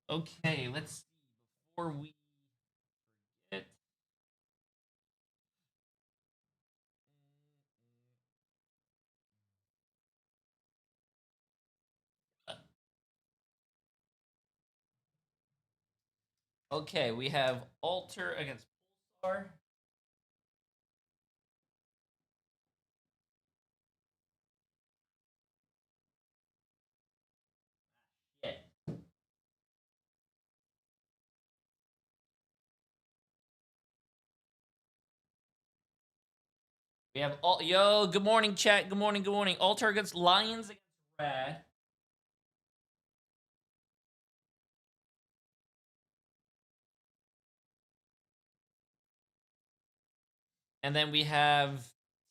Okay, let's see. Before we forget. Okay, we have Alter against Pulsar. Yeah. We have yo. Good morning, chat. Good morning. Good morning. Alter against Lions against Rad. And then we have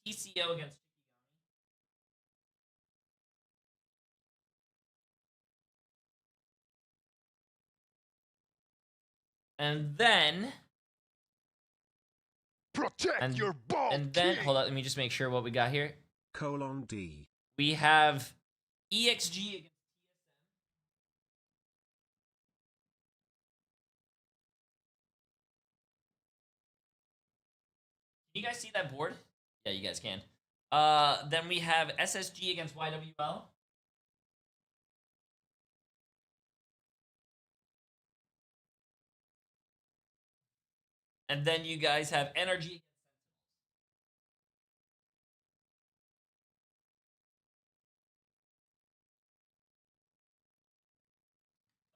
TCO against. And then protect your ball. And then hold on, let me just make sure what we got here. D. We have EXG against. Can you guys see that board? Yeah, you guys can. Then we have SSG against YWL. And then you guys have Energy.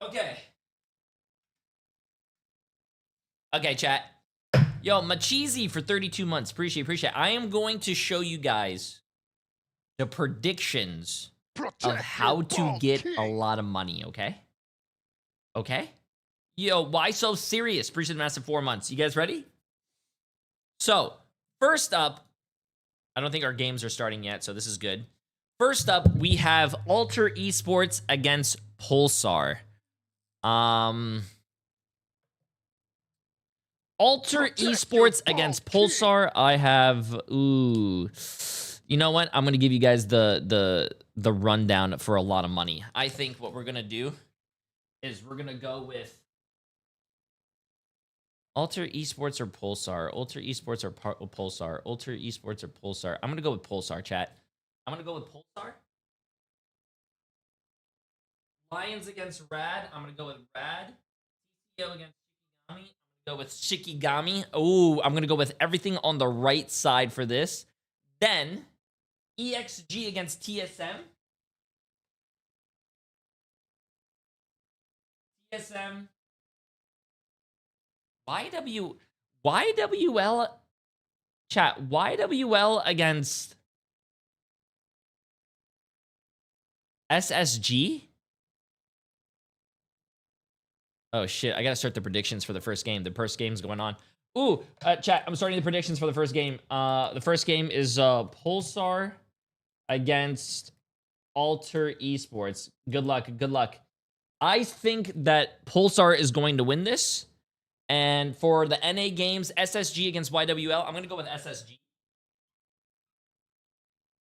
Okay. Okay, chat. Yo, Machizi for 32 months. Appreciate. I am going to show you guys the predictions of how to get a lot of money, okay? Okay? Yo, why so serious? Appreciate the massive 4 months. You guys ready? So, first up, I don't think our games are starting yet, so this is good. First up, we have Alter Esports against Pulsar. Alter Esports against Pulsar. I have you know what? I'm gonna give you guys the rundown for a lot of money. I think what we're gonna do is we're gonna go with Alter Esports or Pulsar. Alter Esports or Pulsar. Alter Esports or Pulsar. I'm gonna go with Pulsar, chat. I'm gonna go with Pulsar. Lions against Rad. I'm gonna go with Rad. TCO against Shikigami. Go with Shikigami. Oh, I'm gonna go with everything on the right side for this. Then EXG against TSM. TSM. YWL. Chat. YWL against SSG. Oh shit, I gotta start the predictions for the first game. The first game's going on. Ooh, chat, I'm starting the predictions for the first game. The first game is Pulsar against Alter Esports. Good luck, good luck. I think that Pulsar is going to win this. And for the NA games, SSG against YWL, I'm gonna go with SSG.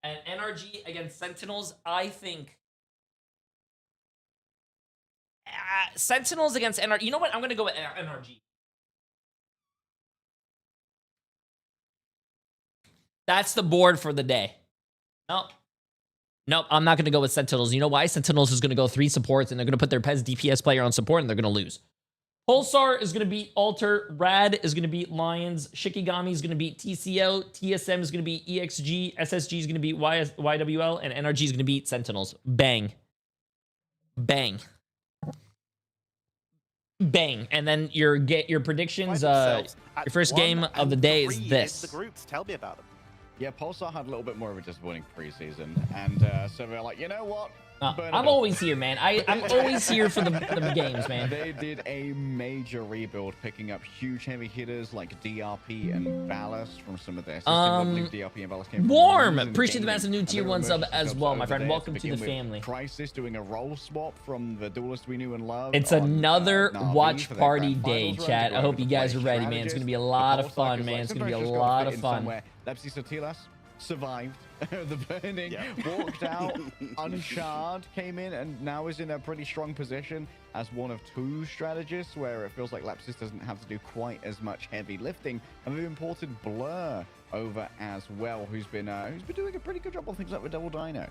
And NRG against Sentinels, I think Sentinels against NRG. You know what? I'm gonna go with NRG. That's the board for the day. Nope, I'm not gonna go with Sentinels. You know why? Sentinels is gonna go 3 supports and they're gonna put their PES DPS player on support and they're gonna lose. Pulsar is gonna beat Alter, Rad is gonna beat Lions, Shikigami is gonna beat TCO, TSM is gonna beat EXG, SSG is gonna beat YWL, and NRG is gonna beat Sentinels. Bang. Bang. Bang. And then your predictions, your first game of the day is this. The groups, tell me about them. Yeah, Pulsar had a little bit more of a disappointing preseason, and so we're like, you know what? I'm always here, man. I'm always here for the games, man. They did a major rebuild, picking up huge heavy hitters like DRP and Ballast from some of their systems. I believe DRP and Ballast came from Warm! Appreciate the massive new tier 1 sub as well, my friend. Welcome to the family. Crisis doing a role swap from the duelist we knew and loved. It's another watch party day, chat. I hope you guys are ready, man. It's going to be a lot of fun, man. It's going to be a lot of fun. Lepsi Sotilas survived the burning, walked out uncharred, came in, and now is in a pretty strong position. as one of two strategists where it feels like Lapsus doesn't have to do quite as much heavy lifting. And we've imported Blur over as well, who's been doing a pretty good job on things like with Double Dino.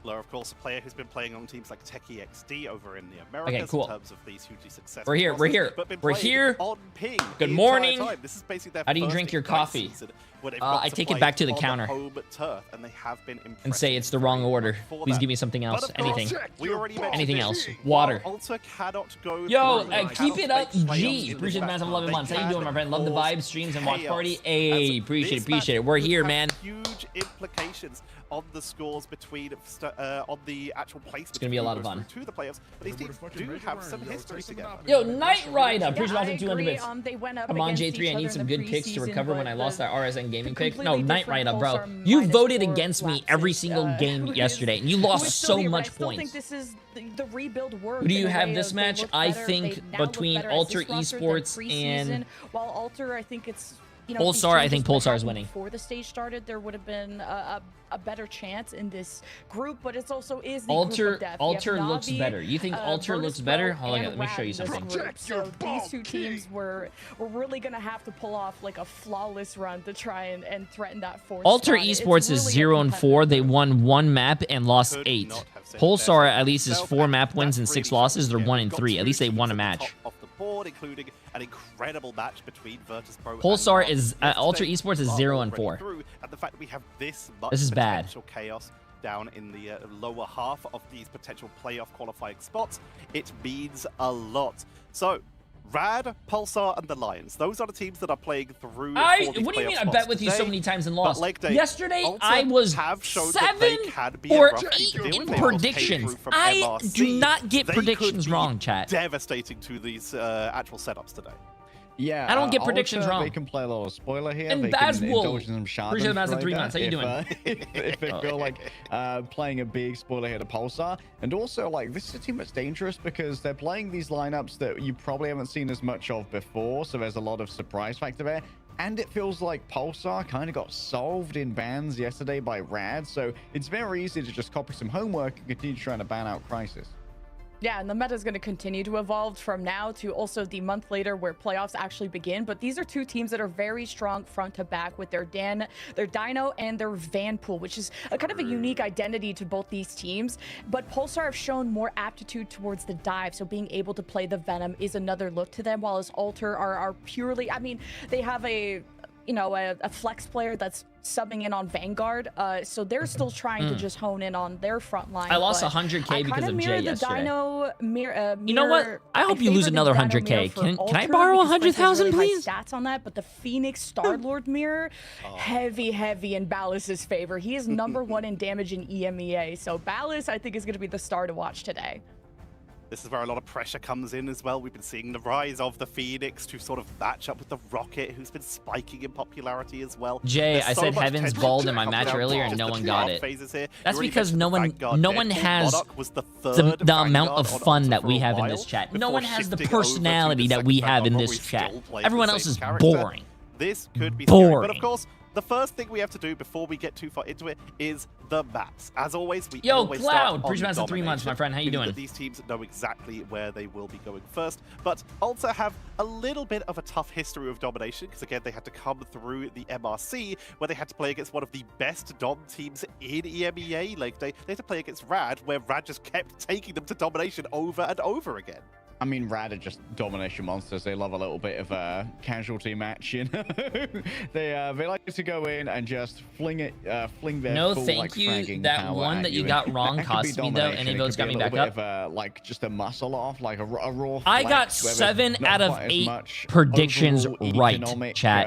Blur, of course, a player who's been playing on teams like Techie XD over in the Americas Okay, cool. in terms of these hugely successful We're here. crosses, We're here. but been We're playing here. On ping Good the morning. entire time. This is basically their How do you first drink your Ignite coffee? season where they've I got take play it back to the on counter. home turf, and they have been And say it's the wrong order. Please give me something else. But of course, Anything. we already mentioned Anything this. else. Water. While Ultra cannot go Yo, through, keep it up, cannot make G. playoffs in Appreciate the this massive match, 11 they months. How you doing, my friend? Love the can vibes, streams, and watch cause party. chaos. Hey, As appreciate this it. We're match here, could man. have huge implications on the scores between on the actual placement. It's gonna be a lot of fun. To the playoffs, but these teams do have some history together. Yo, Knight Rider. Appreciate I awesome 200 agree. bits. They went up Come on, against J3. each I other need in some the good picks to preseason, recover when but I lost that RSN gaming pick. No, completely Knight Rider, different bro. Pulsar You minus voted 4 against me lapses, every single game who yesterday, is- and you who lost is still so here, but much I still points. think this is the rebuild work. Who do you in a have way this of match? they look I better, think they now look between better as Alter this roster than Esports preseason, and while Alter, I think it's Pulsar, I think Pulsar is winning. Before the stage started, there would have been a better chance in this group, but it's also is the Alter group of death. You have looks Navi, better. You think Alter looks Virtus better? Pro, Hold on, and let me show you Rad in this something. group. So these two teams were really gonna have to pull off like a flawless run to try and threaten that fourth Alter spot. It's Esports is really a 0 and competitive 4. They group. won 1 map and lost Could 8. not have said Pulsar better. at least is 4 map wins and 6 losses. They're 1 and We've got 3. At two least they teams won a at the match. top of the board, including an incredible match between Virtus Pro and Pulsar Navi is yesterday. Alter Esports is Are 0 and already 4. through, and the fact that we have this much This is bad. potential chaos down in the lower half of these potential playoff qualifying spots, it means a lot. So, Rad, Pulsar, and the Lions. Those are the teams that are playing through. For these What do you playoff mean? I spots bet with you so today. many times and But lost. leg day, Yesterday, Ultra I was have shown that they 7 can be a or rough team 8 to deal in with. They almost came predictions. through from I MRC. do not get They predictions could be wrong, chat. Devastating to these actual setups today. Yeah, I don't get predictions Ultra, wrong. They can play a little spoiler here. And they Baz can Wool. indulge in some shards. Appreciate the Baz in 3 months. How you doing? If they feel like playing a big spoiler here to Pulsar, and also like this is a team that's dangerous because they're playing these lineups that you probably haven't seen as much of before. So there's a lot of surprise factor there. And it feels like Pulsar kind of got solved in bans yesterday by Rad. So it's very easy to just copy some homework and continue trying to ban out Crisis. Yeah, and the meta is going to continue to evolve from now to also the month later where playoffs actually begin. But these are two teams that are very strong front to back with their Dino and their Vanpool, which is a kind of a unique identity to both these teams. But Pulsar have shown more aptitude towards the dive, so being able to play the Venom is another look to them, while as Alter are purely, I mean, they have a flex player that's subbing in on Vanguard, so they're still trying to just hone in on their front line. I lost but 100K because of Jay yesterday. You know what? I hope you lose another 100K. Can I borrow 100,000, please? Stats on that, but the Phoenix Star-Lord mirror, heavy in Ballas's favor. He is #1 in damage in EMEA, so Ballas, I think, is going to be the star to watch today. This is where a lot of pressure comes in as well. We've been seeing the rise of the Phoenix to sort of match up with the Rocket, who's been spiking in popularity as well. Jay, There's I so said much Heaven's tension bald to in my come match down earlier to and no just one the got draft it. phases here. That's You already because mentioned no the one Vanguard there. has Monarch was the the third amount of Vanguard fun on that we for a have in while this chat. No before one has the shifting over to personality the that we second have in Vanguard, this where we chat. still play Everyone the else same is character. boring. This could be scary. But of Boring. course, the first thing we have to do before we get too far into it is the maps. As always, we Yo, always Cloud, start on appreciate the 3 months, domination, my friend. How you meaning doing? that these teams know exactly where they will be going first. But Ultra have a little bit of a tough history of domination because, again, they had to come through the MRC where they had to play against one of the best Dom teams in EMEA. Like, they had to play against Rad, where Rad just kept taking them to domination over and over again. I mean, Rad are just domination monsters. They love a little bit of a casualty match, you know. They like to go in and just fling their No, full, thank like, you. fragging That power one at that you and got wrong that could be cost me, though. domination. Any It votes could got be me a back little up? bit of like just a muscle off, like a raw I got flex, where there's 7 not out of quite as 8 much predictions overall right, economic, chat.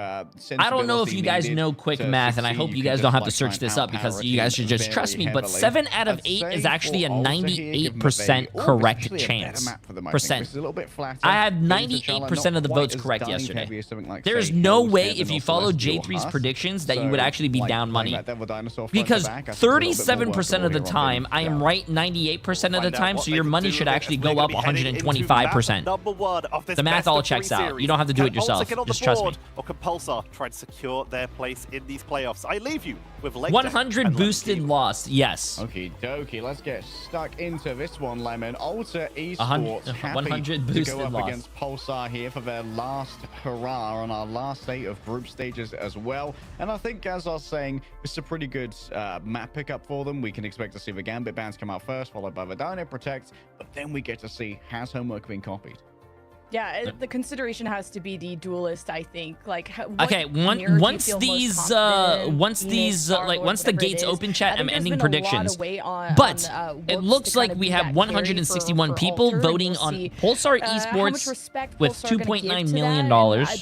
I don't know if you guys sensibility know needed quick to math, and I succeed. hope you can guys just, don't have to like, try search and this up because outpower you guys teams should just very trust me. But heavily. 7 out of I'd 8 is say actually a for Ultra here, give them a 98% baby. Oh, correct actually a better chance. map for them, I think. Percent. This is a little bit flatter. I had Gives the 98% challenge of the not votes quite as correct dunk yesterday. heavy as something like, There's say, no Hills, way Heaven, if you or follow Celestial J3's Husk. predictions that you would So, actually be like, down playing money. that Devil Dinosaur front Because to back, I think it's a little bit more 37% of the worthwhile time, I am yeah. right 98% of the Find out time, what so they your can money do should with it. actually We're go gonna up be heading into map 125%. number 1 of this The math best all of 3 checks out. series. You don't have to do Can it yourself. Ultra get on the Just trust me. board, or can Pulsar try to secure their place in these playoffs? I leave you with with Leg 100 boosted lost. Yes. Okie dokie, let's get stuck into this one, Lemon. Ultra Esports 100 happy boosted to go up loss. against Pulsar here for their last hurrah on our last day of group stages as well. And I think, as I was saying, it's a pretty good map pickup for them. We can expect to see the Gambit bands come out first, followed by the Dino Protect, but then we get to see, has homework been copied? Yeah, the consideration has to be the duelist, I think. Like, Okay, once these gates open, chat, I'm ending predictions. But it looks like we have 161 people voting on Pulsar Esports with $2.9 million.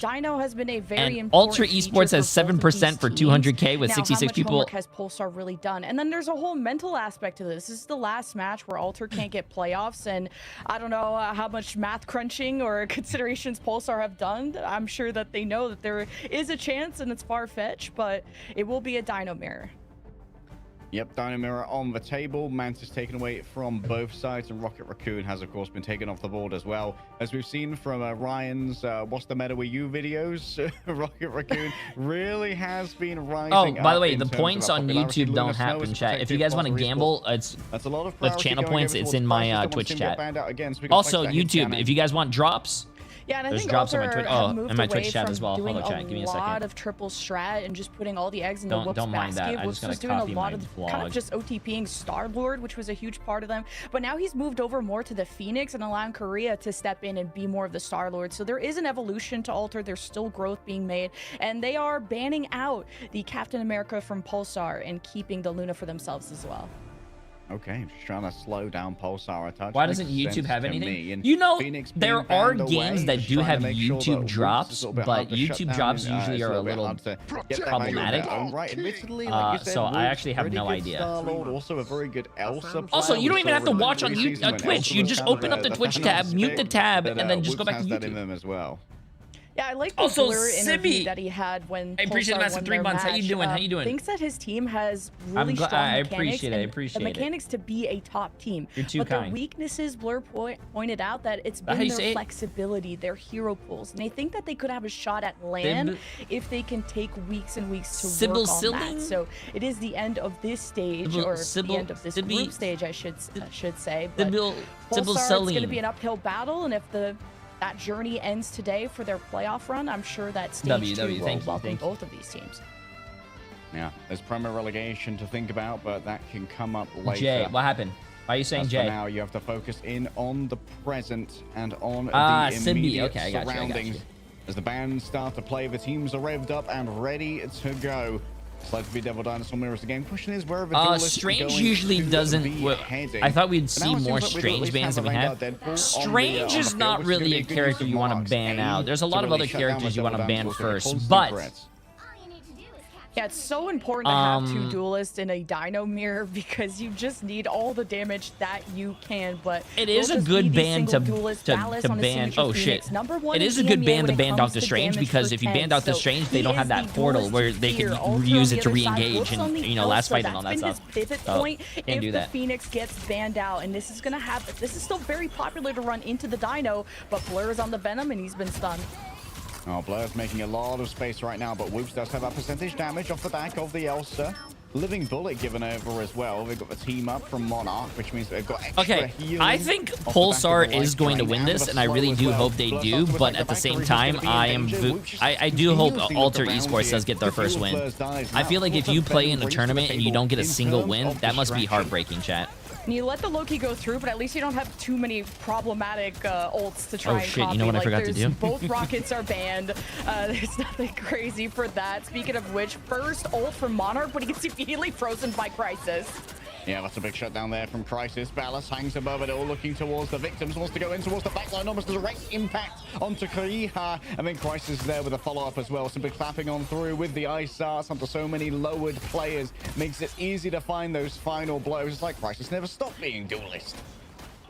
Dino has been a very and Ultra Esports has 7% for 200K with 66 people. How much has Pulsar really done? And then there's a whole mental aspect to this. This is the last match where Alter can't get playoffs, and I don't know how much math crunching or considerations Pulsar have done. I'm sure that they know that there is a chance, and it's far-fetched, but it will be a Dino mirror. Yep, Dino Mirror on the table. Mantis taken away from both sides, and Rocket Raccoon has, of course, been taken off the board as well. As we've seen from Ryan's What's the Meta With You videos, Rocket Raccoon really has been rising. Oh, by the way, in the terms points of on popularity. YouTube don't happen, chat. If you guys want to gamble, it's that's a lot of with channel points. It's in my Twitch chat. Also, YouTube, if you guys want drops, yeah, and I there's think drops on my Alter Twitch. have Oh, moved and my away Twitch chat from as well. doing Hold on, chat. Give me a a lot second. of triple strat and just putting all the eggs in the Whoops Don't mind basket. that. I'm Whoops just was gonna doing a copy lot my of vlog. kind of just OTPing Star-Lord, which was a huge part of them. But now he's moved over more to the Phoenix and allowing Korea to step in and be more of the Star-Lord. So there is an evolution to Alter. There's still growth being made. And they are banning out the Captain America from Pulsar and keeping the Luna for themselves as well. Okay, I'm just trying to slow down Pulsar a touch. Why doesn't YouTube have anything? You know, there are games that do have YouTube drops, but YouTube drops usually are a little problematic. So I actually have no idea. Also, a very good Elsa. Also, you don't even have to watch on Twitch. You just open up the Twitch tab, mute the tab, and then just go back to YouTube. As well. Yeah, I like the Also, Blur interview Sibby. that he had when I appreciate Pulsar the massive won 3 their months. How you match. doing? How you doing? Thinks that his team has really strong I mechanics. appreciate it. I and appreciate the it. mechanics to be a top team. You're too but kind. their weaknesses, Blur pointed out that it's How been you their say it? flexibility, their hero pools. And they think that they could have a shot at land if they can take weeks and weeks to work on that. So it is the end of this stage, or the end of this group stage, I should say. But Pulsar, it's going to be an uphill battle, and if that journey ends today for their playoff run, I'm sure that stage 2 will welcome both of these teams. Yeah, there's Premier relegation to think about, but that can come up later. Jay, what happened? Why are you saying Jay? For now, you have to focus in on the present and on the immediate surroundings. As the bands start to play, the teams are revved up and ready to go. It's like to be Devil Dinosaur Mirrors again. Question is where Strange usually doesn't. I thought we'd see more Strange bans than we have. Strange is not really a character you want to ban out. There's a lot of other characters you want to ban first, but yeah, it's so important to have 2 duelists in a Dino mirror because you just need all the damage that you can. But it is a good ban to ban. Oh shit! It is a good ban to ban Doctor Strange because if you ban Doctor Strange, they don't have that portal where they can use it to re-engage and last fight and all that stuff. Point can't do that. If the Phoenix gets banned out, and this is gonna happen. This is still very popular to run into the Dino, but Blur is on the Venom and he's been stunned. Oh, Blur's making a lot of space right now, but Whoops does have that percentage damage off the back of the Elsa. Living Bullet given over as well. They've got the team up from Monarch, which means they've got extra healing. I think Pulsar is going to win this, and I really do hope they do, but at the same time, I do hope Alter Esports does get their first win. I feel like if you play in a tournament and you don't get a single win, that must be heartbreaking, chat. And you let the Loki go through, but at least you don't have too many problematic ults to try and copy. You know what I forgot to do? Both rockets are banned. There's nothing crazy for that. Speaking of which, first ult from Monarch, but he gets immediately frozen by Crisis. Yeah, that's a big shutdown there from Crisis. Ballas hangs above it all, looking towards the victims, wants to go in towards the backline, almost direct impact onto Kariha. And then Crisis is there with a follow-up as well. Simply clapping on through with the ice arts onto so many lowered players. Makes it easy to find those final blows. It's like Crisis never stopped being duelist.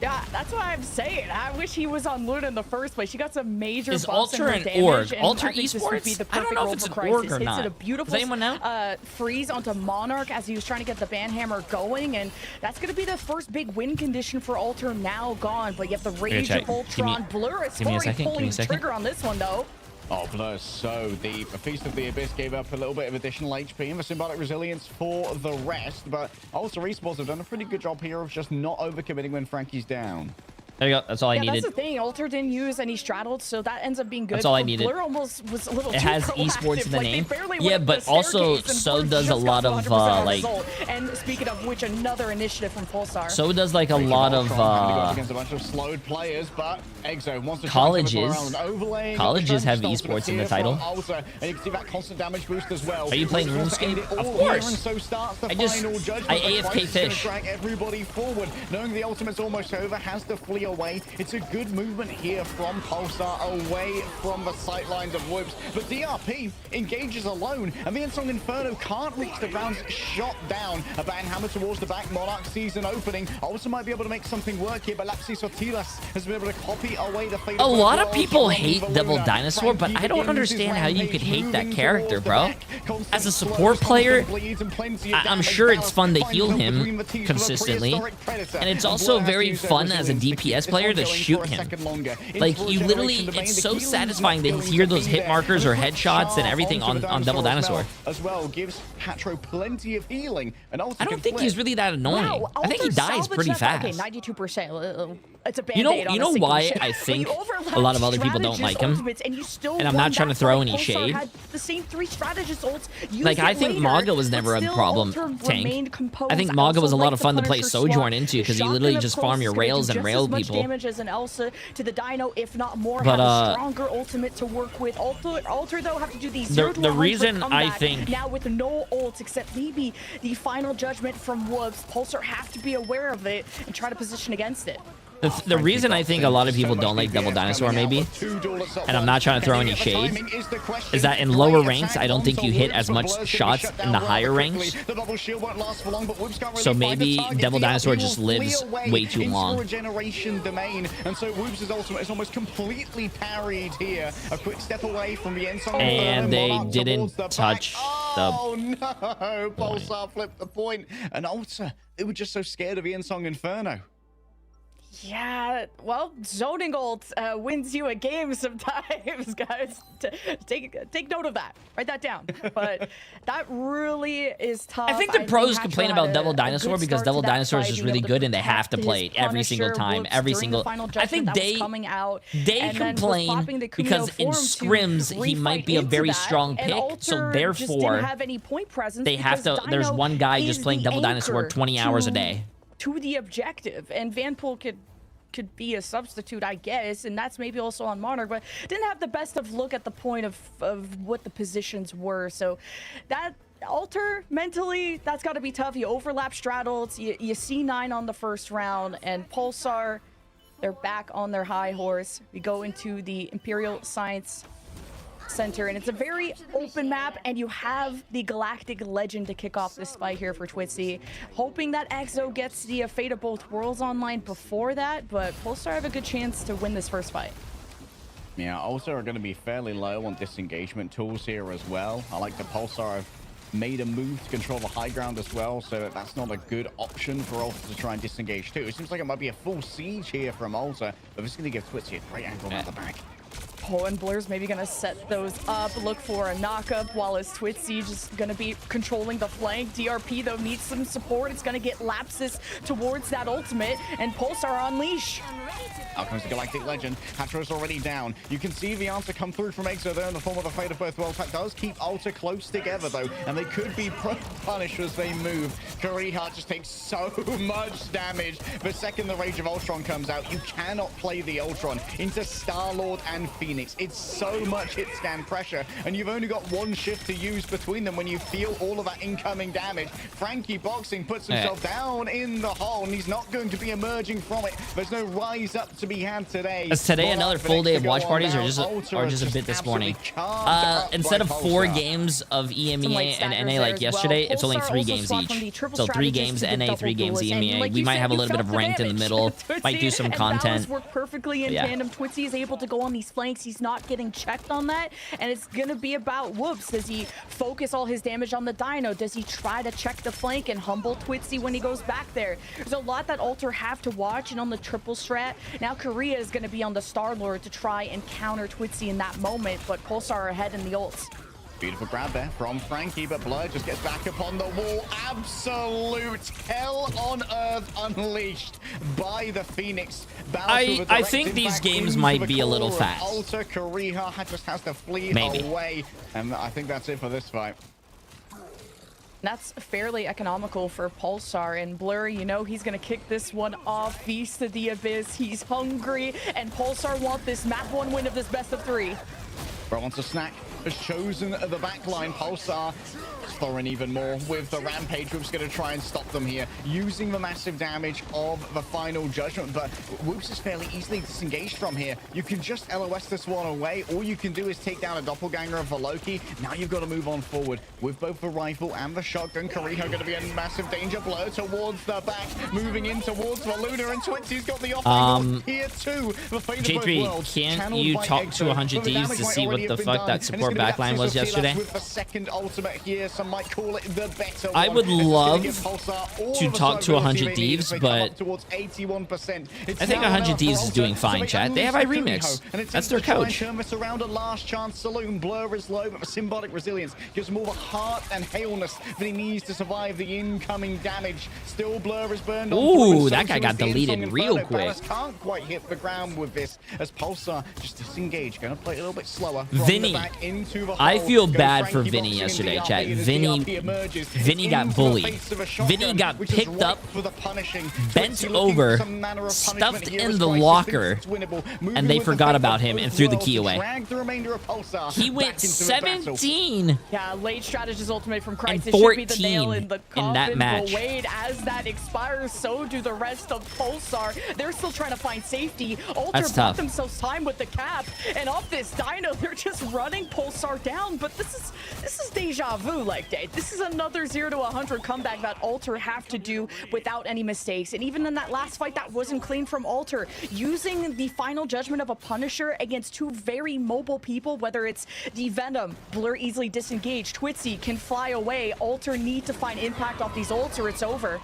Yeah, that's what I'm saying. I wish he was on Luna in the first place. She got some major Is buffs Alter in her an org? damage, Alter and I think this would be the Esports? I don't know if it's an org or not. Hits it a beautiful Does anyone know? Freeze onto Monarch as he was trying to get the banhammer going, and that's going to be the first big win condition for Alter now gone. But you have the Rage of Ultron. Blur is pulling the trigger on this one, though. Oh, Blur's so deep. A Feast of the Abyss gave up a little bit of additional HP and the symbolic resilience for the rest, but also Esports have done a pretty good job here of just not overcommitting when Frankie's down. There you go. That's all I needed. That's the thing. Alter didn't use any straddled, so that ends up being good. That's all I needed. Blur almost was a little It too has proactive. esports in the Like, name. they barely Yeah, went up but the also staircase, and so Blur does a just lot got of 100% like. result. And speaking of which, another initiative from Pulsar. So does like a lot of against a bunch of slowed players, but Exo wants to colleges. Colleges have esports in the title. And you can see that constant damage boost as well. Are you playing RuneScape? Of course. So starts the I AFK fish. Drag everybody forward, knowing the ultimate's almost over, has to flee away. It's a good movement here from Pulsar away from the sightlines of Whoops, but DRP engages alone, and the Ensong Inferno can't reach the rounds. Shot down, a bang hammer towards the back. Monarch sees an opening, also might be able to make something work here, but Lapsi Sotilas has been able to copy away the fate. A lot of people hate Devil Dinosaur, but I don't understand how you could hate that character, bro. As a support player, I'm sure it's fun to heal him consistently, and it's also very fun as a DPS player to shoot him. Like, you literally, it's so satisfying to hear those hit markers or headshots and everything on Devil Dinosaur. As well, gives Hatro plenty of healing. And I don't think he's really that annoying. Wow, I think he dies pretty fast. Okay, 92%. It's a You band-aid on know a why sinking I ship. think But a lot of other people don't like him? And I'm not trying to throw any shade. The same 3 strategist ults, Like, I think Maga was never a problem tank. I think Maga was a lot of fun to play Sojourn into because you literally just farm your rails and rail people. Damage as an Elsa to the Dino, if not more. But, have a stronger ultimate to work with. Alter though have to do these the reason I think now with no ults except maybe the final judgment from Whoops, Pulsar have to be aware of it and try to position against it. the reason I think a lot of people don't like Devil Dinosaur, maybe, and I'm not trying to throw any shade, is that in lower ranks, I don't think you hit as much shots in the higher ranks. So maybe Devil Dinosaur just lives way too long. And so Whoops' ultimate is almost completely parried here. A quick step away from the Ensong. And they didn't touch the... Oh no! Pulsar flipped the point. And Alter, they were just so scared of the Ensong Inferno. Yeah, well, zoning ult wins you a game sometimes, guys. Take note of that. Write that down. But that really is tough. I think the pros complain about Devil Dinosaur because Devil Dinosaur is just really good and they have to play it every single time, every single... I think they complain because in scrims he might be a very strong pick, so therefore they have to... There's one guy just playing Devil Dinosaur 20 hours a day. To the objective, and Vanpool could be a substitute, I guess, and that's maybe also on Monarch, but didn't have the best of look at the point of what the positions were. So that Alter mentally, that's got to be tough. You overlap straddles, you see 9 on the first round, and Pulsar, they're back on their high horse. We go into the Imperial Science Center, and it's a very open map, and you have the Galactic Legend to kick off this fight here for Twitzy. Hoping that Exo gets the Fate of Both Worlds online before that, but Pulsar have a good chance to win this first fight. Yeah, Alter are going to be fairly low on disengagement tools here as well. I like the Pulsar have made a move to control the high ground as well, so that's not a good option for Alter to try and disengage too. It seems like it might be a full siege here from Alter, but it's going to give Twitzy a great angle at the back. Oh, and Blur's maybe gonna set those up, look for a knock-up, while his Twitzy just gonna be controlling the flank. DRP, though, needs some support. It's gonna get Lapsus towards that ultimate, and Pulsar on leash. Out comes the Galactic Legend. Hatro's already down. You can see the answer come through from Exo there in the form of the Fate of Both Worlds. That does keep Alter close together, though, and they could be punished as they move. Kariha just takes so much damage. The second the Rage of Ultron comes out, you cannot play the Ultron into Star-Lord and Phoenix. It's so much hit scan pressure, and you've only got one shift to use between them when you feel all of that incoming damage. Frankie Boxing puts himself down in the hole, and he's not going to be emerging from it. There's no rise up to be had today. Is today another full day of watch parties, or just a bit this morning? Instead of 4 games of EMEA and NA like yesterday, it's only 3 games each. So 3 games NA, 3 games EMEA. We might have a little bit of ranked in the middle. Might do some content. Work perfectly in tandem. Twitzy is able to go on these flanks. mistakes. He's not getting checked on that, and it's gonna be about Whoops. Does he focus all his damage on the Dino? Does he try to check the flank and humble Twitzy when he goes back there? There's a lot that Alter have to watch, and on the triple strat, now Korea is gonna be on the Star-Lord to try and counter Twitzy in that moment, but Pulsar ahead in the ults. Beautiful grab there from Frankie, but Blur just gets back upon the wall. Absolute hell on earth unleashed by the Phoenix. I think these games might be a little fast. Alter Korea just has to flee away, and I think that's it for this fight. That's fairly economical for Pulsar, and Blur, you know he's gonna kick this one off. Feast to the Abyss, he's hungry, and Pulsar want this map 1 win of this best of 3. Bro wants a snack. Has chosen the backline. Pulsar throwing even more with the Rampage. Whoops going to try and stop them here, using the massive damage of the final judgment. But Whoops is fairly easily disengaged from here. You can just LOS this one away. All you can do is take down a doppelganger of Veloki. Now you've got to move on forward with both the rifle and the shotgun. Korea going to be in massive danger. Blur towards the back, moving in towards the Luna, and Twitzy's got the off here too. The J3, can't you talk to 100 D's to see what the fuck that support backline was yesterday? With the second ultimate here, some might call it the better I would love to talk to 100 Thieves, but I think 100 Thieves is doing fine, chat. They have iRemix. That's their coach. Turn this around a last chance saloon. Blur is low, but the symbolic resilience gives him all the heart and haleness that he needs to survive the incoming damage. Still, Blur is burned. Ooh, that guy got deleted real quick. Can't quite hit the ground with this as Pulsar just disengaged. Going to play a little bit slower. Vinny, I feel bad for Vinny yesterday, chat. Vinny got bullied. Vinny got picked up, bent over, stuffed in the locker, and they forgot about him and threw the key away. He went 17 yeah, late strategist ultimate from Crisis and 14 should be the nail in the coffin. In that match. But wait, as that expires, so do the rest of Pulsar. They're still trying to find safety. Alter bought themselves time with the cap, and off this Dino, they're just running Pulsar down. But this is deja vu, like day. This is another 0 to 100 comeback that Alter have to do without any mistakes. And even in that last fight, that wasn't clean from Alter. Using the final judgment of a Punisher against two very mobile people, whether it's the Venom, Blur easily disengaged, Twitzy can fly away. Alter need to find impact off these ults or it's over.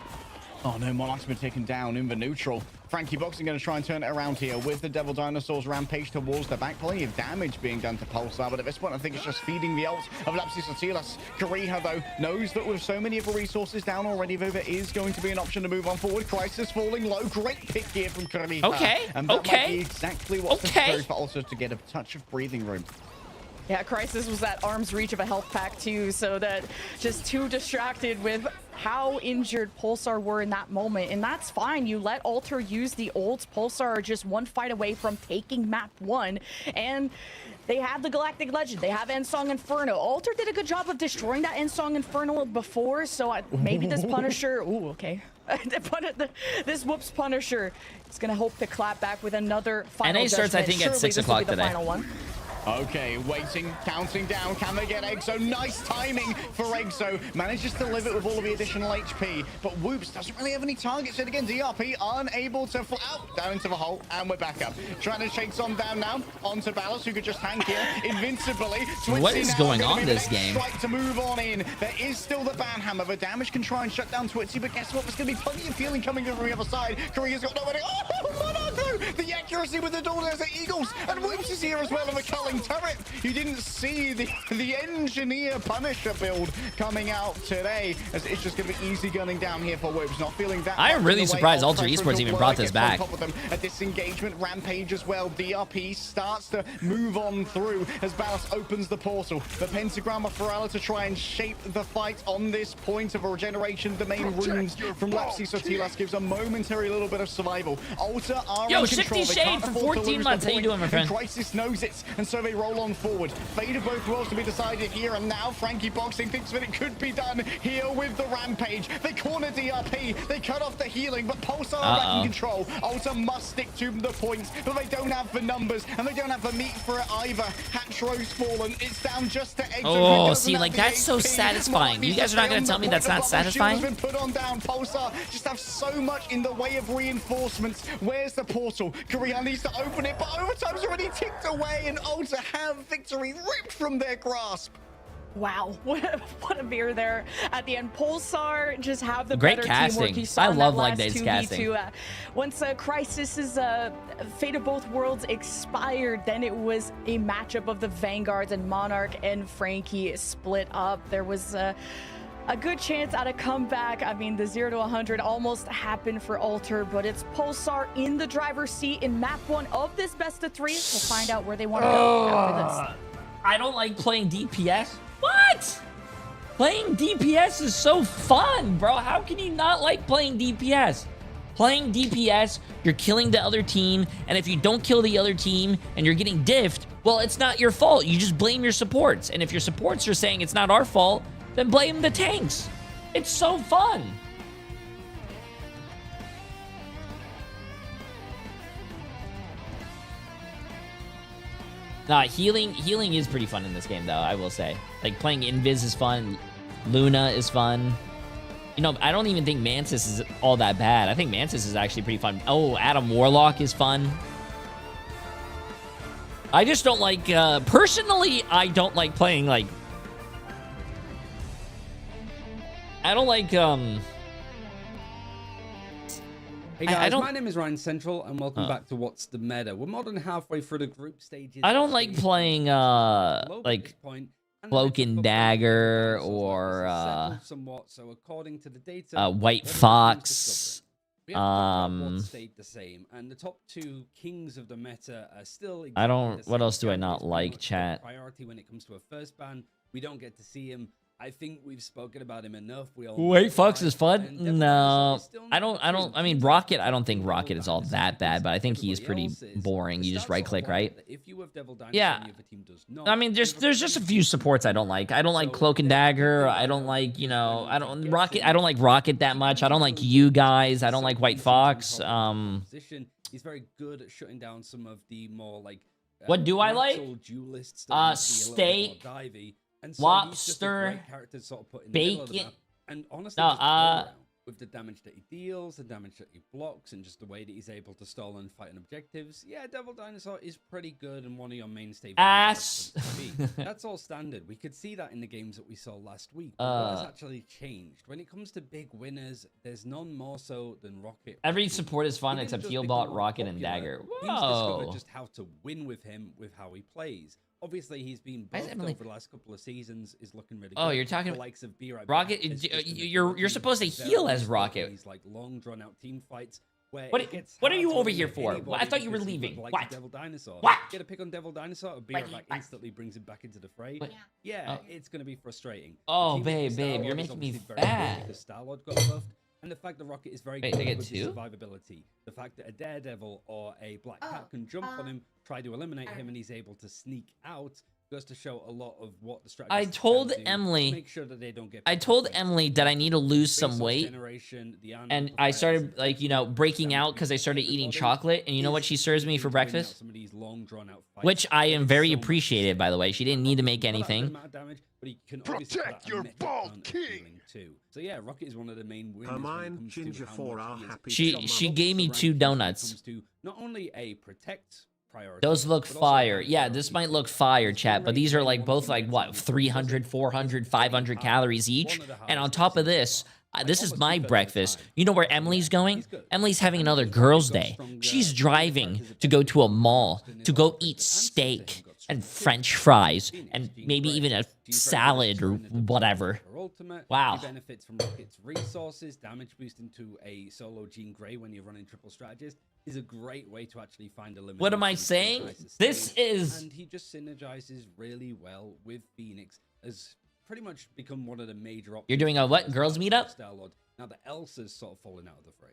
Oh no, Monarch's been taken down in the neutral. Frankie Boxing going to try and turn it around here with the Devil Dinosaurs Rampage towards the back. Plenty of damage being done to Pulsar, but at this point I think it's just feeding the ult of Lapsi Sotilas. Korea though knows that with so many of the resources down already, though, there is going to be an option to move on forward. Crisis falling low. Great pick here from Korea. Okay, and that might be exactly what's necessary for Alter to get a touch of breathing room. Yeah, Crisis was at arm's reach of a health pack too, so that just too distracted with how injured Pulsar were in that moment. And that's fine. You let Alter use the ults. Pulsar are just one fight away from taking map 1. And they have the Galactic Legend. They have Ensong Inferno. Alter did a good job of destroying that Ensong Inferno before, so maybe this Punisher... Ooh, okay. This Whoops Punisher is going to hope to clap back with another final NA starts, I think, at 6 o'clock today. Final one. Okay, waiting, counting down. Can they get Exo? Nice timing for Exo. Manages to live it with all of the additional HP, but Whoops doesn't really have any targets. Yet again, DRP unable to fly out down into the hole, and we're back up. Trying to chase on down now onto Ballas, who could just hang here invincibly. What is going on this game? To move on in. There is still the Banhammer. The damage can try and shut down Twitzy, but guess what? There's going to be plenty of healing coming from the other side. Korea's got nowhere to... Oh, Monarch! The accuracy with the Daughters of Eagles, and Whoops is here as well of a culling turret. You didn't see the engineer Punisher build coming out today, as it's just going to be easy gunning down here for Whoops. Not feeling that. I am really surprised Alter Esports even brought this back. A disengagement Rampage as well. DRP starts to move on through as Ballas opens the portal. The pentagram of Ferala to try and shape the fight on this point of a regeneration. The main runes from Lapsi Sotilas gives a momentary little bit of survival. Alter are Yo, in control. Shifty Shade for 14 months. How you doing, my friend? Crisis knows it, and so they roll on forward. Fate of both worlds to be decided here, and now Frankie Boxing thinks that it could be done here with the Rampage. They corner DRP, they cut off the healing, but Pulsar are back in control. Alter must stick to the points, but they don't have the numbers, and they don't have the meat for it either. Hatchro's fallen, it's down just to Exo. Oh, see, like, that's so satisfying. You guys are not going to tell me that's not satisfying? Been put on down. Pulsar just have so much in the way of reinforcements. Where's the portal? portal. Korean needs to open it, but overtime's already ticked away, and Ulta have victory ripped from their grasp. Wow, what a mirror there at the end. Pulsar just have the Great better casting. teamwork. You saw I in love that last Legnade's 2v2. casting. Once Crisis's Fate of Both Worlds expired, then it was a matchup of the Vanguards, and Monarch and Frankie split up. There was a good chance at a comeback. I mean, the 0 to 100 almost happened for Alter, but it's Pulsar in the driver's seat in map 1 of this best of 3. We'll find out where they want to go after this. I don't like playing DPS. What? Playing DPS is so fun, bro. How can you not like playing DPS? Playing DPS, you're killing the other team, and if you don't kill the other team and you're getting diffed, well, it's not your fault. You just blame your supports. And if your supports are saying it's not our fault, then blame the tanks. It's so fun. Nah, healing is pretty fun in this game, though, I will say. Like, playing Invis is fun. Luna is fun. You know, I don't even think Mantis is all that bad. I think Mantis is actually pretty fun. Oh, Adam Warlock is fun. I just don't like, personally, I don't like playing, like... I don't like, Hey guys, I don't, my name is Ryan Central, and welcome back to What's the Meta. We're more than halfway through the group stages. I don't like playing, like, Cloak and Dagger or, somewhat, so according to the data, White Fox. What stayed the same, and the top 2 kings of the meta are still. I don't. What else do I not It's pretty like, much chat? Priority when it comes to a first ban. We don't get to see him. I think we've spoken about him enough. We all White Fox is fun. And Devil No, Dinosaur is still I don't. not I mean, Rocket. I don't think Rocket is all that bad, but I think he's pretty Everybody else is. boring. You The just stats right are click, one right? that if you have Devil Dinosaur Yeah. and the other team does not, I mean, there's just a few supports I don't like. I don't like Cloak and Dagger. I don't like, you know, I don't Rocket. I don't like Rocket that much. I don't like you guys. I don't like White Fox. He's very good at shutting down some of the more like. What do I like? Duelists that want to be a little bit Steak, more divey. And so lobster, he's just a great character to sort of put in the middle of the bacon. map. And honestly, No, just all around, with the damage that he deals, the damage that he blocks, and just the way that he's able to stall and fight on objectives, yeah, Devil Dinosaur is pretty good and one of your mainstay. Ass. That's all standard. We could see that in the games that we saw last week. But what has actually changed? When it comes to big winners, there's none more so than Rocket. Every support is fun He except didn't just Healbot, become Rocket, and popular. Dagger. He's discovered Whoa. just how to win with him, with how he plays. Obviously, he's been Why is buffed Emily- over the last couple of seasons. Is looking really. Oh, good. you're talking the about likes of Be Right Rocket. Back is just gonna be You're working supposed to very heal as well. Rocket. These like long drawn out team fights. Where What- it gets what are you hard to over here eliminate for? anybody I thought you were because he would leaving. like What? Devil Dinosaur. What? Get a pick on Devil Dinosaur, or Be What? Right Back What? instantly brings him back into the fray. What? Yeah, Oh. it's going to be frustrating. Oh, The team with babe, Star-Lord you're is making me obviously very good fat. because Star-Lord got buffed. And the fact that Rocket is very Wait, good I get with his two? survivability. The fact that a Daredevil or a Black Cat can jump on him, try to eliminate him, and he's able to sneak out, goes to show a lot of what the strategy. I told Emily. Make sure that they don't get. I told Emily that I need to lose some weight, and I started like, you know, breaking out because I started eating chocolate. And you know what she serves me for breakfast? Which I am very appreciative, by the way. She didn't need to make anything. Protect your bald king. Too. So yeah, Rocket is one of the main winners. Hermine, Ginger 4 are happy. She gave me 2 donuts. Not only a protect priority. Those look but also fire. a Yeah, priority. this might look fire, chat, but these are like both like what, 300, 400, 500 calories each. And on top of this, this is my breakfast. You know where Emily's going? Emily's having another girls' day. She's driving to go to a mall to go eat steak and French fries and maybe even a salad or whatever. Wow. He benefits from Rocket's resources. Damage boost into a solo Jean Grey when you're running triple strategist is a great way to actually find a limit. What am I saying? This is... And he just synergizes really well with Phoenix, as pretty much become one of the major options. You're doing a what? Girls meetup? Star-Lord. Now the Elsa's sort of fallen out of the fray.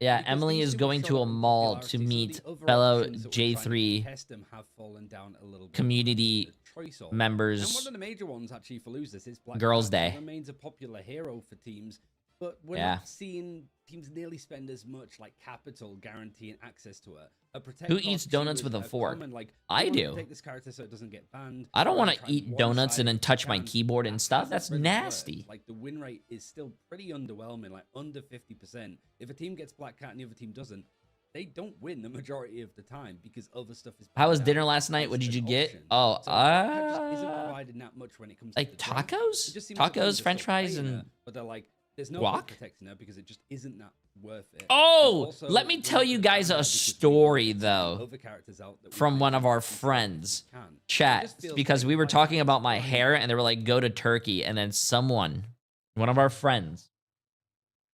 Yeah, Because Emily these is two going have to a shown mall popularity, to so the meet other fellow options that we're trying to J3 test them have fallen down a little bit. community The choice of. members. And one of the major ones actually for losers is Black Girls' Cat, who Day. remains a popular hero for teams, but we're Yeah. not seeing teams nearly spend as much like capital guaranteeing access to her. A protect Who box, eats she donuts was with a fork? common, like, I we wanna do. protect this character so it doesn't get banned. I don't want to Try eat one donuts side and then if touch you my can. keyboard and That stuff. hasn't That's really nasty. worked. Like the win rate is still pretty underwhelming, like under 50%. If a team gets Black Cat and the other team doesn't, they don't win the majority of the time because other stuff is. How was put dinner out last night? as What did you an get? option. Oh, So that just isn't providing that much when it comes like to the drink. tacos? It just seems like they're Tacos, just French sort of fries, playing and her, but they're like, there's no guac? point protecting her because it just isn't that worth it. Oh, Also, let me we tell need you to guys find a out because we story want though other characters out that we from might one of not our see friends. can. It Chat, just feels because like we were right talking now about it's my fine. hair and they were like, go to Turkey, and then someone, one of our friends,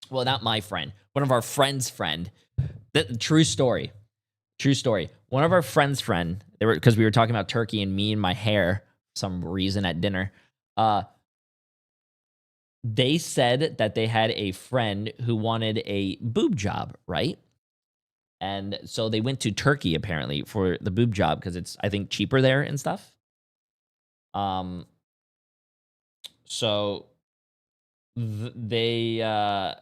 well, not my friend, one of our friends' friend, true story. One of our friends' friend, they were, because we were talking about Turkey and me and my hair for some reason at dinner. They said that they had a friend who wanted a boob job, right? And so they went to Turkey apparently for the boob job because it's, I think, cheaper there and stuff. So they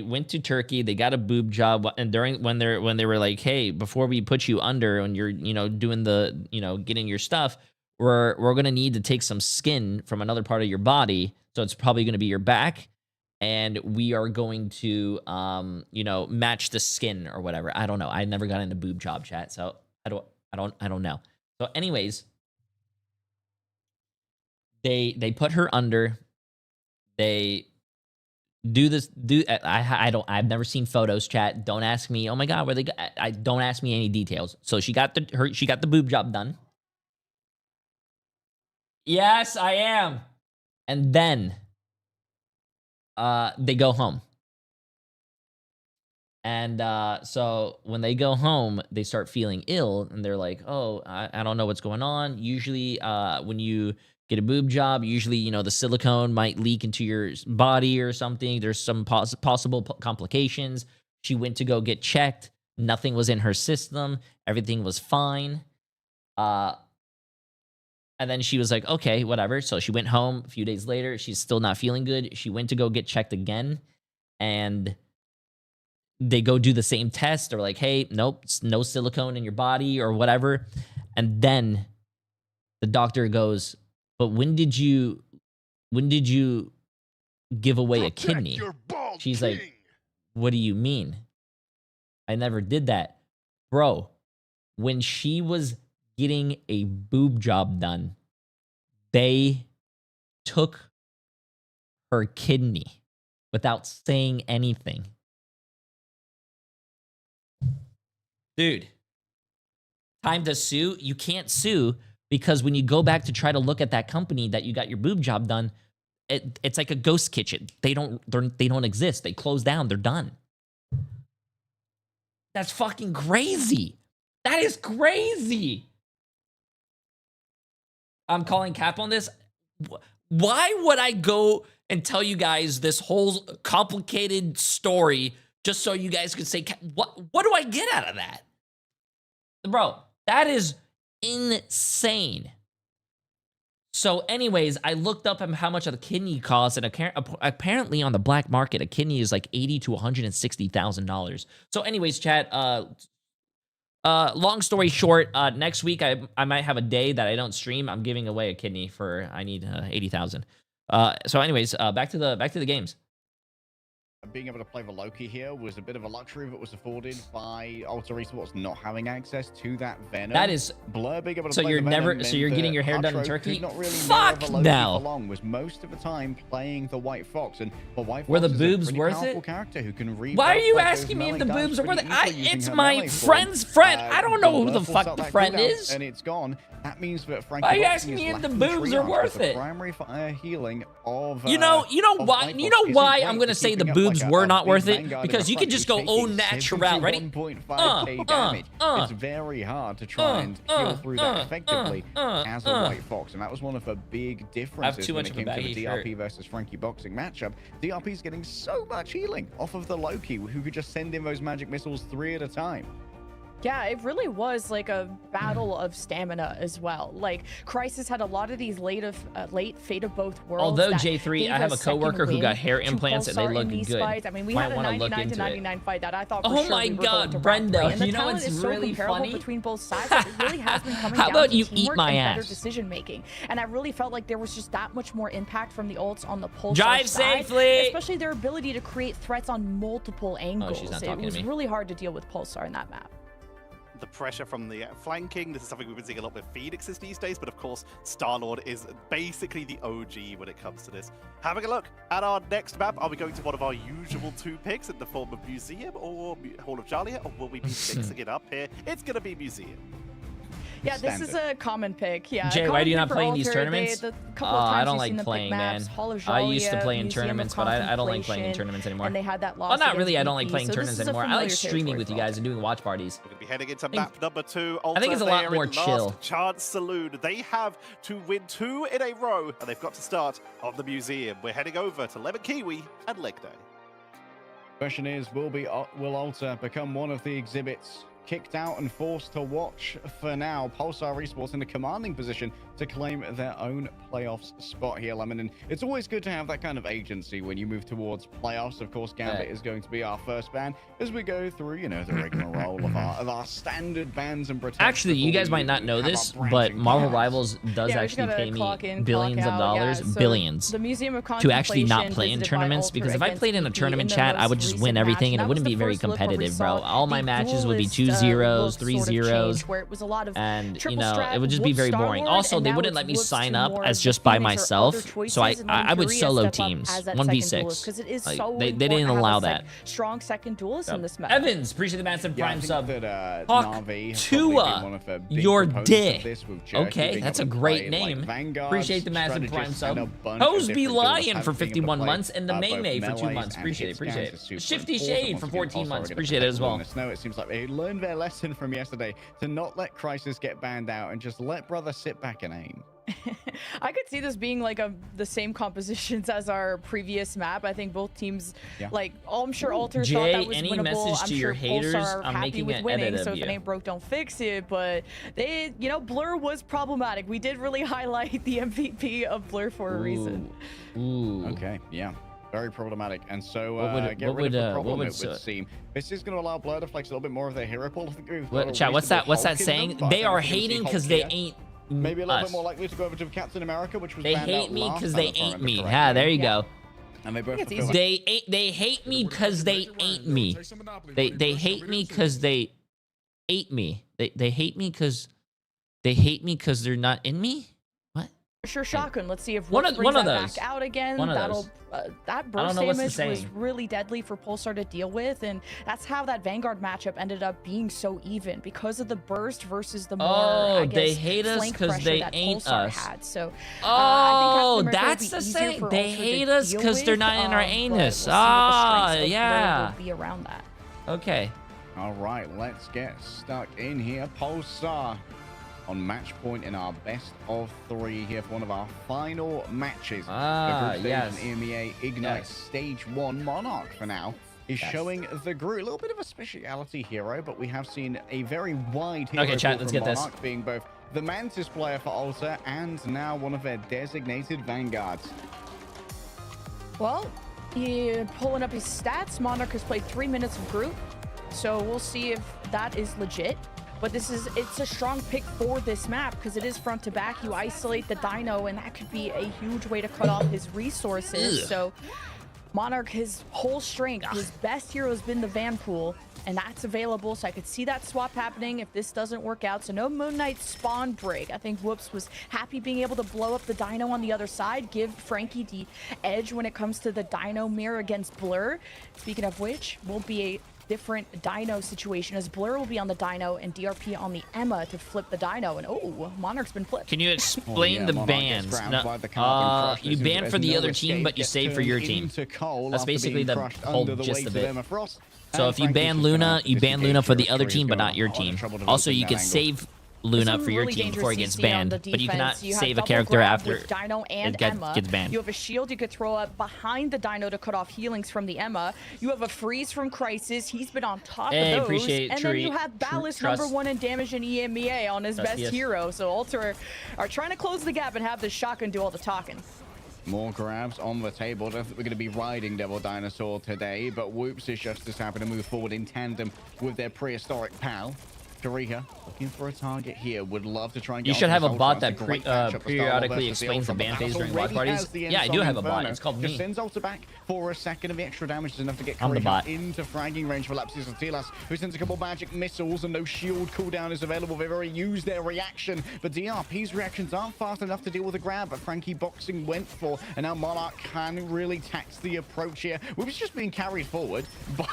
went to Turkey, they got a boob job, and when they were like, hey, before we put you under and you're, doing the, getting your stuff, we're gonna need to take some skin from another part of your body. So it's probably gonna be your back, and we are going to match the skin or whatever. I don't know. I never got into boob job, chat, so I don't know. So anyways, they put her under. They do this. I've never seen photos, chat. Don't ask me. Oh my god, where they go? I don't ask me any details. So she got the boob job done. Yes, I am. And then they go home. And so when they go home, they start feeling ill, and they're like, "Oh, I don't know what's going on." Usually, when you get a boob job, usually the silicone might leak into your body or something. There's some possible complications. She went to go get checked. Nothing was in her system. Everything was fine. And then she was like, "Okay, whatever." So she went home. A few days later, she's still not feeling good. She went to go get checked again, and they go do the same test. They're like, hey, nope, no silicone in your body or whatever. And then the doctor goes, but when did you give away a kidney? She's like, what do you mean? I never did that. Bro, when she was getting a boob job done, they took her kidney without saying anything. Dude, time to sue? You can't sue because when you go back to try to look at that company that you got your boob job done, it's like a ghost kitchen. They don't exist. They close down. They're done. That's fucking crazy. That is crazy. I'm calling cap on this. Why would I go and tell you guys this whole complicated story just so you guys could say, what do I get out of that? Bro, that is insane. So anyways, I looked up how much a kidney costs, and apparently on the black market, a kidney is like $80,000 to $160,000. So anyways, chat, long story short, next week I might have a day that I don't stream. I'm giving away a kidney I need 80,000. So anyways, back to the games. Being able to play the Loki here was a bit of a luxury that was afforded by Ultra Esports not having access to that Venom. That is Blur being able to so play you're the never Venom so you're getting your hair done in Hardrope Turkey. could not really Fuck mirror the Loki no. for long, was most of the time playing the White Fox, and the White Fox Were the is boobs a pretty worth powerful it? character who can Why are you like asking me if the boobs are worth it? It's her my melee friend's form. friend. I don't know who Blur the pulls fuck out the that friend cooldown, is. And it's gone. That means that Frankie Why are you Boxing asking is me if the lacking boobs are triage, worth but the it? primary healing of You know of why? White You Fox know isn't why great I'm gonna for say the keeping up boobs like were a not big worth it vanguard in because the you front could just who's go au taking natural. Ready? 71.5k damage. It's very hard to try and heal through that effectively as a White Fox, and that was one of the big differences when it came to the DRP versus Frankie Boxing matchup. DRP's getting so much healing off of the Loki, who could just send in those magic missiles 3 at a time. Yeah, it really was like a battle of stamina as well. Like Crisis had a lot of these late Fate of Both Worlds. Although that J3, gave I have a second coworker who got win hair to implants and they Pulsar look in these good. fights. I mean, we Might had a wanna look 99 to into it. 99 fight that I thought for Oh sure my we were God, going to Brenda, rock. And the you know talent what's is so really comparable funny? between both sides that it really has been coming How down about to you eat teamwork my and better ass? decision making. And I really felt like there was just that much more impact from the ults on the Pulsar Drive side, safely! especially their ability to create threats on multiple angles. she's not It talking to was me. really hard to deal with Pulsar in that map. The pressure from the flanking. This is something we've been seeing a lot with Phoenixes these days, but of course, Star-Lord is basically the OG when it comes to this. Having a look at our next map, are we going to one of our usual 2 picks in the form of Museum or Hall of Jalia, or will we be mixing it up here? It's going to be Museum. Yeah, this is a common pick. Yeah. Jay, a why do you common not pick for play in these Alter. tournaments? The couple of I times don't you've like seen them pick playing, maps, man. Hall of I used to Jalia, play in Museum of tournaments, but I don't like playing in Contemplation, tournaments anymore. And they had that loss Well, not against really. I don't like BP, playing so this tournaments is a anymore. I familiar like streaming territory with you for guys and doing watch parties. We're going to be heading into map number 2. I think it's a lot Alter more there in chill. Last Chance Saloon. They have to win 2 in a row, and they've got to start on the Museum. We're heading over to Lemon Kiwi and Leg Day. Question is, will Alter become one of the exhibits kicked out and forced to watch for now? Pulsar Esports in a commanding position to claim their own playoffs spot here, Lemon. And it's always good to have that kind of agency when you move towards playoffs. Of course, Gambit is going to be our first ban as we go through, you know, the rigmarole of our standard bans and protections. Actually, you guys might not know this, but Marvel Rivals does actually pay me billions of dollars, billions, the Museum of to actually not Contemplation play in visited by tournaments, Alter because if I against played in a BP tournament their chat, I most would just recent win everything match. and it That wouldn't was be the very first look where we competitive, bro. saw All my the matches would be duelist, 2 zeros, look 3 sort of zeros, change, where it was a lot of and, you triple know, strat, it would just be Whoop very Star-Lord, boring. Also, and they now wouldn't it's let me Whoops sign to up more as of just the by Phoenix or myself, other so choices, and I would Manchuria solo step up teams, as that 1v6. second duelist, 'cause it is Like, so they important didn't to have a allow that. strong second duelist in this map. Evans, appreciate the massive Yeah, I prime think sub. that, Hawk Na'Vi has Tua, probably been one of the big your proponents dick. of this, with Jerky Okay, being that's a able to great play, like, name. Vanguards, Appreciate the massive prime strategists, and a sub. bunch of Hose be different duelists lying having for been able to 51 play, months, and the both Maymay for 2 melees months. and Appreciate it, hit appreciate scans it. are super Shifty important. Shade Once for again, 14 Pulsar months. are gonna Appreciate it as well. protect Snow. It seems like they learned their lesson from yesterday to not let Crisis get banned out and just let brother sit back and aim. I could see this being like the same compositions as our previous map. I think both teams, like, I'm sure Alter thought Jay, that was any winnable. message I'm to sure your haters? Pulsar are I'm happy making with an winning, edit so of if it you. ain't broke, don't fix it. But they, you know, Blur was problematic. We did really highlight the MVP of Blur for a reason. Ooh. Okay, yeah. Very problematic. And so, What would- get what rid of would, the problem, what it would would seem. This is going to allow Blur to flex a little bit more of their hero pool. I think we've got What, a chat, what's that reasonable Hulk in saying? them, but I They think are we can see hating Hulk because they here. ain't Maybe a little us. bit more likely to go over to Captain America, which was They banned hate out me last because time, they if I ain't remember me. correctly. Yeah, there you Yeah. go. And they both it's fulfill easy. They hate me because they ain't me. They hate me because they ate me. They hate me because they're not in me. What? Sure, shotgun. Let's see if One Woods of- brings one of that those. back out again. One of That'll those. That I don't burst know what's the damage was saying. really deadly for Pulsar to deal with, and that's how that Vanguard matchup ended up being so even because of the burst versus the more. Oh, I guess, they hate us flank 'cause pressure they that ain't Pulsar us. Had. So, Oh, I think Captain America that's would the be easier saying. for They Ultra to hate us deal 'cause they're with, not in our but anus. we'll see what the Ah, strengths of yeah. Blur will be around that. Okay. All right, let's get stuck in here. Pulsar on match point in our best of 3 here for one of our final matches. Ah, the group stage yes. in EMEA Ignite Yes. Stage 1 Monarch for now is Yes. showing the group a little bit of a speciality hero, but we have seen a very wide hero Okay, chat, pool let's from get this. Monarch, being both the Mantis player for Alter and now one of their designated Vanguards. Well, pulling up his stats, Monarch has played 3 minutes of group, so we'll see if that is legit. But it's a strong pick for this map because it is front to back. You isolate the Dino, and that could be a huge way to cut off his resources. Ugh. So Monarch, his whole strength, his best hero has been the Van Pool, and that's available. So I could see that swap happening if this doesn't work out. So no Moon Knight spawn break. I think Whoops was happy being able to blow up the Dino on the other side, give Frankie the edge when it comes to the Dino mirror against Blur. Speaking of which, will be a different Dino situation as Blur will be on the Dino and DRP on the Emma to flip the Dino. And oh, Monarch's been flipped. Can you explain yeah, the Monarch gets bans? ground No, by the carbon crush. you This is- ban for there's the no other escape, team, but you gets save for your turned team. into coal That's after basically being the crushed whole under the gist weight of of it. Emma Frost. So And if you Frankie's ban just gonna Luna, have to you ban disengage Luna for here the as other Curry's team, but going not your a lot of team. trouble Also, developing you that can angle. save Luna Some for your really team before it dangerous gets CC on banned, the but you cannot defense. You have save a double character grab after with Dino and it Emma. gets banned. You have a shield you could throw up behind the Dino to cut off healings from the Emma. You have a freeze from Crisis. He's been on top Hey, of those. appreciate And then you have Ballast trust. #1 in damage in EMEA on his best yes. hero. So Alter are trying to close the gap and have the shotgun do all the talking. More grabs on the table. Don't think we're going to be riding Devil Dinosaur today, but Whoops is just happen to move forward in tandem with their prehistoric pal. Korea looking for a target here. Would love to try and get You should have a onto bot this that ultra. It's a great matchup for Star periodically versus the explains the ultra, ban but phase Battles during watch already parties. has the Yeah, I do Ensong have a bot. Inferno. It's called Just me. sends ultra back for a second of the extra damage is enough to get I'm the Korea bot. into fragging range for Lapsus and Tilas, who sends a couple magic missiles and no shield cooldown is available. They've already used their reaction, but DRP's reactions aren't fast enough to deal with the grab, but Frankie Boxing went for, and now Monarch can really tax the approach here. We've just being carried forward by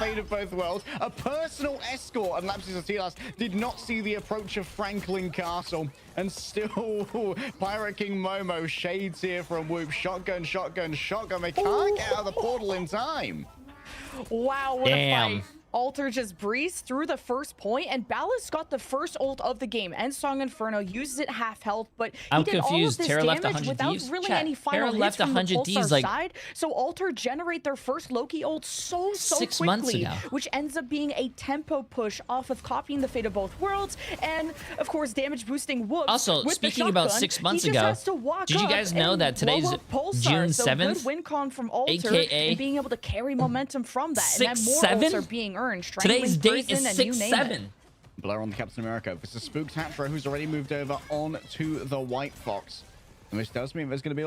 Fate of Both Worlds. A personal escort, and Lapsus and Tilas did not see the approach of Franklin Castle, and still Pirate King Momo shades here from Whoop. Shotgun. They can't get out of the portal in time. Wow, what a Damn. fight. Alter just breezed through the first point, and Ballast got the first ult of the game. Ensong Inferno uses it half health, but he I'm did all of confused. this Terra left damage 100 without Ds? really Chat, any final Terra hits left from the 100 Ds, Pulsar like, side. So Alter generate their first Loki ult so 6 months quickly, ago. which ends up being a tempo push off of copying the Fate of Both Worlds, and of course damage boosting Whoops. Also, with speaking the about shotgun. 6 months He just ago, has to walk did you up guys know and that today's blow up Pulsar. June So 7th? good win con from Alter, AKA and being able to carry momentum from that, and then more 6-7? ults are being earned. Today's Strangling date Prison, is and you name it. 6-7. Blur on the Captain America. This is Spooked Hatro, who's already moved over on to the White Fox. And this does mean there's going to be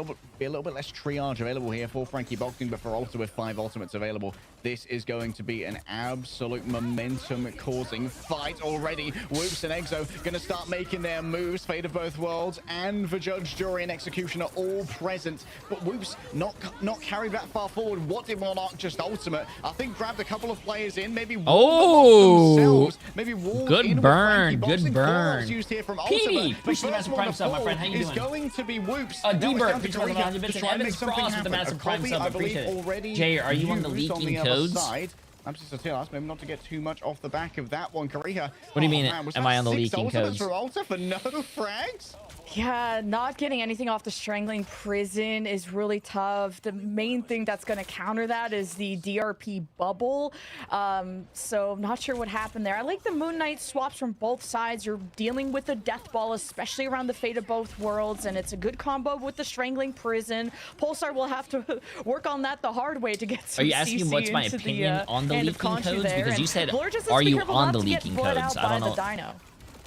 a little bit less triage available here for Frankie Boxing, but for Alter with 5 ultimates available, this is going to be an absolute momentum-causing fight already. Whoops and Exo going to start making their moves. Fate of Both Worlds and the Judge, Jury, and Execution are all present, but Whoops not carried that far forward. What did Monarch just ultimate? I think grabbed a couple of players in, maybe themselves, maybe walled good in with burn, Frankie good Boxing. burn. Four used here from Petey, Ultimate. appreciate the massive prime sub, my friend. How you Is doing? going to be Whoops. D-Bird, Now it's down to appreciate the Korea 100 to bits, try and and make Evans something Frost with the happen. massive A prime copy, sub, I believe, appreciate it. already Jay, are you on the used leaking other codes? side. I'm just to tell us, maybe not to get too much off the back of that one. Korea. What do you mean, Man, was am that I on the 6 leaking ultimates codes? for Alter for no frags? Yeah, not getting anything off the Strangling Prison is really tough. The main thing that's going to counter that is the DRP bubble. So not sure what happened there. I like the Moon Knight swaps from both sides. You're dealing with a death ball, especially around the Fate of Both Worlds, and it's a good combo with the Strangling Prison. Pulsar will have to work on that the hard way to get some Are you asking CC what's my into opinion on the hand of leaking Khonshu codes? there. Because you And said, Blur just has are to be you careful on not the to get leaking bled codes? out I by don't the know. Dino.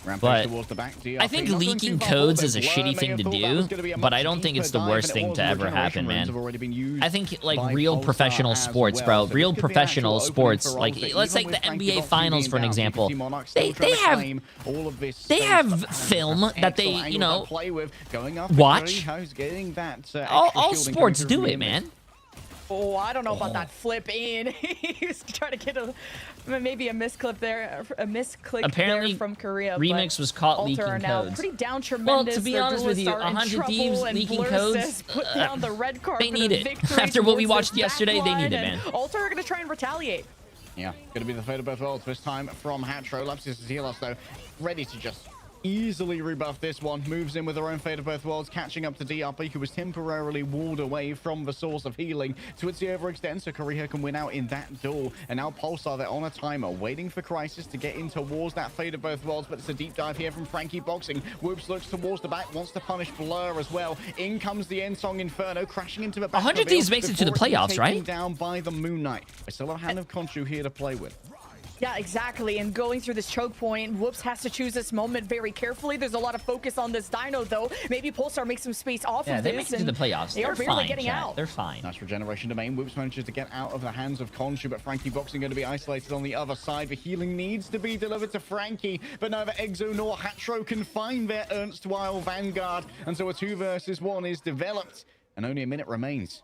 Rampage But towards the back. I think DRP not going leaking too far forward. codes is a Blur shitty may thing have to thought that do, was gonna be a but I much don't think it's deeper the dive worst than it thing was. to ever Regeneration happen, runes man. have already been used I think like by real Pulsar professional as sports, well. bro. So this Real could be an professional actual sports. opening for Like Alter, let's even take with the Frankie NBA Boxing Finals being for an down. So you can example. see Monarch They still trying to have claim all of this they space, have but film that's that they excellent you angle to know play with. Going after watch. Korea, who's getting that all extra shielding sports coming through do from it, the man. Oh, I don't know about that flip in. He was trying to get maybe a misclick there, Apparently, there from Korea. Remix but was caught Alter leaking are now codes. pretty down Well, tremendous. to be Their honest with you, duelists are in 100 trouble, Thieves and leaking Blur codes, says, put down the red carpet need of it. victory After what we towards watched this yesterday, they need backline, it, man. and Alter are going to try and retaliate. Yeah, going to be the Fate of Both Worlds this time from Hatro. Lapsus and Telos, though, ready to just easily rebuff this one. Moves in with her own Fate of Both Worlds, catching up to DRP, who was temporarily walled away from the source of healing. Towards the overextend, so Korea can win out in that duel. And now Pulsar, they're on a timer, waiting for Crisis to get in towards that Fate of Both Worlds, but it's a deep dive here from Frankie Boxing. Whoops looks towards the back, wants to punish Blur as well. In comes the Ensong Inferno, crashing into the back. 100 Thieves makes it to the playoffs, right? Down by the Moon Knight. I still have Hand of Khonshu here to play with. Yeah, exactly. And going through this choke point, Whoops has to choose this moment very carefully. There's a lot of focus on this Dino, though. Maybe Pulsar makes some space off Yeah, of they this. make it to the playoffs. They are They're barely fine, getting chat. out. They're fine. Nice regeneration domain. Whoops manages to get out of the hands of Khonshu, but Frankie Boxing going to be isolated on the other side. The healing needs to be delivered to Frankie, but neither Exo nor Hatro can find their erstwhile Vanguard. And so a 2 versus 1 is developed, and only a minute remains.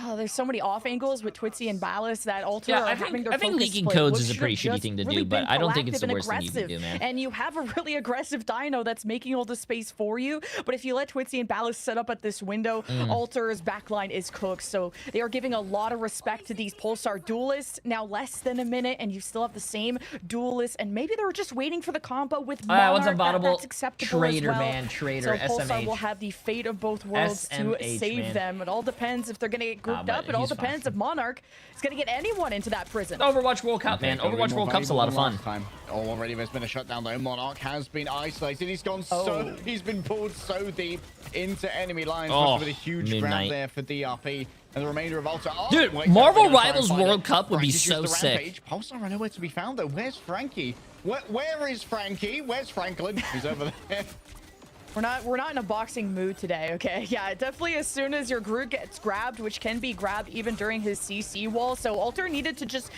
Oh, there's so many off angles with Twitzy and Ballast that Alter Yeah, are I having think- their I think focus leaking split. codes Whoops is a should pretty have shitty just thing to really do, but been I don't think it's proactive the and worst thing you can aggressive. do, man. And you have a really aggressive Dino that's making all the space for you. But if you let Twitzy and Ballast set up at this window, Alter's backline is cooked. So they are giving a lot of respect to these Pulsar duelists. Now less than a minute, and you still have the same duelists. And maybe they were just waiting for the combo with Monarch. What's unbottable? That's acceptable Traitor, as well. man. Traitor. So Pulsar SMH. will have the fate of both worlds to SMH, save man. them. It all depends if they're going to get grouped but up. It all he's depends if Monarch is going to get anyone into that prison. Overwatch World Cup, man. Overwatch World Cup's a lot of fun. Already there's been a shutdown though. Monarch has been isolated. He's gone he's been pulled so deep into enemy lines. Oh, With a huge Moon grab Knight. there for DRP. And the remainder of Alter. Oh, Dude, wait, Marvel they're gonna try and Rivals find World it. Cup would be Frankie's so used the sick. rampage. Pulsar are nowhere to be found though. Where's Frankie? Where is Frankie? Where's Franklin? He's over there. We're not in a boxing mood today, okay? Yeah, definitely as soon as your Groot gets grabbed, which can be grabbed even during his CC wall. So Alter needed to just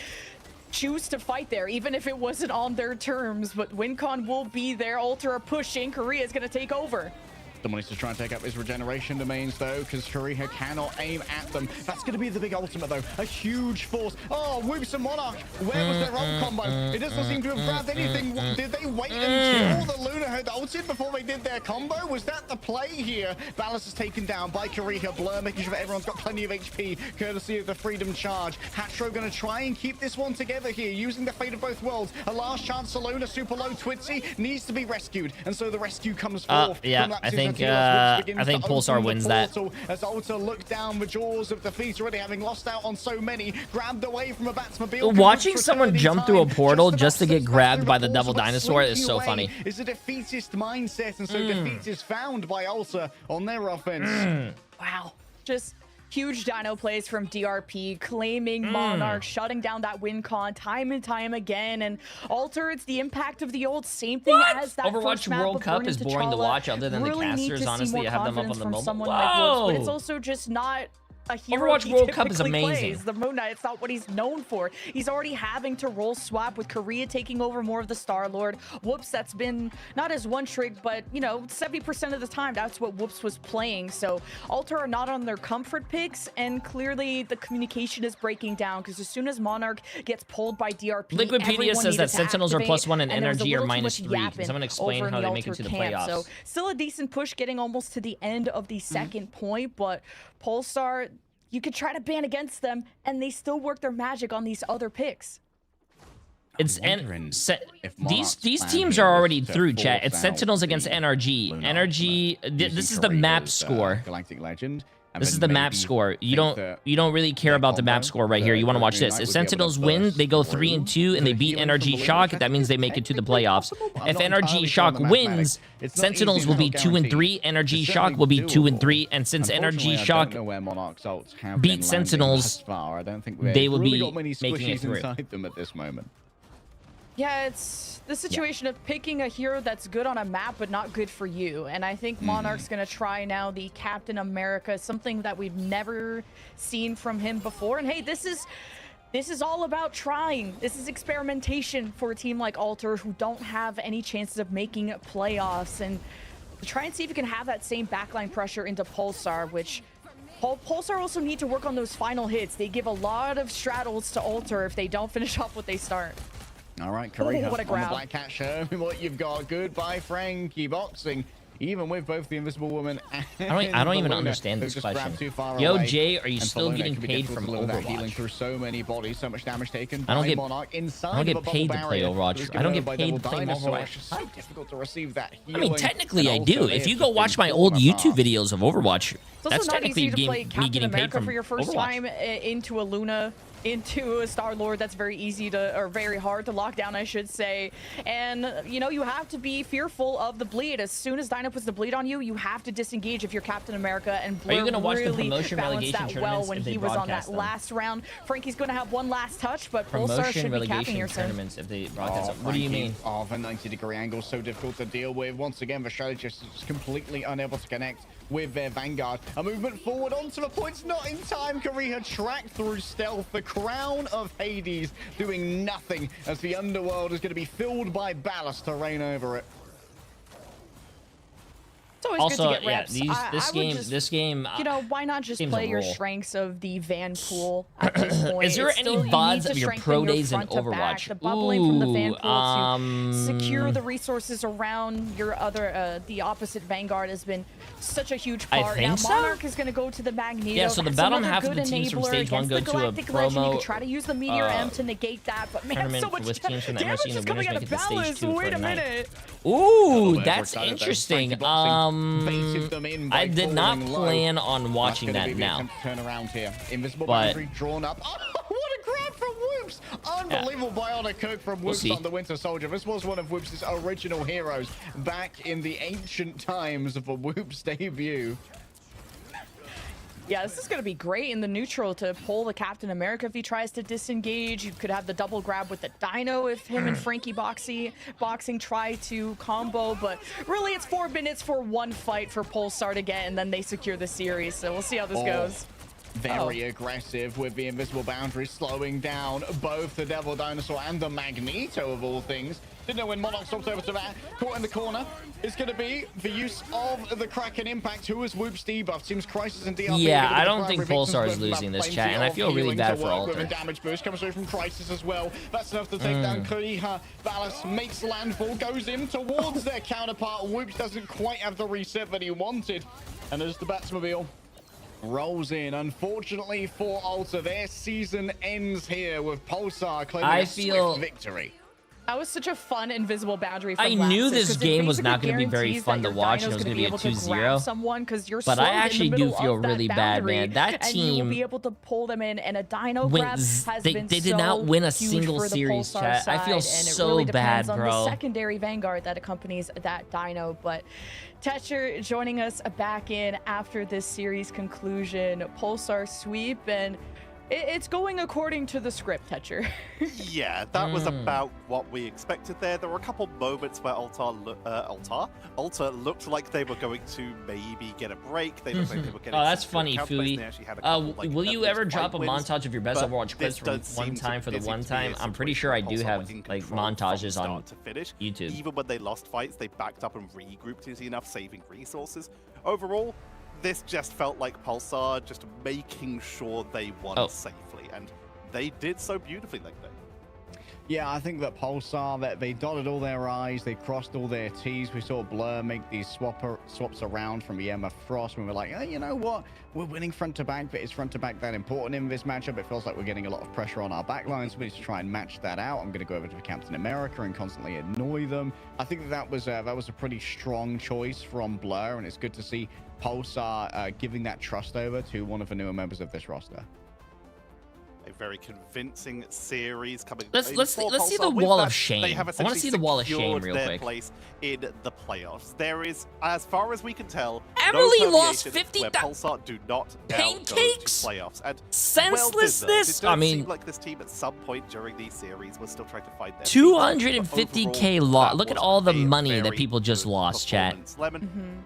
choose to fight there, even if it wasn't on their terms. But WinCon will be there. Alter are pushing. Korea's going to take over. Someone needs to try and take up his regeneration domains though, because Korea cannot aim at them. That's going to be the big ultimate though. A huge force. Oh, Whoops and Monarch. Where was their ult combo? It doesn't seem to have grabbed anything. Did they wait until the Luna had ulted before they did their combo? Was that the play here? Ballast is taken down by Korea. Blur making sure that everyone's got plenty of HP, courtesy of the Freedom Charge. Hatro going to try and keep this one together here, using the fate of both worlds. A last chance for Luna. Super low Twitzy needs to be rescued, and so the rescue comes forth. Yeah, from I Lapsus think Atilos, I think to Pulsar open the wins that. portal as Alter looked down the jaws of defeat, already having lost out on so many, grabbed away from a Batsmobile. Watching someone jump through a portal just to get about grabbed slips by the through Devil portal, but Dinosaur is slinking so away funny. is a defeatist mindset, and so defeat is found by Alter on their offense. Wow. Just huge dino plays from DRP, claiming Monarch, shutting down that win con time and time again. And Alter, it's the impact of the old same thing as that Overwatch first map World of Cup Burning is boring to T'Challa. watch other than the Really need casters, to see honestly. more I have them up on confidence the from mobile. someone like Woods, but it's Whoa! also just not a hero Overwatch he World Cup is typically amazing. plays. The Moon Knight, it's not what he's known for. He's already having to roll swap with Korea taking over more of the Star-Lord. Whoops, that's been not as one trick, but, you know, 70% of the time, that's what Whoops was playing. So Alter are not on their comfort picks, and clearly the communication is breaking down, because as soon as Monarch gets pulled by DRP, Liquipedia everyone says that needed to Sentinels are activate, +1 and there was a NRG are little too much -3. Can yapping someone explain over in how the they make it Alter to the camp. playoffs? So still a decent push, getting almost to the end of the second point, but Pulsar, you could try to ban against them, and they still work their magic on these other picks. It's wondering if Monarch's these plan teams here are was already to through, chat. force It's out Sentinels against the NRG. Luna NRG. ultimate, This using is the map Korea's, score. Galactic Legend. And This is then the map maybe score. You think don't really care their about the map combo, score right here. the You want to watch Moon this. Knight If would be able to Sentinels win, burst they go through 3-2 and they the beat healing from NRG the Shock. Luna. That means they make it to the Technically playoffs. possible, but I'm If not NRG entirely Shock sure on the wins, mathematics. It's not Sentinels easy, will it's be not 2-3. NRG It's Shock will be certainly 2-3. doable. And since Unfortunately, NRG I Shock don't know where Monarch's ults have beat been landing Sentinels, thus far. I don't think they will really be got many making it squishies through. inside them at this moment. Yeah, it's the situation of picking a hero that's good on a map but not good for you. And I think Monarch's going to try now the Captain America, something that we've never seen from him before. And hey, this is all about trying. This is experimentation for a team like Alter, who don't have any chances of making playoffs. And try and see if you can have that same backline pressure into Pulsar, which Pulsar also need to work on those final hits. They give a lot of straddles to Alter if they don't finish off what they start. All right, Korea what a on the grab. Black Cat show. What you've got. Goodbye, Frankie. Boxing. Even with both the Invisible Woman and I don't even Luna, understand who've this just question. grabbed too far Yo, away. Jay, are you And for still Luna, it getting could be paid difficult from to deliver that healing Overwatch? through so many bodies, so much damage taken I don't by get- Monarch inside I don't get of a paid bubble to play barrier. Overwatch. It was I given don't over get by paid Devil to play Dinosaur. Overwatch. It's just so difficult to receive that I healing. mean, technically, I And do. also, If they you have go just watch been my old torn YouTube apart. videos of Overwatch, It's also that's not technically easy to play me Captain getting paid America from for your first Overwatch. time into a Luna, into a Star-Lord. That's very easy to, or very hard to lock down, I should say. And, you know, you have to be fearful of the bleed. As soon as Dino puts the bleed on you, you have to disengage if you're Captain America. And Are you Blur gonna watch the really promotion balanced relegation that well tournaments when if they he was on that broadcast them? last round. Frankie's going to have one last touch, but Pulsar Promotion should be capping relegation here soon. tournaments if they broadcast them. What do you Frankie, mean? Oh, the 90-degree angle, so difficult to deal with. Once again, the strategist is just completely unable to connect with their Vanguard. A movement forward onto the points, not in time. Korea tracked through stealth. The crown of Hades doing nothing as the underworld is going to be filled by ballast to reign over it. It's always Also, good to get yeah, reps. this game, You know, why not just game's play a your roll. strengths of the Van pool at this point? Is there It's any still, you need VODs to of your strengthen pro days in front to back, Overwatch? the bubbling from the Van Ooh, pool to secure the resources around your other, the opposite Vanguard has been such a huge I part. think Now so? Monarch is going to go to the Magneto. Yeah, so the That's bottom another half of good the teams from enabler stage 1 against go the to a Galactic Legend. You promo, could try to use the Meteor M to negate that, but man, tournament so much with teams from the damage MRC is and the coming winners out make of it to stage balance. 2 for Wait a a night. minute. Ooh, We're that's excited though. interesting. Frankie Boxing baited them in by I did not falling low. plan on watching That's that gonna be the now. attempt to turn around here. Invisible But- boundary drawn up. Oh, what a grab from Whoops! Unbelievable bionic Cook from We'll Whoops see. on the Winter Soldier. This was one of Whoops' original heroes back in the ancient times of a Whoops debut. Yeah, this is going to be great in the neutral to pull the Captain America if he tries to disengage. You could have the double grab with the Dino if him and Frankie Boxing try to combo. But really, it's 4 minutes for one fight for Pulsar to get, and then they secure the series. So we'll see how this goes. Very aggressive with the invisible boundary, slowing down both the Devil Dinosaur and the Magneto of all things. Didn't know when Monarch stops over to that. Caught in the corner is going to be the use of the Kraken Impact. Who is Whoops debuff? Seems Crisis and DRP. Yeah, gonna be I the don't think primary Pulsar is victims, but losing this, plenty chat, and I of feel really healing bad to for work with, Alter. and damage boost comes through from Crisis as well. That's enough to take down Kuriha. Valis makes landfall, goes in towards their counterpart. Whoops doesn't quite have the reset that he wanted. And as the Batsmobile rolls in, unfortunately for Alter, their season ends here with Pulsar claiming a swift victory. That was such a fun invisible boundary from I knew Lapsus, this 'cause it game was not basically gonna be very guarantees fun that to your watch, and it Dino's was gonna gonna be a able to 2-0. grab someone 'cause you're But I slowed in the actually do middle feel of that really bad, boundary, man. That and you will team be able to pull them in, and a Dino went grab z- has they been did so not win a huge single for the series, Pulsar chat. I feel side, and it so really depends bad, on bro. the secondary Vanguard that accompanies that Dino. But Tetcher joining us back in after this series conclusion. Pulsar sweep, and it's going according to the script, Tetcher. Yeah, that was about what we expected there. There were a couple moments where Alter looked like they were going to maybe get a break. They looked like they were getting Oh, that's some funny, counter plays, and Fui. they actually had a couple, like, Will you those ever fight drop a wins, montage of your best but Overwatch clips this from does one seem to time for the busy one to be time? a I'm pretty situation sure I where do Pulsar have were in like control from montages on start to finish. YouTube. Even when they lost fights, they backed up and regrouped easy enough, saving resources. Overall, this just felt like Pulsar just making sure they won safely, and they did so beautifully like that. Yeah, I think that Pulsar, that they dotted all their I's, they crossed all their T's. We saw Blur make these swaps around from EMF Frost, and we were like, hey, you know what? We're winning front to back, but is front to back that important in this matchup? It feels like we're getting a lot of pressure on our backlines, so we need to try and match that out. I'm going to go over to Captain America and constantly annoy them. I think that was a pretty strong choice from Blur, and it's good to see Pulsar giving that trust over to one of the newer members of this roster. A very convincing series coming. Let's in see for the Pulsar. With wall that, of shame. They have I wanna see the wall of shame secured real their quick. place in the playoffs. There is, as far as we can tell, Emily no lost permeation 50 where Pulsar do not now go to pancakes? playoffs. And Senselessness. Well deserved. It does I mean, seem like this team at some point during these series was still trying to find their 250K loss. that Look at was all the a money that very people just good lost, chat. performance. Lemon,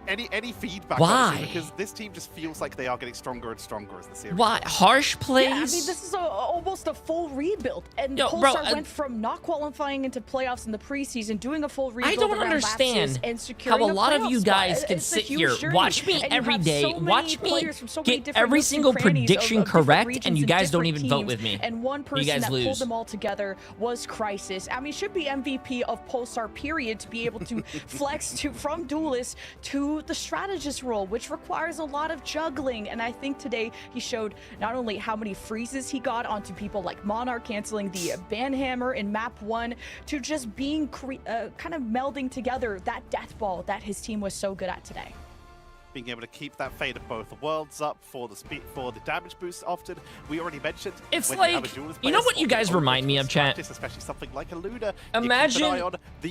any feedback? Why? Honestly, because this team just feels like they are getting stronger and stronger as the series. Why? goes on. Harsh plays? Yeah, I mean, this is almost a full rebuild. And Yo, bro, Pulsar went from not qualifying into playoffs in the preseason, doing a full rebuild. I don't around understand Lapsus and securing how a lot of playoff you spot. guys can It's a sit huge here, journey. watch me And you every have day, so many watch me players from so many get different every nooks and single crannies prediction of different correct, regions and you guys don't different even vote teams. with me. And one person guys that lose. pulled them all together was Crisis. I mean, should be MVP of Pulsar, period, to be able to flex from duelist to the strategist role, which requires a lot of juggling. And I think today he showed not only how many freezes he got onto people like Monarch canceling the Banhammer in map 1, to just being kind of melding together that death ball that his team was so good at today. Being able to keep that fade of both worlds up for the speed, for the damage boost. Often we already mentioned. It's when like, you have a duelist you know player what you swapping guys over remind to me a of, chat? strategist, especially something like a Luna. Imagine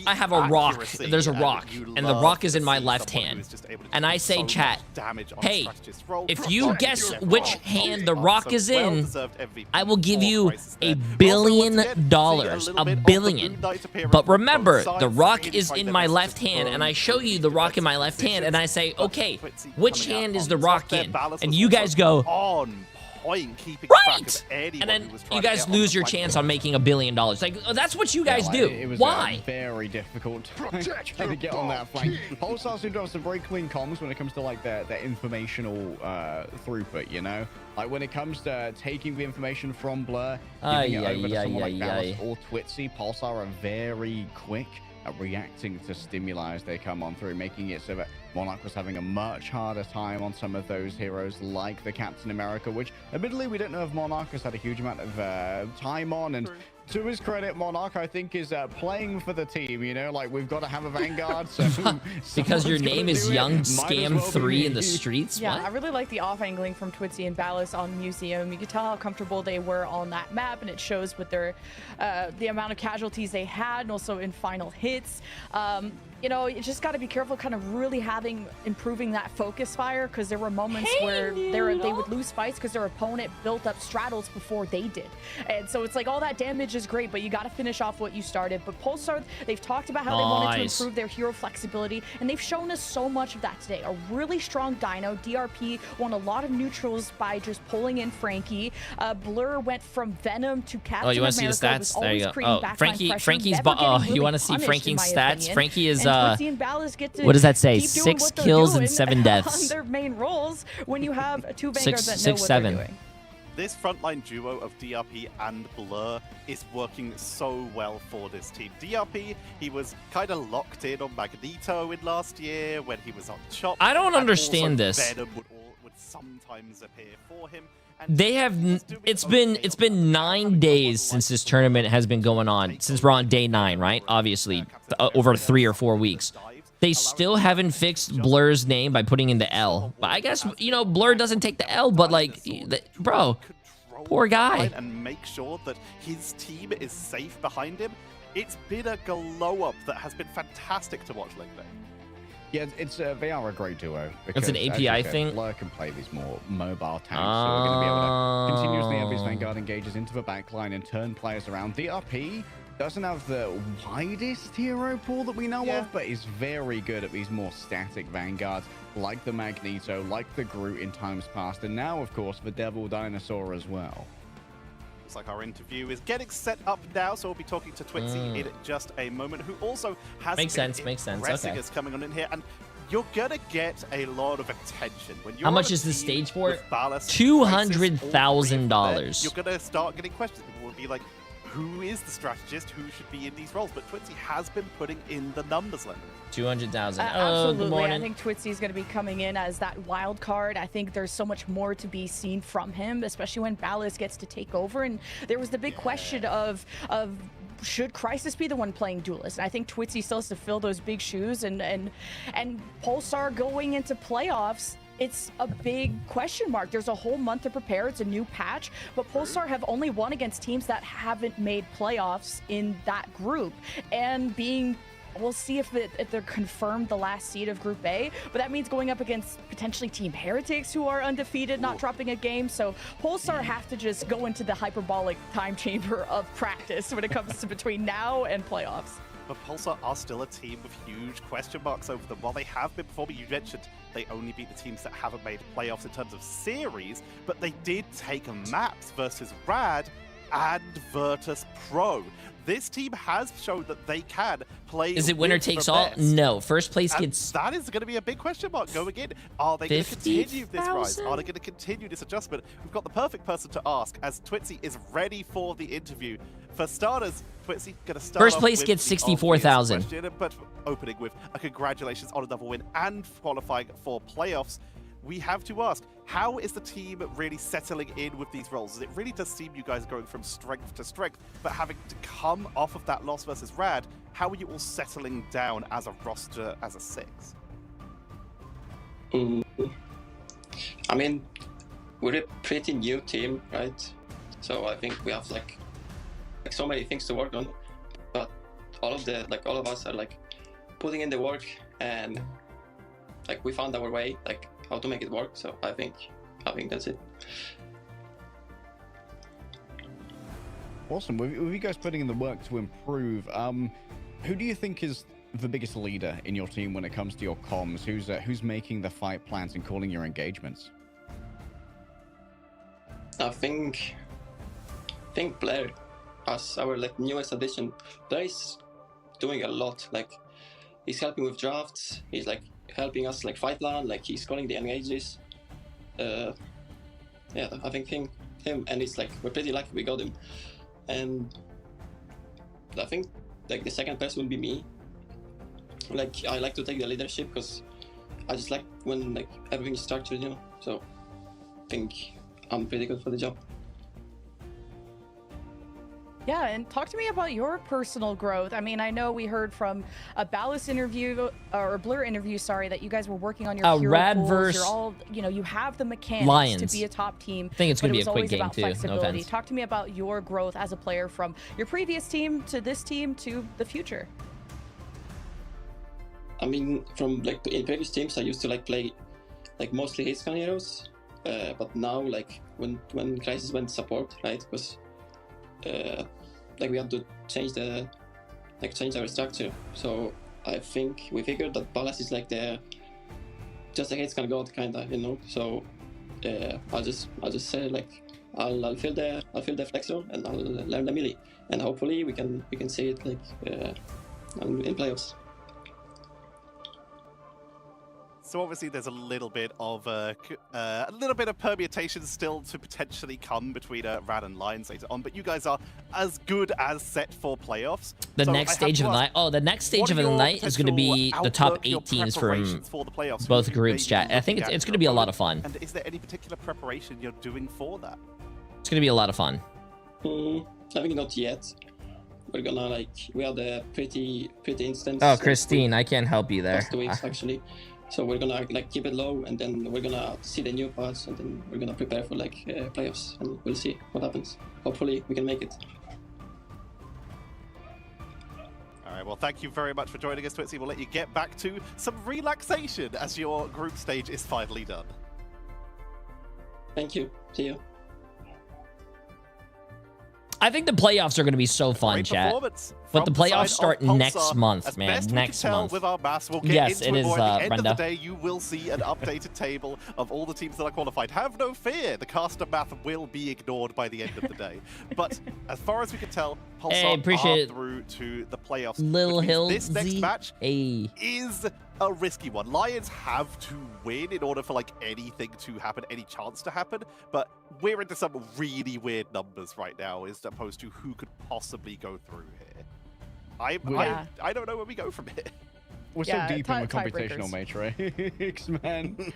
I have a rock, there's a rock, and the rock is in my left hand. And I say, chat, hey, if you guess which hand the rock is in, I will give you $1 billion. $1 billion. But remember, the rock is in my left hand, and I show you the rock in my left hand, and I say, okay, which hand is the rock in? And you guys go, point keeping track of Right! anyone And then who was trying you to guys get on lose the your flank. chance on making $1 billion. Like, that's what you guys do. It was Why? very difficult trying to get on that flank. Pulsar seem to have some very clean comms when it comes to like their informational throughput, you know? Like when it comes to taking the information from Blur, giving it over to someone like Dallas or Twitzy, Pulsar are very quick at reacting to stimuli as they come on through, making it so that Monarch was having a much harder time on some of those heroes like the Captain America, which admittedly we don't know if Monarch has had a huge amount of time on. And to his credit, Monarch, I think, is playing for the team, you know, like we've got to have a Vanguard. So Because your name is Young Might Scam as well 3 be in the me. streets? Yeah, What? I really like the off-angling from Twitzy and Ballas on Museum. You could tell how comfortable they were on that map, and it shows with their the amount of casualties they had, and also in final hits. You know, you just got to be careful, kind of really improving that focus fire, because there were moments where they would lose fights because their opponent built up straddles before they did, and so it's like all that damage is great, but you got to finish off what you started. But Pulsar, they've talked about how they wanted to improve their hero flexibility, and they've shown us so much of that today. A really strong Dino. DRP won a lot of neutrals by just pulling in Frankie. Blur went from Venom to Captain Oh, you want to see the America, stats? was There you always go. creating Oh, backline pressure, Frankie's. never getting You really want to see punished, in Frankie's my stats? opinion. Frankie is. And Twitzy and Ballas get to What does that say? keep doing 6 what they're kills and doing 7 deaths. on their main roles when you have two Vanguards that know Six, what seven. they're doing. This frontline duo of DRP and Blur is working so well for this team. DRP, he was kind of locked in on Magneto in last year when he was on Chop. I don't and understand also this. Venom would sometimes appear for him. And They have. he was doing It's okay been on 9 days since this tournament has been going on. Since we're on day 9, right? Obviously, over 3 or 4 weeks. They still haven't fixed Blur's name by putting in the L. But I guess, you know, Blur doesn't take the L, but like, bro, poor guy. And make sure that his team is safe behind him. It's been a glow up that has been fantastic to watch lately. Yeah, they are a great duo. It's an because, as you API said, thing? Blur can play these more mobile tanks, so we're going to be able to continuously have his Vanguard engages into the backline and turn players around. DRP doesn't have the widest hero pool that we know of, but is very good at these more static Vanguards, like the Magneto, like the Groot in times past, and now, of course, the Devil Dinosaur as well. Looks like our interview is getting set up now, so we'll be talking to Twitzy in just a moment, who also has Makes sense, okay. us coming on in here, and you're gonna get a lot of attention when you're How much on a is the team stage for with it? Ballas, $200,000. You're gonna start getting questions. People will be like, who is the strategist? Who should be in these roles? But Twitzy has been putting in the numbers lately. 200,000. Good Absolutely. morning. I think Twitzy is going to be coming in as that wild card. I think there's so much more to be seen from him, especially when Ballas gets to take over. And there was the big question of should Crisis be the one playing Duelist? And I think Twitzy still has to fill those big shoes. And Pulsar going into playoffs, it's a big question mark. There's a whole month to prepare. It's a new patch, but Pulsar have only won against teams that haven't made playoffs in that group. And we'll see if they're confirmed the last seed of Group A, but that means going up against potentially Team Heretics, who are undefeated, not dropping a game. So Pulsar have to just go into the hyperbolic time chamber of practice when it comes to between now and playoffs. But Pulsar are still a team with huge question marks over them. While they have been performing, you mentioned they only beat the teams that haven't made playoffs in terms of series, but they did take maps versus Rad and Virtus Pro. This team has shown that they can play. Is it winner with takes the all? best. No. First place And gets. that is going to be a big question mark going in. Are they going to continue this rise? 50,000? Are they going to continue this adjustment? We've got the perfect person to ask, as Twitzy is ready for the interview. For starters, Twitzy going to start First off place with gets the 64,000. obvious question, but opening with a congratulations on a double win and qualifying for playoffs. We have to ask, how is the team really settling in with these roles? It really does seem you guys are going from strength to strength, but having to come off of that loss versus Rad, how are you all settling down as a roster, as a six? I mean, we're a pretty new team, right? So I think we have like so many things to work on, but all of us are like putting in the work, and like we found our way, like how to make it work. So I think that's it. Awesome. With you guys putting in the work to improve, who do you think is the biggest leader in your team when it comes to your comms? Who's making the fight plans and calling your engagements? I think Blair, as our like newest addition, Blair is doing a lot. Like he's helping with drafts. He's like helping us like fight land. Like he's calling the engages. Yeah, I think him, and it's like we're pretty lucky we got him. And I think like the second person would be me. Like I like to take the leadership because I just like when like everything is structured, you know. So I think I'm pretty good for the job. Yeah, and talk to me about your personal growth. I mean, I know we heard from a Ballas interview or a Blur interview, sorry, that you guys were working on your hero pools. Radverse You're all, you know, you have the mechanics Lions. to be a top team. I think it's going to be a quick always game about too. No flexibility. offense. Talk to me about your growth as a player from your previous team to this team to the future. I mean, from like in previous teams, I used to like play like mostly hit scan heroes, but now like when Crisis went support, right? Because like we had to change our structure. So I think we figured that Ballas is like just a hit scan god kinda, you know. So I'll just say like I'll fill the flex zone and I'll learn the melee, and hopefully we can see it like in playoffs. So obviously there's a little bit of permutation still to potentially come between Rad and Lions later on, but you guys are as good as set for playoffs. The So next I have stage to of the ask, night. Oh, the next stage what of are the your night is going to be potential the top outlook, your 8 teams from preparations for the playoffs? Who both you groups, may be chat. I think looking it's at going to be a lot of opponent? fun. And is there any particular preparation you're doing for that? It's going to be a lot of fun. I think not yet. We're gonna we had a pretty instance. Oh, Christine, I can't help you there. Last 2 weeks actually. So we're gonna keep it low, and then we're gonna see the new parts, and then we're gonna prepare for playoffs, and we'll see what happens. Hopefully we can make it. All right, well, thank you very much for joining us, Twitzy. We'll let you get back to some relaxation as your group stage is finally done. Thank you. See you. I think the playoffs are going to be so fun, Great chat. performance But the from side playoffs of start Pulsar. next month, As man. best we Next can tell month. with our maths, we'll get Yes, into it it more. is, At the end Brenda. of the day, you will see an updated table of all the teams that are qualified. Have no fear, the caster math will be ignored by the end of the day. But as far as we can tell, Pulsar Hey, appreciate are it. through to the playoffs. Lil which means Hill this next Z. match Hey. is a risky one. Lions have to win in order for anything to happen, any chance to happen, but we're into some really weird numbers right now as opposed to who could possibly go through here. I don't know where we go from here. We're Yeah, so deep in the tiebreakers. computational matrix, man.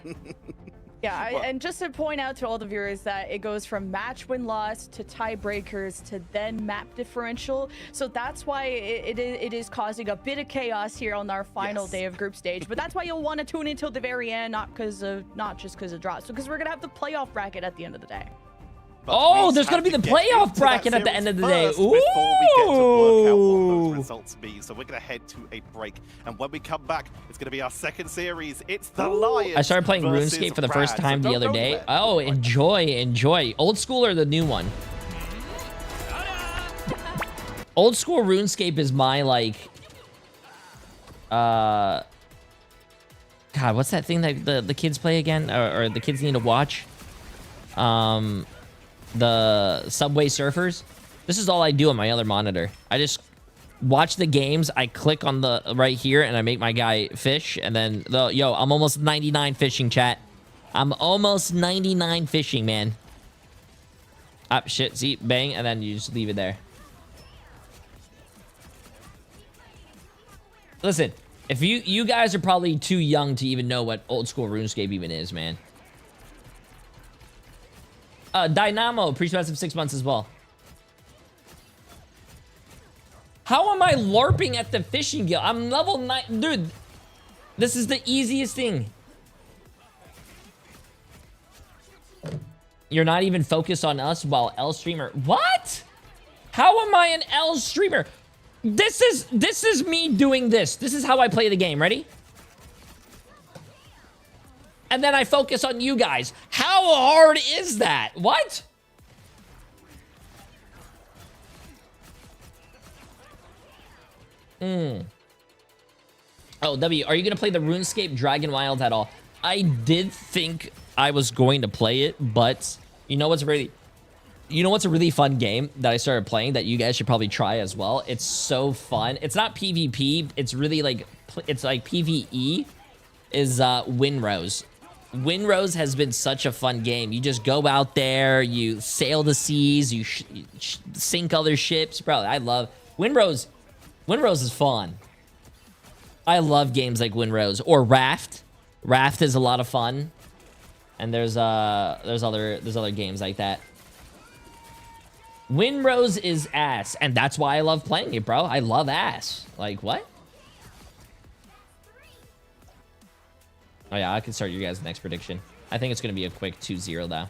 Yeah, Well- and just to point out to all the viewers that it goes from match win-loss to tiebreakers to then map differential. So that's why it is causing a bit of chaos here on our final Yes. day of group stage. But that's why you'll want to tune in until the very end, not just because of draws, because we're gonna have the playoff bracket at the end of the day. But Oh, we there's have going to be the get playoff into bracket that at the series end of the day. first Before we get to work out what those Ooh. results mean. So we're going to head to a break. And when we come back, it's going to be our second series. It's the Lions I started playing versus RuneScape for the first Rad. time So the don't other go day. anywhere. Oh, Right back. enjoy. Old school or the new one? Old school RuneScape is my God, what's that thing that the kids play again, or the kids need to watch? The Subway Surfers. This is all I do on my other monitor. I just watch the games. I click on the right here and I make my guy fish, and then I'm almost 99 fishing, chat. I'm almost 99 fishing, man. Ah, shit, see, bang, and then you just leave it there. Listen, if you guys are probably too young to even know what old school RuneScape even is, man. Dynamo, appreciate 6 months as well. How am I LARPing at the fishing guild? I'm level 9. Dude, this is the easiest thing. You're not even focused on us while L streamer. What? How am I an L streamer? This is me doing this. This is how I play the game. Ready? And then I focus on you guys. How hard is that? What? Oh, W, are you going to play the RuneScape Dragon Wild at all? I did think I was going to play it, but you know what's really You know what's a really fun game that I started playing that you guys should probably try as well? It's so fun. It's not PvP. It's really like, it's like PvE, is Windrose. Windrose has been such a fun game. You just go out there, you sail the seas, you sink other ships. Bro, I love Windrose. Windrose is fun. I love games like Windrose or Raft. Raft is a lot of fun. And there's other games like that. Windrose is ass, and that's why I love playing it, bro. I love ass. Like, what? Oh, yeah, I can start your guys' next prediction. I think it's going to be a quick 2-0, though.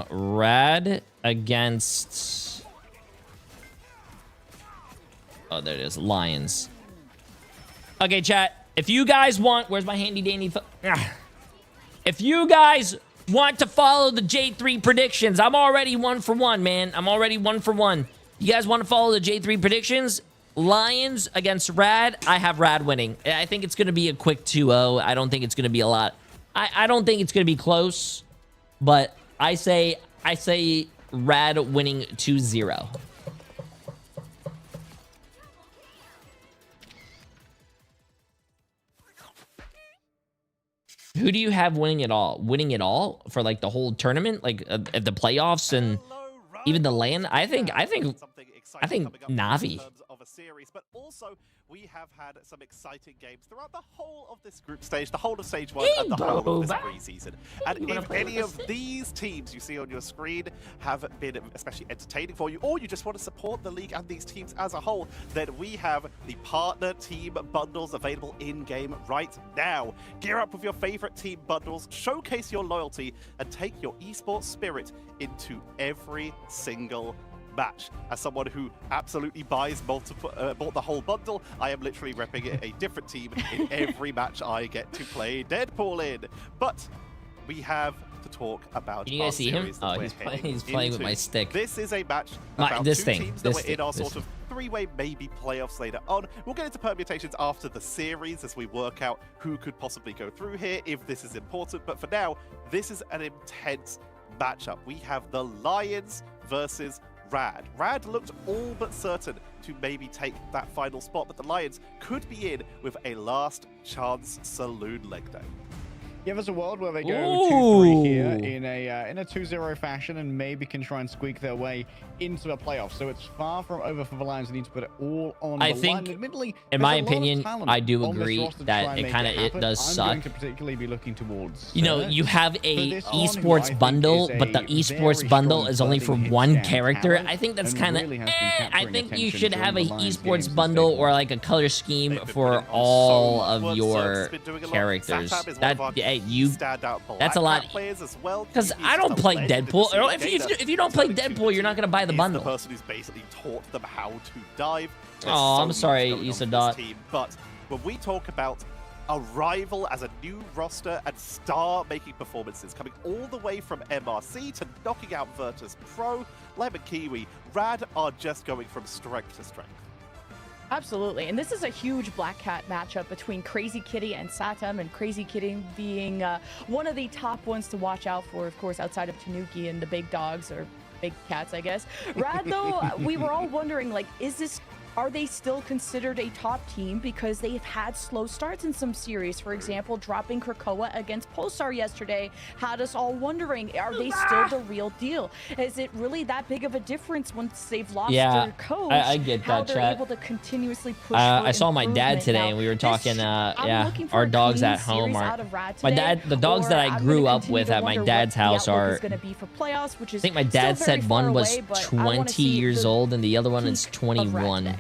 Rad against... Oh, there it is. Lions. Okay, chat. If you guys want... Where's my handy dandy... If you guys want to follow the J3 predictions, I'm already 1 for 1, man. I'm already 1 for 1. You guys want to follow the J3 predictions? Lions against Rad. I have Rad winning. I think it's going to be a quick 2-0. I don't think it's going to be a lot. I don't think it's going to be close, but I say Rad winning 2-0. Who do you have winning it all? Winning it all for like the whole tournament, like at the playoffs and even the LAN? I think Navi. But also, we have had some exciting games throughout the whole of this group stage, the whole of stage 1 and the whole of this preseason. And if any of these teams you see on your screen have been especially entertaining for you, or you just want to support the league and these teams as a whole, then we have the partner team bundles available in-game right now. Gear up with your favorite team bundles, showcase your loyalty, and take your esports spirit into every single match. As someone who absolutely buys multiple, bought the whole bundle, I am literally repping a different team in every match I get to play Deadpool in. But we have to talk about. Can you guys see him? Oh, he's playing with my stick. This is a match about this two thing. teams that were in our sort of three-way maybe playoffs later on. We'll get into permutations after the series as we work out who could possibly go through here if this is important. But for now, this is an intense matchup. We have the Lions versus Rad. Rad looked all but certain to maybe take that final spot, but the Lions could be in with a last chance saloon leg though. Yeah, there's a world where they go 2-3 here in a 2-0 fashion and maybe can try and squeak their way into the playoffs. So it's far from over for the Lions. They need to put it all on the line. Admittedly, in my opinion, I do agree that it does suck. I'm going to particularly be looking towards, you know, you have a esports bundle, but the esports bundle is only for one character. I think that's kind of I think you should have a esports bundle or like a color scheme for all of your characters. That's a lot. Because I don't play Deadpool. If you don't play Deadpool, you're not gonna buy the bundle. The person who's basically taught them how to dive. Oh, I'm sorry, Isadot. But when we talk about arrival as a new roster and star-making performances coming all the way from MRC to knocking out Virtus Pro, Lemon Kiwi, Rad are just going from strength to strength. Absolutely, and this is a huge Black Cat matchup between Crazy Kitty and Satam, and Crazy Kitty being one of the top ones to watch out for, of course, outside of Tanuki and the big dogs, or big cats, I guess. Rad, though, we were all wondering, like, are they still considered a top team because they've had slow starts in some series? For example, dropping Krakoa against Pulsar yesterday had us all wondering, are they still the real deal? Is it really that big of a difference once they've lost their coach? I get how that, they're chat. able to continuously push I saw my dad today, and we were talking, our dogs at home are... the dogs that I grew up with at my dad's house are... I think my dad said one was 20 years old, and the other one is 21.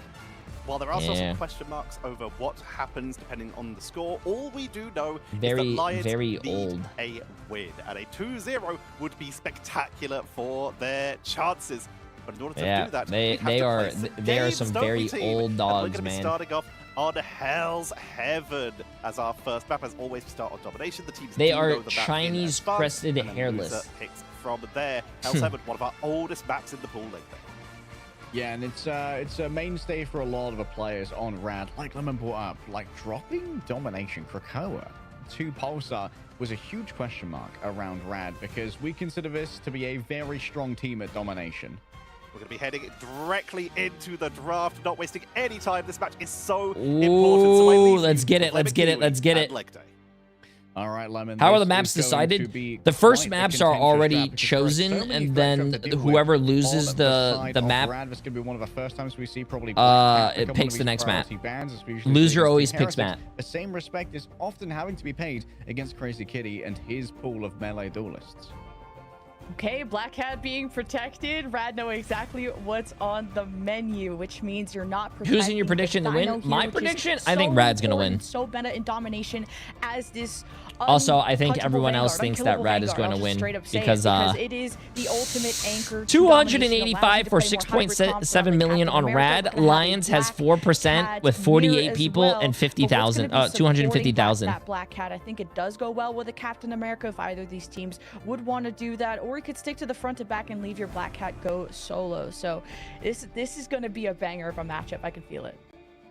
While there are some question marks over what happens depending on the score, all we do know is that Lions need a win, and a 2-0 would be spectacular for their chances. But in order to do that, they are some very old dogs, we're man. Starting off on Hell's Heaven as our first map. As always, we start on domination. The teams they are Chinese crested hairless. From there, Hell's Heaven, one of our oldest maps in the pool league. Yeah, and it's a mainstay for a lot of the players on Rad. Like Lemon brought up, like dropping Domination Krakoa to Pulsar was a huge question mark around Rad because we consider this to be a very strong team at Domination. We're going to be heading directly into the draft, not wasting any time. This match is so important. So I leave let's you get with it, let's Lemon get it, Kiwi let's get and it. Leg Day. All right, Lemon. How are the this maps is going to decided? be The first quite a maps are contentious already draft because there are chosen, so many and great then stuff to deal with whoever on loses side the of map, Rad. This is going to be one of the first times we see probably Black Cat it become picks one the of next these map. priority bans, as we usually Loser see always against picks Heretics. map. The same respect is often having to be paid against Crazy Kitty and his pool of melee duelists. Okay, Black Cat being protected. Rad know exactly what's on the menu, which means you're not protecting. Who's in your prediction to Dino win? here, My which is prediction? so I think Rad's gonna important, win. So meta in Domination as this. Also, I think untouchable everyone else Vanguard, thinks that unkillable Rad is Vanguard. going to I'll just win straight up say it, because it is the ultimate anchor. 285 for 6.7 million on Rad. Lions has 4% with 48 people and 50,000, 250,000. That Black Cat, I think it does go well with a Captain America if either of these teams would want to do that, or you could stick to the front to back and leave your Black Cat go solo. So this is going to be a banger of a matchup. I can feel it.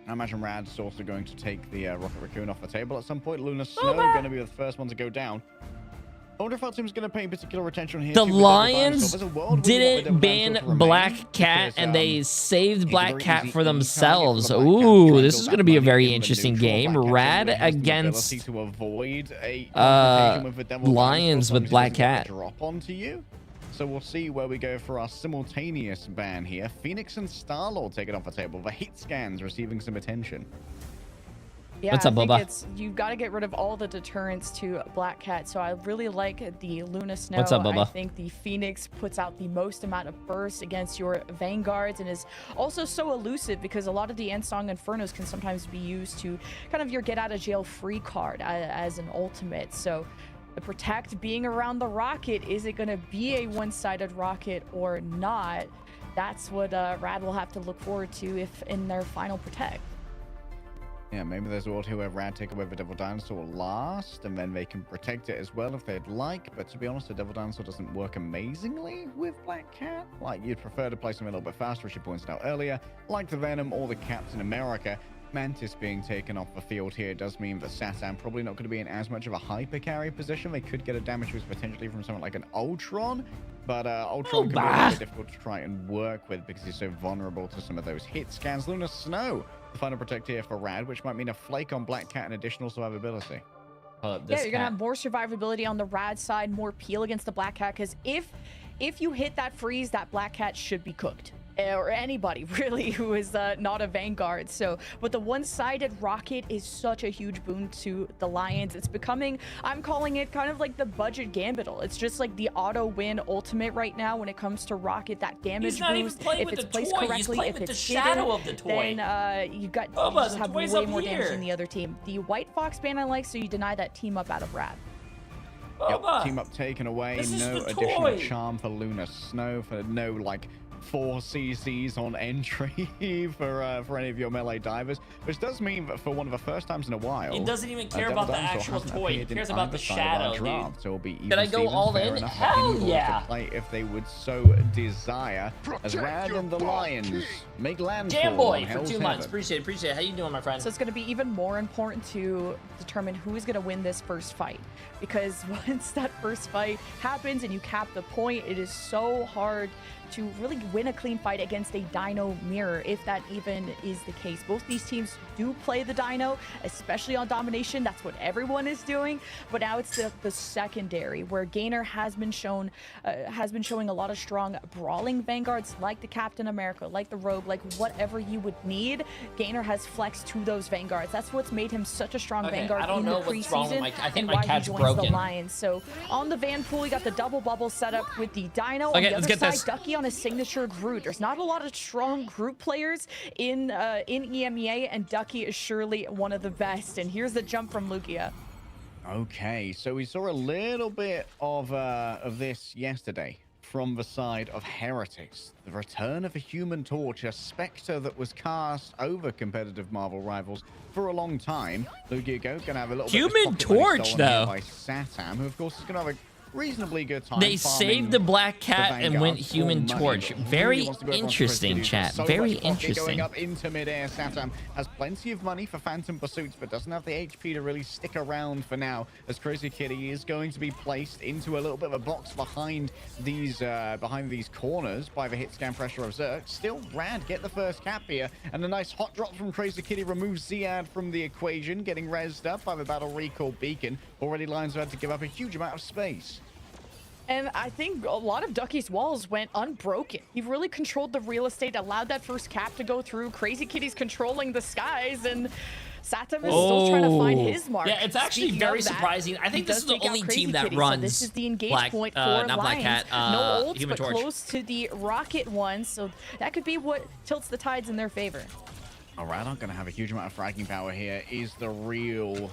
I imagine Rad's also going to take the Rocket Raccoon off the table at some point. Luna Snow going to be the first one to go down. I wonder if our team's going to pay particular attention here. The Lions didn't ban Black Cat, and they saved Black Cat for themselves. Ooh, this is going to be a very interesting game. Rad against Lions with Black Cat. Drop onto you. So we'll see where we go for our simultaneous ban here. Phoenix and Star-Lord taken off the table. The hit scans receiving some attention. Yeah, What's up, I think Bubba? you've got to get rid of all the deterrents to Black Cat. So I really like the Luna Snow. What's up, Bubba? I think the Phoenix puts out the most amount of bursts against your Vanguards and is also so elusive because a lot of the Ensong Infernos can sometimes be used to kind of your get out of jail free card as an ultimate. So the Protect being around the rocket, is it going to be a one-sided rocket or not? That's what Rad will have to look forward to if in their final Protect. Yeah, maybe there's a world here where Rad take away the Devil Dinosaur last, and then they can protect it as well if they'd like. But to be honest, the Devil Dinosaur doesn't work amazingly with Black Cat. Like, you'd prefer to play something a little bit faster, as you pointed out earlier, like the Venom or the Captain America. Mantis being taken off the field here does mean that Satan probably not going to be in as much of a hyper carry position. They could get a damage boost potentially from something like an Ultron, but Ultron can be a little bit difficult to try and work with because he's so vulnerable to some of those hit scans. Luna Snow, the final protect here for Rad, which might mean a flake on Black Cat and additional survivability. Yeah, you're gonna have more survivability on the Rad side, more peel against the Black Cat, because if you hit that freeze, that Black Cat should be cooked. Or anybody really who is not a Vanguard. So, but the one-sided rocket is such a huge boon to the Lions. It's becoming, I'm calling it kind of like the budget Gambital. It's just like the auto win ultimate right now when it comes to rocket. That damage boost, if it's placed correctly, if it's shadow of the toy, then you got you just have way more damage than the other team. The White Fox ban I like, so you deny that team up out of Rad. Yep, team up taken away. No additional charm for Luna Snow, for no like 4 CCs on entry for any of your melee divers, which does mean that for one of the first times in a while, It doesn't even care about the actual toy. It cares about the shadow, dude. So it'll be Did I go all in? Hell yeah! To play if they would so desire. As Rad and the Lions make landfall. Jamboy on for Hell's 2 months. Heaven. Appreciate it. How you doing, my friend? So it's going to be even more important to determine who is going to win this first fight, because once that first fight happens and you cap the point, it is so hard to really win a clean fight against a Dino mirror, if that even is the case. Both these teams do play the Dino, especially on Domination. That's what everyone is doing. But now it's the secondary, where Gainer has been showing a lot of strong brawling Vanguards, like the Captain America, like the Rogue, like whatever you would need. Gainer has flexed to those Vanguards. That's what's made him such a strong Vanguard in the preseason. I think and my why cat's he joins broken. the Lions. So on the Van Pool, you got the double bubble set up with the Dino. Okay, on the let's other get side, this. Ducky on a signature Groot. There's not a lot of strong Groot players in EMEA, and Ducky is surely one of the best. And here's the jump from Lugia. Okay, so we saw a little bit of this yesterday from the side of Heretics. The return of a Human Torch, a specter that was cast over competitive Marvel rivals for a long time. Lugia gonna have a little Human bit of pocket money Torch, stolen here though. by Satam, who of course is gonna have a reasonably good time. They saved the Black Cat and went Human Torch. Very interesting, chat. Very interesting. Going up into midair, Satam has plenty of money for Phantom Pursuits, but doesn't have the HP to really stick around for now, as Crazy Kitty is going to be placed into a little bit of a box behind these corners by the hit scan pressure of Zerk. Still, Rad get the first cap here, and a nice hot drop from Crazy Kitty removes Ziad from the equation, getting rezzed up by the battle recall beacon. Already Lions have had to give up a huge amount of space. And I think a lot of Ducky's walls went unbroken. He really controlled the real estate, allowed that first cap to go through. Crazy Kitty's controlling the skies, and Satam is still trying to find his mark. Yeah, it's actually Speaking very of that, surprising. I think he this is does the take out only Crazy team that Kitty, runs so this is the engage Black, point for not Black Lions. Cat, No ults, Human but Torch. close to the Rocket one, so that could be what tilts the tides in their favor. All right, I'm going to have a huge amount of fragging power here. Is the real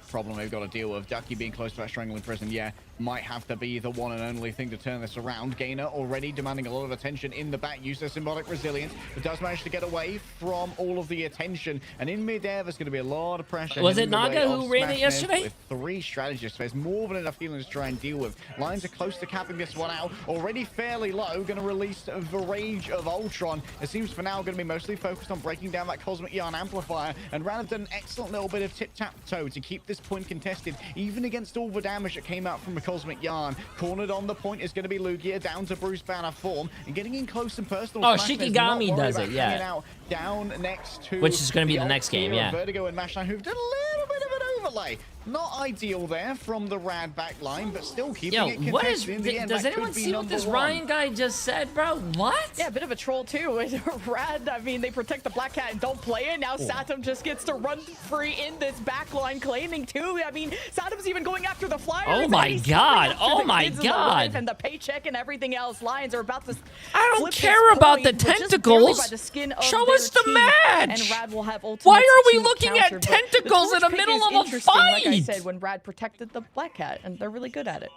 problem they've got to deal with. Ducky being close to that strangling prison, yeah, might have to be the one and only thing to turn this around. Gainer already demanding a lot of attention in the back. Use their symbolic resilience, but does manage to get away from all of the attention. And in midair, there's going to be a lot of pressure. Was it Naga who ran it yesterday? With 3 strategists, there's more than enough healing to try and deal with. Lions are close to capping this one out. Already fairly low. Going to release the Rage of Ultron. It seems for now going to be mostly focused on breaking down that Cosmic Yarn amplifier. And Ran have done an excellent little bit of tip-tap-toe to keep this point contested, even against all the damage that came out from the Cosmic Yarn. Cornered on the point is going to be Lugia, down to Bruce Banner form, and getting in close and personal. Oh, Smash Shikigami does it, yeah. Out down next to which is going to be the next game, yeah. Vertigo and Mashline, who've done a little bit of an overlay. Not ideal there from the Rad back line, but still keeping it contested. What is, in the end, does that anyone could be see what this #1. Ryan guy just said, bro? What? Yeah, a bit of a troll too. Rad, I mean, they protect the Black Cat and don't play it. Now Satam just gets to run free in this backline, claiming too. I mean, Satam's even going after the Flyers. Oh my god! Oh my and god! And the paycheck and everything else. Lions are about to. I don't flip care this about the point, but just barely tentacles. by the skin of Show their us the team. match. And Rad will have ultimates Why are we to looking counter, at but tentacles in the torch pick middle is of a interesting, Like I fight? said, when Rad protected the Black Cat, and they're really good at it.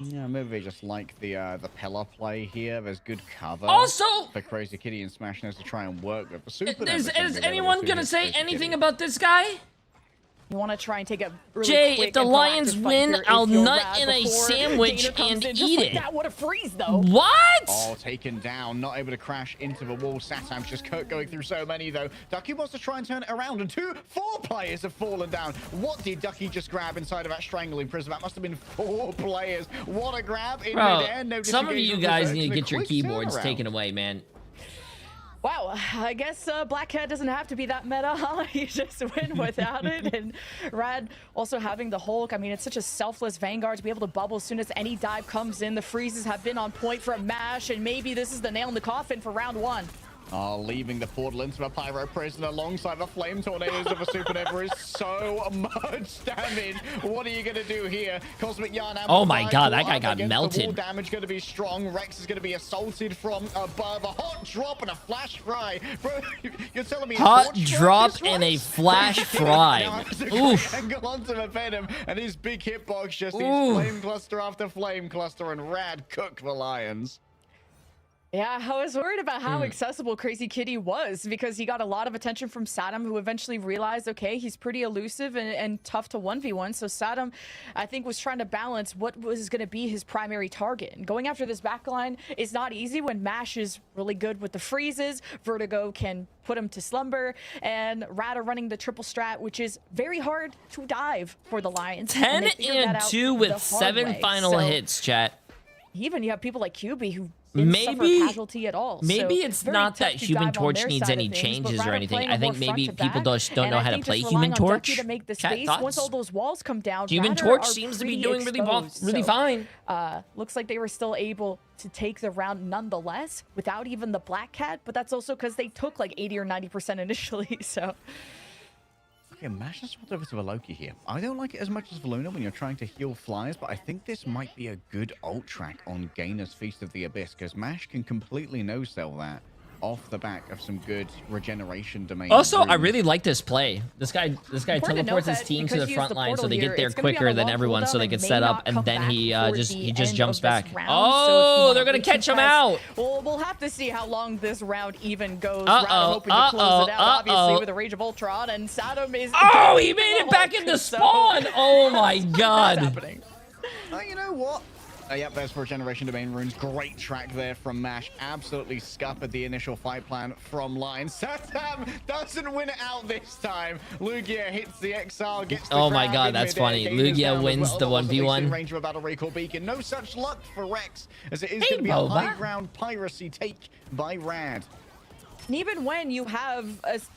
Yeah, maybe they just like the pillar play here. There's good cover. Also, for Crazy Kitty and Smash Nose to try and work with the super. is anyone gonna say anything about this guy? You want to try and take a really Jay, quick if the and Lions proactive fight win, here if I'll you're nut Rad in a before sandwich Gainer comes and in. eat Just like it. that, what a freeze, though. What? Oh, taken down, not able to crash into the wall. Satam's just going through so many, though. Ducky wants to try and turn it around, and 4 players have fallen down. What did Ducky just grab inside of that strangling prison? That must have been 4 players. What a grab in midair. No Some of you disengagement guys reverse need to and a get your quick keyboards turnaround. taken away, man. Wow, I guess Black Cat doesn't have to be that meta, huh? You just win without it. And Rad also having the Hulk. I mean, it's such a selfless Vanguard to be able to bubble as soon as any dive comes in. The freezes have been on point for a MASH, and maybe this is the nail in the coffin for round 1. Leaving the portal into a Pyro Prison alongside the Flame Tornadoes of a Supernova is so much damage. What are you going to do here? Cosmic Yarn Oh my god, that claw guy up got against the wall. melted. Damage going to be strong. Rex is going to be assaulted from above. A hot drop and a flash fry. Bro, you're telling me Hot torch drop this and a Rex? flash Now fry. has a Oof. great angle onto the Venom, and his big hitbox just eats Oof. flame cluster after flame cluster, and Rad cook the Lions. Yeah, I was worried about how accessible Crazy Kitty was because he got a lot of attention from Saddam, who eventually realized, okay, he's pretty elusive and tough to 1v1. So Saddam, I think, was trying to balance what was going to be his primary target. And going after this backline is not easy when MASH is really good with the freezes. Vertigo can put him to slumber. And Rad are running the triple strat, which is very hard to dive for the Lions. 10 and 2 with 7 way. final So hits, chat. even you have people like QB who didn't suffer a casualty at all. Maybe So it's very not tough that to Human dive on Torch their needs side any of things, but changes or Rad are anything. playing I a think more maybe front to people back, just don't and know I how to think play just Human relying on Ducky Torch. to make the Chat space, thoughts? once all those walls come down, Human Rad Torch are seems to be pretty doing really well, exposed. really So, fine. looks like they were still able to take the round nonetheless without even the Black Cat, but that's also because they took like 80 or 90% initially. So Okay, Mash has swapped over to a Loki here. I don't like it as much as Valuna when you're trying to heal flyers, but I think this might be a good ult track on Gainer's Feast of the Abyss, because Mash can completely no-sell that off the back of some good regeneration domain. Also, I runes. really like this play. This guy Important to teleports note his that team to because the he front used the line so portal they here, get there it's gonna be on quicker a than long everyone cooldown so they and can may set up, not and come then back he for just the end jumps of this back. round. Oh, So if you they're wanna gonna catch him recompress, out. Well, we'll have to see how long this round even goes. Uh-oh, Rad are hoping to close it out, obviously, uh-oh. with the Rage of Ultron, and Saddam is. Oh, he made it back into So- spawn. Oh my What's god. happening? You know what? Yep, there's for Generation Domain Runes. Great track there from Mash. Absolutely scuppered the initial fight plan from Lion. Satam doesn't win it out this time. Lugia hits the Exile, gets the Oh my grab god, in that's midair. funny. Game is Lugia down as wins well. the That wasn't at least 1v1. in range of a Battle Recall Beacon. No such luck for Rex, as it is Hey, going to be Boba. a high ground piracy take by Rad. And even when you have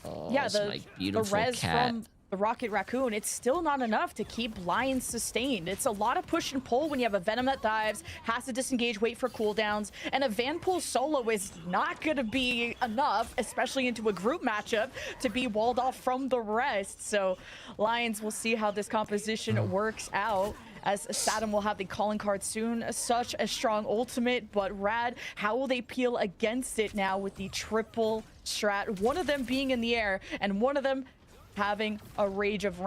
Oh, yeah, it's the my beautiful res cat. from the Rocket Raccoon, it's still not enough to keep Lions sustained. It's a lot of push and pull when you have a Venom that dives, has to disengage, wait for cooldowns, and a Vanpool solo is not going to be enough, especially into a group matchup, to be walled off from the rest. So Lions will see how this composition works out, as Saturn will have the calling card soon. Such a strong ultimate, but Rad, how will they peel against it now with the triple strat? One of them being in the air, and one of them having a Rage of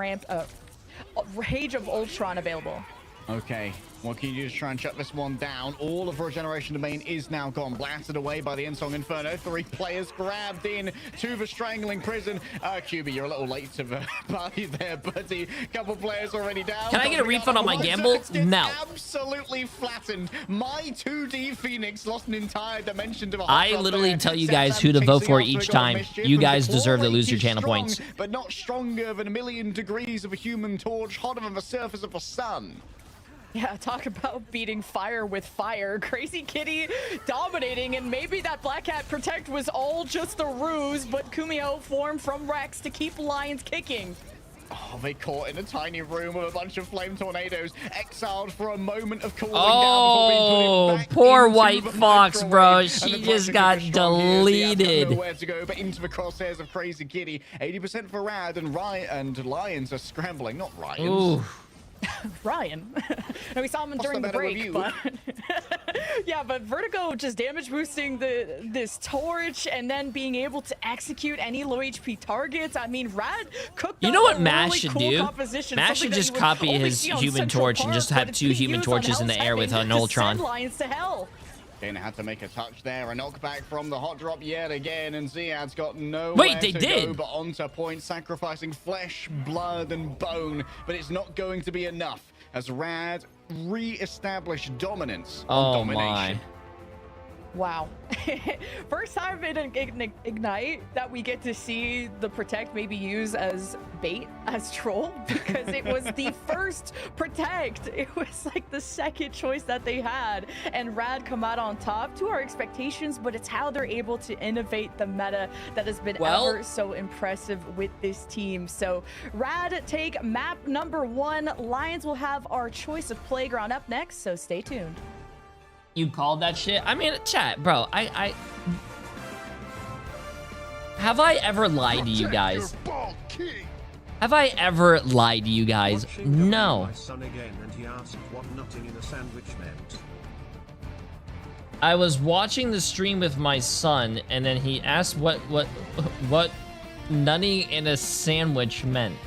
Ultron available. Okay, what can you do to try and shut this one down? All of Regeneration Domain is now gone, blasted away by the Ensong Inferno. 3 players grabbed in to the Strangling Prison. QB, you're a little late to the party there, buddy. Couple players already down. Can I get a refund on my gamble? Gets No. absolutely flattened. My 2D Phoenix lost an entire dimension to the I hot literally there. tell you Sets guys up who to vote chasing for after each the time. mischief, You and guys the deserve to core lose your is channel strong, points. but not stronger than 1,000,000 degrees of a Human Torch, hotter than the surface of the sun. Yeah, talk about beating fire with fire. Crazy Kitty dominating, and maybe that Black Cat Protect was all just a ruse, but Kumio formed from Rex to keep Lions kicking. Oh, they caught in a tiny room with a bunch of flame tornadoes, exiled for a moment of cooling Oh, down before being put back poor into White the Fox, microwave. bro. And She the just pressure got is strong here. Diaz deleted. got nowhere to go, but into the crosshairs of Crazy Kitty. 80% for Rad, and Lions are scrambling. Not Ryans. Ooh. Ryan. And we saw him What's during the the matter break, with you? but yeah, but Vertigo just damage boosting this torch and then being able to execute any low HP targets. I mean, Rad cooked You up know what a Mash really should cool do? composition, Mash something should that just you would copy only his see on Human Central Torch and Park, just but have it's 2 being Human used on Torches in the Hell's air with Heaven an to Ultron. send Lions to hell. Dana had to make a touch there, a knockback from the hot drop yet again, and Ziad's got nowhere Wait, they to did. go but onto point, sacrificing flesh, blood, and bone, but it's not going to be enough as Rad re-establish dominance on Oh domination. my. Wow. First time in Ignite that we get to see the Protect maybe use as bait, as troll, because it was the first Protect. It was like the second choice that they had, and Rad come out on top to our expectations, but it's how they're able to innovate the meta that has been ever so impressive with this team. So Rad take map number 1. Lions will have our choice of playground up next, so stay tuned. You called that shit? I mean, chat, bro, have I ever lied to you guys? Have I ever lied to you guys? No. My son again, and he asked what nutting in a sandwich meant. I was watching the stream with my son, and then he asked what nutting in a sandwich meant.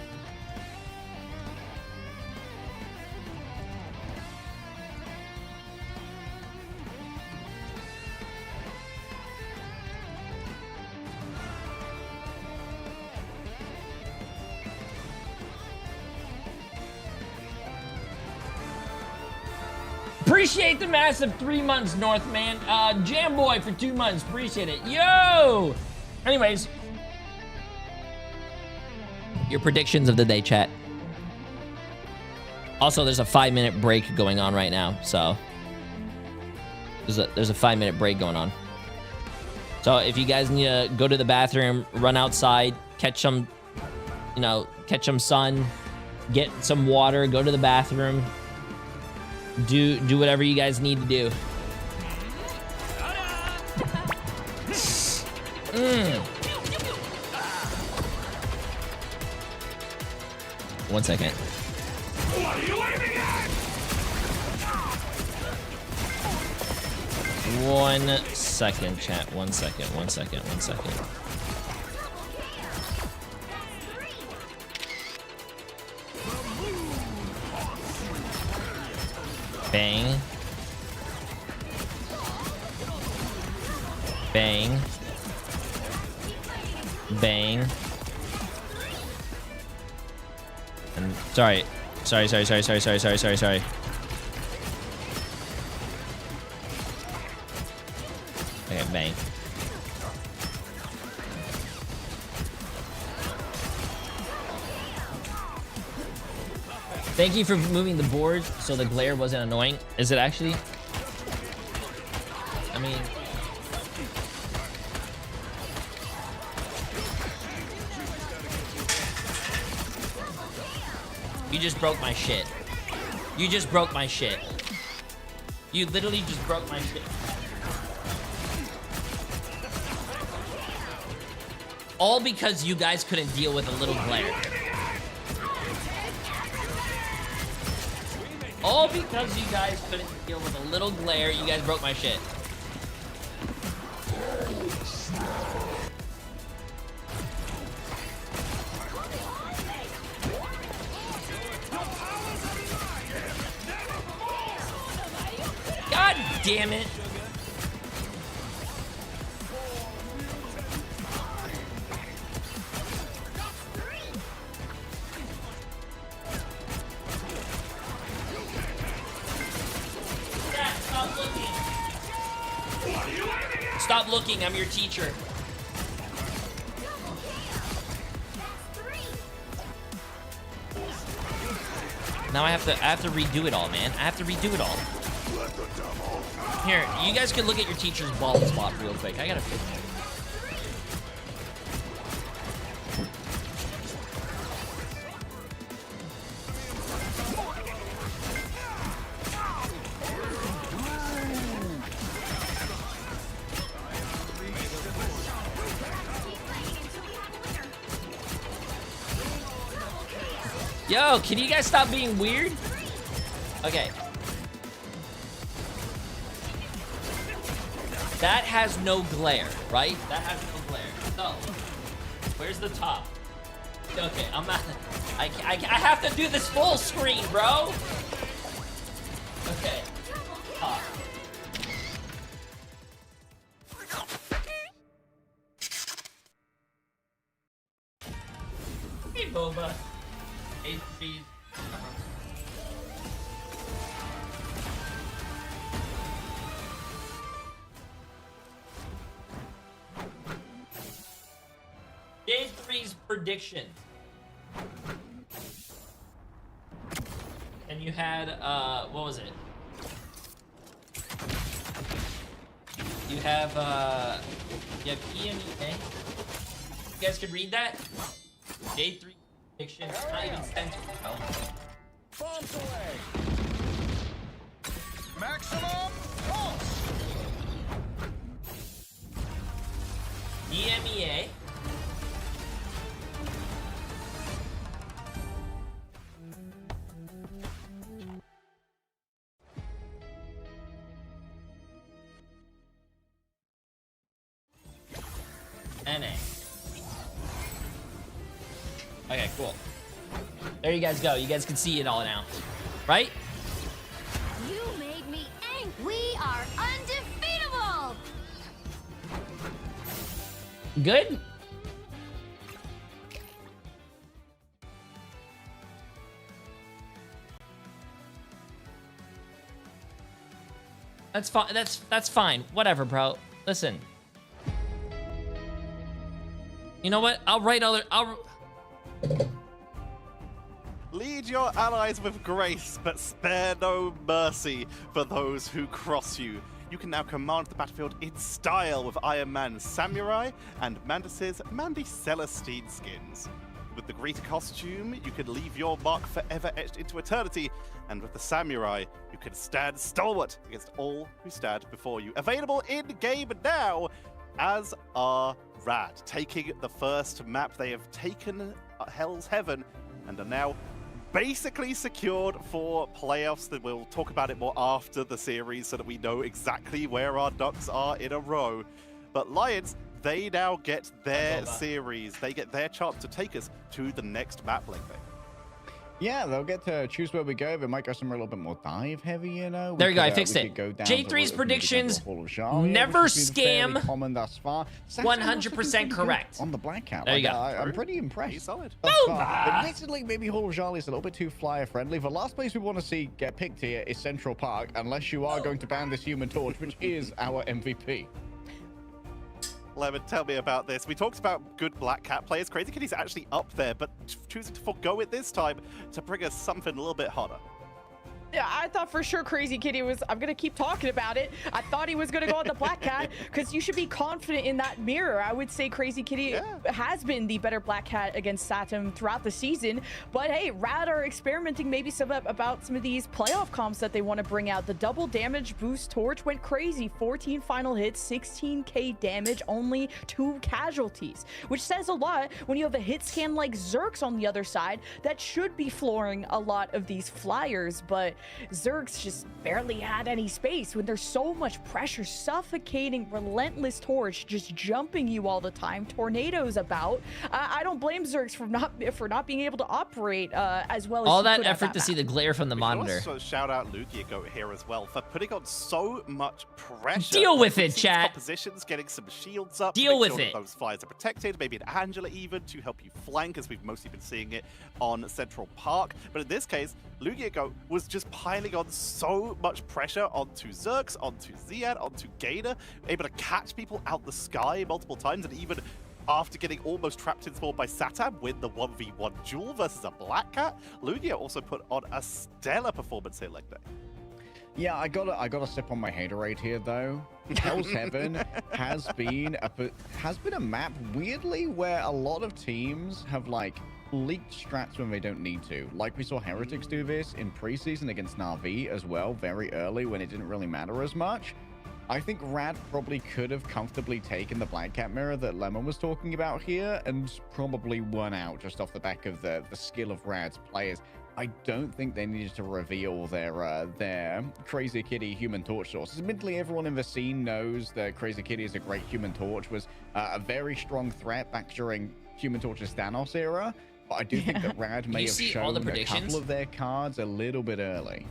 Appreciate the massive 3 months, Northman. Jamboy for 2 months. Appreciate it. Yo! Anyways. Your predictions of the day, chat. Also, there's a 5-minute break going on right now, so. There's a 5-minute break going on. So if you guys need to go to the bathroom, run outside, catch some, catch some sun, get some water, go to the bathroom. Do whatever you guys need to do. One second. What are you aiming at? 1 second, chat. 1 second. 1 second. 1 second. Bang. Bang. Bang. And sorry. gangbang. Thank you for moving the board so the glare wasn't annoying. Is it actually? I mean... You just broke my shit. You just broke my shit. You literally just broke my shit. All because you guys couldn't deal with a little glare. All because you guys couldn't deal with a little glare. You guys broke my shit. God damn it. Stop looking, I'm your teacher. Now I have to redo it all, man. I have to redo it all. Here, you guys can look at your teacher's bald spot real quick. I gotta fix it. Yo, can you guys stop being weird? Okay. That has no glare, right? That has no glare. So, where's the top? Okay, I'm not... I have to do this full screen, bro! Okay. Top. Hey, Boba. Jay3. Jay3's predictions. And you had, what was it? You have EMEA. You guys could read that? Jay3 prediction. It's not even censored, bro. Bombs away. Maximum pulse. EMEA. NA. Okay, cool. There you guys go. You guys can see it all now. Right? You made me angry. We are undefeatable. Good? That's fine. That's fine. Whatever, bro. Listen. You know what? I'll write other... Lead your allies with grace, but spare no mercy for those who cross you. You can now command the battlefield in style with Iron Man's Samurai and Mandus's Mandy Celestine skins. With the Greeter costume, you can leave your mark forever etched into eternity, and with the Samurai, you can stand stalwart against all who stand before you. Available in-game now, as are Rad, taking the first map. They have taken Hell's Heaven and are now basically secured for playoffs. That we'll talk about it more after the series so that we know exactly where our ducks are in a row. But Lions, they now get their series. They get their chance to take us to the next map link. Yeah, they'll get to choose where we go. They might go somewhere a little bit more dive heavy, you know. There you go. I fixed it. Jay3's predictions never scam. Common thus far. 100% correct. On the blackout. There you go. I'm pretty impressed. He's solid. Admittedly, maybe Hall of Charlie is a little bit too flyer friendly. The last place we want to see get picked here is Central Park, unless you are going to ban this Human Torch, which is our MVP. Lemon, tell me about this. We talked about good Black Cat players. Crazy Kitty's actually up there, but choosing to forego it this time to bring us something a little bit hotter. Yeah, I thought for sure Crazy Kitty was, I'm going to keep talking about it. I thought he was going to go on the Black Cat because you should be confident in that mirror. I would say Crazy Kitty has been the better Black Cat against Saturn throughout the season. But hey, Rad are experimenting maybe about some of these playoff comps that they want to bring out. The double damage boost torch went crazy. 14 final hits, 16k damage, only 2 casualties, which says a lot when you have a hit scan like Zerx on the other side that should be flooring a lot of these flyers. But Zerx just barely had any space when there's so much pressure, suffocating, relentless torch just jumping you all the time, tornadoes about. I don't blame Zerx for not being able to operate as well as all he that could on effort that to map. see the glare from the monitor. Also shout out Lugia Goat here as well for putting on so much pressure. Deal with We've it, seen chat. Positions, getting some shields up. Deal make with sure that it. those flyers are protected. Maybe an Angela even to help you flank, as we've mostly been seeing it on Central Park. But in this case, Lugia Goat was just piling on so much pressure onto Zerx, onto Ziad, onto Gainer, able to catch people out the sky multiple times, and even after getting almost trapped in spawn by Satam, win the 1v1 duel versus a Black Cat. Lugia also put on a stellar performance here leg day. Yeah, I gotta sip on my haterade here though. Hell's Heaven has been a map weirdly where a lot of teams have like leaked strats when they don't need to. Like we saw Heretics do this in preseason against Na'Vi as well, very early when it didn't really matter as much. I think Rad probably could have comfortably taken the Black Cat mirror that Lemon was talking about here and probably won out just off the back of the skill of Rad's players. I don't think they needed to reveal their Crazy Kitty Human Torch sources. Admittedly, everyone in the scene knows that Crazy Kitty is a great Human Torch, was a very strong threat back during Human Torch's Thanos era. But I do think that Rad may have see all shown the a predictions? couple of their cards a little bit early.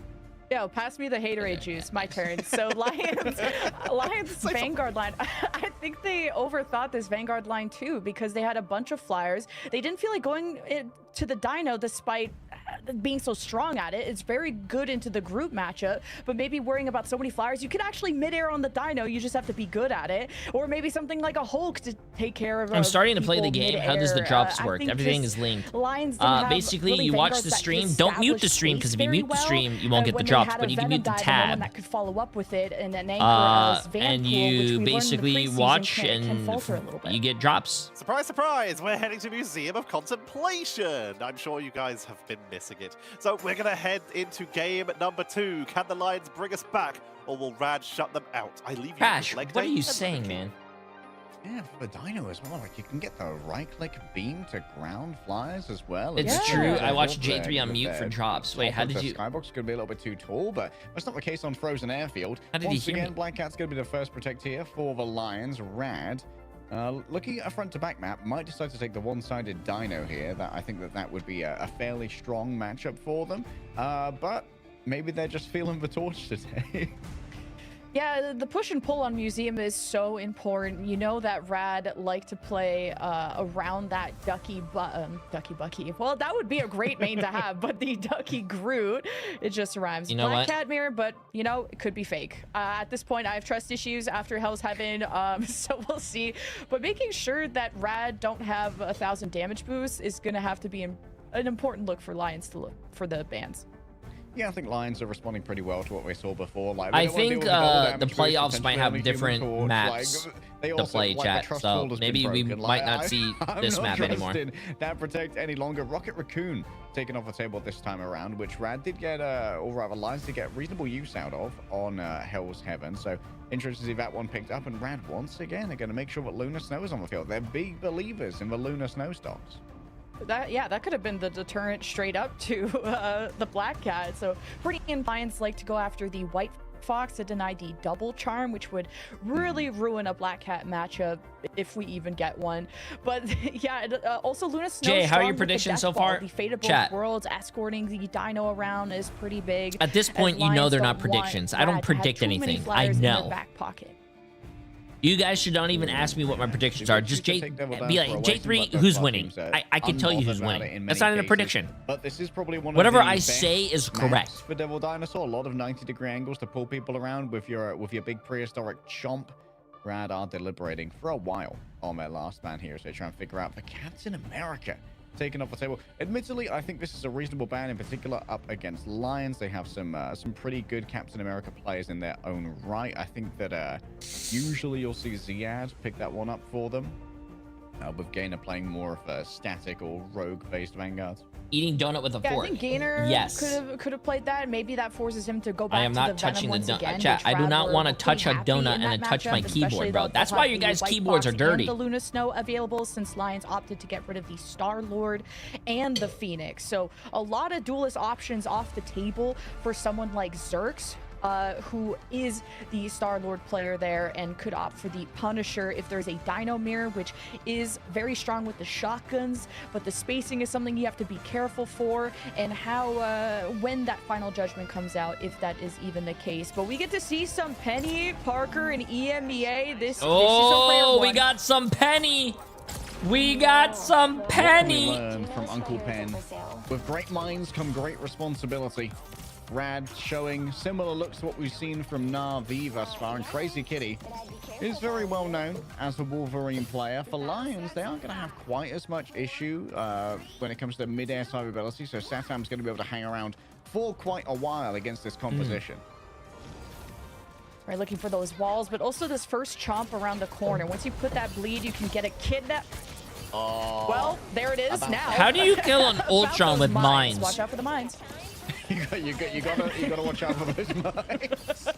Yo, pass me the haterade juice. My turn. So Lions Vanguard line. I think they overthought this Vanguard line too because they had a bunch of flyers. They didn't feel like going to the Dino despite being so strong at it. It's very good into the group matchup, but maybe worrying about so many flyers, you could actually midair on the Dino. You just have to be good at it, or maybe something like a Hulk to take care of. I'm starting to play the people game. How does the mid-air. drops I work? think Everything this is linked. Lions didn't have Basically, really you watch Vanguards the that could stream. Don't mute the establish stream because if you space mute the very stream, well, you won't and get the when they drops. had But a you can Venom mute the dive and no one tab. that could follow up with it, and an anchor as Vanpool, And which you we learned in the basically preseason watch can falter a little bit. and you get drops. Surprise, surprise, we're heading to Museum of Contemplation. I'm sure you guys have been missing it. So we're going to head into game number 2. Can the Lions bring us back, or will Rad shut them out? I leave you Crash, with leg what day are you and saying, Lucky. man? Yeah, for the Dino as well. Like you can get the right-click beam to ground flyers as well. It's Yeah. true. Yeah. I watched With J3 on with mute for drops. Wait, top how of did the you? Skybox is going to be a little bit too tall, but that's not the case on Frozen Airfield. How did he Once hear again, me? Black Cat's going to be the first protect here for the Lions. Rad. Looking at a front-to-back map, might decide to take the one-sided Dino here. That I think that would be a fairly strong matchup for them. But maybe they're just feeling the torch today. Yeah, the push and pull on Museum is so important. You know that Rad like to play around that Ducky Bucky. Well, that would be a great main to have, but the Ducky Groot, it just rhymes. You know Black what? Cat Mirror, but you know, it could be fake. At this point, I have trust issues after Hell's Heaven, so we'll see. But making sure that Rad don't have 1,000 damage boosts is gonna have to be an important look for Lions to look for the bans. Yeah, I think Lions are responding pretty well to what we saw before. Like, I they don't wanna deal think with the goal the damage boost playoffs might potentially have on the Human different Torch. maps they to also, play, like, the chat. trust So wall has been maybe we broken. might Like, not see I'm this not map anymore. trusting that protect any longer. Rocket Raccoon taken off the table this time around, which Rad did get, or rather Lions did get reasonable use out of on Hell's Heaven. So interested to see that one picked up. And Rad once again are going to make sure that Lunar Snow is on the field. They're big believers in the Lunar Snow stocks. That could have been the deterrent straight up to the Black Cat. So pretty Lions like to go after the White Fox to deny the double charm, which would really ruin a Black Cat matchup if we even get one. But yeah, also Luna Snow. Jay, how are your strong with the predictions Death so Ball. far? The Fate of Both Chat. Worlds escorting the Dino around is pretty big. At this as point, you know Lions they're don't not want predictions. I don't Rad to have predict too many anything. I flyers in their know. back pocket. You guys should not even ask me what my predictions are. Just be like, J3, But who's the winning? teams, I can tell you who's unbothered about it winning. in That's many not even a cases. prediction. But this is probably one Whatever of the I best say is maps correct. for Devil Dinosaur. A lot of 90-degree angles to pull people around with your big prehistoric chomp. Rad are deliberating for a while on their last man here as they try and figure out the Captain America taken off the table. Admittedly, I think this is a reasonable ban, in particular up against Lions. They have some pretty good Captain America players in their own right. I think that usually you'll see Ziad pick that one up for them, with Gainer playing more of a static or rogue-based Vanguards. Eating donut with a fork. I think Gainer yes. could have played that. Maybe that forces him to go back I am to not the touching Venom the once again, donut. Chat, I do not want to to touch a donut and touch my keyboard, bro. That's why you guys' keyboards are dirty. The Luna Snow available since Lions opted to get rid of the Star-Lord and the Phoenix. So a lot of duelist options off the table for someone like Zerx, who is the Star-Lord player there and could opt for the Punisher if there's a Dino Mirror, which is very strong with the shotguns, but the spacing is something you have to be careful for, and how when that final judgment comes out, if that is even the case. But we get to see some Penny, Parker, and EMEA. This is a rare one. We got some Penny. We got some Penny. What can we learn from Uncle Pen? With great minds come great responsibility. Rad showing similar looks to what we've seen from Na'Vi thus far, and Crazy Kitty is very well known as a Wolverine player. For Lions, they aren't going to have quite as much issue when it comes to mid-air survivability, so Satam's going to be able to hang around for quite a while against this composition. Right, looking for those walls, but also this first chomp around the corner. Once you put that bleed, you can get a kidnap. Oh, well, there it is now. How do you kill an Ultron with mines? Watch out for the mines. you gotta watch out for those mines.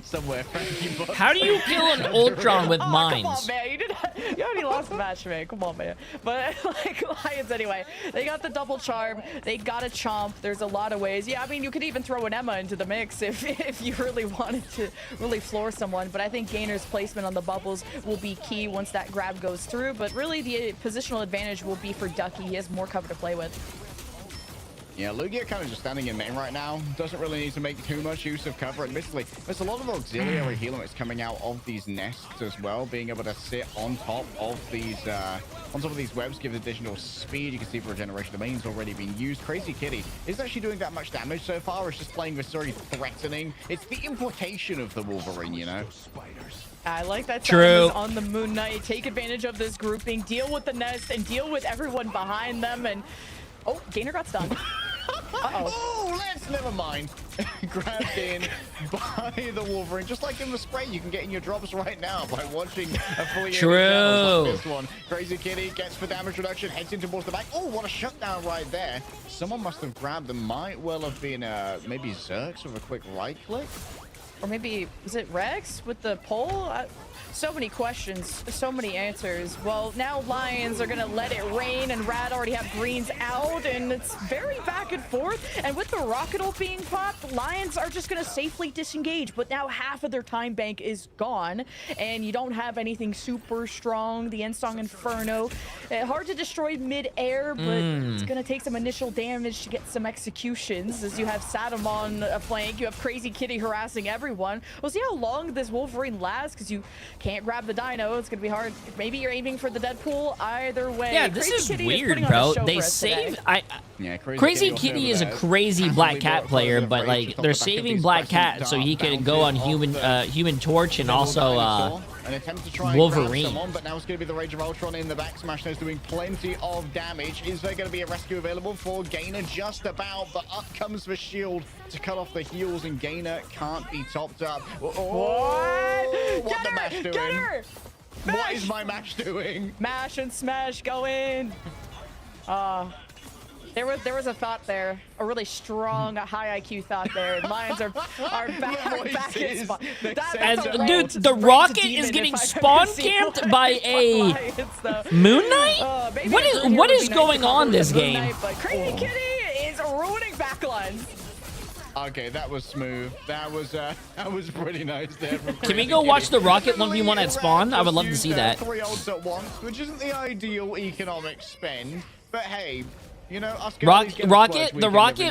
Somewhere, Frankie. How do you kill an Ultron with mines? Come on, man. You already lost the match, man. Come on, man. But, like, Lions, anyway, they got the double charm. They got a chomp. There's a lot of ways. Yeah, I mean, you could even throw an Emma into the mix if you really wanted to really floor someone. But I think Gainer's placement on the bubbles will be key once that grab goes through. But really, the positional advantage will be for Ducky. He has more cover to play with. Yeah, Lugia kind of just standing in main right now. Doesn't really need to make too much use of cover. Admittedly, there's a lot of auxiliary healing that's coming out of these nests as well. Being able to sit on top of these webs gives additional speed. You can see regeneration domains already being used. Crazy Kitty isn't actually doing that much damage so far. It's just playing this very threatening. It's the implication of the Wolverine, you know. I like that. True. On the Moon Knight, take advantage of this grouping, deal with the nest, and deal with everyone behind them. And oh, Gainer got stunned. Oh, never mind. Grabbed in by the Wolverine. Just like in the spray, you can get in your drops right now by watching a fully True. Like this one. Crazy Kitty gets for damage reduction, heads in towards the back. Oh, what a shutdown right there. Someone must have grabbed them. Might well have been maybe Zerx with a quick right click. Or maybe, was it Rex with the pole? So many questions, so many answers. Well, now Lions are going to let it rain, and Rad already have greens out, and it's very back and forth. And with the rocket ult being popped, Lions are just going to safely disengage, but now half of their time bank is gone, and you don't have anything super strong. The Ensong Inferno, hard to destroy mid-air, but it's going to take some initial damage to get some executions, as you have Satam on a flank, you have Crazy Kitty harassing everyone. We'll see how long this Wolverine lasts, because you can't grab the dino. It's gonna be hard. Maybe you're aiming for the Deadpool. Either way. Yeah, this is weird, bro. They saved. Crazy Kitty is a crazy Black Cat player, but like they're saving Black Cat so he could go on Human Torch and also an attempt to try Wolverine. And grab someone, but now it's going to be the Rage of Ultron in the back. Smash is doing plenty of damage. Is there going to be a rescue available for Gainer? Just about, but up comes the shield to cut off the heals, and Gainer can't be topped up. Oh, what the mash doing? Get her! What is my mash doing? Mash and smash, go in. There was a thought there, a really strong, high IQ thought there. Lions are back in spot. Dude, the rocket is getting spawn camped by a Moon Knight? What is going on this game? Crazy Kitty is ruining backlines. Okay, that was smooth. That was pretty nice there. Can we go watch the rocket 1v1 at spawn? I would love to see that. 3 ults at once, which isn't the ideal economic spend, but hey, you know, us the rocket,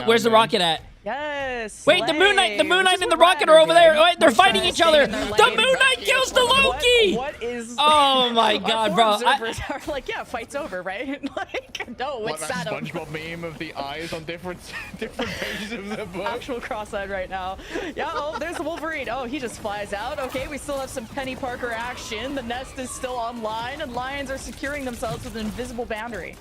where's the rocket at? Yes. Wait, the Moon Knight and the Rocket are over there. Wait, they're fighting each other. The Moon Knight kills the Loki. What is? Oh my God, bro! Are like, yeah, fight's over, right? Like, no, What, it's that Saddam. SpongeBob meme of the eyes on different pages of the book. Actual cross-eyed right now. Yeah. Oh, there's the Wolverine. Oh, he just flies out. Okay, we still have some Penny Parker action. The nest is still online, and Lions are securing themselves with an invisible boundary.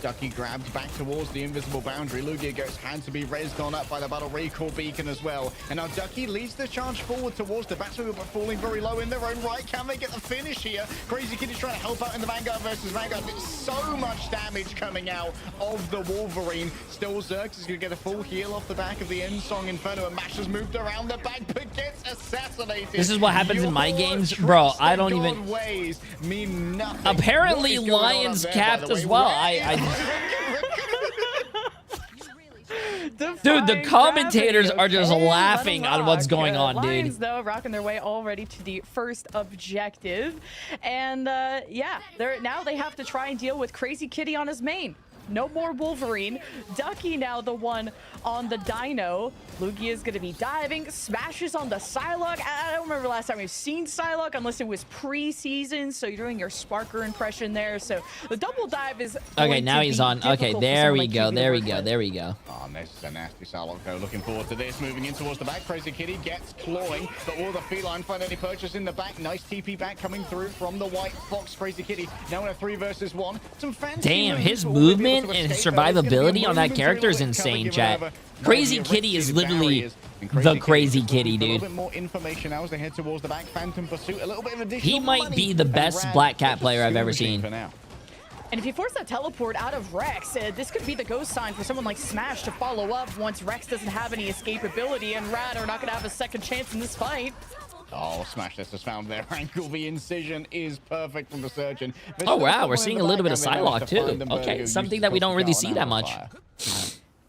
Ducky grabbed back towards the invisible boundary. Lugia Goats had to be rezzed on up by the battle recall beacon as well. And now Ducky leads the charge forward towards the Batmobile, but falling very low in their own right. Can they get the finish here? Crazy Kitty's trying to help out in the Vanguard versus Vanguard. There's so much damage coming out of the Wolverine. Still, Zerx is going to get a full heal off the back of the end song Inferno, and Mash has moved around the back, but gets assassinated. This is what happens in my games, bro. I don't even. Ways mean nothing. Apparently, Lions capped as well. Dude, the commentators are just laughing on what's going on, dude. Lions, though, rocking their way already to the first objective. And, yeah, now they have to try and deal with Crazy Kitty on his main. No more Wolverine. Ducky now the one on the Dino. Lugia is going to be diving. Smashes on the Psylocke. I don't remember last time we've seen Psylocke unless it was pre-season. So you're doing your Sparker impression there. So the double dive is okay. Now he's on. Okay, there we go. There we go. There we go. Oh, this is a nasty Psylocke though. Looking forward to this. Moving in towards the back. Crazy Kitty gets clawing, but all the feline find any purchase in the back. Nice TP back coming through from the White Fox. Crazy Kitty now in a 3 versus 1. Some fancy. Damn, his movement and survivability on that character is insane, chat. Crazy Kitty is literally the Crazy Kitty, dude. A little bit more information now as they head towards the back. Phantom Pursuit, a little bit of additional He might be the best Black Cat player I've ever seen. And if you force that teleport out of Rex, this could be the ghost sign for someone like Smash to follow up once Rex doesn't have any escapability, and Rad are not going to have a second chance in this fight. Oh, Smash has found their ankle. The incision is perfect from the surgeon. Oh, wow. We're seeing a little bit of Psylocke, too. Okay, something that we don't really see that much.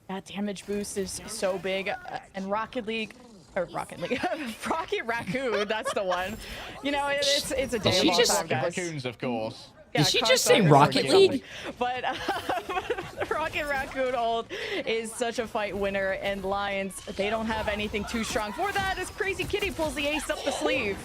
That damage boost is so big. And Rocket Raccoon, that's the one. You know, it's a day long time, guys. Raccoons, of course. Did she just say Rocket League? But Rocket Raccoon ult is such a fight winner, and Lions, they don't have anything too strong for that as Crazy Kitty pulls the ace up the sleeve.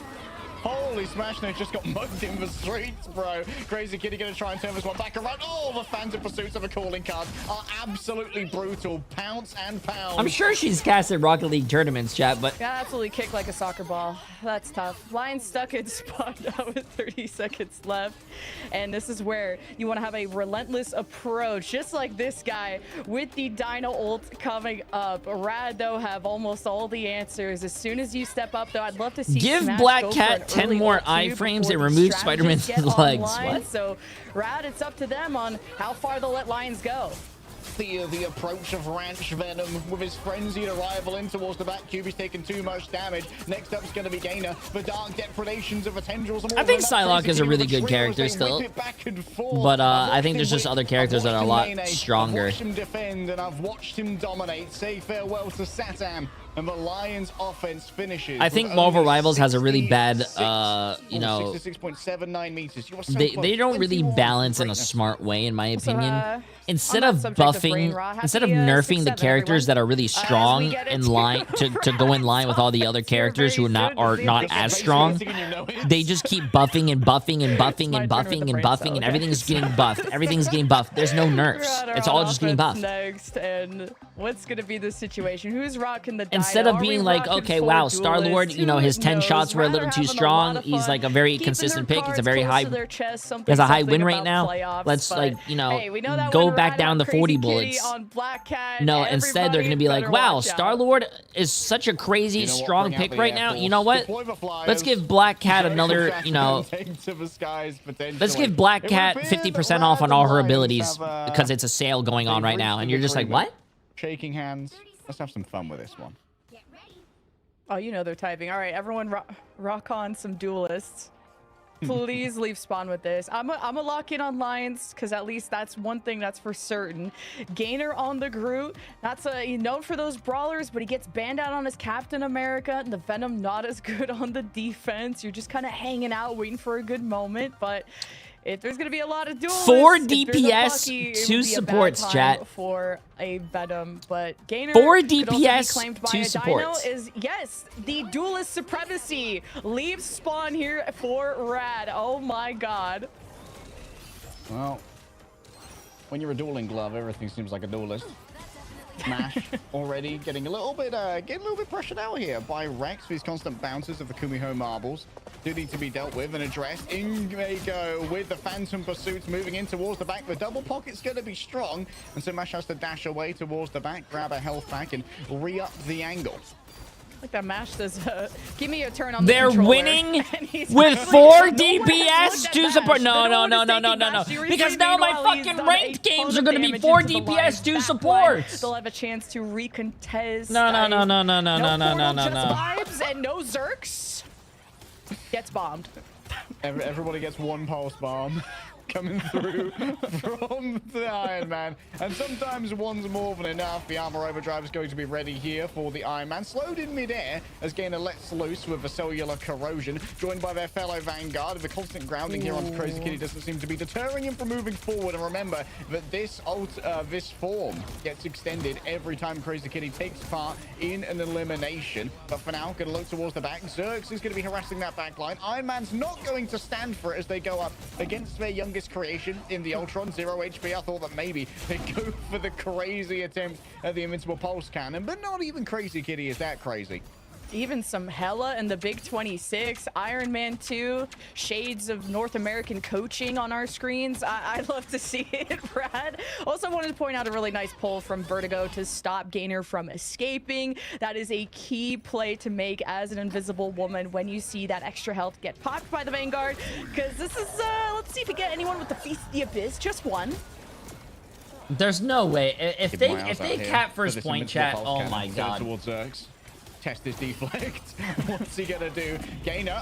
Holy Smash Nate just got mugged in the streets, bro. Crazy Kitty gonna try and turn this one back around. Oh, the Phantom Pursuits of a calling card are absolutely brutal. Pounce and pound. I'm sure she's casted Rocket League tournaments, chat, but... Yeah, absolutely kick like a soccer ball. That's tough. Lions stuck in spot now with 30 seconds left. And this is where you want to have a relentless approach, just like this guy with the Dino ult coming up. Rad, though, have almost all the answers. As soon as you step up, though, I'd love to see Give Smash Black Cat 10 more iframes and remove Spider-Man's legs. What? So, Rad, it's up to them on how far they'll let Lions go. The approach of Ranch Venom with his frenzied arrival in towards the back. QB's taking too much damage. Next up is going to be Gainer. The dark depredations of a tendrils. I think Psylocke is a really good character still. But I think there's just other characters that are a lot stronger. I've watched him defend and I've watched him dominate. Say farewell to Satam. And the Lions offense finishes. I think Marvel Rivals has a really bad, you know, 66.79 meters. They don't really balance in a smart way, in my opinion. Instead of buffing, instead of nerfing the characters that are really strong in line to go in line with all the other characters who are not as strong, they just keep buffing and buffing and buffing and buffing and buffing, and everything's getting buffed. Everything's getting buffed. There's no nerfs. It's all just getting buffed. Next, and what's gonna be the situation? Who's rocking the? Instead of being like, okay, wow, Star-Lord, you know, his 10 shots were a little too strong. He's like a very consistent pick. It's a very high, he has a high win rate now. Let's like, you know, go back down the 40 bullets. No, instead they're going to be like, wow, Star-Lord is such a crazy strong pick right now. You know what? Let's give Black Cat another, you know, let's give Black Cat 50% off on all her abilities because it's a sale going on right now. And you're just like, what? Shaking hands. Let's have some fun with this one. Oh, you know they're typing. All right, everyone rock on some duelists. Please leave spawn with this. I'm a lock in on Lions because at least that's one thing that's for certain. Gainer on the Groot. That's he's known for those brawlers, but he gets banned out on his Captain America. And the Venom not as good on the defense. You're just kind of hanging out, waiting for a good moment. But If there's gonna be a lot of duelists, 4 if there's a DPS, Bucky, it 2 would be a bad supports, time chat. for a Venom, but Gainer 4 could also be DPS, claimed by 2 a Dino supports. is, yes, the duelist supremacy leaves spawn here for Rad. Oh my god. Well, when you're a dueling glove, everything seems like a duelist. Smash already getting a little bit pressured out here by Rex for these constant bounces of the Kumiho marbles. Do need to be dealt with and addressed. In they go with the Phantom Pursuits moving in towards the back. The double pocket's going to be strong, and so Mash has to dash away towards the back, grab a health pack, and re-up the angle. Like that Mash says, give me a turn on the They're controller. winning And he's with actually- 4 no one has DPS looked at to Mash. support. They No, don't no, want no, to no, say no, no, no. Mash. Seriously, Because now my meanwhile, he's fucking done ranked a games ton are of going to be damage 4 into the DPS, Lions 2 backline. supports. They'll have a chance to recontest. No, no, no, no, no, no, no, no, portal, no, just no. vibes and no Zerks. Gets bombed. Everybody gets one pulse bomb coming through from the Iron Man, and sometimes one's more than enough. The armor overdrive is going to be ready here for the Iron Man, slowed in midair as Gainer lets loose with the cellular corrosion, joined by their fellow Vanguard. The constant grounding here onto Crazy Kitty doesn't seem to be deterring him from moving forward. And remember that this form gets extended every time Crazy Kitty takes part in an elimination. But for now, gonna look towards the back. Zerx is going to be harassing that back line. Iron Man's not going to stand for it as they go up against their youngest creation in the Ultron, 0 HP. I thought that maybe they'd go for the crazy attempt at the Invincible Pulse Cannon, but not even Crazy Kitty is that crazy. Even some Hella in the Big 26, Iron Man 2, shades of North American coaching on our screens. I love to see it, Brad. Also wanted to point out a really nice pull from Vertigo to stop Gainer from escaping. That is a key play to make as an invisible woman when you see that extra health get popped by the Vanguard. Because this is, let's see if we get anyone with the Feast of the Abyss. Just one. There's no way. If they cap for first this point, Invincible chat, Pulse oh Cannon, my headed god. towards Zerx. Test his deflect. What's he gonna do? Gainer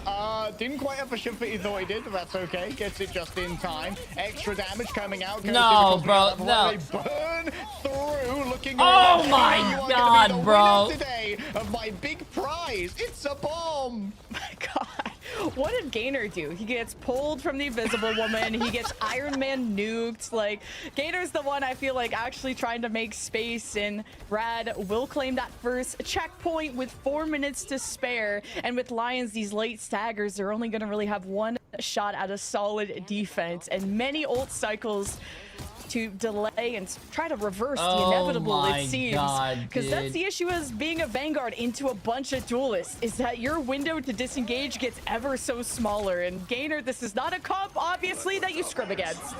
didn't quite have the shift that he thought he did, but that's okay. Gets it just in time. Extra damage coming out. No, bro, no. They burn through, looking. Oh over. my You are gonna be God, the bro. winner today of my big prize. It's a bomb. My god. What did Gainer do? He gets pulled from the Invisible Woman. He gets Iron Man nuked. Like, Gainer's the one I feel like actually trying to make space, and Rad will claim that first checkpoint with 4 minutes to spare. And with Lions, these late staggers, they're only going to really have one shot at a solid defense and many ult cycles to delay and try to reverse the inevitable, it seems. Because that's the issue as being a Vanguard into a bunch of duelists, is that your window to disengage gets ever so smaller. And Gainer, this is not a comp, obviously, that you scrim against.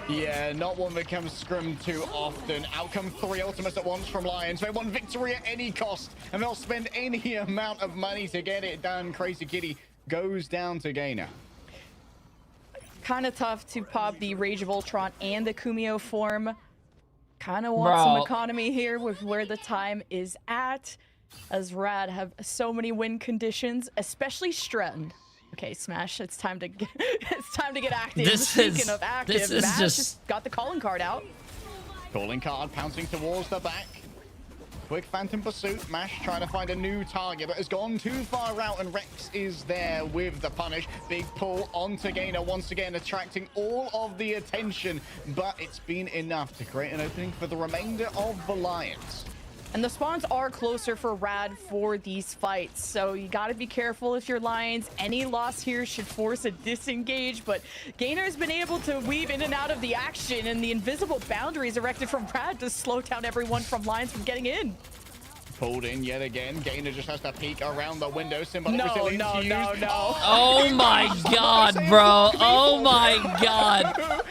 Yeah, not one that comes scrimmed too often. Out come 3 ultimates at once from Lions. They want victory at any cost, and they'll spend any amount of money to get it done. Crazy Kitty goes down to Gainer. Kind of tough to pop the Rage of Ultron and the Kumio form. Kind of want some economy here with where the time is at, as Rad have so many win conditions, especially Stratton. Okay, Smash, it's time to get, active. Speaking of active, Mash just got the calling card out. Calling card pouncing towards the back. Quick Phantom Pursuit. Mash trying to find a new target, but has gone too far out, and Rex is there with the punish. Big pull onto Gainer once again, attracting all of the attention, but it's been enough to create an opening for the remainder of the Lions. And the spawns are closer for Rad for these fights, so you gotta be careful if you're Lions. Any loss here should force a disengage, but Gainer's been able to weave in and out of the action, and the invisible boundaries erected from Rad to slow down everyone from Lions from getting in. Pulled in yet again. Gainer just has to peek around the window. Symbolic No. Oh my god, bro. Oh my god.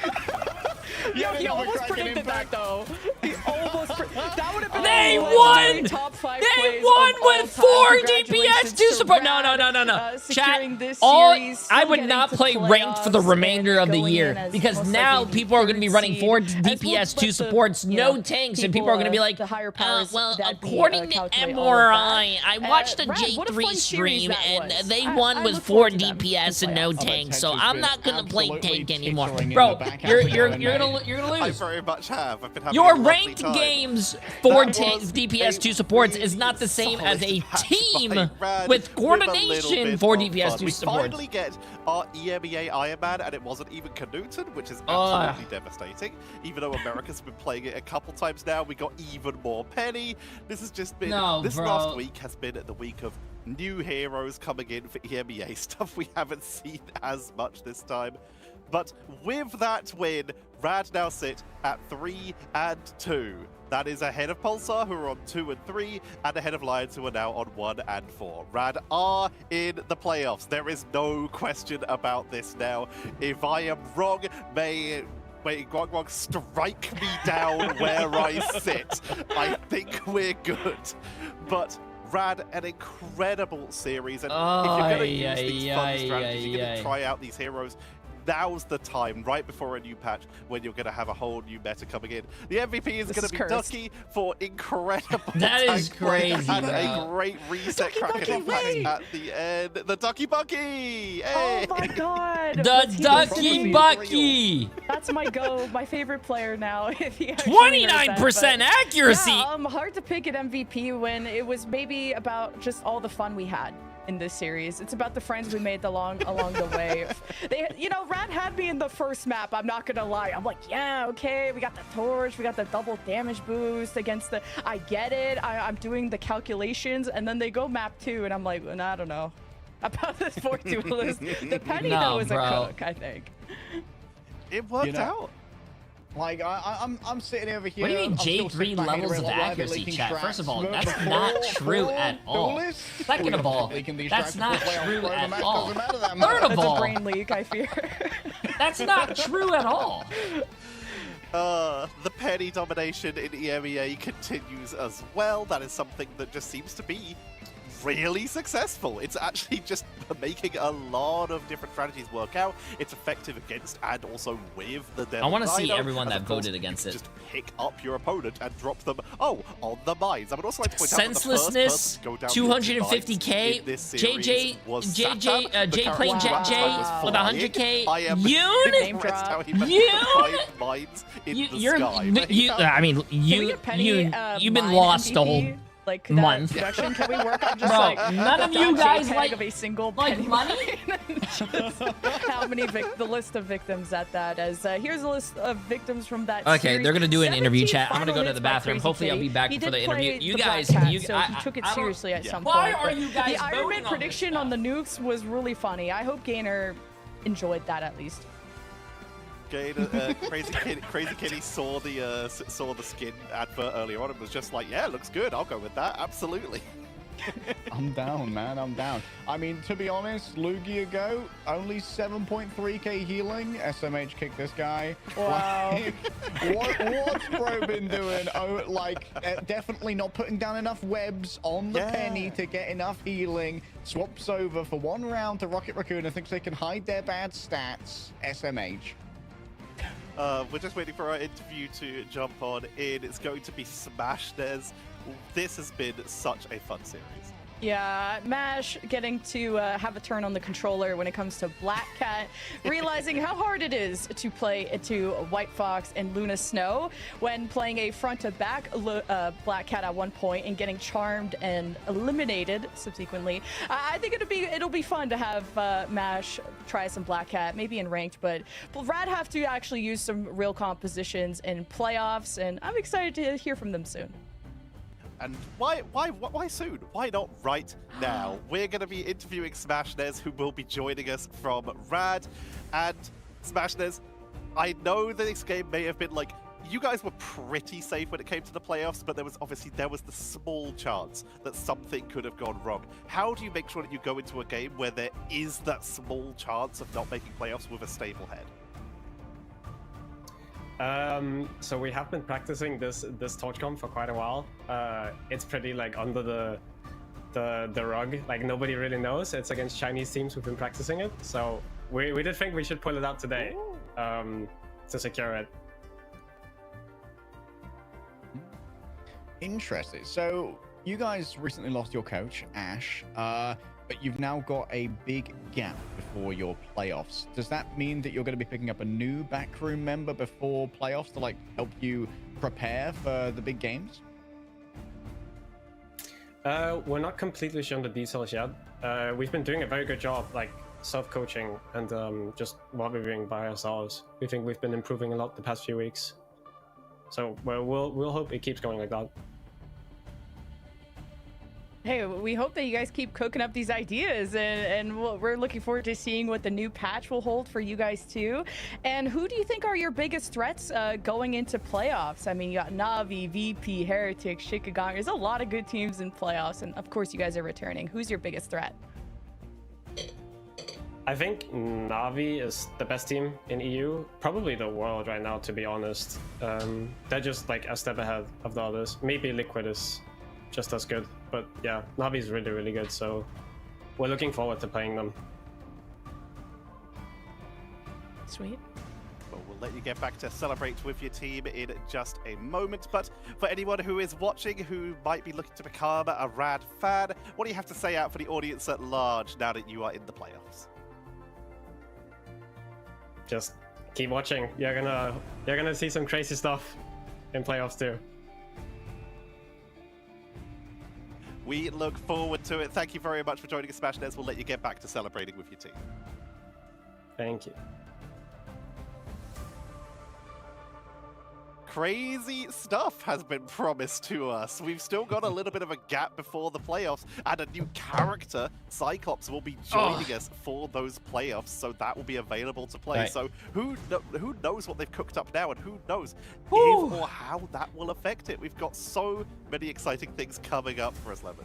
Yo, he almost predicted that, though. He almost that would have been They a won! top 5 They plays won of all with time. 4 Congratulations DPS, 2 to support. Rad, No. securing Chat, this all series, I still would getting not to play ranked for the playoffs remainder of the and year, going in as because most now likely people are going to be third running 4 seed. DPS, 2 supports, no tanks, and people are going to be like, the higher powers well, that be, according to calculate all of MRI, that. I watched the Rad, what a J3 fun series stream, that and was. they I won with look 4 forward to them DPS in and no playoffs. tanks, so Texas I'm been not going to play absolutely tank anymore. tittering in Bro, the back you're half of going the game, to I lose. very much have. I've been having Your a lovely ranked time. games 4 That was DPS, a 2 supports really is not the same as a solid match team by Rad with a coordination little 4 bit of DPS, fun. 2 We supports. finally get our EMEA Iron Man, and it wasn't even Knudsen, which is absolutely devastating. Even though America's been playing it a couple times now, we got even more Penny. This has just been last week has been the week of new heroes coming in for EMEA, stuff we haven't seen as much this time. But with that win, Rad now sit at 3-2. That is ahead of Pulsar, who are on 2 and 3, and ahead of Lions, who are now on 1 and 4. Rad are in the playoffs. There is no question about this now. If I am wrong, may Gwangwang strike me down where I sit. I think we're good. But Rad, an incredible series, and if you're going to use these fun strategies, you're going to try out these heroes, now's the time, right before a new patch, when you're going to have a whole new meta coming in. The MVP is going to be Ducky for incredible That is play crazy, and bro. a great reset Kraken impact at the end. The Ducky Bucky! Hey! Oh my god! The Ducky Bucky! That's my favorite player now. If he actually hears that, 29% accuracy! Yeah, hard to pick an MVP when it was maybe about just all the fun we had in this series. It's about the friends we made along the way. Rad had me in the first map, I'm not gonna lie. I'm like, yeah, okay, we got the torch, we got the double damage boost against the, I get it, I'm doing the calculations, and then they go map 2, and I'm like, well, I don't know about this 4-2 list. The Penny though is a cook, I think. It worked out. Like, I'm sitting over here. What do you mean J3 levels of accuracy, chat? First of all, that's not true at all. Second of all, that's not true at all. Third of all, that's a brain leak, I fear. That's not true at all. The Penny domination in EMEA continues as well. That is something that just seems to be really successful. It's actually just making a lot of different strategies work out. It's effective against and also with the Devil I want to see Dino, everyone and that of course, voted against it. just pick up your opponent and drop them, on the mines. I would also like to point Senselessness, out that the first person to go down 250k, in this series was J Sata. playing The Jet J current with was 100k, flying. I am Yoon, impressed how he managed to find mines in the sky. You've been lost the whole like month. Production, can we work on just Bro, like none of you guys like of a single money. How many the list of victims at that as here's a list of victims from that Okay, series. they're gonna do an interview chat. I'm gonna go to finalists the by bathroom. Crazy Hopefully I'll be Kitty. back He for the did interview. play You the guys, Black Cat, you so he took it seriously at some Why point. are you guys the Iron voting Man on this prediction stuff? on the nukes was really funny. I hope Gainer enjoyed that at least. Crazy Kitty saw the skin advert earlier on and was just like, yeah, looks good. I'll go with that. Absolutely. I'm down, man. I'm down. I mean, to be honest, Lugia Go, only 7.3k healing. SMH kicked this guy. Wow. What's Bro been doing? Definitely not putting down enough webs on the Penny to get enough healing. Swaps over for 1 round to Rocket Raccoon and thinks they can hide their bad stats. SMH. We're just waiting for our interview to jump on in. It's going to be Smashnez. This has been such a fun series. Yeah, Mash getting to have a turn on the controller when it comes to Black Cat, realizing how hard it is to play to White Fox and Luna Snow when playing a front-to-back Black Cat at one point and getting charmed and eliminated subsequently. I think it'll be fun to have Mash try some Black Cat, maybe in ranked, but Rad have to actually use some real compositions in playoffs, and I'm excited to hear from them soon. And why soon? Why not right now? We're going to be interviewing Smashnez, who will be joining us from Rad. And Smashnez, I know that this game may have been like, you guys were pretty safe when it came to the playoffs, but there was the small chance that something could have gone wrong. How do you make sure that you go into a game where there is that small chance of not making playoffs with a stable head? So we have been practicing this TorchCon for quite a while. It's pretty like under the rug, like nobody really knows. It's against Chinese teams who've been practicing it. So we did think we should pull it out today to secure it. Interesting. So you guys recently lost your coach, Ash, but you've now got a big gap before your playoffs. Does that mean that you're going to be picking up a new backroom member before playoffs to like help you prepare for the big games? We're not completely sure on the details yet. We've been doing a very good job, like self-coaching and just monitoring by ourselves. We think we've been improving a lot the past few weeks. So we'll hope it keeps going like that. Hey, we hope that you guys keep cooking up these ideas, and we're looking forward to seeing what the new patch will hold for you guys too. And who do you think are your biggest threats going into playoffs? I mean, you got Na'Vi, VP, Heretic, Shikigami. There's a lot of good teams in playoffs, and of course you guys are returning. Who's your biggest threat? I think Na'Vi is the best team in EU, probably the world right now, to be honest. They're just like a step ahead of the others. Maybe Liquid is just as good, but yeah, Na'Vi is really, really good, so we're looking forward to playing them. Sweet. Well, we'll let you get back to celebrate with your team in just a moment, but for anyone who is watching who might be looking to become a Rad fan, what do you have to say out for the audience at large now that you are in the playoffs? Just keep watching. You're gonna see some crazy stuff in playoffs too. We look forward to it. Thank you very much for joining us, Smashnets. We'll let you get back to celebrating with your team. Thank you. Crazy stuff has been promised to us. We've still got a little bit of a gap before the playoffs, and a new character, Cyclops, will be joining us for those playoffs, so that will be available to play. Right. So who knows what they've cooked up now, and who knows if or how that will affect it. We've got so many exciting things coming up for us, Lemon.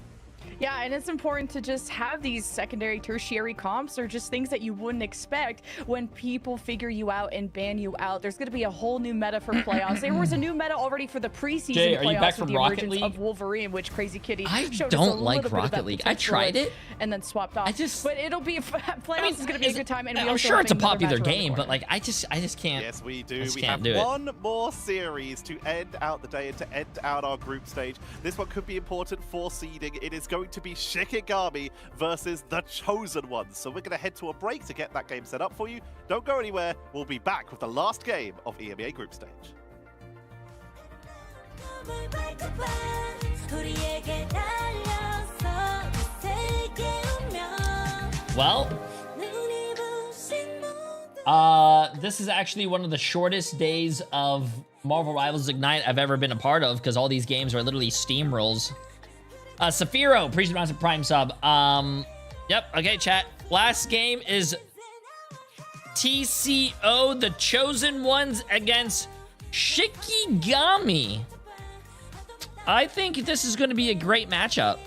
Yeah, and it's important to just have these secondary, tertiary comps or just things that you wouldn't expect when people figure you out and ban you out. There's going to be a whole new meta for playoffs. There was a new meta already for the preseason Jay, are playoffs you back with from the Rocket emergence League? of Wolverine, which Crazy Kitty showed don't us a like little bit of Rocket that League. I potential tried with, it and then swapped off. But it'll be playoffs is going to be a good time. And I'm sure it's a popular game, but like I just can't. Yes, we do. We can't have one more series to end out the day and to end out our group stage. This one could be important for seeding. It is going to be Shikigami versus the Chosen Ones. So we're going to head to a break to get that game set up for you. Don't go anywhere. We'll be back with the last game of EMEA group stage. Well, this is actually one of the shortest days of Marvel Rivals Ignite I've ever been a part of, because all these games are literally steamrolls. Saphiro, appreciate the Prime sub. Yep, okay, chat. Last game is TCO, the Chosen Ones against Shikigami. I think this is going to be a great matchup.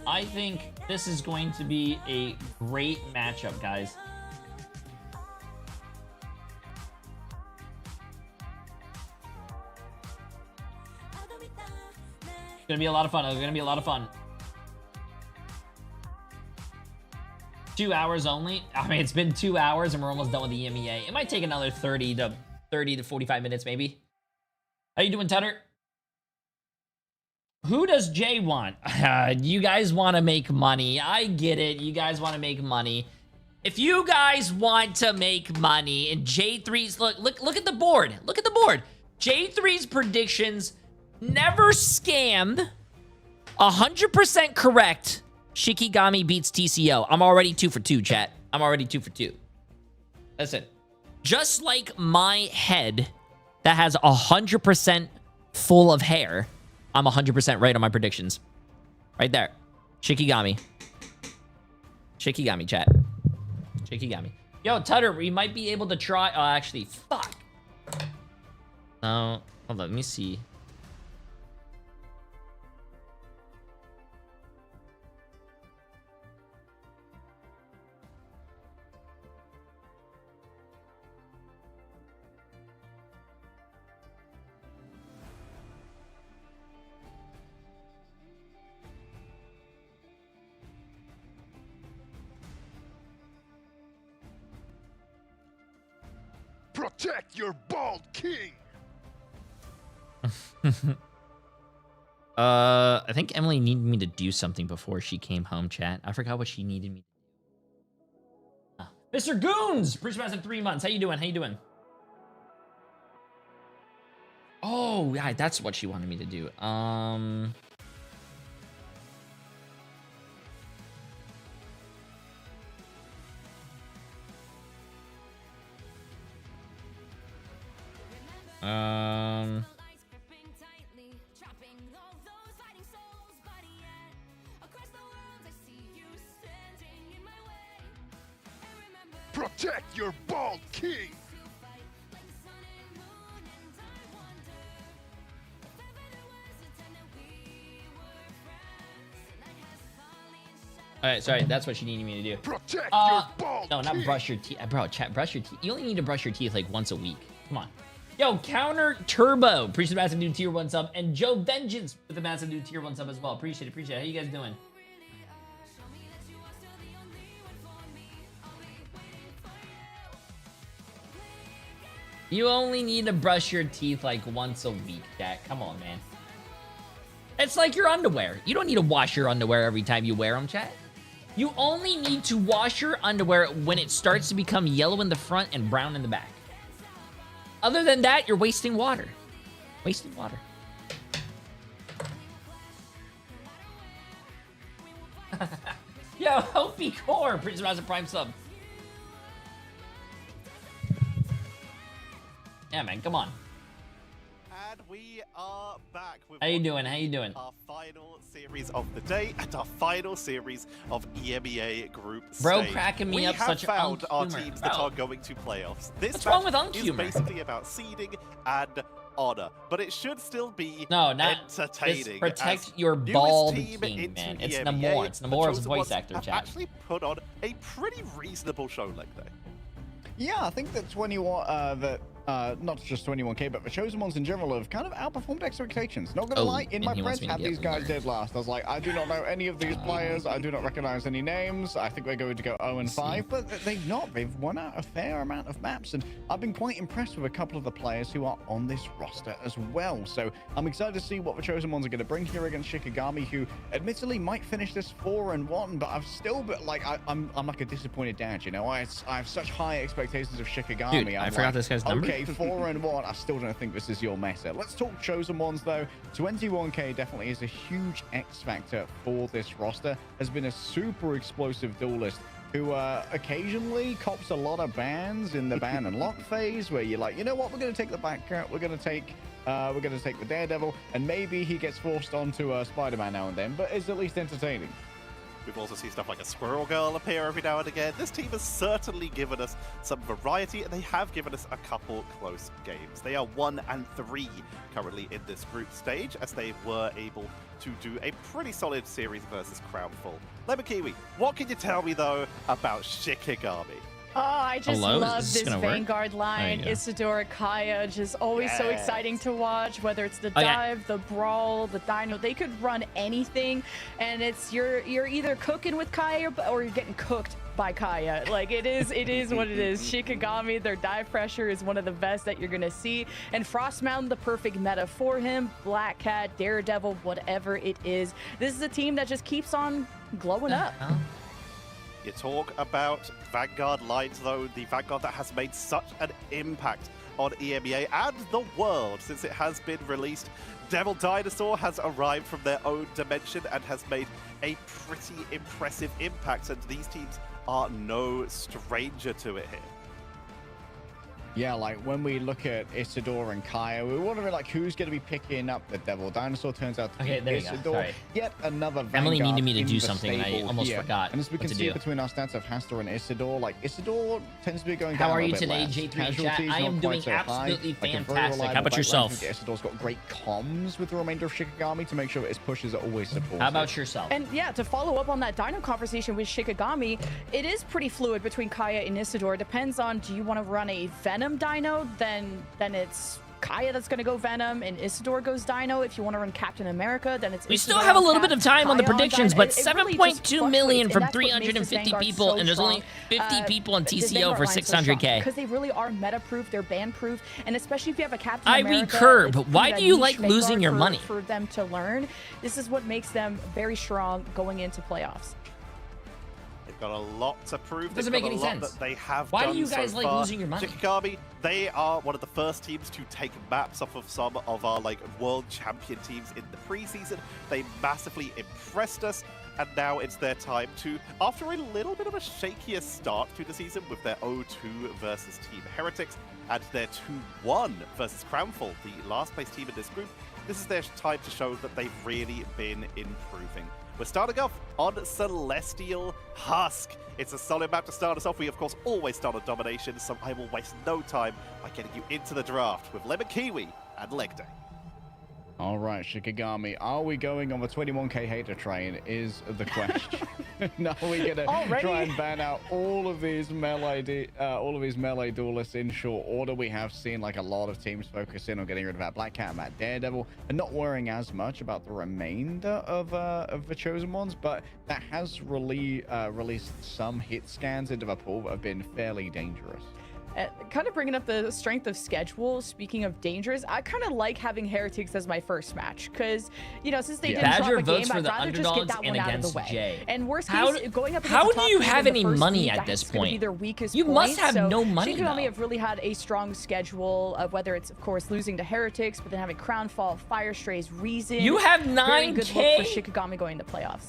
I think this is going to be a great matchup, guys. It's gonna be a lot of fun. It's gonna be a lot of fun. 2 hours only. I mean, it's been 2 hours and we're almost done with the EMEA. It might take another 30 to 45 minutes, maybe. How you doing, Tutter? Who does Jay want? You guys want to make money. I get it. You guys want to make money. If you guys want to make money, and Jay3's look at the board. Look at the board. Jay3's predictions. Never scammed. 100% correct. Shikigami beats TCO. I'm already 2 for 2, chat. I'm already 2 for 2. Listen, just like my head that has 100% full of hair, I'm 100% right on my predictions. Right there. Shikigami. Shikigami, chat. Shikigami. Yo, Tutter, we might be able to try... Oh, actually, fuck. No. Hold on, let me see. Protect your bald king. I think Emily needed me to do something before she came home, chat. I forgot what she needed me to do. Mr. Goons! Appreciate it 3 months. How you doing? How you doing? Oh, Oh, yeah, that's what she wanted me to do. Protect your bald king! All right, sorry, that's what she needed me to do. Protect your bald No, not king! brush your teeth. Bro, chat, brush your teeth. You only need to brush your teeth like once a week. Come on. Yo, Counter Turbo, appreciate the massive new tier 1 sub. And Joe Vengeance with the massive new tier 1 sub as well. Appreciate it, appreciate it. How you guys doing? You only need to brush your teeth like once a week, chat. Come on, man. It's like your underwear. You don't need to wash your underwear every time you wear them, chat. You only need to wash your underwear when it starts to become yellow in the front and brown in the back. Other than that, you're wasting water. Wasting water. Yo, Hopi Core, Prince Rise of Prime sub. Yeah, man, come on. And we are back with How you doing? How you doing? our final series of the day and our final series of EMEA group Bro, stage. cracking me we up have such found our humor. teams that Bro. are going to playoffs. This What's wrong match with is humor? basically about seeding and honor, but it should still be No, not entertaining. just protect as your newest bald team king, into man. the It's EMEA, Namor. It's the Namor as a Chosen voice Ones actor, have chat. actually put on a pretty reasonable show leg day. Yeah, I think that 21, not just 21K, but the Chosen Ones in general have kind of outperformed expectations. Not gonna lie, in and my he wants press, me to had get these guys learned. dead last. I was like, I do not know any of these players. I do not recognize any names. I think we're going to go 0-5, but they've not. They've won out a fair amount of maps, and I've been quite impressed with a couple of the players who are on this roster as well. So I'm excited to see what the Chosen Ones are going to bring here against Shikigami, who admittedly might finish this 4-1, but I've still been like, I'm like a disappointed dad, you know. I have such high expectations of Shikigami. Dude, I'm I forgot like, this guy's number. Okay, 4-1. I still don't think this is your meta. Let's talk Chosen Ones though. 21K definitely is a huge X factor for this roster. Has been a super explosive duelist who occasionally cops a lot of bans in the ban and lock phase, where you're like, you know what, we're going to take the back cut, we're going to take the Daredevil, and maybe he gets forced onto Spider-Man now and then, but it's at least entertaining. We've also seen stuff like a Squirrel Girl appear every now and again. This team has certainly given us some variety, and they have given us a couple close games. They are 1-3 currently in this group stage, as they were able to do a pretty solid series versus Crownful. Lemon Kiwi, what can you tell me, though, about Shikigami? Oh, I just Hello? love Is this this gonna work? Vanguard line. There you go. Isidore, Kaya, just always so Yes. exciting to watch. Whether it's the Oh, yeah. dive, the brawl, the dino, they could run anything, and it's you're either cooking with Kaya or you're getting cooked by Kaya. Like it is what it is. Shikigami, their dive pressure is one of the best that you're gonna see, and Frost Mountain, the perfect meta for him. Black Cat, Daredevil, whatever it is. This is a team that just keeps on glowing up. You talk about Vanguard lines, though, the Vanguard that has made such an impact on EMEA and the world since it has been released. Devil Dinosaur has arrived from their own dimension and has made a pretty impressive impact, and these teams are no stranger to it here. Yeah, like when we look at Isidore and Kaya, we're wondering like who's going to be picking up the Devil Dinosaur. Turns out to Okay, be there you go. Isidore. Sorry. Yet another Vanguard Emily needed me to in do the something, and I stable almost here. forgot And as we what can to see do. between our stats of Hastor and Isidore, like Isidore tends to be going How down are a you bit today, less. J3 in chat? Casualties I am not doing quite so high. absolutely Like, a very fantastic. How reliable about back line yourself? from Isidore's got great comms with the remainder of Shikigami to make sure that his pushes are always supported. How about yourself? And yeah, to follow up on that Dino conversation with Shikigami, it is pretty fluid between Kaya and Isidore. Depends on, do you want to run a Venom Dino? Then it's Kaya that's going to go Venom, and Isidore goes Dino. If you want to run Captain America, then it's We Isidore still have a on little Cap, bit of time on the Kaya predictions, Dino. but It really just 7.2 million fluctuates, from and that's what makes this 350 Vanguard people, so and there's only strong. 50 people on This TCO Vanguard for line is so strong 600K. because they really are meta-proof, they're ban-proof, and especially if you have a Captain I America, recur, it's but why that do you niche like losing Vanguard your for- money? for them to learn? This is what makes them very strong going into playoffs. They've got a lot to prove. Doesn't They've make got any a lot sense. that they have Why done do you guys so like far. losing your money? Shikigami, they are one of the first teams to take maps off of some of our like world champion teams in the preseason. They massively impressed us, and now it's their time to, after a little bit of a shakier start to the season with their 0-2 versus Team Heretics and their 2-1 versus Crownfall, the last place team in this group, this is their time to show that they've really been improving. We're starting off on Celestial Husk. It's a solid map to start us off. We, of course, always start on domination, so I will waste no time by getting you into the draft with Lemon Kiwi and Leg Day. All right, Shikigami, are we going on the 21k hater train is the question. Now we're gonna try and ban out all of these melee duelists in short order. We have seen like a lot of teams focus in on getting rid of that Black Cat and that Daredevil and not worrying as much about the remainder of the chosen ones, but that has really released some hit scans into the pool that have been fairly dangerous. Kind of bringing up the strength of schedule, speaking of dangerous, I kind of like having Heretics as my first match because, you know, since they didn't Badger drop a votes game, for I'd the rather just get underdogs that and one out of the against way. Jay. And worst How- case, going up against how the do top you team have in the any first money league, at that's this gonna point? be their weakest You point. must have So no money, Shikigami though. have really had a strong schedule of whether it's, of course, losing to Heretics, but then having Crownfall, Fire Strays, Reason. You have Very good 9K? look for Shikigami going to playoffs.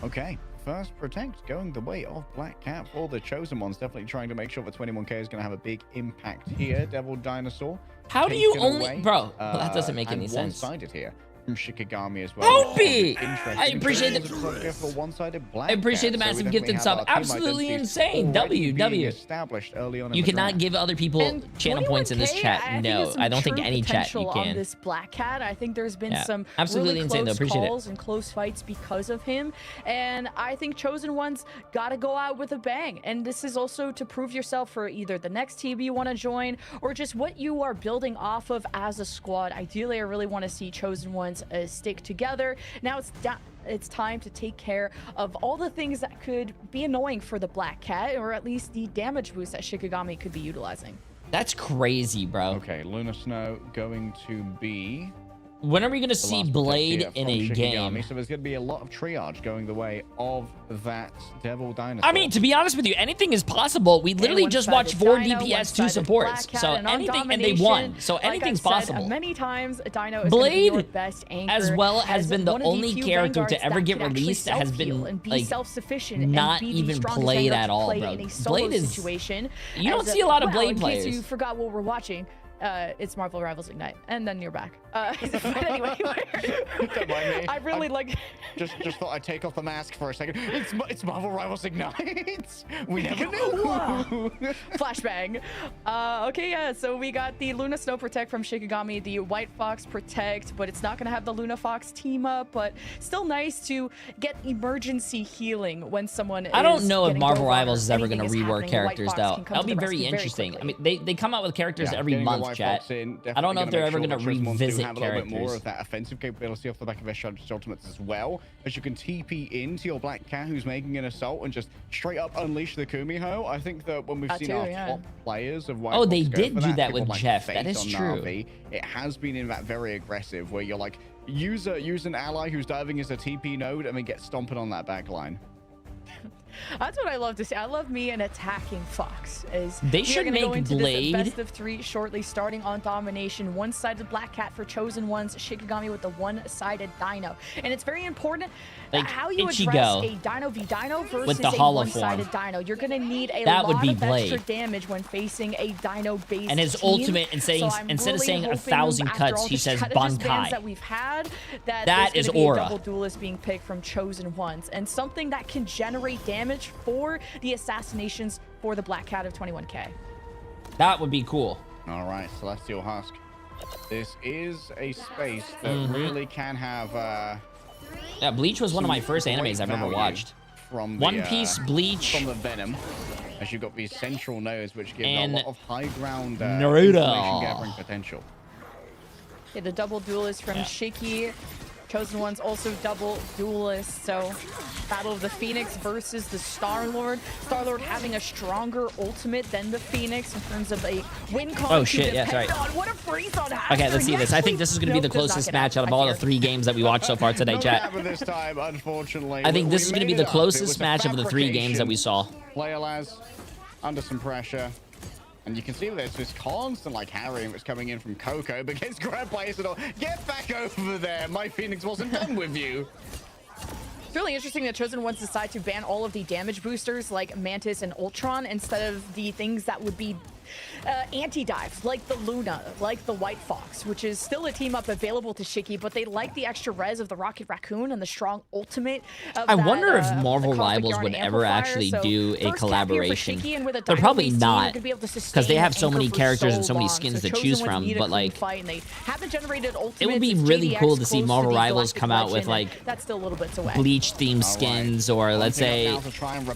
Okay, first Protect going the way of Black Cat for the chosen ones. Definitely trying to make sure that 21k is going to have a big impact here. Devil Dinosaur. How do you taken only... away, Bro, that doesn't make any and sense. one-sided here from Shikigami as well. Opie! Interesting. I appreciate it. For one-sided Black I appreciate the Cat, so massive we gifted definitely have sub. our team Absolutely identities insane. already being W. established early on in You the cannot draft. give other people And channel points in this 21K, chat. I think No, there's some I don't think true any chat you potential on can. this Black Cat. I think there's been Yeah, some absolutely really insane, though. close Appreciate it. calls and close fights because of him. And I think Chosen Ones got to go out with a bang. And this is also to prove yourself for either the next team you want to join or just what you are building off of as a squad. Ideally, I really want to see Chosen Ones stick together. Now it's time to take care of all the things that could be annoying for the Black Cat, or at least the damage boost that Shikigami could be utilizing. That's crazy, bro. Okay, Luna Snow going to be... When are we going to the see last Blade protect here in a from game? Shikigami. So there's going to be a lot of triage going the way of that Devil Dinosaur. I mean, to be honest with you, anything is possible. We literally just watched 4 DPS, 2 supports. So anything, and they won. So anything's possible. Many times, Dino is Blade, your best anchor, as well, has been the one of only few character vanguards to ever that get can actually released that has self-heal been and be like self-sufficient not and be the even strongest played vanguard at to all, play bro. in a solo Blade is... situation. You don't As see a lot of well, Blade in players. case you forgot what we're watching. It's Marvel Rivals Ignite, and then you're back. But anyway, Don't mind me. I really like. Just thought I'd take off the mask for a second. It's Marvel Rivals Ignite. We never knew. Flashbang. Okay, yeah. So we got the Luna Snow Protect from Shikigami, the White Fox Protect, but it's not gonna have the Luna Fox team up. But still nice to get emergency healing when someone. I don't is know if getting Marvel dove Rivals or is ever anything going to is rework happening. The White characters, Fox though. can come That'll to be the very rescue interesting. I quickly. mean, they come out with characters Yeah, every getting the month, White chat. Fox in, I don't know if definitely they're gonna ever make going to sure that Chosen Ones do revisit have a little bit more characters. of that offensive capability off the back of their ultimates as well, as you can TP into your Black Cat who's making an assault and just straight up unleash the Kumiho. I think that when we've seen our top players of White Oh, Fox they go did for do that people with like Jeff. Face That is on true. Na'Vi, it has been in that very aggressive where you're like, use an ally who's diving as a TP node and then get stomping on that back line. That's what I love to see. I love me an attacking Fox. They we should are gonna go make into Blade- this best of 3 shortly, starting on domination. One-sided Black Cat for Chosen Ones, Shikigami with the one-sided Dino. And it's very important Like how you Ichigo address a Dino v Dino versus with the a hollow form. one-sided Dino. You're gonna need a That would lot be of Blade. extra damage when facing a Dino-based And his team. ultimate, and saying, So I'm instead of really saying hoping 1,000 after cuts, all he the says strategist bans Bankai. that we've had, that That there's is gonna be aura. a double duelist being picked from Chosen Ones, and something that can generate damage for the assassinations for the Black Cat of 21k. That would be cool. All right, Celestial Husk. This is a space that Mm-hmm. really can have Yeah, Bleach was one of my first great animes I've ever value watched. from the, One Piece, Bleach, from the Venom, as you've got these central nodes which give and a lot of high ground Naruto. information gathering potential. Okay, the double duelist from Yeah. Shiki Chosen One's also double duelist, so Battle of the Phoenix versus the Star-Lord. Star-Lord having a stronger ultimate than the Phoenix in terms of a win con. Oh shit, yeah, right. What a freeze on Okay, let's see this. I think this is going to be the closest match out of all the 3 games that we watched so far today, chat. This time, unfortunately. I think this is going to be the It closest was a match of the 3 games that we saw. Leolaz under some pressure. And you can see there's this constant like harrying that's coming in from Coco, but gets grabbed by Isidore. Get back over there. My Phoenix wasn't done with you. It's really interesting that Chosen Ones decide to ban all of the damage boosters like Mantis and Ultron instead of the things that would be anti-dives like the Luna, like the White Fox, which is still a team up available to Shiki, but they like the extra res of the Rocket Raccoon and the strong ultimate of I that, wonder if Marvel the Cosmic Rivals Yarn would ever amplifier. actually So do a first collaboration. cap here for Shiki, and with a They're Dino probably Beast team, not, you're gonna be able to because sustain they have that so many anchor for characters and so many long. skins So to Chosen choose Ones from, need a but clean like fight, and they haven't generated ultimates. it would be It's really JDX cool to see close Marvel the Rivals Galactic come out with Legend, like and that's still a little bit away. Bleach themed skins, or let's say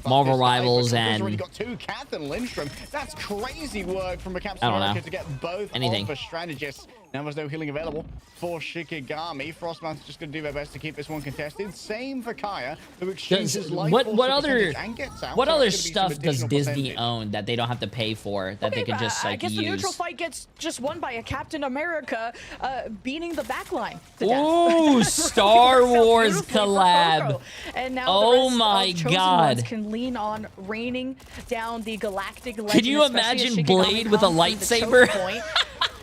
Marvel Rivals and already got 2 Kath and Lindstrom. That's crazy work from a Captain I don't America know. to get both Anything. of the strategists. Now there's no healing available for Shikigami. Frostman's just going to do their best to keep this one contested. Same for Kaya, who exchanges life what force other percentage and gets out. what So other that's gonna be some stuff does additional Disney percentage. own that they don't have to pay for, that they can just I like guess the neutral use? fight gets just won by a Captain America beating the backline to death. Ooh, Star Works out Wars beautifully for collab. Coco. And now Oh the rest my of Chosen God. Ones can lean on raining down the galactic legend. Can you especially as imagine Shikigami Blade with a comes from the lightsaber? choke point.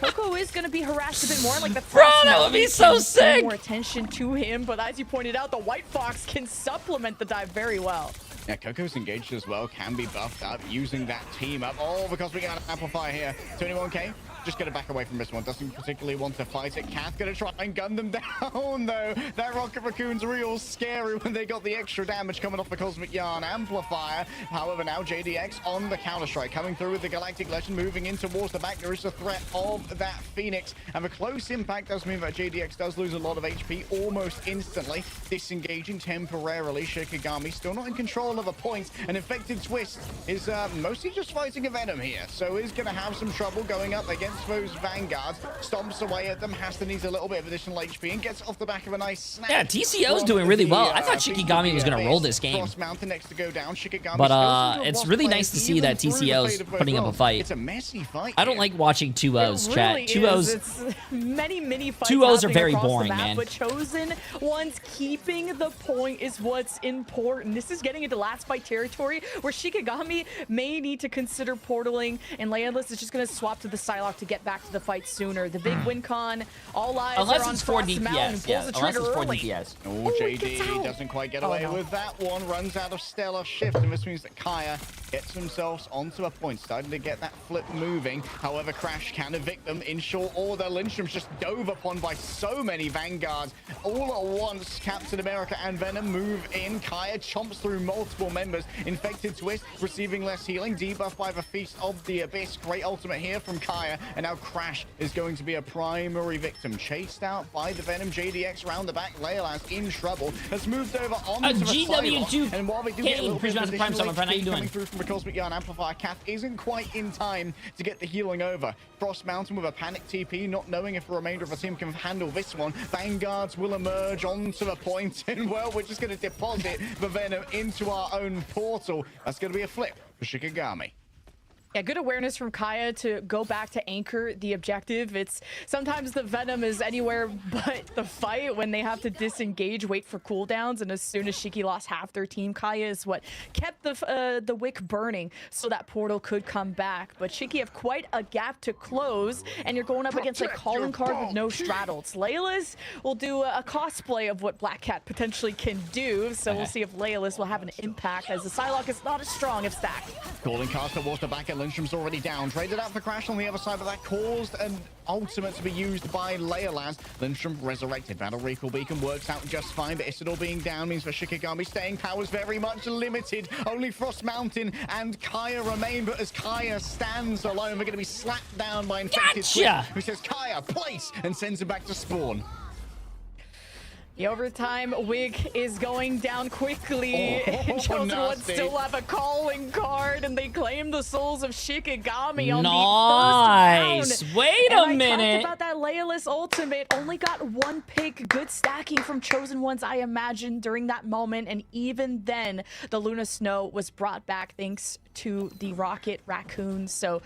Coco is going to be harassed a bit more, like the Bro, Frost that would be Mountain so can sick. pay more attention to him, but as you pointed out, the White Fox can supplement the dive very well. Yeah, Coco's engaged as well, can be buffed up using that team up. Oh, because we got an amplifier here. 21k, just gonna back away from this one. Doesn't particularly want to fight it. Kath gonna try and gun them down, though. That Rocket Raccoon's real scary when they got the extra damage coming off the Cosmic Yarn amplifier. However, now JDX on the counter-strike, coming through with the Galactic Legend, moving in towards the back. There is a threat of that Phoenix, and the close impact does mean that JDX does lose a lot of HP almost instantly. Disengaging temporarily. Shikigami still not in control of a point. An Infected Twist is mostly just fighting a Venom here, so is going to have some trouble going up against those Vanguards. Stomps away at them. Hasta needs a little bit of additional HP and gets off the back of a nice snap. Yeah, TCO's doing really well. I thought Shikigami was going to roll this game. Frost Mountain next to go down. Shikigami But still it's really nice to see that TCO's putting up a fight. It's a messy fight. I don't like watching 2-0s, It chat. really 2-0s. It's many mini fights 2-0s are happening very across the boring, map, man. But Chosen Ones keeping the point is what's important. This is getting into last fight territory where Shikigami may need to consider portaling, and Leandless is just going to swap to the Psylocke to get back to the fight sooner. The big win con, all eyes Unless are on it's 4 Frost Mountain, DPS, pulls yeah. the Unless trigger it's 4 early. DPS. Oh, it gets JD out. doesn't quite get Oh, away no. with that one. Runs out of Stellar Shift, and this means that Kaya gets themselves onto a point, starting to get that flip moving. However, Crash can evict them in short order. Lindstrom's just dove upon by so many Vanguards. All at once, Captain America and Venom move in. Kaya chomps through multiple members. Infected Twist receiving less healing. Debuff by the Feast of the Abyss. Great ultimate here from Kaya. And now Crash is going to be a primary victim. Chased out by the Venom. JDX round the back. Leolaz in trouble. Has moved over onto the GW2 Psylocke. And while they do get a little bit of Prismatic Prime additional Summon, friend, how you HP doing? coming through from the Cosmic Yarn Amplifier, Kath isn't quite in time to get the healing over. Frost Mountain with a panic TP, not knowing if the remainder of the team can handle this one. Vanguards will emerge onto the point, and well, we're just going to deposit the Venom into our own portal. That's going to be a flip for Shikigami. Yeah, good awareness from Kaya to go back to anchor the objective. It's sometimes the Venom is anywhere but the fight when they have to disengage, wait for cooldowns, and as soon as Shiki lost half their team, Kaya is what kept the wick burning so that portal could come back. But Shiki have quite a gap to close, and you're going up against a calling card with no straddles. Layla's will do a cosplay of what Black Cat potentially can do, so we'll see if Layla's will have an impact, as the Psylocke is not as strong if stacked. Calling cast towards the back, and Lindstrom's already down. Traded out for Crash on the other side, but that caused an ultimate to be used by Leolaz. Lindstrom resurrected. Battle Recall Beacon works out just fine, but Isidore being down means for Shikigami staying power is very much limited. Only Frost Mountain and Kaya remain, but as Kaya stands alone, they're going to be slapped down by Infected Gotcha! Twist, who says, Kaya, place, and sends him back to spawn. The overtime wig is going down quickly. Chosen Ones still have a calling card, and they claim the souls of Shikigami on the first round. Wait a and minute. I talked about that Layaless ultimate. Only got one pick. Good stacking from Chosen Ones, I imagine, during that moment. And even then, the Luna Snow was brought back thanks to the Rocket Raccoon. So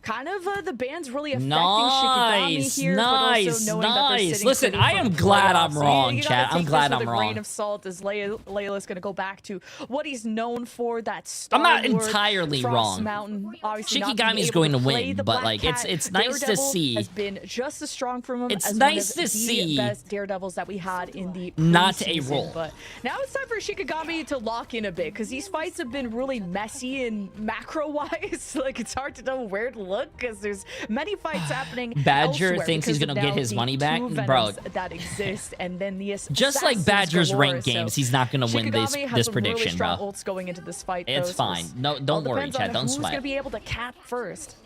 kind of the band's really affecting Shikigami here, but also knowing that they're sitting Listen, pretty I for am the glad playoffs. I'm So wrong, you gotta chat. I'm take glad this I'm with a wrong. grain of salt, as Layla's going to go back to what he's known for. That Star I'm not Lord, entirely Frost wrong. Mountain, obviously not being Shikigami's able going to play win, the but Black like Cat. it's nice to Daredevil see. has been just as strong from him It's as nice one to of see the best Daredevils that we had in the not a preseason. roll. But now it's time for Shikigami to lock in a bit, because these fights have been really messy and macro-wise. Like, it's hard to know where to look, because there's many fights happening Badger elsewhere thinks he's because gonna of get now his the money back, two bro. Venoms that exist, and then the Just like assassins Badger's galore. ranked games, he's not gonna win Shikigami has this some really prediction, strong bro. ults going into this fight. It's though, so fine. No, all don't worry, depends chat. on Don't who's sweat. gonna be able to cap first.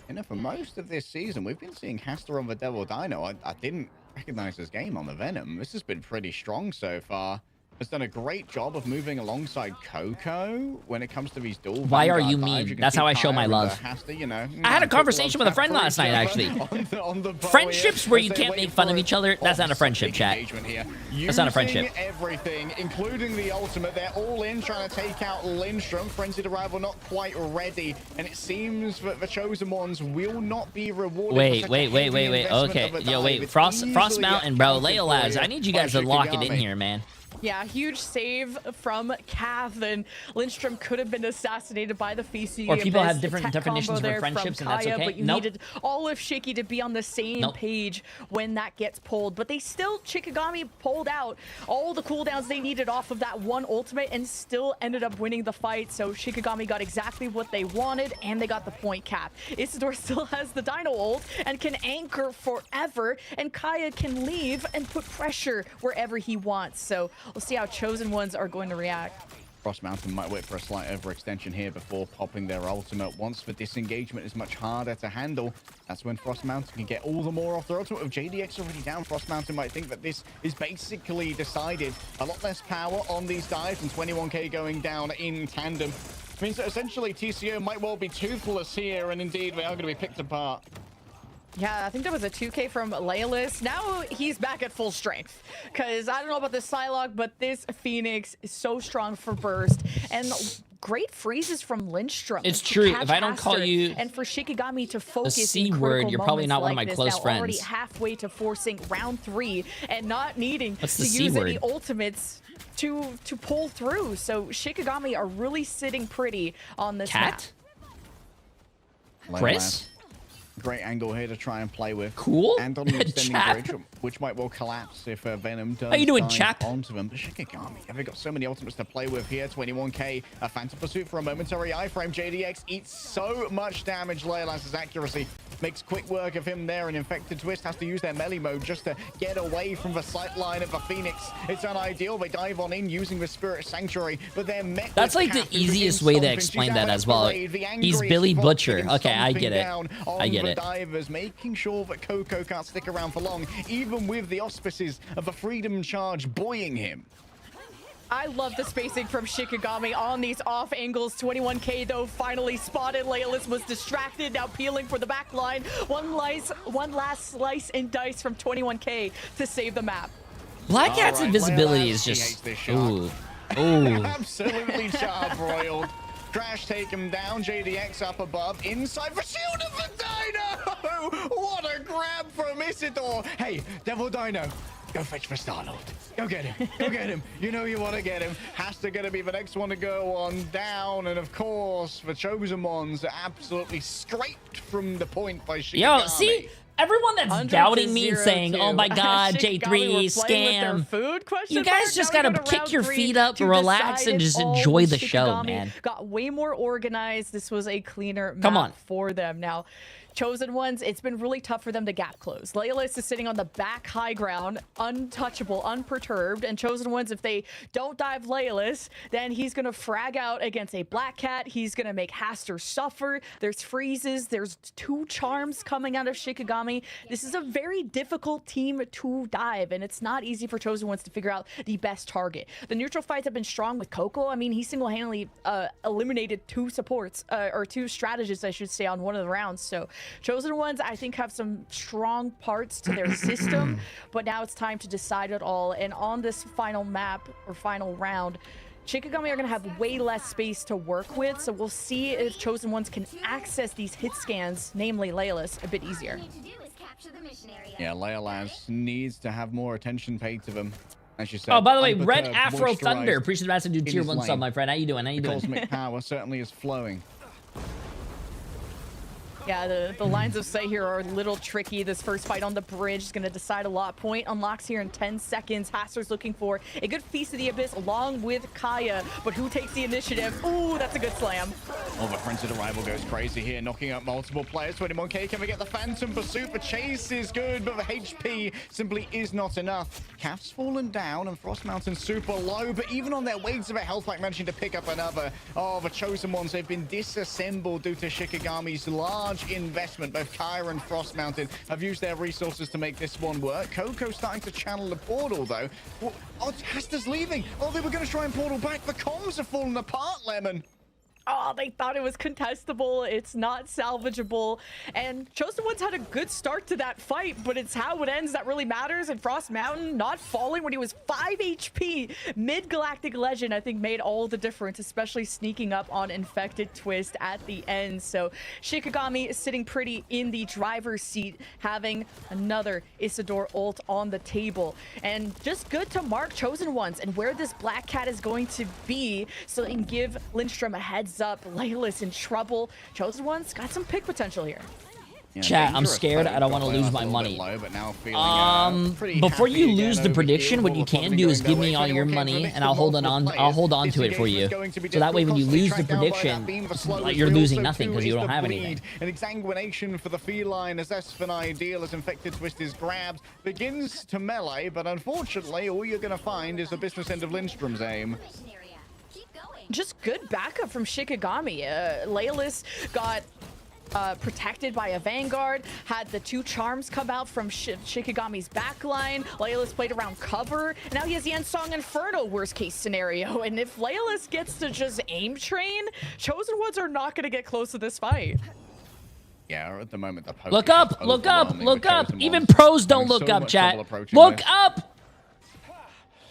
You know, for most of this season, we've been seeing Hasta on the Devil Dino. I didn't recognize his game on the Venom. This has been pretty strong so far. Has done a great job of moving alongside Coco when it comes to these dual. Why are Vanguard you dives. mean? You can That's see how I show Kaya my and, love. Hasta, you know, I had a quick conversation love with a friend tap last for night, each actually. other on the bow Friendships here where as you they can't wait make fun of for each other, that's not a big friendship, chat. engagement here. That's not a friendship. Using everything, including the ultimate. They're all in trying to take out Lindstrom. Frenzied Arrival not quite ready, and it seems that the Chosen Ones will not be rewarded. Wait. Okay, yo, wait. Frost Mountain, bro. Leolaz, I need you guys to lock it in here, man. Yeah, huge save from Cath, and Lindstrom could have been assassinated by the Feces. Or people have different definitions for there friendships, from and that's Kaya, okay. But you needed all of Shiki to be on the same page when that gets pulled. But they still, Shikigami pulled out all the cooldowns they needed off of that one ultimate and still ended up winning the fight. So Shikigami got exactly what they wanted, and they got the point cap. Isidore still has the Dino ult and can anchor forever, and Kaya can leave and put pressure wherever he wants. So we'll see how Chosen Ones are going to react. Frost Mountain might wait for a slight overextension here before popping their ultimate. Once the disengagement is much harder to handle, that's when Frost Mountain can get all the more off their ultimate. With JDX already down, Frost Mountain might think that this is basically decided. A lot less power on these dives, and 21k going down in tandem. Means that essentially TCO might well be toothless here, and indeed they are going to be picked apart. Yeah, I think that was a 2k from Layaless. Now he's back at full strength. Because I don't know about this Psylocke, but this Phoenix is so strong for burst. And great freezes from Lindstrom. It's true. If I don't call you and for Shikigami to focus the C in word, you're probably not one of my this, close now friends. already halfway to forcing round 3 and not needing What's to the C use word? any ultimates to pull through. So Shikigami are really sitting pretty on this map. Chris? Great angle here to try and play with. Cool. And on the extending Chap. bridge, which might well collapse if Venom does How you doing, dive chap? onto them. But Shikigami, they've got so many ultimates to play with here. 21k, a Phantom Pursuit for a momentary iframe. JDX eats so much damage. Leolas's accuracy makes quick work of him there. And Infected Twist has to use their melee mode just to get away from the sight line of the Phoenix. It's unideal. They dive on in using the Spirit Sanctuary, but they're met That's with like the Cap, who easiest begins way to stomping. explain She's that out as of well. parade. The He's angriest Billy Fox Butcher. begins Okay, I stomping get it. down I get on the it. Divers, making sure that Coco can't stick around for long, even with the auspices of a Freedom Charge buoying him. I love the spacing from Shikigami on these off angles. 21k though finally spotted. Layaless was distracted, now peeling for the back line. One last slice and dice from 21k to save the map. Black Cat's All right, invisibility Leolas, is he just hates this shot. ooh. Ooh. Absolutely charbroiled. Crash take him down. JDX up above. Inside for shield of the Dino! What a grab from Isidore! Hey, Devil Dino, go fetch for Star-Lord. Go get him. Go get him. You know you want to get him. Has to gonna be the next one to go on down. And of course, the Chosen Ones are absolutely scraped from the point by Shikigami. Yo, see? Everyone that's doubting me and saying, "Oh my God, J3 scam," you guys just gotta kick your feet up, relax, and just enjoy the show, man. Got way more organized. This was a cleaner Come map on. for them. Now, Chosen Ones, it's been really tough for them to gap close. Layaless is sitting on the back high ground, untouchable, unperturbed. And Chosen Ones, if they don't dive Layaless, then he's going to frag out against a Black Cat. He's going to make Haster suffer. There's freezes. There's 2 charms coming out of Shikigami. Shikigami, this is a very difficult team to dive, and it's not easy for Chosen Ones to figure out the best target. The neutral fights have been strong with Coco. I mean, he single-handedly eliminated 2 supports, or 2 strategists, I should say, on one of the rounds. So Chosen Ones, I think, have some strong parts to their system, but now it's time to decide it all. And on this final map, or final round, Shikigami are going to have way less space to work with, so we'll see if Chosen Ones can access these hit scans, namely Layla's, a bit easier. Yeah, Layla needs to have more attention paid to them, as you said. Oh, by the way, Red Unperturbed, Afro Thunder, moisturized appreciate the massive dude tier in his 1 sub, lane. my friend. How you doing? How you The doing? cosmic power certainly is flowing. Yeah, the lines of sight here are a little tricky. This first fight on the bridge is going to decide a lot. Point unlocks here in 10 seconds. Haster's looking for a good Feast of the Abyss along with Kaya, but who takes the initiative? Ooh, that's a good slam. Oh, the Frenzied Arrival goes crazy here, knocking out multiple players. 21k, can we get the Phantom Pursuit? The chase is good, but the HP simply is not enough. Calf's fallen down, and Frost Mountain super low, but even on their way to the health pack, managing to pick up another. Oh, the Chosen Ones, they've been disassembled due to Shikigami's large investment. Both Kaya and Frost Mountain have used their resources to make this one work. Coco starting to channel the portal, though. Oh, Haster's leaving. Oh, they were going to try and portal back. The comms are falling apart, Lemon. Oh, they thought it was contestable. It's not salvageable. And Chosen Ones had a good start to that fight, but it's how it ends that really matters. And Frost Mountain not falling when he was 5 HP. Mid-Galactic Legend, I think, made all the difference, especially sneaking up on Infected Twist at the end. So Shikigami is sitting pretty in the driver's seat, having another Isidore ult on the table. And just good to mark Chosen Ones and where this Black Cat is going to be so they can give Lindstrom a heads up. Layla's in trouble. Chosen Ones got some pick potential here. Yeah, Chat, I'm scared. I don't want to lose my money. Low, but now feeling, Before you happy lose again the over prediction, here. what you can do is give me all your money, and I'll hold on. I'll hold on to it for you. So that way, when you lose the prediction, you're losing nothing because you don't have anything. An exsanguination for the feline as Espen ideal as Infected Twist is grabbed, begins to melee, but unfortunately, all you're going to find is the business end of Lindstrom's aim. Just good backup from Shikigami. Layla's got protected by a Vanguard, had the 2 charms come out from Shikigami's backline. Layla's played around cover, and now he has the Ensong Inferno worst case scenario. And if Layla's gets to just aim train, Chosen Ones are not going to get close to this fight. Yeah, at the moment, the look up, look up, look up. Even pros don't look up, chat. Look up.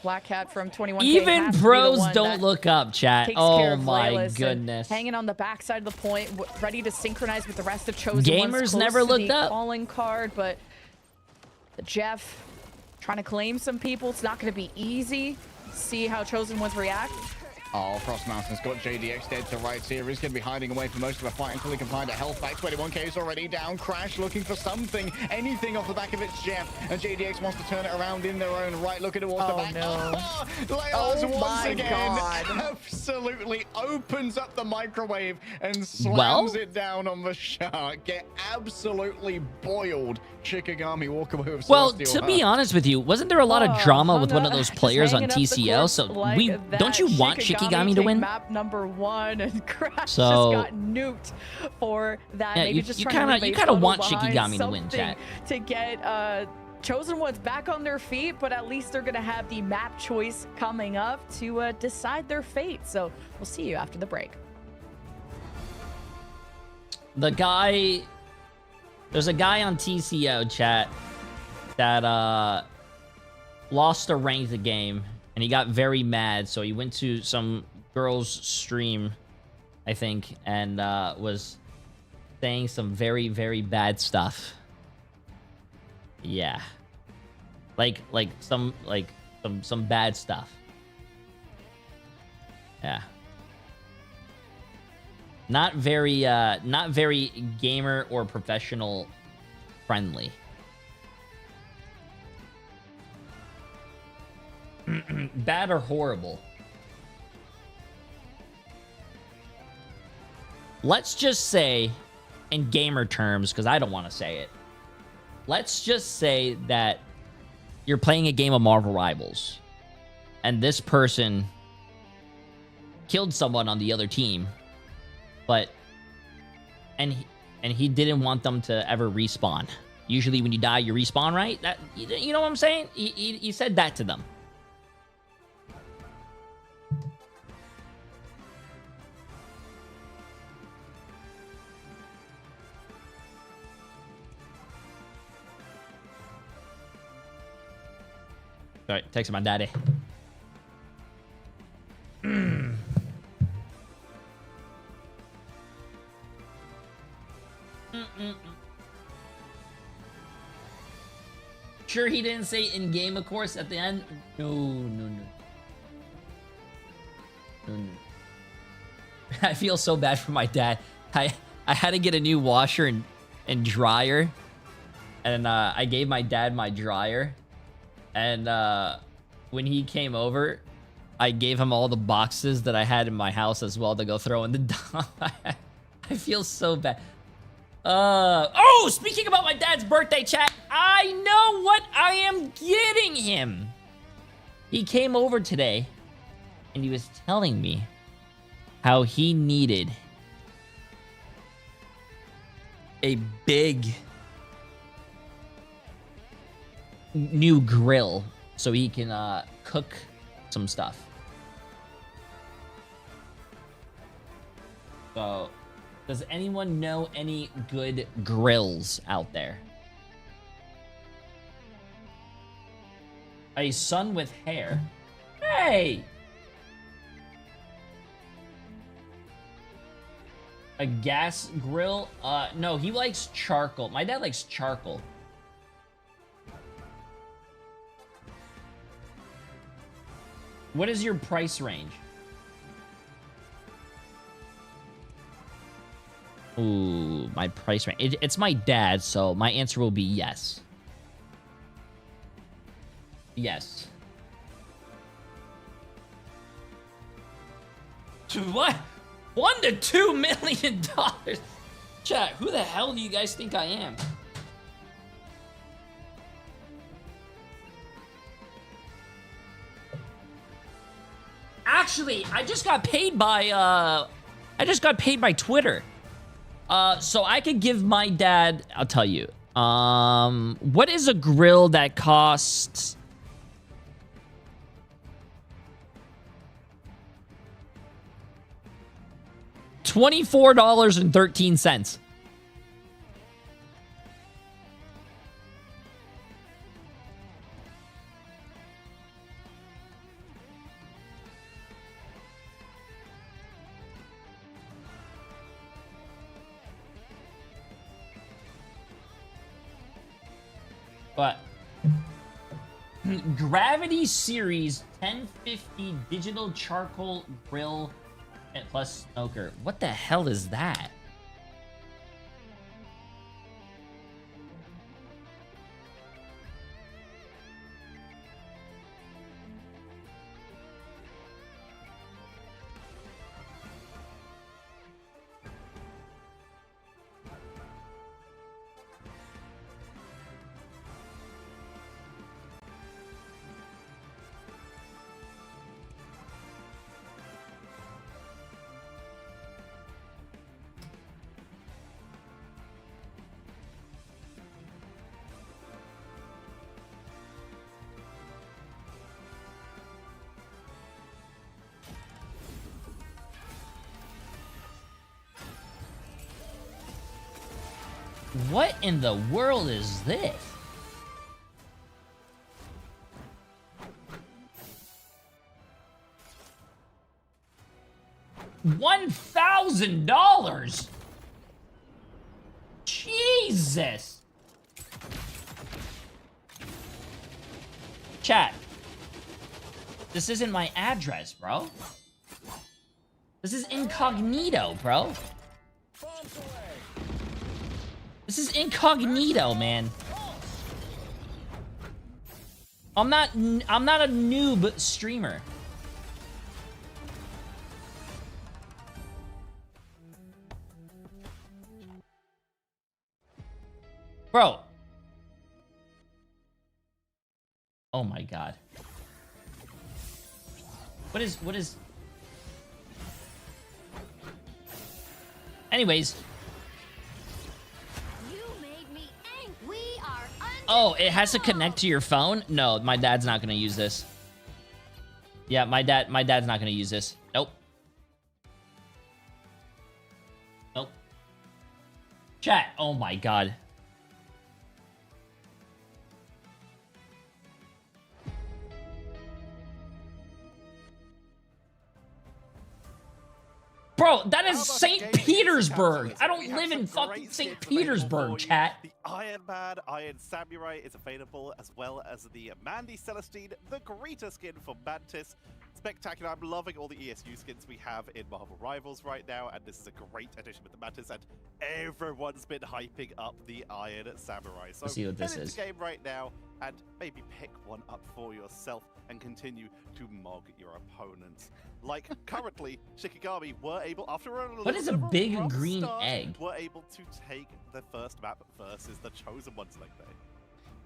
Black Cat from 21K. Even pros don't look up, chat. Oh my goodness. Hanging on the backside of the point, ready to synchronize with the rest of Chosen Ones. Gamers never looked up. Calling card, but the Jeff trying to claim some people. It's not going to be easy. See how Chosen Ones react. Oh, Frost Mountain's got JDX dead to rights here. He's going to be hiding away for most of the fight until he can find a health pack. 21k is already down. Crash looking for something, anything off the back of its Jeff. And JDX wants to turn it around in their own right. Look at it towards the back. No. Layla's once again God. absolutely opens up the microwave and slams it down on the shark. Get absolutely boiled. Shikigami walk away with Well, Celestial to be Heart. honest with you, wasn't there a lot of drama with one of those players on Just hanging up TCL? the So court like don't you want Shikigami to win? Map number 1 and Crash So- just got nuked for that. Yeah, Maybe you just kinda- trying to you leave kinda Base want Tunnel behind, Shikigami to win, chat. something to get Chosen Ones back on their feet, but at least they're gonna have the map choice coming up to decide their fate. So we'll see you after the break. There's a guy on TCO, chat, that lost a ranked game, and he got very mad, so he went to some girl's stream, I think, and was saying some very, very bad stuff. Yeah. Some bad stuff. Yeah. Not very gamer or professional friendly. Bad or horrible? Let's just say, in gamer terms, because I don't want to say it, let's just say that you're playing a game of Marvel Rivals, and this person killed someone on the other team, and he didn't want them to ever respawn. Usually when you die, you respawn, right? That you know what I'm saying? He said that to them. All right, texting my daddy. Sure, he didn't say in game, of course, at the end. No. I feel so bad for my dad. I had to get a new washer and dryer, and I gave my dad my dryer, and when he came over, I gave him all the boxes that I had in my house as well to go throw in the dump. I feel so bad. Oh, speaking about my dad's birthday, chat, I know what I am getting him. He came over today, and he was telling me how he needed a big new grill so he can cook some stuff. So, does anyone know any good grills out there? A son with hair. Hey! A gas grill? No, he likes charcoal. My dad likes charcoal. What is your price range? Ooh, my price range. It's my dad, so my answer will be yes. Yes. What? $1 to $2 million? Chat, who the hell do you guys think I am? Actually, I just got paid by Twitter. So I could give my dad, I'll tell you. What is a grill that costs $24.13? But Gravity Series 1050 digital charcoal grill and plus smoker. What the hell is that? What in the world is this? $1,000? Jesus! Chat. This isn't my address, bro. This is incognito, bro. This is incognito, man. I'm not a noob streamer. Bro. Oh my god. What is Anyways, You made me angry. We Oh, it has to connect to your phone? No, my dad's not gonna use this. Yeah, my dad's not gonna use this. Nope. Nope. Chat, oh my god. Bro, that is St. Petersburg. I don't live in fucking St. Petersburg, chat. The Iron Man, Iron Samurai is available, as well as the Mandy Celestine, the Greta skin for Mantis. Spectacular. I'm loving all the ESU skins we have in Marvel Rivals right now, and this is a great addition with the Mantis, and everyone's been hyping up the Iron Samurai. So Let's see what this head is. into the game right now, and maybe pick one up for yourself and continue to mog your opponents. Like currently, Shikigami were able, after a What is a little big rough green start, egg? were able to take the first map versus the Chosen Ones like that.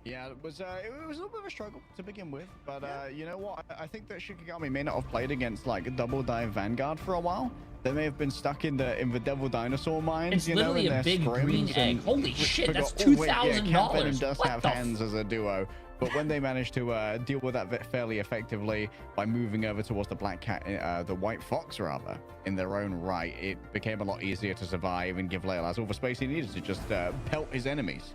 Yeah, it was a little bit of a struggle to begin with, but you know what? I think that Shikigami may not have played against like a double dive Vanguard for a while. They may have been stuck in the Devil Dinosaur mines. It's you know, literally in a their big green scrims, egg. and Holy shit, that's forgot, oh, wait, yeah, $2,000. Cat Venom does What have the hands as a duo. But when they managed to deal with that fairly effectively by moving over towards the Black Cat, the White Fox rather, in their own right, it became a lot easier to survive and give Leolaz all the space he needed to just pelt his enemies.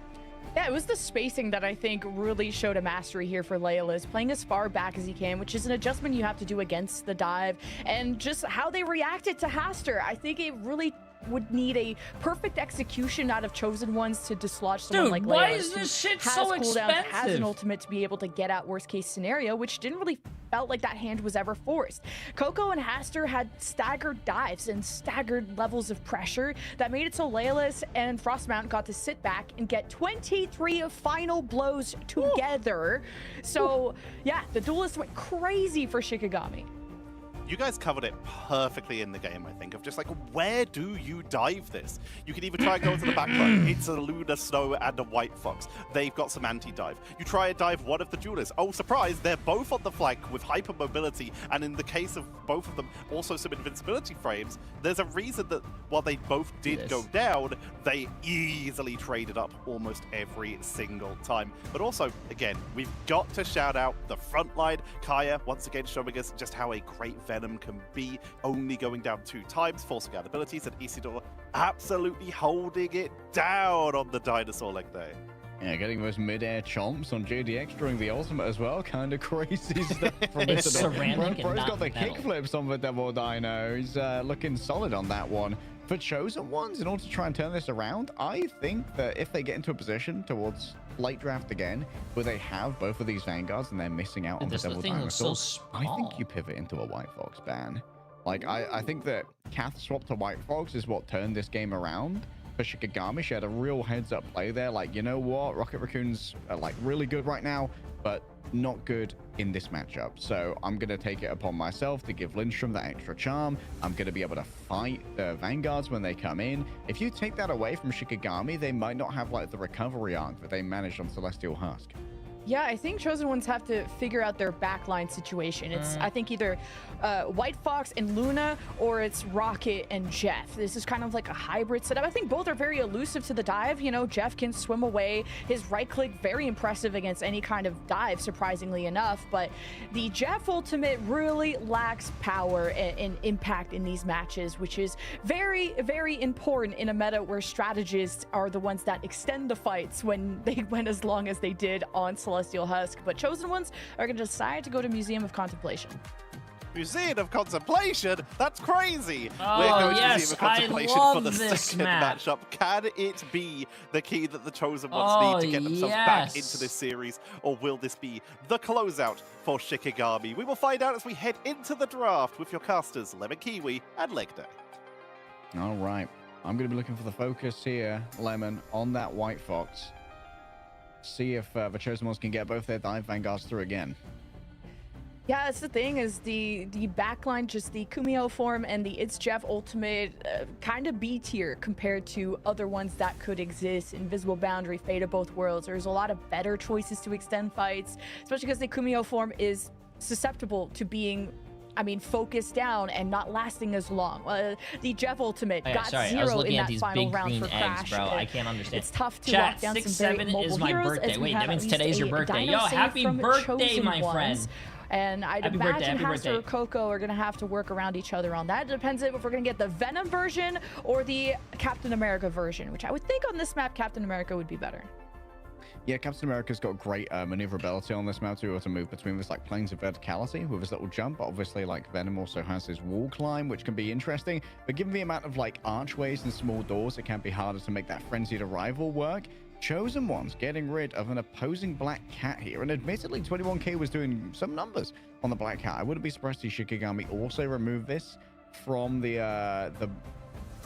Yeah, it was the spacing that I think really showed a mastery here for Leolaz, playing as far back as he can, which is an adjustment you have to do against the dive, and just how they reacted to Haster. I think it really would need a perfect execution out of Chosen Ones to dislodge someone Dude, like Leolaz. why is who this shit has so cooldowns, has expensive? an ultimate to be able to get out worst case scenario, which didn't really felt like that hand was ever forced. Coco and Haster had staggered dives and staggered levels of pressure that made it so Leolaz and Frostmount got to sit back and get 23 final blows together. So yeah, the duelist went crazy for Shikigami. You guys covered it perfectly in the game, I think, of just like, where do you dive this? You can either try and go to the back line. It's a Lunar Snow and a White Fox. They've got some anti-dive. You try and dive one of the duelists. Oh, surprise, they're both on the flank with hypermobility, and in the case of both of them, also some invincibility frames. There's a reason that while they both did go down, they easily traded up almost every single time. But also, again, we've got to shout out the front line. Kaya, once again, showing us just how a great Venom can be, only going down 2 times, forcing out abilities, and Isidore absolutely holding it down on the dinosaur leg there. Yeah, getting those mid-air chomps on JDX during the ultimate as well. Kind of crazy stuff from It's Isidore. ceramic and Bro's not got the metal. kickflips on the Devil Dino. He's looking solid on that one. For Chosen Ones, in order to try and turn this around, I think that if they get into a position towards late draft again, where they have both of these Vanguards and they're missing out on the This Devil thing looks so Dinosaur, I small. think you pivot into a White Fox ban. Like, I think that Kath swap to White Fox is what turned this game around. For Shikigami, she had a real heads-up play there. Like, you know what? Rocket Raccoon's like really good right now, but not good in this matchup. So I'm going to take it upon myself to give Lindstrom that extra charm. I'm going to be able to fight the Vanguards when they come in. If you take that away from Shikigami, they might not have like the recovery arc that they managed on Celestial Husk. Yeah, I think Chosen Ones have to figure out their backline situation. It's, I think, either White Fox and Luna, or it's Rocket and Jeff. This is kind of like a hybrid setup. I think both are very elusive to the dive. You know, Jeff can swim away. His right click, very impressive against any kind of dive, surprisingly enough. But the Jeff ultimate really lacks power and impact in these matches, which is very, very important in a meta where strategists are the ones that extend the fights when they went as long as they did on Celestial Husk. But Chosen Ones are going to decide to go to Museum of Contemplation. Museum of Contemplation? That's crazy! Oh, We're going to yes, Museum of I Contemplation love for the this second map. matchup. Can it be the key that the Chosen Ones need to get themselves back into this series, or will this be the closeout for Shikigami? We will find out as we head into the draft with your casters Lemon Kiwi and Leg Day. All right. I'm going to be looking for the focus here, Lemon, on that White Fox. See if the Chosen Ones can get both their dive Vanguards through again. Yeah, that's the thing, is the backline, just the Kumio form and the It's Jeff ultimate, kind of B tier compared to other ones that could exist. Invisible Boundary, Fate of Both Worlds. There's a lot of better choices to extend fights, especially because the Kumio form is susceptible to being I mean, focused down and not lasting as long. The Jeff Ultimate Oh, yeah, got sorry, I was 0 looking in at that these final big round green for eggs, Crash. bro. I can't understand. It's tough to Chat, lock down some 6-7 very is mobile my heroes, birthday. as we Wait, have that means at least today's your a birthday. Dino Yo, save happy from birthday, Chosen my Ones. friend. And I'd Happy birthday, imagine happy Haster or birthday. Coco are going to have to work around each other on that. It depends if we're going to get the Venom version or the Captain America version, which I would think on this map, Captain America would be better. Yeah, Captain America's got great maneuverability on this map to be able to move between this like planes of verticality with his little jump. But obviously, like Venom also has his wall climb, which can be interesting. But given the amount of like archways and small doors, it can be harder to make that frenzied arrival work. Chosen Ones getting rid of an opposing Black Cat here, and admittedly 21k was doing some numbers on the Black Cat. I wouldn't be surprised to see Shikigami also remove this from the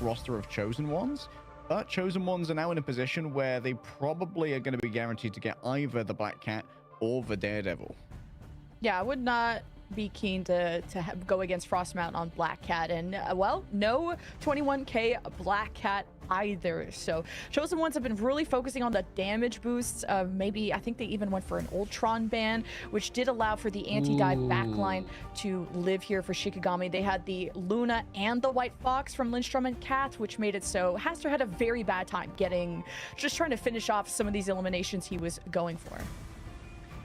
roster of Chosen Ones. But Chosen Ones are now in a position where they probably are going to be guaranteed to get either the Black Cat or the Daredevil. Yeah, I would not be keen to go against Frostmount on Black Cat, and well, no 21k Black Cat either. So Chosen Ones have been really focusing on the damage boosts. Maybe I think they even went for an Ultron ban, which did allow for the anti-dive backline to live here for Shikigami. They had the Luna and the White Fox from Lindstrom and Cat, which made it so Haster had a very bad time just trying to finish off some of these eliminations he was going for.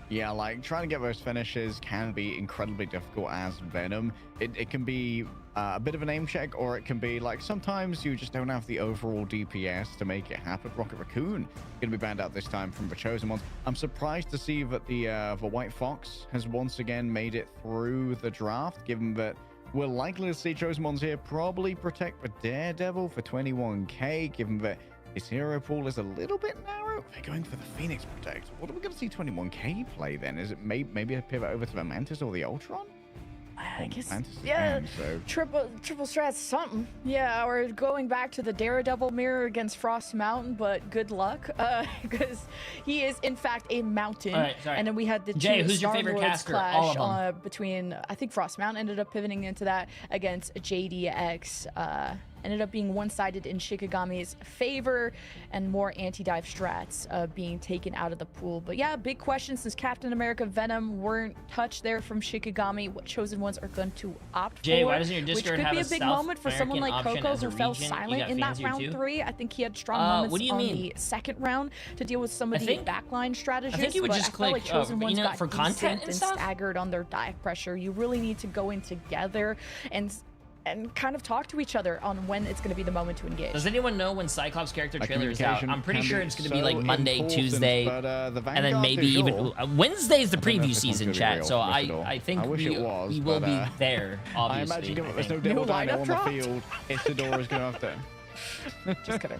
Yeah, like trying to get those finishes can be incredibly difficult as Venom. It can be a bit of an aim check, or it can be like sometimes you just don't have the overall DPS to make it happen. Rocket Raccoon going to be banned out this time from the Chosen Ones. I'm surprised to see that the White Fox has once again made it through the draft, given that we're likely to see Chosen Ones here probably protect the Daredevil for 21k, given that his hero pool is a little bit narrow. They're going for the Phoenix Protect. What are we going to see 21k play then? Is it maybe a pivot over to the Mantis or the Ultron? I guess, Mantis is yeah, banned, so. triple strat something. Yeah, we're going back to the Daredevil mirror against Frost Mountain, but good luck, because he is in fact a mountain. All right, sorry. And then we had the Jay, two who's your favorite Star-Lords caster? All clash of them. between, I think Frost Mountain ended up pivoting into that against JDX. Ended up being one-sided in Shikigami's favor, and more anti-dive strats being taken out of the pool. But yeah, big question, since Captain America Venom weren't touched there from Shikigami, what Chosen Ones are going to opt Jay, for, why doesn't your which Discord could have be a a big South moment for someone like American Coco, option as who a fell region? You silent got in fans that here round too? 3. I think he had strong What moments do you on mean? the second round to deal with some of the think- backline strategies. I think you would but just I felt like click, Chosen you Ones know, got for content decent and and stuff? staggered on their dive pressure. You really need to go in together and kind of talk to each other on when it's going to be the moment to engage. Does anyone know when Cyclops character Like, trailer is out? communication I'm pretty can sure be it's going to be so like Monday, important, Tuesday, but, the and then Vanguard maybe du even jour, Wednesday's the I don't know if preview this one's season, gonna be chat. real, So Miss Adore. I think I wish it was, we will but, be there. Obviously, I imagine given there's no think. Devil New Dino lineup on dropped? the field, Isidore is going to have to. Just kidding.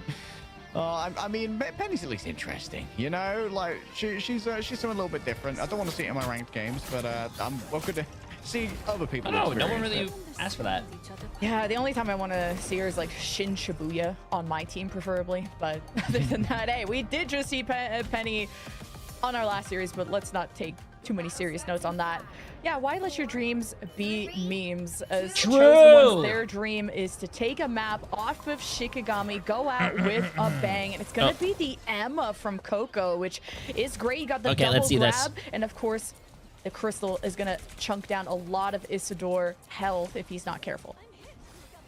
I mean, Penny's at least interesting, you know. Like she's something a little bit different. I don't want to see it in my ranked games, but I'm welcome to see other people. No one experience really it. asked for that. Yeah, the only time I want to see her is like Shin Shibuya on my team, preferably. But other than that, hey, we did just see Penny on our last series, but let's not take too many serious notes on that. Yeah, why let your dreams be memes? As True. Chosen Ones, their dream is to take a map off of Shikigami, go out with a bang, and it's gonna be the Emma from Coco, which is great. You got the double let's see grab, this. and of course, the crystal is gonna chunk down a lot of Isidore health if he's not careful.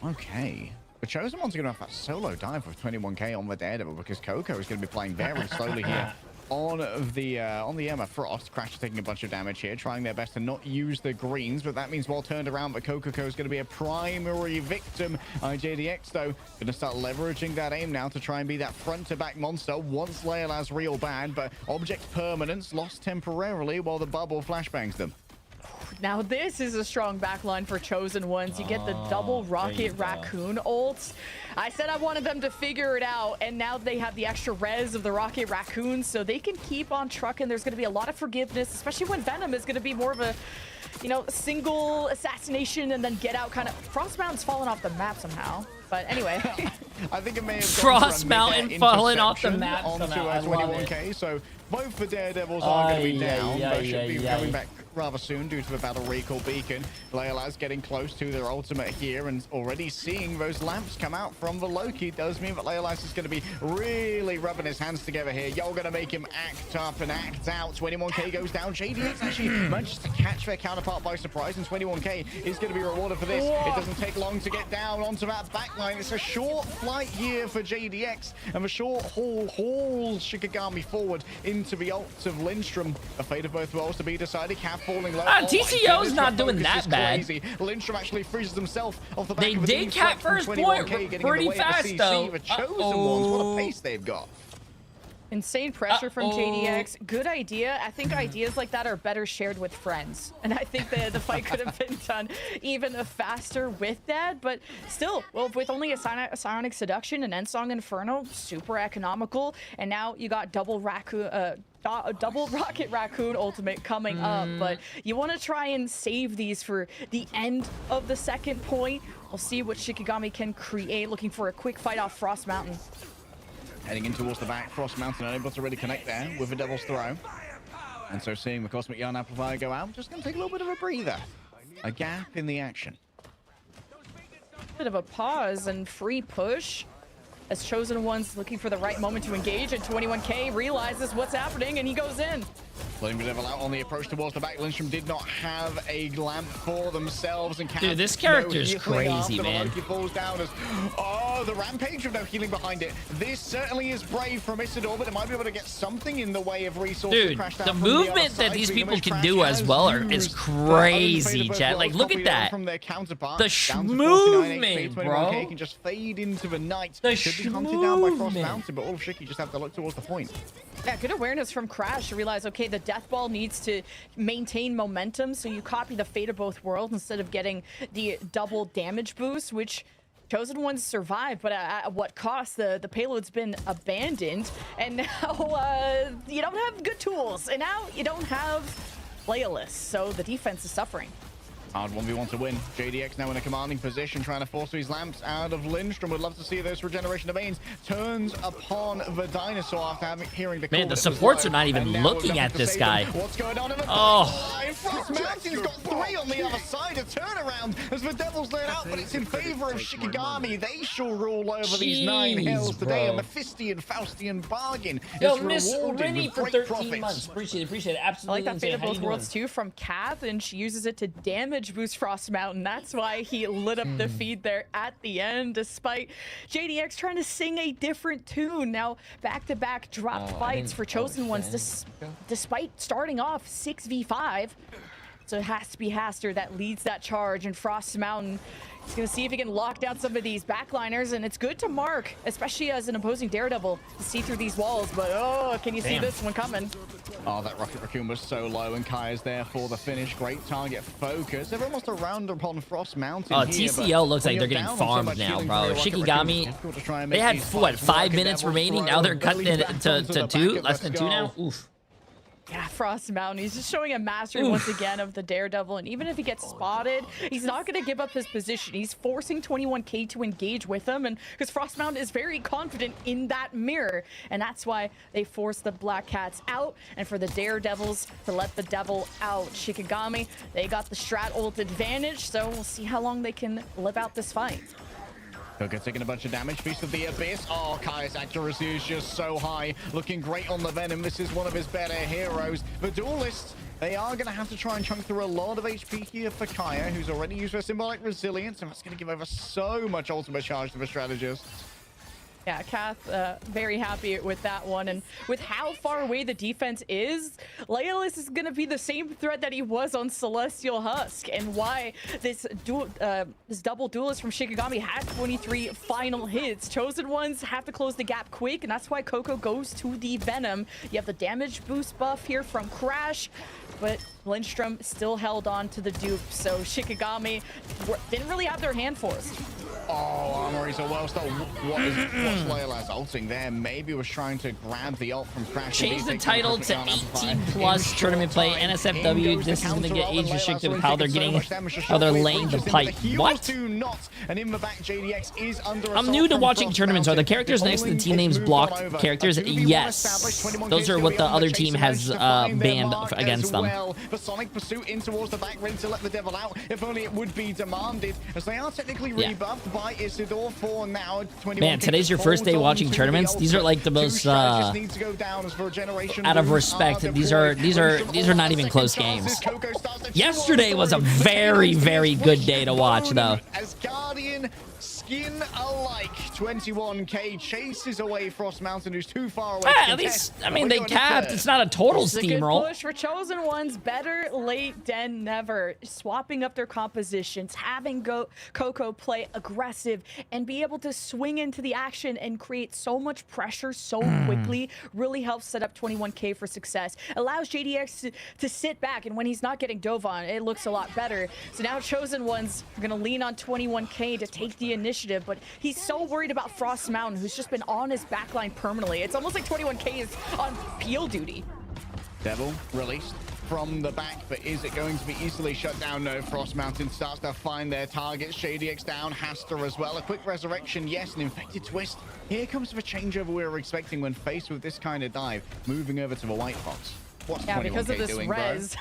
Okay. The Chosen One's going to have that solo dive with 21k on the Daredevil because Coco is going to be playing very slowly here on the Emma. Frost. Crash is taking a bunch of damage here, trying their best to not use the greens, but that means well turned around, but Coco is going to be a primary victim. JDX, though, going to start leveraging that aim now to try and be that front-to-back monster once Layla's real bad, but object permanence lost temporarily while the bubble flashbangs them. Now this is a strong backline for Chosen Ones. You get the double Rocket Raccoon ults. I said I wanted them to figure it out, and now they have the extra res of the Rocket Raccoon, so they can keep on trucking. There's going to be a lot of forgiveness, especially when Venom is going to be more of a, you know, single assassination and then get out kind of. Frost Mountain's fallen off the map somehow. But anyway. I think it may have Frost Mountain falling off the map onto somehow. I love 21k. So both the Daredevils are going to be down. They should be Ay. coming back rather soon due to the battle recall beacon. Leola's getting close to their ultimate here and already seeing those lamps come out from the Loki. Does mean that Leolas is going to be really rubbing his hands together here. You're going to make him act up and act out. 21k goes down. JDX actually manages to catch their counterpart by surprise, and 21k is going to be rewarded for this. It doesn't take long to get down onto that backline. It's a short flight here for JDX, and the short haul hauls Shikigami forward into the ult of Lindstrom. A fate of both worlds to be decided. Cap falling low. TCO's not doing that bad. Crazy. Lindstrom actually freezes himself off the back They of did cap first point pretty fast, though. The chosen ones, what a pace they've got. Insane pressure from JDX. Good idea. I think ideas like that are better shared with friends. And I think the fight could have been done even faster with that. But still, well, with only a Psionic Seduction and Ensong Inferno, super economical. And now you got double Rocket Raccoon ultimate coming up. But you want to try and save these for the end of the second point. We'll see what Shikigami can create. Looking for a quick fight off Frost Mountain. Heading in towards the back, Frost Mountain unable to really connect there with the Devil's Throw. And so seeing the Cosmic Yarn Amplifier go out, just going to take a little bit of a breather. A gap in the action. Bit of a pause and free push as Chosen One's looking for the right moment to engage, and 21k realizes what's happening and he goes in. Letting the Devil out on the approach towards the back. Lindstrom did not have a lamp for themselves. And dude, this character's crazy, man. Loki falls down as, the Rampage with no healing behind it. This certainly is brave from Isidore, but it might be able to get something in the way of resources. Dude, the movement that these people can do as well is crazy, chat. Like, look at that. From their counterpart, the movement, bro. Can just fade into the night. The Could be hunted down by Frost Mountain, but all of Shiki just have to look towards the point. Yeah, good awareness from Crash to realize, okay, the Death Ball needs to maintain momentum, so you copy the Fate of Both Worlds instead of getting the double damage boost, which Chosen Ones survive, but at what cost? The payload's been abandoned, and now you don't have good tools, and now you don't have Leolus, so the defense is suffering. Hard 1v1 to win. JDX now in a commanding position, trying to force these lamps out of Lindstrom. Would love to see those regeneration domains. Turns upon the dinosaur after hearing the call. Man, the supports are not even looking at this guy. What's going on in the Frost Mountain's got 3 on the other side. A turnaround as the Devils let out, but it's in favor of Shikigami. They shall rule over these 9 hills today. A Mephistian, Faustian bargain. Yo, Miss Rennie for 13 months. Appreciate it. Absolutely. I like that Fate of Both Worlds too from Kath, and she uses it to damage boost Frost Mountain. That's why he lit up the feed there at the end, despite JDX trying to sing a different tune. Now, back-to-back dropped fights for Chosen Ones, despite starting off 6v5. So it has to be Haster that leads that charge, and Frost Mountain is going to see if he can lock down some of these backliners, and it's good to mark, especially as an opposing Daredevil, to see through these walls, but can you see this one coming? Oh, that Rocket Raccoon was so low, and Kai is there for the finish. Great target focus. They're almost around upon Frost Mountain here, TCL looks like they're getting farmed now, bro. Shikigami, they had, what, 5 minutes remaining? Now they're cutting it to 2? Less than 2 now? Oof. Yeah, Frost Mountain, he's just showing a mastery once again of the Daredevil, and even if he gets spotted, he's not going to give up his position. He's forcing 21k to engage with him, and because Frost Mountain is very confident in that mirror, and that's why they force the Black Cats out, and for the Daredevils to let the Devil out. Shikigami, they got the strat ult advantage, so we'll see how long they can live out this fight. Koga taking a bunch of damage. Feast of the Abyss. Oh, Kai's accuracy is just so high. Looking great on the Venom. This is one of his better heroes. The Duelists, they are going to have to try and chunk through a lot of HP here for Kaya, who's already used her Symbolic Resilience, and that's going to give over so much ultimate charge to the strategist. Yeah, Kath, very happy with that one. And with how far away the defense is, Leolus is going to be the same threat that he was on Celestial Husk. And why this double duelist from Shikigami had 23 final hits. Chosen Ones have to close the gap quick, and that's why Coco goes to the Venom. You have the damage boost buff here from Crash, but Lindstrom still held on to the dupe. So Shikigami didn't really have their hand forced. Oh, Armory's a well start. What's Layla's ulting there? Maybe was trying to grab the ult from Crash. Change the title to 18+ tournament play. NSFW. This is going to get age restricted with how they're laying the pipe. What? And in the back, JDX is under I'm new to watching tournaments. Are the characters next to the team names blocked characters? Yes. Those are what the other team has banned against them. The Sonic pursuit in towards the back, ready to let the devil out. If only it would be demanded, as they are technically rebuffed by Isidore for now. Man, today's your first day watching tournaments. These are like the most out of respect. These are not even close games. Yesterday was a very, very good day to watch, though. As Guardian skin alike, 21k chases away Frost Mountain, who's too far away. At least, I mean, they capped. It's not a total steamroll. Push for Chosen Ones. Better late than never. Swapping up their compositions, having Coco play aggressive and be able to swing into the action and create so much pressure so quickly really helps set up 21k for success. Allows JDX to sit back, and when he's not getting dove on, it looks a lot better. So now Chosen Ones are going to lean on 21k to take the initiative, but he's so worried about Frost Mountain, who's just been on his backline permanently. It's almost like 21k is on peel duty. Devil released from the back, but is it going to be easily shut down? No. Frost Mountain starts to find their targets. JDX down, Haster as well. A quick resurrection, yes, an infected twist. Here comes the changeover we were expecting when faced with this kind of dive. Moving over to the White Fox. What's because of this doing, res.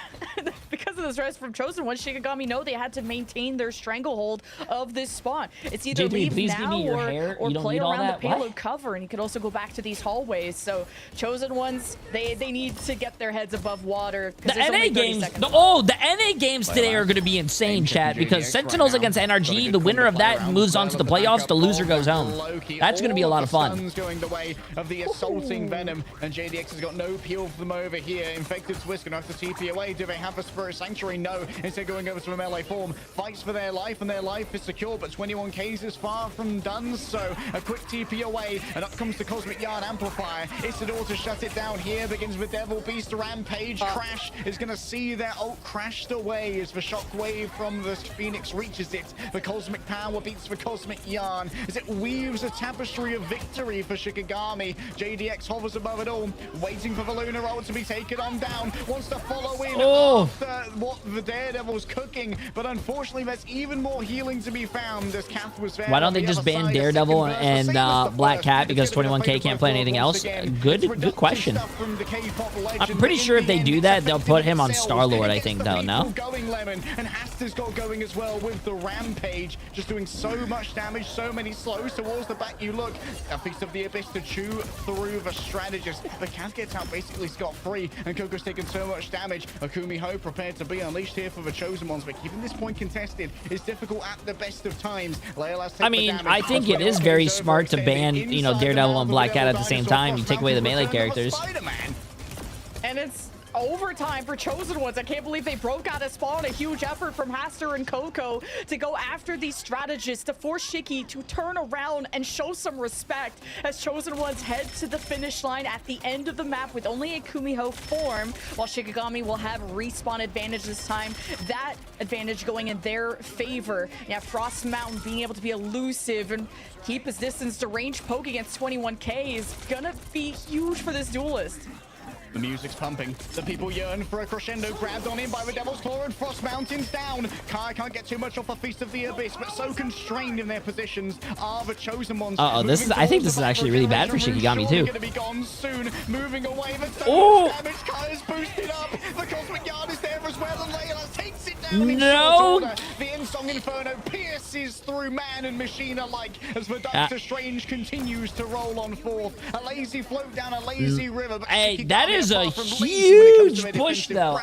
Because of this res from Chosen One, Shikigami know they had to maintain their stranglehold of this spawn. It's either J3, leave please now give me your hair. or You don't play need all around the that? payload What? cover, and you could also go back to these hallways. So Chosen Ones, they need to get their heads above water. The NA games, the NA games today are going to be insane, chat, because Sentinels against NRG, the winner of that moves on to the playoffs, the loser goes home. That's going to be a lot of fun. Going the way of the assaulting Venom, and JDX has got no peel for them over here. Infected Twist gonna have to TP away. Do they have a Spirit Sanctuary? No. Instead going over to a melee form. Fights for their life, and their life is secure, but 21k's is far from done. So a quick TP away, and up comes the Cosmic Yarn Amplifier. Isidore to shut it down here. Begins with Devil Beast Rampage. Crash is gonna see their ult crashed away as the shockwave from the Phoenix reaches it. The Cosmic Power beats the Cosmic Yarn as it weaves a tapestry of victory for Shikigami. JDX hovers above it all, waiting for the Lunar ult to be taken on down. Wants to follow in after what the Daredevil's cooking, but unfortunately there's even more healing to be found as Kath was there. Why don't they just ban Daredevil and Black Cat because 21k can't play anything else? Good question. I'm pretty sure if they do that, they'll put him on Star-Lord, I think, though, no? And Haster's got going as well with the Rampage, just doing so much damage, so many slows towards the back. You look, a Feast of the Abyss to chew through the Strategist. The Cat gets out basically scot-free, and Coco's taken so much damage. Akumi Ho prepared to be unleashed here for the Chosen Ones, but keeping this point contested is difficult at the best of times. I mean, I think it is very smart to ban, you know, Daredevil and Black Cat at the same time. You take away the melee characters. And it's overtime for Chosen Ones. I can't believe they broke out of spawn. A huge effort from Haster and Coco to go after these strategists, to force Shiki to turn around and show some respect as Chosen Ones head to the finish line at the end of the map with only a Kumiho form, while Shikigami will have respawn advantage this time. That advantage going in their favor. Yeah, Frost Mountain being able to be elusive and keep his distance to range poke against 21k is gonna be huge for this duelist. The music's pumping. The people yearn for a crescendo. Grabbed on in by the Devil's Claw, and Frost Mountain's down. Kai can't get too much off a Feast of the Abyss, but so constrained in their positions are the Chosen Ones. I think this is actually really bad for Shikigami too. Gonna be gone soon. Moving away, but so much damage. Kai is boosted up. The Cosmic Yard is there as well, and Layla takes it down. No. The Insong Inferno pierces through man and machine alike as the Doctor Strange continues to roll on forth. A lazy float down a lazy river. But hey, that is a huge push, though.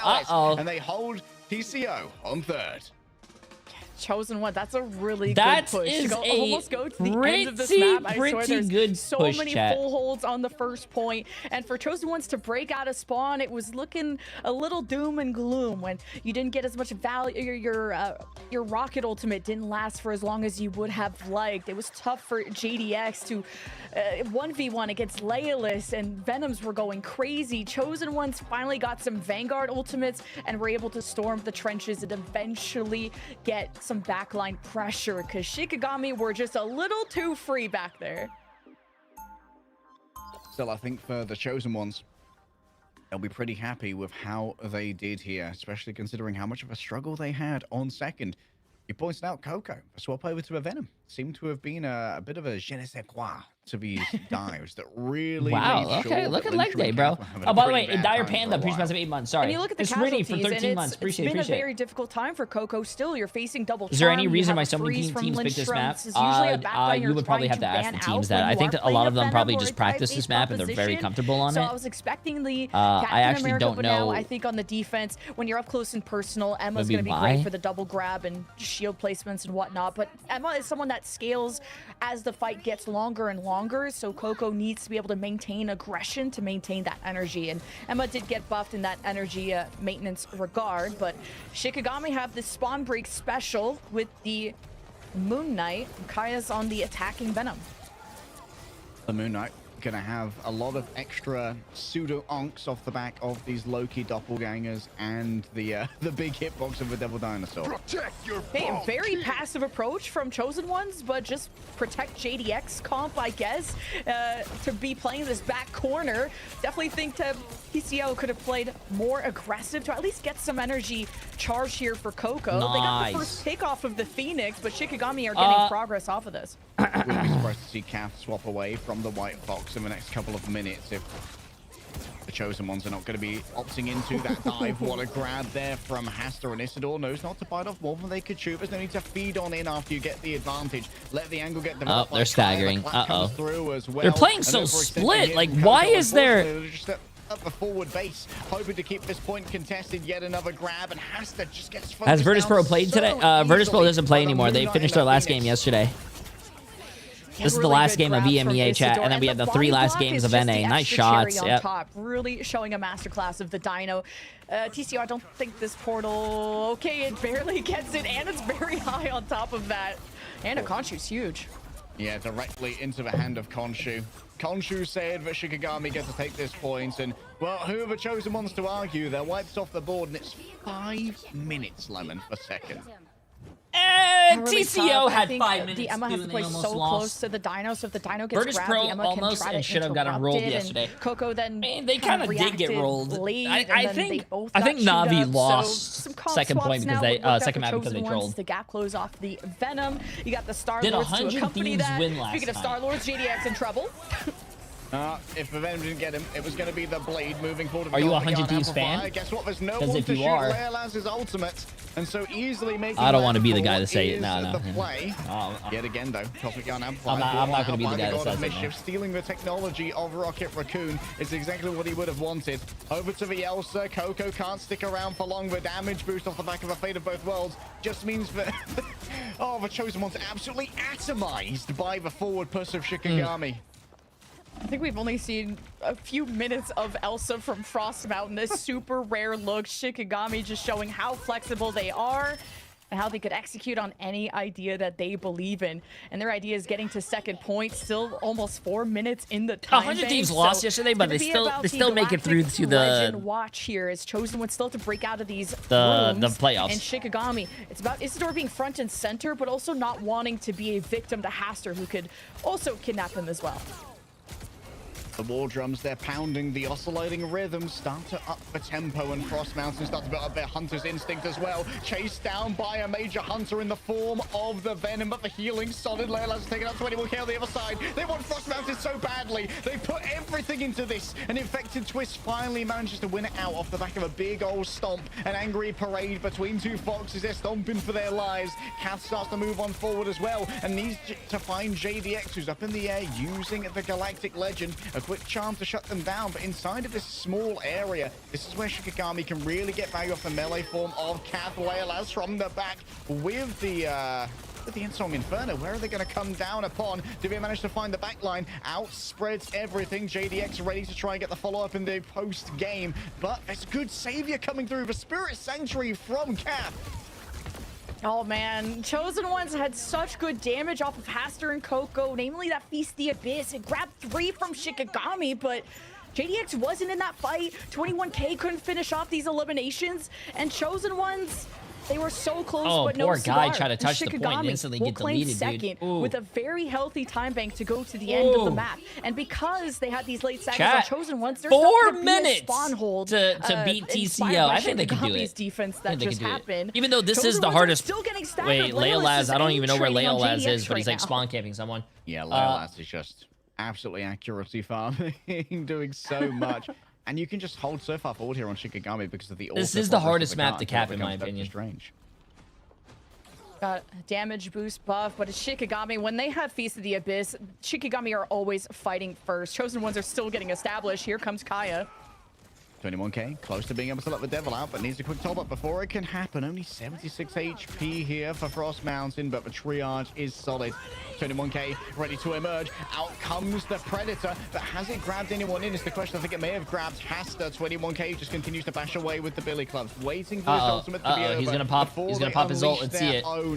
And they hold TCO on third. Chosen One, that's a really good push. Is almost go to the end of this map. I swear there's good so push, many full holds on the first point. And for Chosen Ones to break out of spawn, it was looking a little doom and gloom when you didn't get as much value. Your rocket ultimate didn't last for as long as you would have liked. It was tough for JDX to 1v1 against Leolus, and Venoms were going crazy. Chosen Ones finally got some Vanguard ultimates and were able to storm the trenches and eventually get some backline pressure because Shikigami were just a little too free back there. Still, I think for the Chosen Ones, they'll be pretty happy with how they did here, especially considering how much of a struggle they had on second. You pointed out Coco, a swap over to a Venom. Seemed to have been a bit of a je ne sais quoi to these dives that really Wow, made okay, sure look that at leg Lyncher day, and bro. Kath were having Oh, a by the pretty way, bad Dire time for Panda, a appreciate while. 8 months. Sorry. And you look at the It's Rini casualties, for and 13 months. it's Appreciate been it. a very difficult time for Coco still. You're facing double Is there any charm, you reason have why a so many freeze from teams picked this map? Lindström. It's usually a backline You you're would probably have trying to ask ban the teams out that. when I you think are that a lot playing of them Venom probably or just a practice this type-based map and they're very composition. comfortable on So it. I was expecting the I Captain actually America, don't but now know I think on the defense, when you're up close and personal, Emma's maybe going to be why. great for the double grab and shield placements and whatnot. But Emma is someone that scales as the fight gets longer and longer, so Coco needs to be able to maintain aggression to maintain that energy. And Emma did get buffed in that energy maintenance regard, but Shikigami have the spawn break special with the Moon Knight. Kaya's on the attacking Venom. The Moon Knight gonna have a lot of extra pseudo onks off the back of these Loki doppelgangers and the big hitbox of the Devil Dinosaur. Protect your Hey, ball very king. passive approach from Chosen Ones, but just protect JDX comp, I guess, to be playing this back corner. Definitely think TCO could have played more aggressive to at least get some energy charge here for Coco. They got the Nice. first pick off of the Phoenix, but Shikigami are getting progress off of this. Wouldn't be surprised to see Kath swap away from the White Fox in the next couple of minutes if the Chosen Ones are not going to be opting into that dive. What a grab there from Hasta, and Isidore knows not to bite off more than they could chew. There's no need to feed on in after you get the advantage. Let the angle get developed. Oh, they're staggering. The clap comes Uh-oh. through as well. They're playing And so overextending split. here Like, from why Coco. is there- Unfortunately, they're just up the forward base, hoping to keep this point contested. Yet another grab, and Hasta just gets focused. Has Virtus down Pro played so today? Virtus Pro easily doesn't play by the anymore. They Moon Knight finished and their the last Phoenix. game yesterday. This is the Really last good game of grab from EMEA chat, Isidore, and then we and have the the 3 body last block games is of just NA. the Nice extra shots. cherry on Yep. top, really showing a masterclass of the Dino. TCO, I don't think this portal. Okay, it barely gets it, and it's very high on top of that. And a Khonshu's huge. Yeah, directly into the hand of Khonshu. Khonshu said that Shikigami gets to take this point, and, well, who are the Chosen Ones to argue? They're wiped off the board, and it's 5 minutes, Lemon, per second. Really TCO tough. I had think 5 minutes. The Emma too, has to and play they almost so lost. close to the Dino, so if the Dino gets Virtus grabbed, Pro the Emma almost can try and to should have gotten rolled interrupt it, yesterday. and Coco then They kind of did get reacted rolled. late, I and then think they both I got think chewed Navi up, so lost some comp second swaps point because now they would work out second for map because they Chosen Ones. trolled. The gap close off the Venom. You got the Star Did Lords to 100 accompany teams that. win last Speaking of time? Star Lords, JDX in trouble. If the Venom didn't get him, it was going to be the Blade moving forward. Are you a Golden 100 Guard Thieves Amplifier. fan? Guess what? There's no 'Cause one if to you shoot are- Leolaz's ultimate, and so easily making I don't want to be the landfall guy to say it. is No, no. the play. Oh, Yet again, though, Cosmic Gun Amplifier. I'm not gonna be the guy that God of says it, Mischief, man. stealing the technology of Rocket Raccoon is exactly what he would have wanted. Over to the Elsa. Coco can't stick around for long. The damage boost off the back of a Fate of Both Worlds just means that the Chosen Ones absolutely atomized by the forward push of Shikigami. I think we've only seen a few minutes of Elsa from Frost Mountain. This super rare look. Shikigami just showing how flexible they are and how they could execute on any idea that they believe in. And their idea is getting to second point, still almost 4 minutes in the time 100 bank. teams So lost yesterday, but it's they gonna be still about they the still make it through Galactic to the Legend watch here is Chosen One still to break out of these The rooms. playoffs. And Shikigami, it's about Isidore being front and center, but also not wanting to be a victim to Haster, who could also kidnap him as well. The war drums, they're pounding the oscillating rhythms, start to up the tempo, and Frost Mountain start to build up their hunter's instinct as well. Chased down by a major hunter in the form of the Venom, but the healing solid. Leolaz taking out 21k on the other side. They want Frost Mountain so badly. They put everything into this, and Infected Twist finally manages to win it out off the back of a big old stomp. An angry parade between two foxes. They're stomping for their lives. Kath starts to move on forward as well, and needs to find JDX, who's up in the air using the Galactic Legend. A quick charm to shut them down, but inside of this small area, this is where Shikigami can really get value off the melee form of Kath. Leolaz from the back with the Insong Inferno. Where are they going to come down upon? Do they manage to find the backline? Outspreads everything. JDX ready to try and get the follow-up in the post-game, but there's good savior coming through. The Spirit Sanctuary from Kath. Oh man, Chosen Ones had such good damage off of Haster and Coco, namely that Feast the Abyss. It grabbed 3 from Shikigami, but JDX wasn't in that fight. 21k couldn't finish off these eliminations, and Chosen Ones, They were so close, Oh, but no poor guy cigar. tried to touch the point and Shikigami instantly will get claim deleted, dude. second Ooh. with a very healthy time bank to go to the end of the Ooh. map. And because they had these late sagas Chat, on Chosen Ones, there's 4 still gonna be a minutes spawn hold to beat inspired TCO. by I think they can do Shikigami's it. defense I that think they just can do it. happened. Even though this Chosen is the Ones are hardest. still getting staggered. Wait, Leolaz Leolaz. is I don't even know where trading on Leolaz JDX is, but he's right like now. spawn camping someone. Yeah, Leolaz is just absolutely accuracy farming, doing so much. And you can just hold so far forward here on Shikigami because of the This auto is the progress hardest of the map car to until cap, it in my becomes opinion. Strange. Got damage boost buff, but it's Shikigami. When they have Feast of the Abyss, Shikigami are always fighting first. Chosen Ones are still getting established. Here comes Kaya. 21k, close to being able to let the devil out, but needs a quick top up before it can happen. Only 76 HP here for Frost Mountain, but the triage is solid. 21k, ready to emerge. Out comes the Predator, but has it grabbed anyone in? Is the question. I think it may have grabbed Hasta. 21k just continues to bash away with the billy clubs, waiting for his ultimate to be over. He's gonna pop. He's gonna pop his ult. Let's see it. Oh,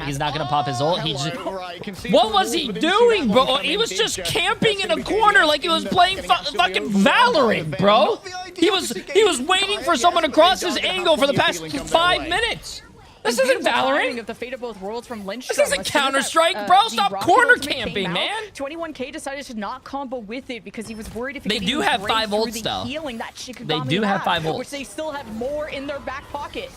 he's not gonna pop his ult. He just. Right. What was he doing, bro? He was just camping in a corner like he was playing fucking Valorant, bro. He was waiting for someone to cross his angle for the past 5 minutes. This isn't Valorant. Of the Fate of Both Worlds from Lindstrom. This isn't Counter-Strike, bro. Stop corner camping, man. 21k decided to not combo with it because he was worried if he They could do even have break 5 through ults, the though. healing that Shikigami They do have had, 5 ults. which they still have more in their back pocket.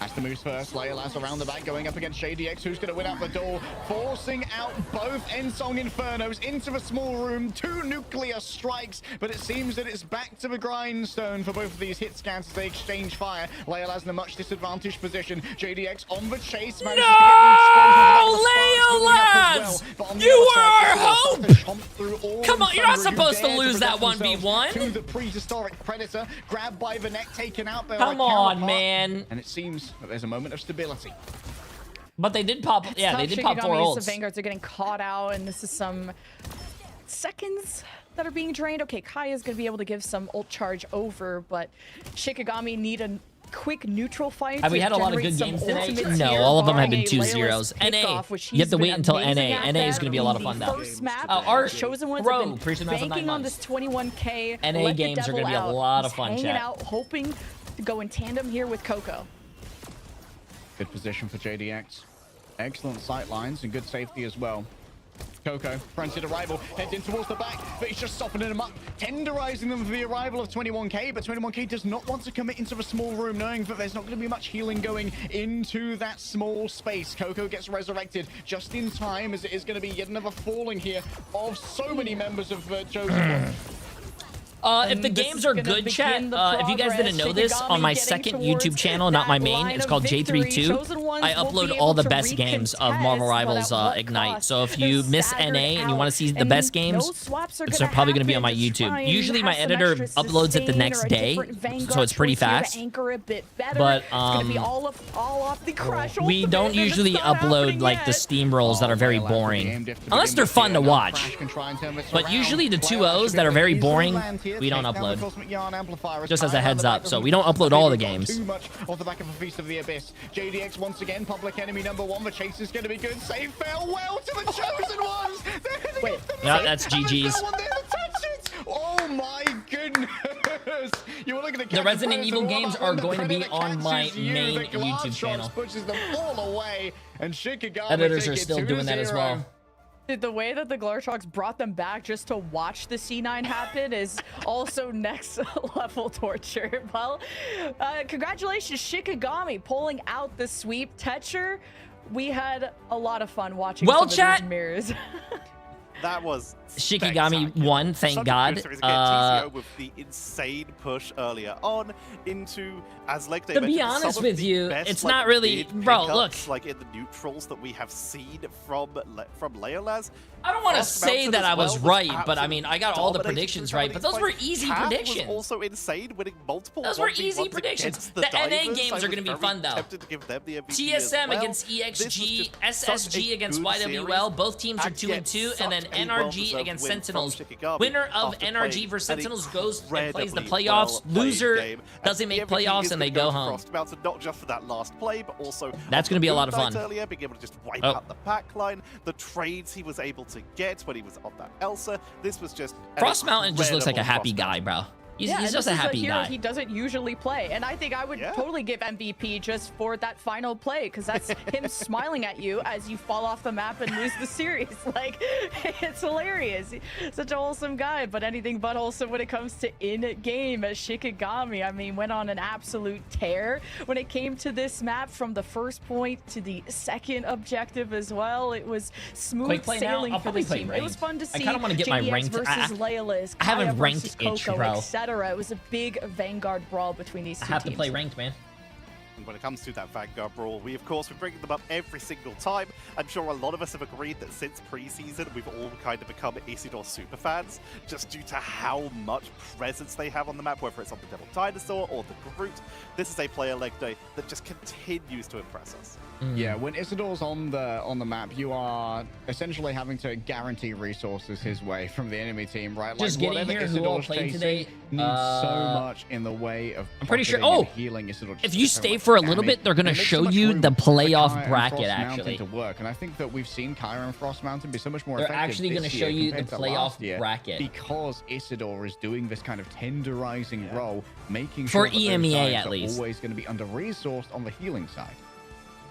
Asta moves first. Leolaz around the back, going up against JDX, who's going to win out the duel, forcing out both Ensong Infernos into a small room. 2 nuclear strikes, but it seems that it's back to the grindstone for both of these hit scans as they exchange fire. Leolaz in a much disadvantaged position. JDX on the chase. No, Leolaz! You were our hope! Come on, you're not supposed to lose that 1v1. To the prehistoric Predator, grabbed by the neck, taken out by Come on, man. And it seems that there's a moment of stability. But they did pop. Yeah, they did pop 4 Shikigami's ults. Vanguards are getting caught out, and this is some seconds that are being drained. Okay, Kaya's going to be able to give some ult charge over, but Shikigami need a quick neutral fight. Have we had a lot of good games today? No, all of them have been 2-0s. NA, you have to wait until NA. NA is going to be a lot of fun now. First map, our Chosen Ones bro, have been appreciate that for 9 banking on months. this 21k. NA let the games are devil gonna be a out. lot of He's fun, hanging chat. out, hoping to go in tandem here with Coco. Good position for JDX. Excellent sight lines and good safety as well. Coco, fronted arrival, heads in towards the back, but he's just softening them up, tenderizing them for the arrival of 21k, but 21k does not want to commit into a small room, knowing that there's not going to be much healing going into that small space. Coco gets resurrected just in time, as it is going to be yet another falling here of so many members of Chosen One. If the games are good, chat, if you guys didn't know this, on my second YouTube channel, not my main, it's called Jay3 I upload all the best games of Marvel Rivals Ignite. So if you miss NA and you want to see the best games, it's probably going to be on my YouTube. Usually my editor uploads it the next day, so it's pretty fast. But we don't usually upload like the steamrolls that are very boring, unless they're fun to watch. But usually the 2-0s that are very boring, we don't upload. Just as a heads up, so we don't upload all the games. Too much off the back of a Feast of the Abyss. JDX once again, public enemy #1. The chase is going to be good. Save farewell to the Chosen Ones. Wait, yeah, that's GG's. Oh my goodness! You were looking at the Resident Evil games are going to be on my main YouTube channel. Pushes them all away, and Shikigami editors are still doing that as well. The way that the Glartrox brought them back just to watch the C9 happen is also next level torture. Well, congratulations, Shikigami, pulling out the sweep. Tetcher, we had a lot of fun watching some of these mirrors. That was Shikigami won, thank God. TCO with the insane push earlier on into, as like they to be honest with you, it's not really, bro. Look, like in the neutrals that we have seen from Leolaz. I don't want to say that I was right, but I mean, I got all the predictions right, but those were easy predictions. Was also insane, winning multiple. Those were easy predictions. The NA games are going to be fun though. TSM against EXG, SSG against YWL. Both teams are 2-2, and then NRG against Sentinels. Winner of NRG versus Sentinels goes and plays the playoffs. Loser doesn't make playoffs, and they go home. Not just for that last play, but also that's going to be a lot of fun. Earlier, being able to just wipe out the pack line, the trades he was able to get when he was on that Elsa. This was just Frost Mountain just looks like a happy guy, bro. He's and just this a is happy hero guy. he doesn't usually play, and I think I would totally give MVP just for that final play, because that's him smiling at you as you fall off the map and lose the series. Like, it's hilarious. Such a wholesome guy, but anything but wholesome when it comes to in-game. Shikigami, I mean, went on an absolute tear when it came to this map, from the first point to the second objective as well. It was smooth play now? sailing I'll for probably this play team. It ranked. was fun to I see kinda wanna get my JDX ranked- versus Layla's, I haven't Kaya ranked versus itch, Coco, bro. etc. It was a big Vanguard brawl between these two I have to teams. play ranked, man. And when it comes to that Vanguard brawl, we of course, we're bringing them up every single time. I'm sure a lot of us have agreed that since preseason, we've all kind of become Isidore superfans, just due to how much presence they have on the map, whether it's on the Devil Dinosaur or the Groot. This is a player leg day that just continues to impress us. Yeah, when Isidore's on the map, you are essentially having to guarantee resources his way from the enemy team, right? Just like, getting whatever here, who all Isidore's played chasing today? needs so much in the way of I'm pretty sure. profiting and Oh, healing Isidore. if you stay for a little bit, they're gonna show you the playoff bracket. Actually, to work, and I think that we've seen Kyra and Frost Mountain be so much more they're effective. actually going gonna to show you the playoff playoff bracket because Isidore is doing this kind of tenderizing role, making for sure that those EMEA guys at are least. always going to be under resourced on the healing side.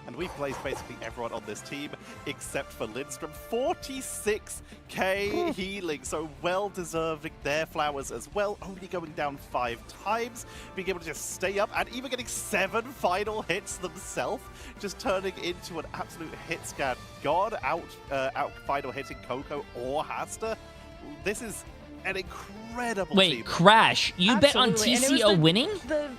And we've placed basically everyone on this team except for Lindstrom. 46k healing, so well deserving their flowers as well. Only going down 5 times, being able to just stay up and even getting 7 final hits themselves, just turning into an absolute hit scan god, out final hitting Coco or Hasta. This is an incredible team. Wait, Crash, you bet on Absolutely, and it was TCO the- winning? The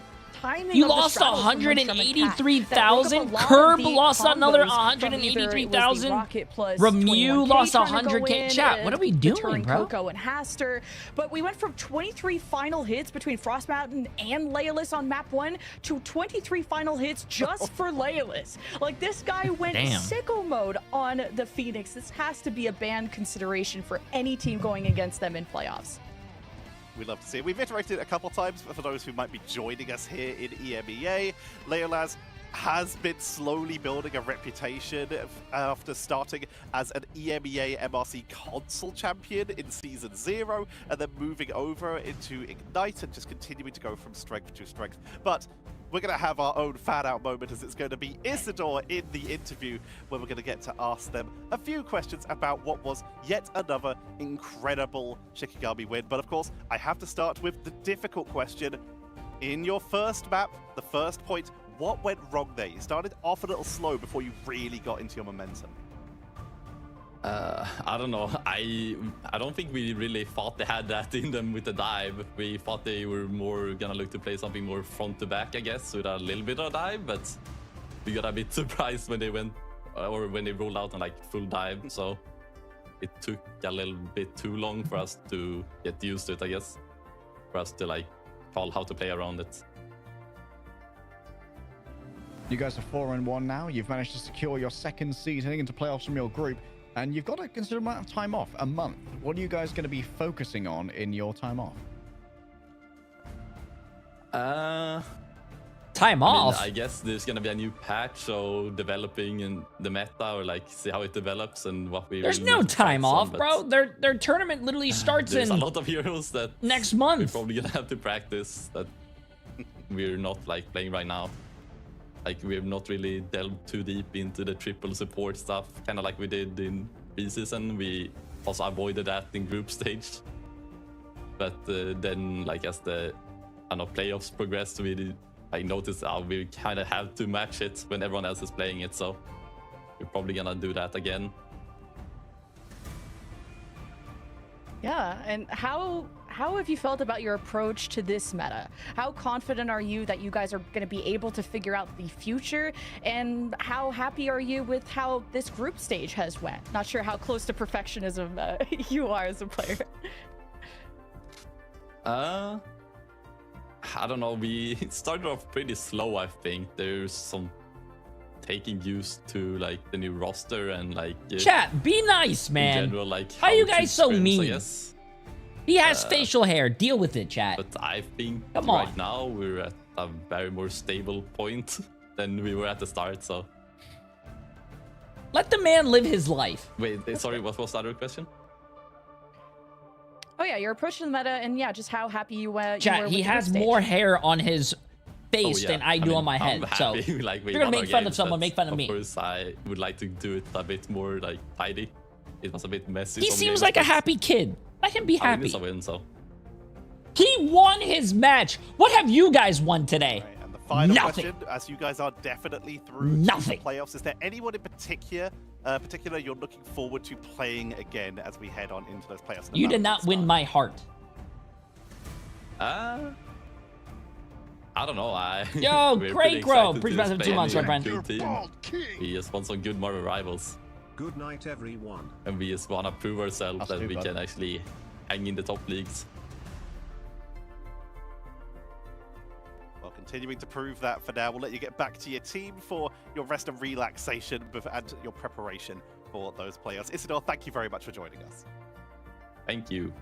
timing You of the lost straddles from Lindstrom and Cat that broke up 183,000. a lot of Curb the lost combos another from either it was the 183,000. Rocket plus Remu 21K lost trying to go 100K. in Chat, what are we and doing, deterring bro? Coco and Haster, but we went from 23 final hits between Frost Mountain and Laylis on map 1 to 23 final hits just for Laylis. Like, this guy went Damn. sicko mode on the Phoenix. This has to be a ban consideration for any team going against them in playoffs. We love to see it. We've iterated a couple times, but for those who might be joining us here in EMEA, Leolaz has been slowly building a reputation after starting as an EMEA MRC console champion in Season 0, and then moving over into Ignite and just continuing to go from strength to strength. But we're going to have our own fan-out moment, as it's going to be Isidore in the interview, where we're going to get to ask them a few questions about what was yet another incredible Shikigami win. But of course, I have to start with the difficult question. In your first map, the first point, what went wrong there? You started off a little slow before you really got into your momentum. I don't know. I don't think we really thought they had that in them with the dive. We thought they were more gonna look to play something more front to back, I guess, with a little bit of dive, but we got a bit surprised when they went, or when they rolled out on like full dive, so it took a little bit too long for us to get used to it, I guess, for us to like call how to play around it. You guys are 4-1 now. You've managed to secure your second seed heading into playoffs from your group, and you've got a considerable amount of time off, a month. What are you guys going to be focusing on in your time off? Time off? I guess there's gonna be a new patch, so developing in the meta, or like see how it develops and what we. There's really no need to time focus on, off, but bro. Their tournament literally starts there's in a lot of heroes that next we're month. probably gonna have to practice that we're not like playing right now. Like, we have not really delved too deep into the triple support stuff, kind of like we did in preseason. We also avoided that in group stage, but then like as the playoffs progressed, I noticed how we kind of have to match it when everyone else is playing it, so we're probably gonna do that again. Yeah, and how have you felt about your approach to this meta? How confident are you that you guys are going to be able to figure out the future? And how happy are you with how this group stage has went? Not sure how close to perfectionism you are as a player. I don't know. We started off pretty slow, I think. There's some taking used to like the new roster and like Chat, be nice, man. in general, like How you to guys so scrims, I mean? guess. He has facial hair. Deal with it, chat. But I think Come right on. now we're at a very more stable point than we were at the start, so. Let the man live his life. Wait, sorry, what was the other question? Oh yeah, your approach to the meta, and yeah, just how happy you were. Chat, he has more hair on his face than I do on my head. So like, if you're gonna make fun of someone, make fun of me. Of course, I would like to do it a bit more like tidy. It was a bit messy. He seems like a happy kid. Let him be happy. I win, so. He won his match. What have you guys won today? Right, and the final Nothing. question, as you guys are definitely through Nothing. the playoffs, is there anyone in particular you're looking forward to playing again as we head on into those playoffs? You did not win my heart. I don't know. Yo, we're great pretty grow. excited Pretty to impressive play 2 months, a my friend. good team. We just won some good Marvel Rivals. Good night, everyone. And we just want to prove ourselves That's that too we bad. can actually hang in the top leagues. Well, continuing to prove that for now. We'll let you get back to your team for your rest and relaxation and your preparation for those playoffs. Isidore, thank you very much for joining us. Thank you.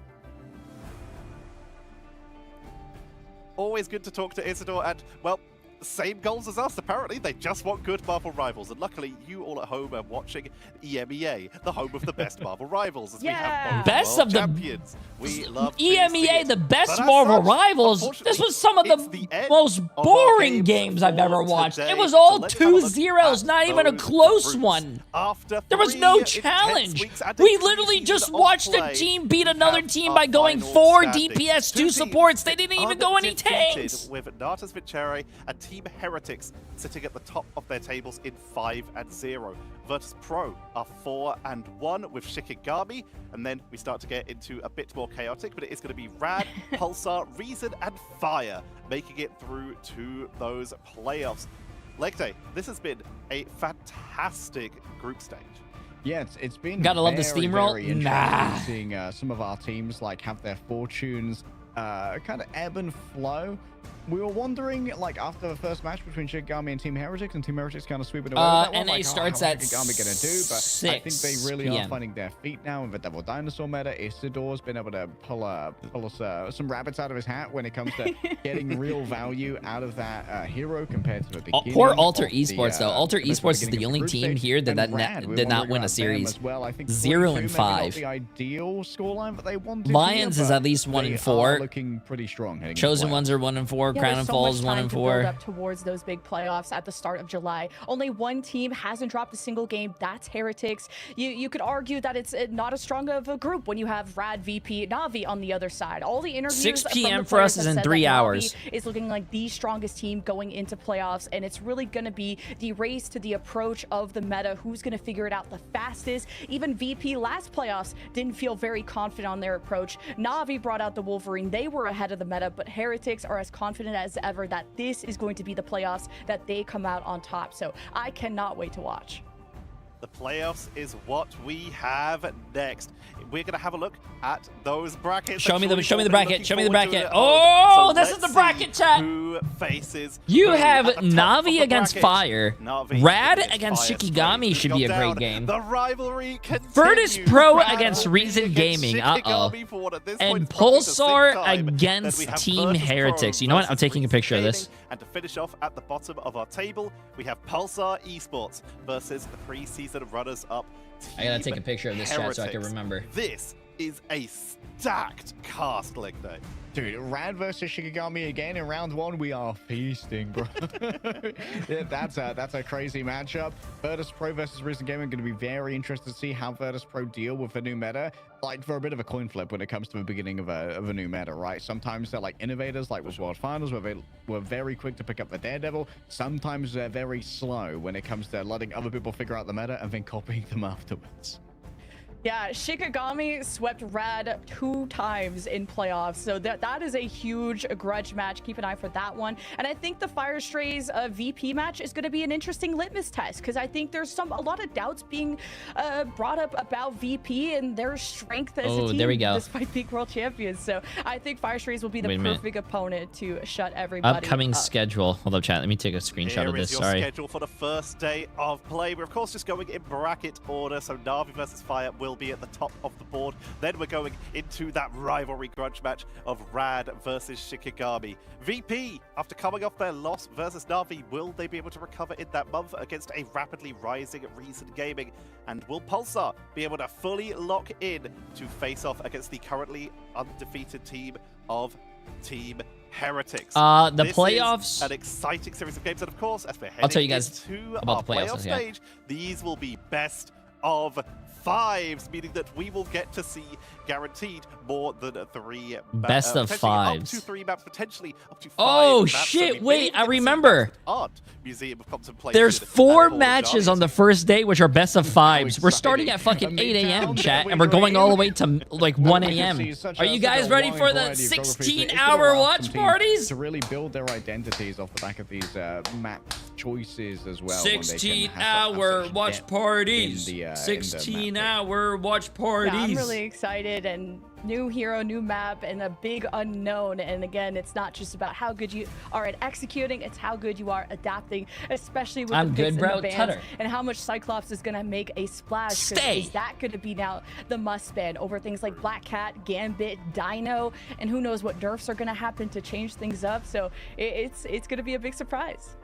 Always good to talk to Isidore, and, well, same goals as us, apparently. They just want good Marvel Rivals, and luckily you all at home are watching EMEA, the home of the best Marvel Rivals, as we have both Best world of the champions. We love to see EMEA, it. the best But as Marvel such, Rivals. This unfortunately, was some of it's the end most of our boring games I've for ever watched. today. It was So all let's have a look 2-0s, at not even a those close groups. one. After There was 3 no intense challenge. weeks and a We literally preseason just of watched a play, team beat we another have team our by going final 4 standings. DPS, 2 Two supports. They teams didn't even go any undefeated, tanks. with Natas Vincere and Team Heretics sitting at the top of their tables in 5-0. Virtus Pro are 4-1 with Shikigami, and then we start to get into a bit more chaotic, but it is going to be Rad, Pulsar, Reason, and Fire making it through to those playoffs. Leg day, this has been a fantastic group stage. Yeah, it's been Gotta love the very, steamroll. very interesting Nah. seeing some of our teams like have their fortunes kind of ebb and flow. We were wondering, like, after the first match between Shikigami and Team Heretics, and Team Heretics kind of sweeping away with that one, NA like, starts how's at Shikigami gonna do? But I think they 6 really are PM. finding their feet now in the Devil Dinosaur meta. Isidore's been able to pull us some rabbits out of his hat when it comes to getting real value out of that hero compared to the beginning. Poor Alter of the, Esports, though. Alter compared to Esports is beginning the of only group team stage. here that And Rad, we did were not wondering win a about them series. as well. I think 0 and 42 maybe not 5. the ideal scoreline that they wanted. Lions here, is but at least 1 they and 4. are looking pretty strong. heading into Chosen playoffs. ones are 1 and 4. Yeah, Crown there's and so Falls much 1 time and to build 4. up towards those big playoffs at the start of July. Only one team hasn't dropped a single game. That's Heretics. You could argue that it's not as strong of a group when you have Rad, VP, Navi on the other side. All the interviews 6 from PM the for us players is have in said 3 that Navi hours. is looking like the strongest team going into playoffs, and it's really going to be the race to the approach of the meta. Who's going to figure it out the fastest? Even VP last playoffs didn't feel very confident on their approach. Navi brought out the Wolverine. They were ahead of the meta, but Heretics are as confident as ever that this is going to be the playoffs, that they come out on top. So I cannot wait to watch. The playoffs is what we have next. We're going to have a look at those brackets. Show me the Show bracket. Show me the bracket. Oh, this is the bracket, chat. Who faces You who have at the top of Navi the against bracket. Fire. Navi Rad against against Fire. Shikigami Straight should be a gone great down. game. The rivalry continues. Virtus Pro Rad against will be Reason against Gaming. Uh-oh. Shikigami for what at this And point is probably the sixth Pulsar time that we against have Team Virtus Pro Heretics. You know what? I'm versus taking a Reason picture of this. Gaming. And to finish off at the bottom of our table, we have Pulsar Esports versus the preseason runners-up I gotta Team take a picture of this chat so I can Heretics. remember. This is a stacked cast, Leg Day. Dude, Rad versus Shikigami again in round 1. We are feasting, bro. Yeah, that's a crazy matchup. Virtus Pro versus Reason Gaming. Going to be very interested to see how Virtus Pro deal with the new meta. Like, for a bit of a coin flip when it comes to the beginning of a new meta, right? Sometimes they're like innovators, like with World Finals, where they were very quick to pick up the Daredevil. Sometimes they're very slow when it comes to letting other people figure out the meta and then copying them afterwards. Yeah, Shikigami swept Rad 2 times in playoffs, so that is a huge grudge match. Keep an eye for that one. And I think the Fire Strays VP match is going to be an interesting litmus test, because I think there's a lot of doubts being brought up about VP and their strength as a team, there we go. despite being world champions. So I think Fire Strays will be the perfect opponent to shut everybody Upcoming up. schedule. Hold up, chat. Let me take a screenshot of Here this. is your Sorry. schedule for the first day of play. We're of course just going in bracket order, so Navi versus Fire will will be at the top of the board. Then we're going into that rivalry grudge match of Rad versus Shikigami. VP, after coming off their loss versus Na'Vi, will they be able to recover in that month against a rapidly rising Reason Gaming? And will Pulsar be able to fully lock in to face off against the currently undefeated team of Team Heretics? The This playoffs. is an exciting series of games, and of course, as we're heading I'll tell you guys into about our the playoffs, playoff yeah. stage, these will be best of 5s, meaning that we will get to see guaranteed more than 3 Best of potentially up 5s. to 3 maps, potentially up to 5 Oh, maps. So shit, we may wait, even I get to see remember. maps that aren't Museum of Contemplation. There's and 4 Paul matches Jarvis. on the first day, which are best of 5s. We're exciting. starting at fucking 8 a.m. Midtown, chat, we and we're going all the way dream. to like 1 We can a.m. see such Are a- you such guys a ready wide for the variety of geographies. It's gonna 16-hour allow watch some teams parties? to really build their identities off the back of these map choices as well. when they can have 16-hour such watch depth parties. in the map. 16-hour watch parties. Yeah, I'm really excited, and new hero, new map, and a big unknown. And again, it's not just about how good you are at executing, it's how good you are adapting, especially with I'm the picks good, bro. and the bans, Tutter. and how much Cyclops is going to make a splash. 'Cause Stay. Is that going to be now the must ban over things like Black Cat, Gambit, Dino, and who knows what nerfs are going to happen to change things up. So it's going to be a big surprise.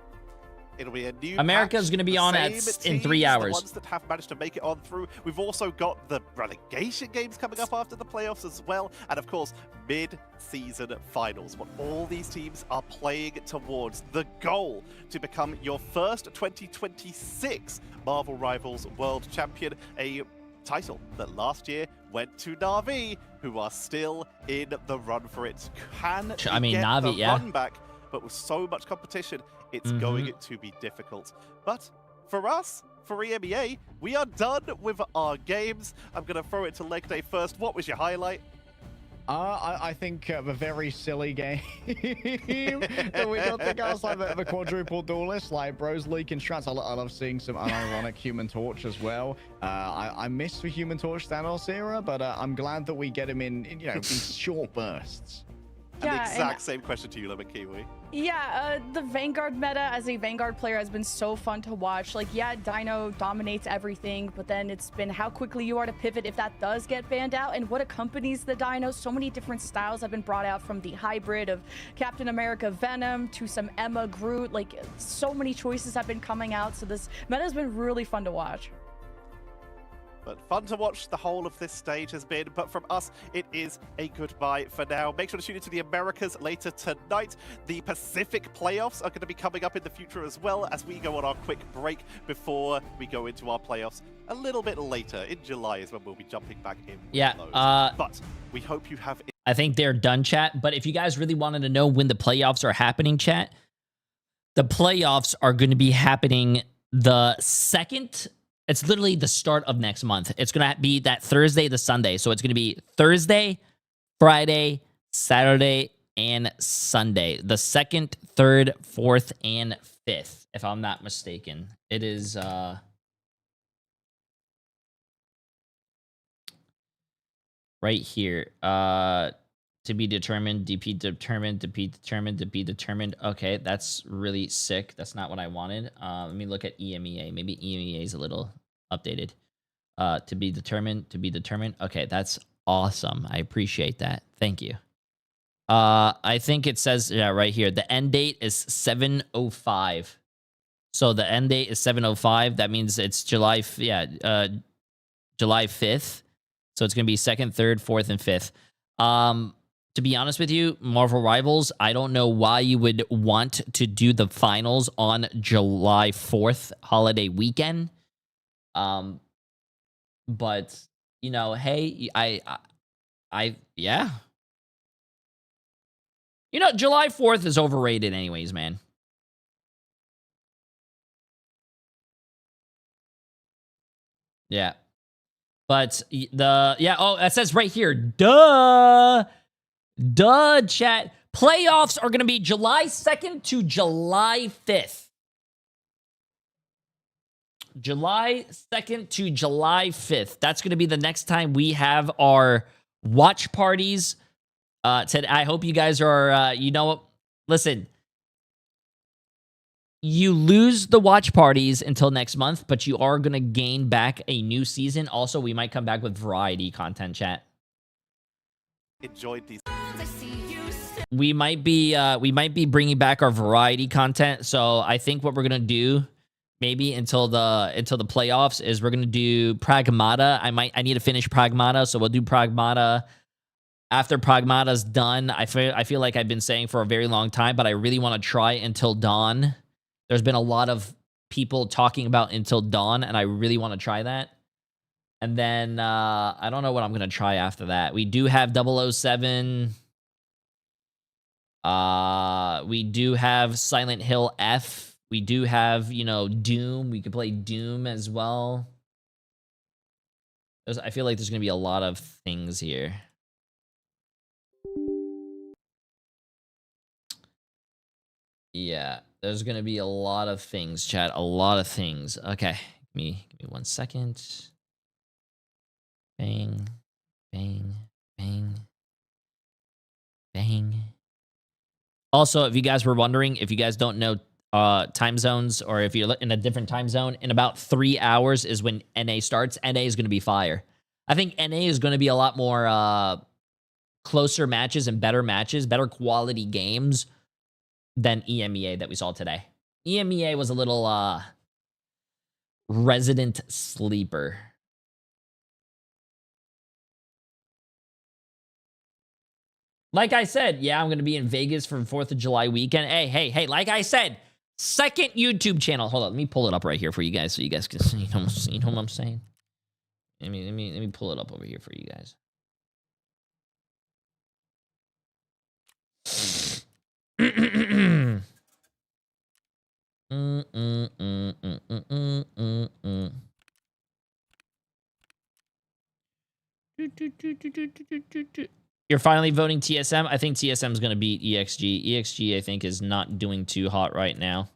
It'll be a new America's patch, going to be the on same in 3 teams, hours. The ones that have managed to make it on through. We've also got the relegation games coming up after the playoffs as well. And of course, mid-season finals. What all these teams are playing towards. The goal to become your first 2026 Marvel Rivals World Champion. A title that last year went to Na'Vi, who are still in the run for it. Can I mean, get Na'Vi, the yeah. run back? But with so much competition, it's going to be difficult. But for us, for EMEA, we are done with our games. I'm going to throw it to leg day first. What was your highlight? I think a very silly game that we got to guys like the quadruple duelist, like Bros leaking strats. I love seeing some unironic Human Torch as well. I miss the Human Torch Thanos era, but I'm glad that we get him in in short bursts. And the Yeah, exact same question to you, Lemon Kiwi. Yeah, the Vanguard meta as a Vanguard player has been so fun to watch. Like, yeah, Dino dominates everything, but then it's been how quickly you are to pivot if that does get banned out, and what accompanies the Dino. So many different styles have been brought out, from the hybrid of Captain America Venom to some Emma Groot. Like, so many choices have been coming out, so this meta has been really fun to watch. But fun to watch the whole of this stage has been. But from us, it is a goodbye for now. Make sure to tune into the Americas later tonight. The Pacific playoffs are going to be coming up in the future as well, as we go on our quick break before we go into our playoffs a little bit later. In July is when we'll be jumping back in. Yeah, but we hope you have... I think they're done, chat. But if you guys really wanted to know when the playoffs are happening, chat, the playoffs are going to be happening the second... It's literally the start of next month. It's going to be that Thursday to Sunday. So it's going to be Thursday, Friday, Saturday, and Sunday. The 2nd, 3rd, 4th, and 5th, if I'm not mistaken. It is... right here. To be determined, DP determined, to be determined, to be determined. Okay, that's really sick. That's not what I wanted. Let me look at EMEA. Maybe EMEA is a little updated. To be determined, to be determined. Okay, that's awesome. I appreciate that. Thank you. I think it says, yeah, right here. The end date is 7:05. So the end date is 7:05. That means it's July 5th. So it's going to be 2nd, 3rd, 4th, and 5th. To be honest with you, Marvel Rivals, I don't know why you would want to do the finals on July 4th holiday weekend. But you know, hey, I yeah. You know, July 4th is overrated anyways, man. Yeah. But oh, it says right here, duh, chat. Playoffs are going to be July 2nd to July 5th. July 2nd to July 5th. That's going to be the next time we have our watch parties. Ted, I hope you guys are, you know what? Listen, you lose the watch parties until next month, but you are going to gain back a new season. Also, we might come back with variety content, chat. Enjoyed these. We might be bringing back our variety content. So I think what we're going to do maybe until the playoffs is we're going to do Pragmata. I need to finish Pragmata, so we'll do Pragmata. After Pragmata's done, I feel like I've been saying for a very long time, but I really want to try Until Dawn. There's been a lot of people talking about Until Dawn, and I really want to try that. And then I don't know what I'm going to try after that. We do have 007. We do have Silent Hill F. We do have, you know, Doom. We could play Doom as well. I feel like there's going to be a lot of things here. Yeah, there's going to be a lot of things, chat. A lot of things. Okay, give me 1 second. Bang, bang, bang, bang. Also, if you guys were wondering, if you guys don't know time zones, or if you're in a different time zone, in about 3 hours is when NA starts. NA is going to be fire. I think NA is going to be a lot more closer matches and better matches, better quality games than EMEA that we saw today. EMEA was a little resident sleeper. Like I said, yeah, I'm going to be in Vegas for 4th of July weekend. Hey, like I said, second YouTube channel. Hold on, let me pull it up right here for you guys so you guys can see, you know what I'm saying? Let me pull it up over here for you guys. You're finally voting TSM? I think TSM is going to beat EXG. EXG, I think, is not doing too hot right now.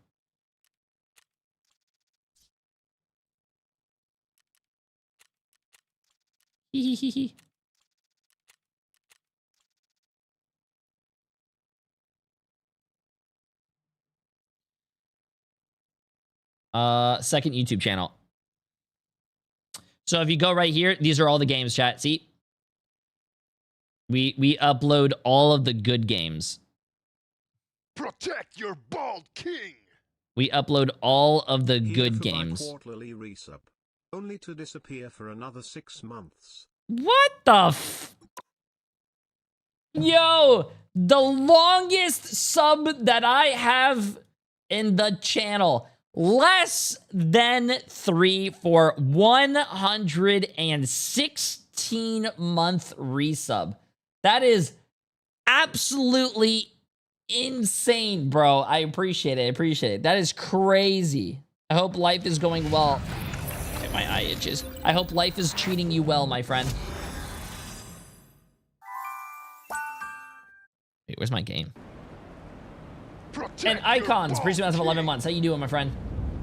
Second YouTube channel. So if you go right here, these are all the games, chat. See? We upload all of the good games. Protect your bald king. We upload all of the Here good for my games. quarterly resub, only to disappear for another 6 months. What the Yo, the longest sub that I have in the channel. Less than 3 for 116-month resub. That is absolutely insane, bro. I appreciate it. That is crazy. I hope life is going well. Okay, my eye itches. I hope life is treating you well, my friend. Wait, where's my game? And Icons, appreciate of 11 months. How you doing, my friend?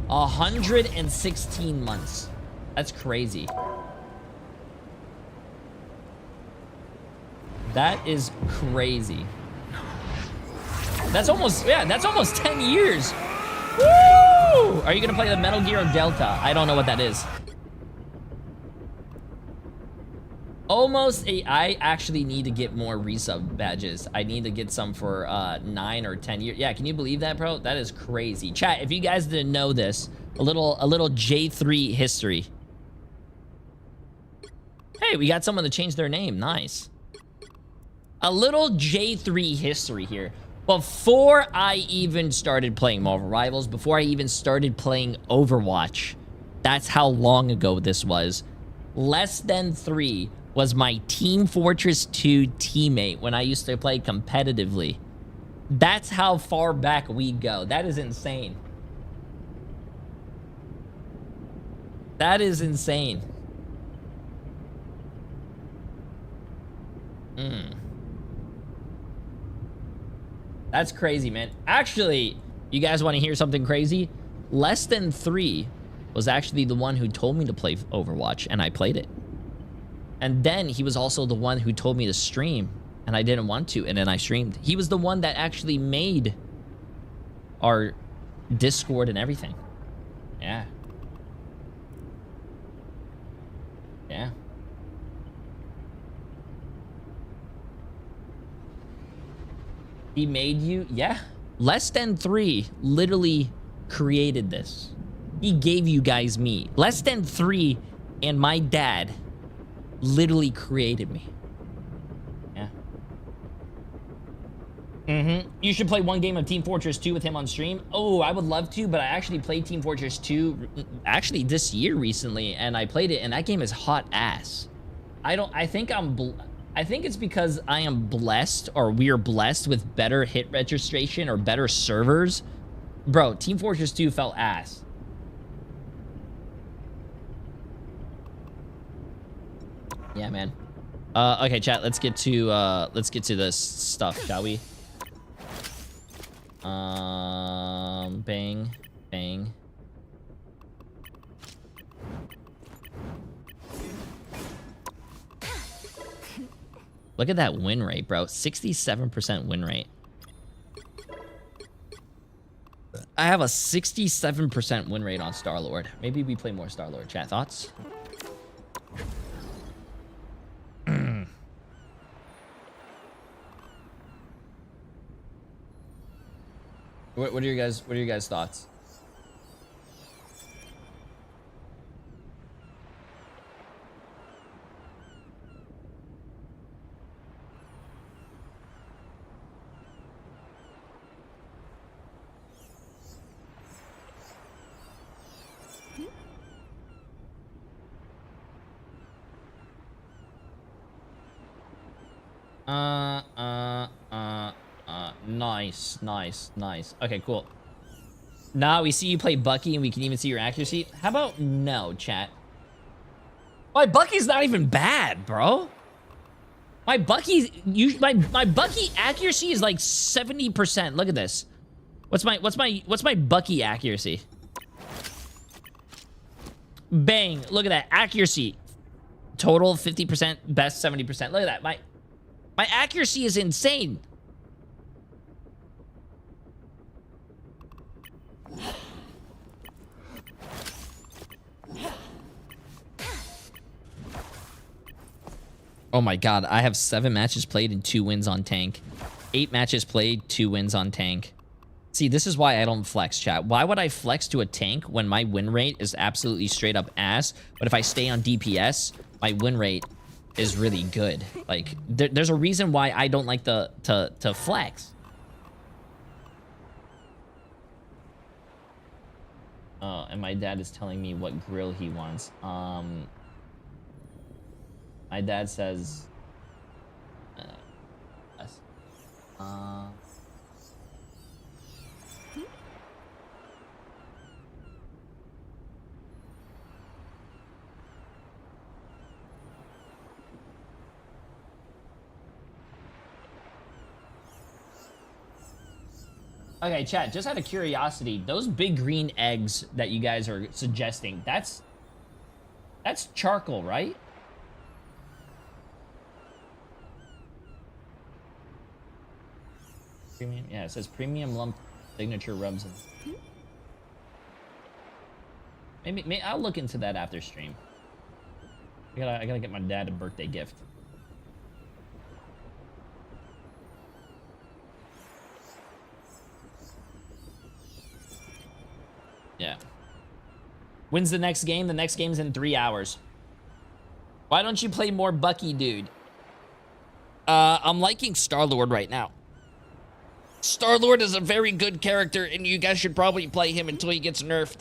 116 months. That's crazy. That is crazy. That's almost 10 years. Woo! Are you gonna play the Metal Gear Delta? I don't know what that is. I actually need to get more resub badges. I need to get some for 9 or 10 years. Yeah, can you believe that, bro? That is crazy. Chat, if you guys didn't know this, a little J3 history. Hey, we got someone to change their name. Nice. A little J3 history here. Before I even started playing Marvel Rivals, before I even started playing Overwatch, that's how long ago this was. Less than 3 was my Team Fortress 2 teammate when I used to play competitively. That's how far back we go. That is insane. That is insane. That's crazy, man. Actually, you guys want to hear something crazy? Less than 3 was actually the one who told me to play Overwatch, and I played it. And then he was also the one who told me to stream, and I didn't want to, and then I streamed. He was the one that actually made our Discord and everything. Yeah. Yeah. He made you? Yeah. Less than 3 literally created this. He gave you guys me. Less than 3 and my dad literally created me. Yeah. You should play one game of Team Fortress 2 with him on stream. Oh, I would love to, but I actually played Team Fortress 2 actually this year recently, and I played it, and that game is hot ass. I think it's because I am blessed, or we are blessed with better hit registration or better servers. Bro, Team Fortress 2 felt ass. Yeah, man. Okay, chat, let's get to this stuff, shall we? Bang, bang. Look at that win rate, bro. 67% win rate. I have a 67% win rate on Star-Lord. Maybe we play more Star-Lord. Chat, thoughts? What are your guys' thoughts? Nice. Okay, cool. Now we see you play Bucky and we can even see your accuracy. How about no, chat? My Bucky's not even bad, bro. My Bucky accuracy is like 70%. Look at this. What's my Bucky accuracy? Bang. Look at that. Accuracy. Total 50%, best 70%. Look at that. My accuracy is insane. Oh my god, I have 7 matches played and 2 wins on tank. 8 matches played, 2 wins on tank. See, this is why I don't flex, chat. Why would I flex to a tank when my win rate is absolutely straight up ass? But if I stay on DPS, my win rate is really good. Like, there's a reason why I don't like to flex. Oh, and my dad is telling me what grill he wants. My dad says... Okay, chat, just out of curiosity, those big green eggs that you guys are suggesting, that's charcoal, right? Premium, yeah, it says premium lump signature rubs. Maybe I'll look into that after stream. I gotta get my dad a birthday gift. Yeah. When's the next game? The next game's in 3 hours. Why don't you play more Bucky, dude? I'm liking Star-Lord right now. Star-Lord is a very good character, and you guys should probably play him until he gets nerfed.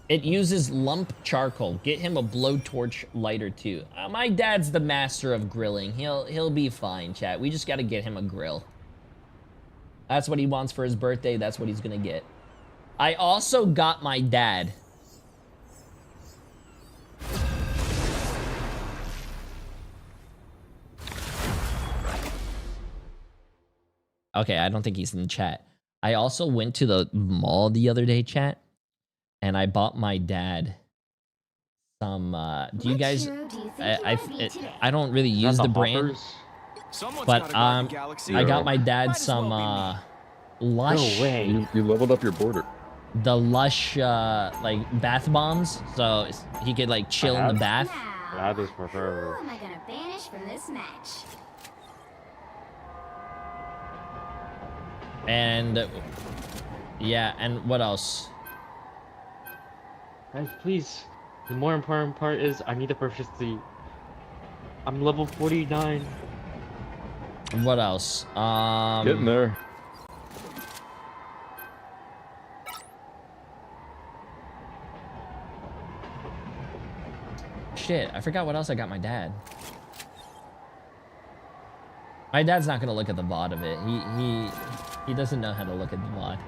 It uses lump charcoal. Get him a blowtorch lighter too. My dad's the master of grilling. He'll be fine, chat. We just gotta get him a grill. That's what he wants for his birthday. That's what he's gonna get. I also got my dad. Okay, I don't think he's in the chat. I also went to the mall the other day, chat, and I bought my dad some. Do you guys? Hero do you think you might be today? I don't really use the brand, but I got my dad some Lush. No way. You leveled up your border. The Lush like bath bombs, so he could like chill in the bath. Now, who am I gonna banish from this match? And yeah, and what else? Guys, please. The more important part is I need the proficiency. I'm level 49. What else? Getting there. Shit, I forgot what else I got my dad. My dad's not gonna look at the VOD of it. He doesn't know how to look at the VOD.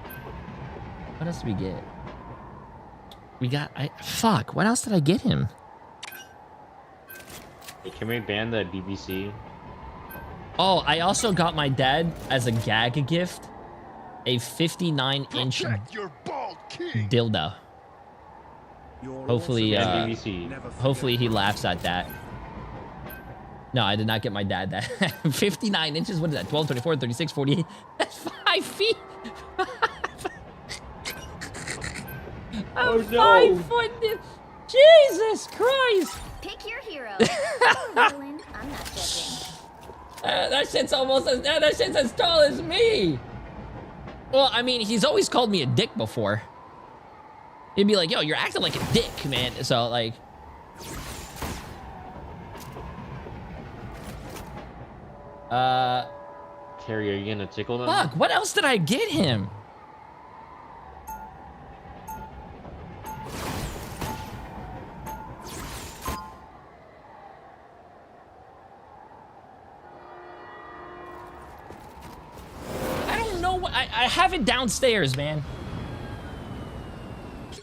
What else did we get? We got fuck, what else did I get him? Hey, can we ban the BBC? Oh, I also got my dad as a gag gift a 59-inch dildo. Hopefully, hopefully he laughs at that. No, I did not get my dad that. 59 inches, what is that? 12, 24, 36, 48? That's 5 feet! Oh no! 5 foot! Jesus Christ! Pick your hero. Villain, I'm not judging. That shit's almost as, that shit's as tall as me! Well, I mean, he's always called me a dick before. He'd be like, yo, you're acting like a dick, man. So, like... Terry, are you gonna tickle them? Fuck, what else did I get him? I don't know what... I have it downstairs, man.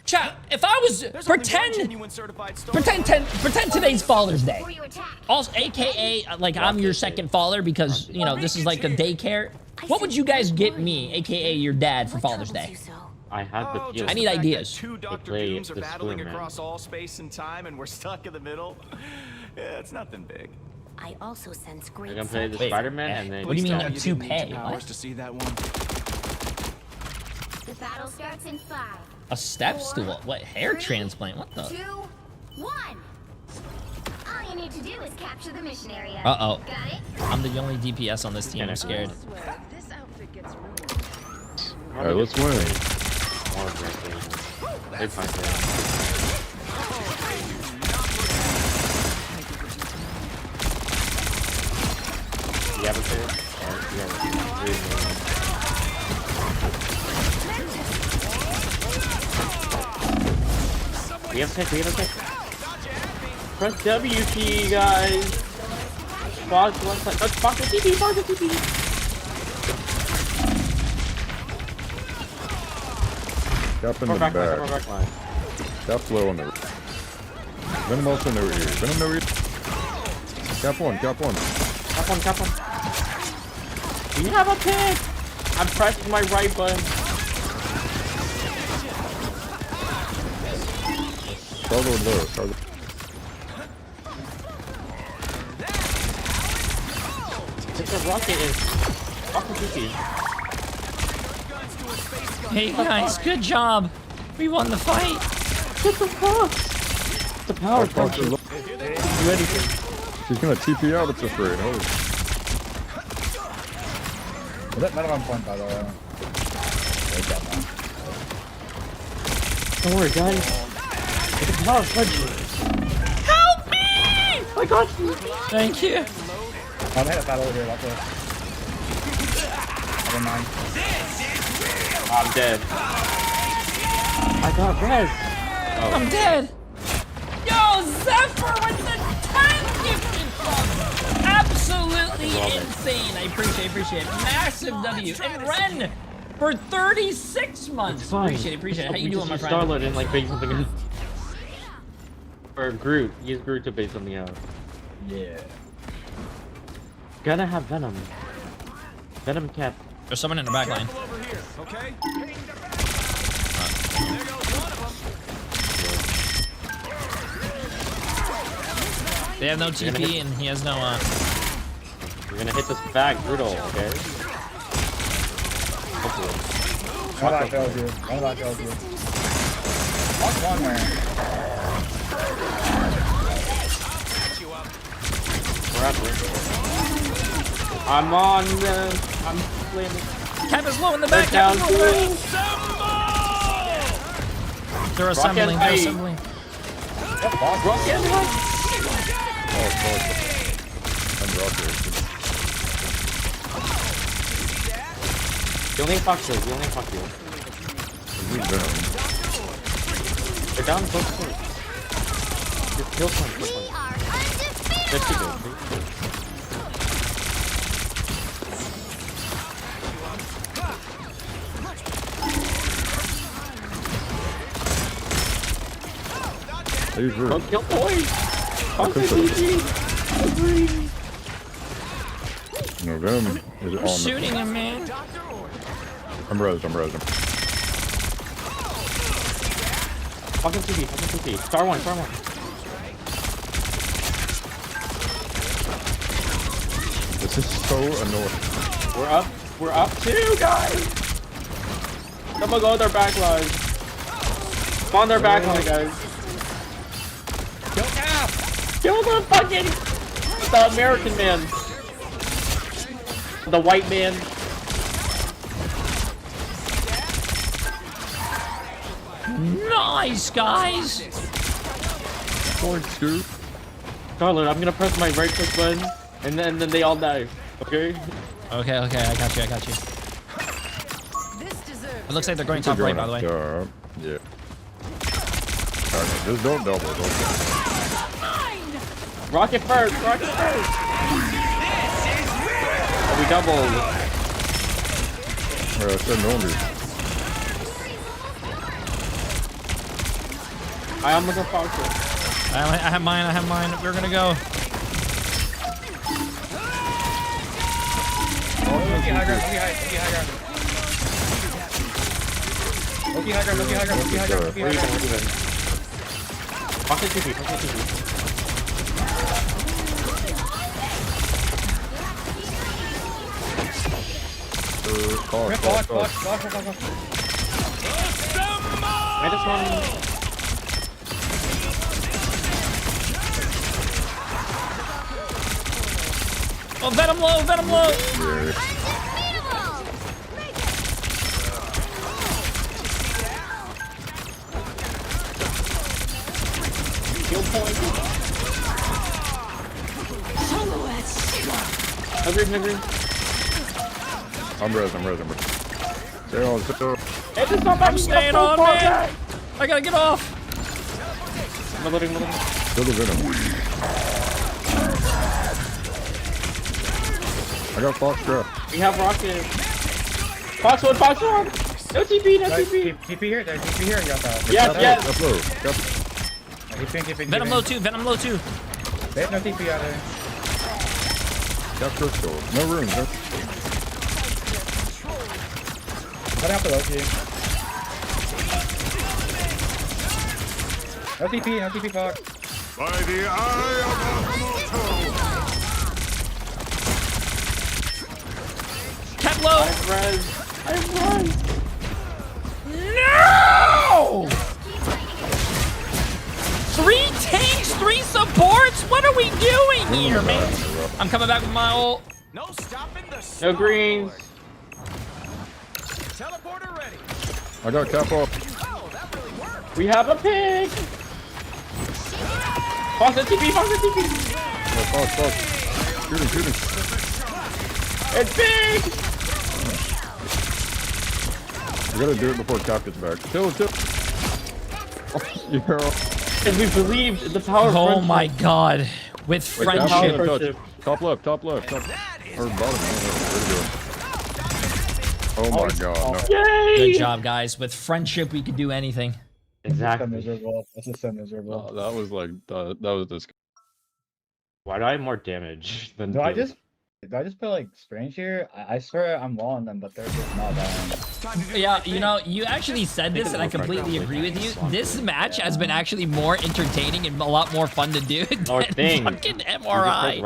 Chat, if I was... Pretend today's Father's Day. Also, AKA, like, I'm your second father because, you know, this is like a daycare. What would you guys get me, AKA your dad, for Father's Day? I had the feeling. I need ideas. Two Dr. Dooms are battling across all space and time and we're stuck in the middle. Yeah, it's nothing big. I also sense great. We're gonna play the Spider-Man and then... What do you mean, a toupee? What? To see that one. The battle starts in 5. A step stool? What? Hair transplant? What the? 2, 1. All you need to do is capture the mission area. Uh-oh. Got it? I'm the only DPS on this team. I'm scared. Alright, let's win. They find it. You have a fair? We have a pick, we have a pick. Press W key, guys. Box one side. Let's box the TP, box the TP. Cap in the back. Cap's low on the... Venom also no ear. Venom no ear. Cap one, cap one. Cap one, cap one. We have a pick! I'm pressing my right button. Struggle low, struggle. The rocket is fucking goofy. Hey guys, good job. We won the fight. What the fuck? The power punch. Do anything. She's gonna TP out, it's afraid. Holy. Is that metal on point, by the way? Don't worry, guys. It's a power punch. Help me! I got you. Thank you. I'm hit a battle over here, watch this. Never mind. I'm dead. I got res. Oh. I'm dead. Yo, Zephyr with the 10 gifted subs. Absolutely insane. I appreciate it. Massive W. And Ren for 36 months. It's fine. Appreciate it. How you doing, my friend? Star-Lord and like base something else. Or Groot. Use Groot to base something else. Yeah. Gotta have Venom. Venom cap. There's someone in the back line. Okay? They have no TP and he has no. You're gonna hit this back brutal, okay? Hopefully. One of that kills you. One of that kills you. Watch one man. I'm on the. I'm flaming. Cap is low in the back. Cap is low in the back. They're assembling. They're assembling. You only fuck you. You only fuck you. They're down close. Just kill one. Kill one. Let's keep it. Don't kill boys. No venom is We're shooting him, man. I'm rosed. Fucking TP. Star one. This is so annoying. We're up 2, guys. Someone go with their backline. Spawn their backline, guys. Kill the fucking the American man. The white man. Nice, guys. Point scoop. Charlotte, I'm gonna press my right click button, and then they all die. Okay? Okay, I got you. It looks like they're going top right, by the way. Yeah. Alright, just don't double. Rocket first. Oh, we doubled. Yeah, it's annoying. I'm gonna fox it. I have mine. We're gonna go. Loki high ground. Fox it TP. I just want. Oh, Venom low. Yeah. Kill point. Agree. I'm res. Stay on. I'm staying on, man. I gotta get off. I'm loading. Kill the venom. I got Fox trap. We have rocket. Fox one. No TP. TP here. There's TP here. Yes. Up low. Venom low too. There's no TP out there. Got crystal. No room. Cut out the Loki. No TP, Fox. By the eye of Cap low. I run. No! 3 tanks, 3 supports? What are we doing here, man? I'm coming back with my ult. No stopping the No greens. Teleporter ready. I got cap off. Oh, that really worked. We have a pig. Fox the TP. Oh, Fox. Shoot him. It's big. You gotta do it before cap gets back. Kill. Yeah. And we believed in the power of friendship. Oh my god. With friendship. Top left. Or bottom. Oh my god. No. Yay! Good job, guys. With friendship, we could do anything. That's so miserable. Oh, that was like that was disgusting. Why do I have more damage than? No, I just Do I just feel like strange here? I swear I'm wall on them, but they're just not dying. Yeah, you know, you actually said this, and I completely agree with you. This match has been actually more entertaining and a lot more fun to do than fucking MRI.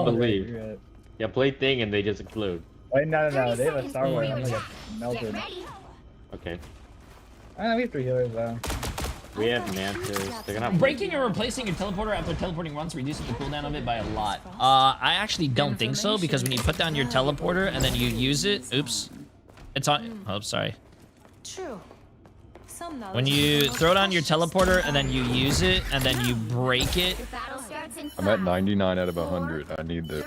Believe. Yeah, play thing and they just explode. Wait, no. They have a Star Wars. I'm gonna get melted. Okay. We have 3 healers though. We have Mantis. They're gonna have Breaking and replacing your teleporter after teleporting once reduces the cooldown of it by a lot. I actually don't think so, because when you put down your teleporter and then you use it, oops, it's on. Oh, sorry. True. When you throw down your teleporter and then you use it and then you break it. I'm at 99 out of 100. I need the.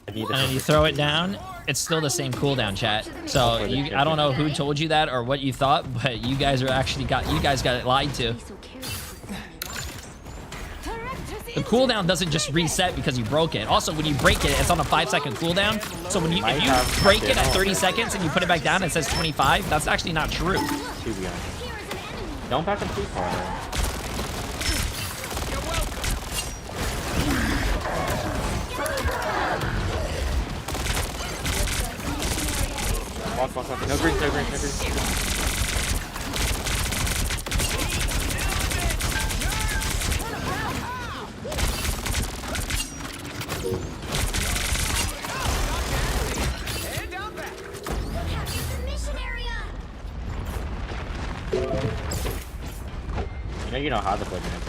And then you throw it down, it's still the same cooldown, chat. So I don't know who told you that or what you thought, but you guys got it lied to. The cooldown doesn't just reset because you broke it. Also, when you break it, it's on a 5-second cooldown. So if you break it at 30 seconds and you put it back down, it says 25. That's actually not true. Don't back up too far. Walk. No green. You know how to play Mantis.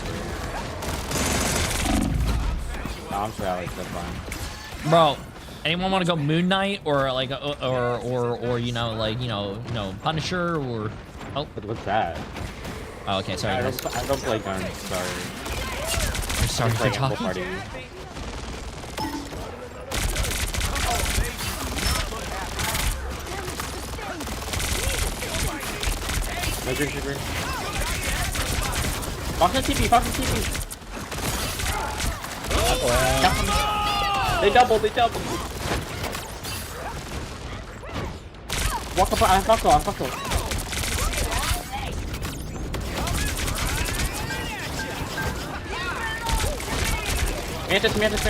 No, I'm sorry, Alex, that's fine. Bro, anyone want to go Moon Knight or like or you know, like you know Punisher or what's that? Oh, okay, sorry. I don't play guns. Sorry. I'm sorry for talking. No green. Fox and TP. They double. Walk up, I'm fucked. Mantis.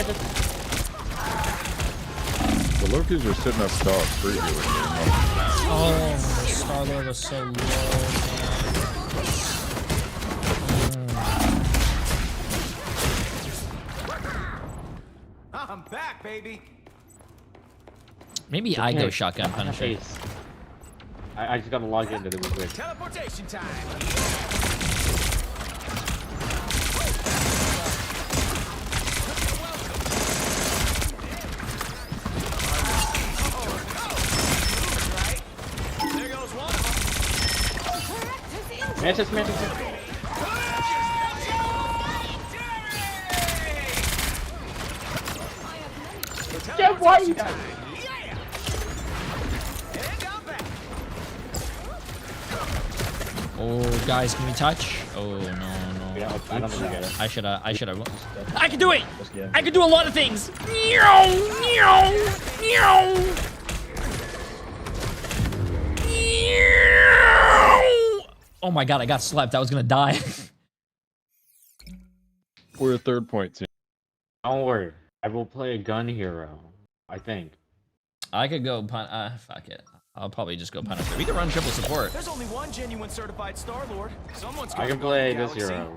The Lokis are sitting up top free here. Oh, Star-Lord was so low. I'm back, baby. Maybe I go shotgun Punisher. I just gotta log into it real quick. Teleportation time. There goes one. Mantis. Get white! Oh, guys, can we touch? Oh no. Yeah, I don't think we get it. I should have. I can do it. I can do a lot of things. Meow. Oh my god, I got slept. I was gonna die. We're a 3rd point team. Don't worry. I will play a gun hero, I think. I could go fuck it. I'll probably just go Punisher. We can run triple support. There's only one genuine certified Star-Lord. Someone's I can play this hero.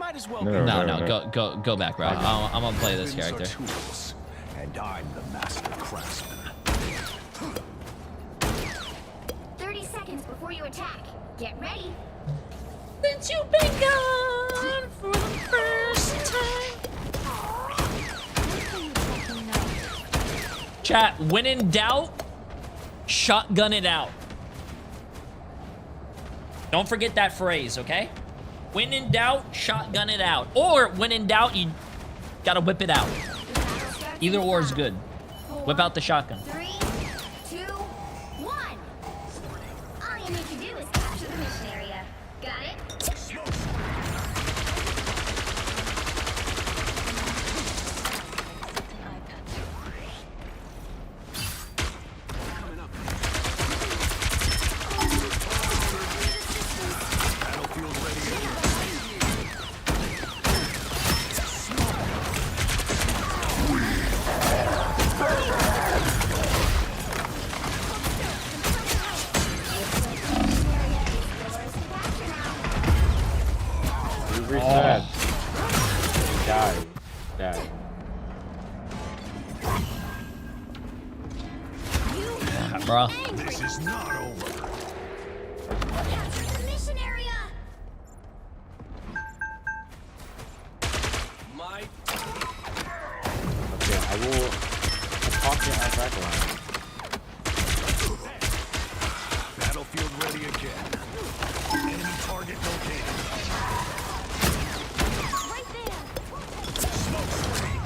Might as well. No. Go back, bro. I'm gonna play this character. And I'm the master craftsman. 30 seconds before you attack. Get ready. Since you've been gone for the first time. Chat, when in doubt, shotgun it out. Don't forget that phrase, okay? When in doubt, shotgun it out. Or when in doubt, you gotta whip it out. Either or is good. Whip out the shotgun. 3, 2, 1. All you need to do is capture the mission area. Got it? Reset. Die. Die. Bro. This is not over. Mission area. Okay, I will talk to our background. Battlefield ready again. Enemy target located. Right there. Smoke screen.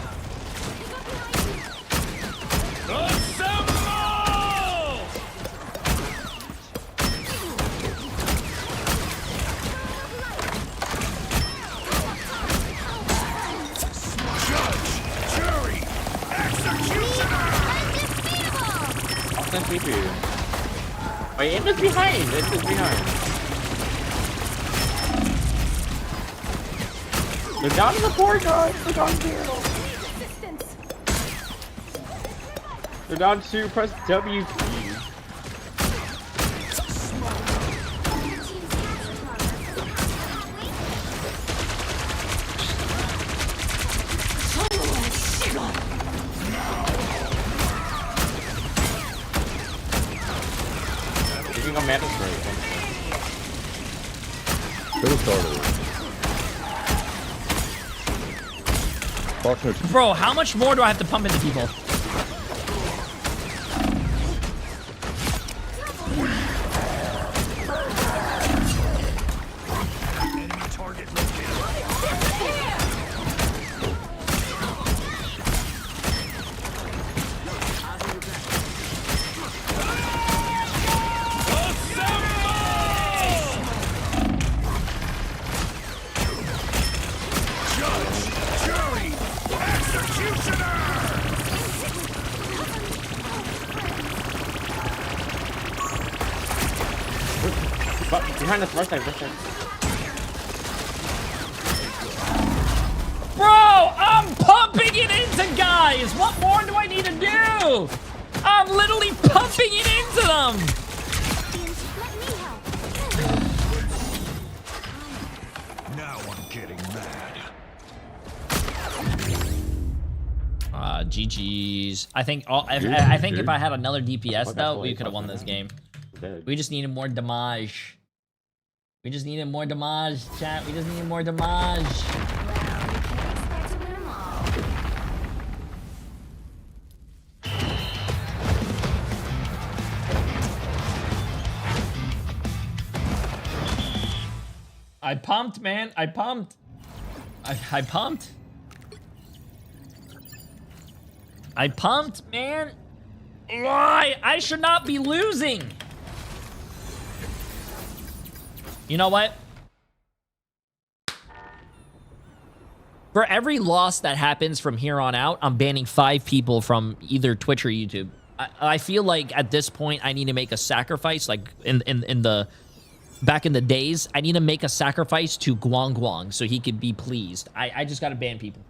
Wait, it was behind. It was behind. They're down to the 4 guys. They're down 0. They're down 2. Press W key. You can go mandatory. Could have started. Bro, how much more do I have to pump into people? Enemy target located. But behind us, right side, right side. Bro, I'm pumping it into guys. What more do I need to do? I'm literally pumping it into them. Now I'm getting mad. GG's. I think if I had another DPS though, we could have won this game. We just needed more damage. We just needed more damage, chat. We just needed more damage. I pumped, man. I pumped. I pumped. I pumped, man. Why? I should not be losing. You know what? For every loss that happens from here on out, I'm banning 5 people from either Twitch or YouTube. I feel like at this point, I need to make a sacrifice. Like back in the days, I need to make a sacrifice to Guang Guang so he could be pleased. I just gotta ban people.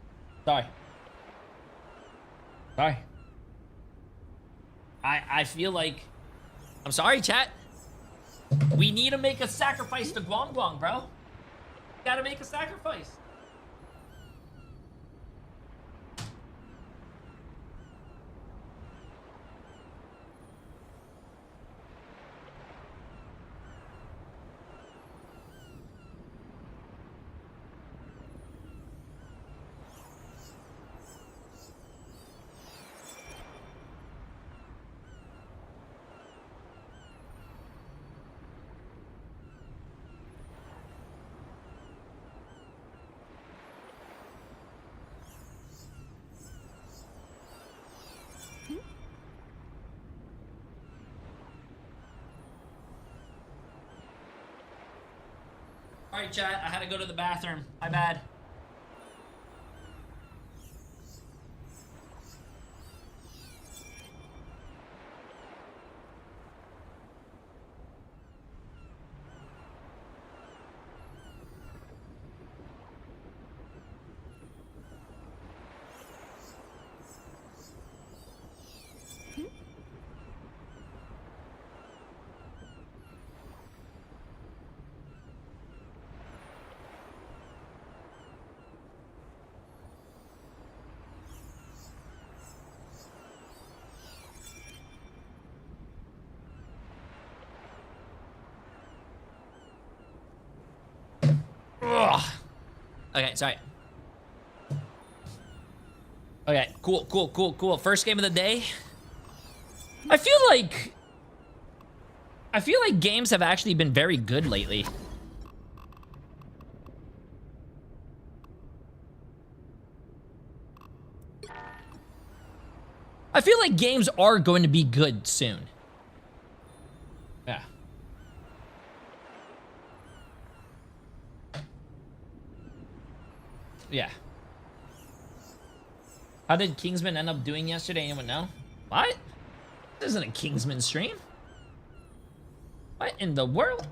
Sorry. Sorry. I feel like... I'm sorry, chat. We need to make a sacrifice to Guang Guang, bro. Gotta make a sacrifice. Alright, chat, I had to go to the bathroom. My bad. Okay, sorry. Okay, cool. First game of the day. I feel like games have actually been very good lately. I feel like games are going to be good soon. Yeah. Yeah. How did Kingsman end up doing yesterday? Anyone know? What? This isn't a Kingsman stream. What in the world?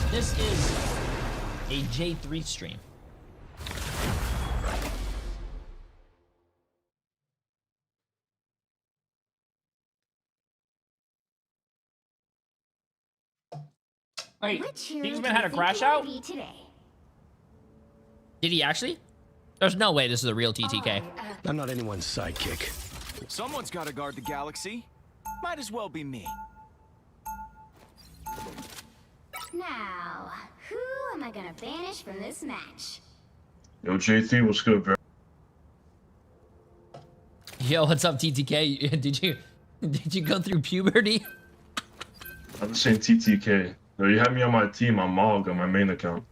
This is a J3 stream. Wait, Kingsman had a crash out? Did he actually? There's no way this is a real TTK. I'm not anyone's sidekick. Someone's got to guard the galaxy. Might as well be me. Now, who am I gonna banish from this match? Yo, J3, what's good, bro? Yo, what's up, TTK? Did you go through puberty? I'm saying TTK. No, you had me on my team on Mog on my main account.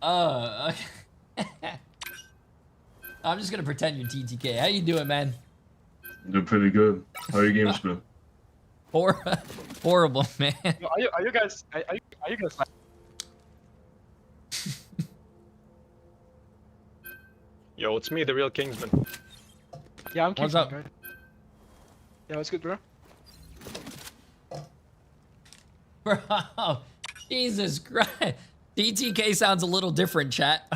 Oh, okay. I'm just gonna pretend you're TTK. How you doing, man? I'm doing pretty good. How are your games been? Horrible, man. Yo, are you guys like... Yo, it's me, the real Kingsman. Yeah, I'm What's up? Right? Yeah, what's good, bro? Bro, Jesus Christ. TTK sounds a little different, chat.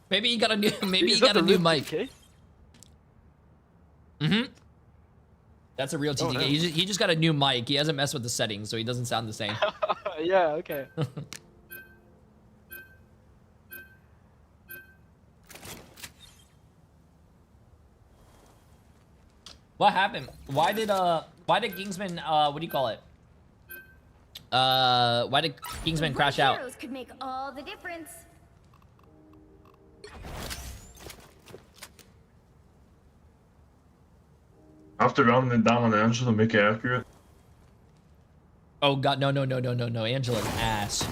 Maybe you got a new new mic. Mm-hmm. That's a real TTK. Oh, no. He just got a new mic. He hasn't messed with the settings, so he doesn't sound the same. Yeah, okay. What happened? Why did Kingsman what do you call it? Why did Kingsman crash out? Heroes could make all the difference. After rounding it down on Angela, make it accurate. Oh god, no. Angela's ass.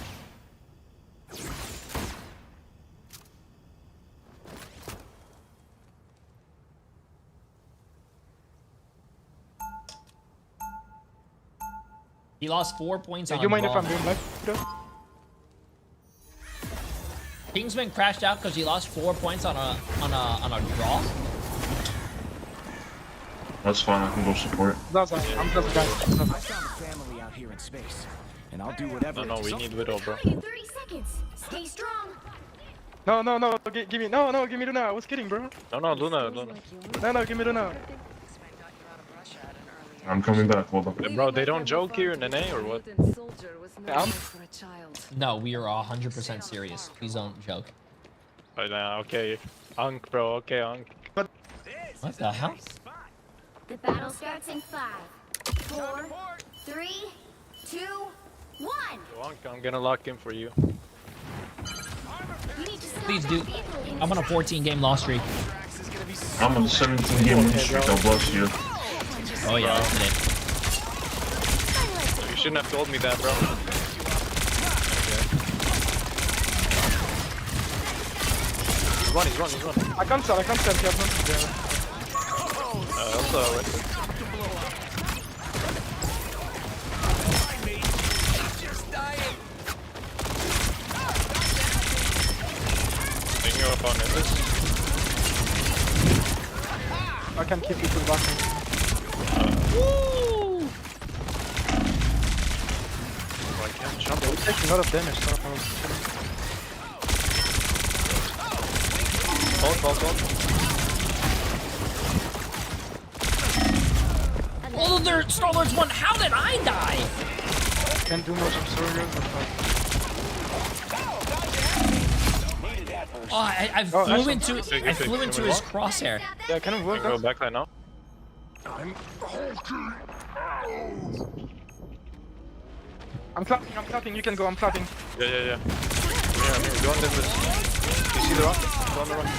He lost 4 points on You a mind if draw. I'm doing live, bro? Kingsman crashed out because he lost 4 points on a draw. That's fine, I can go support. I'm just a guy. I found a family out here in space, and I'll do whatever. No, we need Widow, bro. 30 seconds. Stay strong. No, give me Luna. I was kidding, bro. No, Luna. No, give me Luna. I'm coming back, hold on. Hey, bro, they don't joke here in NA or what? No, we are 100% serious. Please don't joke. Right now, okay. Unk, bro, okay, Unk. What the hell? The battle starts in 5, 4, 3, 2, 1. Unk, I'm gonna lock in for you. Please do. I'm on a 14-game loss streak. I'm on a 17-game win streak, God bless you. Oh yeah, that's it. You shouldn't have told me that, bro. He's running. I can't tell. He has nothing there. That's alright. Taking you up on it. I can keep you to the back. Woo! I can't jump. We're taking a lot of damage. So Hold. Oh, their Star-Lord's won. How did I die? can't do much. I'm sorry, Oh, I flew into his crosshair. Yeah, can it work? Go back right now. I'm clapping. You can go. I'm clapping. Yeah. here, I'm here. Go on the invis. You see the rocket? Go on the rocket.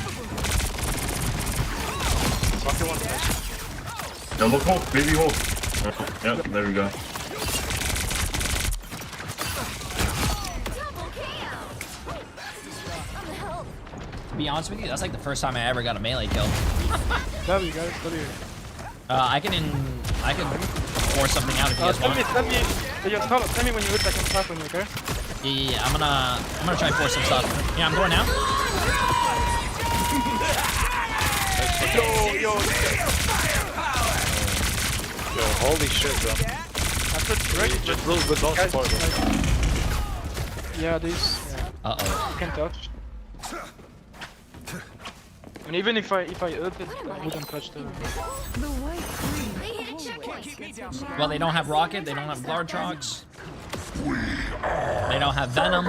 Rocket one. Nice. Yeah, look, Hulk, baby Hulk. Yep, there we go. To be honest with you, that's like the first time I ever got a melee kill. W, guys, W. I can force something out if you guys want. Tell me when you hit, I can slap on you, okay? Yeah, I'm gonna try and force some stuff. Yeah, I'm going now. Yo, holy shit, bro. Just real good long support, bro. Yeah, these. Yeah. Uh-oh. You can touch. And even if I ult it, I wouldn't touch the... Well, they don't have rocket, they don't have Glartrox. They don't have Venom.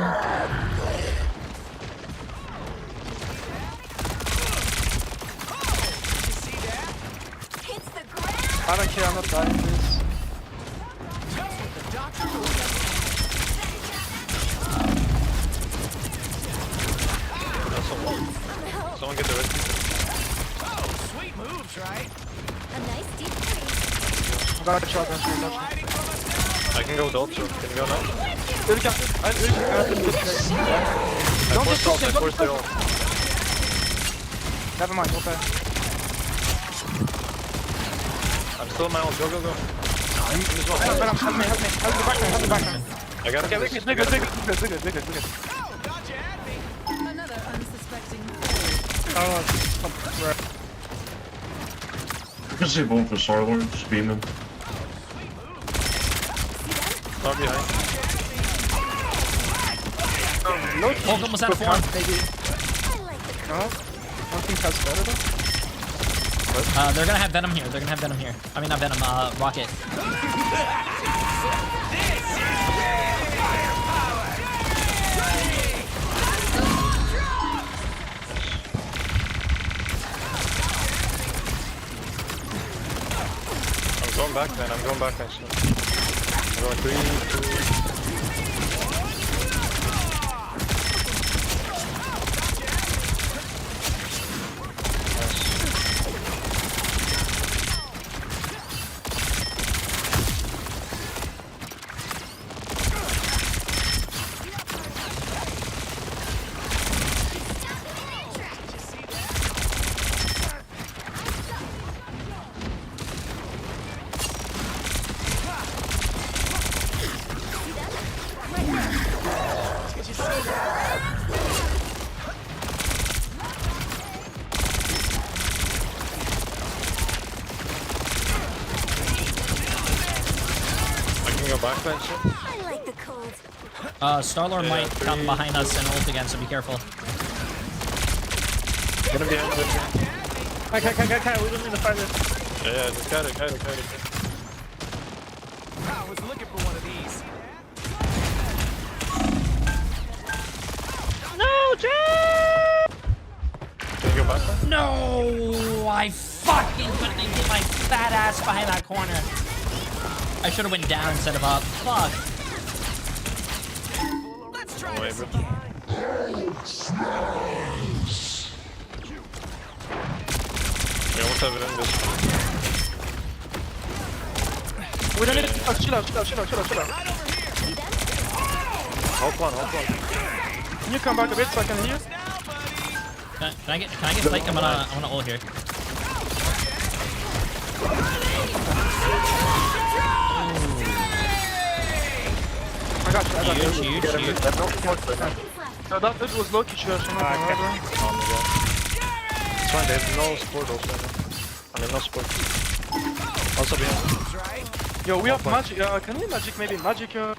I don't care, I'm not dying this. Someone get the rest. Oh, sweet moves, right? A nice deep freeze. I got a shotgun, I can go with ult, so can you go now? Don't forced get ult, I forced their ult. Never mind, okay. I'm still in my ult, go. Help me back. I got it. Okay, we're good. Another unsuspecting. Oh, You can see both for Starlord, just beam him. Far behind. Hulk almost out of form. No? One thing has better though? They're gonna have Venom here. I mean, not Venom, Rocket. I'm going back, man. I'm going back, actually. I'm going 3, 2... I like the cold. Starlord might come behind us and ult again, so be careful. Get him behind. Okay, we don't need to fight this. Yeah, just got it. I was looking for one of these. No, Jay! Can you go back, man? No! I fucking couldn't even get my fat ass behind that corner. I should have went down instead of up. Fuck. Let's try Wait, this bro. again. We almost have it in this. We don't need to chill out. Hold one. Can you come back a bit so I can heal? Can I get flank? I'm gonna ult here. I got you. Huge. No, that was Loki church. It's fine, they have no support also. I mean, no support. Also behind. Yo, we have magic. Can we magic? Maybe magic. Oh,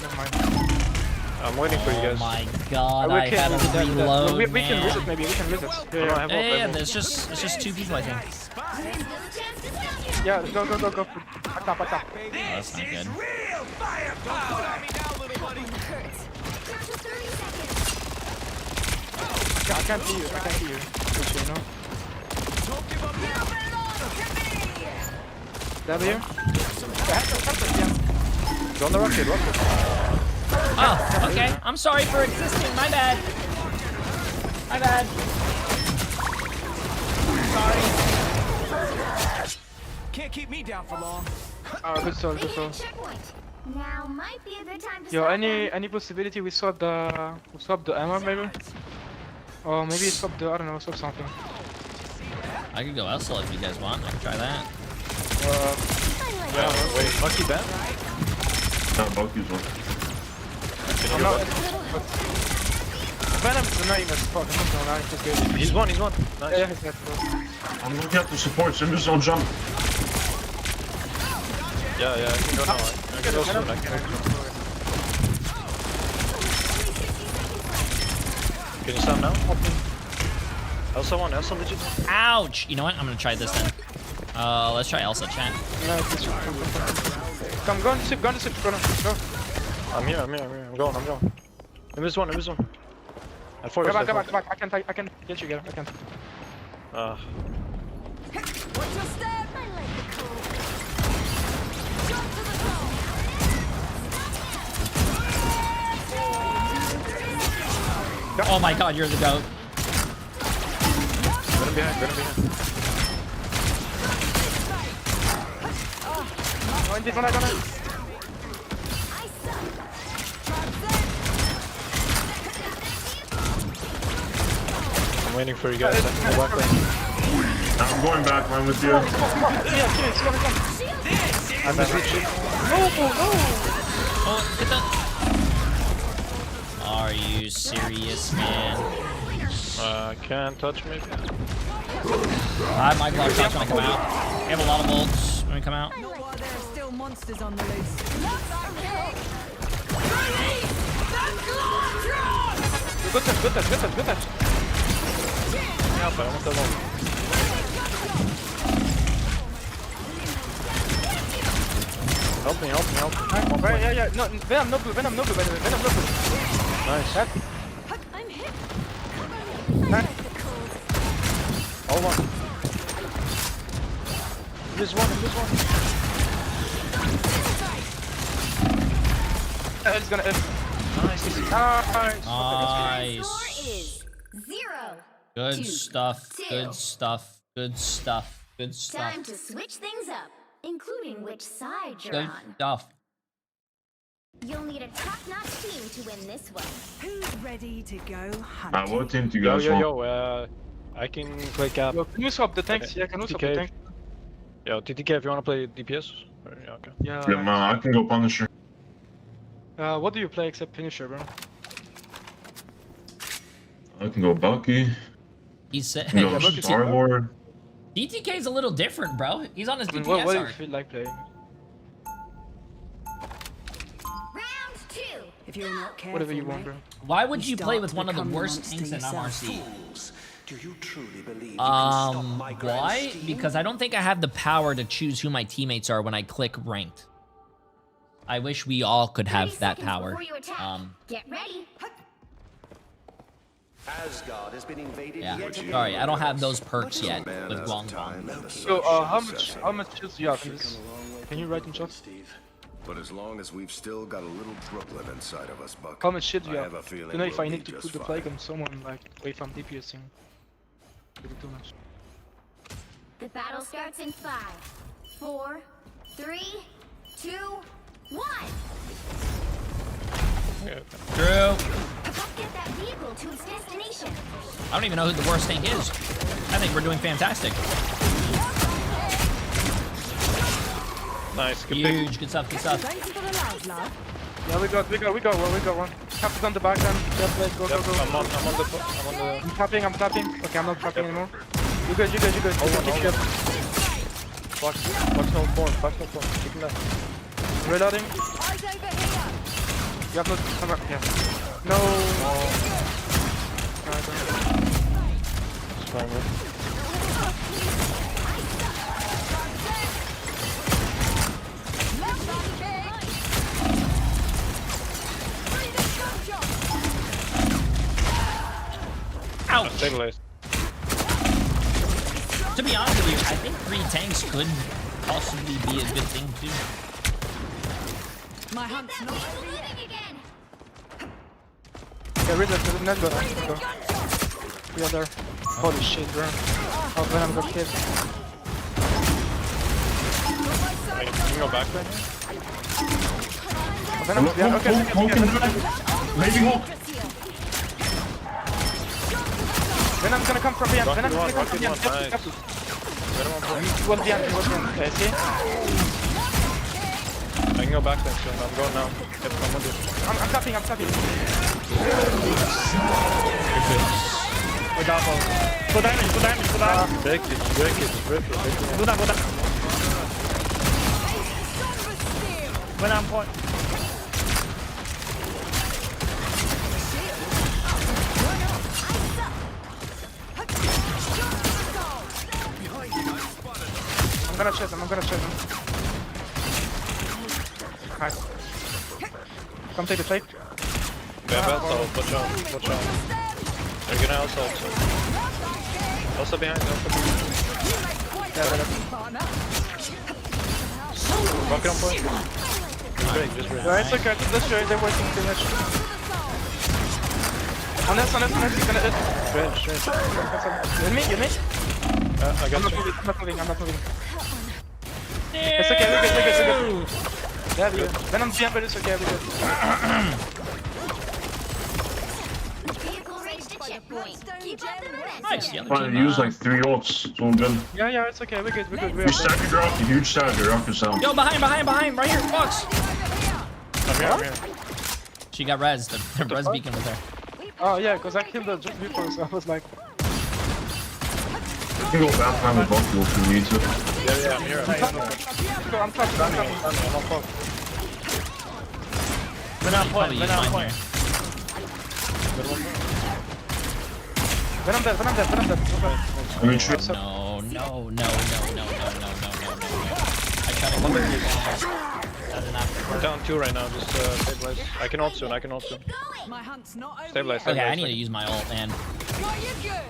never mind. I'm waiting for you guys. Oh my god, I had to reload. We can visit. Maybe we can visit. Yeah, it's just 2 people, I think. Yeah, go. Back up. That's not good. I can't see you. Just, you know. W. Go on the rocket. Oh, okay. I'm sorry for existing. My bad. My bad. Sorry. Can't keep me down for long. Oh, good soul, good soul. Now might be a good time to Yo, stop any possibility we swap the ammo maybe? Or maybe swap the, I don't know, swap something. I could go Elsel if you guys want. I can try that. Yeah, wait, Bucky Ben? No, Bucky's one. I'm not. Venom's the name as fuck, I'm not gonna lie, he's good. He's one. Nice. Yeah, he's good. I'm looking at the support, so just don't jump. Yeah, I can go now. I can go soon. Can you stop now? Elsa one, Elsa legit. Ouch! You know what? I'm gonna try this then. Let's try Elsa, chat. Yeah, come, go on the ship, go. I'm here. I'm going. I missed one. At forest. Go back. I can get you, I can. What's your step? I like the cold. Jump to the Oh my god, you're the goat. Get him behind. Oh, in this one, I got it. I'm waiting for you guys. I can go back lane. I'm going back, man, with you. Yeah, I'm at reach. Oh, get that. Are you serious, man? Can't touch me. I have my block shots when I come out. I have a lot of bolts when we come out. Not while there are still monsters on the loose. Good touch. Yeah, but I want the long. Help me. Yeah. No, Venom no blue, by the way. Venom no blue. Nice. I'm hit. Nice. All one. This one. It's gonna end. Nice. Nice. score is 0. Good 2, stuff. 2. Good stuff. Good stuff. Good stuff. Time to switch things up, including which side you're Good on. stuff. You'll need a top-notch team to win this one. Who's ready to go hunting? What team do you guys want? Yo. I can play cap. Yo, can you swap the tanks? Yeah, can you swap the tanks? Yo, TTK if you wanna play DPS. Yeah, okay. Yeah, Yeah, man, I can go Punisher. what do you play except finisher, bro? I can go Bucky. He said. I can go Star-Lord. DTK is a little different, bro. He's on his DPS What do you arc. feel like playing? Round 2. If you're not careful, Whatever you want, bro. Why would you play start with to one of the become worst monster things in yourself. MRC? Do you truly believe you can stop my grand Why? scheme? Because I don't think I have the power to choose who my teammates are when I click ranked. I wish we all could have 30 that seconds power. before you attack. Get ready. Asgard has been invaded Yeah, yet again. sorry, I don't have those perks yet Man with has Guang time Guang. and So, how much shields do you have in this? Can you write in chat? But as long as we've still got a little Brooklyn inside of us, Buck. How much shit do you I have? have a feeling You know, if we'll I be need to just put the fine. plague on someone, like, away from DPSing. Maybe too much. The battle starts in 5, 4, 3, 2, 1. True. Get that vehicle to its destination. I don't even know who the worst tank is. I think we're doing fantastic. Nice. Good Huge. Good stuff. Good stuff. Thanks for the love, love. Yeah, we got one. Captain's on the back then. Yeah, play, go. I'm on the. I'm tapping. Okay, I'm not tapping anymore. You good. Keep it up. Watch no form. Keep him there. Reloading. Eyes over here. You have no. Yeah. No. It's fine, bro. Ouch. Stabilize. To be honest with you, I think 3 tanks could possibly be a good thing too. My hunt's not over yet. Yeah, read that. Let's go now. Let's go. We are there. Holy shit, bro. Oh, Venom got killed. You can go back then. Oh, Venom, yeah, okay. Maybe Hulk. Venom's gonna come from behind. Venom's gonna come from behind. Nice. Venom on point. He was behind. Okay, see? I can go back then soon. I'm going now. Get someone to. I'm tapping. We got both. Go damage. Break it. Go down. Venom on point. I'm gonna chase him. Nice. Come take the plate. We have Elsa. Watch out. They're gonna Elsa also. Also behind. Yeah, Rocket on point. Just break. yeah, it's okay. Let's show you. They're working too much. On this. He's gonna hit. Strange. You me? I got you. I'm not moving. It's okay, we're good. Yeah, we're good. Venom's behind, but it's okay, we're good. Vehicle reached the checkpoint. Keep up the momentum. Nice. The other Trying team, to use like 3 ults. It's all good. Yeah, it's okay, we're good. You stagger drop, a huge stagger drop yourself. Yo, behind, right here, Fox. I'm here. She got res. The res beacon was there. Oh yeah, because I killed her just before, so I was like... You can go back behind the bunker if you need to. Yeah, I'm here. I'm trapped. We're not point. Venom dead. I mean, sure. No. I tried to come in. We're down 2 right now. Just stabilize. I can ult soon. My hunt's not over Stabilize. Okay, I need to use my ult, man.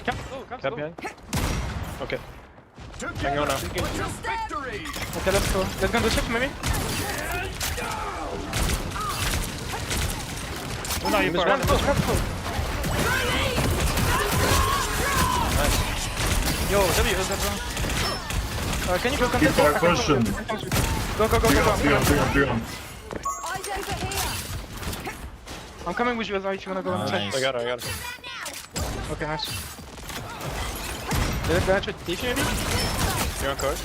Cap behind. Okay. I can go now. Okay, let's go. Let's go to the ship, maybe? No, you missed one. Nice. Yo, W, is that wrong? Can you go contest? Keep our question. Go. Bring on. I'm coming with you as well if you wanna go on the Nice. side. I got it. Okay, nice. Did I try to teach you maybe? You're on card?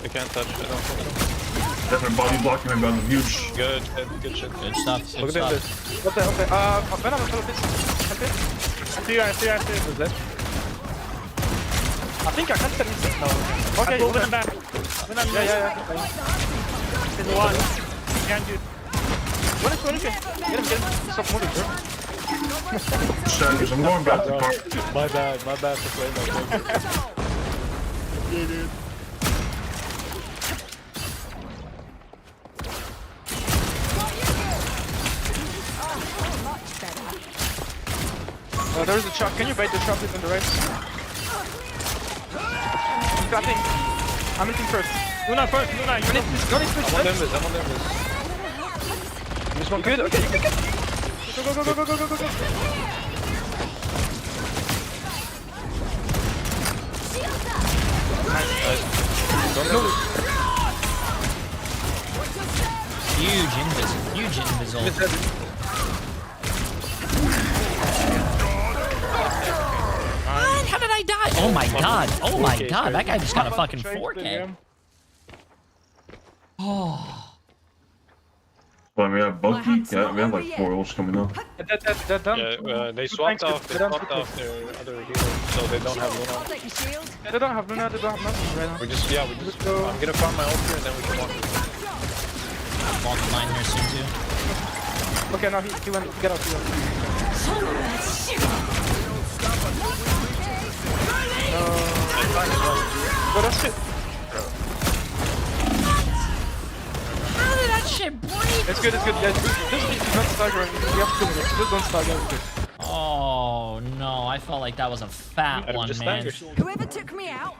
They can't touch. I don't think so. Definitely body blocking and got huge. Good shit. Good stuff. Look at this. Okay. Venom, a little bit. I see you. Who's that? I think I can tell you now. Okay, Pull them back. Yeah. There's one. Can't do. Get him. Stop moving, bro. Staggers, I'm going back to car. My bad for playing that game. Dude. There is a chop. Can you bait the chop in the right? I'm cutting. I'm hitting first. Luna first. You need this. I'm on them this. This one good. Okay, you can get. Go. Nice. Don't move. Huge invisible. How did I die? Oh my god. That guy just got a fucking 4K. Oh. Well, we have Bucky. Yeah, we have like 4 ults coming up. They're done. Yeah, they swapped off their other healer, so they don't have Luna. Yeah, they don't have Luna, they don't have nothing right now. We just go. I'm gonna farm my ult here and then we can walk. Walk the line here soon too. Okay, now he went. Get out. Well, that's it. How did that shit break? It's good. Yeah, just not stagger. You have to do it. Just don't stagger. Oh no, I felt like that was a fat one, man. Whoever took me out,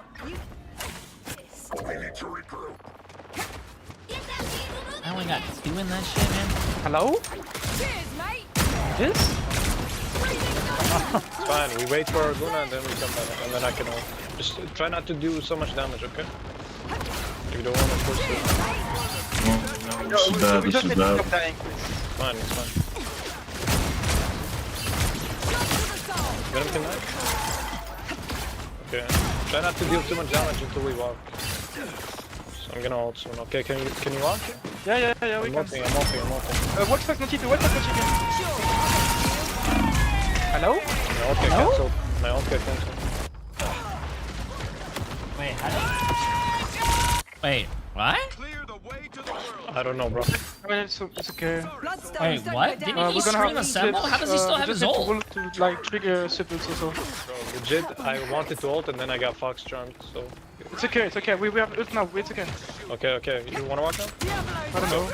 I only got 2 in that shit, man. Hello? cheers, mate. This? It's fine, we wait for Luna and then we come back, and then I can ult. Just try not to do so much damage, okay? You don't want to push it. No, this is bad, this is bad. Fine, it's fine. Get him tonight? Okay. Try not to deal too much damage until we walk. So I'm gonna ult soon. Okay, can you walk? Yeah, we can. I'm ulting. Watch back no TP, watch back no TP. Hello? My ult get cancelled. My ult get cancelled. Wait, wait, what? I don't know, bro. I mean, it's okay. Wait, what? Didn't he stream assemble? How does he still have his ult? To like trigger siblings or so. Bro, legit, I wanted to ult and then I got Fox charmed, so... It's okay. We have ult now, it's okay. Okay. You wanna walk now? I don't know.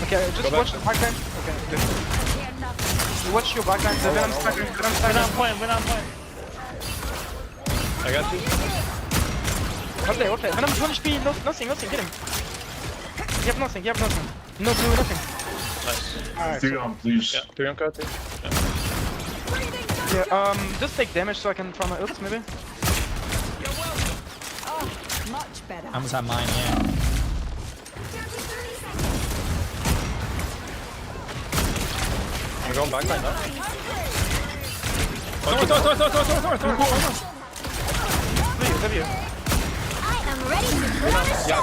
Okay, just watch the backline. Okay, good. You watch your backline, then I'm stacking. We're not playing. I got you. What play? When I'm 1 HP, nothing, get him. You have nothing. No blue, nothing. Nice. Alright. 3 on, please. Yeah, 3 on cut. Yeah, just take damage so I can try my ults, maybe. Much better. I almost have mine, yeah. I'm going back right now. Thor. W. I am ready to crush. No,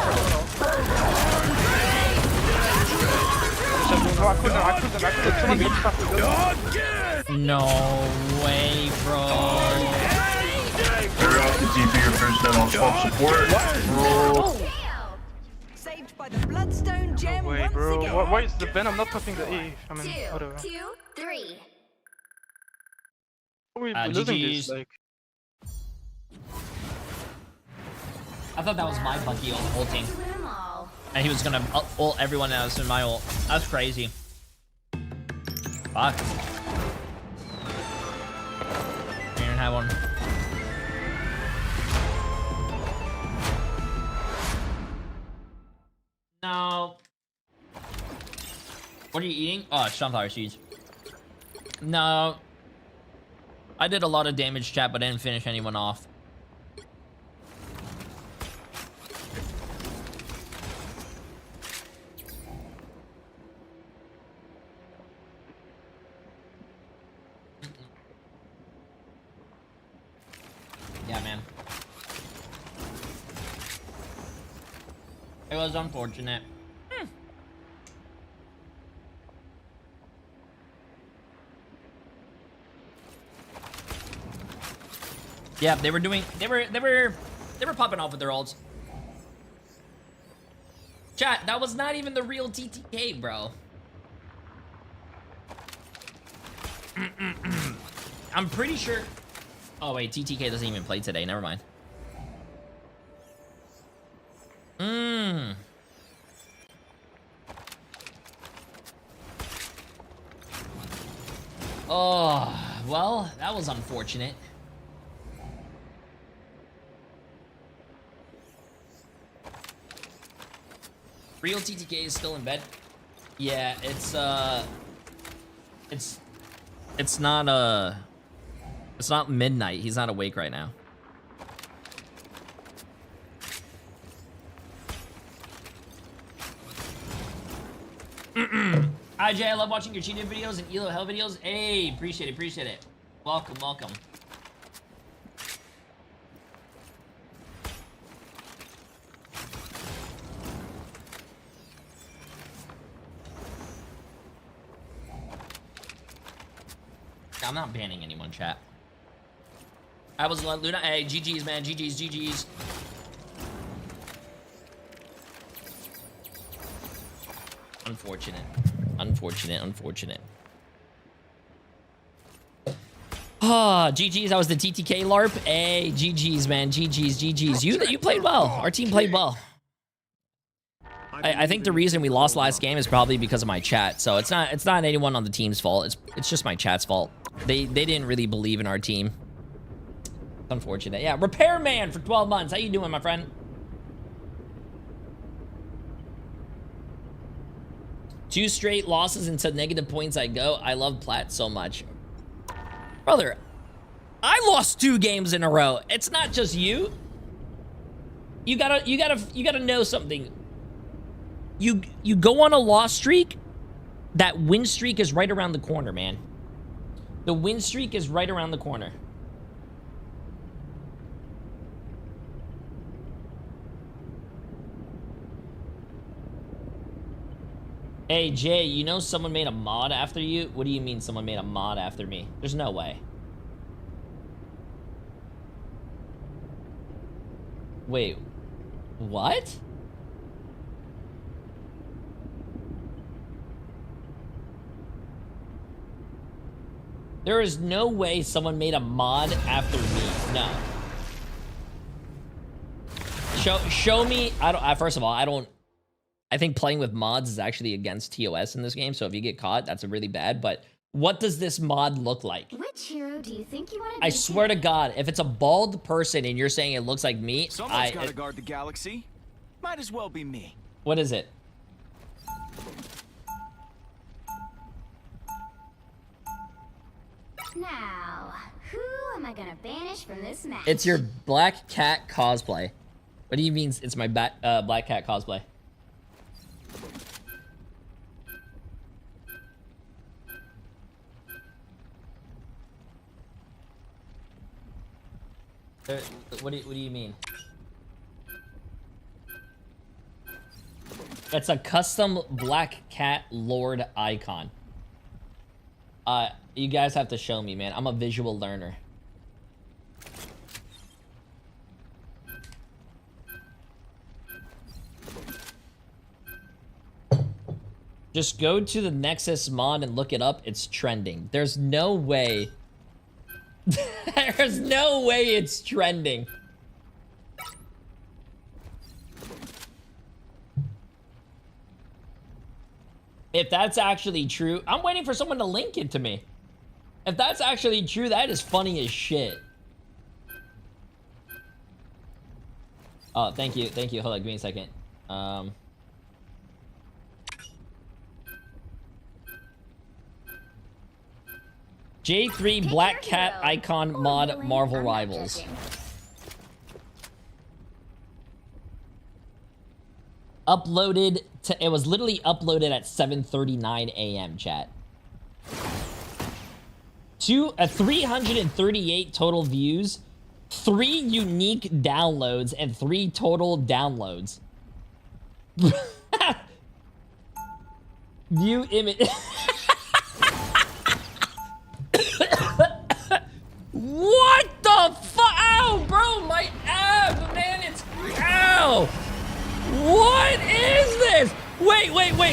I couldn't. No way, bro. Clear off the TP your first then I'll swap support. Bro. Saved by the Bloodstone gem Wait, bro. Why is the Venom not popping the E? I mean, whatever. 2, 3. We're losing this, GG's. like... I thought that was my Bucky ulting. And he was gonna ult everyone else in my ult. That's crazy. Fuck. We didn't have one. No. What are you eating? Oh, sunflower seeds. No. I did a lot of damage, chat, but I didn't finish anyone off. Yeah, man. It was unfortunate. Yeah, they were popping off with their ults. Chat, that was not even the real TTK, bro. I'm pretty sure. Oh wait, TTK doesn't even play today. Never mind. Oh, well, that was unfortunate. Real TTK is still in bed. Yeah, it's not midnight. He's not awake right now. Hi Jay, I love watching your cheated videos and Elo Hell videos. Hey, appreciate it. Welcome. I'm not banning anyone, chat. I was Luna. Hey, GG's, man. GG's. Unfortunate. Ah, GG's. That was the TTK LARP. Hey, GG's, man. GG's. You played well. Our team played well. I think the reason we lost last game is probably because of my chat. So it's not anyone on the team's fault. It's just my chat's fault. They didn't really believe in our team. It's unfortunate. Yeah, Repairman for 12 months. How you doing, my friend? 2 straight losses into negative points I go. I love Plat so much. Brother, I lost 2 games in a row. It's not just you. You gotta know something. You go on a loss streak, that win streak is right around the corner, man. The win streak is right around the corner. Hey, Jay, you know someone made a mod after you? What do you mean someone made a mod after me? There's no way. Wait, what? There is no way someone made a mod after me. No. Show me. First of all, I think playing with mods is actually against TOS in this game. So if you get caught, that's really bad. But what does this mod look like? Which hero do you think you want to I be swear to today? God, if it's a bald person and you're saying it looks like me, Someone's got to guard the galaxy. Might as well be me. What is it? Now, who am I gonna banish from this match? It's your Black Cat cosplay. What do you mean it's my Black Cat cosplay? What do you mean? It's a custom Black Cat Lord icon. You guys have to show me, man. I'm a visual learner. Just go to the Nexus mod and look it up. It's trending. There's no way. There's no way it's trending. If that's actually true, I'm waiting for someone to link it to me. If that's actually true, that is funny as shit. Oh, thank you. Thank you. Hold on, give me a second. J3 Black Cat icon mod Marvel Rivals. Uploaded to, it was literally uploaded at 7:39 a.m. chat. 338 total views, 3 unique downloads, and 3 total downloads. View image. What the fuck? Ow, bro, my ab, man, it's ow. What is this? Wait,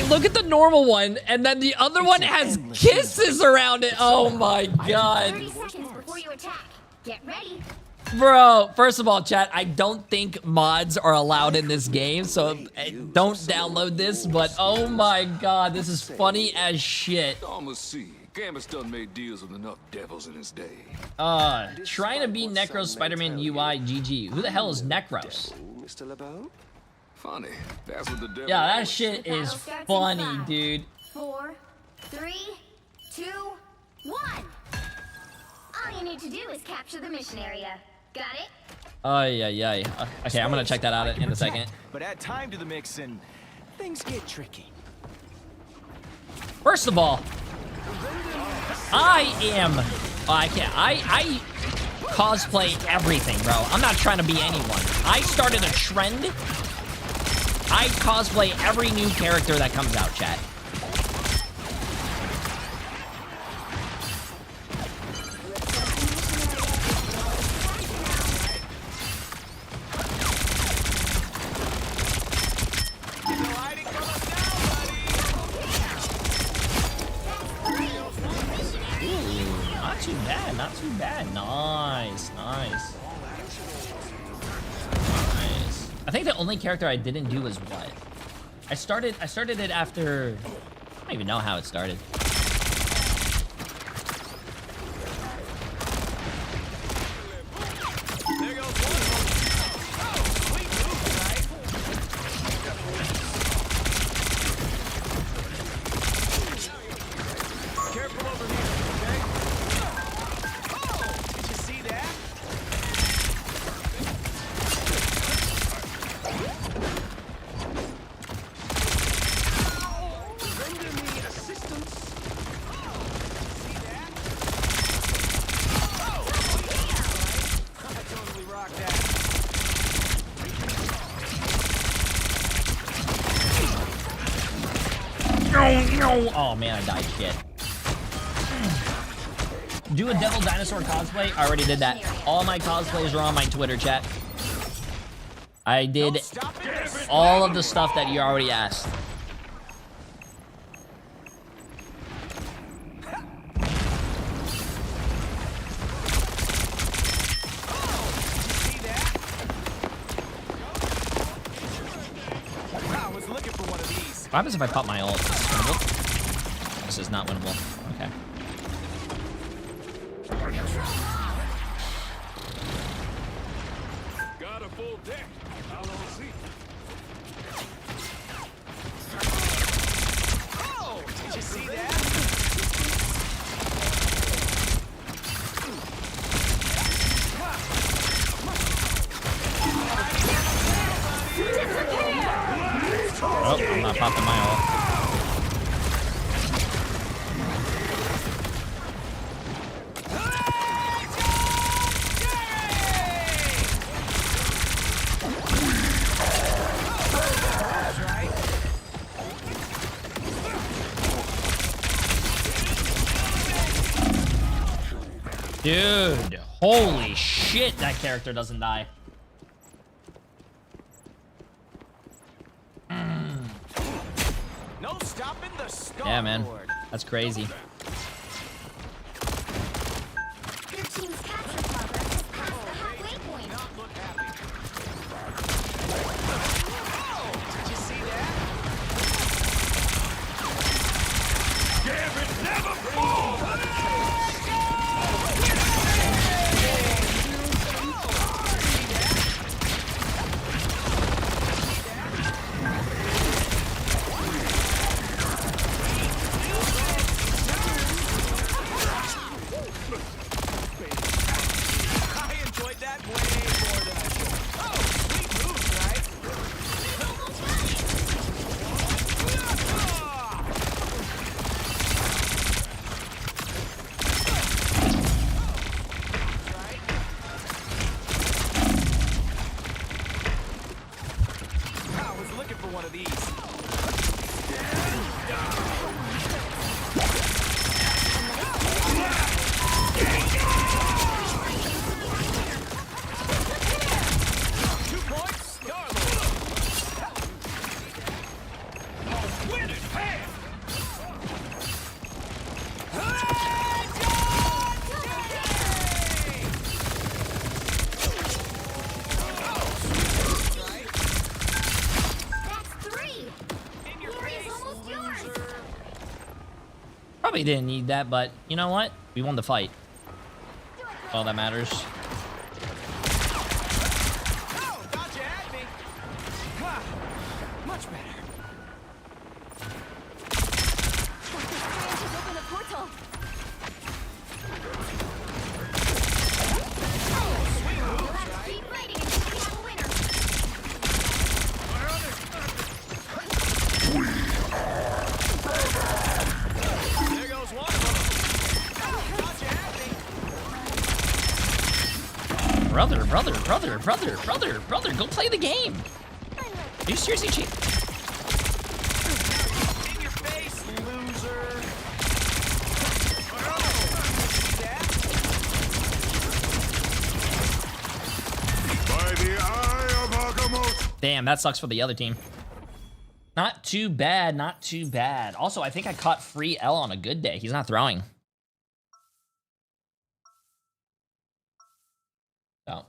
look at the normal one, and then the other one has kisses around it. Oh my god. 30 seconds before you attack. Get ready. Bro, first of all, chat, I don't think mods are allowed in this game, so don't download this, but oh my god, this is funny as shit. Gambit's done made deals with enough devils in his day. Trying to beat Necros Spider-Man UI GG. Who the hell is Necros? Mr. LeBeau? Funny. That's what the devil. Yeah, that shit is funny, dude. 4, 3, 2, 1. All you need to do is capture the mission area. Got it? Oh, yeah. Okay, I'm gonna check that out in a second. But add time to the mix and things get tricky. First of all, I cosplay everything, bro. I'm not trying to be anyone. I started a trend. I cosplay every new character that comes out, chat. Not too bad. Nice. I think the only character I didn't do was what? I started it after, I don't even know how it started. Oh man, I died. Shit. Do a Devil Dinosaur cosplay? I already did that. All my cosplays are on my Twitter, chat. I did all of the stuff that you already asked. What happens if I pop my ult? Is this winnable? This is not winnable. Okay. Got a full deck. I'll see. Oh, did you see that? Oh, I'm not popping my ult. Dude, holy shit, that character doesn't die. No stopping the Star Yeah, man. Lord. That's crazy. Your team's capture progress has passed the halfway point. Did you see that? Gambit never falls! Probably didn't need that, but you know what? We won the fight. All that matters. Oh, thought you had me. Ha, much better. Open the portal. You'll have to keep fighting until we have a winner. There goes one of them. Thought you had me. Brother, go play the game. Are you seriously cheating? In your face, loser. By the eye of Agamotto. Damn, that sucks for the other team. Not too bad, not too bad. Also, I think I caught free L on a good day. He's not throwing. Oh.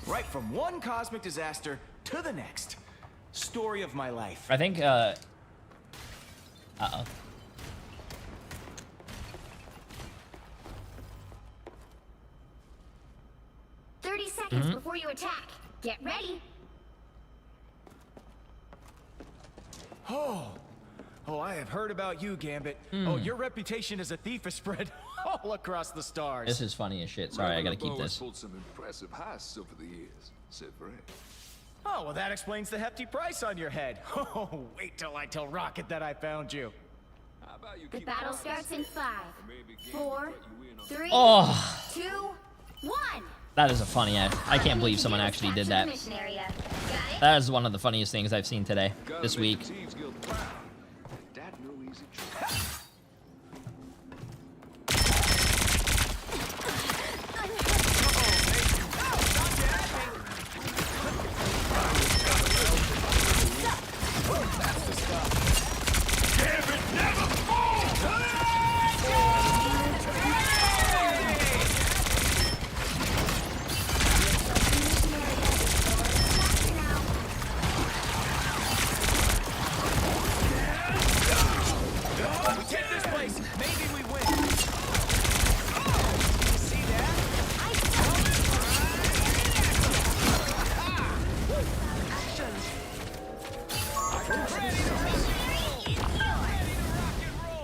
Right from one cosmic disaster to the next. Story of my life. I think, uh-oh. 30 seconds before you attack. Get ready. Oh, I have heard about you, Gambit. Oh, your reputation as a thief has spread all across the stars. This is funny as shit. Sorry, I gotta keep Bow has this. pulled some impressive heists over the years, c'est vrai. Oh, well, that explains the hefty price on your head. Oh, wait till I tell Rocket that I found you. How about you The keep battle quiet? starts in 5, 4, 3, Oh. 2, 1. That is a funny act. I can't believe someone actually did that. Mission area. Got it? That is one of the funniest things I've seen today, this week. Thieves Guild proud.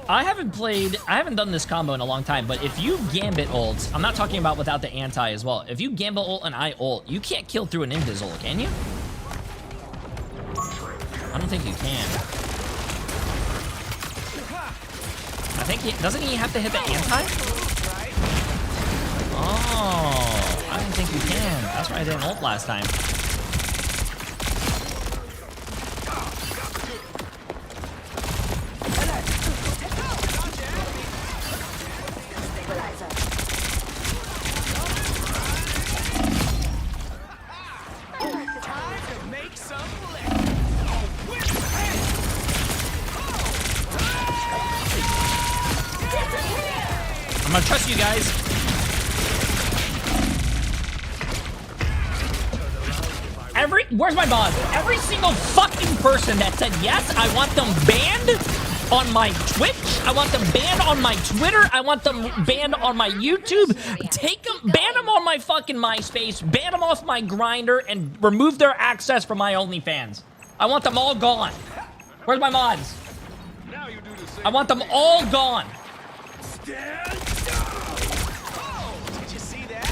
I haven't done this combo in a long time, but if you Gambit ult, I'm not talking about without the anti as well. If you Gambit ult and I ult, you can't kill through an invis ult, can you? I don't think you can. I think doesn't he have to hit the anti? Oh, I didn't think you can. That's why I didn't ult last time. I'm gonna trust you guys. Where's my boss? Every single fucking person that said yes, I want them banned on my Twitch. I want them banned on my Twitter. I want them banned on my YouTube. Take them, ban them on my fucking MySpace, ban them off my Grindr, and remove their access from my OnlyFans. I want them all gone. Where's my mods? I want them all gone. Did you see that?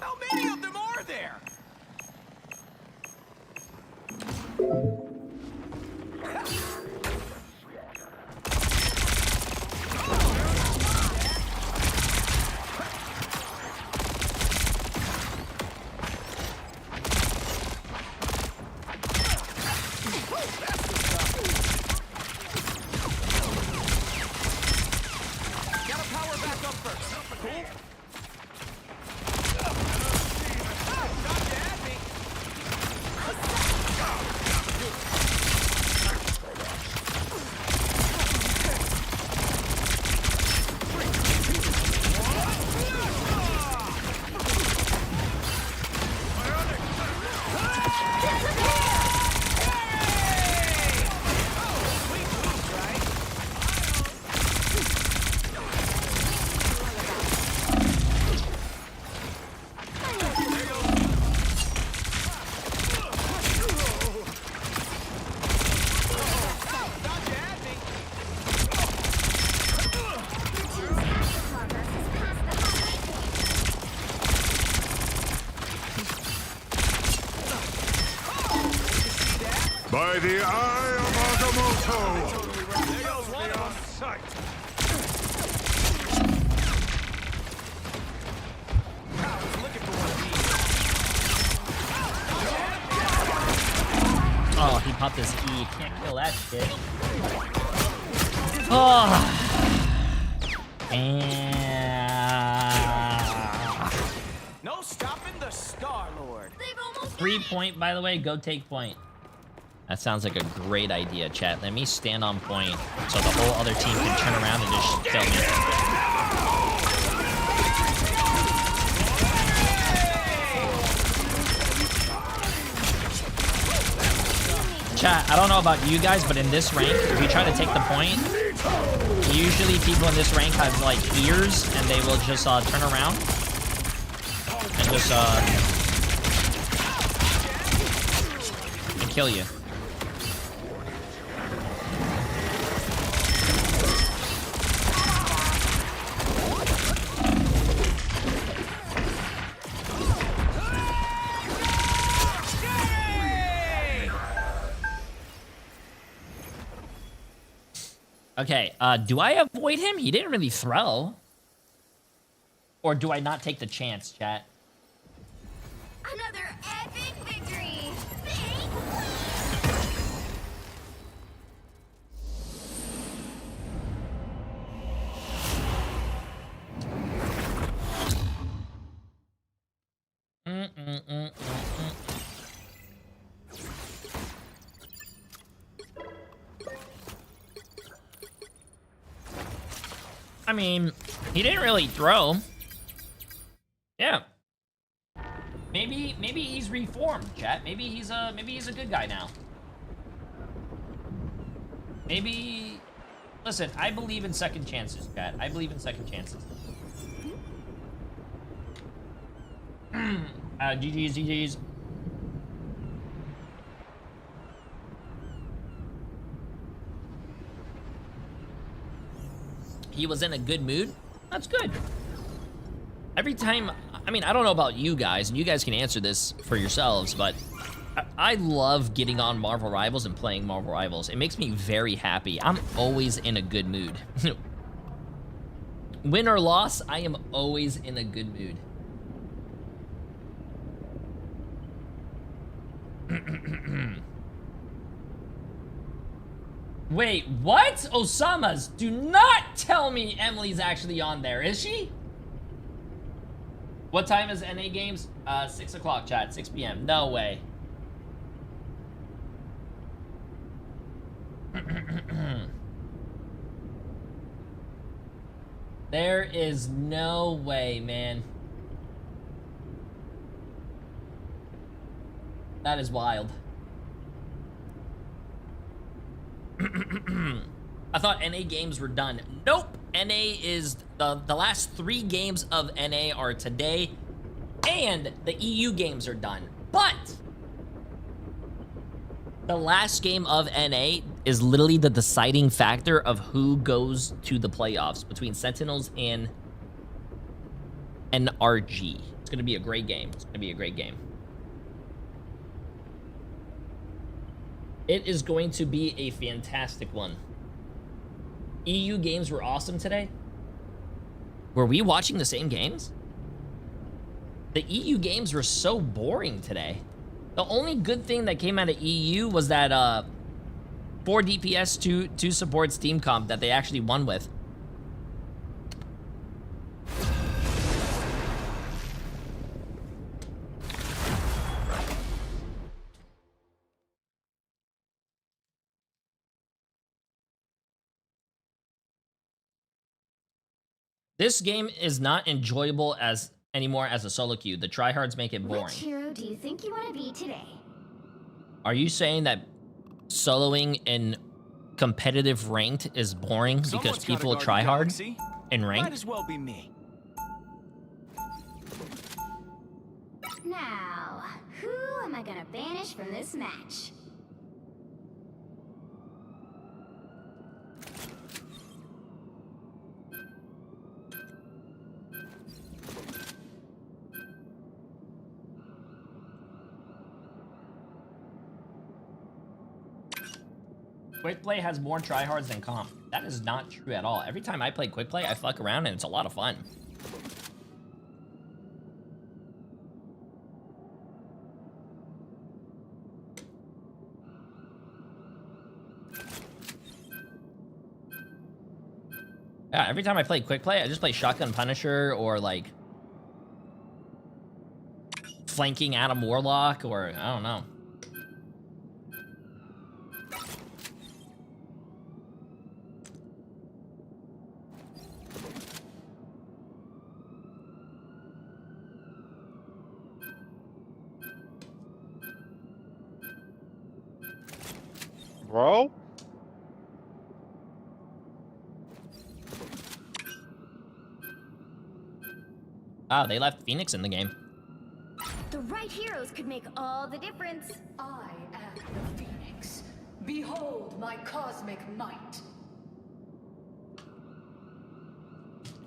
How many of them are there? Gotta power back up first. Cool. By the eye of Agamotto! There goes one on sight! Oh, he popped his E. Can't kill that shit. Oh. No stopping the Star-Lord. 3-point, by the way. Go take point. That sounds like a great idea, chat. Let me stand on point so the whole other team can turn around and just kill me. Chat, I don't know about you guys, but in this rank, if you try to take the point, usually people in this rank have like ears and they will just turn around and just and kill you. Okay, do I avoid him? He didn't really throw. Or do I not take the chance, chat? Another epic victory! I mean, he didn't really throw. Yeah. Maybe he's reformed, chat. Maybe he's a good guy now. Maybe listen, I believe in second chances, chat. I believe in second chances. GG's. He was in a good mood. That's good. Every time, I mean, I don't know about you guys, and you guys can answer this for yourselves, but I love getting on Marvel Rivals and playing Marvel Rivals. It makes me very happy. I'm always in a good mood. Win or loss, I am always in a good mood. Wait, what? Osama's? Do not tell me Emily's actually on there, is she? What time is NA games? 6 o'clock, chat. 6 p.m. No way. There is no way, man. That is wild. I thought NA games were done. Nope. NA is the last 3 games of NA are today, and the EU games are done. But the last game of NA is literally the deciding factor of who goes to the playoffs between Sentinels and NRG. It's gonna be a great game. It's gonna be a great game. It is going to be a fantastic one. EU games were awesome today. Were we watching the same games? The EU games were so boring today. The only good thing that came out of EU was that 4 DPS 2 supports team comp that they actually won with. This game is not enjoyable anymore as a solo queue. The tryhards make it boring. Which hero do you think you want to be today? Are you saying that soloing in competitive ranked is boring because people try hard in ranked? Might as well be me. Now, who am I gonna banish from this match? Quick play has more tryhards than comp. That is not true at all. Every time I play quick play, I fuck around and it's a lot of fun. Yeah, every time I play quick play, I just play Shotgun Punisher or like flanking Adam Warlock or I don't know. Bro? Ah, they left Phoenix in the game. The right heroes could make all the difference. I am the Phoenix. Behold my cosmic might.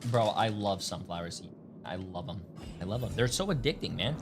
Bro, I love sunflower seeds. I love them. I love them. They're so addicting, man.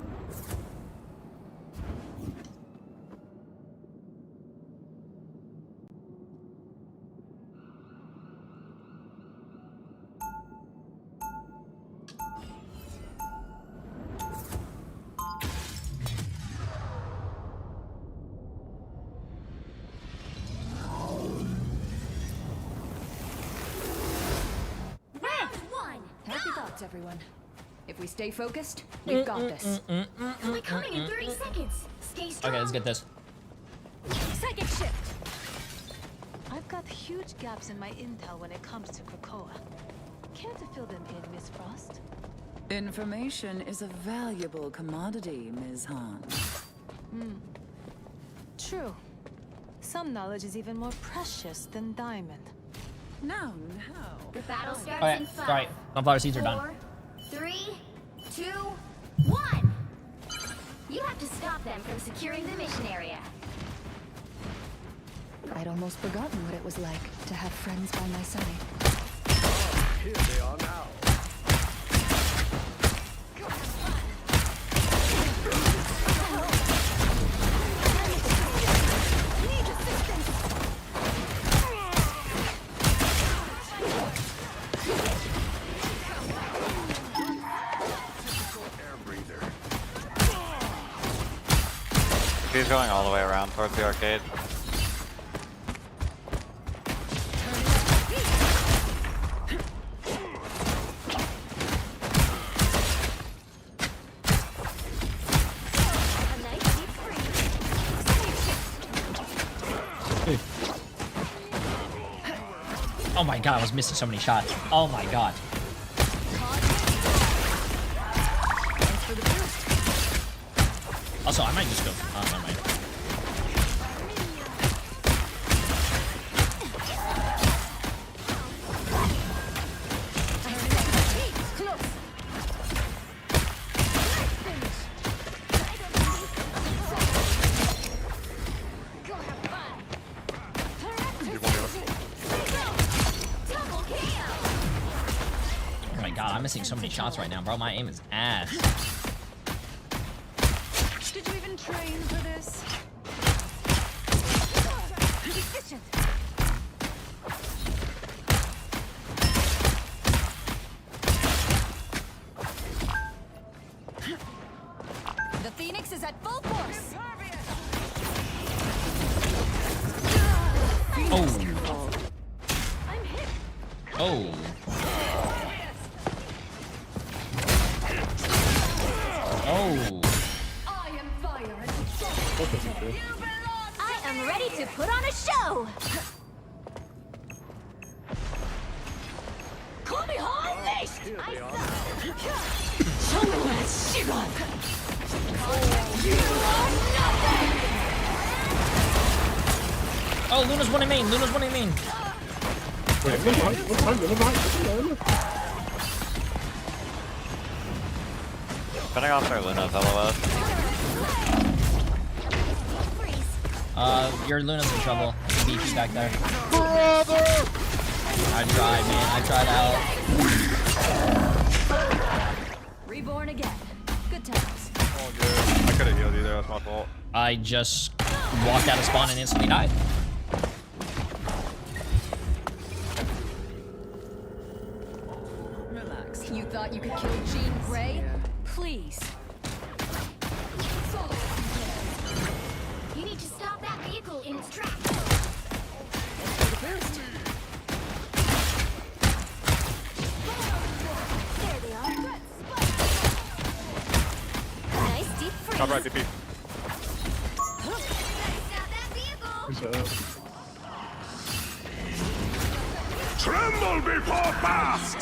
shots, everyone. If we stay focused, we've got this. We're coming in 30 seconds. Stay strong. Okay, let's get this. Psychic shift. I've got huge gaps in my intel when it comes to Krakoa. Care to fill them in, Miss Frost? Information is a valuable commodity, Ms. Han. True. Some knowledge is even more precious than diamond. No. The battle starts Okay, in 5. sorry. Sunflower seeds are done. 4, 3, 2, 1. You have to stop them from securing the mission area. I'd almost forgotten what it was like to have friends by my side. Here they are now. He's going all the way around towards the arcade. Oh my god, I was missing so many shots. Oh my god. Also, I might just go. Oh, never mind. Oh my god, I'm missing so many shots right now, bro. My aim is ass. Did you even train for this? Efficient. The Phoenix is at full force. Oh. Oh. Oh. I am ready to put on a show. Call me Unleashed. Show me that Shigon. Oh, Luna's one in main. Luna's one in main. Wait, look behind. Cutting off their Luna's LOS. Your Luna's in trouble. BP back there. Brother! I tried, man. I tried out. Reborn again. Good times. Oh, good. I could have healed you there. That's my fault. I just walked out of spawn and instantly died. Relax. You thought you could kill Jean Grey? Please. You need to stop that vehicle in its tracks. There they are. Nice deep freeze. Top right, DP. Tremble before fast!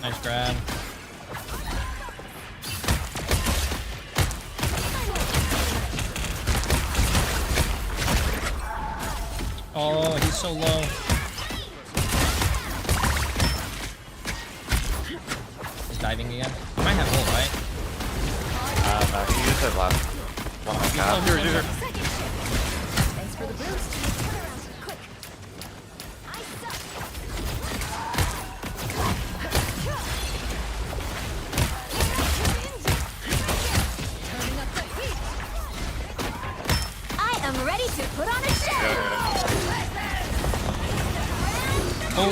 Nice grab. Oh, he's so low. He's diving again. He might have ult, right? No, he used it last one. Oh, here. Thanks for the boost. Quick. Turning up the heat. I am ready to put on a show. Oh,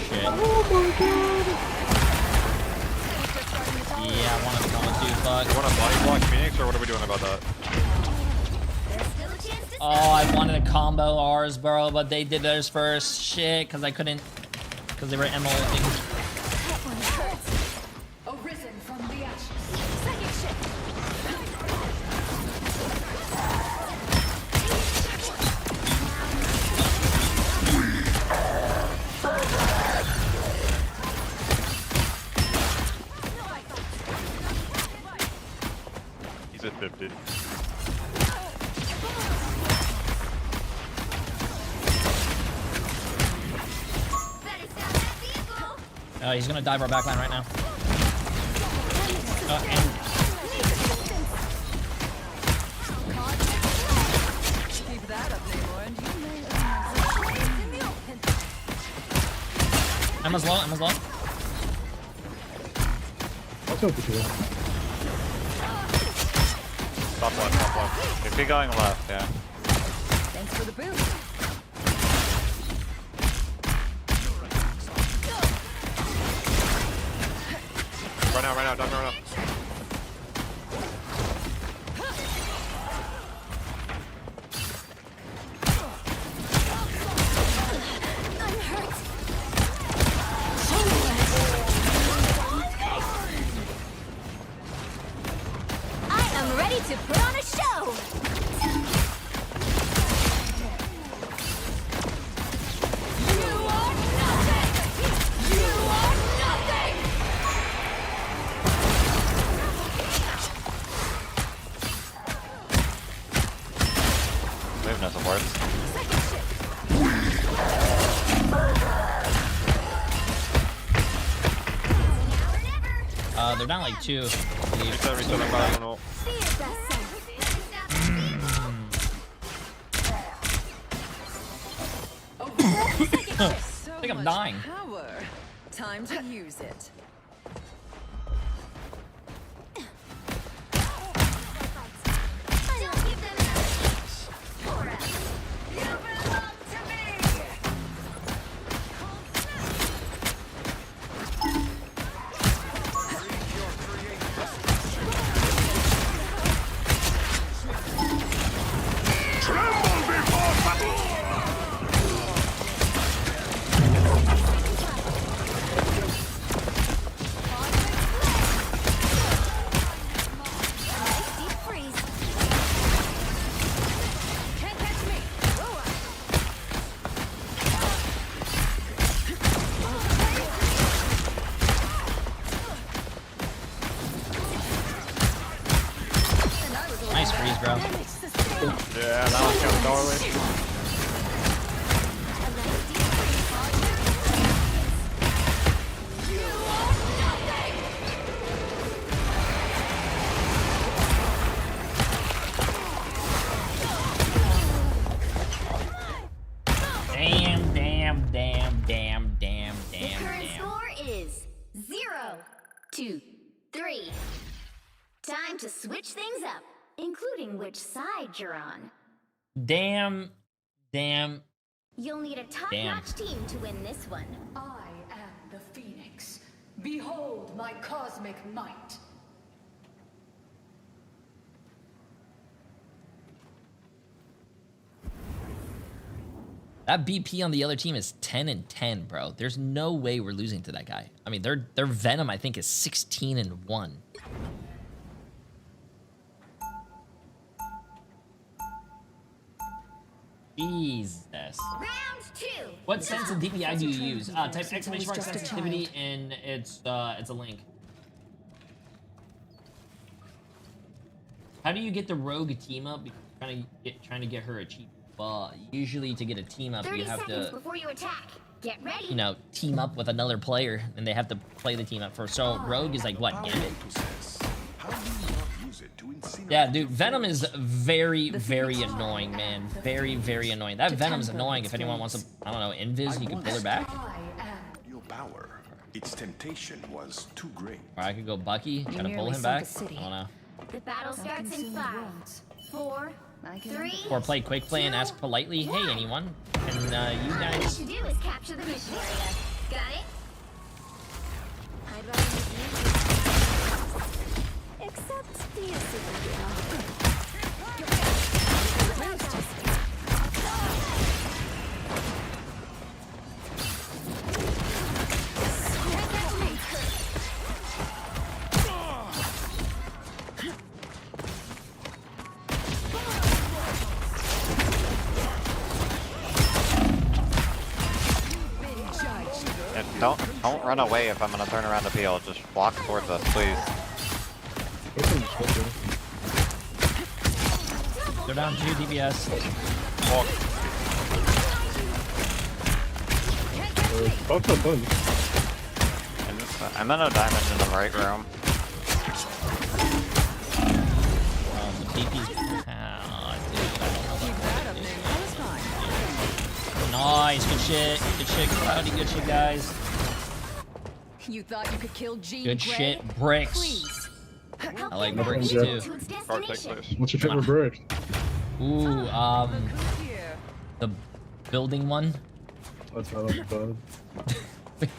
shit. Oh my god. Yeah, I want to go too, fuck. You want to body block Phoenix, or what are we doing about that? Oh, I wanted to combo ours, bro, but they did theirs first. Shit, because I couldn't, because they were MO things. Arisen from the ashes. Second shift. He's at 50. He's gonna dive our backline right now. And Keep that up, Namor, and you may in the open. Emma's low, Emma's low. What's up with you? Top left, top left. If you're going left, yeah. Thanks for the boost. Run out, don't run out. I am ready to put on a show. You are nothing. You are nothing. Move doesn't work. They're down like 2. Reset them back on ult. I think I'm dying. Power. Time to use it. Nice freeze, bro. Yeah, that one's going doorway. Damn. The current score is 0-3. Time to switch things up, including which side you're on. Damn. You'll need a top-notch team to win this one. I am the Phoenix. Behold my cosmic might. That BP on the other team is 10-10, bro. There's no way we're losing to that guy. I mean, their Venom, I think, is 16-1. Jesus. Round 2. What sense of DPI do you use? Type exclamation mark sensitivity and it's a link. How do you get the rogue team up? Because trying to get her a cheap. Usually to get a team up, you have to, before you attack. Get ready. you know, team up with another player, and they have to play the team up first. So rogue is like what, Gambit? Yeah, dude, Venom is very annoying, man. Very annoying. That Venom's annoying. If anyone wants to, I don't know, invis, you can pull her back. Your power. Its temptation was too great. Or I could go Bucky, try to pull him back. I don't know. The battle starts in 5, 4, 3. Or play quick play and ask politely, hey, anyone? And you All you guys. have to do is capture the mission area. Got it? I'd rather use you. Except the Don't run away if I'm gonna turn around to peel. Just walk towards us, please. They're down 2 DPS. Walk. I'm in a diamond in the right room. DP's... Nice, good shit, Cloudy, good shit, guys. You thought you could kill Jean Good Grey? shit, bricks. I like bricks too. What's your favorite brick? Ooh, the building one. That's not fun.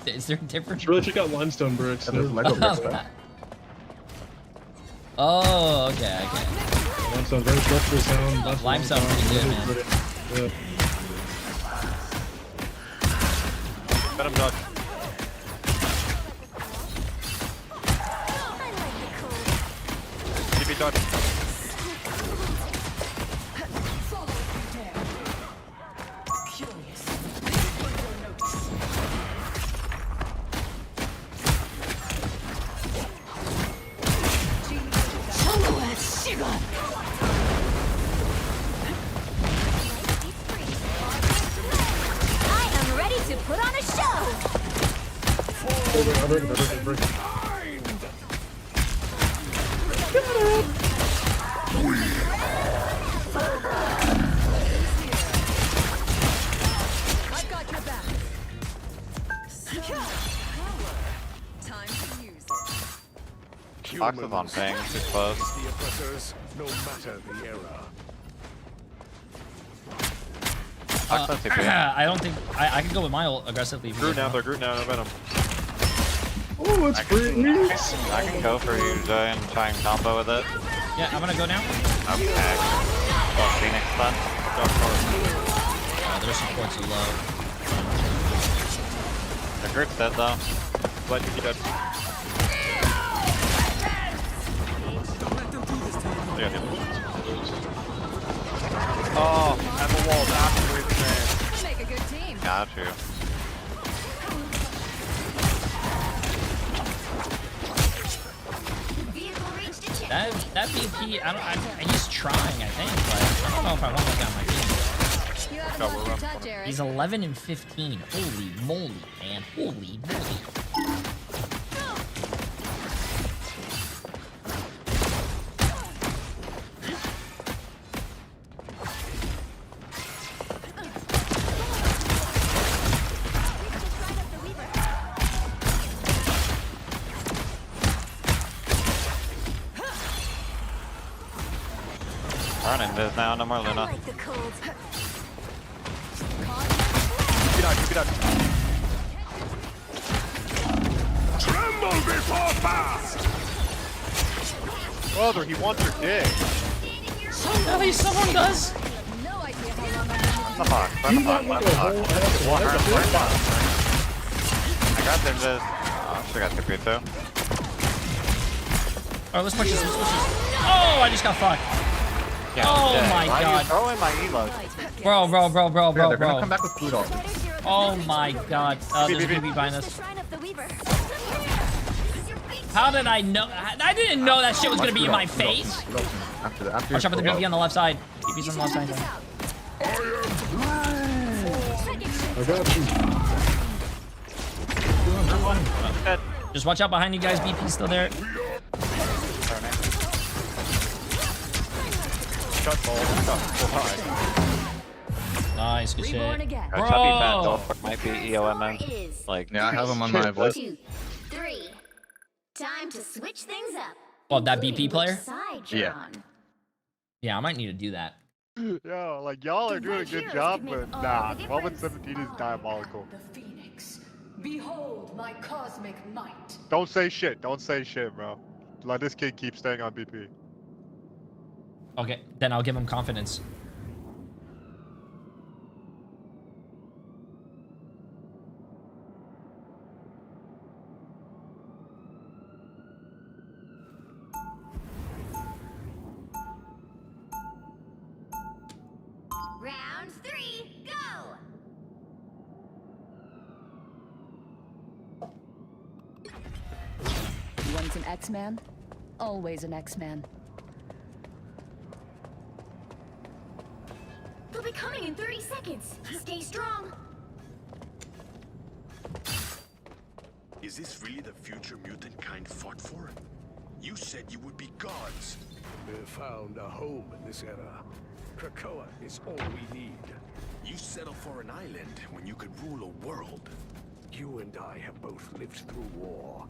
Is there a difference? Just really check out limestone bricks. Oh, okay. Limestone very structurally sound. Limestone pretty good, man. Yeah. Venom dodge. TP dodge. I am ready to put on a show. I've got your back. Time to use it. Fox is on ping. Too close. The oppressors, no matter the error. I don't think I can go with my ult aggressively. Groot now, they're Groot now, Venom. Oh, it's free. I can go for you, Jay, and try and combo with it. Yeah, I'm gonna go now. Okay. Well, Phoenix stun. Their support's low. The Groot's dead though. Let you dead. Oh, at the wall, absolutely insane. Make a good team. Got you. That BP, he's trying, I think, but I don't know if I want that guy on my team. You haven't lost your touch, Eric. He's 11 and 15. Holy moly, man. Holy moly. Running this now, no more Luna. Keep it out. Tremble before fast! Brother, he wants your dick. At least someone does. No idea how long I've The fuck? Run the fuck. I got them this. Oh, I should have got TP too. Alright, let's push this. Oh, I just got fucked. Yeah, oh dead. my Why god. Are you throwing my elo? Bro. They're gonna come back with food ult. Oh my god. There's a BB behind us. How did I know? I didn't know that shit was gonna be in my face. Watch out for the BB on the left side. BB's on the left side. I got you. Just watch out behind you guys. BP's still there. Nice, good shit. Our chubby fat dog might be EOMM. Like, yeah, I have him on my voice. 2, 3. Time to switch things up. Oh, that BP player? Yeah. Yeah, I might need to do that. Yo, like y'all are doing a good job, but nah, 12 and 17 is diabolical. The Phoenix. Behold my cosmic might. Don't say shit, bro. Let this kid keep staying on BP. Okay, then I'll give him confidence. Round 3, go! an X-Man, always an X-Man. They'll be coming in 30 seconds. Stay strong. Is this really the future mutant kind fought for? You said you would be gods. We found a home in this era. Krakoa is all we need. You settle for an island when you could rule a world. You and I have both lived through war.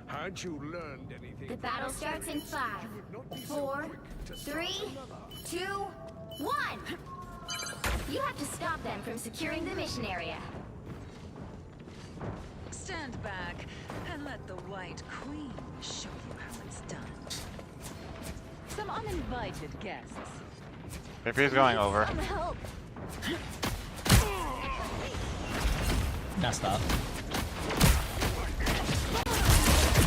Had you learned anything? The battle starts in 5, 4, 3, 2, 1. You have to stop them from securing the mission area. Stand back and let the White Queen show you how it's done. Some uninvited guests. PP's going over. Some help. Messed up.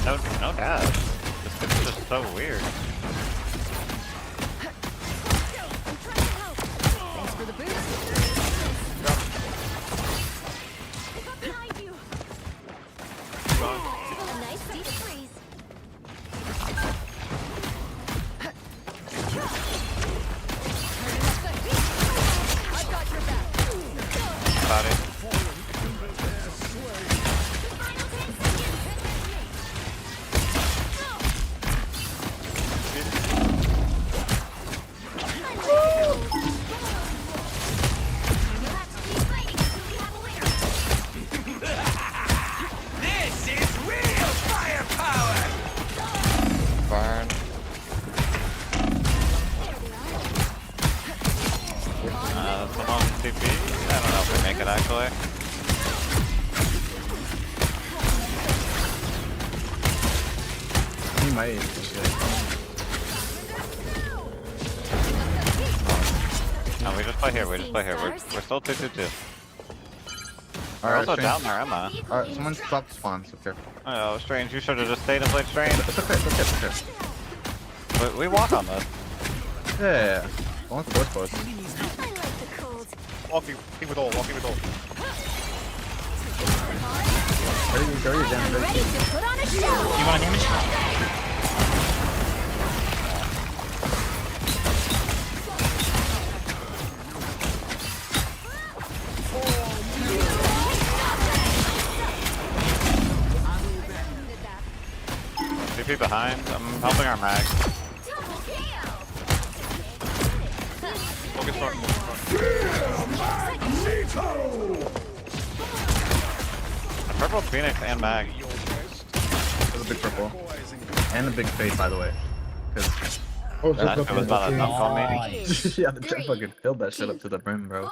No dash. This is just so weird. Thanks for the boost. Look up behind you. A nice deep freeze. I've got your back. Got it. This is real firepower! Burn. Someone TP? I don't know if we make it actually. He might. No, we just play here. We just play here. We're still 2-2-2. We're also down there, Emma. Alright, someone stop the spawns, so careful. Oh, Strange, you should have just stayed and played Strange. It's okay, it's okay, it's okay. We walk on this. Yeah. I want the both boats. Walking with all, walking with all. Carry your damage. Ready to put on a show. You want damage? TP behind. I'm helping our mag. Focus front. A purple Phoenix and mag. There's a big purple. And a big face, by the way. Because That was about a dunk on me. yeah, the jump fucking filled that shit up to the brim, bro.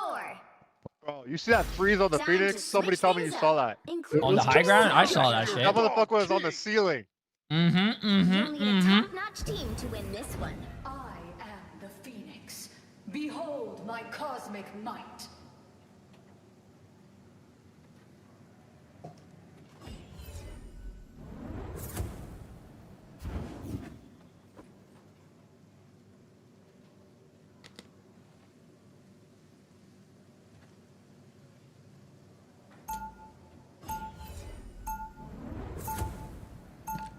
Bro, you see that freeze on the Phoenix? Somebody tell me you saw that. On the high ground? I saw that shit. That motherfucker was on the ceiling. Top-notch team to win this one. I am the Phoenix. Behold my cosmic might.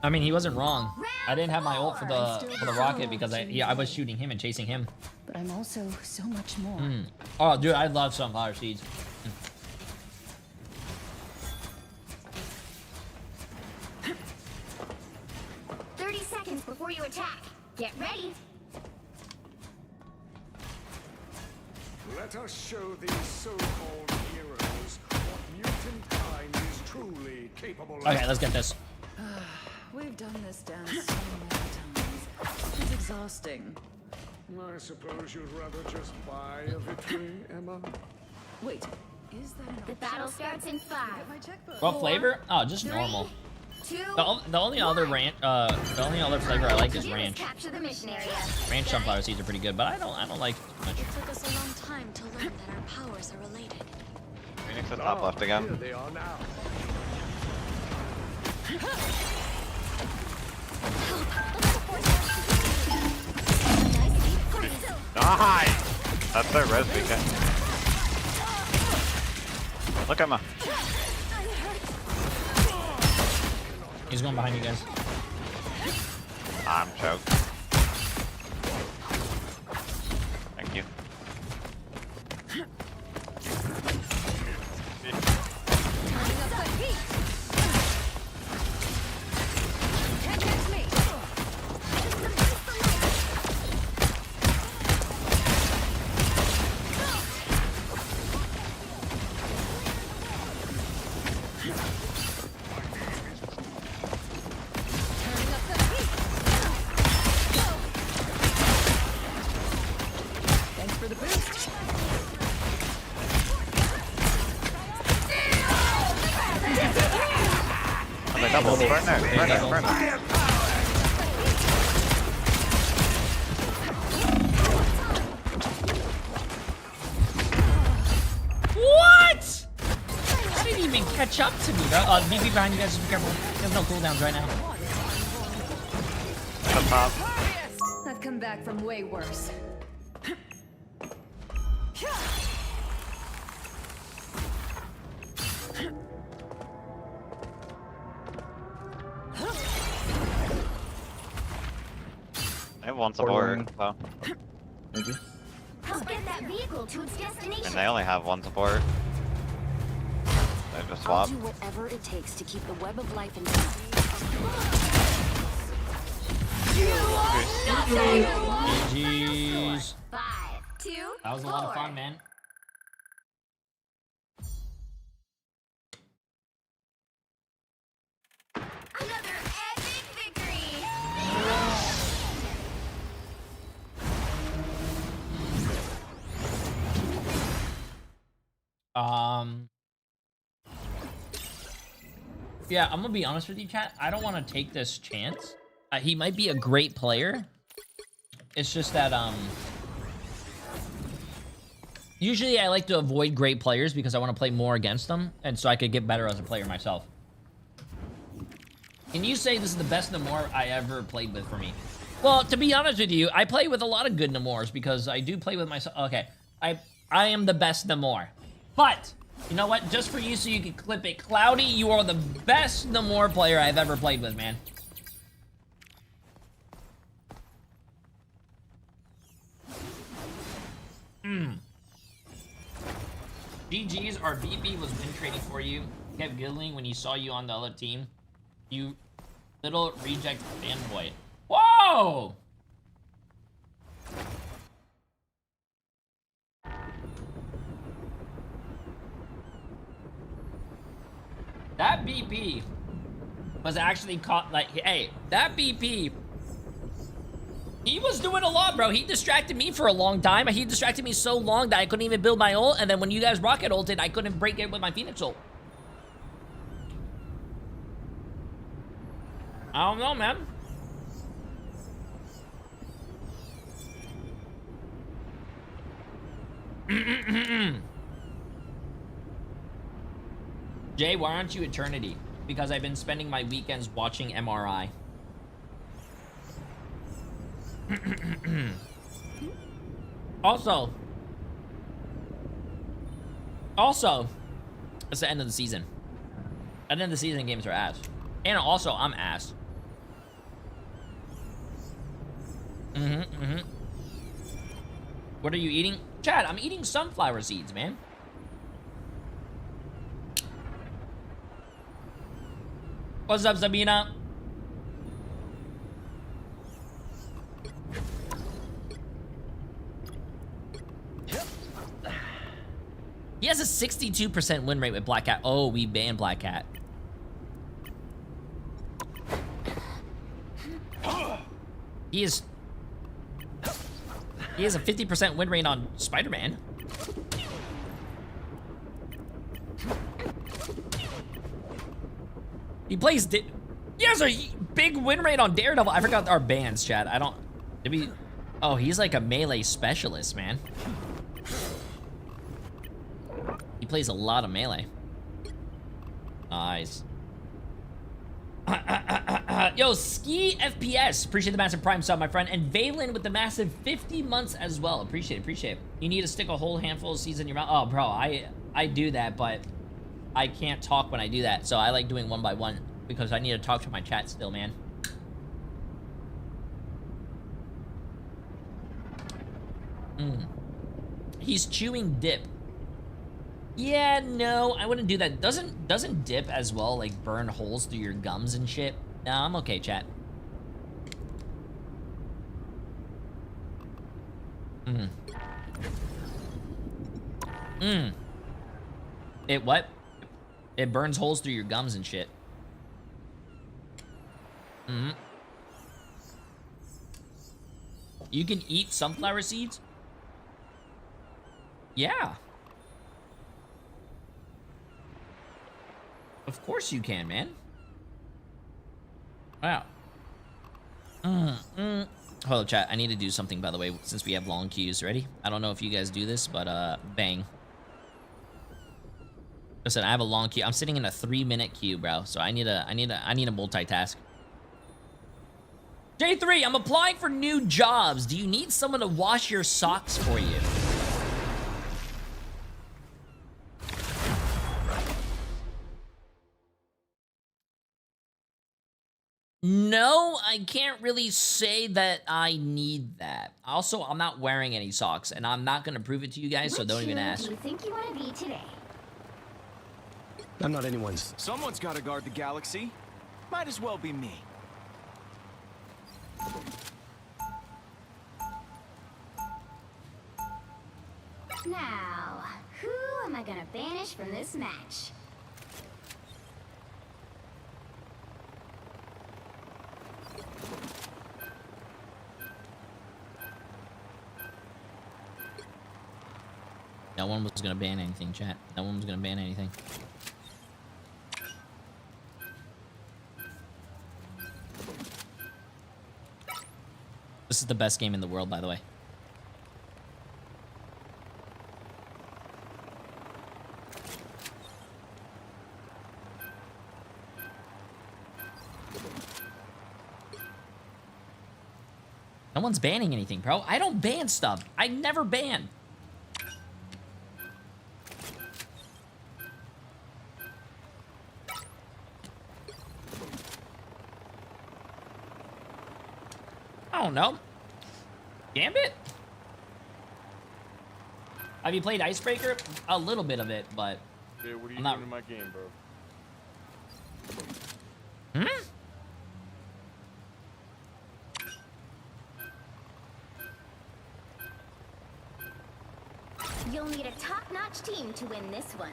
I mean, he wasn't wrong. I didn't have my ult for the rocket because I was shooting him and chasing him. But I'm also so much more. Oh, dude, I love sunflower seeds. 30 seconds before you attack. Get ready. Let us show these so-called heroes what mutant kind is truly capable of. Okay, let's get this. We've done this dance so many times. It's exhausting. I suppose you'd rather just buy a victory, Emma? Wait, is that an The battle starts in 5. What flavor? Oh, just normal. The only other flavor I like is ranch. Capture the mission area. Ranch sunflower seeds are pretty good, but I don't like much. It took us a long time to learn that our powers are related. Phoenix at top left again. Here they are now. Nice! That's their res beacon. Look at me. He's going behind you guys. I'm choked. Thank you. Thanks for the boost. I'm a double. Burner. What? That didn't even catch up to me, bro. VP behind you guys, be careful. There's no cooldowns right now. Up top. I've come back from way worse. They have one support, so. Maybe. Help get that vehicle to its destination. And they only have one support. They just I'll swap. do whatever it takes to keep the web of life in GG's. 5, 2, That was a lot of fun, man. Another epic victory. Yeah, I'm gonna be honest with you, chat. I don't want to take this chance. He might be a great player. It's just that, usually I like to avoid great players because I want to play more against them, and so I could get better as a player myself. Can you say this is the best Namor I ever played with for me? Well, to be honest with you, I play with a lot of good Namors because I do play with myself. Okay, I am the best Namor. But, you know what? Just for you so you can clip it. Cloudy, you are the best Namor player I've ever played with, man. GG's, our VP was win trading for you. Kept giggling when he saw you on the other team. You little reject fanboy. Whoa! That BP was actually caught, like, hey, that BP, he was doing a lot, bro. He distracted me for a long time. He distracted me so long that I couldn't even build my ult, and then when you guys rocket ulted, I couldn't break it with my Phoenix ult. I don't know, man. Jay, why aren't you Eternity? Because I've been spending my weekends watching MRI. Also, it's the end of the season. At the end of the season, games are ass. And also, I'm ass. What are you eating? Chad, I'm eating sunflower seeds, man. What's up, Sabina? He has a 62% win rate with Black Cat. Oh, we banned Black Cat. He has a 50% win rate on Spider-Man. He plays... He has a big win rate on Daredevil. I forgot our bans, Chad. I don't... Did we... Oh, he's like a melee specialist, man. He plays a lot of melee. Nice. Yo, Ski FPS. Appreciate the massive Prime sub, my friend. And Valen with the massive 50 months as well. Appreciate it, appreciate it. You need to stick a whole handful of seeds in your mouth. Oh, bro, I do that, but I can't talk when I do that. So I like doing one by one because I need to talk to my chat still, man. He's chewing dip. Yeah, no, I wouldn't do that. Doesn't dip as well like burn holes through your gums and shit? Nah, I'm okay, chat. It what? It burns holes through your gums and shit. You can eat sunflower seeds? Yeah. Of course you can, man. Wow. Hold up, chat. I need to do something, by the way, since we have long queues. Ready? I don't know if you guys do this, but bang. Listen, I have a long queue. I'm sitting in a 3-minute queue, bro. So I need a multitask. Jay3, I'm applying for new jobs. Do you need someone to wash your socks for you? No, I can't really say that I need that. Also, I'm not wearing any socks, and I'm not gonna prove it to you guys, so don't even ask. Do you think you want to be today? I'm not anyone's. Someone's got to guard the galaxy. Might as well be me. Now, who am I gonna banish from this match? No one was gonna ban anything, chat. No one was gonna ban anything. This is the best game in the world, by the way. No one's banning anything, bro. I don't ban stuff. I never ban. I don't know. Gambit? Have you played Icebreaker? A little bit of it, but Dude, what are you I'm not... doing in my game, bro? You'll need a top-notch team to win this one.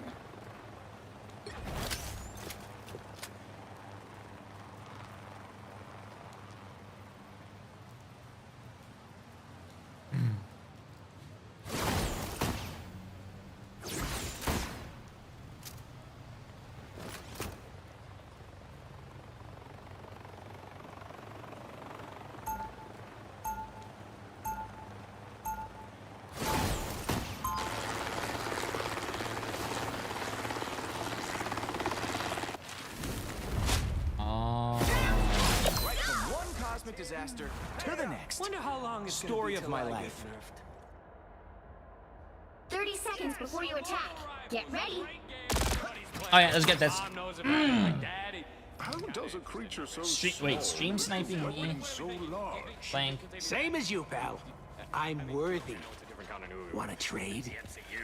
Disaster to the next. Wonder how long it's story of my life. 30 seconds before you attack. Get ready. Oh yeah, let's get this. How does a creature so Wait, stream sniping me? Blank. Same as you, pal. I'm worthy. Want to trade?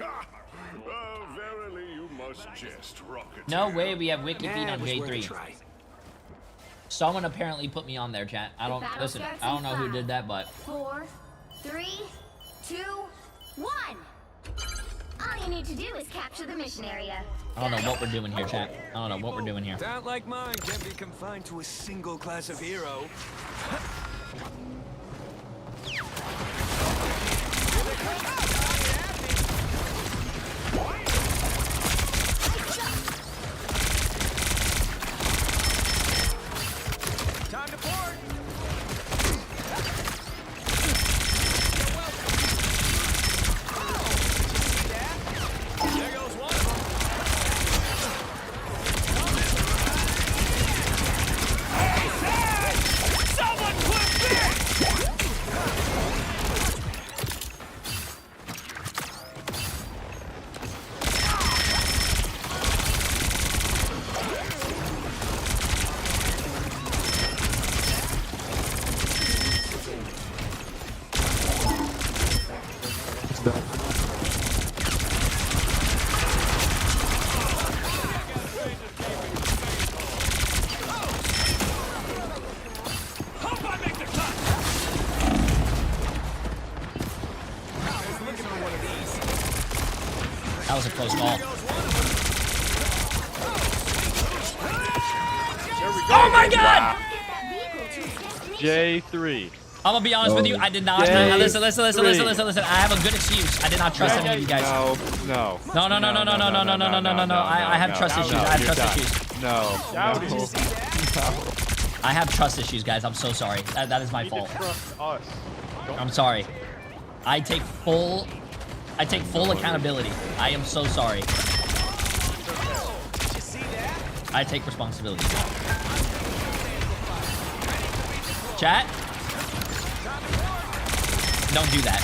Oh, verily you must jest, Rocket. No way we have wiki feed on J3. Someone apparently put me on there, chat. I don't listen. I don't know who did that, but 4, 3, 2, 1. All you need to do is capture the mission area. I don't know what we're doing here, chat. I don't know what we're doing here. Talent like mine can't be confined to a single class of hero. Time to board. There goes one of them. Someone That was a close call. Oh my god! J3. I'm gonna be honest with you. I did not. Listen. I have a good excuse. I did not trust any of you guys. No. No. I have trust issues. I have trust issues. No. I have trust issues, guys. I'm so sorry. That is my fault. I'm sorry. I take full accountability. I am so sorry. I take responsibility. Chat? Don't do that.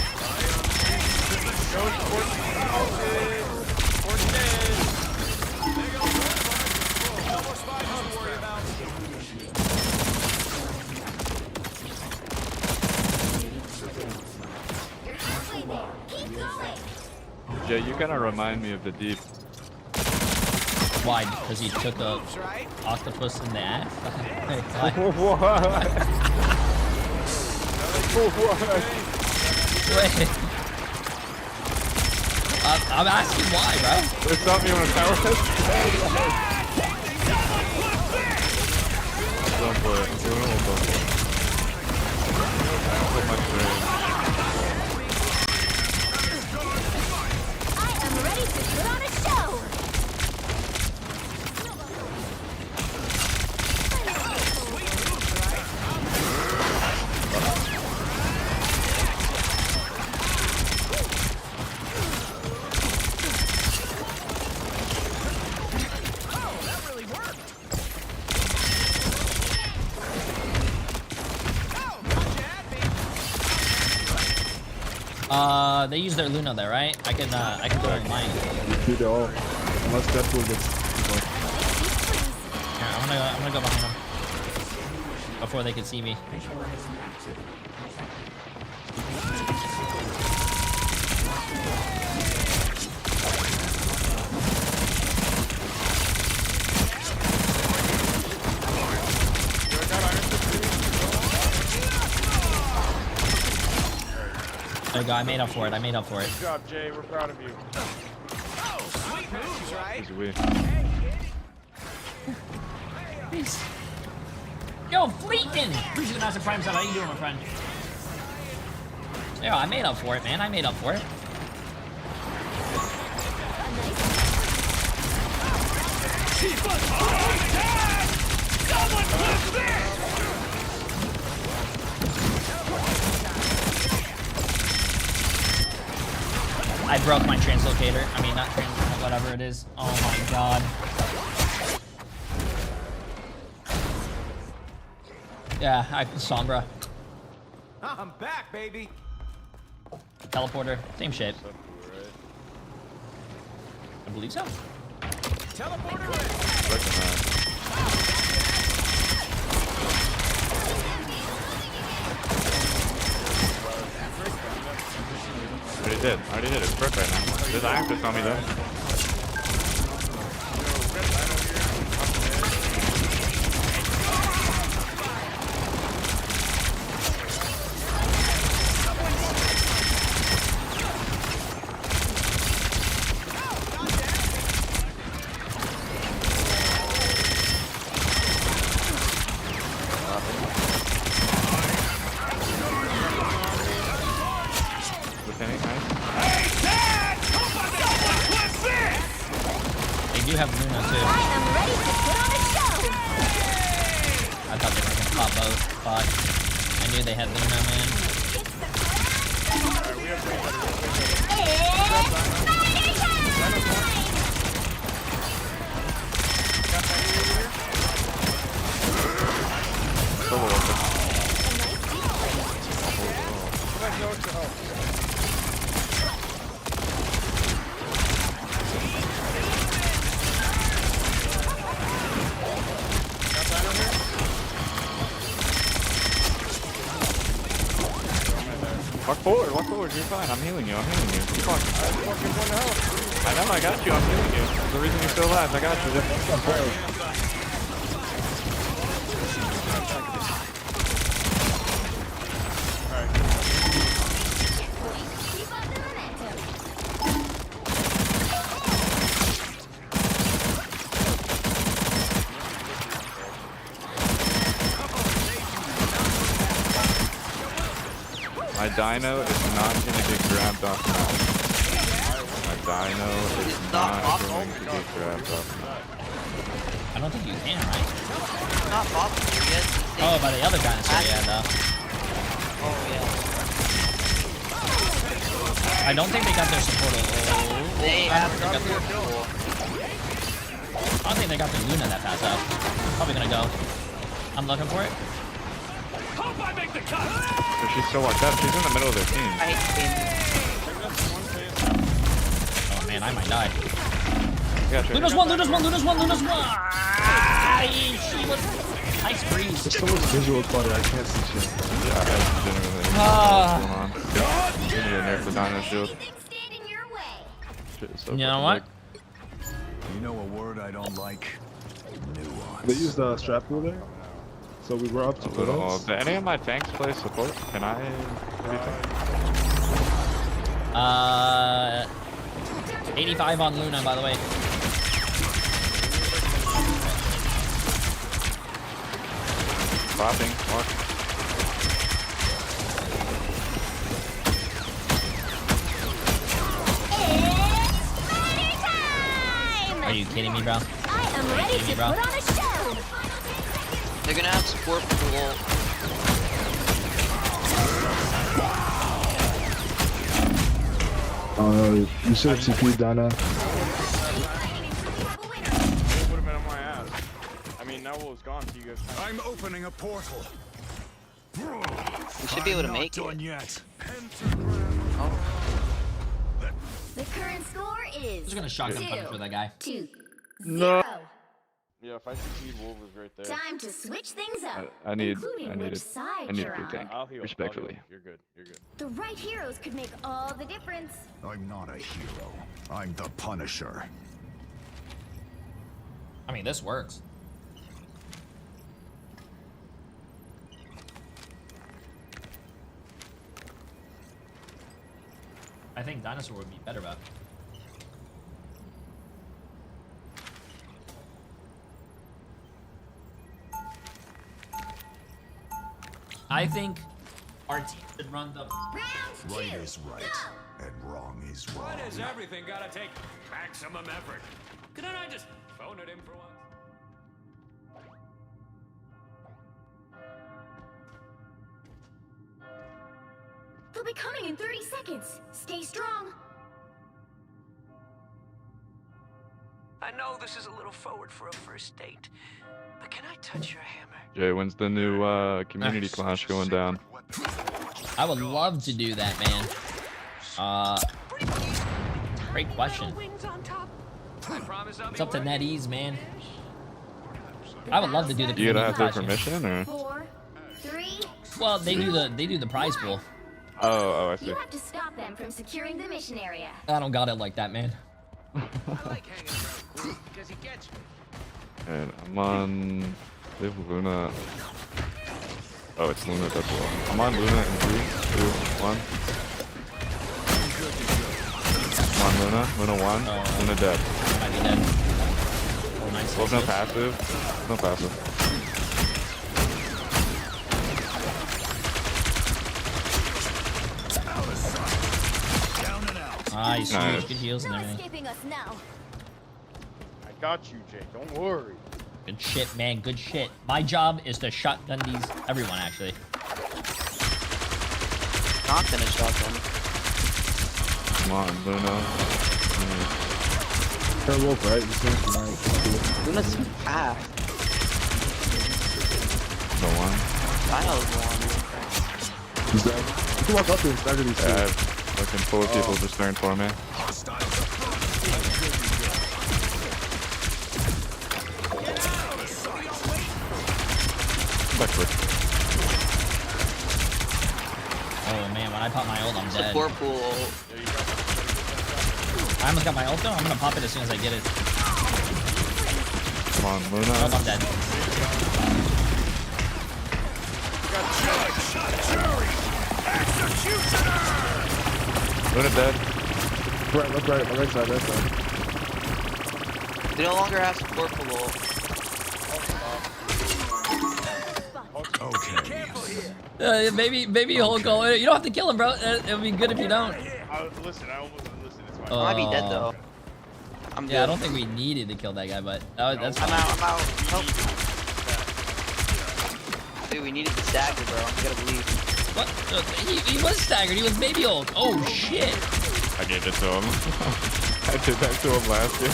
Jay, you kind of remind me of the Deep. Why? Because he took a octopus in the ass? Wait. I'm asking why, bro. There's something you want to power test? Don't play it. So much range. I am ready to put on a show. They use their Luna there, right? I can go in mine. You do all. Unless Deadpool gets. Yeah, I'm gonna go behind them before they can see me. There you go. I made up for it. Good job, Jay. We're proud of you. Oh, sweet moves, right? Yo, Fleeton! Appreciate the massive prime sub. How you doing, my friend? Yo, I made up for it, man. I made up for it. I broke my translocator. I mean, not whatever it is. Oh my god. Yeah, Sombra. I'm back, baby. Teleporter, same shape. I believe so. Teleporter I already did. It's perfect right now. There's Actus on me though. They do have Luna too. I am ready to put on a show. I thought they were gonna pop both, but I knew they had Luna, man. Walk forward, you're fine. I'm healing you. Keep on. I know, I got you. I'm healing you. That's the reason you're still alive. I got you. dino is not gonna get grabbed off map. My dino is not going to get grabbed off map. I don't think you can, right? Not possible yet. Oh, by the other dinosaur, yeah, though. Oh, yeah. I don't think they got their support. They I have don't think they got their I don't think they got their Luna that fast out. Probably gonna go. I'm looking for it. Hope I make the cut. So she's so locked up. She's in the middle of their team. I hate Oh man, I might die. Yeah, sure. Luna's one, Luna's one, Luna's one, Luna's one. Ah, she was nice breeze. There's so much visual clutter, I can't see shit. Yeah, that's generally what's going on. You need to nerf the dino shield. Shit is so You know fucking what? You know a word I don't like? Nuance. They used the strap pool there, so we were up to big. Do any of my tanks play support? Can I? What do you think? 85 on Luna, by the way. Clapping. Mark. Are you kidding me, bro? I am ready to put on a show. They're gonna have support pool. You should have TP'd Dana. Would have been on my ass. I mean, now was gone, so you guys. I'm opening a portal. We should be able to make it. Yet. The current score is I'm just gonna shotgun punch for that guy. 2-0. Yeah, if I succeed, Wolf is right there. Time to switch things up. I need including which side a you're blue on. tank. Respectfully. You're good. You're good. The right heroes could make all the difference. I'm not a hero. I'm the Punisher. I mean, this works. I think Dinosaur would be better about it. I think our team should run the Right is right, and wrong is wrong. Why does everything gotta take maximum effort? Couldn't I just phone it in for once? They'll be coming in 30 seconds. Stay strong. I know this is a little forward for a first date, but can I touch your hammer? Jay, when's the new community clash going down? I would love to do that, man. Great question. It's up to NetEase, man. I would love to do the You gotta community have their clashes. permission, or? 4, 3. Well, they do the prize pool. Oh, I see. You have to stop them from securing the mission area. I don't got it like that, man. And I'm on. They have Luna. Oh, it's Luna. That's well. I'm on Luna in 3, 2, 1. I'm on Luna. Luna 1. Luna dead. Might be dead. Oh, nice. Well, no passive. No passive. Nice. Nice. Good heals and No everything. escaping us now. I got you, Jay. Don't worry. Good shit, man. Good shit. My job is to shotgun these. Everyone, actually. Not gonna shotgun. Come on, Luna. Her wolf, right? You think tonight. Luna's too fast. No one. Dino's one. He's dead. You can walk up to and stagger these two. Yeah, I have fucking 4 people just turned for me. Oh man, when I pop my ult, I'm dead. Support pool. I almost got my ult though. I'm gonna pop it as soon as I get it. Come on, Luna. Oh, I'm dead. Luna dead. Right, look right, my right side, right side. They no longer have support pool. Okay. Maybe he'll go. You don't have to kill him, bro. It would be good if you don't. Listen, I almost listen. It's fine. I might be dead though. I'm Yeah, I good. don't think we needed to kill that guy, but that's fine. I'm out. Help. Dude, we needed the stagger, bro. You gotta believe. What? He was staggered. He was baby old. Oh shit. I gave it to him. I did that to him last game.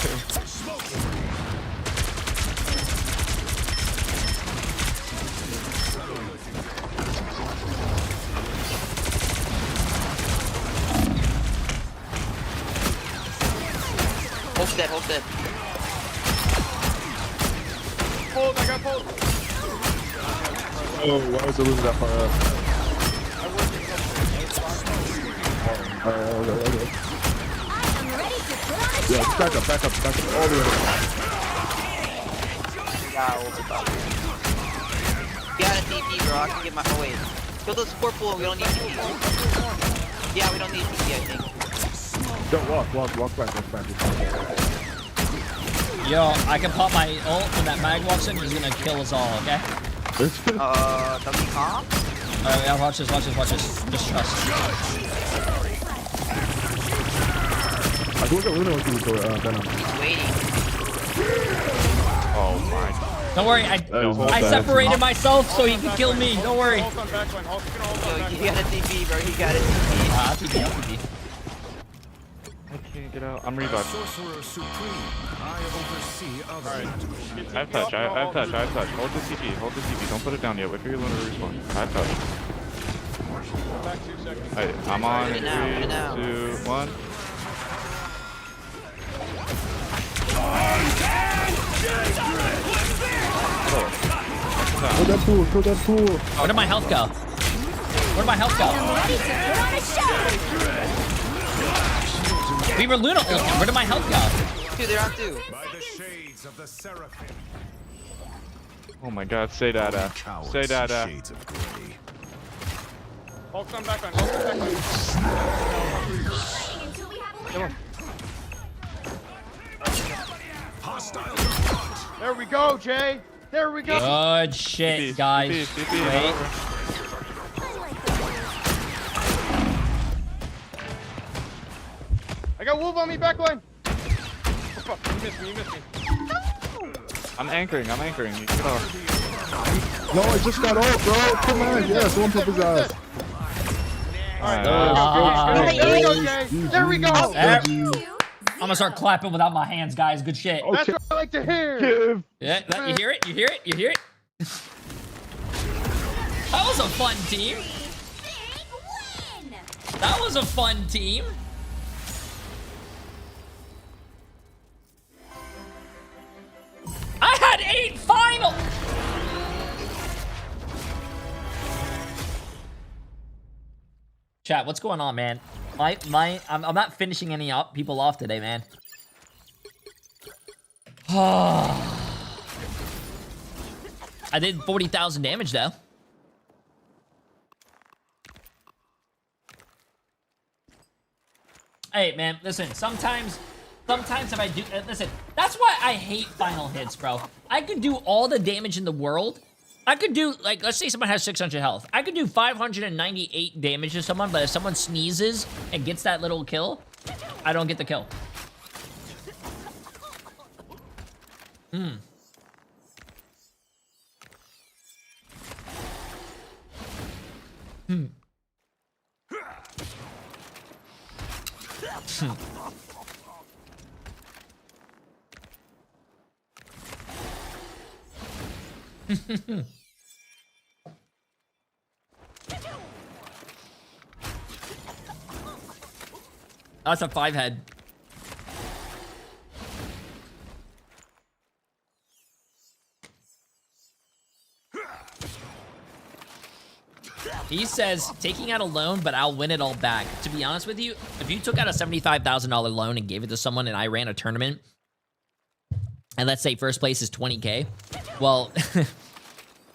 Hope's dead. Pulled, I got pulled. Oh, why was I losing that far up? Okay. Yeah, back up. All the way up. You got a TP, bro. I can get my. Oh, wait. Kill the support pool. We don't need TP. Yeah, we don't need TP, I think. Don't walk back. Yo, I can pop my ult when that mag walks in. He's gonna kill us all. Okay. W comp? Alright, yeah, watch this. Just trust. I think we're Luna looking for Venom. Waiting. Oh my. Don't worry, I separated myself so he can kill me. Don't worry. Yo, you got a TP, bro. You got a TP. I'll TP. I can't get out. I'm revived. Sorcerer Supreme, I oversee other magical I have touch. Hold the TP. Don't put it down yet. Wait for your Luna to respawn. I have touch. Back 2 seconds. Alright, I'm on. 3, 2, 1. Kill that pool. Where did my health go? We were Luna ulting. Where did my health go? Dude, they're on 2. by the shades of the Seraphim. Oh my god, say dada. Say dada. Shades of gray. Hulk's on back on. Come on. Hostile. There we go, Jay. There we go. Good shit, guys. Wait. I got Wolf on me, backline. Oh, fuck. You missed me. I'm anchoring. You get off. No, I just got off, bro. Come on, yes, one pop his ass. There we go. I'm gonna start clapping without my hands, guys. Good shit. Okay. That's what I like to hear. Yeah, you hear it? That was a fun team. That was a fun team. I had 8 final. Chat, what's going on, man? I'm not finishing any people off today, man. I did 40,000 damage though. Hey, man, listen. Sometimes if I do, listen. That's why I hate final hits, bro. I could do all the damage in the world. I could do, like, let's say someone has 600 health. I could do 598 damage to someone, but if someone sneezes and gets that little kill, I don't get the kill. That's a 5 head. He says, taking out a loan, but I'll win it all back. To be honest with you, if you took out a $75,000 loan and gave it to someone and I ran a tournament, and let's say first place is 20K, well,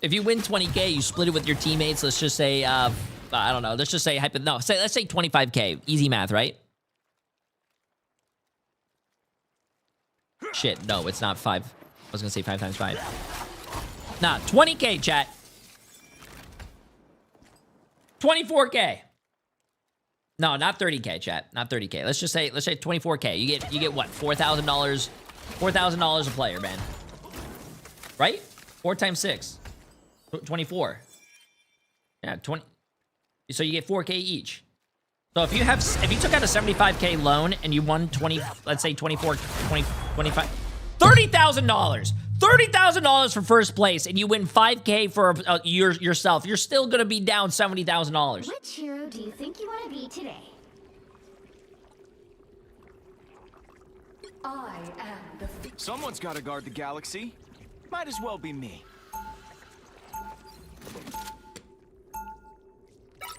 if you win 20K, you split it with your teammates. Let's just say, I don't know. Let's just say, let's say 25K. Easy math, right? Shit, no, it's not 5. I was gonna say 5 times 5. Nah, 20K, chat. 24K. No, not 30K, chat. Not 30K. Let's say 24K. You get what? $4,000. $4,000 a player, man. Right? 4 times 6. 24. Yeah, 20. So you get 4K each. So if you took out a 75K loan and you won 20, let's say 24, 20, 25, $30,000. $30,000 for first place, and you win 5K for yourself. You're still gonna be down $70,000. Which hero do you think you want to be today? I am the. Someone's got to guard the galaxy. Might as well be me.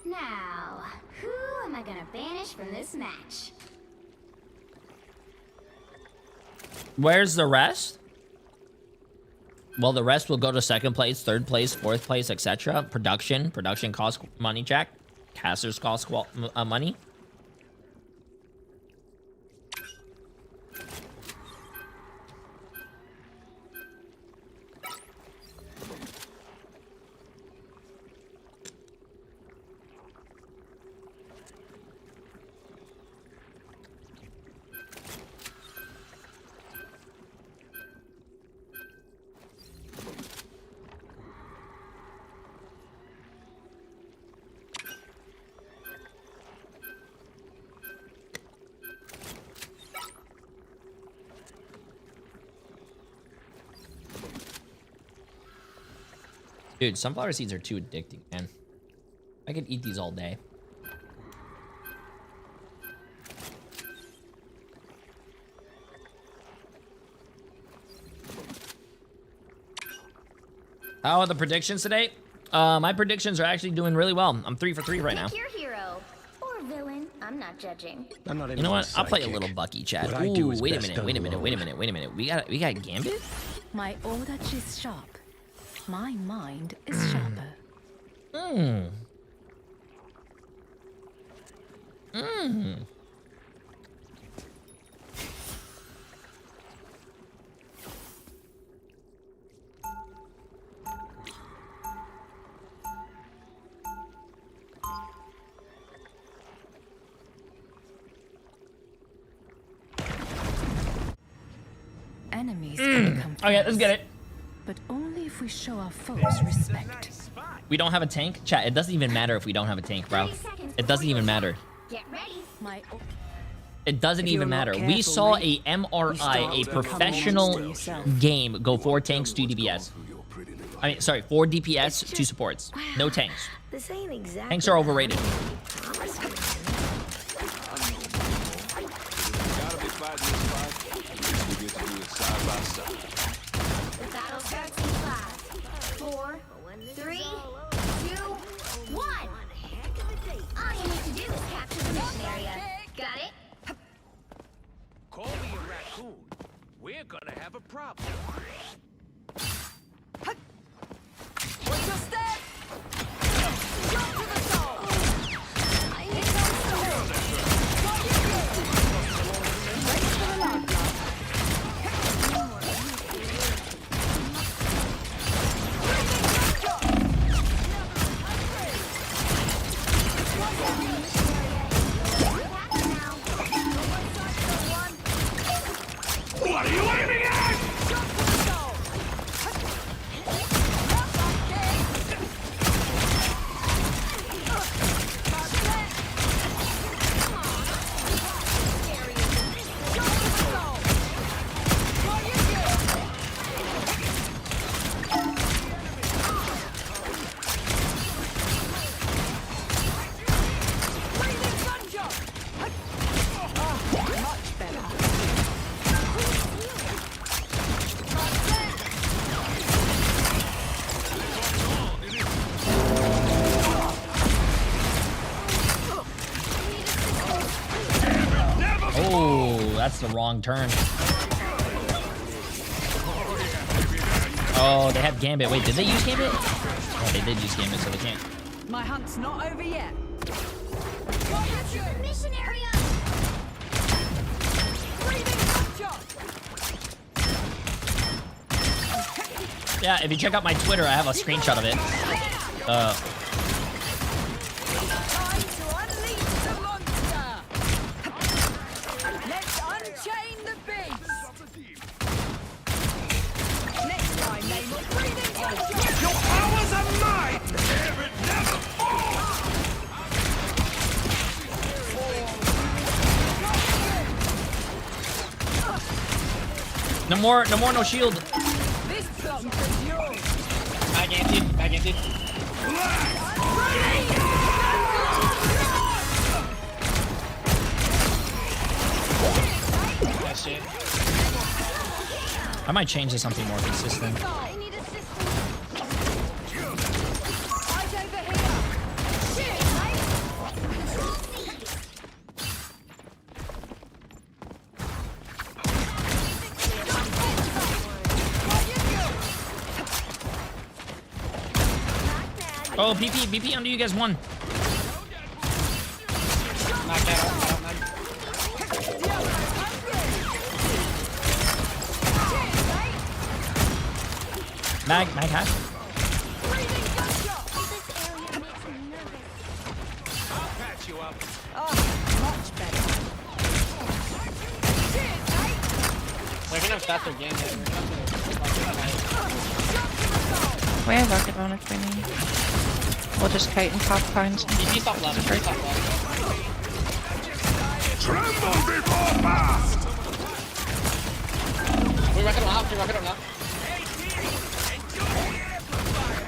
Now, who am I gonna banish from this match? Where's the rest? Well, the rest will go to second place, third place, fourth place, etc. Production costs money, Jack. Casters cost money. Dude, sunflower seeds are too addicting, man. I could eat these all day. How are the predictions today? My predictions are actually doing really well. I'm 3 for 3 right now. Pick your hero or villain. I'm not judging. I'm not. You know what? I'll play a little Bucky, Chad. Ooh, wait a minute. We got Gambit. My order is sharp. My mind is sharper. Enemies can come. Okay, let's get it. But only if we show our foes respect. We don't have a tank? Chat, it doesn't even matter if we don't have a tank, bro. It doesn't even matter. Get ready. It doesn't even matter. We saw a MRI, a professional game, go 4 tanks, 2 DPS. I mean, sorry, 4 DPS, 2 supports. No tanks. This ain't exactly. Tanks are overrated. The battle starts in 5, 4, 3, 2, 1. All you need to do is capture the mission area. Got it? Call me a raccoon. We're gonna have a problem. What's your step? Jump to the soul. Here comes the hill. Race for the lifeline. What are you aiming at? Oh, that's the wrong turn. Oh, they have Gambit. Wait, did they use Gambit? Oh, they did use Gambit, so they can't. My hunt's not over yet. Capture the mission area. Yeah, if you check out my Twitter, I have a screenshot of it. No more, no shield. This plum is yours. Back anti. Nice shit. I might change to something more consistent. I need assistance. Right over here. Shit, Oh, BP under you guys won. Knock that out. Mag half. I'll patch you up. much better. We're gonna have faster game here. We have rocket on if we need. We'll just kite and pop coins. GG stop left. Stop left. Tremble before blast! We rocket on left. We rocket on left.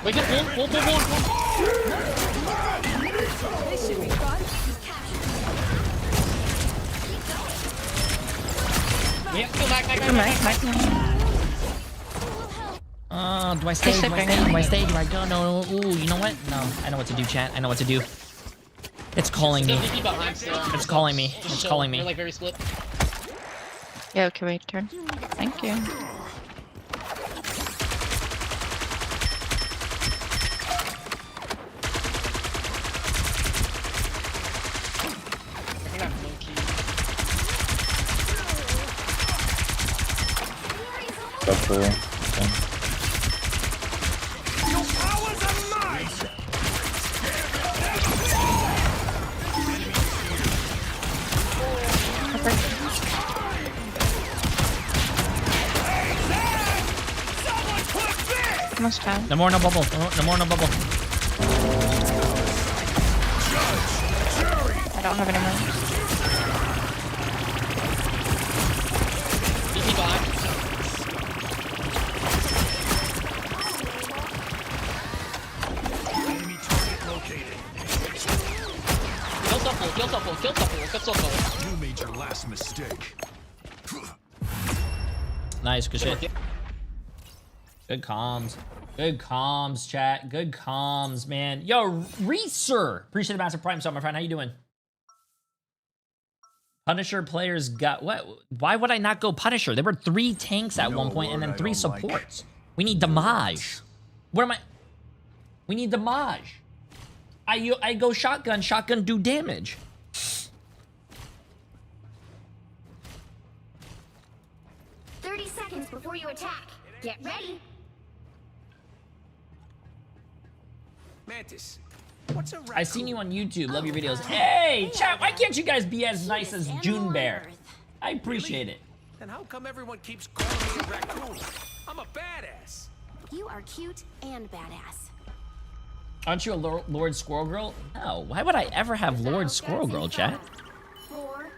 We can pull. This should be fun. We have to go back. Do I stay? Do I go? No. Ooh, you know what? No, I know what to do, chat. I know what to do. It's calling me. It's calling me. It's calling me. We're like very split. Yeah, okay, wait, turn. Thank you. That's cool. Almost time. No more, no bubble. No more, no bubble. I don't have any more. Kill support. You made your last mistake. Nice, good shit. Good comms. Good comms, chat. Good comms, man. Yo, Reeser. Appreciate the massive prime sub, my friend. How you doing? Punisher players got what? Why would I not go Punisher? There were 3 tanks at one point and then 3 supports. We need damage. What am I? We need damage. I go shotgun do damage. Seconds before you attack. Get ready. Mantis, what's a I seen you on YouTube. Love your videos. Hey, chat, why can't you guys be as nice as June Bear? I appreciate it. Then how come everyone keeps calling me a raccoon? I'm a badass. You are cute and badass. Aren't you a Lord Squirrel Girl? No. Why would I ever have Lord Squirrel Girl, chat? 4,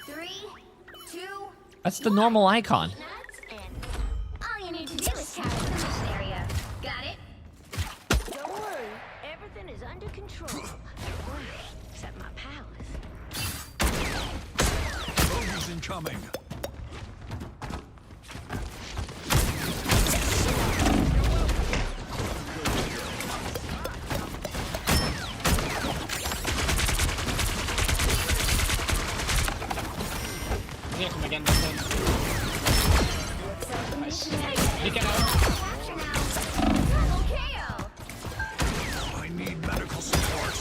3, 2. That's the normal icon. All you need to do is capture the mission area. Got it? Don't worry, everything is under control. Except my palace. Bogeys incoming. Yeah, come again. Nice. You can I need medical support.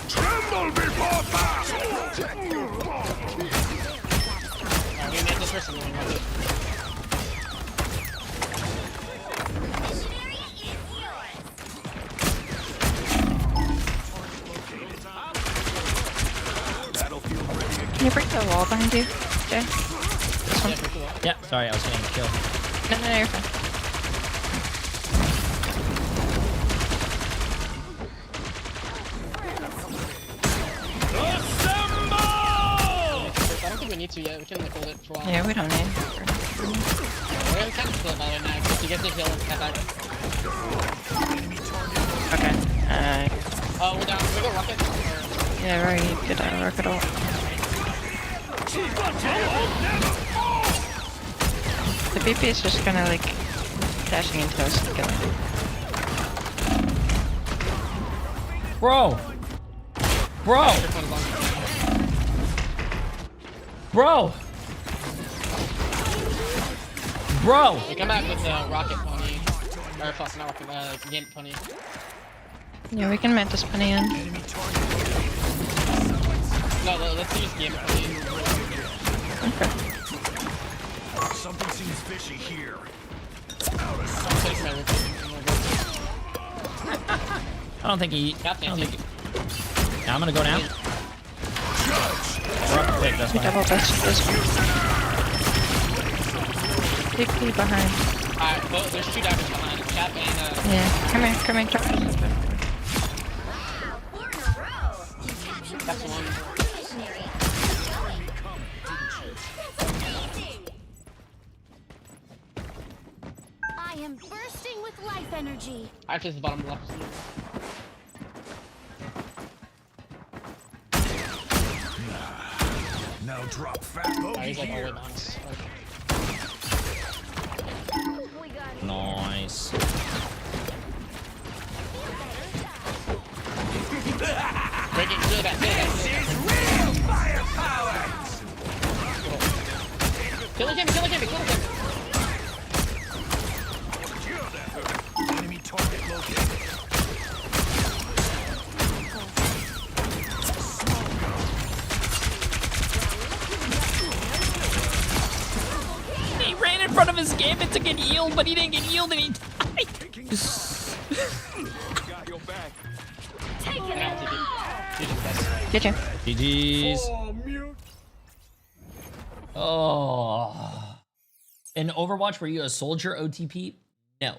Tremble before blast! we made this person. Can you break the wall behind you, Jay? This one? Yeah, sorry, I was getting a kill. No, you're fine. We can like hold it for a while. Yeah, we don't need. We're gonna kind of split by the way now. If you get the heal, step back. Okay. Oh, we're down. Can we go rocket? Yeah, right. Get out of rocket ult. The BP is just gonna like dashing into us and killing. Bro! Bro! Bro! Bro! We come back with rocket pony. Or fuck, not rocket, game pony. Yeah, we can mantis pony in. No, let's use game pony. Okay. Something seems fishy here. I don't think he. I don't think he. Now I'm gonna go now. We're up quick, that's We fine. double best this. Quickly behind. Alright, there's 2 divers behind. Cap and Yeah, come here, drop. that's one. I am bursting with life energy. I just the bottom left. Now drop fast. Oh, he's like all the way behind us. Nice. Breaking really bad. Real firepower. Kill him. Enemy target located. He ran in front of his gambit to get healed, but he didn't get healed and he died. Got your back. Get you. GG's. Oh. In Overwatch, were you a soldier OTP? No.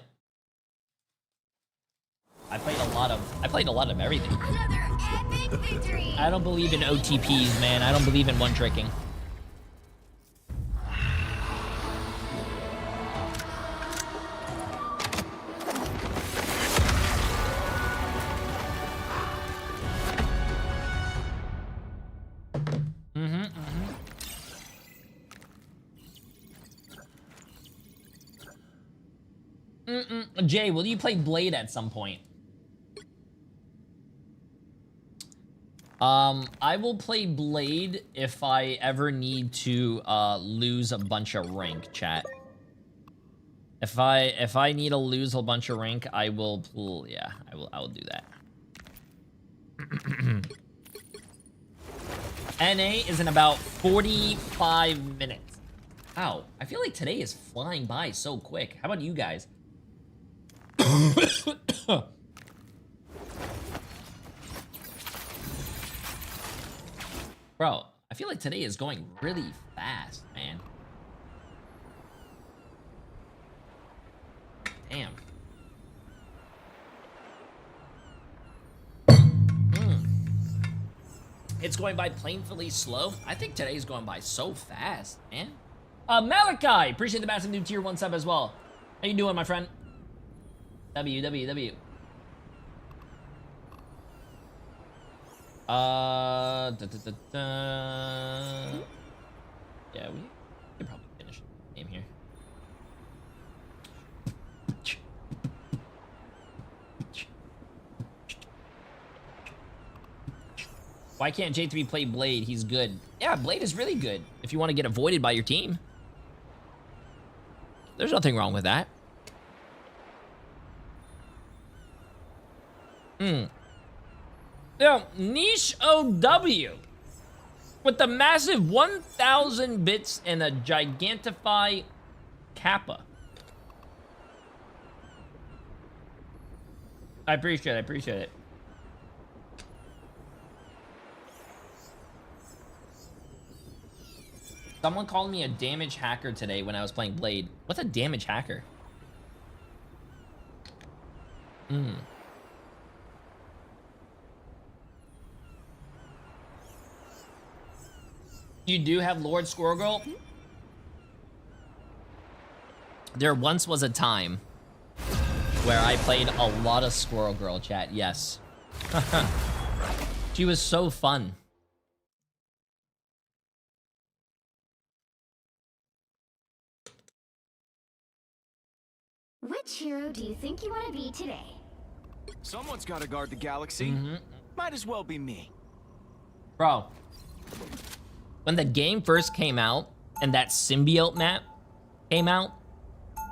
I played a lot of everything. Another epic victory. I don't believe in OTPs, man. I don't believe in one-tricking. Jay, will you play Blade at some point? I will play Blade if I ever need to lose a bunch of rank, chat. If I need to lose a bunch of rank, I will yeah, I will do that. NA is in about 45 minutes. Wow, I feel like today is flying by so quick. How about you guys? Bro, I feel like today is going really fast, man. Damn. It's going by painfully slow. I think today's going by so fast, man. Malachi, appreciate the massive new tier 1 sub as well. How you doing, my friend? W. Yeah, we could probably finish the game here. Why can't J3 play Blade? He's good. Yeah, Blade is really good if you want to get avoided by your team. There's nothing wrong with that. Yo, Niche OW with the massive 1,000 bits and a Gigantify Kappa. I appreciate it. Someone called me a damage hacker today when I was playing Blade. What's a damage hacker? You do have Lord Squirrel Girl? There once was a time where I played a lot of Squirrel Girl, chat. Yes. She was so fun. Which hero do you think you want to be today? Someone's got to guard the galaxy. Might as well be me. Bro, when the game first came out and that symbiote map came out,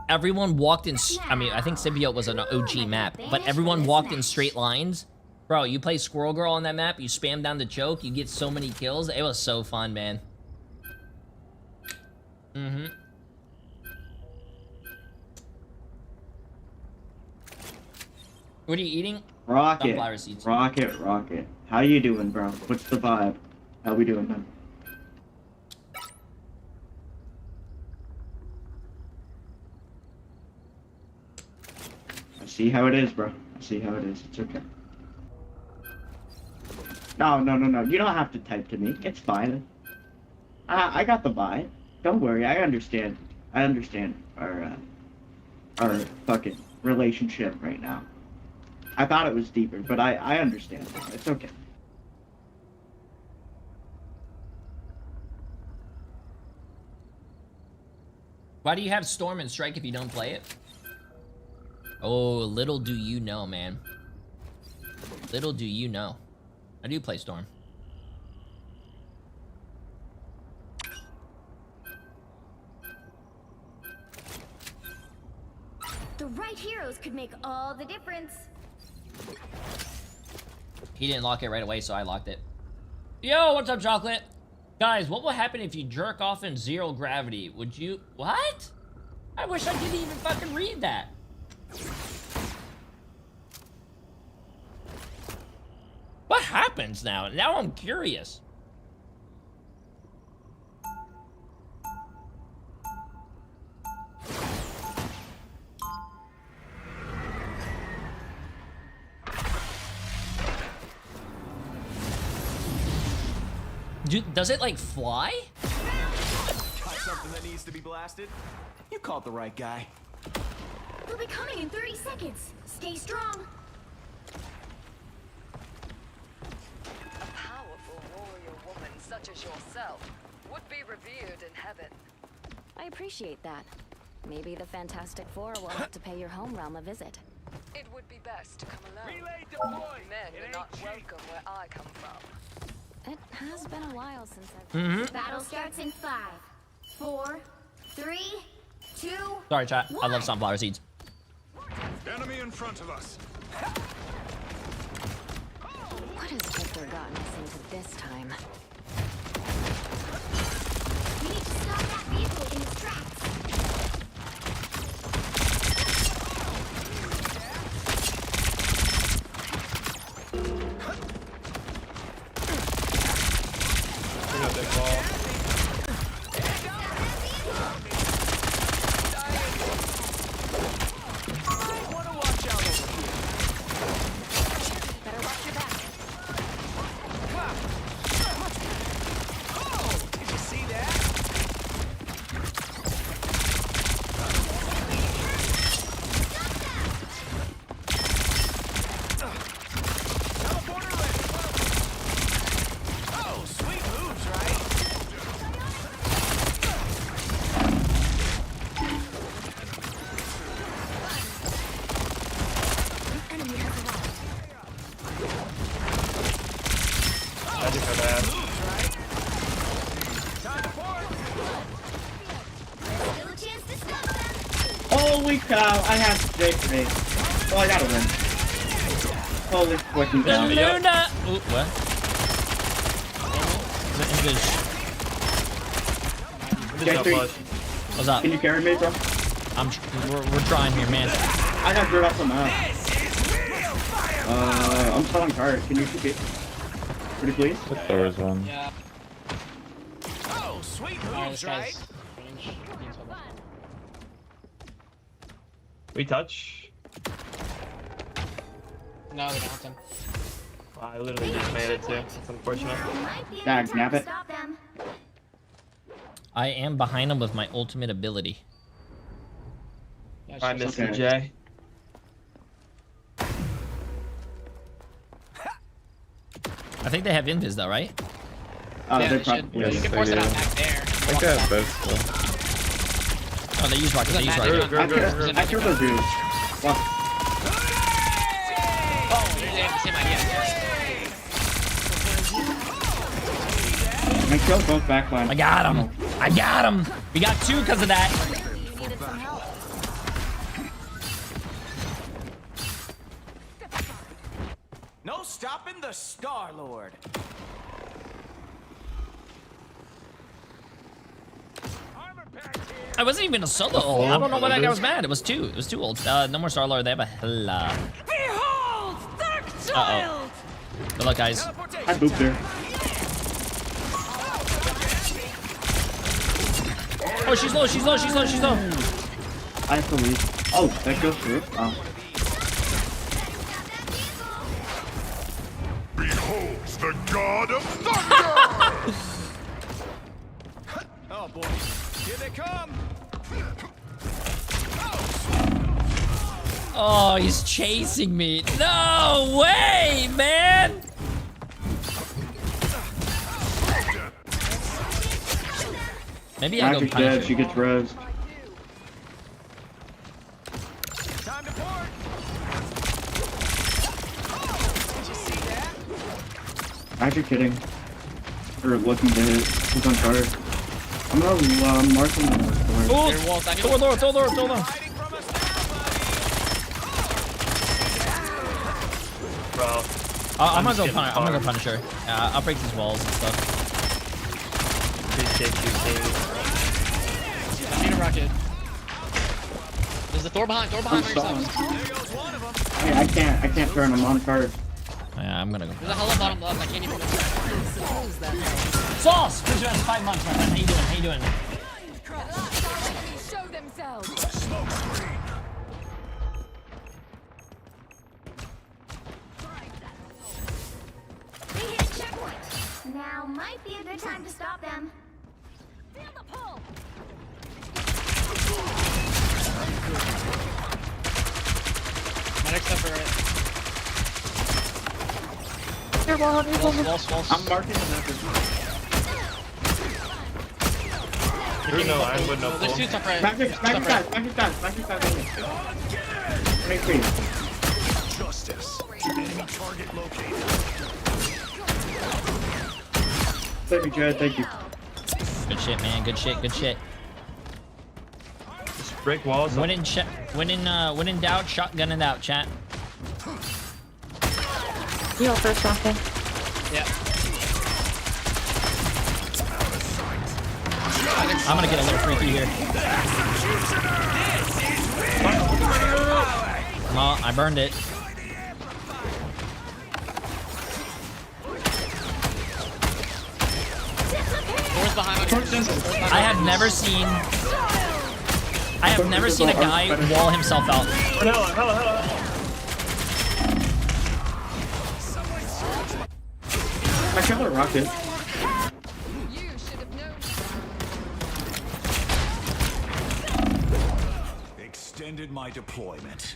everyone walked in. I mean, I think symbiote was an OG map, but everyone walked in straight lines. Bro, you play Squirrel Girl on that map, you spam down the choke, you get so many kills. It was so fun, man. What are you eating? Rocket. Sunflower seeds. Rocket. How you doing, bro? What's the vibe? How we doing, man? I see how it is, bro. I see how it is. It's okay. No. You don't have to type to me. It's fine. I got the vibe. Don't worry. I understand. I understand our fucking relationship right now. I thought it was deeper, but I understand now. It's okay. Why do you have Storm and Strike if you don't play it? Oh, little do you know, man. Little do you know. I do play Storm. The right heroes could make all the difference. He didn't lock it right away, so I locked it. Yo, what's up, Chocolate? Guys, what will happen if you jerk off in 0 gravity? Would you... What? I wish I didn't even fucking read that. What happens now? Now I'm curious. Does it, like, fly? Got something that needs to be blasted? You called the right guy. They'll be coming in 30 seconds. Stay strong. A powerful warrior woman such as yourself would be revered in heaven. I appreciate that. Maybe the Fantastic Four will have to pay your home realm a visit. It would be best to come alone. Relay deployed. Men are not welcome where I come from. It has been a while since I've... Battle starts in 5, 4, 3, 2. Sorry, chat. I love sunflower seeds. Enemy in front of us. What has Victor gotten us into this time? We need to stop that vehicle in its tracks. Holy cow, I have to Jay3. Oh, I gotta win. Holy fucking cow. Luna! Ooh, what? Jay3. What's up? Can you carry me, bro? We're trying here, man. I got dirt off the map. I'm still on card. Can you keep it? Pretty please? There was one. Yeah. Oh, sweet moves, right? We touch. No, they don't have them. I literally just made it too. It's unfortunate. Dag, snap it. I am behind him with my ultimate ability. Alright, Mr. J. I think they have invis though, right? Yeah, they should. Yes, You can they force it do. out back there. I think they have both. Oh, they use rockets. They use rockets. I killed those dudes. Fuck. Oh, they have the same idea. I killed both backline. I got him. I got him. We got 2 because of that. No stopping the Star-Lord. I wasn't even a solo ult. I don't know why that guy was mad. It was 2. It was 2 ults. No more Star-Lord. They have a hella. Behold, dark child! Good luck, guys. I booped her. Oh, she's low. She's low. She's low. She's low. I have to leave. Oh, that goes through. Oh. Beholds the god of thunder! Oh boy, here they come. Oh, he's chasing me. No way, man. Maybe I go Magic's punish dead. her. She gets rezzed. Time to port. Did you see that? Magic hitting. Or looking to hit. He's on charge. I'm gonna mark him in the Oh, throw Lord. Bro. I'm gonna go punish her. I'll break these walls and stuff. Appreciate you, Dave. I need a rocket. There's a Thor behind. Thor behind. Hey, I can't turn him on charge. Yeah, I'm gonna go. There's a hella bottom left. I can't even. Sauce! Chris, you 5 months, my friend. How you doing? How you doing? Show themselves. Smoke screen. They hit a checkpoint. Now might be a good time to stop them. Feel the pull. Medics up for it. I'm marking the message. There's no iron, but no There's pull. 2 top right. Magic dies. Make me. Justice. Enemy target located. Thank you, Jared. Thank you. Good shit, man. Good shit. Good shit. Just break walls. When in doubt, shotgun it out, chat. You go first, Rocket. Yeah. I'm gonna get a little freaky here. Well, I burned it. Thor's behind. I have never seen a guy wall himself out. Hella. I killed a rocket. You should have known. Extended my deployment.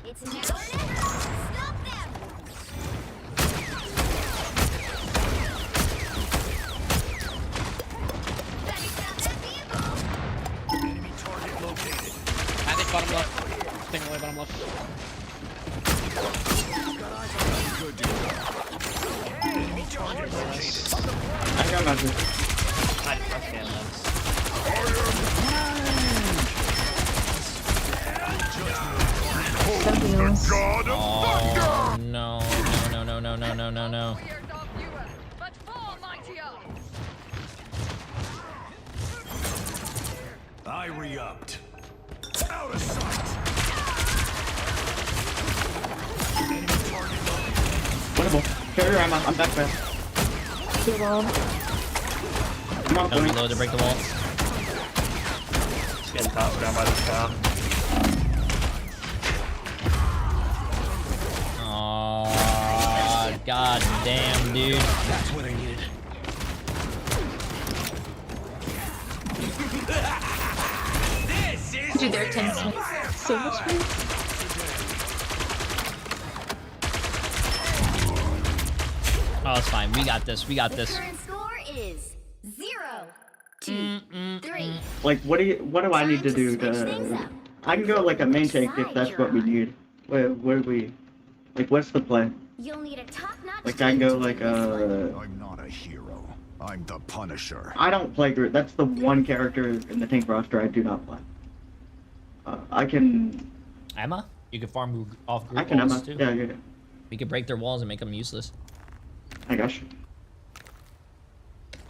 It's now or never. Stop them. Enemy target located. I think bottom left. Thing away bottom left. Enemy target located. I got magic. The god of thunder! Oh no! But fall mightier. I re-upped. Out of sight. Enemy target located. Winnable. Carry ammo. I'm back fast. Come on, Gotta boy. reload to break the wall. Just getting top down by this cow. Oh, god damn, dude. That's what I needed. Dude, their 10 so much space. Oh, it's fine. We got this. We got this. The current score is 0-2-3. Like, what do I need to do to? I can go like a main tank if that's what we need. Where do we? Like, what's the play? You'll need a top-notch Like, I can go like I'm not a hero. I'm the Punisher. I don't play group. That's the one character in the tank roster I do not play. I can. Emma? You can farm off group I can walls Emma. too. Yeah. We could break their walls and make them useless. I got you.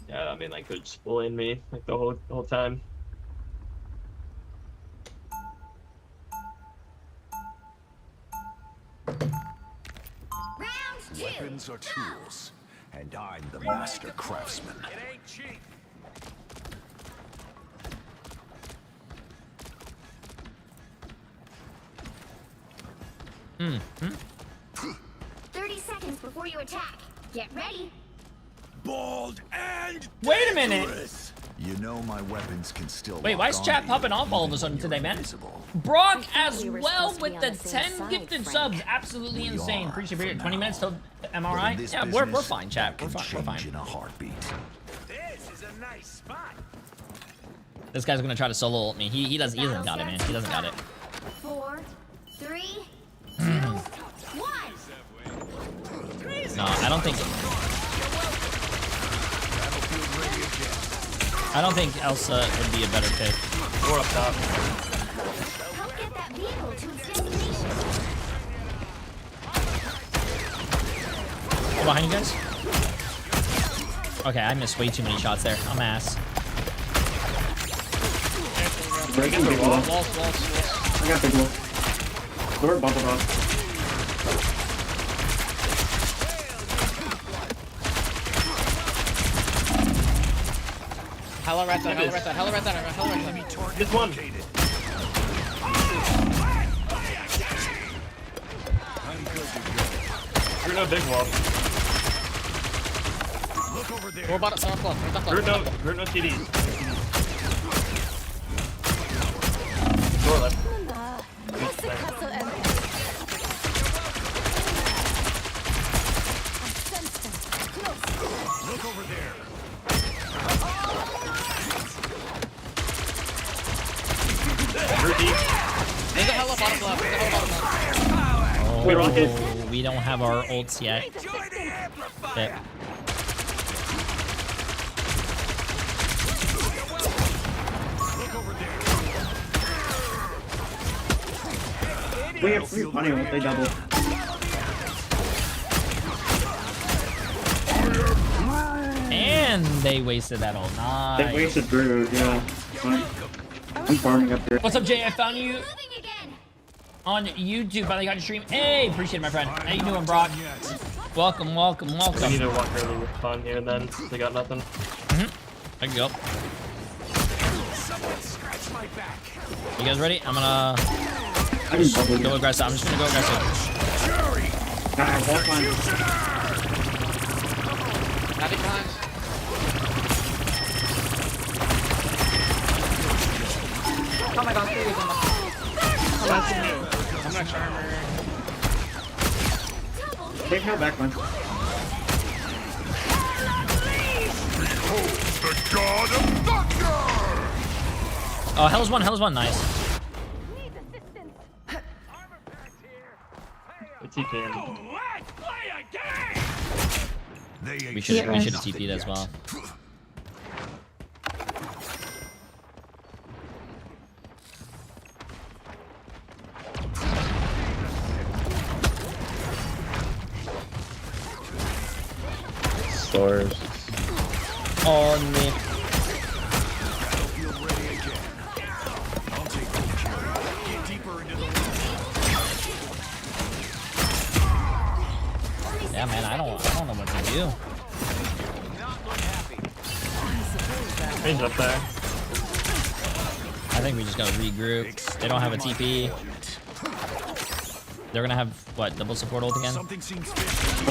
Yeah, I mean, like, they're just bullying me like the whole time. Weapons are tools, and I'm the master craftsman. It ain't cheap. Hmm. 30 seconds before you attack. Get ready. Bald and Wait a minute. You know my weapons can still. Wait, why is chat popping off all of a sudden today, man? Brock as well with the 10 gifted subs. Absolutely insane. Appreciate it. 20 minutes till MRI. Yeah, we're fine, chat. We're fine. In a heartbeat. This is a nice spot. This guy's gonna try to solo ult me. He hasn't got it, man. He doesn't got it. 4, 3, 2, 1. No, I don't think. I don't think Elsa would be a better pick. We're up top. Help get that vehicle to its destination. Oh, behind you guys? Okay, I missed way too many shots there. I'm ass. Breaking big wall. Walls. I got big wall. Door bubble off. Hella right side. This one. You're no big wall. Look over there. We're about to You're no TDs. Door left. Look over there. There's a hella bottom left. Oh, we don't have our ults yet. Okay. We have plenty of they double. And they wasted that ult. Nice. They wasted Drew, yeah. I'm farming up there. What's up, Jay? I found you on YouTube. Finally got your stream. Hey, appreciate it, my friend. How you doing, Brock? Welcome. We need to walk early with fun here then. They got nothing. I can go. Scratch my back. You guys ready? I'm gonna go aggressive. I'm just gonna go aggressive. Navi behind. Oh my god, 3 of them. I'm gonna charmer. Take no back one. The god of thunder! Oh, hell's one. Nice. It's TPing. We should have TP'd as well. Stores. On me. Yeah, man, I don't know what to do. Range up there. I think we just gotta regroup. They don't have a TP. They're gonna have what? Double support ult again? Something seems fishy.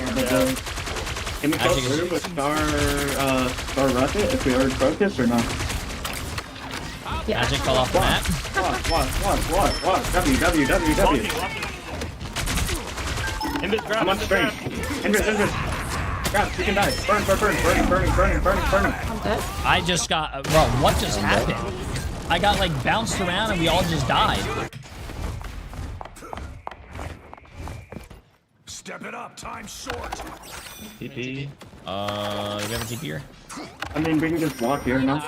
Can we go through with Star Rocket if we already broke this or not? Magic fell off the map. What? W. I'm on strange. Invis. Grab, you can die. Burn. I'm dead. I just got... Bro, what just happened? I got, like, bounced around and we all just died. Step it up, time's short. TP. You have a TP here? I mean, we can just walk here now.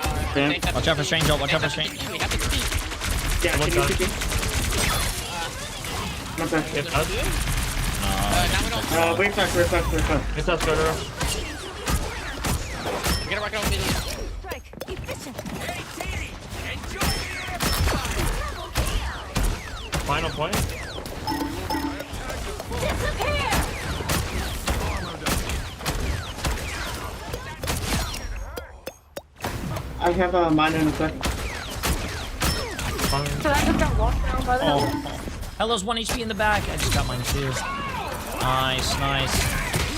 Watch out for strange, watch out for strange. Yeah, can you TP? Not bad. Wait back. It's us, Rotor. We're gonna rock it on middle. Final point. I have a mine in a second. So I just got locked down by the Hello's 1 HP in the back. I just got mine too. Nice.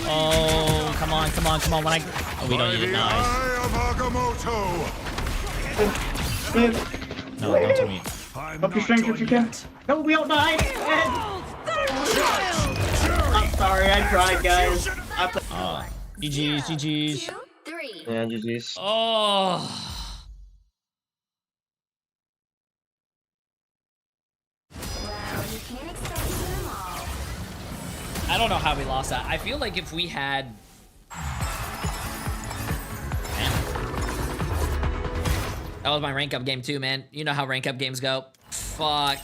Oh, come on. When oh, we don't need it. Nice. No, don't tell me. Help your strength if you can. No, we all died. I'm sorry, I tried, guys. GG's. 2, 3. Yeah, GG's. Oh. I don't know how we lost that. I feel like if we had... Man. That was my rank up game too, man. You know how rank up games go. Fuck.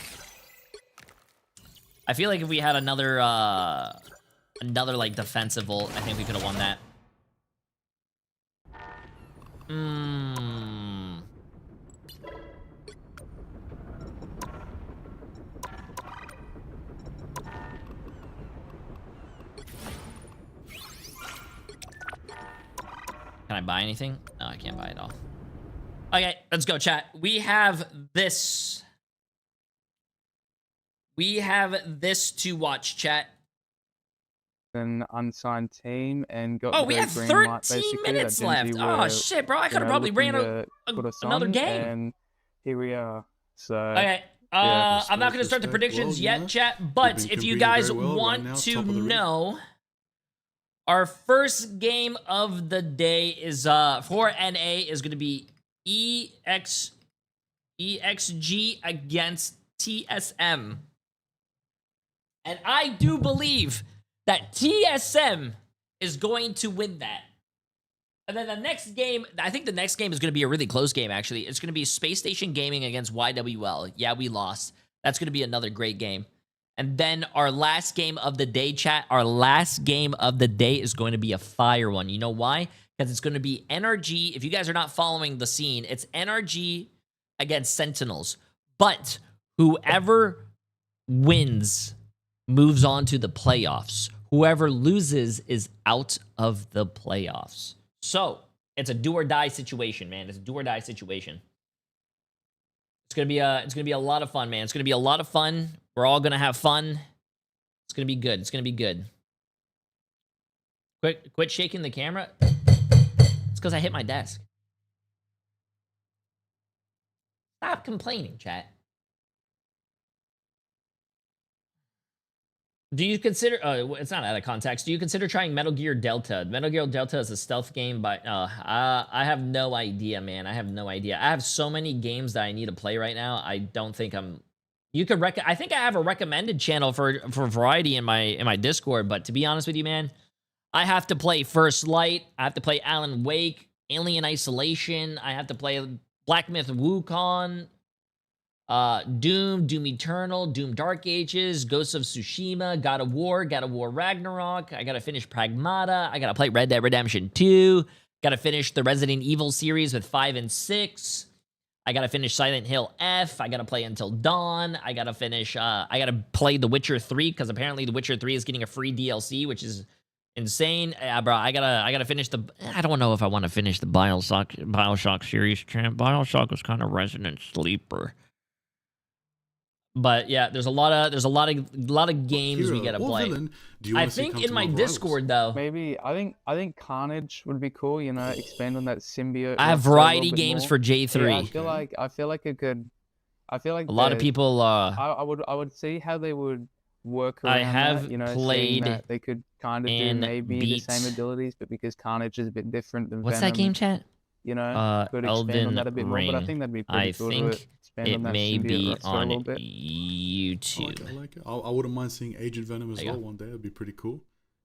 I feel like if we had another like defensive ult, I think we could have won that. Can I buy anything? No, I can't buy it all. Okay, let's go, chat. We have this. We have this to watch, chat. An unsigned team and got Oh, we the have green 13 light, basically, minutes that left. Genji Oh, shit, bro. I could have probably ran another game. And here we are. So, okay. yeah. I'm not going to start the predictions yet, chat, but if you guys want to know, our first game of the day is for NA is going to be EXG against TSM. And I do believe that TSM is going to win that. And then the next game, I think the next game is going to be a really close game, actually. It's going to be Space Station Gaming against YWL. Yeah, we lost. That's going to be another great game. And then our last game of the day, chat, our last game of the day is going to be a fire one. You know why? Because it's going to be NRG. If you guys are not following the scene, it's NRG against Sentinels. But whoever wins moves on to the playoffs. Whoever loses is out of the playoffs. So it's a do or die situation, man. It's a do or die situation. It's gonna be a lot of fun, man. It's gonna be a lot of fun. We're all gonna have fun. It's gonna be good. It's gonna be good. Quit shaking the camera. It's because I hit my desk. Stop complaining, chat. Do you consider... it's not out of context. Do you consider trying Metal Gear Delta? Metal Gear Delta is a stealth game, but I have no idea, man. I have no idea. I have so many games that I need to play right now. I don't think I'm... You could I think I have a recommended channel for variety in my Discord, but to be honest with you, man, I have to play First Light. I have to play Alan Wake, Alien Isolation. I have to play Black Myth Wukong. Doom, Doom Eternal, Doom Dark Ages, Ghosts of Tsushima, God of War Ragnarok. I gotta finish Pragmata. I gotta play Red Dead Redemption 2. Gotta finish the Resident Evil series with 5 and 6. I gotta finish Silent Hill F. I gotta play Until Dawn. I gotta finish, I gotta play The Witcher 3, because apparently The Witcher 3 is getting a free DLC, which is insane. Bro, I gotta finish the... I don't know if I want to finish the Bioshock series, champ. Bioshock was kind of resident sleeper. But yeah, there's a lot of games we gotta play. I think in my Discord though, maybe I think Carnage would be cool. You know, expand on that symbiote. I have roster a little variety bit games more. for Jay3. Yeah, I feel like it could. I feel like A lot of people. I would see how they would work around I have that. You know, seeing played that they could kind of do and maybe beat- the same abilities, but because Carnage is a bit different than What's Venom, that game, chat? you know, could expand on Elden that a bit more. But I Ring. think that'd be pretty I cool to think expand it on that may symbiote be roster a on little bit. YouTube. I like it. I wouldn't mind seeing Agent Venom as There you well go. one day. It'd be pretty cool.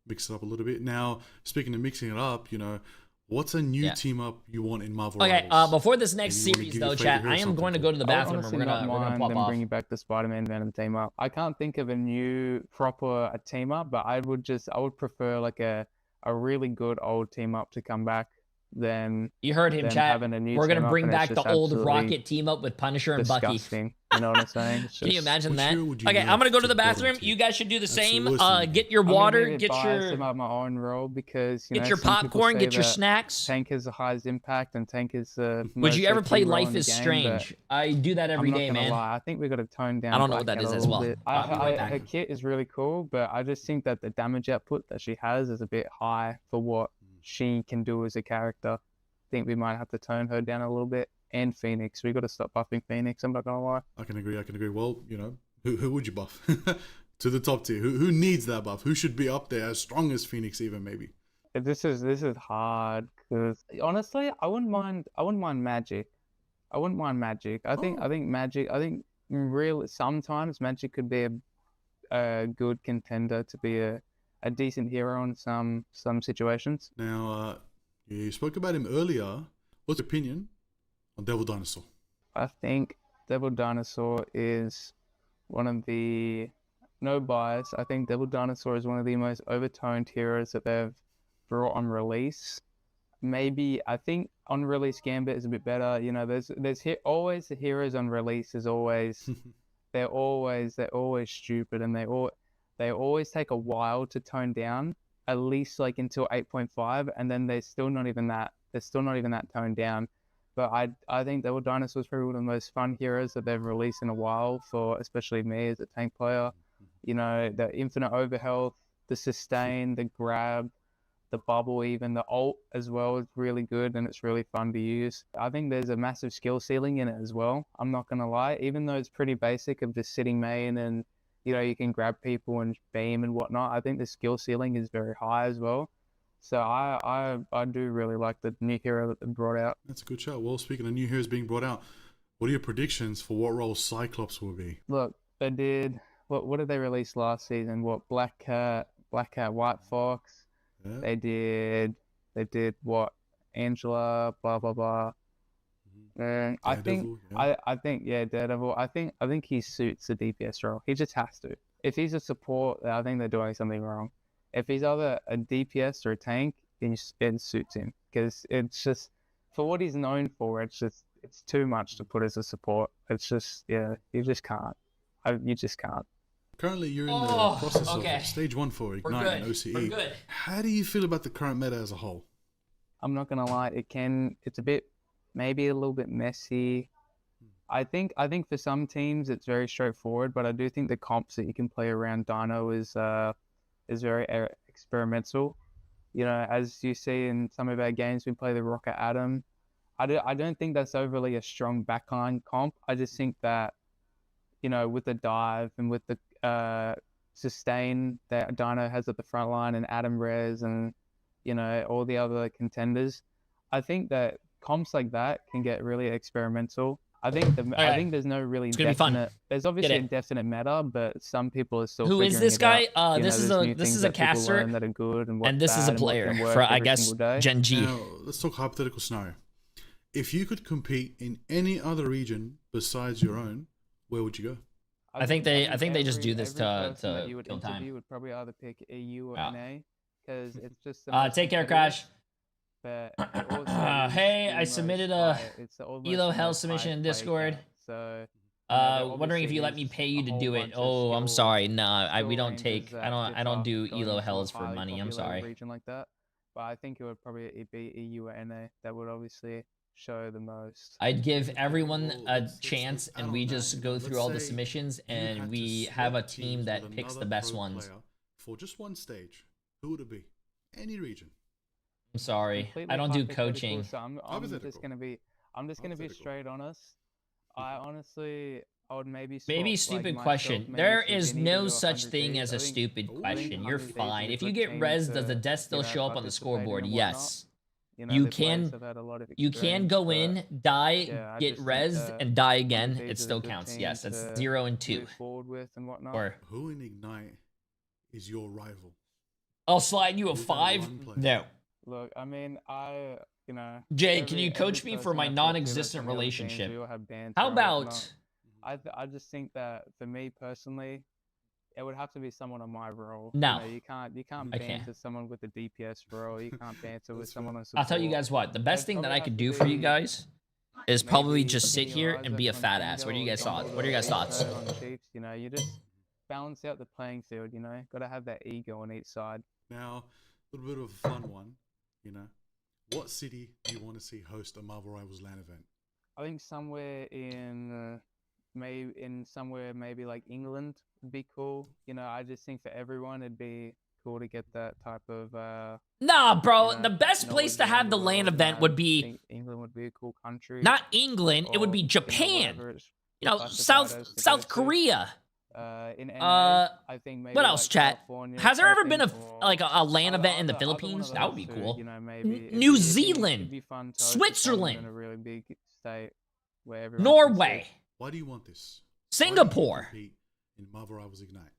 Mix it up a little bit. Now, speaking of mixing it up, you know, what's a new team up you want in Marvel? Okay, Rivals? before this next Maybe you wanna series give though, your chat, favorite I hero am going to go to the I would bathroom and honestly we're not gonna mind pop them off. bringing back the Spider-Man Venom team up. I can't think of a new proper team up, but I would prefer like a really good old team up to come back than You heard him, than chat. having a new We're gonna team up bring and it's back the just old absolutely Rocket team up with Punisher and Bucky. disgusting. You know what I'm saying? It's Can you just- imagine Which that? hero would you Okay, love I'm gonna go to to the go bathroom. to? You guys should do the That's same. the worst thing. Get your I'm water, gonna get biased your about my own role because you know, your some people popcorn, say get your that snacks. Tank has the highest impact and Tank is the Would you ever play key role Life in the is game, Strange? but I do that every I'm not day, gonna man. lie. I think we got to tone down. I don't know what Black that is Cat a as little well. bit. I'll be right back. Her kit is really cool, but I just think that the damage output that she has is a bit high for what she can do as a character. I think we might have to tone her down a little bit. And Phoenix, we got to stop buffing Phoenix. I'm not gonna lie. I can agree. Well, you know, who would you buff to the top tier? Who needs that buff? Who should be up there as strong as Phoenix even maybe? This is hard because honestly, I wouldn't mind Magic. I wouldn't mind Magic. I think Magic. I think sometimes Magic could be a good contender to be a decent hero in some situations. Now, you spoke about him earlier. What's your opinion on Devil Dinosaur? I think Devil Dinosaur is one of the, no bias, I think Devil Dinosaur is one of the most overtoned heroes that they've brought on release. Maybe, I think on release Gambit is a bit better. You know, there's always the heroes on release is always, they're always stupid and they always take a while to tone down, at least like until 8.5, and then they're still not even that toned down. But I think Devil Dinosaur is probably one of the most fun heroes that they've released in a while for especially me as a tank player. You know, the infinite overhealth, the sustain, the grab, the bubble, even the ult as well is really good and it's really fun to use. I think there's a massive skill ceiling in it as well. I'm not gonna lie, even though it's pretty basic of just sitting main and you know you can grab people and beam and whatnot. I think the skill ceiling is very high as well. So I do really like the new hero that they brought out. That's a good show. Well, speaking of new heroes being brought out, what are your predictions for what role Cyclops will be? Look, they did what did they release last season? What Black Cat, White Fox. Yeah. They did what Angela, blah blah blah. And I think Daredevil. I think he suits the DPS role. He just has to. If he's a support, I think they're doing something wrong. If he's either a DPS or a tank, it suits him because it's just for what he's known for. It's too much to put as a support. It's just you just can't. You just can't. Currently, you're in the process of stage 1 for Ignite and OCE. We're good. How do you feel about the current meta as a whole? I'm not gonna lie, it's a bit, maybe a little bit messy. I think for some teams it's very straightforward, but I do think the comps that you can play around Dino is very experimental. You know, as you see in some of our games, we play the Rocket Atom. I don't think that's overly a strong backline comp. I just think that, you know, with the dive and with the sustain that Dino has at the front line and Atom Res and, you know, all the other contenders, I think that comps like that can get really experimental. I think there's no really definite. There's obviously a definite meta, but some people are still. Who is this guy? This is a caster, that are good and this is a player for I guess Gen G. Now, let's talk hypothetical scenario. If you could compete in any other region besides your own, where would you go? I think they just do this to kill time. You would probably either pick EU or NA because it's just. Take care, Crash. But hey, I submitted a Elo Hell submission in Discord. So wondering if you let me pay you to do it. Oh, I'm sorry. Nah, we don't take. I don't do Elo Hells for money. I'm sorry. Region like that, but I think it would probably be EU or NA that would obviously show the most. I'd give everyone a Well, chance, I and don't we know, just you go know, through let's all the say submissions, you had and to we swap have a teams team with that picks the another best pro ones. player for just one stage. Who would it be? Any region. I'm sorry, Completely I don't do hypothetical, coaching. So I'm Hypothetical. just gonna be Hypothetical. straight honest. I honestly, I would maybe swap, Maybe like, stupid myself, question. maybe There for is Vinny to no do such 100 thing Ds. as I a think stupid question. You're 100 Ds is fine. a If you good get team res, does the to, death still you know, show up on the participate in scoreboard? and whatnot. Yes. You know, You the players can have had a lot of you can experience, go but in, die, yeah, I get just think rezzed, that and die 100 again. Ds It is a still good counts. team Yes, that's to 0 and 2. move forward with and whatnot. Or Who in Ignite is your rival? I'll slide you a Who's that 5. one player? No. Look, I mean, you know, Jay, can you coach every me for person my I talk to that's non-existent from the other teams, relationship? we all have banter How and about whatnot. I just think that for me personally, it would have to be someone on my role. No. You know, you can't I can't. banter someone with the DPS role. You can't banter with someone on support. I'll tell you guys what, the best It'd thing that probably I have could to do for you be guys is probably maybe just sit Kenny here Raza and be a from fat ass. What are you Tango guys or thoughts? What are your guys' thoughts? Donald on Chiefs. You know, you just balance out the playing field. You know, got to have that ego on each side. Now, a little bit of a fun one. You know, what city do you want to see host a Marvel Rivals LAN event? I think somewhere in maybe like England would be cool. You know, I just think for everyone it'd be cool to get that type of Nah, bro. you know, The best place to knowledge have around the the LAN world, event I would be think England would be a cool country. not England. It would be or, Japan. whatever it's You know, classified as to South go to. Korea. In NA, I think maybe What else, like chat? California, Has there ever I been think, a LAN event in the either one Philippines? of That would those be two, cool. You know, maybe New it'd Zealand, be fun to host a tournament Switzerland, in a really big state where everyone can Norway, see. Why do you want this? Singapore. Why do you compete in Marvel Rivals Ignite?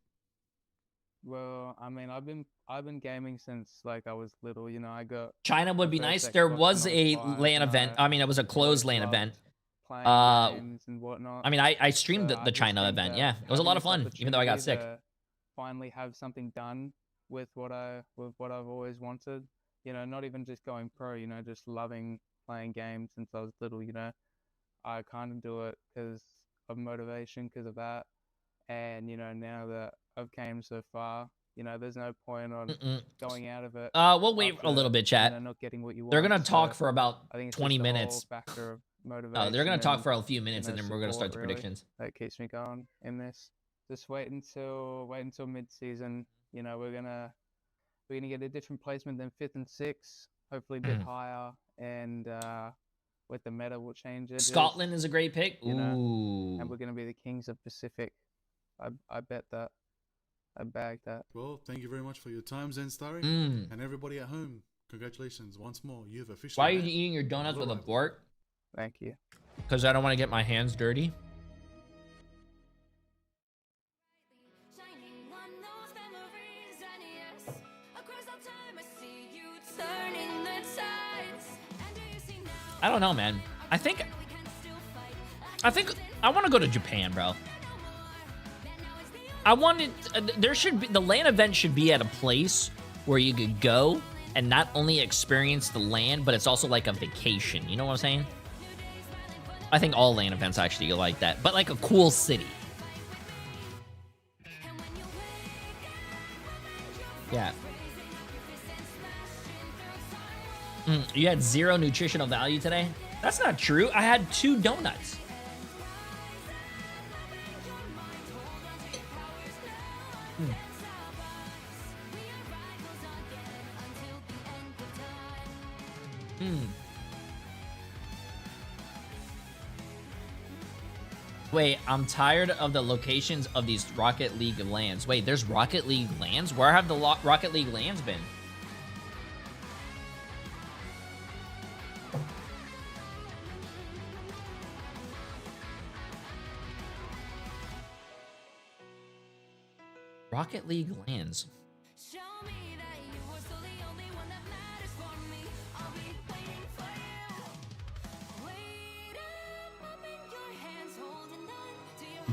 Well, I mean, I've been gaming since like I was little. You know, I got China would my be first nice. There Xbox was when I a 5, LAN and event. I mean, it was a closed LAN loved event. playing games and whatnot. I mean, I streamed So the I just China think event. that Yeah, it was a lot of having fun, this even though I got sick. opportunity to finally have something done with what I've always wanted. You know, not even just going pro. You know, just loving playing games since I was little. You know, I kind of do it because of motivation, because of that. And you know, now that I've came so far, you know, there's no point on going out of it. We'll wait after, a little bit, chat. You know, not getting what you want. They're gonna talk So for about I think it's 20 just the whole minutes. factor of motivation. They're gonna talk and, for a few minutes, you know, and then we're gonna start support, the really, predictions. that keeps me going in this. Just wait until mid-season. You know, we're gonna get a different placement than 5th and 6th, hopefully a bit higher, and with the meta will change it. Scotland is a great pick. You know, Ooh. and we're gonna be the kings of Pacific. I bet that. I bagged that. Well, thank you very much for your time, Zen Starry. And everybody at home, congratulations once more. You've officially. Why are you eating your donuts with a fork? Thank you. Because I don't want to get my hands dirty. I don't know, man. I think I want to go to Japan, bro. I wanted there should be the LAN event should be at a place where you could go and not only experience the LAN, but it's also like a vacation. You know what I'm saying? I think all LAN events actually are like that, but like a cool city. Yeah. You had 0 nutritional value today? That's not true. I had 2 donuts. Wait, I'm tired of the locations of these Rocket League lands. Wait, there's Rocket League lands? Where have the Rocket League lands been? Rocket League lands.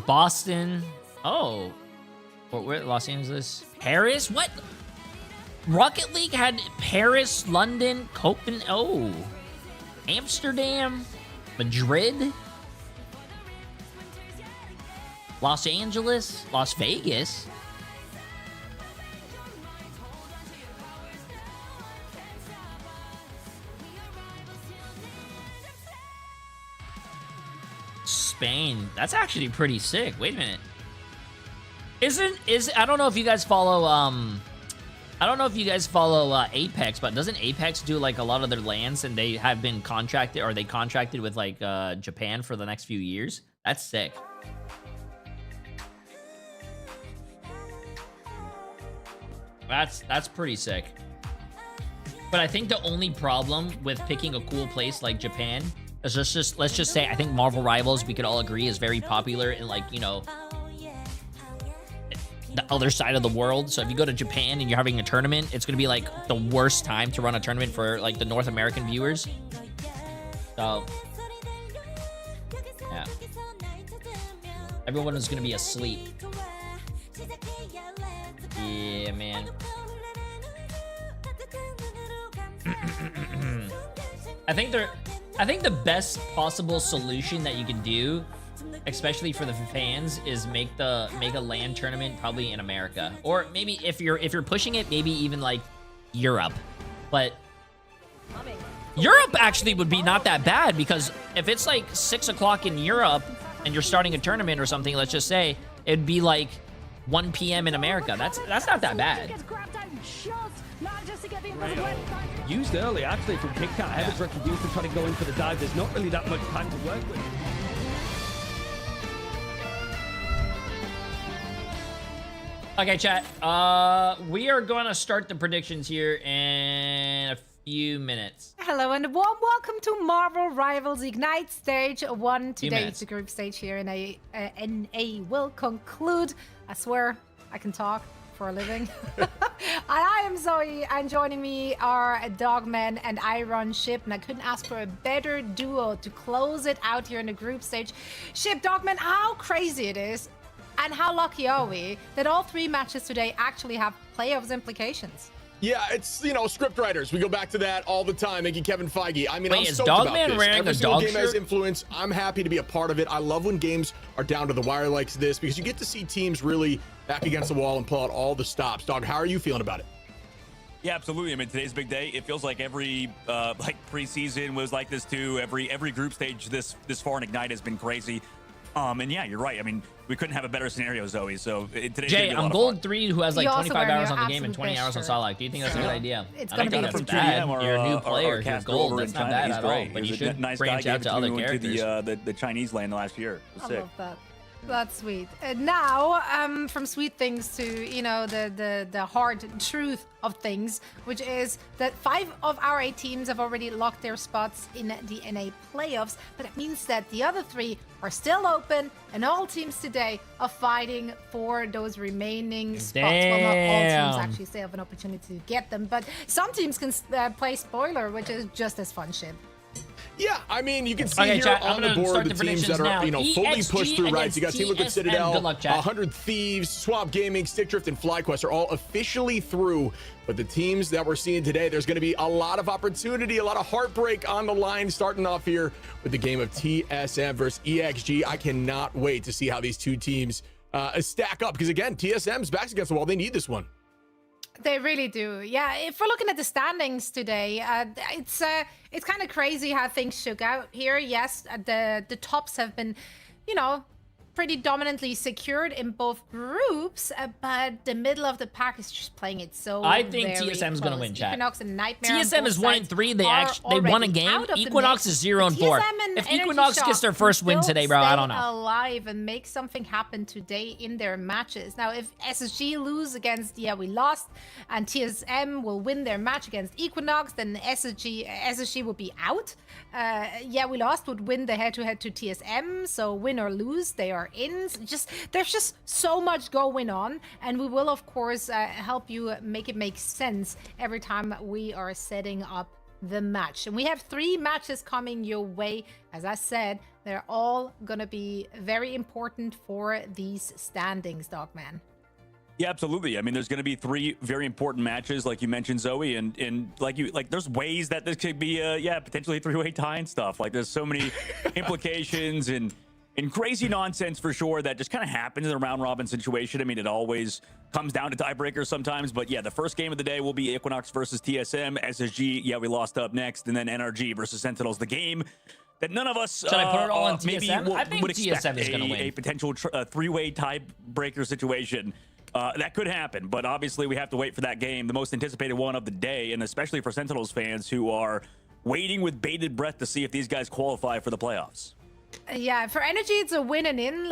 Boston. Oh. Where? Los Angeles. Paris? What? Rocket League had Paris, London, Copenhagen. Oh. Amsterdam. Madrid. Los Angeles. Las Vegas. Spain. That's actually pretty sick. Wait a minute. I don't know if you guys follow Apex, but doesn't Apex do like a lot of their lands, and they have been contracted, or they contracted with like Japan for the next few years? That's sick. That's pretty sick. But I think the only problem with picking a cool place like Japan is let's just say I think Marvel Rivals, we could all agree, is very popular in, like, you know, the other side of the world. So if you go to Japan and you're having a tournament, it's gonna be like the worst time to run a tournament for like the North American viewers. So yeah, everyone is gonna be asleep. Yeah, man. I think the best possible solution that you can do, especially for the fans, is make a LAN tournament probably in America, or maybe if you're pushing it, maybe even like Europe. But Europe actually would be not that bad, because if it's like 6 o'clock in Europe and you're starting a tournament or something, let's just say it'd be like 1 p.m. in America. That's not that bad. Used early, actually, from Kickcat. Heaven's Retribution trying to go in for the dive. There's not really that much time to work with. Okay, chat. We are going to start the predictions here in a few minutes. Hello and a warm welcome to Marvel Rivals Ignite Stage 1. Today it's the group stage here, and NA will conclude. I swear I can talk for a living. And I am Zoe, and joining me are Dogman and Iron Ship, and I couldn't ask for a better duo to close it out here in the group stage. Ship, Dogman, how crazy it is, and how lucky are we that all 3 matches today actually have playoffs implications? Yeah, it's, you know, script writers. We go back to that all the time. Thank you, Kevin Feige. I mean, wait, I'm is stoked Dogman about this. wearing Every a single dog game has shirt? influence. I'm happy to be a part of it. I love when games are down to the wire like this, because you get to see teams really back against the wall and pull out all the stops. Dog, how are you feeling about it? Yeah, absolutely. I mean, today's a big day. It feels like every like preseason was like this too. Every group stage this far in Ignite has been crazy. And yeah, you're right. I mean, we couldn't have a better scenario, Zoe. So today's Jay, gonna be a I'm lot of Gold fun. 3, who has like You also 25 wear hours your on the game and absolute 20 hours on best Solak. Do you think that's a good idea? It's I gonna don't be think a that's good bad. GM, You're a new player. You're Casper gold. over That's in not China. bad He's at all. great. But He you was a should nice branch guy, out to other gave it characters. the Chinese land last year. It was I sick. love that. That's sweet. Now, from sweet things to, you know, the hard truth of things, which is that 5 of our 8 teams have already locked their spots in the NA playoffs, but it means that the other 3 are still open, and all teams today are fighting for those remaining spots. Well, not all teams actually still have an opportunity to get them, but some teams can play spoiler, which is just as fun, Shib. Yeah, I mean, you can see Okay, here chat, on I'm the gonna board start the the teams that predictions are, now. you know, fully EXG pushed through, right? So you got Team Liquid TSM. Citadel, Good luck, chat. 100 Thieves, Swap Gaming, Stick Drift, and FlyQuest are all officially through. But the teams that we're seeing today, there's going to be a lot of opportunity, a lot of heartbreak on the line, starting off here with the game of TSM versus EXG. I cannot wait to see how these two teams stack up, because again, TSM's backs against the wall. They need this one. They really do. Yeah, if we're looking at the standings today, it's kind of crazy how things shook out here. Yes, the tops have been, you know, pretty dominantly secured in both groups, but the middle of the pack is just playing it so I think very TSM is going to win, chat. Equinox and Nightmare TSM is 1-3. They won a game. Equinox is 0-4. If Equinox gets their first win today, bro, I don't know. Alive and make something happen today in their matches. Now, if SSG lose against We Lost, and TSM will win their match against Equinox, then SSG will be out. We Lost would win the head-to-head to TSM, so win or lose, they are in. There's just so much going on, and we will of course help you make it make sense every time we are setting up the match. And we have 3 matches coming your way. As I said, they're all gonna be very important for these standings, Dogman. Yeah, absolutely. I mean, there's going to be 3 very important matches, like you mentioned, Zoe, and like there's ways that this could be potentially a 3-way tie and stuff. Like there's so many implications and crazy nonsense for sure that just kind of happens in a round robin situation. I mean, it always comes down to tiebreakers sometimes, but yeah, the first game of the day will be Equinox versus TSM, SSG. Yeah, we lost up next, and then NRG versus Sentinels. The game that none of us Should I put it all on maybe TSM? I think would expect TSM is gonna win. a potential three-way tiebreaker situation. That could happen, but obviously we have to wait for that game, the most anticipated one of the day, and especially for Sentinels fans who are waiting with bated breath to see if these guys qualify for the playoffs. Yeah, for Energy, it's a win and in.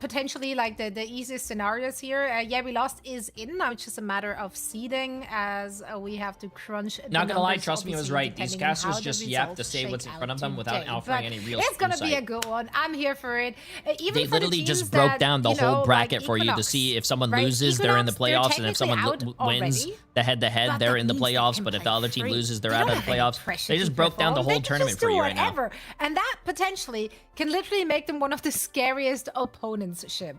Potentially like the easiest scenarios here. Yeah, we lost is in. Now it's just a matter of seeding as we have to crunch. Not gonna lie, numbers, trust me, I was obviously, right. These depending on casters how the just you have to results say what's in shake front of out them without today. offering But any real it's gonna be a insight. good one. I'm here for it. Even They for literally the just teams broke that, down the you know, whole like bracket for you to Equinox, see if someone right? loses, they're in the Equinox, playoffs, and if someone technically out wins already, the head-to-head, but they're that in the means they playoffs. can But if play the other team free. loses, they're They out don't of the have any playoffs. pressure They to just broke down the perform. whole They can tournament just for do you right now. whatever. And that potentially can literally make them one of the scariest opponents, Shib.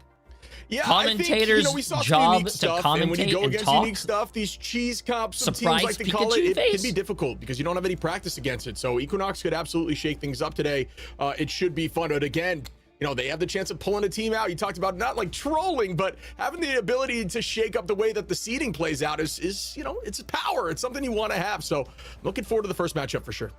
Yeah, Commentators' I think, we saw some job unique to stuff, and when you commentate go and against talk. unique stuff, these cheese cups, some Surprise teams like to call Pikachu it, it face? can be difficult because you don't have any practice against it. So Equinox could absolutely shake things up today. It should be fun. But again, you know, they have the chance of pulling a team out. You talked about not like trolling, but having the ability to shake up the way that the seeding plays out is you know, it's power. It's something you want to have. So looking forward to the first matchup for sure.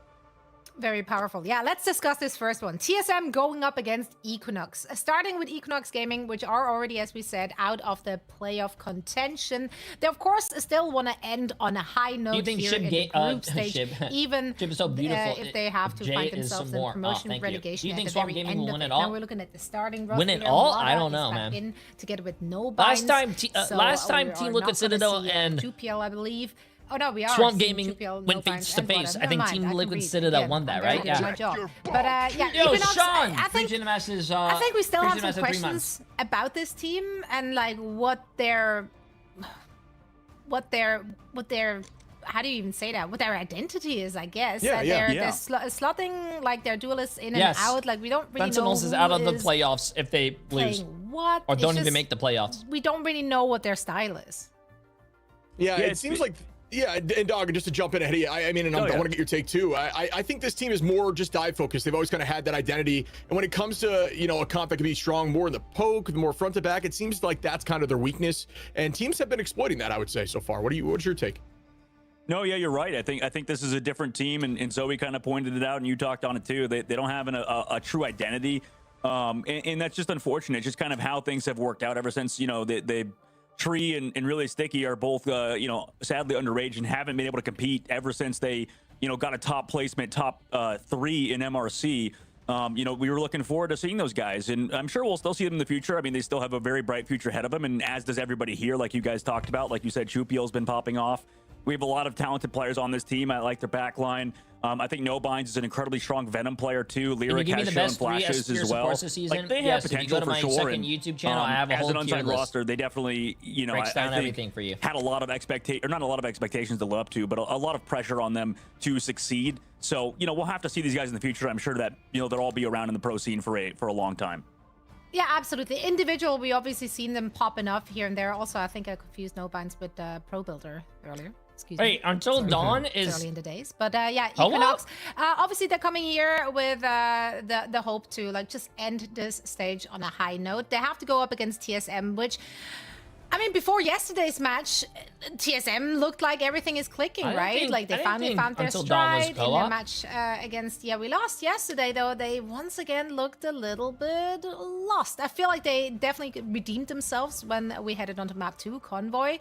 Very powerful. Yeah, let's discuss this first one. TSM going up against Equinox. Starting with Equinox Gaming, which are already, as we said, out of the playoff contention. They, of course, still want to end on a high note Do you think here Shib in the group stage, Shib, even Shib is so beautiful. if they have to Jay find is themselves some in more. promotion Thank you. relegation Do you at think the Swamp very Gaming end will of win it. it all? Now we're looking at the starting roster. Win it here. all? Mada I don't is know, back man. in together with no Last binds. time, So, last time we Team are Liquid not gonna Citadel see, and 2PL, I believe. Oh no, we are. Swamp seeing Gaming 2PL, went no face binds, to and face. Bottom. I think Never Team mind, I can Liquid read. Citadel Yeah, won that, I'm very right? good at Yeah. my job. But yeah, Yo, Equinox, Sean! I think I we still have some questions about this team and like what their how do you even say that? What their identity is, I guess. Yeah, They're slotting like their duelists in Yes. and out. Like we don't really Sentinels know is out of who the is playoffs if they lose. playing what. Or It's don't even just- make the playoffs. We don't really know what their style is. Yeah, Yeah, it seems like, yeah, and Dog, just to jump in ahead of you, I mean, and I want to get your take too. I think this team is more just dive focused. They've always kind of had that identity. And when it comes to, you know, a comp that can be strong more in the poke, more front to back, it seems like that's kind of their weakness. And teams have been exploiting that, I would say, so far. What's your take? No, yeah, you're right. I think this is a different team, and Zoe kind of pointed it out, and you talked on it too. They don't have a true identity, and that's just unfortunate. It's just kind of how things have worked out ever since, you know, they Tree and Really Sticky are both, you know, sadly underage and haven't been able to compete ever since they, you know, got a top placement, top 3 in MRC. You know, we were looking forward to seeing those guys, and I'm sure we'll still see them in the future. I mean, they still have a very bright future ahead of them, and as does everybody here, like you guys talked about. Like you said, Chupiel's been popping off. We have a lot of talented players on this team. I like their back line. I think No Binds is an incredibly strong Venom player too. Lyric give me has the shown best 3 flashes tier as well. supports this season? Like they Yes, have if you potential go to for my sure. second And, YouTube channel, I have a as whole an tier unsigned list. roster, they definitely, you know, Breaks I down think everything for you. had a lot of expectations, or not a lot of expectations to live up to, but a lot of pressure on them to succeed. So, you know, we'll have to see these guys in the future. I'm sure that, you know, they'll all be around in the pro scene for a long time. Yeah, absolutely. Individual, we obviously seen them popping up here and there. Also, I think I confused No Binds with Pro Builder earlier. Excuse me. Wait, Until Sorry. Dawn It's is early in the days, but yeah, Hello? Equinox. Obviously, they're coming here with the hope to like just end this stage on a high note. They have to go up against TSM, which, I mean, before yesterday's match, TSM looked like everything is clicking, right? Like they finally found their Until Dawn was stride in their co-op. match against. Yeah, we lost yesterday though. They once again looked a little bit lost. I feel like they definitely redeemed themselves when we headed onto map 2, Convoy.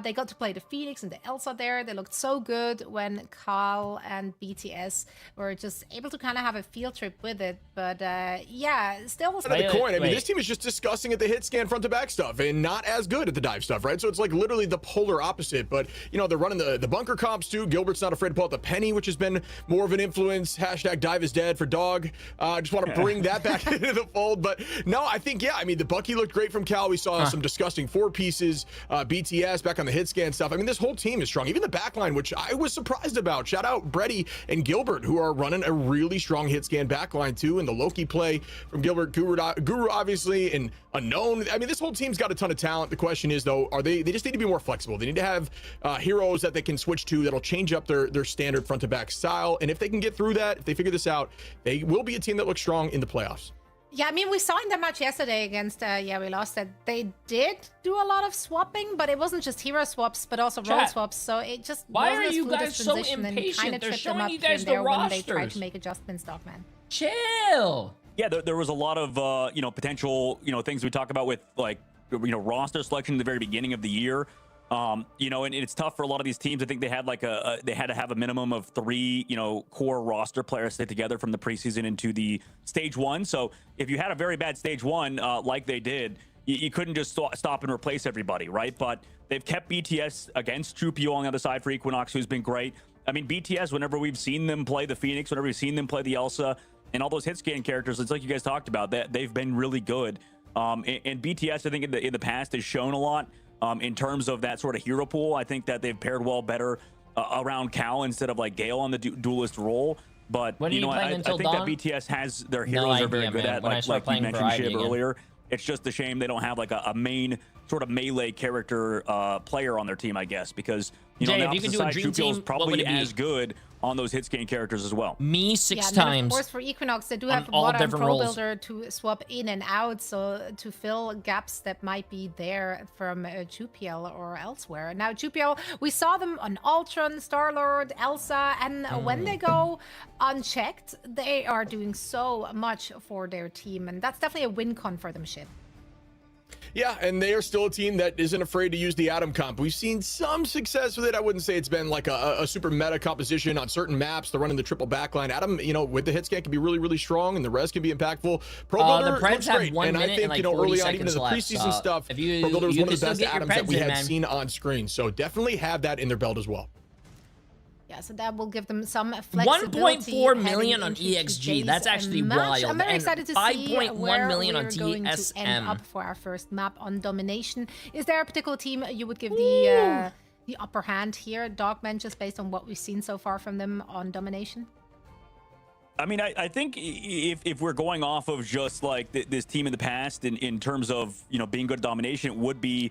They got to play the Phoenix and the Elsa there. They looked so good when Carl and BTS were just able to kind of have a field trip with it. But yeah, still. Side of the coin. I mean, this team is just discussing at the hit scan front to back stuff and not as good at the dive stuff, right? So it's like literally the polar opposite. But you know, they're running the bunker comps too. Gilbert's not afraid to pull out the penny, which has been more of an influence. Hashtag dive is dead for Dog. Just want to bring that back into the fold. But no, I think, yeah, I mean, the Bucky looked great from Cal. We saw some disgusting 4 pieces, BTS back on the hit scan stuff. I mean, this whole team is strong. Even the back line, which I was surprised about. Shout out Brady and Gilbert, who are running a really strong hit scan back line too. And the Loki play from Gilbert, Guru obviously, and Unknown. I mean, this whole team's got a ton of talent. The question is though, are they just need to be more flexible. They need to have heroes that they can switch to that'll change up their standard front to back style. And if they can get through that, if they figure this out, they will be a team that looks strong in the playoffs. Yeah, I mean, we saw in the match yesterday against, we lost, that they did do a lot of swapping, but it wasn't just hero swaps, but also role Chat. swaps. So it just Why wasn't are as you fluid guys as so transition and impatient? kinda They're tripped them showing up you here guys and the there when they tried rosters. to make adjustments, Dogman. Chill. Yeah, there was a lot of potential things we talk about with like roster selection at the very beginning of the year. And it's tough for a lot of these teams. I think they had they had to have a minimum of 3 core roster players stay together from the preseason into the stage 1. So if you had a very bad stage 1 like they did, you couldn't just stop and replace everybody, right? But they've kept BTS against Trupio on the other side for Equinox, who's been great. I mean, BTS, whenever we've seen them play the Phoenix, whenever we've seen them play the Elsa, and all those hit scan characters, it's like you guys talked about, that they've been really good. And BTS, I think in the past has shown a lot in terms of that sort of hero pool. I think that they've paired well better around Cal instead of like Gale on the duelist role. But When are you playing I Until think Dawn? that BTS has their No heroes are very idea, good man. at, When I like start you playing mentioned Variety Shib again. earlier. It's just a shame they don't have like a main sort of melee character player on their team, I guess, because Jay, on the if you could opposite do a side, dream Trupio's team, what would probably it be? as good on those hit scan characters as well. Me 6 Yeah, and times. then of course for Equinox, they do on have all Water and different Pro roles. Builder to swap in and out, so to fill gaps that might be there from Jupiel or elsewhere. Now, Jupiel, we saw them on Ultron, Star-Lord, Elsa, and when they go unchecked, they are doing so much for their team, and that's definitely a win con for them, Shib. Yeah, and they are still a team that isn't afraid to use the Atom comp. We've seen some success with it. I wouldn't say it's been like a super meta composition on certain maps. They're running the triple backline. Atom, with the hit scan can be really, really strong, and the res can be impactful. Pro Builder the Preds looks have great, 1 and I minute think and like 40 early on, even in seconds the left, preseason so stuff, if you- Pro Builder was you one of can the best still get your Atoms that Preds we in, had man. seen on screen. So definitely have that in their belt as well. Yeah, so that will give them some flexibility. 1.4 million on heading into EXG. today's That's actually match. wild. I'm very And excited to see 5.1 where million on we're going to end TSM. up for our first map on Domination. Is there a particular team you would give the upper hand here, Dogman, just based on what we've seen so far from them on Domination? I mean, I think if we're going off of just like this team in the past in terms of, being good at domination, it would be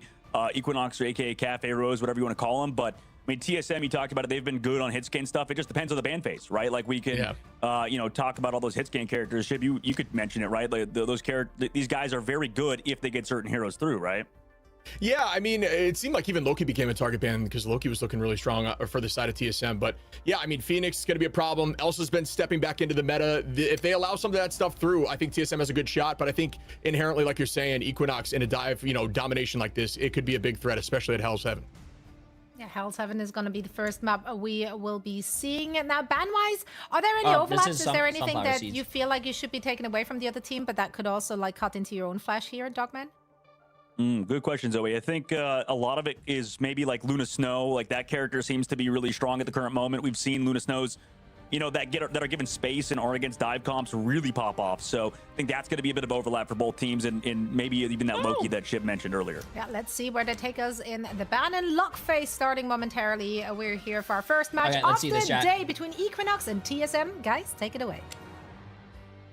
Equinox or AKA Cafe Rose, whatever you want to call them. But I mean, TSM, you talked about it. They've been good on hit scan stuff. It just depends on the ban phase, right? Like we can, talk about all those hit scan characters. Shib, you could mention it, right? Like these guys are very good if they get certain heroes through, right? Yeah, I mean, it seemed like even Loki became a target ban because Loki was looking really strong for the side of TSM. But yeah, I mean, Phoenix is going to be a problem. Elsa's been stepping back into the meta. If they allow some of that stuff through, I think TSM has a good shot. But I think inherently, like you're saying, Equinox in a dive, domination like this, it could be a big threat, especially at Hell's Heaven. Yeah, Hell's Heaven is going to be the first map we will be seeing. Now, ban-wise, are there any Oh, overlaps? this is Is there sun- anything sunflower that seeds. you feel like you should be taken away from the other team, but that could also like cut into your own flash here, Dogman? Good question, Zoe. I think a lot of it is maybe like Luna Snow. Like that character seems to be really strong at the current moment. We've seen Luna Snow's, that are given space and are against dive comps really pop off. So I think that's going to be a bit of overlap for both teams, and maybe even that Loki that Shib mentioned earlier. Yeah, let's see where they take us in the ban and lock phase starting momentarily. We're here for our first match Okay, let's of see the this, chat. day between Equinox and TSM. Guys, take it away.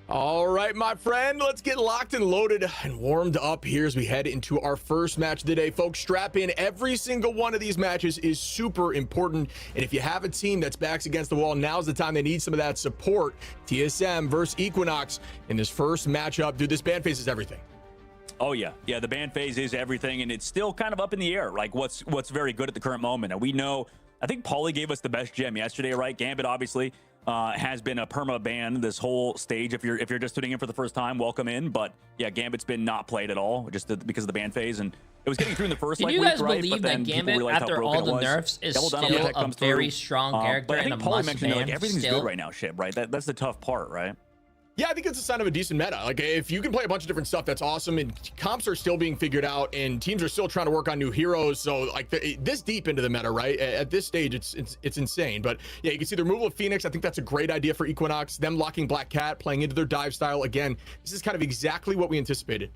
All right, my friend, let's get locked and loaded and warmed up here as we head into our first match of the day. Folks, strap in. Every single one of these matches is super important. And if you have a team that's backs against the wall, now's the time they need some of that support. TSM versus Equinox in this first matchup. Dude, this ban phase is everything. Oh yeah, the ban phase is everything, and it's still kind of up in the air. Like what's very good at the current moment, and we know. I think Paulie gave us the best gem yesterday, right? Gambit obviously has been a perma ban this whole stage. If you're just tuning in for the first time, welcome in. But yeah, Gambit's been not played at all, just because of the ban phase, and it was getting through in the first. Can you guys believe that Gambit, after all the nerfs, is still a very strong character but I and a think Paulie mentioned must-ban like everything's still? good right now, Shib, right? That's the tough part, right? Yeah, I think it's a sign of a decent meta. Like, if you can play a bunch of different stuff, that's awesome. And comps are still being figured out, and teams are still trying to work on new heroes. So, like, this deep into the meta, right? At this stage, it's insane. But yeah, you can see the removal of Phoenix. I think that's a great idea for Equinox. Them locking Black Cat, playing into their dive style. Again, this is kind of exactly what we anticipated.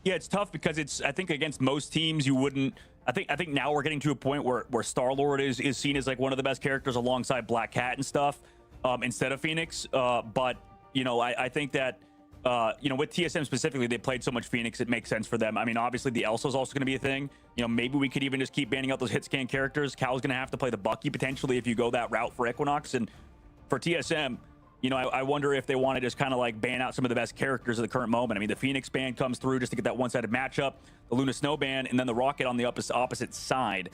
Yeah, it's tough because I think against most teams you wouldn't. I think now we're getting to a point where Star-Lord is seen as like one of the best characters alongside Black Cat and stuff, instead of Phoenix. But I think that, with TSM specifically, they played so much Phoenix, it makes sense for them. I mean, obviously, the Elsa is also going to be a thing. Maybe we could even just keep banning out those hit scan characters. Cal's going to have to play the Bucky potentially if you go that route for Equinox. And for TSM, you know, I wonder if they want to just kind of like ban out some of the best characters of the current moment. I mean, the Phoenix ban comes through just to get that one-sided matchup, the Luna Snow ban, and then the Rocket on the opposite side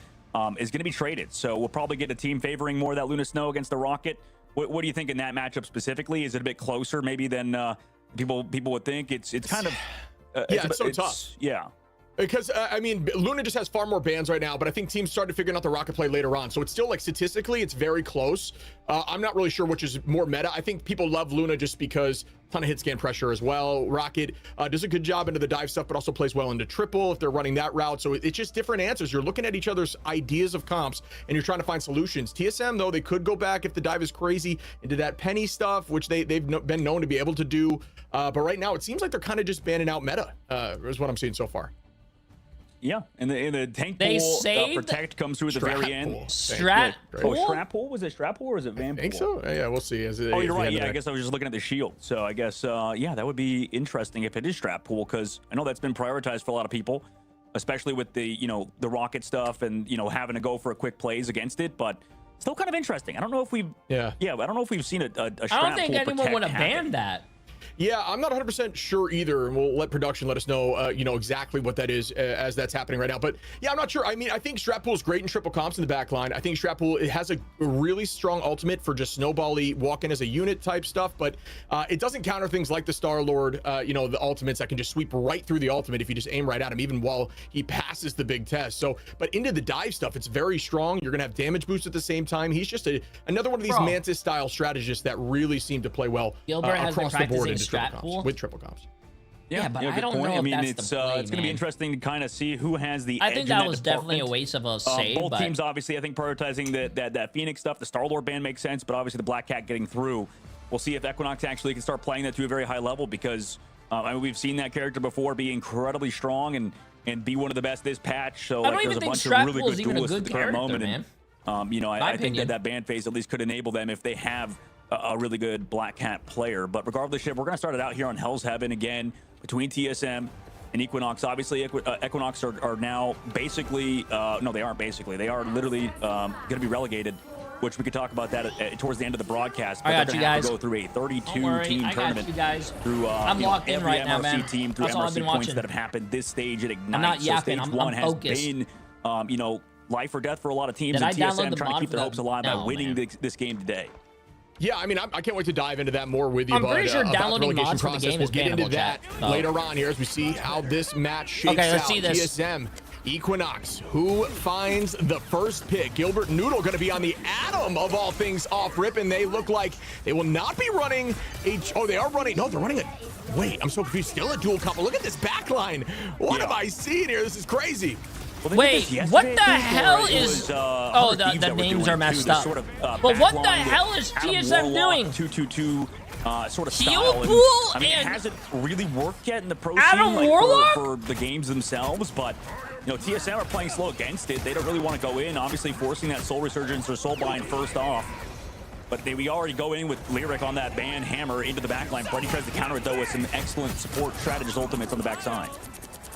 is going to be traded. So we'll probably get a team favoring more of that Luna Snow against the Rocket. What do you think in that matchup specifically? Is it a bit closer maybe than people would think? It's kind of it's so tough. Yeah. Because, I mean, Luna just has far more bans right now, but I think teams started figuring out the Rocket play later on. So it's still, like, statistically, it's very close. I'm not really sure which is more meta. I think people love Luna just because ton of hit scan pressure as well. Rocket does a good job into the dive stuff, but also plays well into triple if they're running that route. So it's just different answers. You're looking at each other's ideas of comps, and you're trying to find solutions. TSM, though, they could go back if the dive is crazy into that penny stuff, which they've been known to be able to do. But right now, it seems like they're kind of just banning out meta, is what I'm seeing so far. Yeah, and the tank They pool saved protect comes through at the very end. Strat Oh, Strat pool? Was it Strat pool or was it Van pool? I think so. Yeah, we'll see. Oh, you're right. Yeah, I guess I was just looking at the shield. So I guess, yeah, that would be interesting if it is Strat pool, because I know that's been prioritized for a lot of people, especially with the, you know, the Rocket stuff and, you know, having to go for a quick plays against it. But still kind of interesting. I don't know if we've, I don't know if we've seen a Strat I don't think pool anyone would have happen. banned that. Yeah, I'm not 100% sure either, and we'll let production let us know, you know, exactly what that is as that's happening right now. But yeah, I'm not sure. I mean, I think Strat Pool is great in triple comps in the back line. I think Strat Pool, it has a really strong ultimate for just snowball-y, walk-in as a unit type stuff, but it doesn't counter things like the Star-Lord, you know, the ultimates that can just sweep right through the ultimate if you just aim right at him, even while he passes the big test. So, but into the dive stuff, it's very strong. You're going to have damage boost at the same time. He's just another one of these Mantis-style strategists that really seem to play well across the board into triple comps, with triple comps. Yeah, but good I don't point. know I if mean, that's it's the play, it's going to be interesting to kind of see who has the I edge think in that was definitely a department. waste of a save. Both but teams, obviously, I think prioritizing that Phoenix stuff. The Star-Lord ban makes sense, but obviously the Black Cat getting through. We'll see if Equinox actually can start playing that to a very high level, because I mean, we've seen that character before be incredibly strong and be one of the best this patch. So I don't like, even there's a think bunch of really Stratpool is good even a duelists at good the current character, moment. man. And, you know, My I think opinion. that ban phase at least could enable them if they have a really good Black Cat player. But regardless, we're going to start it out here on Hell's Heaven again between TSM and Equinox. Obviously, Equinox are now basically, no, they aren't basically. They are literally going to be relegated, which we could talk about that towards the end of the broadcast. But I got they're you going to have guys. to go through a 32-team I got tournament you guys. through I'm you know, locked in every right now, MRC man. team, through That's all I've MRC been points watching. that have happened this stage at Ignite. I'm not So yapping. stage I'm one has focused. been, you know, life or death for a lot of teams. Did And I download TSM the trying to mod keep for their that? hopes alive by No, winning man. this game today. Yeah, I mean, I can't wait to dive into that more with you. I'm pretty sure about the downloading relegation mods for the process. game We'll is get into bannable, that chat. So- later on here as we see how this match shakes Okay, let's out. see this. TSM, Equinox, who finds the first pick? Gilbert Noodle going to be on the Atom of all things off rip, and they look like they will not be running a. Oh, they are running. No, they're running a. Wait, I'm so confused. Still a dual combo. Look at this back line. What am I seeing here? This is crazy. Wait, what the hell is... oh, the names are messed up. But what the hell is TSM doing? 2-2-2 sort of Heal style. pool I mean, it and- hasn't really worked yet in the pro Adam scene, like, Warlock? for the games themselves, but you know, TSM are playing slow against it. They don't really want to go in, obviously forcing that Soul Resurgence or Soul Bind first off. But we already go in with Lyric on that ban hammer into the backline. Freddy tries to counter it though with some excellent support strategist ultimates on the backside.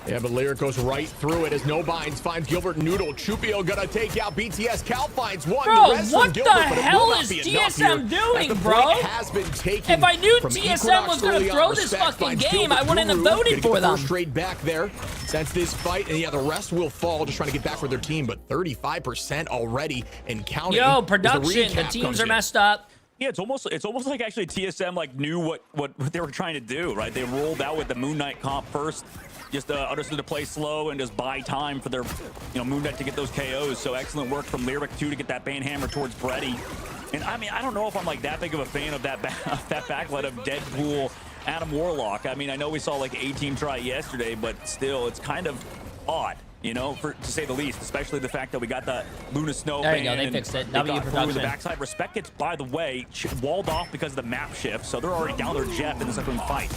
Yeah, but Lyric goes right through it as No Binds finds Gilbert Noodle. Chupio gonna take out BTS. Cal finds one. Bro, The rest what from Gilbert, the but it hell will not is be enough TSM here, doing, as the bro? point has been taken If I knew from TSM Equinox was gonna early on. throw this Respect fucking finds game, Gilbert I wouldn't have Guru, voted gonna for get the them. first trade back there since this fight, and yeah, the rest will fall, just trying to get back with their team, but 35% already and counting. Yo, as production, the recap teams comes are in. messed up. Yeah, it's almost like actually TSM like knew what they were trying to do, right? They rolled out with the Moon Knight comp first, just understood to play slow and just buy time for their, Moon Knight to get those KOs. So excellent work from Lyric too to get that ban hammer towards Freddy. And I mean, I don't know if I'm like that big of a fan of that backline of Deadpool, Adam Warlock. I mean, I know we saw like A-Team try it yesterday, but still, it's kind of odd. To say the least, especially the fact that we got the Luna Snow There you ban go, they and fixed it. they W got through the production. backside. Respect gets, by the way, walled off because of the map shift, so they're already down their Jeff in the second fight.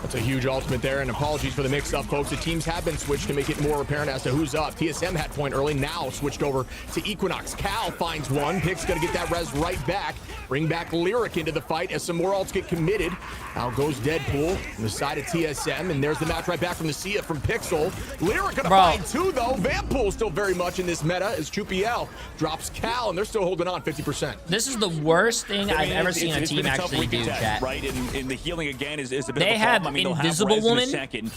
That's a huge ultimate there, and apologies for the mix-up, folks. The teams have been switched to make it more apparent as to who's up. TSM had point early, now switched over to Equinox. Cal finds one. Pick's gonna get that res right back. Bring back Lyric into the fight as some more ults get committed. Out goes Deadpool on the side of TSM, and there's the match right back from the Sia from Pixel. Lyric gonna find two, though. Vampool still very much in this meta as Chupiel drops Cal, and they're still holding on 50%. This is the worst thing I've ever seen a team actually do, chat. Right, and the healing again is a bit of a They problem. have I mean, they'll have Invisible res in a Woman. second.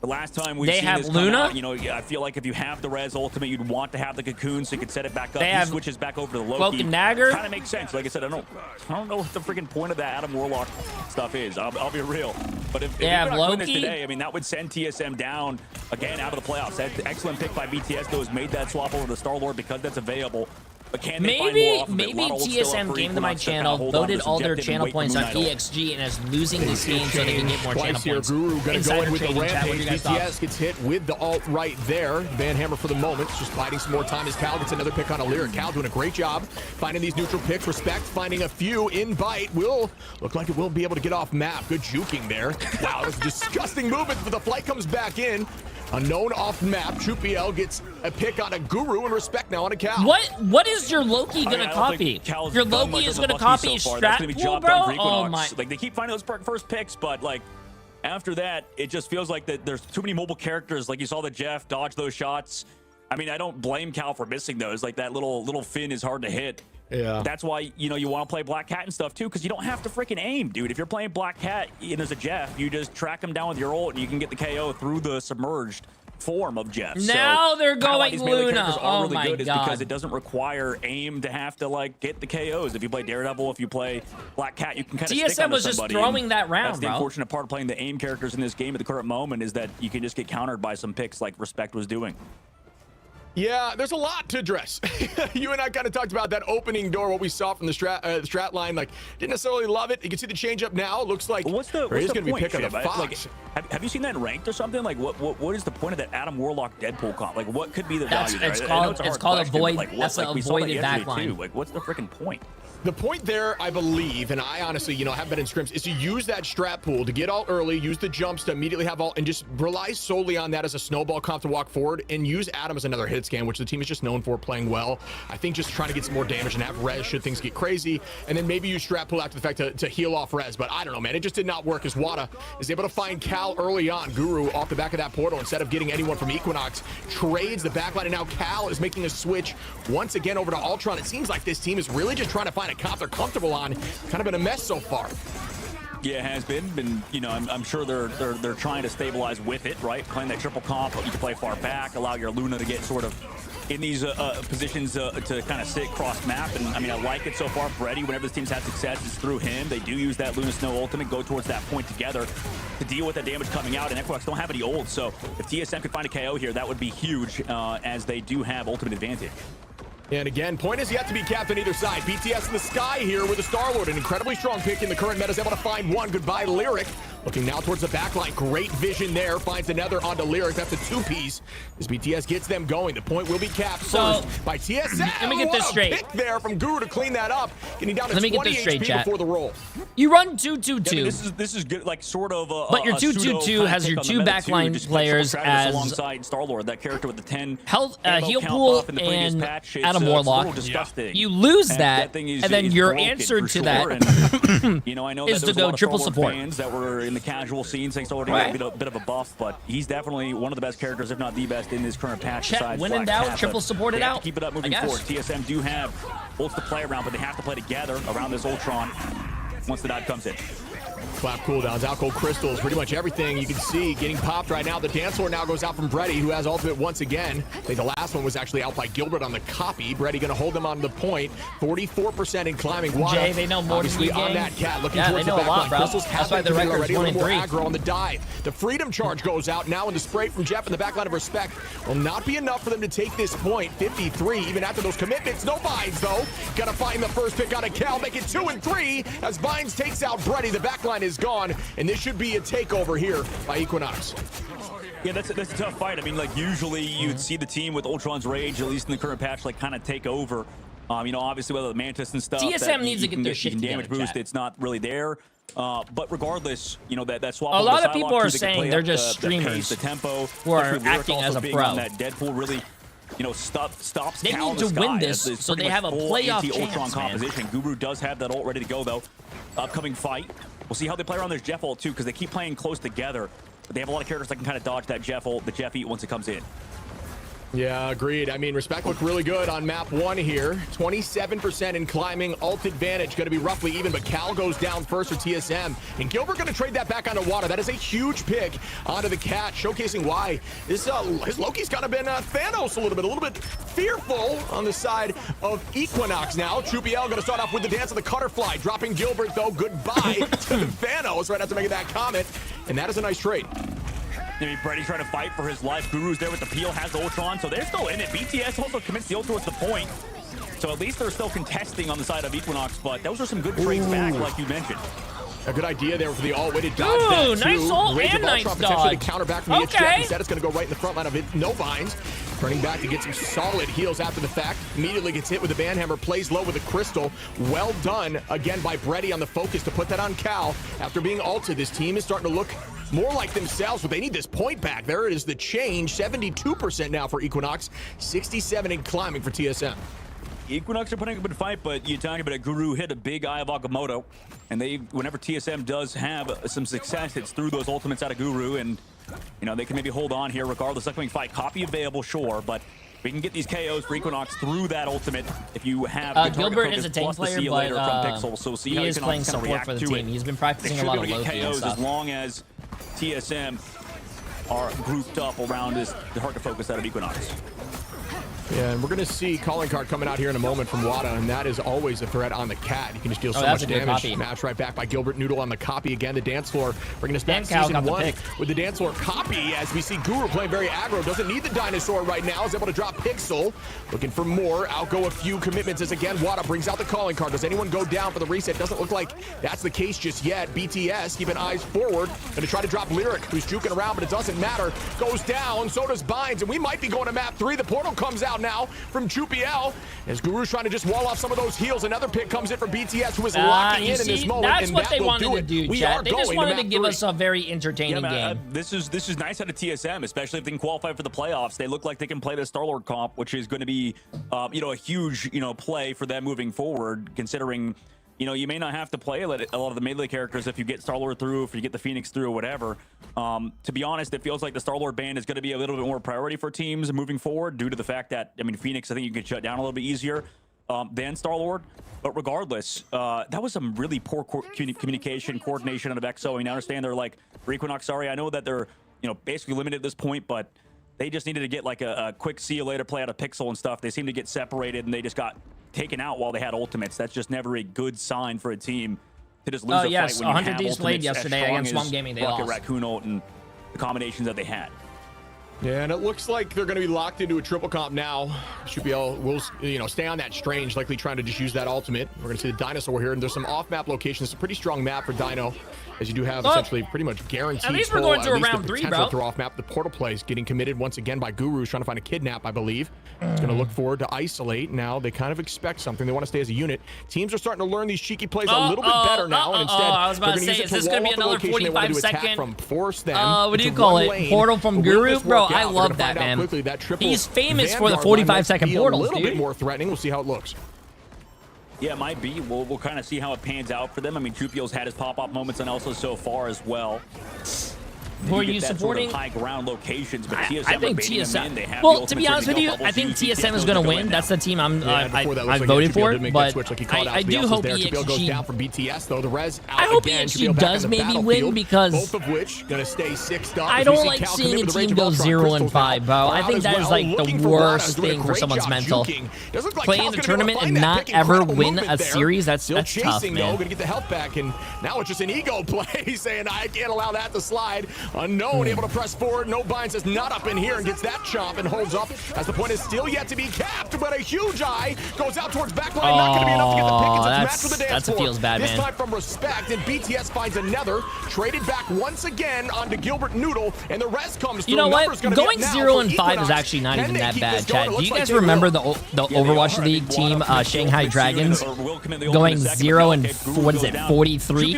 The last time we've They seen have this come Luna. out, you know, I feel like if you have the res ultimate, you'd want to have the cocoon so you can set it back up. They He have switches back over to the Loki. Cloak and Dagger. Kind of makes sense. Like I said, I don't know what the freaking point of that Adam Warlock stuff is. I'll be real. But if They have Equinox win this Loki. today, I mean, that would send TSM down again out of the playoffs. That's an excellent pick by BTS, though, has made that swap over to Star-Lord because that's available. But can they find more off of it? Maybe A lot of ults still up TSM for came to my Equinox to kinda channel, hold on to voted this all their objective and channel wait for points on Moon Idol. EXG, and is losing this game so they can get more channel Twice here, points. Guru gonna go Insider in with the trading, chat. What do rampage. you guys BTS thought? gets hit with the ult right there. Van Hammer for the moment, just biding some more time as Cal gets another pick on a Lyric. Cal doing a great job finding these neutral picks. Respect finding a few in bite. Will look like it will be able to get off map. Good juking there. Wow, that's a disgusting movement, but the flight comes back in. Unknown off map. Chupiel gets a pick on a Guru, and Respect now on a Cal. What is your Loki gonna I don't copy? think Cal's Your done Loki much is of a gonna Bucky copy so far. That's gonna be Stratpool, job bro? done for Oh Equinox. my. Like, they keep finding those first picks, but like after that, it just feels like that there's too many mobile characters. Like you saw the Jeff dodge those shots. I mean, I don't blame Cal for missing those. Like that little fin is hard to hit. Yeah. That's why, you know, you want to play Black Cat and stuff too, because you don't have to freaking aim, dude. If you're playing Black Cat and there's a Jeff, you just track him down with your ult and you can get the KO through the submerged form of Jeff. Now they're kinda why going these melee Luna. characters are Oh really my good is God. because it doesn't require aim to have to like get the KOs. If you play Daredevil, if you play Black Cat, you can kind of stick TSM onto was just somebody, throwing and that round, That's the bro. unfortunate part of playing the aim characters in this game at the current moment is that you can just get countered by some picks like Respect was doing. Yeah, there's a lot to address. You and I kind of talked about that opening door, what we saw from the strat line. Like, didn't necessarily love it. You can see the change up now. It looks like What's the going to be point, picking a Shib? Fox. Like, have you seen that in ranked or something? Like, what is the point of that Adam Warlock Deadpool comp? Like, what could be the value there? It's I know called a hard a question, but, void. like, what- That's like, a we saw that voided yesterday, backline. too. Like, what's the freaking point? The point there, I believe, and I honestly, you know, have been in scrims, is to use that strat pool to get all early, use the jumps to immediately have all, and just rely solely on that as a snowball comp to walk forward, and use Adam as another hit scan, which the team is just known for playing well. I think just trying to get some more damage and have res should things get crazy, and then maybe use strat pool after the fact to heal off res, but I don't know, man. It just did not work as Wada is able to find Cal early on. Guru off the back of that portal, instead of getting anyone from Equinox, trades the backline, and now Cal is making a switch once again over to Ultron. It seems like this team is really just trying to find a comp they're comfortable on. Kind of been a mess so far. Yeah, it has been. You know, I'm sure they're trying to stabilize with it, right? Playing that triple comp, you can play far back, allow your Luna to get sort of in these positions to kind of sit cross map. And I mean, I like it so far. Freddy, whenever this team's had success, it's through him. They do use that Luna Snow ultimate, go towards that point together to deal with the damage coming out. And Equinox don't have any ults, so if TSM could find a KO here, that would be huge, as they do have ultimate advantage. And again, point is yet to be capped on either side. BTS in the sky here with a Star-Lord, an incredibly strong pick in the current meta, is able to find one. Goodbye, Lyric. Looking now towards the backline. Great vision there. Finds another onto Lyric. That's a two-piece. As BTS gets them going, the point will be capped first by TSM. Let me get this straight. Pick there from Guru to clean that up. Getting down to Let me get 20 this straight, HP chat. before the roll. You run 2-2-2. Yeah, I mean, this is good, like sort of. But your a pseudo 2-2-2 kinda has take your on the two meta, too. backline Just put players Triple Travis as alongside Star-Lord, that character with the 10 health, ammo heal count pool buff in the previous and patch. It's, Adam it's a Warlock. little disgusting. You lose And that, thing is- and then is your broken answer for to sure. that And, you know, I know is that to there's a go lot of triple Star-Lord support. fans that were in the casual scene saying Star-Lord Right. got a bit of a buff, but he's definitely one of the best characters, if not the best, in this current patch. Chat, besides when in Black doubt, Cat, triple but support it they have to out, keep it up moving I guess. forward. TSM do have ults to play around, but they have to play together around this Ultron once the dive comes in. Clap cooldowns, out cold crystals, pretty much everything you can see getting popped right now. The dance floor now goes out from Bredy, who has ultimate once again. I think the last one was actually out by Gilbert on the copy. Bredy going to hold them on the point. 44% in climbing. Wada, Jay, they know more obviously than you, on gang. that cat, looking Yeah, towards they know the a lot, backline. bro. Crystals That's have why been the committed record's already. A 1 little more and 3. aggro on the dive. The freedom charge goes out now, and the spray from Jeff in the backline of Respect will not be enough for them to take this point. 53, even after those commitments. No Vines, though. Got to find the first pick out of Cal, make it 2 and 3 as Vines takes out Bredy. The backline is gone, and this should be a takeover here by Equinox. Yeah, that's a tough fight. I mean, like, usually you'd see the team with Ultron's Rage, at least in the current patch, like, kind of take over. You know, obviously with the Mantis and stuff, TSM needs to get their shit damage together, boost. chat. It's not really there. But regardless, you know that swap. A over lot to of people Psylocke are too, they can saying play they're up just the pace, streamers the tempo, who are especially Lyric acting also as a being pro. on that Deadpool really, you know, stops. They Cal need in to the win sky this as it's so pretty they much have a full playoff anti-Ultron chance, man. composition. Guru does have that ult ready to go though. Upcoming fight. We'll see how they play around this Jeff ult too, because they keep playing close together. But they have a lot of characters that can kind of dodge that Jeff ult, the Jeff eat once it comes in. Yeah, agreed. I mean, Respect looked really good on map 1 here. 27% in climbing, ult advantage, going to be roughly even, but Cal goes down first for TSM. And Gilbert going to trade that back onto Water. That is a huge pick onto the Cat, showcasing why his Loki's kind of been Thanos a little bit fearful on the side of Equinox now. Troopy L going to start off with the dance of the Cutterfly, dropping Gilbert, though, goodbye to Thanos right after making that comment. And that is a nice trade. Maybe Brady's trying to fight for his life. Guru's there with the peel, has the Ultron, so they're still in it. BTS also commits the ult towards the point. So at least they're still contesting on the side of Equinox, but those are some good trades back, like you mentioned. A good idea there for the ult. Way to dodge that, too. Nice ult Rage and of nice Ultron potentially dodge. to counter back from the Okay. Jeff. Instead, it's going to go right in the front line of it. No binds. Turning back to get some solid heals after the fact. Immediately gets hit with the Banhammer. Plays low with the Crystal. Well done, again, by Bredy on the focus to put that on Cal. After being ulted, this team is starting to look more like themselves, but they need this point back. There is the change. 72% now for Equinox. 67 in climbing for TSM. Equinox are putting up a good fight, but you're talking about a Guru hit a big Eye of Agamotto, and whenever TSM does have some success, it's through those ultimates out of Guru, and you know they can maybe hold on here regardless. Upcoming fight, copy available, sure, but we can get these KOs for Equinox through that ultimate if you have good Gilbert target is a focus, tank plus the player, see you but later from Pixel, so see how he is Equinox playing kinda support react for the to team. it. He's been practicing They a lot should of be able to Loki get and KOs stuff. as long as TSM are grouped up around the hard to focus out of Equinox. Yeah, and we're going to see calling card coming out here in a moment from Wada, and that is always a threat on the Cat. You can just deal so that's much a good damage. copy. Match right back by Gilbert Noodle on the copy again. The dance floor bringing us back Dan Cal season got the 1 pick. with the dance floor copy as we see Guru playing very aggro. Doesn't need the dinosaur right now. Is able to drop Pixel. Looking for more. Outgo a few commitments as again Wada brings out the calling card. Does anyone go down for the reset? Doesn't look like that's the case just yet. BTS keeping eyes forward. Going to try to drop Lyric, who's juking around, but it doesn't matter. Goes down. So does Binds, and we might be going to map 3. The portal comes out now from Troopy L. As Guru's trying to just wall off some of those heals. Another pick comes in from BTS, who is locking in this moment. That's and what that they will wanted do to it. do, We chat. are They just going wanted to map give 3. us a very entertaining game. This is nice out of TSM, especially if they can qualify for the playoffs. They look like they can play the Star-Lord comp, which is going to be, you know, a huge, you know, play for them moving forward, considering, you know, you may not have to play a lot of the melee characters if you get Star-Lord through, if you get the Phoenix through, or whatever. To be honest, it feels like the Star-Lord ban is going to be a little bit more priority for teams moving forward due to the fact that, I mean, Phoenix, I think you can shut down a little bit easier than Star-Lord. But regardless, that was some really poor communication, coordination out of EXO. I mean, I understand they're like, for Equinox, sorry, I know that they're, you know, basically limited at this point, but they just needed to get like a quick see you later play out of Pixel and stuff. They seem to get separated and they just got taken out while they had ultimates. That's just never a good sign for a team to just lose a Yes, fight when 100 you have Thieves played ultimates as yesterday strong against Swamp as Gaming. They Rocket lost. Raccoon ult and the combinations that they had. Yeah, and it looks like they're going to be locked into a triple comp now. Should be able, will, you know, stay on that Strange, likely trying to just use that ultimate. We're going to see the Dinosaur here, and there's some off-map locations. It's a pretty strong map for Dino, as you do have essentially pretty much guaranteed. At least we're going to a round 3, bro. Throw off map. The portal plays getting committed once again by Guru, trying to find a kidnap, I believe. It's going to look forward to isolate. Now they kind of expect something. They want to stay as a unit. Teams are starting to learn these cheeky plays a little bit better now, and instead I was about they're to going to say, use is it this to going to wall be off the another location they want to 45 attack second? from. Force them. What do you into call one it? lane. Portal from Will Guru, this bro. work I out? We're love gonna that, find out man. quickly. That triple He's famous for the Vanguard 45 might second be portals, a little dude. bit more threatening. We'll see how it looks. Yeah, it might be. We'll kind of see how it pans out for them. I mean, Jupio's had his pop-up moments and also so far as well. Who are you supporting? High ground locations, but TSM I think are baiting them in. They TSM. have Well, the to be honest with ultimates you, ready to I go. think Bubble G, TSM is those going to go win. in That's the team I Before that, looks like voted Jupio for. did make But that switch like he called out. I Somebody do else hope was there. Jupio goes down EXG. from BTS though. The res out I hope again. EXG Jupio back does on the maybe win battlefield, because both of which going to stay 6'd up. I As we don't see like Cal seeing a commit with the team Rage of go Ultron. 0 and Crystals 5, bro. now I out think as that is well. like Looking the for Lana, worst who's doing a thing for great someone's job mental. juking. Doesn't look like Play in Cal's the gonna be able to tournament find and that not pick. ever Incredible win movement a there. series. That's Still tough, chasing though. man. Going to get the help back, and now it's just an ego play, saying I can't allow that to slide. Unknown able to press forward. No binds is not up in here and gets that chomp and holds up as the point is still yet to be capped, but a huge eye goes out towards backline. Not going to be enough to get the pick. It's a match for the dance floor. Feels bad, this man. time from Respect, and BTS finds another. Traded back once again onto Gilbert Noodle, and the rest comes through. You know what? Going 0-5 is actually not even that bad, Chad. Do you guys remember the Overwatch League team, Shanghai Dragons, going 43?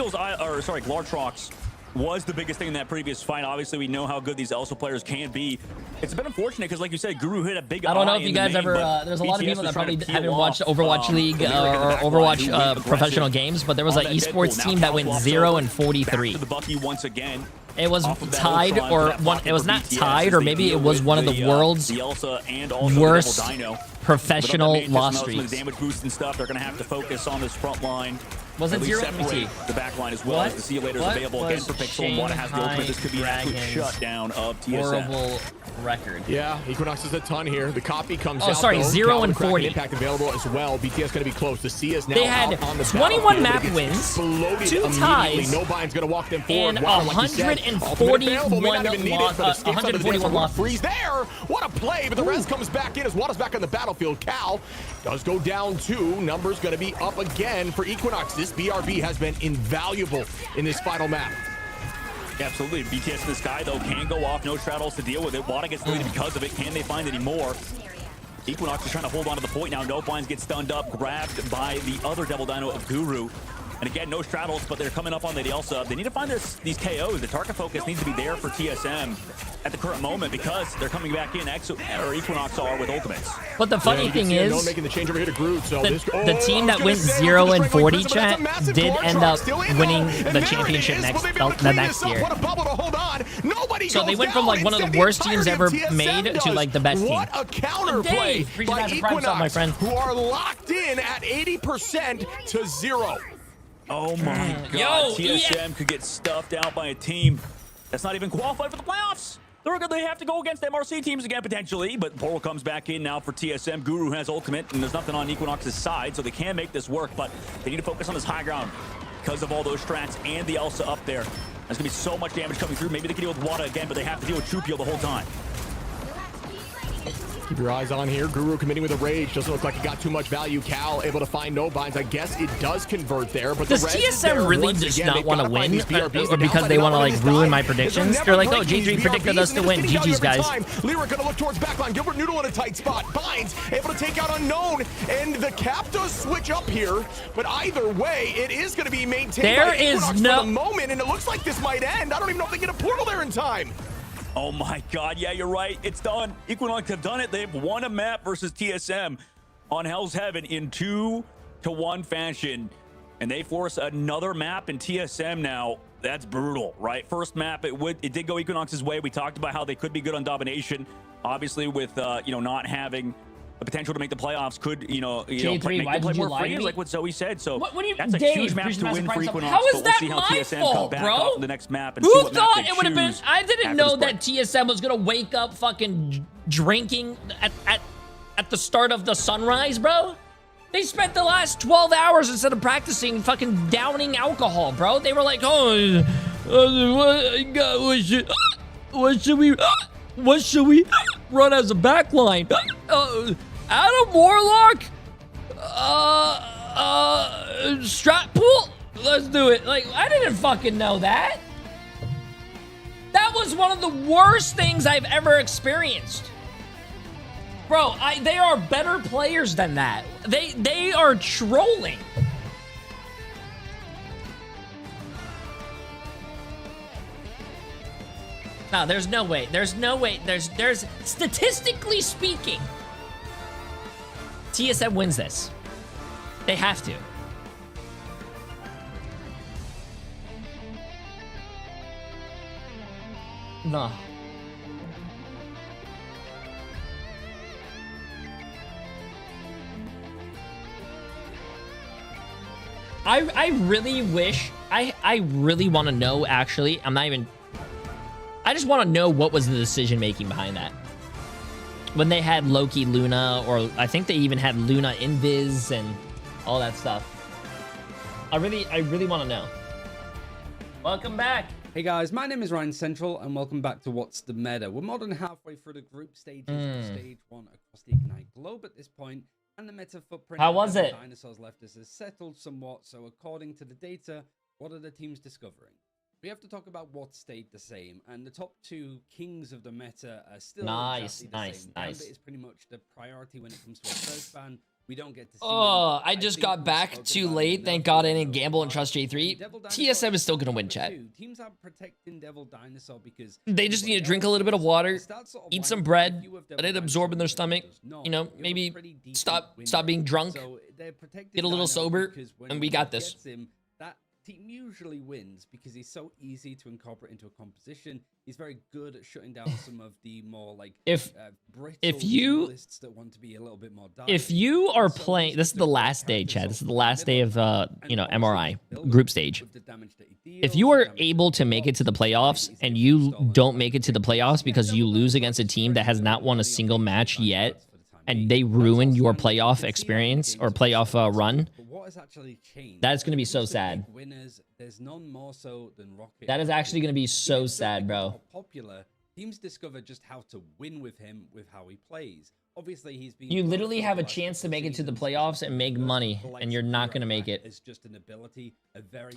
Glartrox was the biggest thing in that previous fight. Obviously, we know how good these Elsa players can be. It's been unfortunate because, like you said, Guru hit a big. I don't know if you guys ever. There's a lot of people that probably haven't watched Overwatch League or Overwatch professional games, but there was an esports team that went 0-43. The Bucky once again. It was tied, or one. It was not tied, or maybe it was one of the world's worst professional loss streaks. Damage boost and stuff. They're going to have to focus on this front line. Was it 0? Let me see. The back line as well as the See You Later is available again for Pixel. And Wada has the ultimate. This could be an absolute shutdown of TSM. Horrible record. Yeah, Equinox is a ton here. The copy comes out. Oh, sorry, 0-40. Impact available as well. BTS going to be close. The C is now they had on the 21 map wins, 2 ties, no bind's going to walk them forward. And 141 losses. Freeze there. What a play, but the rest comes back in as Wada's back on the battlefield. Cal does go down 2. Numbers going to be up again for Equinox. This BRB has been invaluable in this final map. Absolutely. BTS in the sky, though, can go off. No straddles to deal with it. Wada gets deleted because of it. Can they find any more? Equinox is trying to hold on to the point now. No blinds get stunned up, grabbed by the other Devil Dino of Guru. And again, no straddles, but they're coming up on the Elsa. They need to find these KOs. The target focus needs to be there for TSM at the current moment because they're coming back in. Equinox are with ultimates. But the funny thing is, making the change over here to Groot, so the team that went 0-40, chat, did end up winning the championship the next year. So they went from like one of the worst teams ever made to like the best team. What a counterplay by Equinox, who are locked in at 80% to 0. Oh my God, TSM could get stuffed out by a team that's not even qualified for the playoffs. They have to go against MRC teams again, potentially, but Portal comes back in now for TSM. Guru has ultimate, and there's nothing on Equinox's side, so they can make this work, but they need to focus on this high ground because of all those strats and the Elsa up there. There's going to be so much damage coming through. Maybe they can deal with Wada again, but they have to deal with Trupio the whole time. Keep your eyes on here. Guru committing with a rage. Doesn't look like he got too much value. Cal able to find no binds. I guess it does convert there. But does TSM really just not want to win? Or because they want to like ruin my predictions? They're like, oh, Jay3 predicted us to win. GG's, guys. Lyric going to look towards backline. Gilbert Noodle in a tight spot. Binds able to take out Unknown. And the cap does switch up here. But either way, it is going to be maintained by Equinox for the moment. And it looks like this might end. I don't even know if they get a portal there in time. Oh my God, yeah, you're right. It's done. Equinox have done it. They've won a map versus TSM on Hell's Heaven in 2-1 fashion. And they force another map in TSM now. That's brutal, right? First map, it did go Equinox's way. We talked about how they could be good on domination. Obviously, with not having the potential to make the playoffs, could Jay3, make why them play did you more lie to free, me? like what Zoe said. So what do you, that's a Dave, huge match to win for Equinox. How is that we'll see how my TSM fault, come back bro? off the next map and Who see what thought map they it would have been? choose I didn't after know this that TSM was gonna wake up fucking drinking at the start of the sunrise, bro. They spent the last 12 hours instead of practicing fucking downing alcohol, bro. They were like, oh, what should we run as a backline? Adam Warlock? Strat pool? Let's do it. Like, I didn't fucking know that. That was one of the worst things I've ever experienced. Bro, they are better players than that. They are trolling. No, there's no way. There's no way. There's statistically speaking, TSM wins this. They have to. No. I really wish, I really want to know, actually. I just want to know what was the decision making behind that. When they had Loki, Luna, or I think they even had Luna Invis and all that stuff. I really want to know. Welcome back. Hey guys, my name is Ryan Central, and welcome back to What's the Meta. We're more than halfway through the group stages of Stage 1 across the Ignite globe at this point, and the meta footprint How was of it? Dinosaurs left us has settled somewhat, so according to the data, what are the teams discovering? We have to talk about what stayed the same, and the top two kings of the meta are still exactly the same. Gambit is pretty much the priority when it comes to a first ban. We don't get to see Oh, him. I just got back too late. Thank God I didn't gamble and trust J3. TSM is still going to win, chat. Teams are protecting Devil Dinosaur because They just need to drink a little bit of water, eat some bread, let it absorb in their stomach. You know, maybe stop being drunk, get a little sober, and we got this. That team usually wins because he's so easy to incorporate into a composition. He's very good at shutting down some of the more like if you lists that want to be a little bit more if you are playing, this is the last day, Chad. This is the last day of you know, MRI group stage. If you are able to make it to the playoffs and you don't make it to the playoffs because you lose against a team that has not won a single match yet, and they ruin your playoff experience or playoff run, that's going to be so sad. There's none more so than Rocket. That is actually going to be so sad, bro. Popular teams discover just how to win with him with how he plays. Obviously, he's been. You literally have a chance to make it to the playoffs and make money, and you're not going to make it. It's just an ability.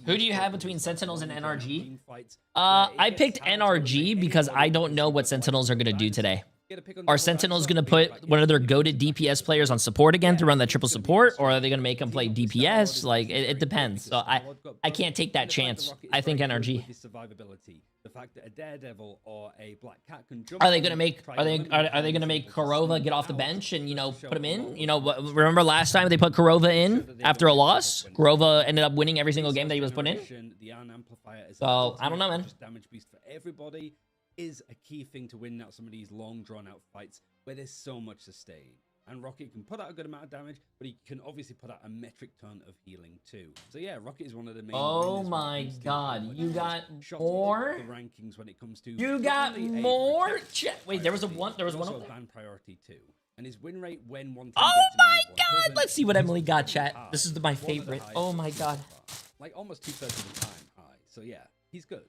Who do you have between Sentinels and NRG? I picked NRG because I don't know what Sentinels are going to do today. Are Sentinels going to put one of their goated DPS players on support again to run that triple support, or are they going to make them play DPS? Like, it depends. So I can't take that chance. I think NRG. The fact that a Daredevil or a Black Cat can jump. Are they going to make? Are they going to make Korova get off the bench and, you know, put him in? You know, remember last time they put Korova in after a loss? Korova ended up winning every single game that he was put in. So I don't know, man. Damage beast for everybody is a key thing to win out some of these long drawn-out fights where there's so much sustain. And Rocket can put out a good amount of damage, but he can obviously put out a metric ton of healing too. So yeah, Rocket is one of the main. Oh my God, you got more the rankings when it comes to. You got more. Wait, there was a one. There was one. Also ban priority too, and his win rate when one. Oh my God! Let's see what Emily got, chat. This is my favorite. Oh my God. Like almost 2/3 of the time high. So yeah, he's good.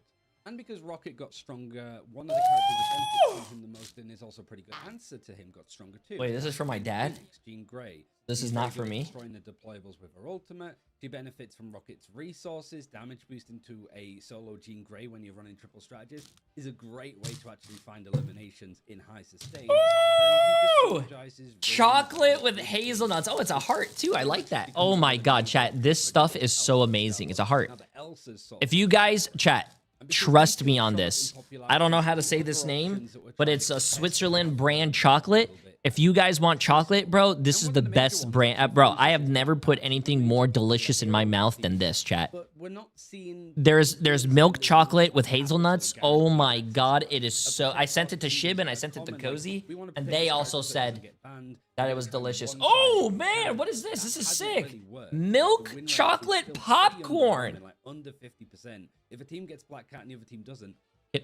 And because Rocket got stronger, one of the characters that benefits from him the most and is also a pretty good answer to him got stronger too. Wait, this is for my dad? Jean Grey. This is not for me? Destroying the deployables with her ultimate. She benefits from Rocket's resources. Damage boost into a solo Jean Grey when you're running triple strategies is a great way to actually find eliminations in high sustain. Ooh! Chocolate with hazelnuts. Oh, it's a heart too. I like that. Oh my God, chat. This stuff is so amazing. It's a heart. If you guys, chat, trust me on this. I don't know how to say this name, but it's a Switzerland brand chocolate. If you guys want chocolate, bro, this is the best brand. Bro, I have never put anything more delicious in my mouth than this, chat. There's milk chocolate with hazelnuts. Oh my God, it is so... I sent it to Shib and I sent it to Cozy, and they also said that it was delicious. Oh man, what is this? This is sick. Milk chocolate popcorn. Under 50%. If a team gets Black Cat and the other team doesn't,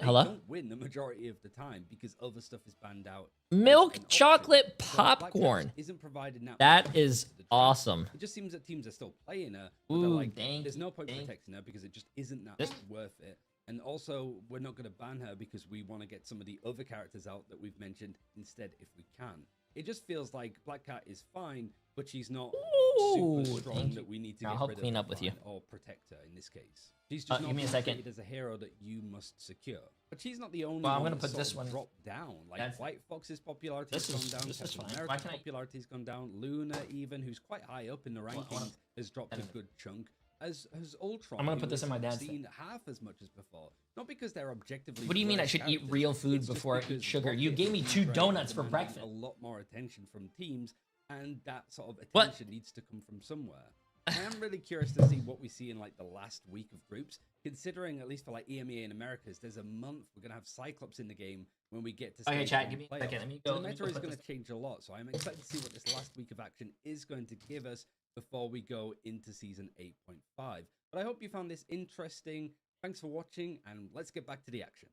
hello? They don't win the majority of the time because other stuff is banned out. Milk chocolate popcorn. Isn't provided now. That is awesome. It just seems that teams are still playing her. But they're like, there's no point protecting her because it just isn't that worth it. And also, we're not going to ban her because we want to get some of the other characters out that we've mentioned instead if we can. It just feels like Black Cat is fine, but she's not super strong that we need to get rid clean up with you or protect her in this case. She's just not give me a second. As a hero that you must secure. But she's not the only well, I'm one gonna put this one drop down. Like White Fox's popularity has gone down. Captain America's popularity has gone down. Luna, even who's quite high up in the rankings, has dropped a good chunk. As Ultron, I'm gonna put this in my dad's seen half as much as before. Not because they're objectively. What do you mean I should eat real food before I eat sugar? You gave me 2 donuts for breakfast. A lot more attention from teams, and that sort of attention needs to come from somewhere. I am really curious to see what we see in like the last week of groups, considering at least for like EMEA in Americas, there's a month we're gonna have Cyclops in the game when we get to. Okay, chat, give me a second. Let me go. So the meta is going to change a lot, so I'm excited to see what this last week of action is going to give us before we go into season 8.5. But I hope you found this interesting. Thanks for watching, and let's get back to the action.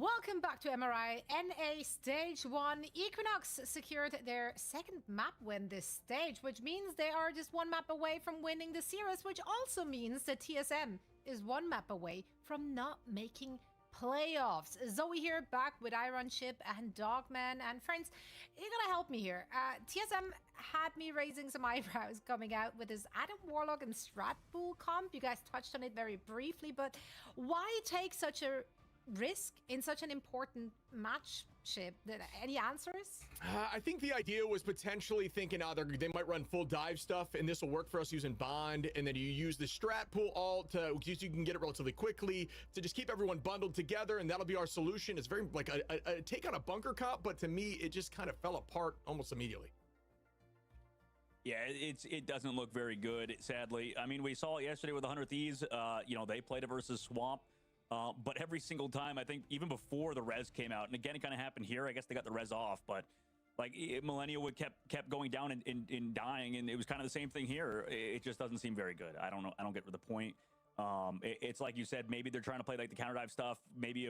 Welcome back to MRI NA Stage 1. Equinox secured their second map win this stage, which means they are just one map away from winning the series, which also means that TSM is one map away from not making playoffs. Zoe here, back with Iron Chip and Dogman. And friends, you gotta help me here. TSM had me raising some eyebrows coming out with his Adam Warlock and Strat Pool comp. You guys touched on it very briefly, but why take such a risk in such an important match? Any answers? I think the idea was potentially thinking they might run full dive stuff, and this will work for us using Bond, and then you use the Strat Pool alt to, you can get it relatively quickly to just keep everyone bundled together, and that'll be our solution. It's very like a take on a bunker comp, but to me, it just kind of fell apart almost immediately. Yeah, it doesn't look very good, sadly. I mean, we saw it yesterday with the 100 Thieves. You know, they played it versus Swamp. But every single time, I think, even before the res came out, and again, it kind of happened here. I guess they got the res off, but like Millennial would kept going down and dying, and it was kind of the same thing here. It just doesn't seem very good. I don't know. I don't get the point. It's like you said, maybe they're trying to play like the counter dive stuff. Maybe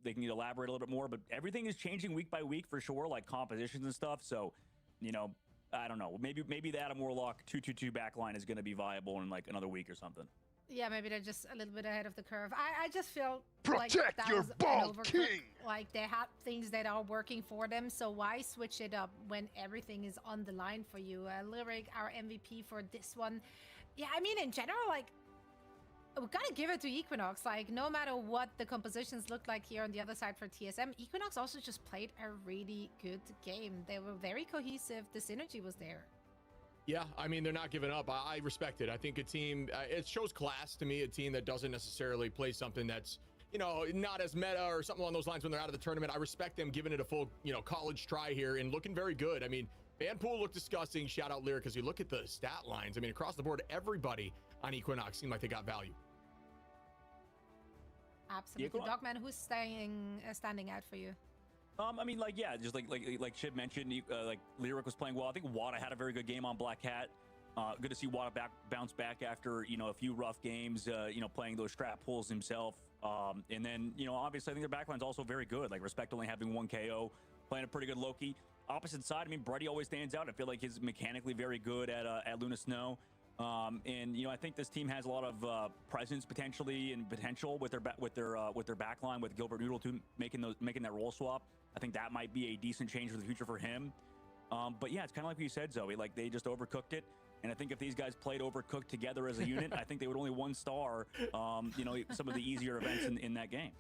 they can elaborate a little bit more, but everything is changing week by week for sure, like compositions and stuff. So, you know, I don't know. Maybe the Adam Warlock 2-2-2 backline is going to be viable in like another week or something. Yeah, maybe they're just a little bit ahead of the curve. I just feel Protect like that your was an bald overcook. king! Like they had things that are working for them, so why switch it up when everything is on the line for you? Lyric, our MVP for this one. Yeah, I mean, in general, like, we gotta give it to Equinox. Like, no matter what the compositions look like here on the other side for TSM, Equinox also just played a really good game. They were very cohesive. The synergy was there. Yeah, I mean, they're not giving up. I respect it. I think a team, it shows class to me, a team that doesn't necessarily play something that's, you know, not as meta or something along those lines when they're out of the tournament. I respect them giving it a full, you know, college try here and looking very good. I mean, Vanpool looked disgusting. Shout out Lyric, because you look at the stat lines. I mean, across the board, everybody on Equinox seemed like they got value. Absolutely. Dogman, who's standing out for you? I mean, like, yeah, just like Shib mentioned, like Lyric was playing well. I think Wada had a very good game on Black Cat. Good to see Wada bounce back after, you know, a few rough games, you know, playing those Strat pulls himself. And then, you know, obviously I think their backline's also very good. Like, Respect only having 1 KO, playing a pretty good Loki. Opposite side, I mean, Brady always stands out. I feel like he's mechanically very good at Luna Snow. And you know, I think this team has a lot of presence potentially and potential with their backline, with Gilbert Noodle too, making that role swap. I think that might be a decent change for the future for him. But yeah, it's kind of like you said, Zoe. Like, they just overcooked it, and I think if these guys played Overcooked together as a unit, I think they would only 1 star. You know, some of the easier events in that game.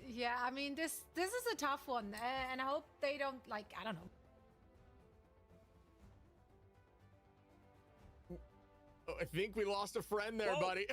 Yeah, I mean, this is a tough one, and I hope they don't, like, I don't know. I think we lost a friend there, buddy.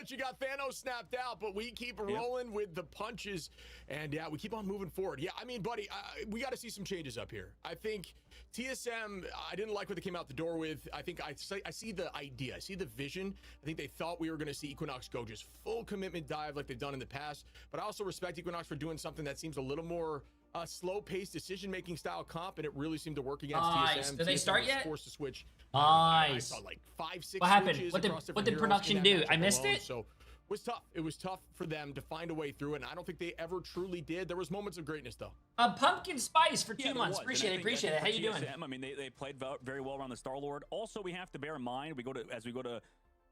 You got Thanos snapped out, but we keep rolling with the punches, and yeah, we keep on moving forward. Yeah, I mean, buddy, we got to see some changes up here. I think TSM, I didn't like what they came out the door with. I think I see the idea, I see the vision. I think they thought we were going to see Equinox go just full commitment dive like they've done in the past, but I also respect Equinox for doing something that seems a little more slow-paced decision-making style comp, and it really seemed to work against TSM. Did they start yet? Forced to switch. Nice. I saw like 5-6 What happened? switches What did production do? I missed it. So it was tough. It was tough for them to find a way through it, and I don't think they ever truly did. There was moments of greatness though. Pumpkin Spice for 2 months. Appreciate it. How you doing? I mean, they played very well around the Star-Lord. Also, we have to bear in mind, as we go to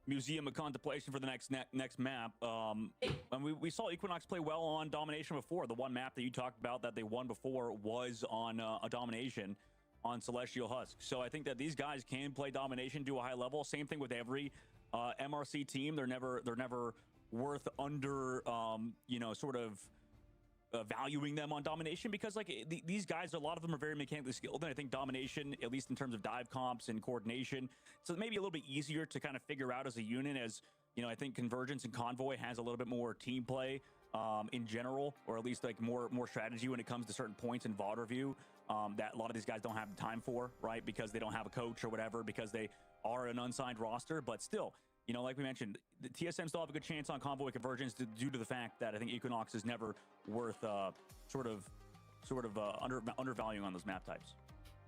Museum of Contemplation for the next map. And we saw Equinox play well on Domination before. The one map that you talked about that they won before was on a Domination on Celestial Husk. So I think that these guys can play Domination to a high level. Same thing with every MRC team. They're never worth under you know, sort of valuing them on Domination, because like these guys, a lot of them are very mechanically skilled, and I think Domination, at least in terms of dive comps and coordination, so maybe a little bit easier to kind of figure out as a unit. As you know, I think Convergence and Convoy has a little bit more team play in general, or at least like more strategy when it comes to certain points in VOD review that a lot of these guys don't have the time for, right? Because they don't have a coach or whatever, because they are an unsigned roster. But still, you know, like we mentioned, the TSM still have a good chance on Convoy Convergence due to the fact that I think Equinox is never worth sort of undervaluing on those map types.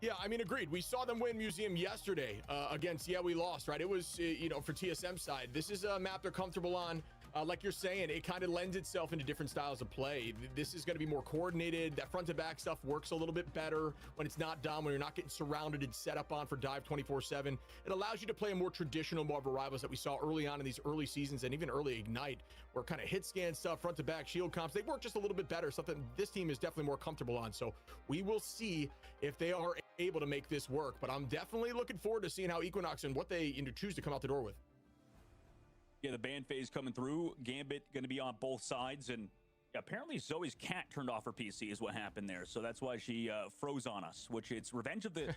Yeah, I mean, agreed. We saw them win Museum yesterday against, we lost, right? It was, you know, for TSM side, this is a map they're comfortable on. like you're saying, it kind of lends itself into different styles of play. This is going to be more coordinated. That front to back stuff works a little bit better when it's not done, when you're not getting surrounded and set up on for dive 24/7. It allows you to play a more traditional Marvel Rivals that we saw early on in these early seasons and even early Ignite, where kind of hit scan stuff, front to back, shield comps, they work just a little bit better, something this team is definitely more comfortable on. So we will see if they are able to make this work, but I'm definitely looking forward to seeing how Equinox and what they choose to come out the door with. Yeah, the ban phase coming through. Gambit going to be on both sides, and apparently Zoe's cat turned off her PC is what happened there. So that's why she froze on us, which it's revenge of the...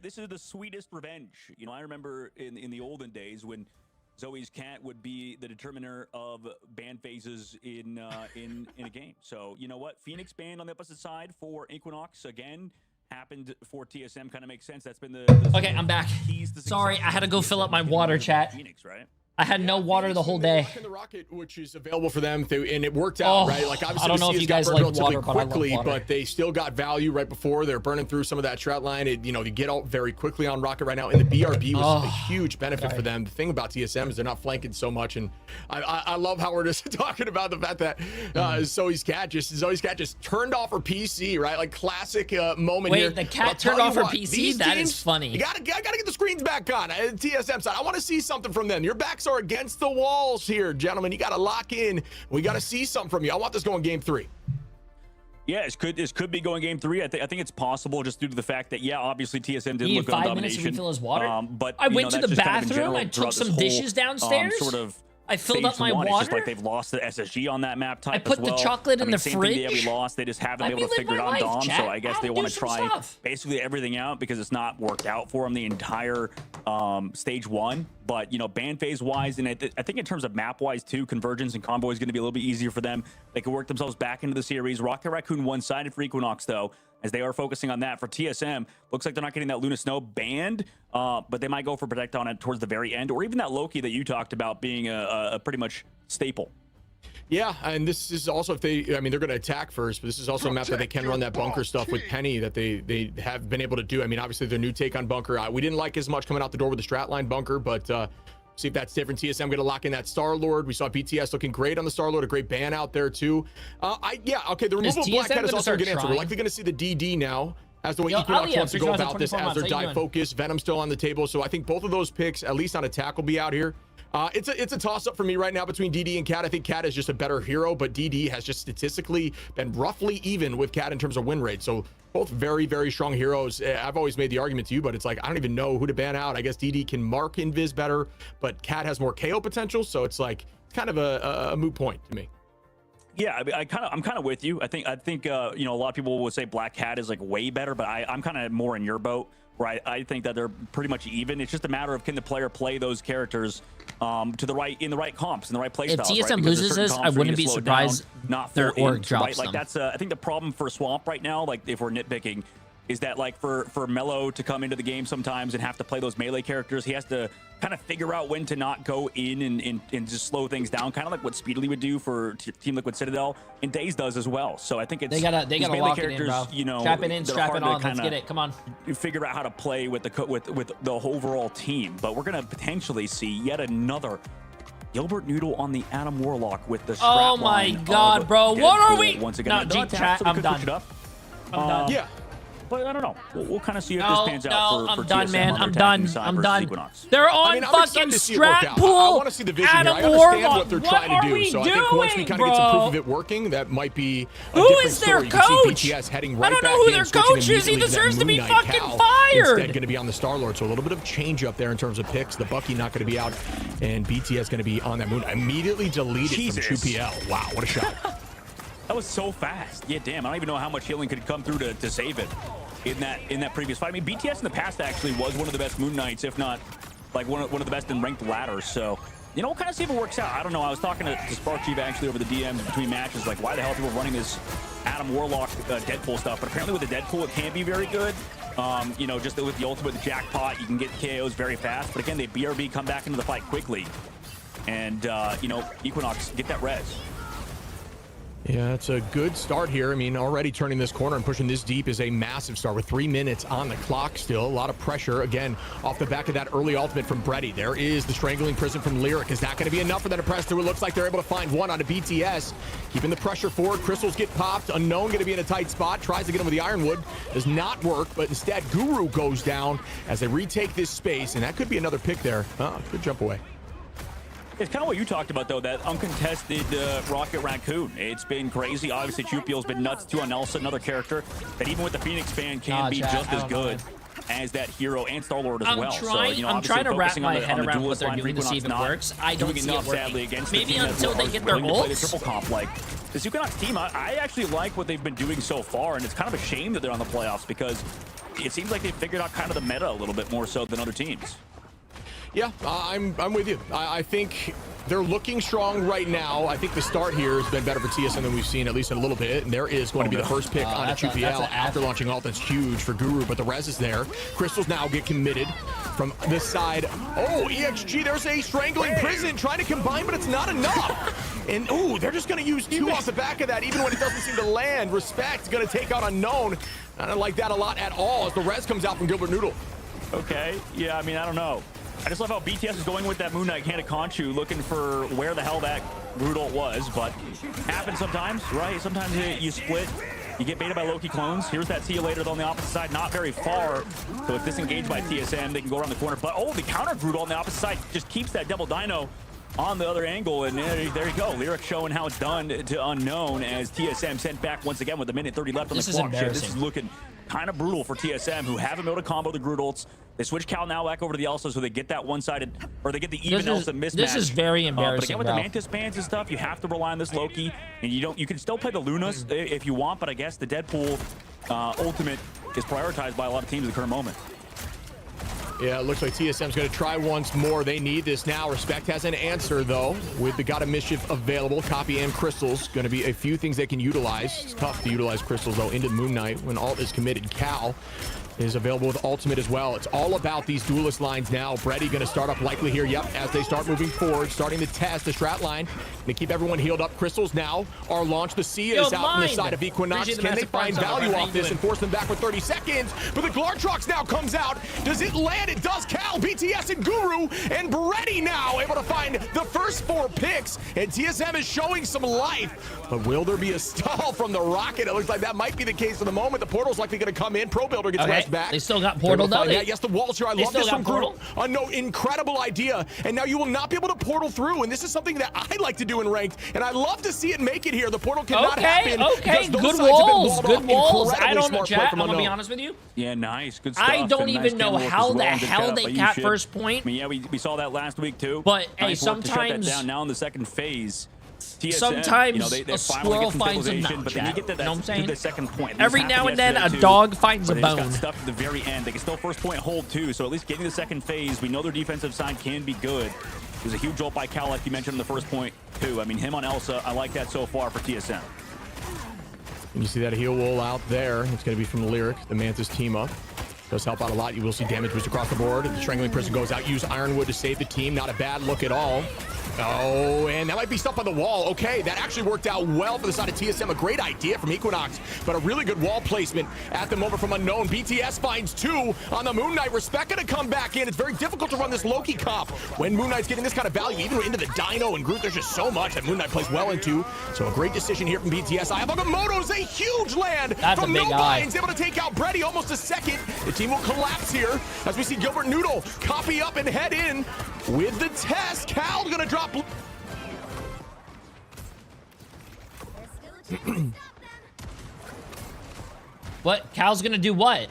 this is the sweetest revenge. You know, I remember in the olden days when Zoe's cat would be the determiner of ban phases in a game. So, you know what? Phoenix ban on the opposite side for Equinox again. Happened for TSM, kind of makes sense. That's been the Okay, I'm back. Sorry, I had to go fill up my water, chat. Phoenix, right? I had no water the whole day. The rocket, which is available for them, and it worked out, right? Like obviously, I don't know if you guys like water, quickly, but I love water. but they still got value right before. They're burning through some of that strat line. You get out very quickly on rocket right now, and the BRB was a huge benefit for them. The thing about TSM is they're not flanking so much, and I love how we're just talking about the fact that Zoe's cat just turned off her PC, right? Like classic moment here. Wait, the cat turned off her PC? That is funny. You gotta get the screens back on. TSM side, I want to see something from them. Your backs are against the walls here, gentlemen. You got to lock in. We got to see something from you. I want this going game 3. Yeah, it could be going game 3. I think it's possible just due to the fact that, yeah, obviously TSM did He look had on 5 minutes to domination. refill his water. But I went to that's the just kind of in bathroom. general I took throughout some this whole, dishes downstairs. Sort of I filled phase up my one. It's just water. like they've lost the SSG on that map type I put as well. the chocolate in the same thing, yeah, fridge. we lost. They just haven't Let been me able to live figure it my out life, Dom. chat. So I guess I'll they do want to some try stuff. basically everything out because it's not worked out for them the entire stage 1. But, ban phase wise, and I think in terms of map wise too, Convergence and Convoy is going to be a little bit easier for them. They can work themselves back into the series. Rocket Raccoon one-sided for Equinox though, as they are focusing on that. For TSM, looks like they're not getting that Luna Snow banned, but they might go for Protect on it towards the very end, or even that Loki that you talked about being a pretty much staple. Yeah, and this is also they're going to attack first, but this is also a map that they can run that bunker stuff with Penny that they have been able to do. I mean, obviously their new take on bunker, we didn't like as much coming out the door with the strat line bunker, but see if that's different. TSM going to lock in that Star-Lord. We saw BTS looking great on the Star-Lord, a great ban out there too. The removal of Black Cat is also a good answer. We're likely going to see the DD now. As the way Equinox wants to go about this as their dive focus. Venom still on the table, so I think both of those picks, at least on attack, will be out here. It's a toss-up for me right now between DD and Cat. I think Cat is just a better hero, but DD has just statistically been roughly even with Cat in terms of win rate. So both very, very strong heroes. I've always made the argument to you, but it's like I don't even know who to ban out. I guess DD can mark invis better, but Cat has more KO potential, so it's like kind of a moot point to me. Yeah, I mean, I'm kind of with you. I think a lot of people would say Black Cat is like way better, but I'm kind of more in your boat, where I think that they're pretty much even. It's just a matter of can the player play those characters in the right comps, in the right play If styles. TSM loses this, I wouldn't be surprised not their full org int, drops right? Like them. that's I think the problem for Swamp right now, like if we're nitpicking, is that like for Mello to come into the game sometimes and have to play those melee characters, he has to kind of figure out when to not go in and just slow things down, kind of like what Speedily would do for Team Liquid Citadel, and Daze does as well. So I think it's they gotta these melee lock it characters, in, bro. Strap it in, strap it on. Let's get it. Come on. Figure out how to play with the overall team, but we're gonna potentially see yet another Gilbert Noodle on the Adam Warlock with the strap Oh my God, bro! What are we? Once again, No, chat. I'm done. I'm done. Yeah. But I don't know. We'll kind of see if this pans out for I'm done, TSM man. on their I'm attacking done. side I'm versus done. Equinox. They're on fucking strat pool. I want to see the vision Adam here. I understand Warlock. what they're trying to do. So I think once we kind of get some proof of it working, that might be a Who different is their story. You can see coach? BTS heading I right don't back know who in, their switching coach is. He immediately deserves to be Moon Knight fucking Cal. fired. Instead, going to be on the Star-Lord. So a little bit of change up there in terms of picks. The Bucky not going to be out, and BTS going to be on that Moon. Immediately deleted from 2PL. Wow, what a shot. That was so fast. Yeah, damn. I don't even know how much healing could come through to save it in that previous fight. I mean, BTS in the past actually was one of the best Moon Knights, if not like one of the best in ranked ladders. So, we'll kind of see if it works out. I don't know. I was talking to Spark Chief actually over the DMs between matches, like why the hell are people running this Adam Warlock Deadpool stuff? But apparently with the Deadpool, it can be very good. Just with the ultimate jackpot, you can get KOs very fast. But again, they BRB come back into the fight quickly. And, Equinox, get that res. Yeah, it's a good start here. I mean, already turning this corner and pushing this deep is a massive start with 3 minutes on the clock still. A lot of pressure, again, off the back of that early ultimate from Bredy. There is the Strangling Prison from Lyric. Is that going to be enough for them to press through? It looks like they're able to find one on a BTS. Keeping the pressure forward. Crystals get popped. Unknown going to be in a tight spot. Tries to get him with the Ironwood. Does not work, but instead Guru goes down as they retake this space, and that could be another pick there. Good jump away. It's kind of what you talked about, though, that uncontested Rocket Raccoon. It's been crazy. Obviously, Chupiel's been nuts, too, on Nelson, another character that even with the Phoenix fan can be just as good as that hero and Star-Lord as well. I'm trying to wrap my head around what they're doing to see if it works. I don't see it working. Maybe until they get their ults. Like this Equinox team, I actually like what they've been doing so far, and it's kind of a shame that they're on the playoffs because it seems like they've figured out kind of the meta a little bit more so than other teams. Yeah, I'm with you. I think they're looking strong right now. I think the start here has been better for TSM than we've seen, at least in a little bit. And there is going to be the first pick on a QPL after launching ult. That's huge for Guru, but the res is there. Crystals now get committed from this side. Oh, EXG, there's a Strangling Prison trying to combine, but it's not enough. And, ooh, they're just going to use two off the back of that, even when it doesn't seem to land. Respect going to take out Unknown. I don't like that a lot at all as the res comes out from Gilbert Noodle. Okay, yeah, I mean, I don't know. I just love how BTS is going with that Moon Knight Canna Conchu, looking for where the hell that Brutal was, but happens sometimes, right? Sometimes you split, you get baited by Loki clones. Here's that see you later though on the opposite side, not very far. So it's disengaged by TSM, they can go around the corner, but oh, the counter Brutal on the opposite side just keeps that double dino on the other angle, and there you go. Lyric showing how it's done to Unknown as TSM sent back once again with a minute 30 left on the clock. This is looking kind of brutal for TSM, who haven't been able to combo the Grudolts. They switch Cal now back over to the Elsa, so they get that one-sided, or they get the even Elsa mismatch. This is very embarrassing, but again, with the Mantis bans and stuff, you have to rely on this Loki, and you can still play the Lunas if you want, but I guess the Deadpool ultimate is prioritized by a lot of teams at the current moment. Yeah, it looks like TSM's going to try once more. They need this now. Respect has an answer, though, with the God of Mischief available. Copy and Crystals. Going to be a few things they can utilize. It's tough to utilize Crystals, though, into Moon Knight when ult is committed. Cal is available with ultimate as well. It's all about these duelist lines now. Bredy going to start up likely here. Yep, as they start moving forward, starting to test the strat line. They keep everyone healed up. Crystals now are launched. The C is out on the side of Equinox. Can they find value off this and force them back for 30 seconds? But the Glartrox now comes out. Does it land? It does. Cal, BTS, and Guru, and Bredy now able to find the first 4 picks. And TSM is showing some life. But will there be a stall from the Rocket? It looks like that might be the case for the moment. The portal's likely going to come in. Pro Builder gets rest back. They still got portal though. Yes, the walls here. I love this from Guru. No, incredible idea. And now you will not be able to portal through. And this is something that I like to do in ranked. And I love to see it make it here. The portal cannot happen. Okay, good walls. Good walls. I don't know, chat. I'm going to be honest with you. Yeah, nice. Good stuff. I don't even know how the hell they got first point. I mean, yeah, we saw that last week too. But hey, nice work to shut that sometimes down. Now in the second phase, TSM, sometimes they a squirrel finds a nut, but then you get to that, what I'm saying? the second point. Every now and then, a dog finds a bone. bone. Got stuff at the very end. They can still first point hold too, so at least getting the second phase, we know their defensive side can be good. There's a huge ult by Cal, like you mentioned in the first point too. I mean, him on Elsa, I like that so far for TSM. And you see that heal wall out there. It's going to be from Lyric, the Mantis team up. Does help out a lot. You will see damage boost across the board. The Strangling Prison goes out. Use Ironwood to save the team. Not a bad look at all. Oh, and that might be stuff on the wall. Okay, that actually worked out well for the side of TSM. A great idea from Equinox, but a really good wall placement at the moment from Unknown. BTS finds 2 on the Moon Knight. Respect gonna come back in. It's very difficult to run this Loki comp when Moon Knight's getting this kind of value, even into the Dino and Groot. There's just so much that Moon Knight plays well into. So a great decision here from BTS. Ayamoto's a huge land from No Binds, able to take out Bredy almost a second. The team will collapse here as we see Gilbert Noodle copy up and head in with the test. Cal gonna drop. What? Cal's gonna do what?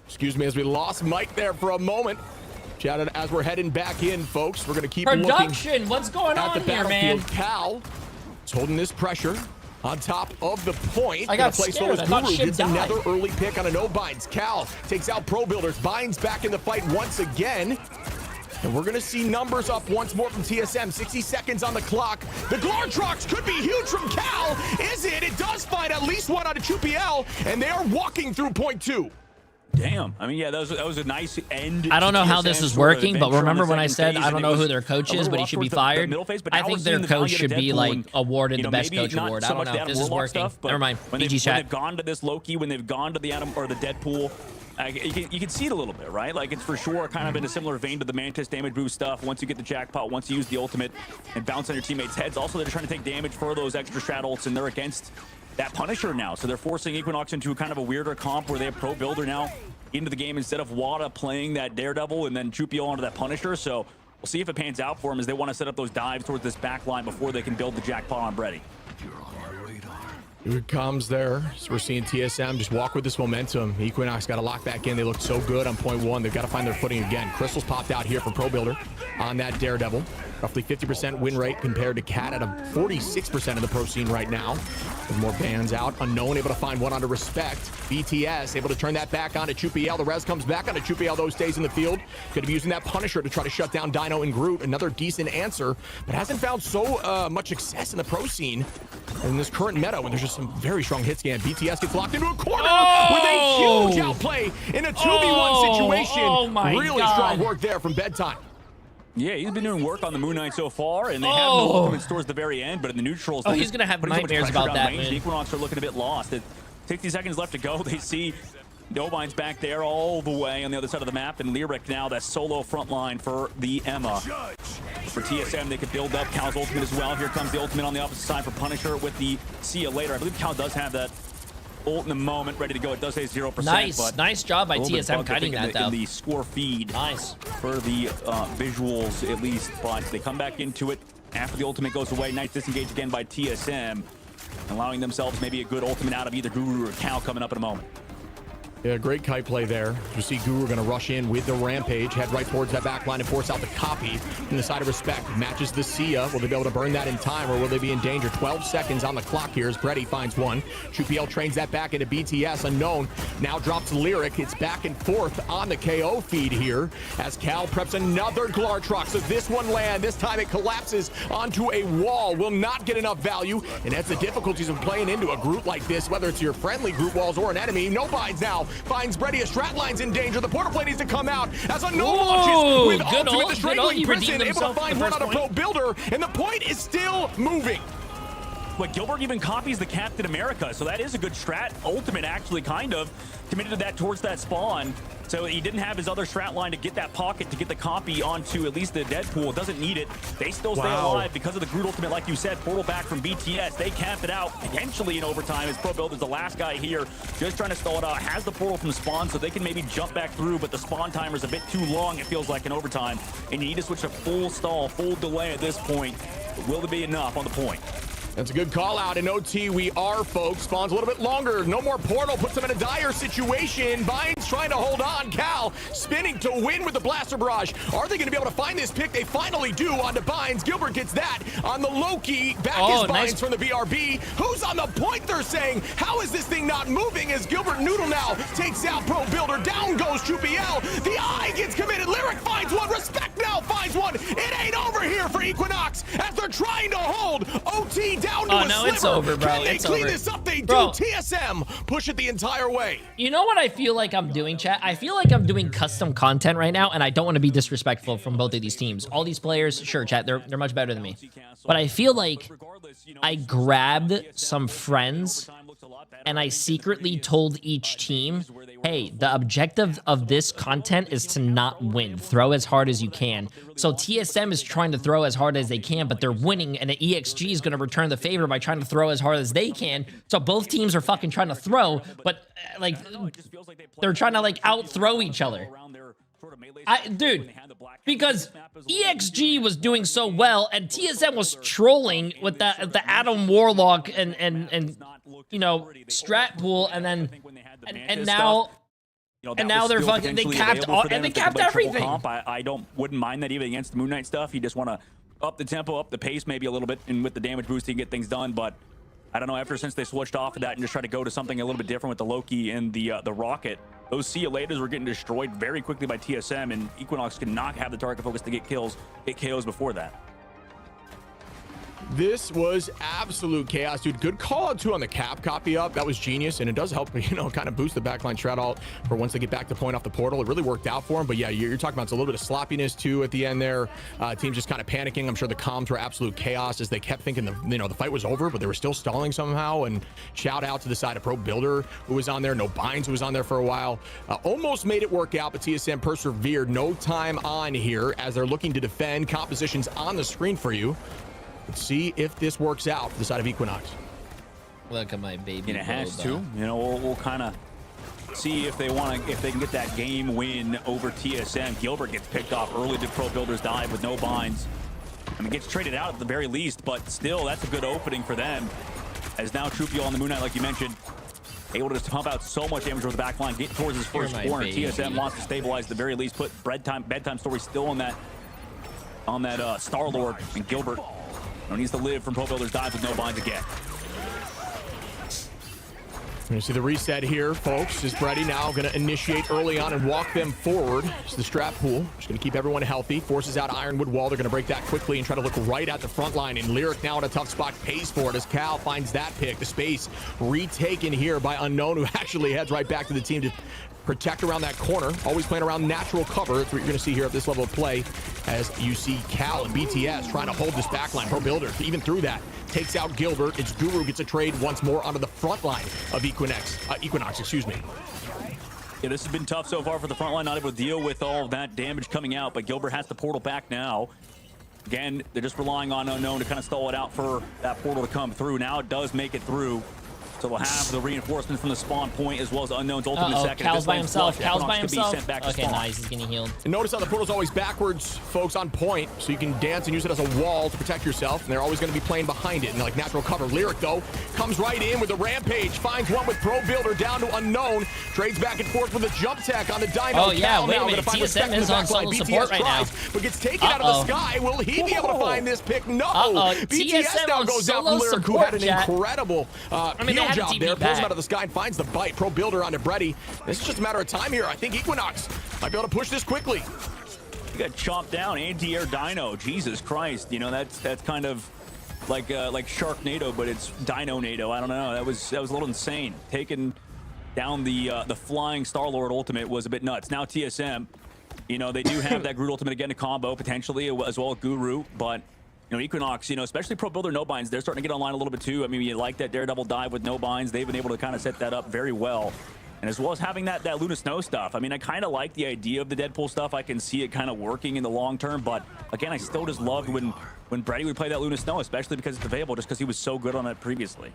Excuse me, as we lost Mike there for a moment. Chatted as we're heading back in, folks. We're gonna keep production. Looking what's going at on the here, man? Cal is holding this pressure on top of the point. I got scared. I thought Guru gets another early pick on a no binds. Cal takes out Pro Builders. Binds back in the fight once again. And we're going to see numbers up once more from TSM. 60 seconds on the clock. The Glartrox could be huge from Cal. Is it? It does find at least one out of Chupiel, and they are walking through point 2. damn. I mean, yeah, that was a nice end. I don't know how this is working, but remember when I said I don't know who their phase, coach and is, it but he was should be towards the fired? middle phase, but I now think we're their seeing the coach value of should be Deadpool like and, awarded you the know, best maybe coach not award. so I don't much know the if this is Adam Warlock working. stuff, but Never mind. When PG when chat. they've gone to this Loki, when they've gone to the Adam or the Deadpool, you can see it a little bit, right? Like, it's for sure kind of in a similar vein to the Mantis damage boost stuff. Once you get the jackpot, once you use the ultimate and bounce on your teammates' heads. Also, they're trying to take damage for those extra strat ults, and they're against that Punisher now. So they're forcing Equinox into kind of a weirder comp where they have Pro Builder now into the game instead of Wada playing that Daredevil and then Chupiel onto that Punisher. So we'll see if it pans out for them as they want to set up those dives towards this back line before they can build the jackpot on Brady. Here it comes there. So we're seeing TSM just walk with this momentum. Equinox got to lock back in. They look so good on point one. They've got to find their footing again. Crystal's popped out here from Pro Builder on that Daredevil. Roughly 50% win rate compared to Cat at a 46% of the pro scene right now. With more bans out. Unknown able to find one under Respect. BTS able to turn that back onto Chupiel. The res comes back onto Chupiel, though stays in the field. Could be using that Punisher to try to shut down Dino and Groot. Another decent answer, but hasn't found so much success in the pro scene in this current meta when there's just some very strong hit scan. BTS gets locked into a corner with a huge outplay in a 2v1 situation. Oh my really God. strong work there from Bedtime. Yeah, he's been doing work on the Moon Knight so far, and they have no ultimates towards the very end, but in the neutrals, Oh, he's gonna have putting so much nightmares pressure about down that, range. man. The Equinox are looking a bit lost. 60 seconds left to go. They see Nobine's back there all the way on the other side of the map, and Lyric now that solo front line for the Emma. For TSM, they could build up Cal's ultimate as well. Here comes the ultimate on the opposite side for Punisher with the See Ya Later. I believe Cal does have that ult in the moment ready to go. It does say 0%. Nice, but nice job by a little bit TSM bugged, I kiting think, that, though. in the score feed. Nice. For the visuals, at least. But they come back into it after the ultimate goes away. Nice disengage again by TSM, allowing themselves maybe a good ultimate out of either Guru or Cal coming up in a moment. Yeah, great kite play there. You see Guru going to rush in with the Rampage, head right towards that back line and force out the copy from the side of Respect. Matches the Sia. Will they be able to burn that in time, or will they be in danger? 12 seconds on the clock here as Brady finds one. Chupiel trains that back into BTS. Unknown now drops Lyric. It's back and forth on the KO feed here as Cal preps another Glartrox. So this one land. This time it collapses onto a wall. Will not get enough value, and that's the difficulties of playing into a group like this, whether it's your friendly group walls or an enemy. No binds now. Finds Brady. A strat line's in danger. The portal play needs to come out as a no launches with good ultimate. ult, The good strangling ult. He prison redeemed able to himself find the one first on a Pro point. Builder, and the point is still moving. But Gilbert even copies the Captain America, so that is a good strat. Ultimate actually kind of committed to that towards that spawn. So he didn't have his other strat line to get that pocket, to get the copy onto at least the Deadpool. Doesn't need it. They still stay alive because of the Groot ultimate, like you said. Portal back from BTS. They capped it out potentially in overtime as Pro Builder's the last guy here. Just trying to stall it out. Has the portal from spawn so they can maybe jump back through, but the spawn timer's a bit too long, it feels like, in overtime. And you need to switch to full stall, full delay at this point. But will there be enough on the point? That's a good call out in OT. We are, folks. Spawns a little bit longer. No more portal. Puts them in a dire situation. Binds trying to hold on. Cal spinning to win with the Blaster Barrage. Are they going to be able to find this pick? They finally do onto Binds. Gilbert gets that on the Loki. Back is Binds from the BRB. Who's on the point, they're saying? How is this thing not moving as Gilbert Noodle now takes out Pro Builder? Down goes Chupiel. The Eye gets committed. Lyric finds one. Respect now finds one. It ain't over here for Equinox as they're trying to hold OT down to a no, sliver. it's over, bro. Can they It's clean over. this up? They Bro. do. TSM push it the entire way. You know what I feel like I'm doing, chat? I feel like I'm doing custom content right now, and I don't want to be disrespectful from both of these teams. All these players, sure, chat, they're much better than me. But I feel like I grabbed some friends, and I secretly told each team, hey, the objective of this content is to not win. Throw as hard as you can. So TSM is trying to throw as hard as they can, but they're winning, and the EXG is going to return the favor by trying to throw as hard as they can. So both teams are fucking trying to throw, but like they're trying to like out-throw each other. Dude, because EXG was doing so well, and TSM was trolling with the Adam Warlock and you know, strat pool, and then and now. And now they're fucking, they capped all, and they capped everything. I wouldn't mind that even against the Moon Knight stuff. You just want to up the tempo, up the pace maybe a little bit, and with the damage boost you get things done. But I don't know, since they switched off of that and just tried to go to something a little bit different with the Loki and the Rocket, those See Ya Laters were getting destroyed very quickly by TSM, and Equinox could not have the target focus to get kills, get KOs before that. This was absolute chaos, dude. Good call out too on the cap copy up. That was genius, and it does help, you know, kind of boost the backline strat alt for once they get back to point off the portal. It really worked out for them. But yeah, you're talking about it's a little bit of sloppiness too at the end there. Team just kind of panicking. I'm sure the comms were absolute chaos as they kept thinking the fight was over, but they were still stalling somehow. And shout out to the side of Pro Builder who was on there. No Binds who was on there for a while. Almost made it work out, but TSM persevered. No time on here as they're looking to defend. Compositions on the screen for you. Let's see if this works out for the side of Equinox. Look at my baby. And it has to. You know, we'll kind of see if they can get that game win over TSM. Gilbert gets picked off early to Pro Builder's dive with no binds. I mean, gets traded out at the very least, but still, that's a good opening for them. As now Trupial on the Moon Knight, like you mentioned, able to just pump out so much damage over the back line, get towards his first corner. TSM wants to stabilize at the very least, put bedtime story still on that Star-Lord, and Gilbert needs to live from Pro Builder's dive with no binds again. You're gonna see the reset here, folks. Is Brady now gonna initiate early on and walk them forward? It's the strap pool. Just gonna keep everyone healthy. Forces out Ironwood Wall. They're gonna break that quickly and try to look right at the front line. And Lyric now in a tough spot, pays for it as Cal finds that pick. The space retaken here by Unknown, who actually heads right back to the team to protect around that corner. Always playing around natural cover. That's what you're going to see here at this level of play as you see Cal and BTS trying to hold this backline. Pro Builder, even through that, takes out Gilbert. It's Guru gets a trade once more onto the front line of Equinox, excuse me. Yeah, this has been tough so far for the front line, not able to deal with all of that damage coming out, but Gilbert has the portal back now. Again, they're just relying on Unknown to kind of stall it out for that portal to come through. Now it does make it through. So we'll have the reinforcement from the spawn point as well as Unknown's ultimate second. Cal's by himself. Cal's by himself. Okay, nice. He's getting healed. And notice how the portal's always backwards, folks, on point. So you can dance and use it as a wall to protect yourself. And they're always going to be playing behind it in like natural cover. Lyric, though, comes right in with a rampage. Finds one with Pro Builder down to Unknown. Trades back and forth with a jump tech on the Dino. Oh, yeah. Wait a minute. TSM is on solo support right now. But gets taken out of the sky. Will he be able to find this pick? No. BTS now goes out from Lyric, who had an incredible peel job there. Pulls him out of the sky and finds the bite. Pro Builder onto Brady. This is just a matter of time here. I think Equinox might be able to push this quickly. You got chomped down, anti-air Dino. Jesus Christ, you know that's kind of like Sharknado, but it's Dino-nado. I don't know. That was a little insane. Taking down the flying Star-Lord ultimate was a bit nuts. Now TSM, you know, they do have that Groot ultimate again to combo potentially as well as Guru, but you know, Equinox, you know, especially Pro Builder no binds, they're starting to get online a little bit too. I mean, you like that Daredevil dive with no binds. They've been able to kind of set that up very well. And as well as having that Luna Snow stuff. I mean, I kind of like the idea of the Deadpool stuff. I can see it kind of working in the long term. But again, I still just loved when Brady would play that Luna Snow, especially because it's available, just because he was so good on it previously.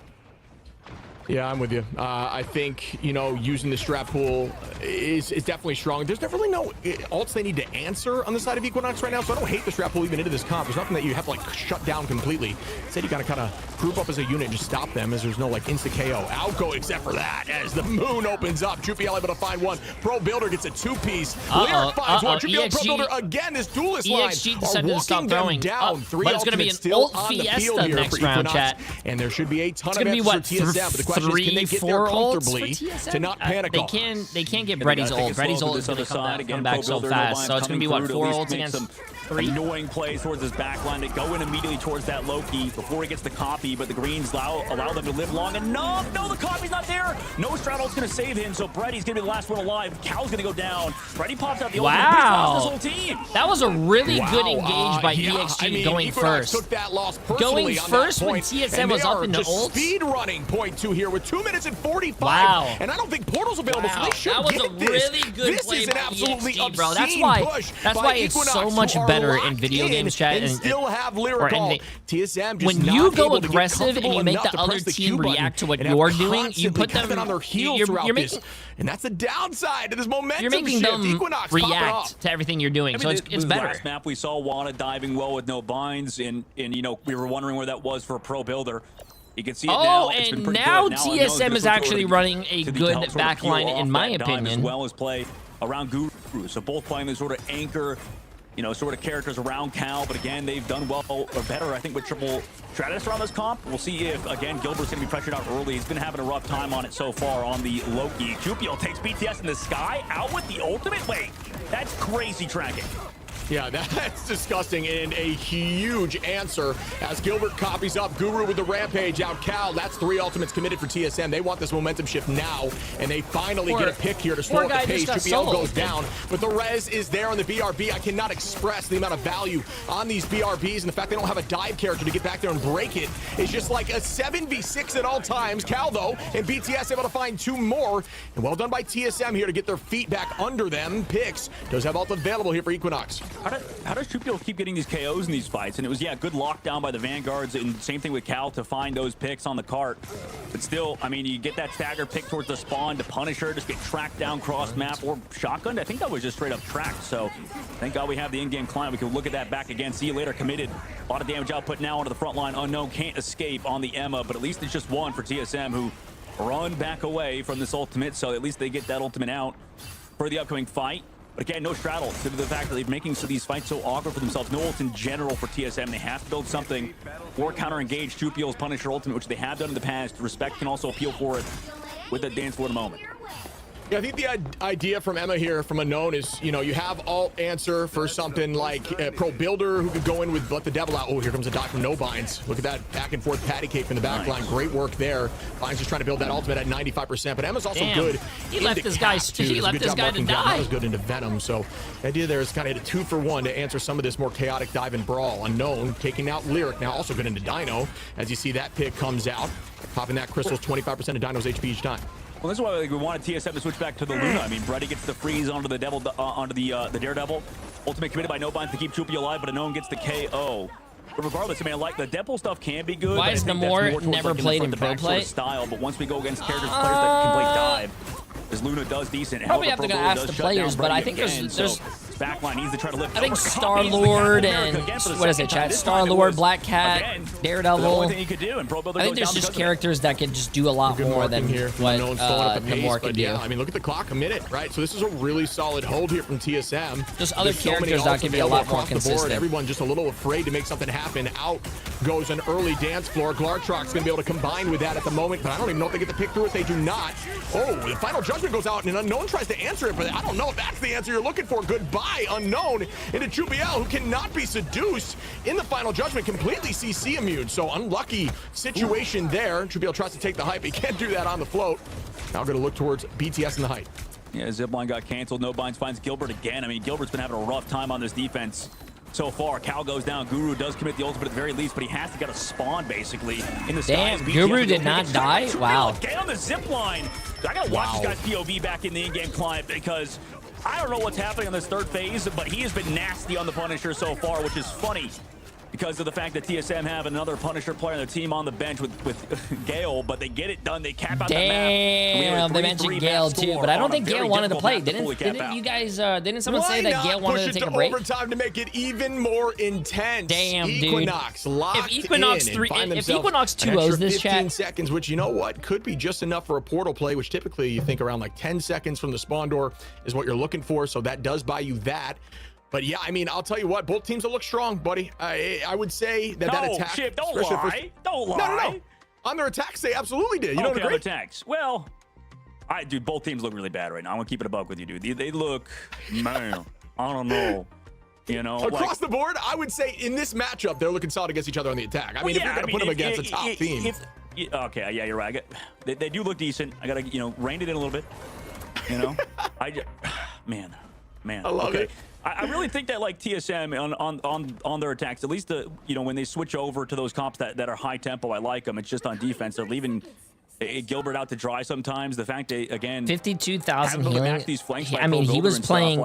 Yeah, I'm with you. I think, you know, using the strap pool is definitely strong. There's definitely no ults they need to answer on the side of Equinox right now, so I don't hate the strap pool even into this comp. There's nothing that you have to, like, shut down completely. Instead, you gotta kind of group up as a unit and just stop them as there's no, like, insta-KO. Outgo except for that as the moon opens up. Trupial able to find one. Pro Builder gets a two-piece. Lyric finds one. Trupial Pro Builder again. This duelist line are walking them down. Three ultimates still on the field here for Equinox. And there should be a ton of answers for TSM, but the question is, can they get there comfortably to not panic off? They can't get Brady's ult. Brady's ult is going to come back so fast. So it's going to be, what, 4 ults against 3? Annoying plays towards his backline. They go in immediately towards that Loki before he gets the copy, but the Greens allow them to live long enough. No, the copy's not there. No Straddle's going to save him, so Brady's going to be the last one alive. Cal's going to go down. Brady pops out the ult. Wow. His whole team. That was a really good engage by EXG going Equinox first. Took that loss going first when TSM was up in the ult. Speed running point 2 here with 2 minutes and 45. Wow. And I don't think Portal's available, so they should that was get a really good this play is an by absolutely EXG, bro. obscene That's why it's Equinox, so much who are better in locked video games, chat. and still have lyrical. TSM just when not you go able to get aggressive and you comfortable make enough the to other press the team Q button react to what and have you're doing, you constantly put them kept it on their heels throughout you're this. And that's the downside to this momentum You're making shift. them Equinox react to everything you're doing, so it's better. Last map we saw Wana diving well with no binds, and you know we were wondering where that was for a Pro Builder. You can see it now. And now TSM is actually running a good backline, in my opinion. As well as play around Guru. So both playing this sort of anchor, you know, sort of characters around Cal. But again, they've done well or better, I think, with triple Stratus around this comp. We'll see if, again, Gilbert's going to be pressured out early. He's been having a rough time on it so far on the Loki. Trupial takes BTS in the sky out with the ultimate. Wait, that's crazy tracking. Yeah, that's disgusting and a huge answer as Gilbert copies up Guru with the Rampage out Cal. That's 3 ultimates committed for TSM. They want this momentum shift now, and they finally get a pick here to slow up the pace. Jupiel goes down, but the res is there on the BRB. I cannot express the amount of value on these BRBs, and the fact they don't have a dive character to get back there and break it is just like a 7v6 at all times. Cal, though, and BTS able to find 2 more, and well done by TSM here to get their feet back under them. Picks does have ult available here for Equinox. How does Jupiel keep getting these KOs in these fights? And it was, yeah, good lockdown by the Vanguards, and same thing with Cal to find those picks on the cart. But still, I mean, you get that stagger pick towards the spawn to Punisher, just get tracked down cross map or shotgunned. I think that was just straight up tracked. So thank God we have the in-game client. We can look at that back again. See you later, committed. A lot of damage output now onto the front line. Unknown can't escape on the Emma, but at least it's just 1 for TSM, who run back away from this ultimate. So at least they get that ultimate out for the upcoming fight. But again, no straddle due to the fact that they're making these fights so awkward for themselves. No ult in general for TSM. They have to build something or counter-engage Jupiel's Punisher ultimate, which they have done in the past. Respect can also appeal for it with the dance floor in a moment. Yeah, I think the idea from Emma here, from Unknown, is, you know, you have alt answer for something like Pro Builder, who could go in with Let the Devil Out. Oh, here comes a die from No Binds. Look at that back and forth patty cake from the back line. Great work there. Binds just trying to build that ultimate at 95%, but Emma's also good. He left this guy to die. That was good into Venom. So the idea there is kind of hit a 2-for-1 to answer some of this more chaotic dive and brawl. Unknown taking out Lyric, now also good into Dino, as you see that pick comes out, popping that crystal's 25% of Dino's HP each time. Well, this is why we wanted TSM to switch back to the Luna. I mean, Brady gets the freeze onto the Devil, onto the Daredevil. Ultimate committed by No Binds to keep Chupi alive, but Unknown gets the KO. But regardless, I mean, like the Devil stuff can be good. Why is Namor never played in pro play? Style, but once we go against characters, players that can play dive, as Luna does decent. Probably have to ask the players, but I think there's backline needs to try to lift. I think Star-Lord and what is it, chat? Star-Lord, Black Cat, Daredevil. I think there's just characters that can just do a lot more than what Namor can do. Yeah, I mean, look at the clock, a minute, right? So this is a really solid hold here from TSM. Just other characters that can be a lot more consistent. Everyone just a little afraid to make something happen. Out goes an early dance floor. Glartrock's gonna be able to combine with that at the moment, but I don't even know if they get the pick through it. They do not. Oh, the final judgment goes out, and Unknown tries to answer it, but I don't know if that's the answer you're looking for. Goodbye, Unknown, into Jupiel, who cannot be seduced in the final judgment, completely CC immune. So unlucky situation there. Jupiel tries to take the hype. He can't do that on the float. Now going to look towards BTS in the height. Yeah, zipline got canceled. No Binds finds Gilbert again. I mean, Gilbert's been having a rough time on this defense so far. Cal goes down. Guru does commit the ultimate at the very least, but he has to get a spawn basically in the Damn, Guru did not die? Wow. Get on the zipline. I gotta watch this guy's POV back in the in-game client, because I don't know what's happening on this third phase, but he has been nasty on the Punisher so far, which is funny because of the fact that TSM have another Punisher player on their team on the bench with Gale, but they get it done. They cap out the map. Damn, they mentioned Gale too, but I don't think Gale wanted to play. Didn't you guys, didn't someone say that Gale wanted to take a break? Overtime to make it even more intense. Damn, Equinox dude. Locked if Equinox in if Equinox 2-0s this 15 chat. seconds, which, you know what, could be just enough for a portal play, which typically you think around like 10 seconds from the spawn door is what you're looking for, so that does buy you that. But yeah, I mean, I'll tell you what, both teams will look strong, buddy. I would say that that attack. Shit, don't lie. Don't lie. No. On their attacks, they absolutely did. You don't agree? agree? On attacks. Well, dude, both teams look really bad right now. I'm gonna keep it a buck with you, dude. They look, man, I don't know. You know, across the board, I would say in this matchup, they're looking solid against each other on the attack. I mean, if you're gonna put them against a top team. Okay, yeah, you're right. They do look decent. I gotta, rein it in a little bit. You know, man. I love it. I really think that, like, TSM on their attacks, at least when they switch over to those comps that are high tempo, I like them. It's just on defense, they're leaving Gilbert out to dry sometimes. The fact they, again, 52,000 healing. I mean, he was playing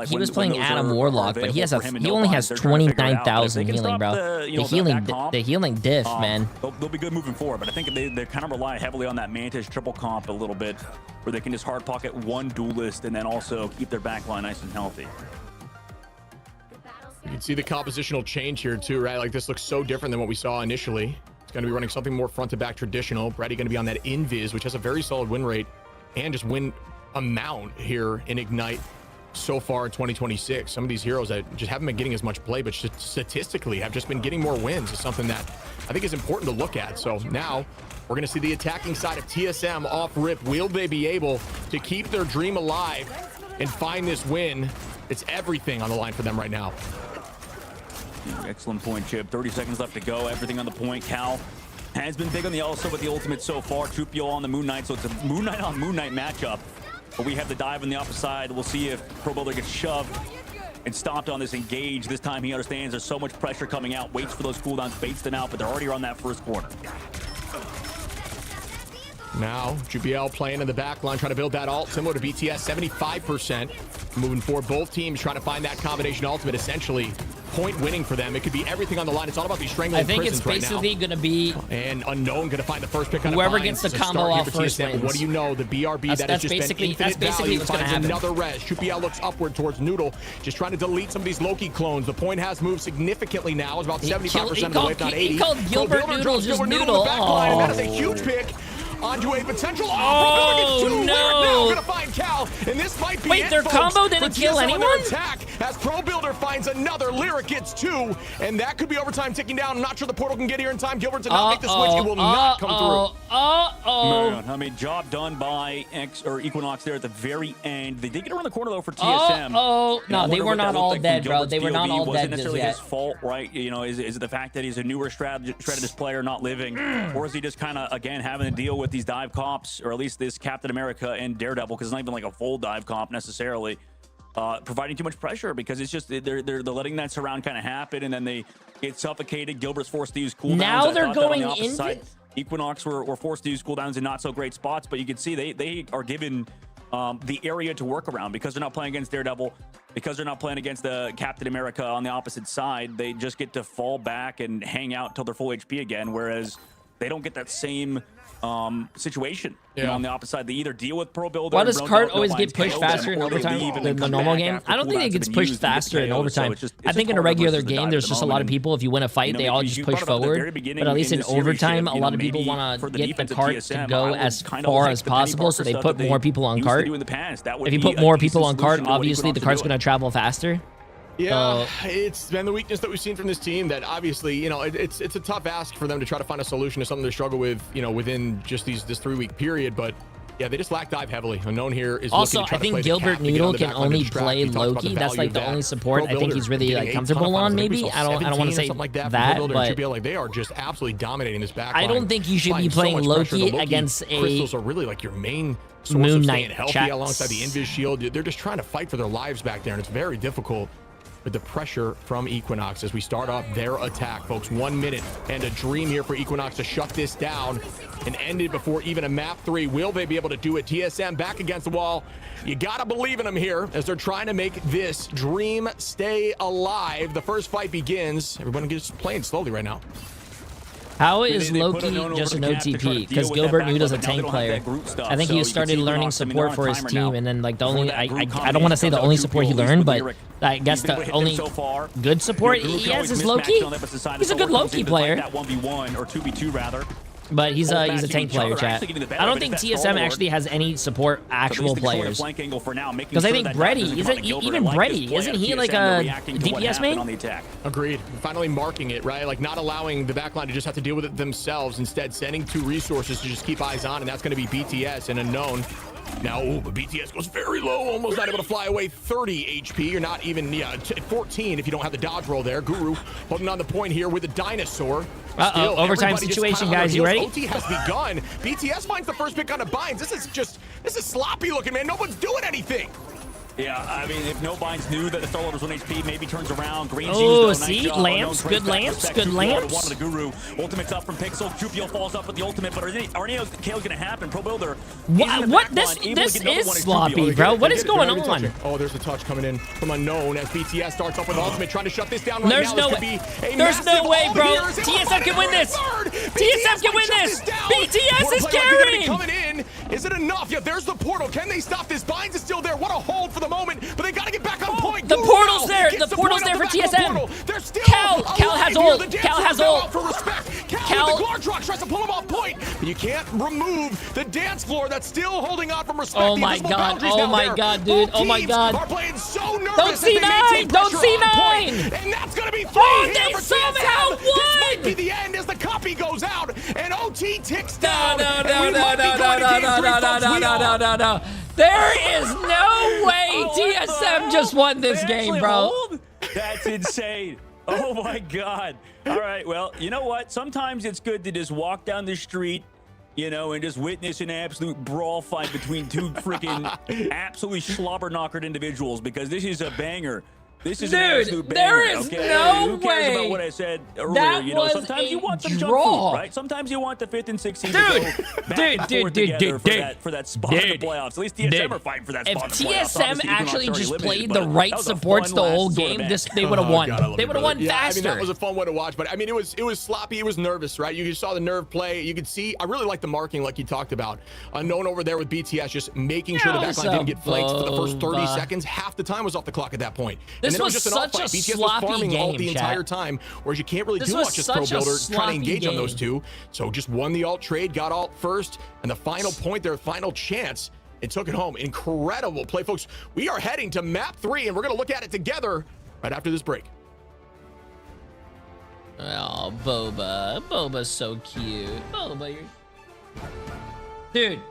Adam Warlock, but he only has 29,000 healing, bro. The healing diff, man. They'll be good moving forward, but I think they kind of rely heavily on that Mantis triple comp a little bit, where they can just hard pocket one duelist and then also keep their backline nice and healthy. You can see the compositional change here too, right? Like, this looks so different than what we saw initially. It's going to be running something more front to back traditional. Brady going to be on that invis, which has a very solid win rate and just win amount here in Ignite so far in 2026. Some of these heroes that just haven't been getting as much play, but statistically have just been getting more wins, is something that I think is important to look at. So now we're going to see the attacking side of TSM off rip. Will they be able to keep their dream alive and find this win? It's everything on the line for them right now. Excellent point, Chip. 30 seconds left to go. Everything on the point. Cal has been big on the also with the ultimate so far. Trupio on the Moon Knight, so it's a Moon Knight on Moon Knight matchup. But we have the dive on the opposite side. We'll see if Pro Builder gets shoved and stopped on this engage. This time he understands there's so much pressure coming out, waits for those cooldowns, baits them out, but they're already on that first corner. Now, JBL playing in the back line, trying to build that ult, similar to BTS, 75%. Moving forward, both teams trying to find that combination ultimate, essentially point winning for them. It could be everything on the line. It's all about these strangling I think it's prisons basically going to be... And Unknown going to find the first pick on whoever Vines. gets the It's a combo start here off for first TSM. wins. What do you know? The BRB That's that has just been infinite value what's gonna finds happen. another res. JBL looks upward towards Noodle, just trying to delete some of these Loki clones. The point has moved significantly now. It's about 75% of the way, if not 80. He called Gilbert Noodle just Noodle. And that is a huge pick onto a potential. Oh, no! no. Gonna find Cal, and this might be Wait, it, their folks, combo for didn't kill TSM on their anyone? Attack as Pro Builder finds another. Lyric gets 2, and that could be overtime ticking down. I'm not sure the portal can get here in time. Gilbert did not make the switch. It will not come through. Man, I mean, job done by Equinox there at the very end. They did get around the corner though for TSM. No, they were not all dead, bro. They were not all dead just necessarily yet. his fault, right? You know, is it the fact that he's a newer strategist player not living, or is he just kind of again having to deal with these dive cops, or at least this Captain America and Daredevil, because it's not even like a full dive comp necessarily, providing too much pressure, because it's just they're letting that surround kind of happen, and then they get suffocated. Gilbert's forced to use cooldowns. Now they're going into Equinox were forced to use cooldowns in not so great spots, but you can see they are given the area to work around because they're not playing against Daredevil, because they're not playing against the Captain America on the opposite side. They just get to fall back and hang out till they're full HP again, whereas they don't get that same situation on the opposite side. They either deal with Pro Builder. Why does Cart always get pushed faster in overtime than the normal game? I don't think it gets pushed faster in overtime. I think in a regular game, there's just a lot of people. If you win a fight, they all just push forward. But at least in overtime, a lot of people want to get the cart to go as far as possible, so they put more people on cart. If you put more people on cart, obviously the cart's going to travel faster. Yeah, it's been the weakness that we've seen from this team, that obviously, you know, it's a tough ask for them to try to find a solution to something they struggle with, you know, within just this 3-week period. But yeah, they just lack dive heavily. Unknown here is also, I think Gilbert Noodle can only play Loki. That's like the only support I think he's really like comfortable on. Maybe I don't want to say that, but like they are just absolutely dominating this back. I don't think you should be playing Loki against a crystals are really like your main source Moon of Knight staying healthy alongside the Invis shield. They're just trying to fight for their lives back there, and it's very difficult with the pressure from Equinox as we start off their attack, folks. 1 minute and a dream here for Equinox to shut this down and end it before even a map 3. Will they be able to do it? TSM back against the wall. You gotta believe in them here as they're trying to make this dream stay alive. The first fight begins. Everyone gets playing slowly right now. How is Loki just an OTP? Because Gilbert Noodle's a tank player. I think he started learning support for his team, and then like the only I don't want to say the only support he learned, but I guess the only good support he has is Loki. He's a good Loki player. That 1v1 or 2v2 rather. But he's a tank player, chat. I don't think TSM actually has any support actual players. Because I think Bredy, isn't he like a DPS main? Agreed. Finally marking it, right? Like not allowing the backline to just have to deal with it themselves. Instead, sending 2 resources to just keep eyes on, and that's going to be BTS and Unknown. Now, but BTS goes very low, almost not able to fly away. 30 HP. You're not even 14 if you don't have the dodge roll there. Guru holding on the point here with the dinosaur. Uh-oh, overtime situation, guys. You ready? OT has begun. BTS finds the first pick on the binds. This is sloppy looking, man. No one's doing anything. Yeah, I mean, if no binds knew that the Star Loader's 1 HP, maybe turns around. Green's see, Lamps, good Lamps, good Lamps. One of the Guru. Ultimate's up from Pixel. Jupio falls up with the ultimate, but Arneo's Kale's gonna happen. Pro Builder. What? This is sloppy, bro. What is going on? Oh, there's a touch coming in from Unknown as BTS starts up with ultimate, trying to shut this down right now. There's no way, bro. TSM can win this. TSM can win this. BTS is carrying. Coming in. Is it enough? Yeah, there's the portal. Can they stop this? Binds is still there. What a hold for the moment, but they got to get back on point. The portal's there. The portal's there for TSM. Cal has ult. Cal has ult. For respect. Cal with the Glardrock tries to pull him off point, but you can't remove the dance floor that's still holding on from respect. Oh my god. Oh my god, dude. Oh my god. Are playing so nervous. Don't C9. Don't C9. And that's gonna be 3. Oh, they somehow won. This might be the end as the copy goes out and OT ticks down. No. There is no way TSM just won this game, bro. That's insane. Oh my God. All right. Well, you know what? Sometimes it's good to just walk down the street, you know, and just witness an absolute brawl fight between two freaking absolutely slobber knockered individuals, because this is a banger. This is an absolute banger. There is okay? no Who cares way about what I said earlier? that You know, was sometimes you want some junk draw. food, right? Sometimes you want the 5th and 6th team to go back and forth together for that spot in the playoffs. At least TSM are fighting for that If spot in the playoffs. TSM Obviously, actually Equinox just already played eliminated, the but right that was a supports fun the whole last sort of game, match. they would have won. God, I love They you, would have brother. won Yeah, faster. I mean, that was a fun one to watch, but I mean, it was sloppy. It was nervous, right? You saw the nerve play. You could see. I really like the marking, like you talked about. Unknown over there with BTS, just making sure the backline didn't get flanked for the first 30 seconds. Half the time was off the clock at that point. This and then was it was just an such off a fight. BTS was sloppy farming all game, the chat. entire time, whereas you can't really This do was much as such Pro a Builder trying to sloppy engage on game. those two. So just won the alt trade, got alt first, and the final point, their final chance, and took it home. Incredible play, folks. We are heading to map 3, and we're going to look at it together right after this break. Oh, Boba. Boba's so cute. Boba, you're... Dude.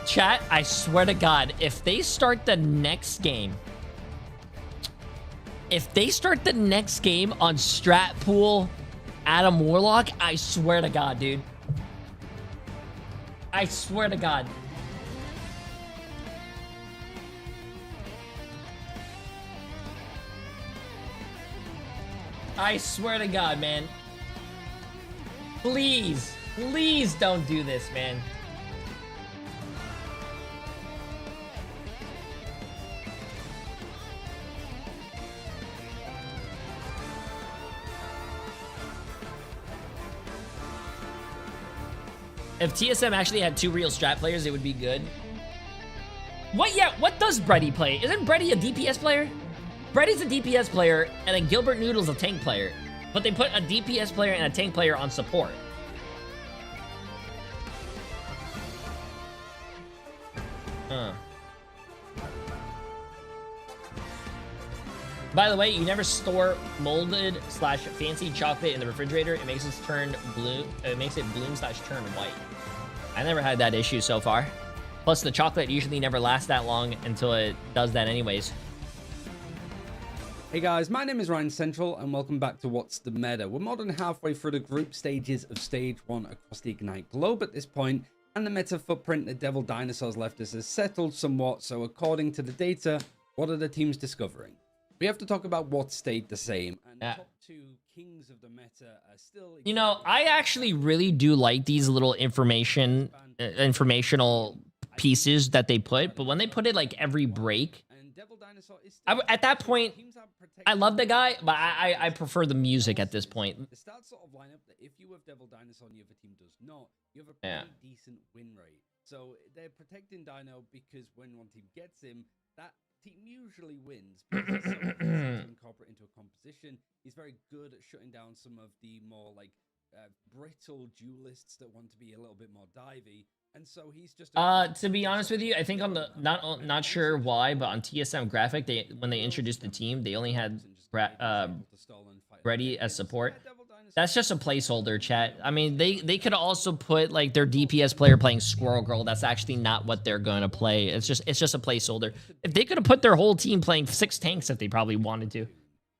Chat, I swear to God, if they start the next game... If they start the next game on Strat Pool Adam Warlock, I swear to God, dude. I swear to God. I swear to God, man. Please, please don't do this, man. If TSM actually had 2 real strat players, it would be good. What does Brady play? Isn't Brady a DPS player? Brady's a DPS player, and then Gilbert Noodle's a tank player. But they put a DPS player and a tank player on support. By the way, you never store molded / fancy chocolate in the refrigerator. It makes it turn blue. It makes it bloom / turn white. I never had that issue so far. Plus, the chocolate usually never lasts that long until it does that anyways. Hey guys, my name is Ryan Central, and welcome back to What's the Meta. We're more than halfway through the group stages of Stage 1 across the Ignite globe at this point, and the meta footprint that Devil Dinosaurs left us has settled somewhat, so according to the data, what are the teams discovering? We have to talk about what stayed the same, and the top 2 kings of the meta are still... You know, I actually really do like these little informational pieces that they put, but when they put it like every break, at that point, I love the guy, but I prefer the music at this point. The start sort of lineup that if you have Devil Dinosaur and the other team does not, you have a pretty decent win rate. So they're protecting Dino because when one team gets him, that team usually wins because he's so easy to incorporate into a composition. He's very good at shutting down some of the more like brittle duelists that want to be a little bit more divey. And so he's just to be honest with you, I think on the not sure why, but on TSM Graphic, when they introduced the team, they only had Brady as support. That's just a placeholder, chat. I mean, they could also put like their DPS player playing Squirrel Girl. That's actually not what they're going to play. It's just a placeholder. If they could have put their whole team playing 6 tanks, if they probably wanted to.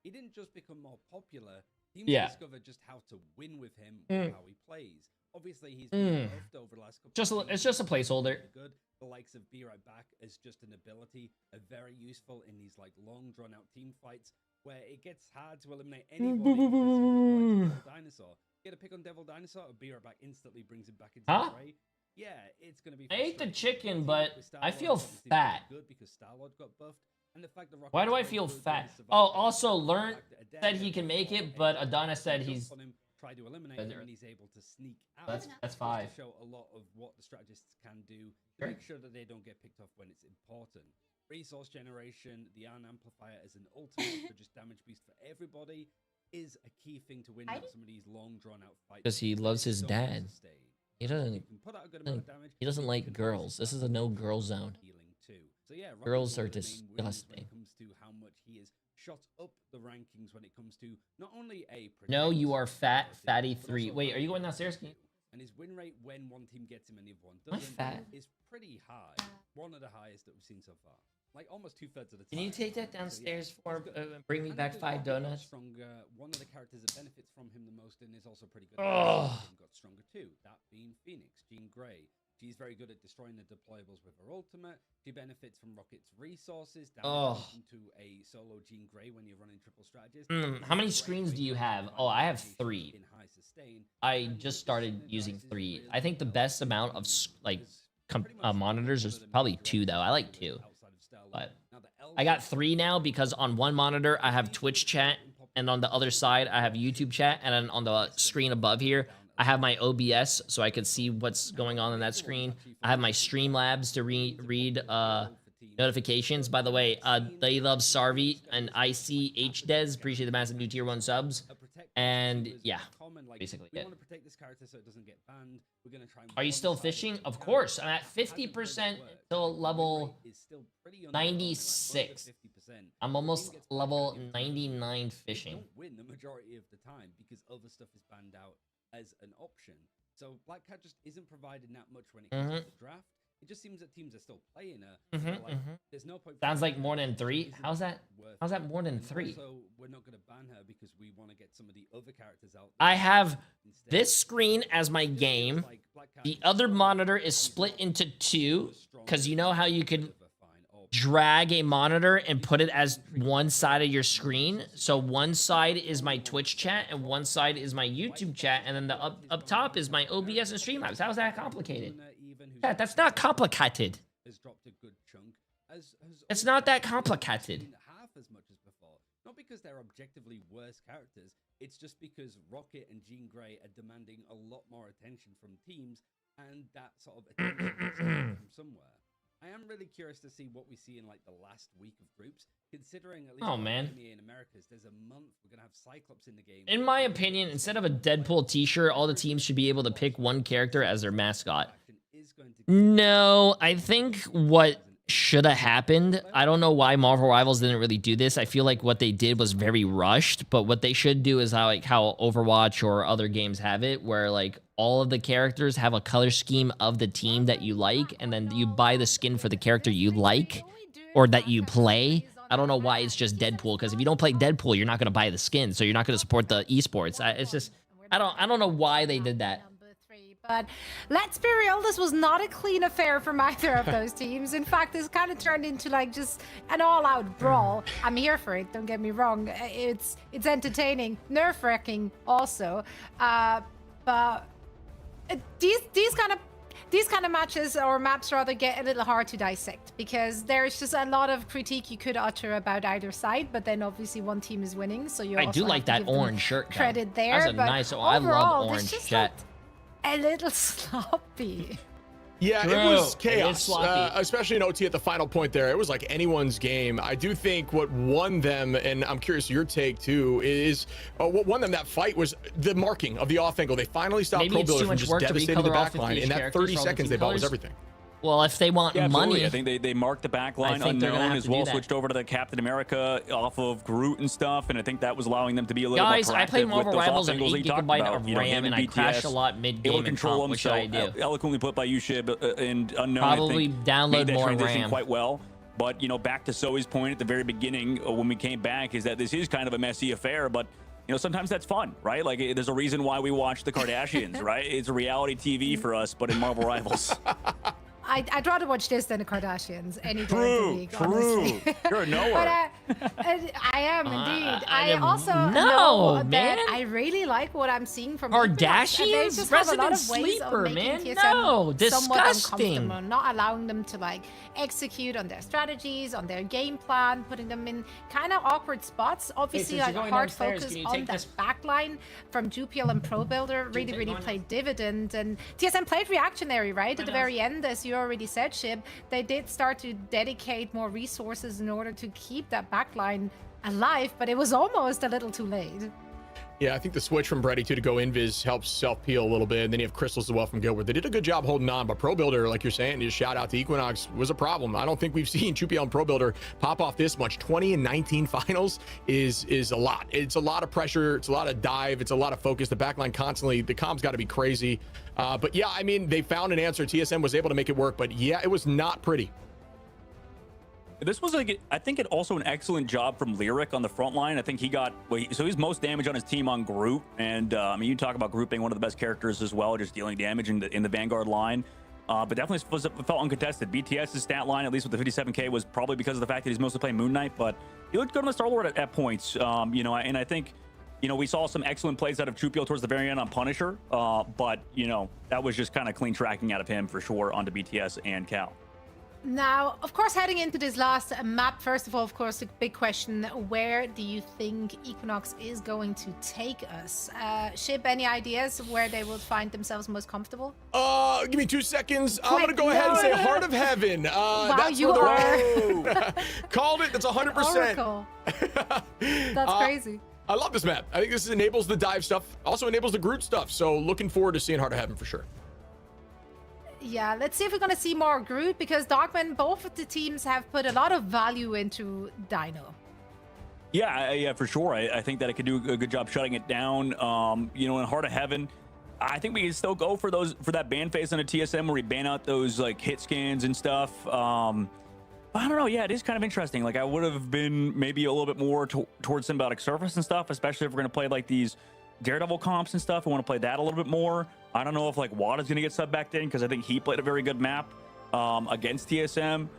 He didn't just become more popular. Teams discovered just how to win with him and how he plays. Obviously, he's been buffed over the last couple of years. It's just a placeholder. Good. The likes of Be Right Back as just an ability are very useful in these like long drawn out team fights where it gets hard to eliminate anybody. Devil Dinosaur. Get a pick on Devil Dinosaur, or Be Right Back instantly brings him back into the fray. Yeah, it's gonna be. I ate the chicken, but I feel fat. Good because Star-Lord got buffed. And the fact that Why do I feel fat? Oh, also Learn said he can make it, but Adonis said he's. Try to eliminate him, and he's able to sneak out. That's 5. To show a lot of what the strategists can do to make sure that they don't get picked off when it's important. Resource generation, the Iron Amplifier as an ultimate for just damage boost for everybody is a key thing to win some of these long drawn out fights. Because he loves his dad. He doesn't. He doesn't like girls. This is a no girl zone. So yeah, girls are disgusting. When it comes to how much he is shot up the rankings when it comes to not only a no, you are fat, fatty 3. Wait, are you going downstairs? And his win rate when one team gets him and the other one Am I doesn't fat? is pretty high. One of the highest that we've seen so far. like almost 2/3 of the time. Can you take that So, yeah, downstairs it's for good. bring me And back because 5 Rocket got donuts? Stronger, one of the characters that benefits from him the most and is also pretty good. Oh. Got stronger too. That being Phoenix, Jean Grey. She's very good at destroying the deployables with her ultimate. She benefits from Rocket's resources. Oh. Into a solo Jean Grey when you're running triple strategies. How many screens do you have? Oh, I have 3. I just started using 3. I think the best amount of monitors is probably 2 though. I like 2, but I got 3 now because on one monitor I have Twitch chat, and on the other side I have YouTube chat, and then on the screen above here I have my OBS so I can see what's going on that screen. I have my Streamlabs to read notifications. By the way, They Love Sarvi and ICHDes, appreciate the massive new tier 1 subs. And yeah, basically it. Are you still fishing? Of course. I'm at 50% till level 96. I'm almost level 99 fishing. Win the majority of the time because other stuff is banned out as an option. So Black Cat just isn't providing that much when it comes to the draft. It just seems that teams are still playing her. There's no point. Sounds like more than 3. How's that? How's that more than 3? So we're not going to ban her because we want to get some of the other characters out. I have this screen as my game. The other monitor is split into 2 because you know how you could drag a monitor and put it as one side of your screen. So one side is my Twitch chat and one side is my YouTube chat, and then the up top is my OBS and Streamlabs. How's that complicated? Yeah, that's not complicated. It's not that complicated. Half as much as before. Not because they're objectively worse characters. It's just because Rocket and Jean Grey are demanding a lot more attention from teams, and that sort of attention is coming from somewhere. I am really curious to see what we see in like the last week of groups, considering at least in Americas, there's a month we're gonna have Cyclops in the game. In my opinion, instead of a Deadpool t-shirt, all the teams should be able to pick one character as their mascot. No, I think what should have happened, I don't know why Marvel Rivals didn't really do this. I feel like what they did was very rushed, but what they should do is how Overwatch or other games have it, where like all of the characters have a color scheme of the team that you like, and then you buy the skin for the character you like or that you play. I don't know why it's just Deadpool, because if you don't play Deadpool, you're not going to buy the skin, so you're not going to support the esports. It's just I don't know why they did that. But let's be real, this was not a clean affair from either of those teams. In fact, this kind of turned into like just an all-out brawl. I'm here for it, don't get me wrong. It's entertaining, nerve-wracking also. But these kind of matches, or maps rather, get a little hard to dissect because there's just a lot of critique you could utter about either side, but then obviously one team is winning, so you I do like that orange shirt. Credit there. That's a nice. I love orange chat. A little sloppy. Yeah, True. it was It chaos, is sloppy. especially in OT at the final point there. It was like anyone's game. I do think what won them, and I'm curious your take too, is what won them that fight was the marking of the off angle. They finally stopped Pro Builder from just devastating the backline, and that 30 seconds they bought was everything. Well, if they want money, I think they marked the back line unknown as well, switched over to the Captain America off of Groot and stuff, and I think that was allowing them to be a little guys, more I played proactive Marvel with those Rivals on off angles 8 he talked GB about. of You know, RAM, him and I BTS, crashed a lot mid-game able to in control comp. What should I do? Eloquently put by Ushib and Unknown. Probably I think, download made that more transition RAM. quite well. But, you know, back to Zoe's point at the very beginning when we came back is that this is kind of a messy affair, but you know, sometimes that's fun, right? Like, there's a reason why we watch the Kardashians, right? It's a reality TV for us, but in Marvel Rivals. I'd rather watch this than the Kardashians any day of the week, honestly. You're a knower. But I am indeed. I I am- also No, know man. that I really like what I'm seeing from Equinox, and they Kardashians? just have a lot Resident of ways of sleeper, making man. TSM No, somewhat disgusting. uncomfortable, not allowing them to like execute on their strategies, on their game plan, putting them in kind of awkward spots. Obviously, since like you're a going hard downstairs, focus can you on take that this? backline from Jupiel and Pro Builder really played dividend. And TSM played reactionary, right? At the very end, as you already said, Shib, they did start to dedicate more resources in order to keep that backline alive, but it was almost a little too late. Yeah, I think the switch from Brady to go invis helps self-peel a little bit, and then you have Crystals as well from Gilbert. They did a good job holding on, but Pro Builder, like you're saying, just shout out to Equinox, was a problem. I don't think we've seen Chupiel and Pro Builder pop off this much. 20 and 19 finals is a lot. It's a lot of pressure. It's a lot of dive. It's a lot of focus. The backline constantly, the comms got to be crazy. But yeah, I mean, they found an answer. TSM was able to make it work, but yeah, it was not pretty. This was like, I think it also an excellent job from Lyric on the front line. I think he got, so he's most damage on his team on Groot. And I mean, you talk about Groot being one of the best characters as well, just dealing damage in the Vanguard line. But definitely felt uncontested. BTS's stat line, at least with the 57K, was probably because of the fact that he's mostly playing Moon Knight, but he looked good on the Star-Lord at points. You know, and I think, you know, we saw some excellent plays out of Chupio towards the very end on Punisher, but, you know, that was just kind of clean tracking out of him for sure onto BTS and Cal. Now, of course, heading into this last map, first of all, of course, the big question, where do you think Equinox is going to take us? Ship, any ideas where they will find themselves most comfortable? Give me 2 seconds. I'm going to go ahead and say Heart of Heaven. Wow, that's you are. Called it. That's 100%. Oracle. That's crazy. I love this map. I think this enables the dive stuff, also enables the Groot stuff. So looking forward to seeing Heart of Heaven for sure. Yeah, let's see if we're going to see more Groot, because Dogman, both of the teams have put a lot of value into Dino. Yeah, for sure. I think that it could do a good job shutting it down. You know, in Heart of Heaven, I think we can still go for that ban phase on a TSM where we ban out those like hit scans and stuff. I don't know. Yeah, it is kind of interesting. Like, I would have been maybe a little bit more towards Symbiotic Surface and stuff, especially if we're going to play like these Daredevil comps and stuff. I want to play that a little bit more. I don't know if like Wada's going to get subbed back in, because I think he played a very good map against TSM.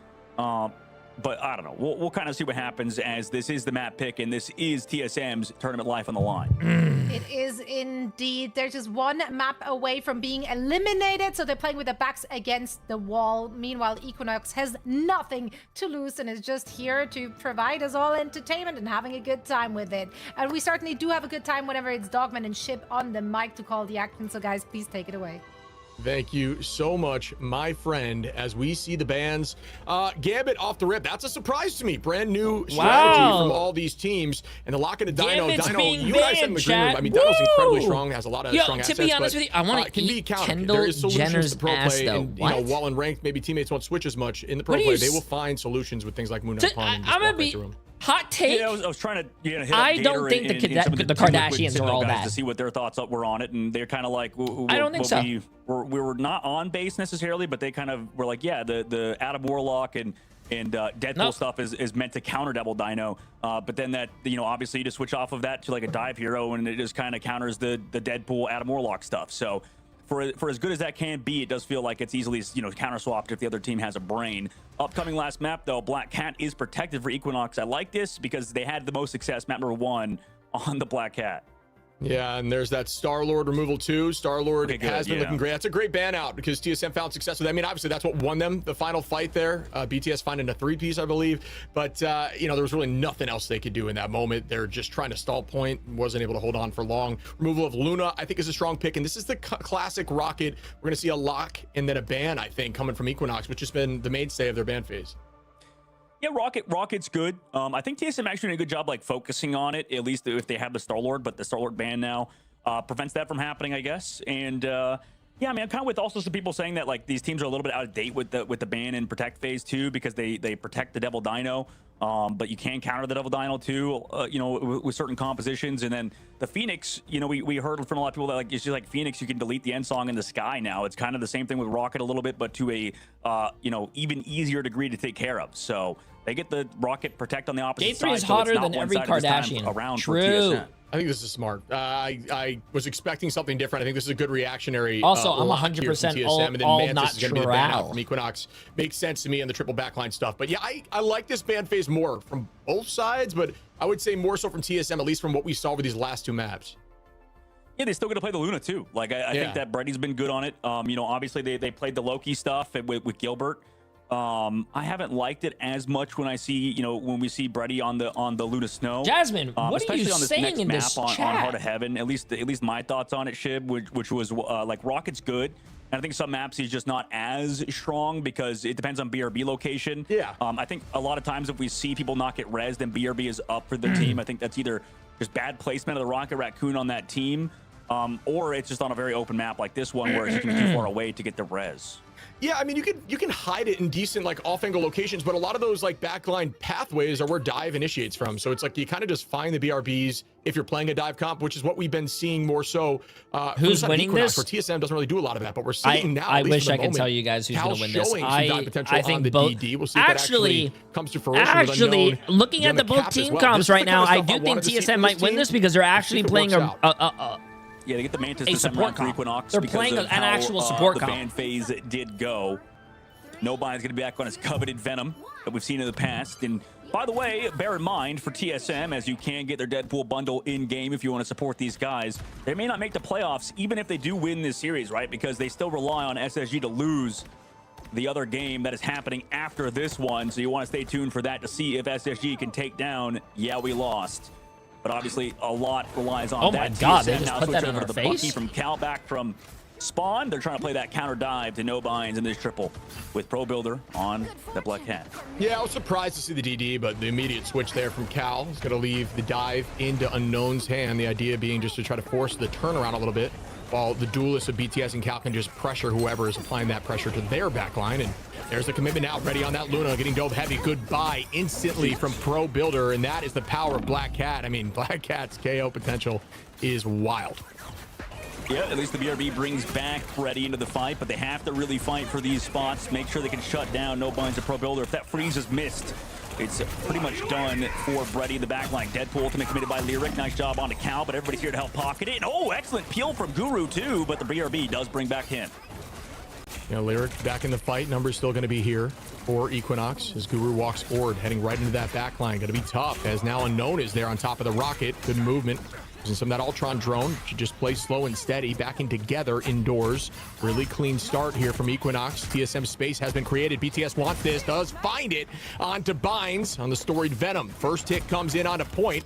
But I don't know. We'll kind of see what happens, as this is the map pick and this is TSM's tournament life on the line. It is indeed. They're just one map away from being eliminated, so they're playing with their backs against the wall. Meanwhile, Equinox has nothing to lose and is just here to provide us all entertainment and having a good time with it. And we certainly do have a good time whenever it's Dogman and Ship on the mic to call the action. So guys, please take it away. Thank you so much, my friend, as we see the bans. Gambit off the rip. That's a surprise to me. Brand new strategy from all these teams. And the lock into Dino. Gambit's Dino, being you and I said in the green room. I mean, Dino's incredibly strong, has a lot of strong assets. To be honest with you, I want to eat Kendall Jenner's to pro ass, play. though. And, you know, while in ranked, maybe teammates won't switch as much. In the pro play, they will find solutions with things like Moon Knight Pawn. I'm going to be... Hot take. Yeah, I was trying to hit up I don't think the Kardashians are all guys that. to see what their thoughts were on it, and they're kind of like, I don't think so. We were not on base necessarily, but they kind of were like, yeah, the Adam Warlock and Deadpool stuff is meant to counter Devil Dino, but then that, you know, obviously you just switch off of that to like a dive hero, and it just kind of counters the Deadpool Adam Warlock stuff. So for as good as that can be, it does feel like it's easily, you know, counter swapped if the other team has a brain. Upcoming last map though, Black Cat is protected for Equinox. I like this because they had the most success, map number 1, on the Black Cat. Yeah, and there's that Star-Lord removal too. Star-Lord has been looking great. That's a great ban out because TSM found success with that. I mean, obviously that's what won them the final fight there. BTS finding a 3-piece, I believe. But, you know, there was really nothing else they could do in that moment. They're just trying to stall point. Wasn't able to hold on for long. Removal of Luna, I think, is a strong pick. And this is the classic Rocket. We're going to see a lock and then a ban, I think, coming from Equinox, which has been the mainstay of their ban phase. Yeah, Rocket's good. I think TSM actually did a good job like focusing on it, at least if they have the Star-Lord, but the Star-Lord ban now prevents that from happening, I guess. And yeah, I mean, I'm kind of with also some people saying that like these teams are a little bit out of date with the ban and protect phase 2 because they protect the Devil Dino, but you can counter the Devil Dino too, you know, with certain compositions. And then the Phoenix, you know, we heard from a lot of people that like it's just like Phoenix, you can delete the end song in the sky now. It's kind of the same thing with Rocket a little bit, but to a you know, even easier degree to take care of. So they get the Rocket protect on the opposite side. Jay3 is hotter than every Kardashian. True. I think this is smart. I was expecting something different. I think this is a good reactionary. Also, I'm 100% all not is going to be the ban out from Equinox. Makes sense to me on the triple backline stuff. But yeah, I like this ban phase more from both sides, but I would say more so from TSM, at least from what we saw with these last 2 maps. Yeah, they still got to play the Luna too. Like I think that Brady's been good on it. You know, obviously they played the Loki stuff with Gilbert. I haven't liked it as much when we see Brady on the Luna Snow. Jasmine, what are you on this saying next in map this on chat? Heart of Heaven. At least my thoughts on it, Shib, which was like Rocket's good. And I think some maps he's just not as strong because it depends on BRB location. Yeah. I think a lot of times if we see people not get rezzed and BRB is up for the team, I think that's either just bad placement of the Rocket Raccoon on that team, or it's just on a very open map like this one where it's just too far away to get the res. Yeah, I mean, you can hide it in decent, like, off-angle locations, but a lot of those, like, backline pathways are where dive initiates from. So it's like you kind of just find the BRBs if you're playing a dive comp, which is what we've been seeing more so. Who's winning this? Where TSM doesn't really do a lot of that, but we're seeing now. I wish I could tell you guys who's going to win this. I think both. We'll see if actually comes to fruition. Actually, looking at the both team comps right now, I do think TSM might win this because they're actually playing Yeah, they get the Mantis a this time support around for comp. Equinox. They're because playing of an how, actual support the comp. ban phase did go. Nobody's going to be back on his coveted Venom that we've seen in the past. And by the way, bear in mind for TSM, as you can get their Deadpool bundle in-game if you want to support these guys, they may not make the playoffs even if they do win this series, right? Because they still rely on SSG to lose the other game that is happening after this one. So you want to stay tuned for that to see if SSG can take down Yeah We Lost. But obviously, a lot relies on that. Oh my God, they TSM just now put that switch in over our to the face? Bucky from Cal back from Spawn. They're trying to play that counter dive to no binds in this triple with Pro Builder on the Black Cat. Yeah, I was surprised to see the DD, but the immediate switch there from Cal is going to leave the dive into Unknown's hand. The idea being just to try to force the turnaround a little bit, while the duelists of BTS and Cal can just pressure whoever is applying that pressure to their backline. And there's the commitment now, ready on that Luna, getting dove heavy. Goodbye instantly from Pro Builder, and that is the power of Black Cat. I mean, Black Cat's KO potential is wild. Yeah, at least the BRB brings back Freddy into the fight, but they have to really fight for these spots, make sure they can shut down no binds to Pro Builder. If that freeze is missed, it's pretty much done for Freddy in the backline. Deadpool ultimate committed by Lyric. Nice job on the Cal, but everybody's here to help pocket it. Oh, excellent peel from Guru too, but the BRB does bring back him. You know, Lyric back in the fight. Numbers still going to be here for Equinox as Guru walks forward, heading right into that backline. Going to be tough as now Unknown is there on top of the rocket. Good movement. Using some of that Ultron drone. Should just play slow and steady. Backing together indoors. Really clean start here from Equinox. TSM space has been created. BTS wants this. Does find it onto Binds on the storied Venom. First hit comes in onto point.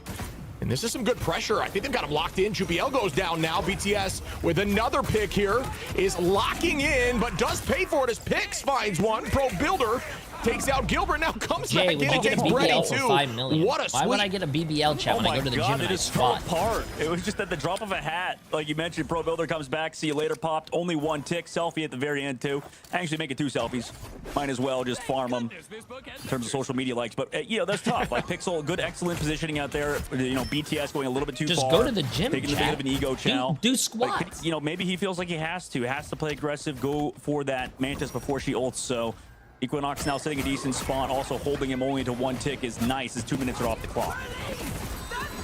And this is some good pressure. I think they've got him locked in. Jupiel goes down now. BTS with another pick here is locking in, but does pay for it as Pix finds one. Pro Builder takes out Gilbert, now comes Jay, back would in you get a against Brady BBL for too. 5 million? What a Why would I sweep. get a BBL chat when I go to the gym and I just fell squat? apart. It was just at the drop of a hat. Like you mentioned, Pro Builder comes back, see you later, popped. Only one tick, selfie at the very end too. Actually make it 2 selfies. Might as well just farm them in terms of social media likes. But, you know, that's tough. Like Pixel, good, excellent positioning out there. You know, BTS going a little bit too Just far. go to the gym, taking a bit chat. of an ego chow. Do squats. Like, you know, maybe he feels like he has to play aggressive, go for that Mantis before she ults. So Equinox now sitting a decent spot, also holding him only to 1 tick is nice as 2 minutes are off the clock.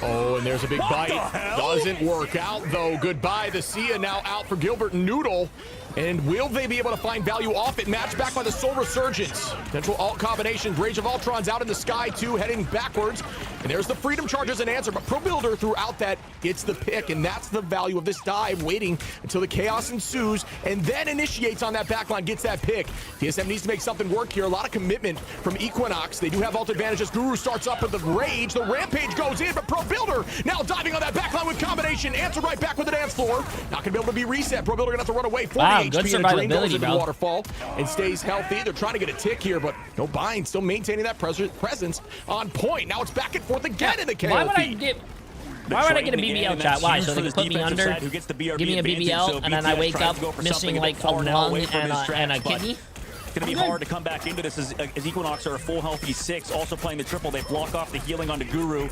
Oh, and there's a big bite. Doesn't work out, though. Goodbye. The Sia now out for Gilbert Noodle. And will they be able to find value off it? Matched back by the Soul Resurgence. Potential alt combination. Rage of Ultron's out in the sky, too, heading backwards. And there's the Freedom Charge as an answer. But Pro Builder, throughout that, gets the pick. And that's the value of this dive, waiting until the chaos ensues and then initiates on that backline, gets that pick. TSM needs to make something work here. A lot of commitment from Equinox. They do have alt advantages. Guru starts up with the Rage. The Rampage goes in, but Pro Builder now diving on that backline with combination. Answer right back with the dance floor. Not going to be able to be reset. Pro Builder going to have to run away. 40 good HP and a drain goes survivability, into the bro. waterfall and stays healthy. They're trying to get a tick here, but no bind. Still maintaining that presence on point. Now it's back and forth again in the KO Why would I feed. get a BBL chat? Why? So they can put me under, give me a BBL, and then I wake up missing like a lung and a kidney? It's going to be hard to come back into this as Equinox are a full healthy 6, also playing the triple. They block off the healing onto Guru,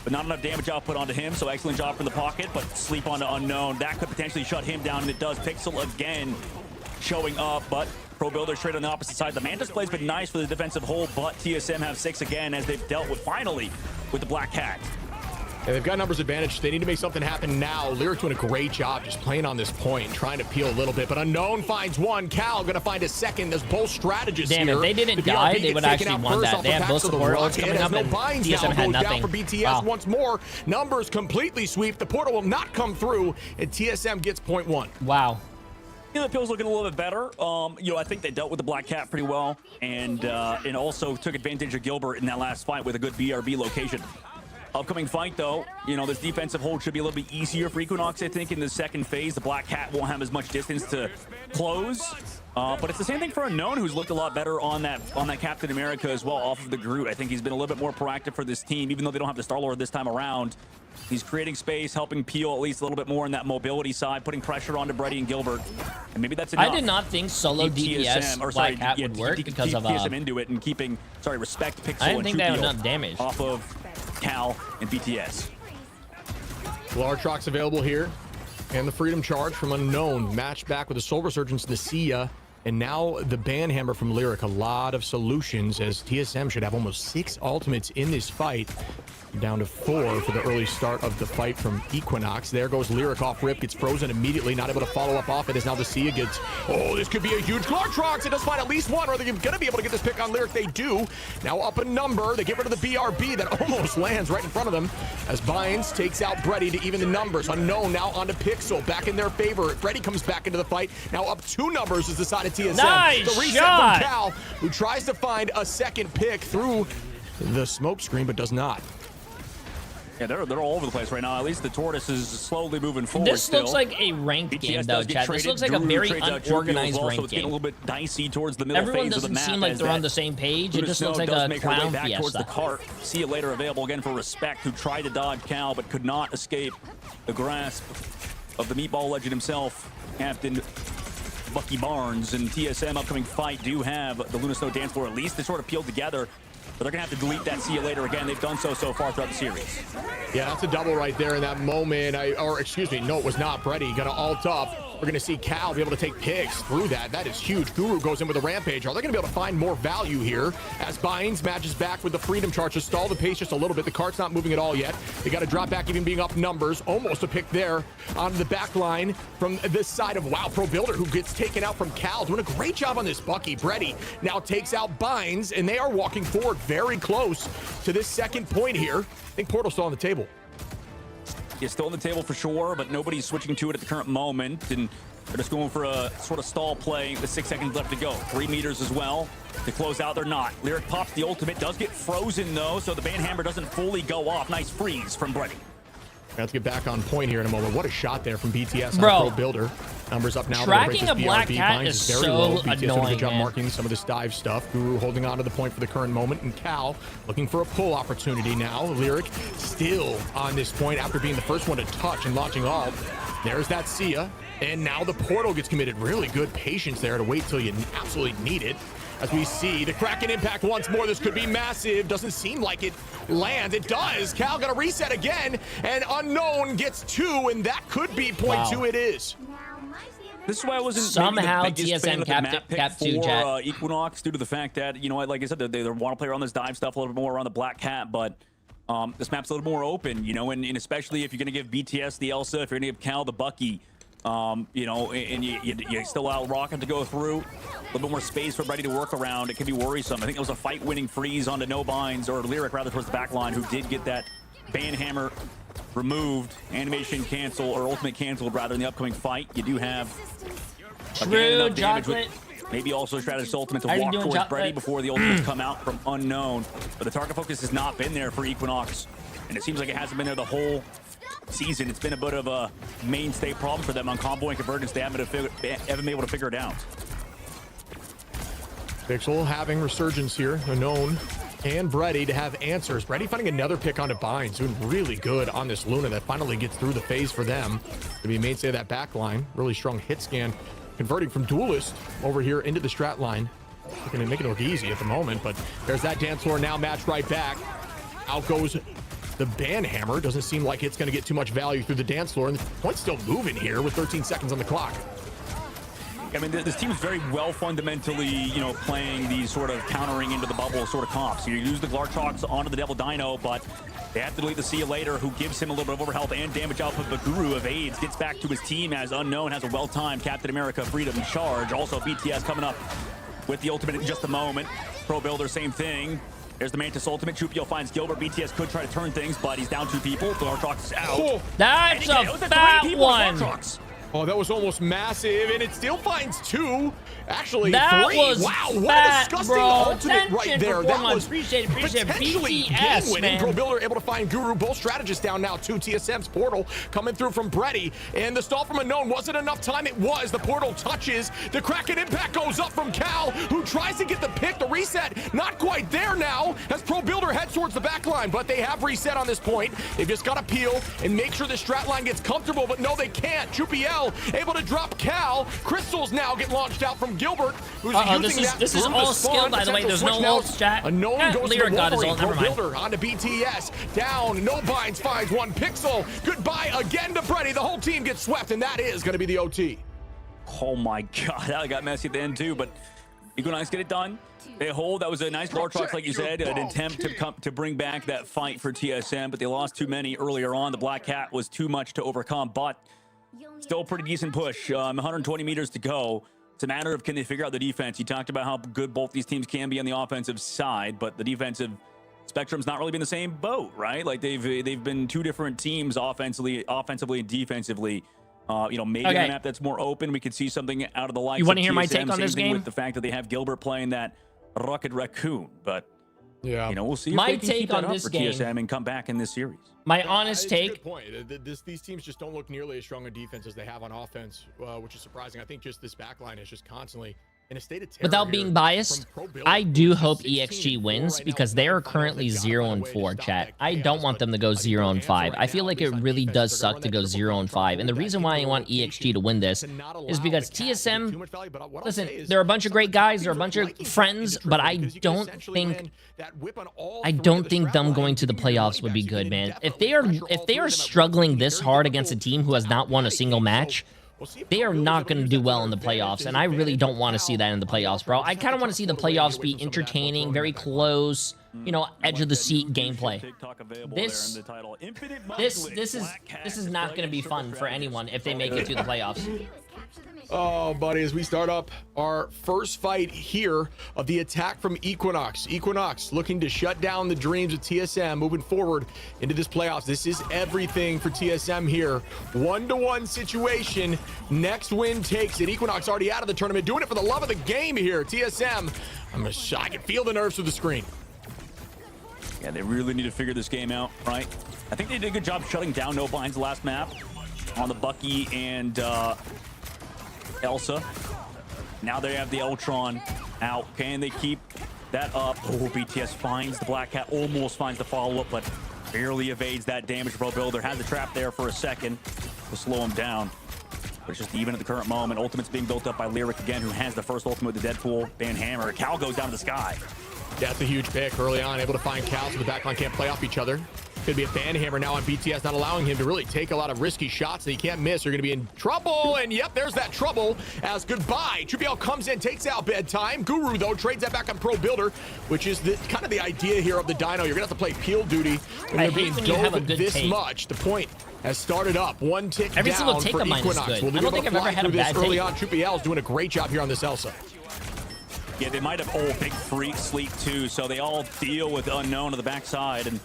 but not enough damage output onto him, so excellent job from the pocket, but sleep onto Unknown. That could potentially shut him down, and it does. Pixel again showing up, but Pro Builder straight on the opposite side. The Mantis play's been nice for the defensive hold, but TSM have 6 again as they've dealt with, finally, with the Black Cat. Yeah, they've got numbers advantage. They need to make something happen now. Lyric doing a great job just playing on this point, trying to peel a little bit, but Unknown finds one. Cal going to find a second. There's both strategists Damn, here. if they didn't die, they would actually want that. They had both support ults coming up, and TSM had nothing. For BTS once more. Numbers completely sweep. The portal will not come through, and TSM gets .1. Wow. You know, the Pill's looking a little bit better. You know, I think they dealt with the Black Cat pretty well, and also took advantage of Gilbert in that last fight with a good BRB location. Upcoming fight, though, you know, this defensive hold should be a little bit easier for Equinox, I think, in the second phase. The Black Cat won't have as much distance to close. But it's the same thing for Unknown, who's looked a lot better on that Captain America as well, off of the Groot. I think he's been a little bit more proactive for this team, even though they don't have the Star-Lord this time around. He's creating space, helping Peel at least a little bit more on that mobility side, putting pressure onto Brady and Gilbert. And maybe that's enough. I did not think solo DPS Black Hat would work because of TSM into it and keeping, Respect, Pixel, I didn't and think they had True enough damage off of Cal and BTS. Lartrox available here. And the Freedom Charge from Unknown. Matched back with the Soul Resurgence to Sia. And now the Banhammer from Lyric. A lot of solutions as TSM should have almost 6 ultimates in this fight. Down to 4 for the early start of the fight from Equinox. There goes Lyric off rip, gets frozen immediately, not able to follow up off it as now the Sia gets, oh, this could be a huge Lartrox. It does find at least one. Are they going to be able to get this pick on Lyric? They do. Now up a number. They get rid of the BRB that almost lands right in front of them as Bynes takes out Brady to even the numbers. Unknown now onto Pixel, back in their favor. Brady comes back into the fight. Now up 2 numbers is the side of TSM. Nice the reset shot. from Cal, who tries to find a second pick through the smoke screen, but does not. Yeah, they're all over the place right now. At least the Tortoise is slowly moving forward. This looks like a ranked game, though, Chad. This looks like a very unorganized ranked It's getting a little bit dicey towards the middle Everyone phase of the map. doesn't seem like they're on the same page. It just looks like a clown back towards the fiesta. cart. See you later available again for Respect, who tried to dodge Cal but could not escape the grasp of the meatball legend himself, Captain Bucky Barnes. And TSM upcoming fight do have the Luna Snow dance floor at least. They sort of peeled together. But they're going to have to delete that See You Later again. They've done so far throughout the series. Yeah, that's a double right there in that moment. Or excuse me, no, it was not. Brady going to ult up. We're going to see Cal be able to take picks through that. That is huge. Guru goes in with a rampage. Are they going to be able to find more value here as Bynes matches back with the Freedom Charge to stall the pace just a little bit? The cart's not moving at all yet. They got to drop back, even being up numbers. Almost a pick there on the back line from this side of WoW Pro Builder, who gets taken out from Cal. Doing a great job on this Bucky. Brady now takes out Bynes, and they are walking forward very close to this second point here. I think Portal's still on the table. It's still on the table for sure, but nobody's switching to it at the current moment. And they're just going for a sort of stall play with 6 seconds left to go. 3 meters as well. To close out, they're not. Lyric pops the ultimate, does get frozen though, so the Banhammer doesn't fully go off. Nice freeze from Brady. Let's get back on point here in a moment. What a shot there from BTS Bro, on Pro Builder. Numbers up now. Tracking a Black Cat is very so low. BTS doing a annoying, good job man. marking some of this dive stuff. Guru holding on to the point for the current moment. And Cal looking for a pull opportunity now. Lyric still on this point after being the first one to touch and launching all. There's that Sia. And now the portal gets committed. Really good patience there to wait till you absolutely need it. As we see the Kraken impact once more. This could be massive. Doesn't seem like it lands. It does. Cal gonna reset again. And Unknown gets 2, and that could be point 2. It is. This is why I wasn't Somehow maybe the biggest fan TSM of the map pick cap 2, for chat. Equinox, due to the fact that, you know, like I said, they want to play around this dive stuff a little bit more around the Black Cat, but this map's a little more open, you know, and especially if you're going to give BTS the Elsa, if you're going to give Cal the Bucky, you know, and you still allow Rocket to go through, a little bit more space for Brady to work around. It can be worrisome. I think it was a fight-winning freeze onto No Binds, or Lyric rather, towards the back line, who did get that Banhammer removed, animation cancel, or ultimate canceled rather, in the upcoming fight. You do have True chocolate. Maybe also Strategist ultimate to How you walk doing, towards chocolate? Brady before the ultimates come out from Unknown. But the target focus has not been there for Equinox, and it seems like it hasn't been there the whole season. It's been a bit of a mainstay problem for them on combo and convergence. They haven't been able to figure it out. Pixel having resurgence here. Unknown and Brady to have answers. Brady finding another pick onto Bynes, doing really good on this Luna that finally gets through the phase for them to be mainstay of that back line. Really strong hit scan, converting from Duelist over here into the strat line. Looking to make it look easy at the moment, but there's that dance floor now matched right back. Out goes the Banhammer. Doesn't seem like it's going to get too much value through the dance floor, and the point's still moving here with 13 seconds on the clock. I mean, this team is very well fundamentally, you know, playing these sort of countering into the bubble sort of comps. You use the Lartrox onto the Devil Dino, but they have to delete the See You Later, who gives him a little bit of overhealth and damage output. But Guru evades, gets back to his team as Unknown has a well-timed Captain America Freedom Charge. Also, BTS coming up with the ultimate in just a moment. Pro Builder, same thing. There's the Mantis ultimate. Chupio finds Gilbert. BTS could try to turn things, but he's down 2 people. The Lartrox is out. That's a fat one. Oh, that was almost massive, and it still finds 2. Actually, that 3. Was wow, what fat, a disgusting bro. ultimate right there. That was appreciate potentially BTS, game-winning. man. Pro Builder able to find Guru. Both strategists down now. 2 TSM's portal coming through from Breddy, and the stall from Unknown wasn't enough time. It was. The portal touches. The Kraken impact goes up from Cal, who tries to get the pick. The reset not quite there now as Pro Builder heads towards the back line, but they have reset on this point. They've just got to peel and make sure the strat line gets comfortable, but no, they can't. Chupiel able to drop Cal. Crystals now get launched out from Gilbert, who's using this is all skill, by the way. There's no ults, chat. Unknown goes to the got his ult. Pro Never mind. Builder onto BTS. Down. No binds. Finds 1 pixel. Goodbye again to Breddy. The whole team gets swept, and that is going to be the OT. Oh my god, that got messy at the end too, but Equinox get it done. They hold. That was a nice bar trucks, like you said, an attempt to bring back that fight for TSM, but they lost too many earlier on. The Black Cat was too much to overcome, but still a pretty decent push. 120 meters to go. It's a matter of, can they figure out the defense? You talked about how good both these teams can be on the offensive side, but the defensive spectrum's not really been the same boat, right? Like they've been 2 different teams offensively and defensively. Maybe a map that's more open, we could see something out of the likes. You want to of hear TSM. my take on this Same thing game? with the fact that they have Gilbert playing that Rocket Raccoon, but yeah, we'll see. My if they can take keep that on up this for game. TSM and come back in this series. My honest It's a take. good point. These teams just don't look nearly as strong on defense as they have on offense, which is surprising. I think just this back line is just constantly in a state of terror. Without being biased, I do hope EXG wins because they are currently 0-4, chat. I don't want them to go 0-5. I feel like it really does suck to go 0-5. And the reason why I want EXG to win this is because TSM, listen, they're a bunch of great guys, they're a bunch of friends, but I don't think them going to the playoffs would be good, man. If they are struggling this hard against a team who has not won a single match, they are not going to do well in the playoffs, and I really don't want to see that in the playoffs, bro. I kind of want to see the playoffs be entertaining, very close, edge of the seat gameplay. This is not going to be fun for anyone if they make it to the playoffs. Oh, buddy, as we start up our first fight here of the attack from Equinox. Equinox looking to shut down the dreams of TSM moving forward into this playoffs. This is everything for TSM here. 1-to-1 situation. Next win takes it. Equinox already out of the tournament, doing it for the love of the game here. TSM, I can feel the nerves through the screen. Yeah, they really need to figure this game out, right? I think they did a good job shutting down No Binds the last map on the Bucky and Elsa. Now they have the Ultron out. Can they keep that up? Oh, BTS finds the Black Cat, almost finds the follow-up, but barely evades that damage. Pro Builder has the trap there for a second to slow him down. But it's just even at the current moment. Ultimate's being built up by Lyric again, who has the first ultimate with the Deadpool. Ban Hammer. Cal goes down to the sky. That's a huge pick early on, able to find Cal so the backline can't play off each other. Could be a ban hammer now on BTS, not allowing him to really take a lot of risky shots that he can't miss. You're going to be in trouble, and yep, there's that trouble as goodbye. Trubiel comes in, takes out bedtime. Guru, though, trades that back on Pro Builder, which is kind of the idea here of the Dino. You're going to have to play peel duty when you're being dove this much. The point has started up. One tick Every down single take for of mine is Equinox. good. I don't think I've ever had a bad early take. on. Trubiel is doing a great job here on this Elsa. Yeah, they might have big freak sleep too, so they all deal with the unknown on the backside, and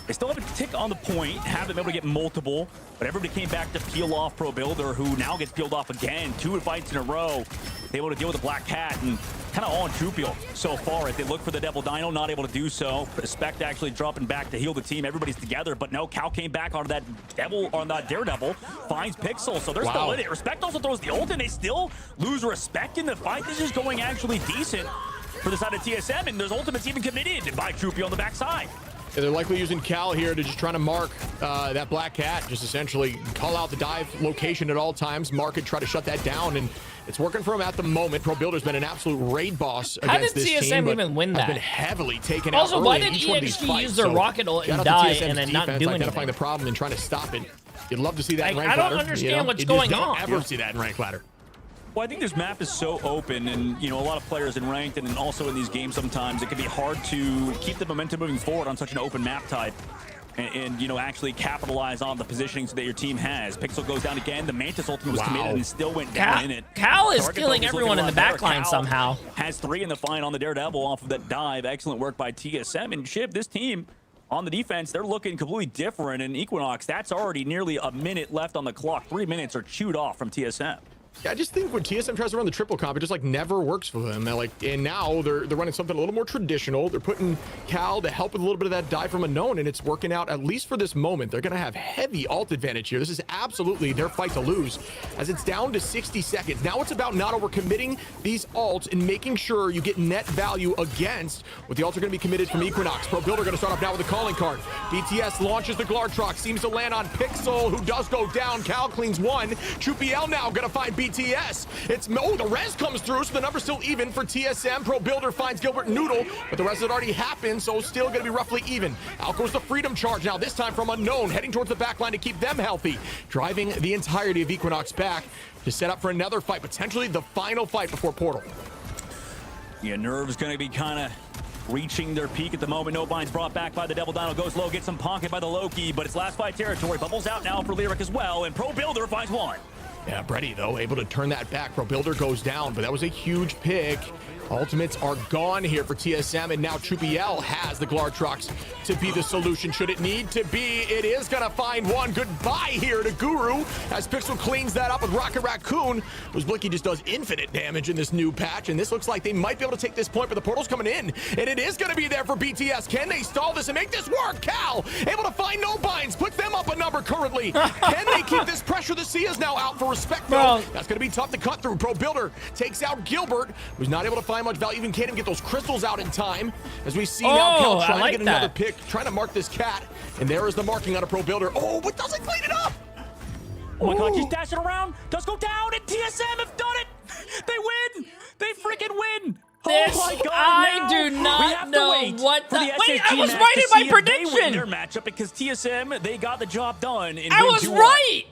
they still have a tick on the point, haven't been able to get multiple, but everybody came back to peel off Pro Builder, who now gets peeled off again. 2 fights in a row. They able to deal with the Black Cat, and kind of all on Trupiel so far. If they look for the Devil Dino, not able to do so. Spect actually dropping back to heal the team. Everybody's together, but no, Cal came back onto that Devil, on that Daredevil, finds Pixel, so they're still in it. Respect also throws the ult, and they still lose Respect in the fight. This is going actually decent for the side of TSM, and there's ultimates even committed by Trupiel on the backside. Yeah, they're likely using Cal here to just try to mark that Black Cat, just essentially call out the dive location at all times, mark it, try to shut that down, and it's working for him at the moment. Pro Builder's been an absolute raid boss against this team. How did TSM even win that? Been heavily taken also, out why early in did each one of these EXG fights. use their rocket ult and shout out die to TSM's and then not defense, do anything? identifying the problem and trying to stop it. You'd love to see that in Rank I don't Ladder. understand what's you going just on. don't ever see that in Rank Ladder. Well, I think this map is so open, and a lot of players in ranked and also in these games sometimes it can be hard to keep the momentum moving forward on such an open map type. And actually capitalize on the positionings that your team has. Pixel goes down again. The Mantis ultimate was committed and still went down in it. Cal is killing everyone in the backline somehow. Has 3 in the fight on the Daredevil off of that dive. Excellent work by TSM. And Shiv, this team on the defense, they're looking completely different. And Equinox, that's already nearly a minute left on the clock. 3 minutes are chewed off from TSM. Yeah, I just think when TSM tries to run the triple comp, it just like never works for them. And now they're running something a little more traditional. They're putting Cal to help with a little bit of that dive from Unknown, and it's working out at least for this moment. They're gonna have heavy ult advantage here. This is absolutely their fight to lose, as it's down to 60 seconds. Now it's about not overcommitting these ults and making sure you get net value against what the ults are gonna be committed from Equinox. Pro Builder gonna start off now with a calling card. BTS launches the Glartrox, seems to land on Pixel, who does go down. Cal cleans one. Chupiel now gonna find BTS. It's the res comes through, so the number's still even for TSM. Pro Builder finds Gilbert Noodle, but the rest had already happened, so still gonna be roughly even. Out goes the Freedom Charge now, this time from Unknown, heading towards the back line to keep them healthy, driving the entirety of Equinox back to set up for another fight, potentially the final fight before Portal. Yeah, Nerve's gonna be kind of reaching their peak at the moment. No binds brought back by the Devil Dino, goes low, gets some pocket by the Loki, but it's last fight territory. Bubbles out now for Lyric as well, and Pro Builder finds one. Yeah, Brady, though, able to turn that back. Pro Builder goes down, but that was a huge pick. Ultimates are gone here for TSM, and now Chupiel has the Glartrox to be the solution. Should it need to be, it is going to find one. Goodbye here to Guru, as Pixel cleans that up with Rocket Raccoon, whose Blicky just does infinite damage in this new patch, and this looks like they might be able to take this point, but the portal's coming in, and it is going to be there for BTS. Can they stall this and make this work? Cal, able to find no binds, puts them up a number currently. Can they keep this pressure? The Sia's now out for respect, though. That's going to be tough to cut through. Pro Builder takes out Gilbert, who's not able to find much value, even can't even get those crystals out in time, as we see now Cal trying to get another pick, trying to mark this cat, and there is the marking on a Pro Builder. Oh, but doesn't clean it up. Oh my god, he's dashing around, does go down, and TSM have done it. They win. They freaking win. This, oh my god, I do not know what the... Wait, I was right in my prediction. Their matchup, because TSM, they got the job done. I was right.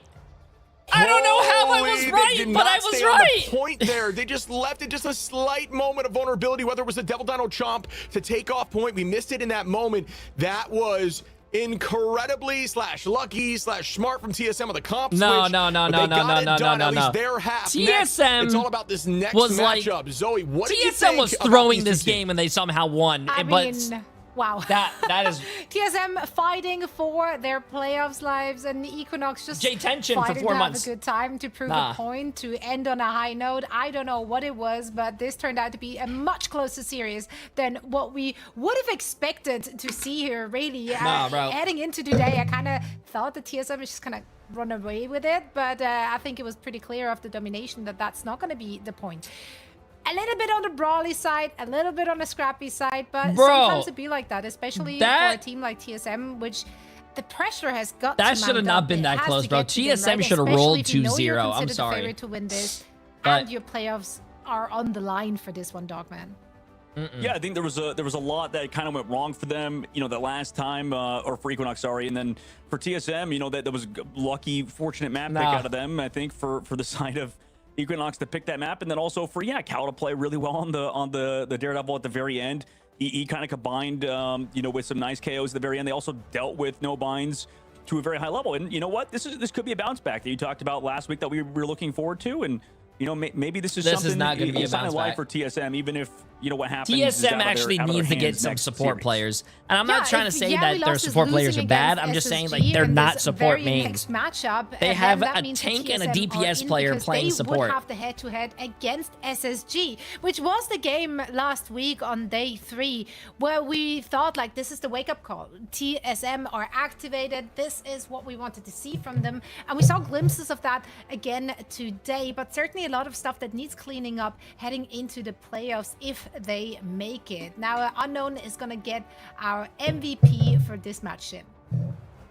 I don't know how I was right, but I was right. The point there. They just left it just a slight moment of vulnerability, whether it was the Devil Dino Chomp to take off point. We missed it in that moment. That was incredibly /lucky /smart from TSM with the comp switch. No. At least their half. TSM it's all about this next was matchup. Like, Zoe, what did you TSM think was throwing this game and they somehow won. I mean, wow. That is TSM fighting for their playoffs lives, and Equinox just J-Tension for 4 to months. Have a good time to prove a point, to end on a high note. I don't know what it was, but this turned out to be a much closer series than what we would have expected to see here, really. Heading into today, I kind of thought the TSM was just kind of run away with it, but I think it was pretty clear of the domination that that's not going to be the point. A little bit on the brawly side, a little bit on the scrappy side, but sometimes it be like that, especially for a team like TSM, which the pressure has got to mount up. That should have not been that close, bro. TSM should have rolled 2-0. I'm sorry. Favorite to win this, and your playoffs are on the line for this one, Dogman. Yeah, I think there was a lot that kind of went wrong for them, you know, the last time, or for Equinox, sorry, and then for TSM, you know, that was lucky, fortunate map pick out of them, I think, for the side of Equinox to pick that map, and then also for Cal to play really well on the Daredevil at the very end. He kind of combined, you know, with some nice KOs at the very end. They also dealt with no binds to a very high level, and you know what? This could be a bounce back that you talked about last week that we were looking forward to, and you know, maybe this is something not going to be a bounce back for TSM, even if, you know, what happens. TSM actually needs to get some support players. And I'm not trying to say that their support players are bad. I'm just saying, like, they're not support mains. They have a tank and a DPS player playing support. They would have the head-to-head against SSG, which was the game last week on day 3, where we thought, like, this is the wake-up call. TSM are activated. This is what we wanted to see from them. And we saw glimpses of that again today, but certainly a lot of stuff that needs cleaning up heading into the playoffs if they make it. Now, Unknown is going to get our MVP for this matchup.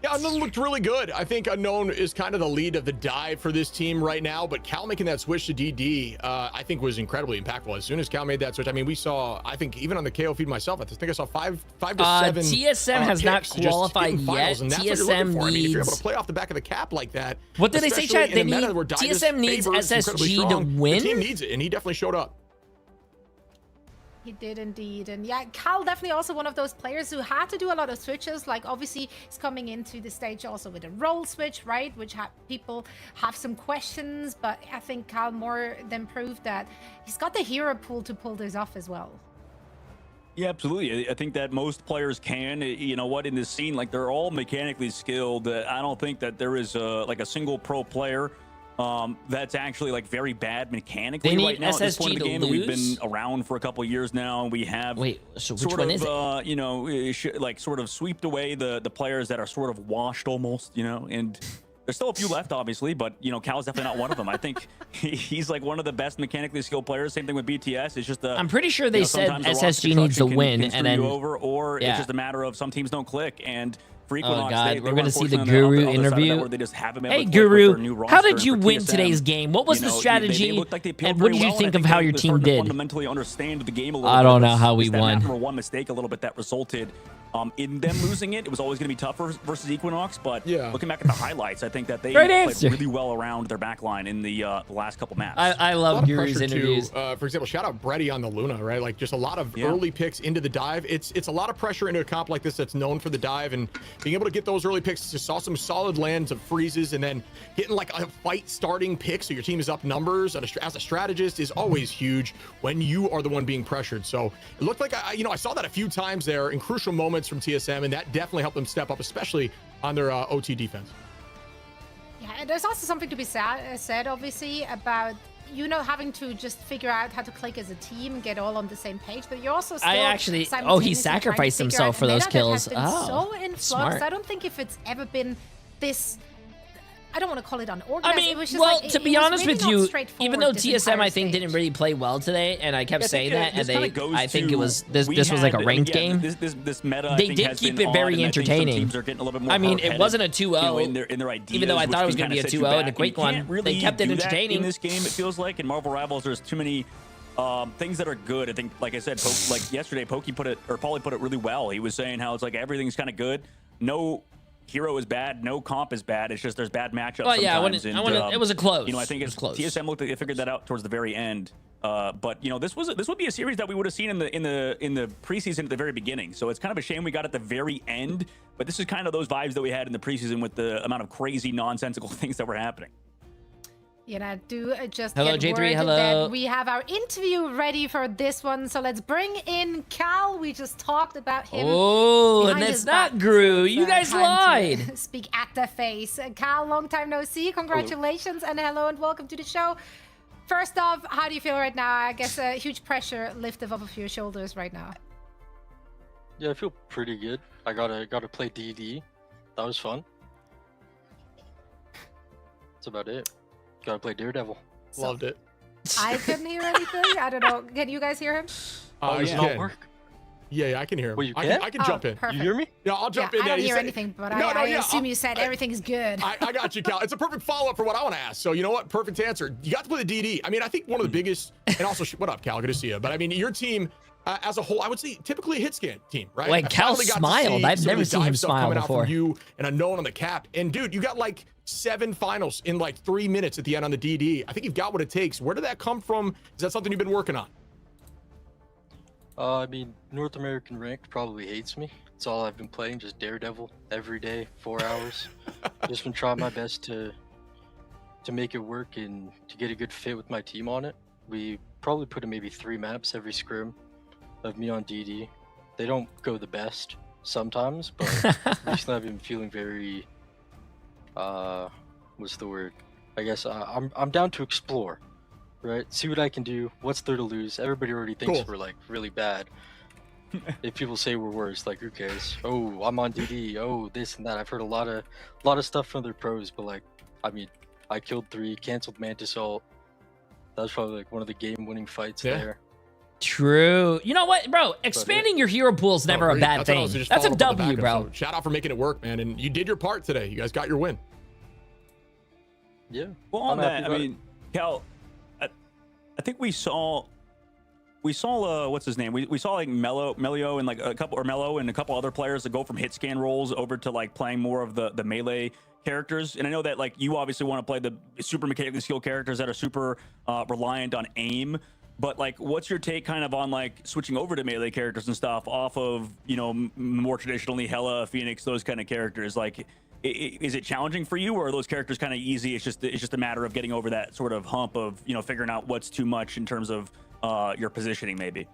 Yeah, Unknown looked really good. I think Unknown is kind of the lead of the dive for this team right now, but Cal making that switch to DD, I think was incredibly impactful. As soon as Cal made that switch, I mean, we saw, I think even on the KO feed myself, I think I saw 5 to 7. TSM has not qualified yet. And that's TSM needs... I mean, if you're able to play off the back of the cap like that. What did they say, chat? They need, TSM needs SSG to win? The team needs it, and he definitely showed up. He did indeed. And yeah, Cal definitely also one of those players who had to do a lot of switches. Like, obviously, he's coming into the stage also with a role switch, right? Which people have some questions, but I think Cal more than proved that he's got the hero pool to pull this off as well. Yeah, absolutely. I think that most players can. You know what? In this scene, like they're all mechanically skilled. I don't think that there is like a single pro player that's actually like very bad mechanically right now at this point of the game. We've been around for a couple of years now, and we have so which sort one of is it? you know, like sort of swept away the players that are sort of washed almost, you know, and there's still a few left, obviously, but you know, Cal's definitely not one of them. I think he's like one of the best mechanically skilled players. Same thing with BTS. It's just I'm pretty sure they said sometimes the SSG needs to win, and then over, or it's just a matter of some teams don't click. And for Equinox, oh God, we're gonna see the on Guru other interview. where they just haven't been Hey able to click with their new Guru, how roster. did you And for win TSM, today's game? What was you the know, strategy? they looked like they played And what pretty did you well, think and of I how think your they're team starting to did? fundamentally understand the game a little I bit. don't know It's how we that won. number one mistake a little bit that resulted in them losing it. It was always going to be tougher versus Equinox, but looking back at the highlights, I think that they played really well around their backline in the last couple maps. I love Guru's interviews. For example, shout out Brady on the Luna, right? Like just a lot of early picks into the dive. It's a lot of pressure into a comp like this that's known for the dive, and being able to get those early picks. Just saw some solid lands of freezes, and then getting like a fight starting pick so your team is up numbers as a strategist is always huge when you are the one being pressured. So it looked like I saw that a few times there in crucial moments from TSM, and that definitely helped them step up, especially on their OT defense. Yeah, and there's also something to be said, obviously, about having to just figure out how to click as a team, get all on the same page, but you're also still he simultaneously trying to sacrificed figure himself out for a those meta that kills. has been so in flux. Smart. I don't think if it's ever been this, I don't want to call it unorganized. I mean, it was just well, like, to be honest really with not you, straightforward even though this TSM entire I think didn't really play well today, and I kept saying that, and I think it was this was like a ranked game. This meta, They did keep it very entertaining. I mean, it wasn't a 2-0, in their ideas, even though I thought it was going to be a 2-0 and a quick one. They kept it entertaining. In this game, it feels like in Marvel Rivals, there's too many things that are good. I think, like I said, like yesterday, Pokey put it, or Paulie put it really well. He was saying how it's like everything's kind of good. No hero is bad, no comp is bad. It's just there's bad matchups. Well, yeah, sometimes. it was a close. I think it's close. TSM looked like they figured that out towards the very end. But this would be a series that we would have seen in the preseason at the very beginning. So it's kind of a shame we got at the very end. But this is kind of those vibes that we had in the preseason with the amount of crazy, nonsensical things that were happening. I do just hello, get Jay3, word hello. that we have our interview ready for this one. So let's bring in Cal. We just talked about him. Oh, and that's not Gru. You guys lied. Speak at the face. Cal, long time no see. Congratulations and hello and welcome to the show. First off, how do you feel right now? I guess a huge pressure lifted off of your shoulders right now. Yeah, I feel pretty good. I gotta play DD. That was fun. That's about it. Gotta play Daredevil. Loved it. I couldn't hear anything. I don't know. Can you guys hear him? Does not work? Yeah, I can hear him. Well, you I can jump in. Perfect. You hear me? Yeah, I'll jump in. I don't hear anything, but I assume you said everything's good. I got you, Cal. It's a perfect follow-up for what I want to ask. So you know what? Perfect answer. You got to play the DD. I mean, I think one of the biggest, and also, what up, Cal? Good to see you. But I mean, your team as a whole, I would say typically a hit scan team, right? Like Cal smiled. I've never seen him smile before. You and unknown on the cap, and dude, you got like 7 finals in like 3 minutes at the end on the DD. I think you've got what it takes. Where did that come from? Is that something you've been working on? I mean, North American ranked probably hates me. It's all I've been playing, just Daredevil every day, 4 hours. Just been trying my best to make it work and to get a good fit with my team on it. We probably put in maybe 3 maps every scrim of me on DD. They don't go the best sometimes, but recently I've been feeling very what's the word? I guess I'm down to explore, right? See what I can do. What's there to lose? Everybody already thinks we're like really bad. If people say we're worse, like who cares? Oh, I'm on DD. Oh, this and that. I've heard a lot of stuff from their pros, but like, I mean, I killed 3, canceled Mantis ult. That was probably like one of the game-winning fights there. True. You know what, bro? Expanding your hero pool is never a bad thing. That's a W, bro. So shout out for making it work, man. And you did your part today. You guys got your win. Yeah. Well, on that, I mean, Cal, I think we saw what's his name? We saw like Melio and like a couple, or Mello and a couple other players that go from hit scan roles over to like playing more of the melee characters. And I know that like you obviously want to play the super mechanically skilled characters that are super reliant on aim. But like, what's your take kind of on like switching over to melee characters and stuff off of, more traditionally Hela, Phoenix, those kind of characters? Like, is it challenging for you, or are those characters kind of easy? It's just a matter of getting over that sort of hump of, figuring out what's too much in terms of your positioning, maybe.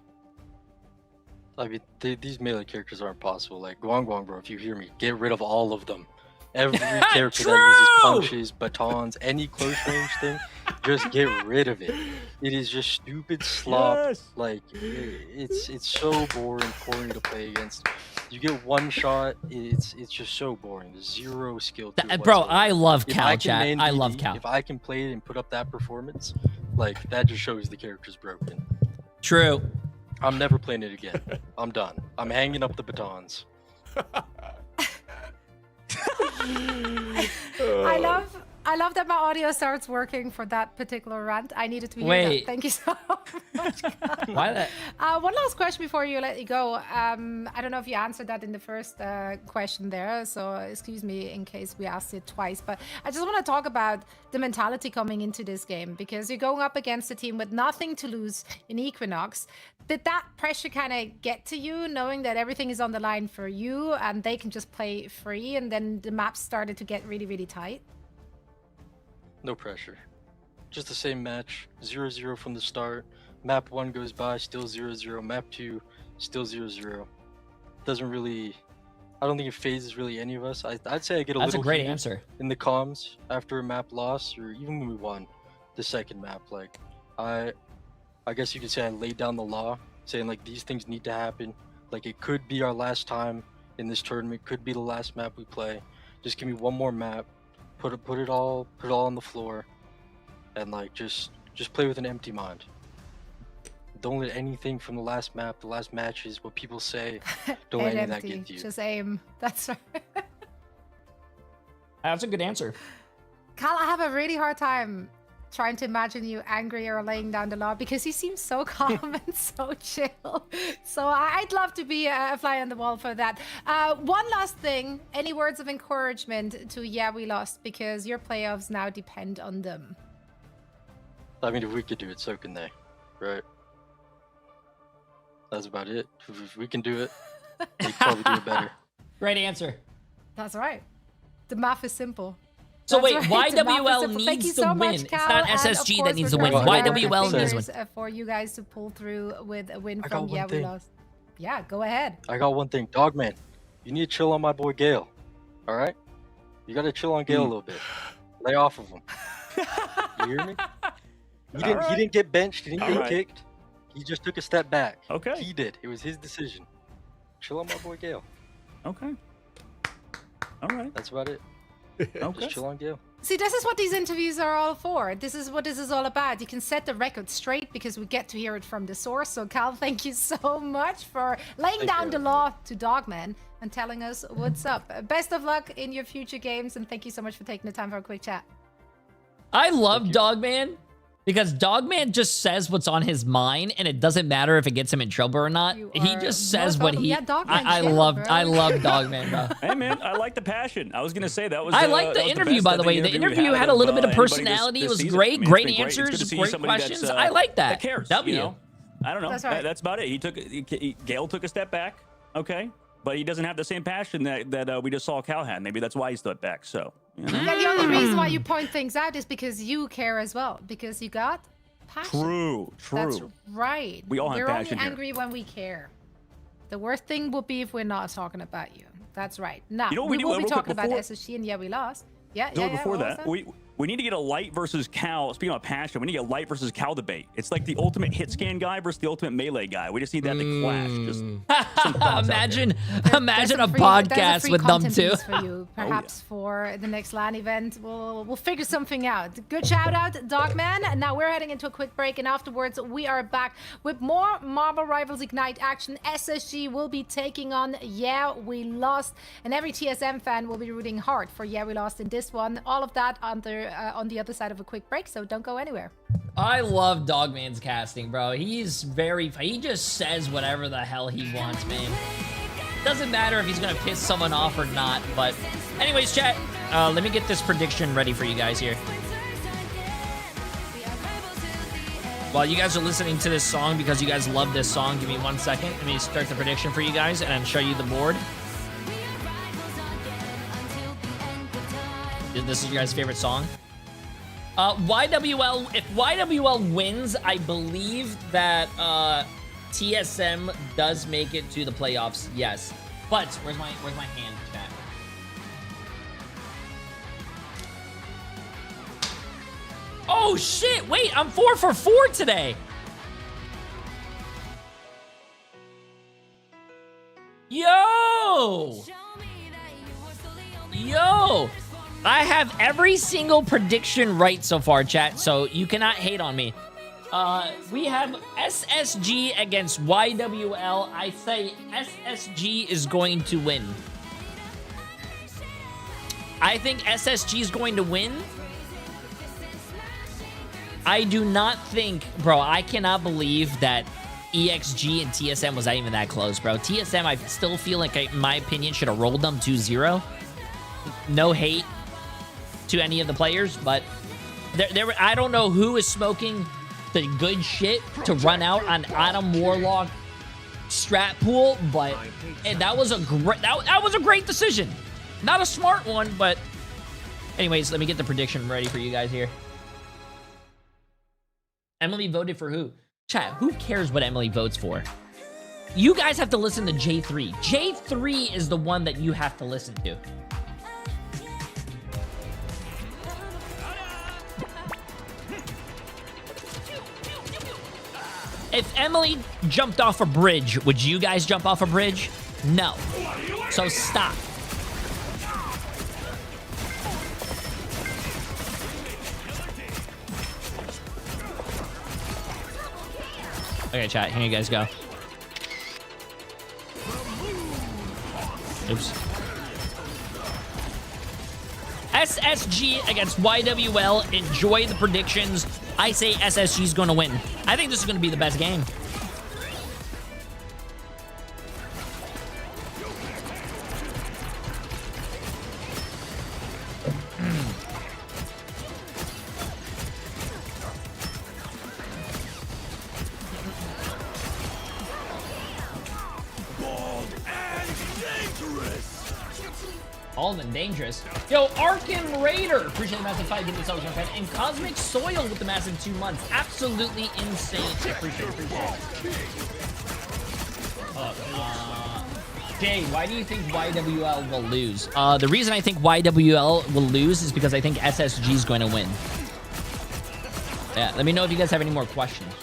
I mean, these melee characters aren't possible. Like Guang, bro, if you hear me, get rid of all of them. Every character that uses punches, batons, any close range thing, just get rid of it. It is just stupid slop. Yes. Like it's so boring, corny to play against. You get one shot, it's just so boring. There's zero skill to it Bro, whatsoever. I love If Cal, I can chat. main I love DD, Cal. If I can play it and put up that performance, like that just shows the character's broken. True. I'm never playing it again. I'm done. I'm hanging up the batons. I love that my audio starts working for that particular rant. I needed to hear Wait. that. Thank you so much. Why that? One last question before you let you go. I don't know if you answered that in the first question there, so excuse me in case we asked it twice. But I just want to talk about the mentality coming into this game, because you're going up against a team with nothing to lose in Equinox. Did that pressure kind of get to you, knowing that everything is on the line for you and they can just play free, and then the maps started to get really, really tight? No pressure. Just the same match. 0-0 from the start. Map 1 goes by, still 0-0. Map 2, still 0-0. Doesn't really... I don't think it phases really any of us. I'd say I get a That's a little great heated answer. in the comms after a map loss, or even when we won the second map. Like, I guess you could say I laid down the law, saying like these things need to happen. Like it could be our last time in this tournament, could be the last map we play. Just give me one more map. Put it all on the floor, and like just play with an empty mind. Don't let anything from the last map, the last matches, what people say, don't let any of that get to you. Just aim. That's right. That's a good answer. Cal, I have a really hard time trying to imagine you angry or laying down the law, because you seem so calm and so chill. So I'd love to be a fly on the wall for that. One last thing, any words of encouragement to Yeah We Lost, because your playoffs now depend on them? I mean, if we could do it, so can they, right? That's about it. If we can do it, they could probably do it better. Great answer. That's right. The math is simple. So That's wait, right. The math is YWL simple. Thank you needs so to much, win. It's Cal, not and of SSG that course needs we're to win. going to YWL needs to fingers, win. for you guys to pull through with a win I from got one Yeah We thing. Lost. Yeah, go ahead. I got one thing, Dogman. You need to chill on my boy Gale. All right? You gotta chill on Gale a little bit. Lay off of him. You hear me? He didn't get benched. He didn't get kicked. He just took a step back. Okay. He did. It was his decision. Chill on my boy Gale. Okay. All right. That's about it. Okay. Just chill on Gale. See, this is what these interviews are all for. This is what this is all about. You can set the record straight because we get to hear it from the source. So, Cal, thank you so much for laying down the law to Dogman and telling us what's up. Best of luck in your future games, and thank you so much for taking the time for a quick chat. I love Dogman because Dogman just says what's on his mind, and it doesn't matter if it gets him in trouble or not. He just says what he. Yeah, Dogman I chill, love bro. Dogman, bro. Hey man, I like the passion. I was gonna say that was. I like the that was interview, best, by I the think, way. The we interview had a little bit of anybody personality. It was season. great. I mean, Great it's been It's answers. good to see Great somebody questions. that's, I like that. That cares. W. You know? I don't know. That's right. That's about it. Gale took a step back. Okay. But he doesn't have the same passion that we just saw Cal had. Maybe that's why he stepped back. So. You know? Yeah, the only reason why you point things out is because you care as well. Because you got passion. True. That's right. We all have We're passion only here. angry when we care. The worst thing would be if we're not talking about you. That's right. Now, You know what we we do? will be Real quick, talking about before- SSG and Yeah We Lost. Yeah, No, yeah, before what was that, we need to get a light versus Cal. Speaking of passion, we need to get a light versus Cal debate. It's like the ultimate hit scan guy versus the ultimate melee guy. We just need that to clash. Just some thoughts out Imagine There's a free- podcast there's a free with them content two. piece for you, perhaps for the next LAN event. We'll figure something out. Good shout out, Dogman. And now we're heading into a quick break, and afterwards we are back with more Marvel Rivals Ignite action. SSG will be taking on Yeah We Lost, and every TSM fan will be rooting hard for Yeah We Lost in this one. All of that on the other side of a quick break, so don't go anywhere. I love Dogman's casting, bro. He just says whatever the hell he wants, man. Doesn't matter if he's gonna piss someone off or not, but anyways, chat, let me get this prediction ready for you guys here. While you guys are listening to this song, because you guys love this song, give me 1 second. Let me start the prediction for you guys and then show you the board. This is your guys' favorite song. YWL, if YWL wins, I believe that TSM does make it to the playoffs, yes. But where's my hand, chat? Oh shit! Wait, I'm 4 for 4 today. Yo! Yo! I have every single prediction right so far, chat, so you cannot hate on me. We have SSG against YWL. I say SSG is going to win. I think SSG is going to win. I do not think, bro, I cannot believe that EXG and TSM was not even that close, bro. TSM, I still feel like, in my opinion, should have rolled them 2-0. No hate to any of the players, but I don't know who is smoking the good shit to run out on Adam Warlock strat pool, but that was a great that was a great decision. Not a smart one, but anyways, let me get the prediction ready for you guys here. Emily voted for who? Chat, who cares what Emily votes for? You guys have to listen to J3. J3 is the one that you have to listen to. If Emily jumped off a bridge, would you guys jump off a bridge? No. So stop. Okay, chat, here you guys go. Oops. SSG against YWL. Enjoy the predictions. I say SSG is going to win. I think this is going to be the best game. Bald and dangerous. Yo, Arkham Raider. Appreciate the massive 5 getting yourself friend. And Cosmic Soil with the massive 2 months. Absolutely insane. Appreciate it. Jay, why do you think YWL will lose? The reason I think YWL will lose is because I think SSG is going to win. Yeah, let me know if you guys have any more questions.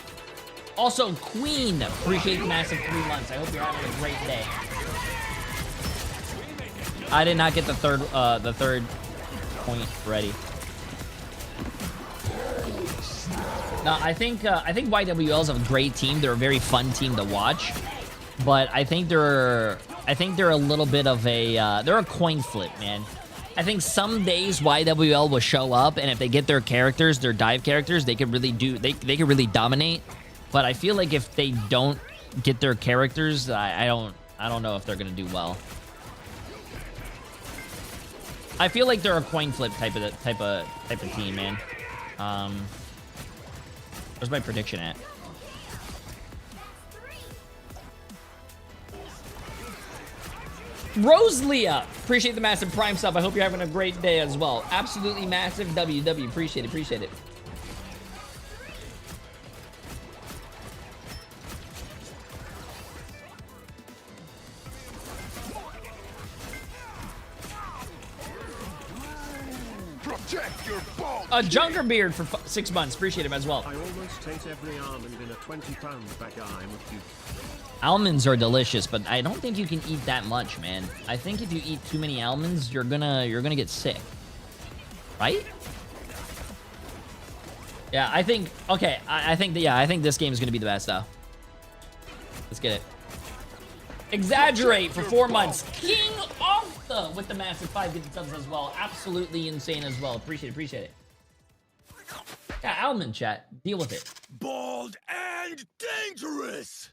Also, Queen, appreciate the massive 3 months. I hope you're having a great day. I did not get the third point ready. No, I think YWL is a great team. They're a very fun team to watch, but I think they're a little bit of a they're a coin flip, man. I think some days YWL will show up, and if they get their characters, their dive characters, they could really could really dominate. But I feel like if they don't get their characters, I don't know if they're gonna do well. I feel like they're a coin flip type of team, man. Where's my prediction at? Roselia, appreciate the massive Prime sub. I hope you're having a great day as well. Absolutely massive WW. Appreciate it. A Junkerbeard for 6 months. Appreciate him as well. I almost ate every almond in a 20-pound bag. I'm a cute. Almonds are delicious, but I don't think you can eat that much, man. I think if you eat too many almonds, you're gonna get sick. Right? Yeah, I think okay, I think this game is gonna be the best though. Let's get it. Exaggerate for 4 months. King Arthur with the massive 5 gifted subs as well. Absolutely insane as well. Appreciate it. Yeah, almond chat. Deal with it. Bald and dangerous.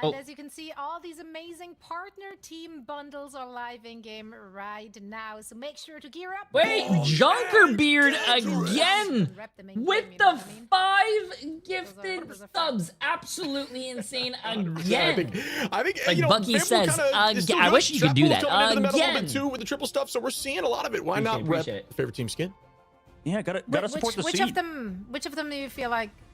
And as you can see, all these amazing partner team bundles are live in game right now. So make sure to gear up. Wait, Junkerbeard again with the 5 gifted subs. Absolutely insane again. I think like Bucky says, I wish you could do that again. Too with the triple stuff, so we're seeing a lot of it. Why not rep favorite team skin? Yeah, gotta support the which seed. of them do you feel like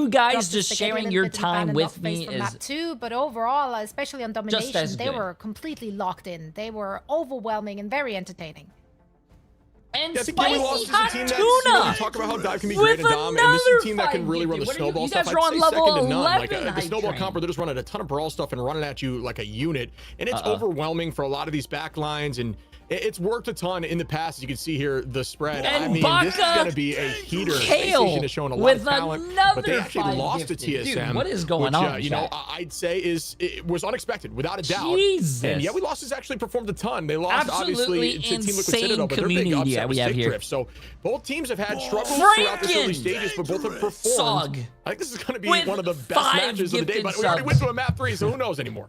you have guys dropped the just spaghetti a sharing little your bit in the ban time and with not faced me from is that too, but overall, especially on domination, as they good. were completely locked in. They were overwhelming and very entertaining. And I think we lost spicy as a hot team that's, you know, tuna. we talk about how dive can be With great in Dom, and this is a team that can another really run the 5 gifted. snowball You stuff. guys I'd are on say level second to none. Like 11 the snowball hype comper, they're just running a ton of brawl stuff and running at you like a unit, and it's overwhelming for a lot of these back lines, and it's worked a ton in the past. As you can see here, the spread. And I mean, this is going to be a heater. Kale PlayStation is showing a lot with of talent, but they another actually 5 lost to gifted. TSM. Dude, what is going which, on, you know, chat? I'd say it was unexpected, without a doubt. Jesus. And yeah, we lost has actually performed a ton. They lost Absolutely obviously to Team Liquid insane Citadel, but their big community upset we was have here. Drift. So both teams have had struggles throughout the early Franken! stages, but both have performed. Sog. I think this is going to be With one of the best 5 matches of the day. gifted But we already subs. went to a map 3, so who knows anymore?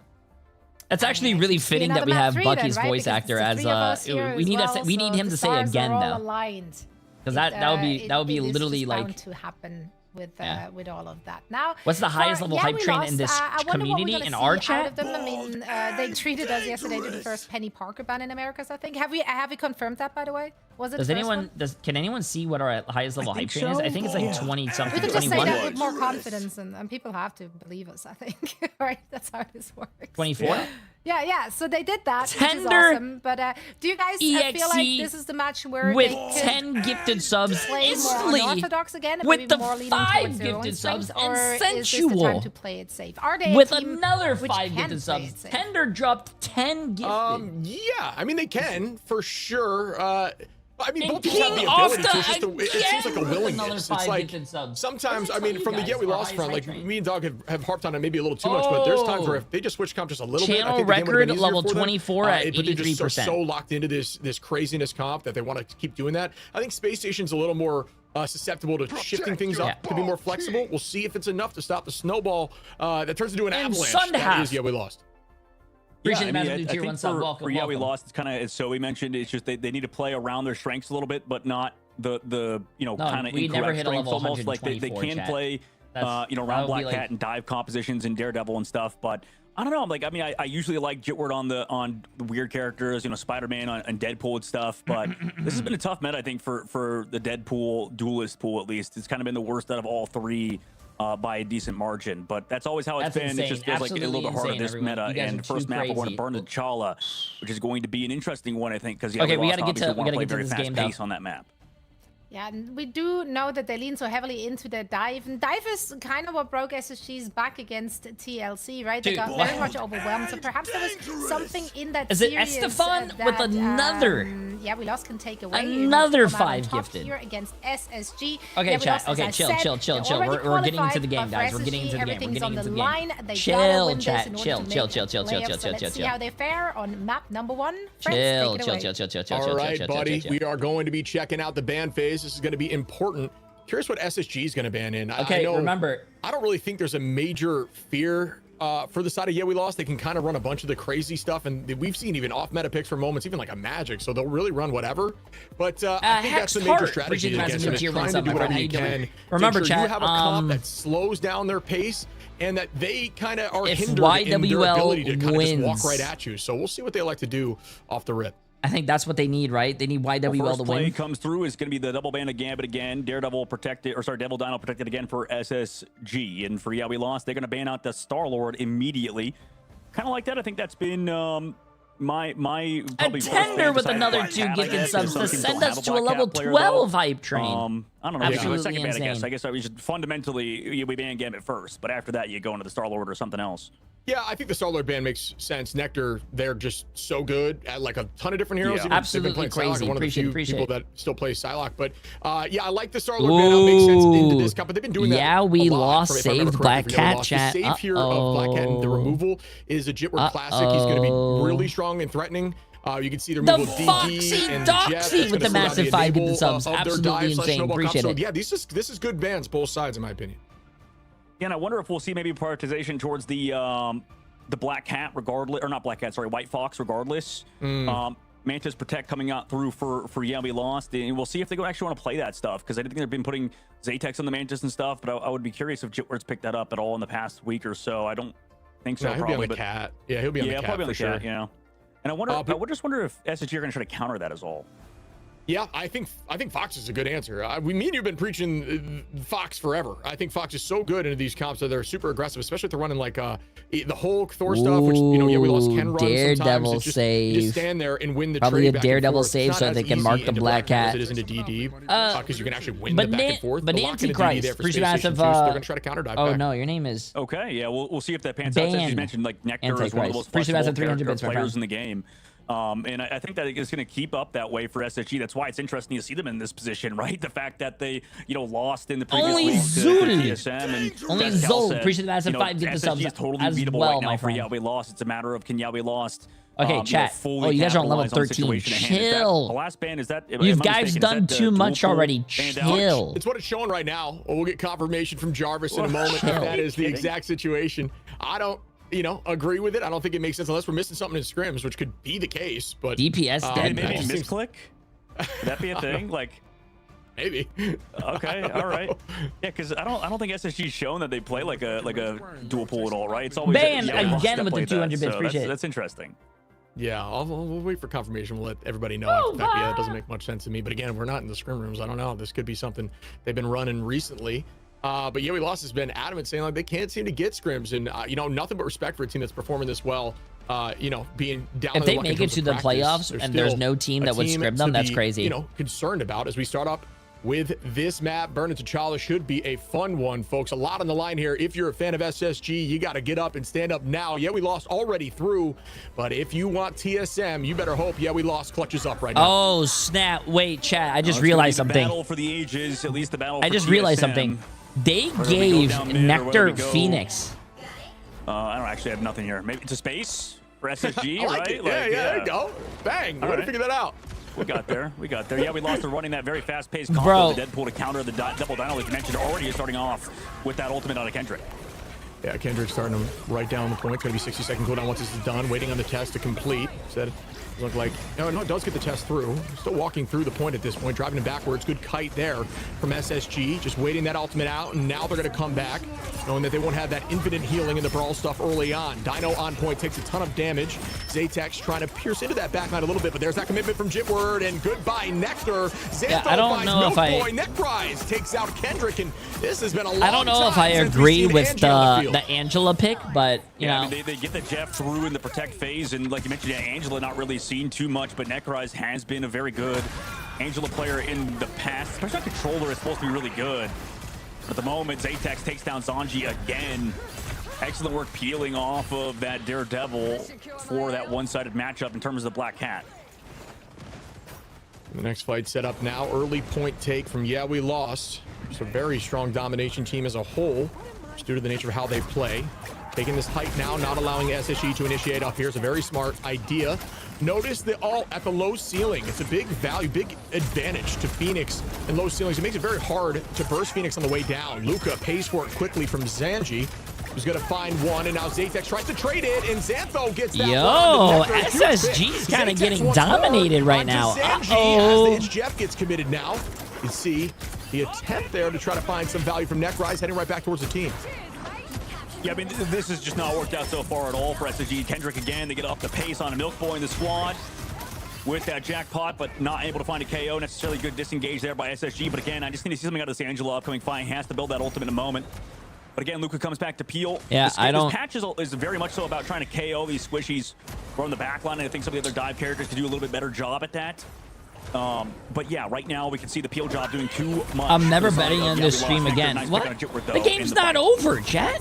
That's actually really fitting that another we map have 3 Bucky's then, right? voice Because actor it's the as three of us here we as need well, we need so him the to say stars again are all though. aligned. Because that would be It is literally just like bound to happen with Yeah. with all of that. Now, What's the highest level hype we train lost. in this I wonder what we're community gonna in see our out chat? of them. I mean, they treated us yesterday to the first Penny Parker ban in Americas. I think. Have we confirmed that, by the way? Was it? Does the first anyone one? can anyone see what our highest level hype train is? I think it's like 20 We something, could just say 21. that with more confidence, and people have to believe us. I think, right? That's how this works. 24? Yeah. So they did that, which Tender is awesome. But do you guys feel like EXE this is the match where with they could 10 gifted subs play more instantly unorthodox again, and with maybe the more leaning 5 towards their own gifted strengths, subs or and is this the sensual time to play it safe? Are they a with team another which 5 can gifted play subs? it safe? Tender dropped 10 gifted. Yeah, I mean they can for sure. I mean, And both teams have the King ability to. Ofta It's just it seems like a again with willingness. another It's 5 like gifted subs. sometimes, What I did I mean, tell from the you get we guys? lost Our from, highest like hype me and Dog have harped on it maybe a little too much, but there's times where if they just switch comp just a little bit, I Channel think the game would've been record easier level for them. 24 at But they're just 83%. so locked into this craziness comp that they want to keep doing that. I think Space Station's a little more susceptible to shifting things up, to be more flexible. We'll see if it's enough to stop the snowball that turns into an And avalanche. Sunhalf. That is, yeah, we lost. Appreciate I it, mean, Master I Blue Tier think 1 sub. Welcome, for yeah, we welcome. lost. It's kind of as Zoe mentioned. It's just they need to play around their strengths a little bit, but not the No, kind of we never incorrect hit a strengths. level Almost like they 124, can chat. play That's- around that would Black be like- Cat and dive compositions and Daredevil and stuff, but I don't know. Like, I mean, I usually like Jitward on the weird characters, Spider-Man and Deadpool and stuff, but this has been a tough meta, I think, for the Deadpool duelist pool, at least. It's kind of been the worst out of all 3 by a decent margin, but that's always how it's That's been. insane. It just feels like a little Absolutely bit harder insane, this everyone. meta. You guys And are first too map, we're going crazy. to burn the Chala, which is going to be an interesting one, I think, because Okay, we gotta gotta get to very this fast game, though. pace on that map. Yeah, and we do know that they lean so heavily into their dive. And dive is kind of what broke SSG's back against TLC, right? They Dude, got what? very much overwhelmed. So perhaps there was something in that Is it series Estefan that, with another? Yeah, we lost can take away. Another Come out on 5 top gifted. here against SSG. Okay, Yeah, we chat. lost, as Okay, I chill, said. chill. They're already We're getting into the qualified, game, but for guys. We're getting SSG, into the game. We're everything's getting on into the the line. game. They Chill, gotta win chat. this in order Chill, to chill, make chill, it chill, chill, playoffs. chill, So chill, let's chill, see chill. how they fare on map number 1. Chill, Friends, take it chill, away. chill. All right, buddy. chill. We are going to be checking out the ban phase. This is going to be important. Curious what SSG is going to ban in. Okay, I know, remember. I don't really think there's a major fear for the side of we lost. They can kind of run a bunch of the crazy stuff, and we've seen even off meta picks for moments, even like a Magic, so they'll really run whatever. But I think that's the major strategy against them, is trying to do whatever you can. Remember, to ensure chat, you have a comp that slows down their pace, and that they kind of are if hindered in their YWL ability to kind of just walk wins- right at you. So we'll see what they like to do off the rip. I think that's what they need, right? They need YWL First to play win. comes through is going to be the double ban of Gambit again. Daredevil protected, Devil Dino protected again for SSG. And for we lost, they're going to ban out the Star-Lord immediately. Kind of like that. I think that's been my probably A Tender with another 2 gifted subs to send us to a level 12 hype train. I don't know. Absolutely Second ban, I guess. insane. I guess we should fundamentally we ban Gambit first, but after that you go into the Star-Lord or something else. Yeah, I think the Star-Lord ban makes sense. Nectar, they're just so good at like a ton of different heroes. Yeah. Even Absolutely they've been playing crazy. Psylocke, one of the few Appreciate people it. that still plays Psylocke. But yeah, I like the Star-Lord ban. It makes sense into this cup, but they've been doing that. Yeah, we a lot, lost, if I remember saved correctly, Black for Yellow Cat, Lost. chat. The save here of Black Cat and the removal is a Jitward classic. He's going to be really strong and threatening. You can see the removal of DD and Jeff. Doxy with the massive 5 gifted subs. Of their Absolutely dive/snowball insane. comp. Appreciate So it. yeah, this is good bans, both sides, in my opinion. Yeah, and I wonder if we'll see maybe prioritization towards the Black Cat regardless, or not Black Cat, sorry, White Fox regardless. Mantis Protect coming out through for we lost, and we'll see if they actually want to play that stuff, because I think they've been putting Zatex on the Mantis and stuff, but I would be curious if Jitward's picked that up at all in the past week or so. I don't think so. No, he'll probably, be on the cat. Yeah, he'll be on the cat probably on for the cat. sure. And I wonder, I would just wonder if SSG are going to try to counter that as all. Yeah, I think Fox is a good answer. Me and you've been preaching Fox forever. I think Fox is so good into these comps that they're super aggressive, especially if they're running like the Hulk, Thor stuff, which we lost Ken run Daredevil sometimes. save. You just stand there and win the Probably trade a back Daredevil and forth. save so they can mark the Black Cat. As it is into DD, because you can actually win the back and forth. But Antichrist, appreciate massive. They're going to try to counter dive. Oh back. no, your name is. Okay, yeah, we'll see if that pans out. As you mentioned, like Nectar is one of the most flexible players in the game. And I think that it's going to keep up that way for SSG. That's why it's interesting to see them in this position, right? The fact that they, lost in the previous week to TSM and only as Cal Zol. said, Appreciate the massive 5 gift subs is totally as beatable well, right now my for friend. Yawe Lost. It's a matter of can Yawe Lost. Okay, chat. Oh, you guys are on level 13. Chill. The last ban is that. You guys done too much already. Chill. It's what it's showing right now. We'll get confirmation from Jarvis in a moment if that is the exact situation. I don't. Agree with it. I don't think it makes sense unless we're missing something in scrims, which could be the case. But DPS dead. Maybe misclick. Would that be a thing? Like, maybe. Okay. All right. Yeah, because I don't think SSG's shown that they play like a dual pool at all, right? It's always ban again with the 200 bits. Appreciate it. That's interesting. Yeah, we'll wait for confirmation. We'll let everybody know after that. Yeah, it doesn't make much sense to me. But again, we're not in the scrim rooms. I don't know. This could be something they've been running recently. But yeah, we lost has been adamant saying like they can't seem to get scrims, and nothing but respect for a team that's performing this well. Being down. If they make it to the playoffs and there's no team that would scrim them, that's crazy. Concerned about as we start up with this map. Burn It T'Challa should be a fun one, folks. A lot on the line here. If you're a fan of SSG, you got to get up and stand up now. Yeah, we lost already through, but if you want TSM, you better hope. Yeah, we lost clutches up right now. Oh snap! Wait, chat. I just realized something. Battle for the ages, at least the battle. I just realized something. They gave Nectar Phoenix. I don't actually have nothing here. Maybe to space for SSG, like right? It. Yeah, there you go. Bang. Way to figure that out. We got there. Yeah, we lost to running that very fast-paced combo. The Deadpool to counter the double dino, like you mentioned, already is starting off with that ultimate out of Kendrick. Yeah, Kendrick's starting to right down the point. It's going to be 60-second cooldown once this is done. Waiting on the test to complete. Said look like no, it does get the test through. Still walking through the point at this point, driving him backwards. Good kite there from SSG. Just waiting that ultimate out, and now they're going to come back, knowing that they won't have that infinite healing in the brawl stuff early on. Dino on point, takes a ton of damage. Zaytex trying to pierce into that backline a little bit, but there's that commitment from Jitward, and goodbye Nectar. Xantho I don't know if I Neckrise takes out Kendrick, and this has been a long I don't know if I agree with the Angela pick, but you know. I mean, they get the Jeff through in the protect phase, and like you mentioned, Angela not really seen too much, but Necrise has been a very good Angela player in the past. Especially on controller is supposed to be really good. At the moment, Zaytex takes down Zanji again. Excellent work peeling off of that Daredevil for that one-sided matchup in terms of the Black Cat. The next fight set up now. Early point take from Yeah, We Lost. It's a very strong domination team as a whole, just due to the nature of how they play. Taking this height now, not allowing SSG to initiate up here is a very smart idea. Notice that all at the low ceiling. It's a big value, big advantage to Phoenix and low ceilings. It makes it very hard to burst Phoenix on the way down. Luca pays for it quickly from Zanji, who's going to find one, and now Zaytex tries to trade it, and Xantho gets that Yo, SSG's kind of getting dominated right now. Uh-oh. As Jeff gets committed now. You see the attempt there to try to find some value from Neckrise, heading right back towards the team. Yeah, I mean, this has just not worked out so far at all for SSG. Kendrick again, they get up the pace on a Milk Boy in the squad with that jackpot, but not able to find a KO. Necessarily good disengage there by SSG, but again, I just need to see something out of this Angela upcoming fight. He has to build that ultimate in a moment. But again, Luca comes back to peel. Yeah, This patch is very much so about trying to KO these squishies from the backline, and I think some of the other dive characters could do a little bit better job at that. But yeah, right now we can see the peel job doing too much. I'm never betting on this stream again. What? The game's not over, chat.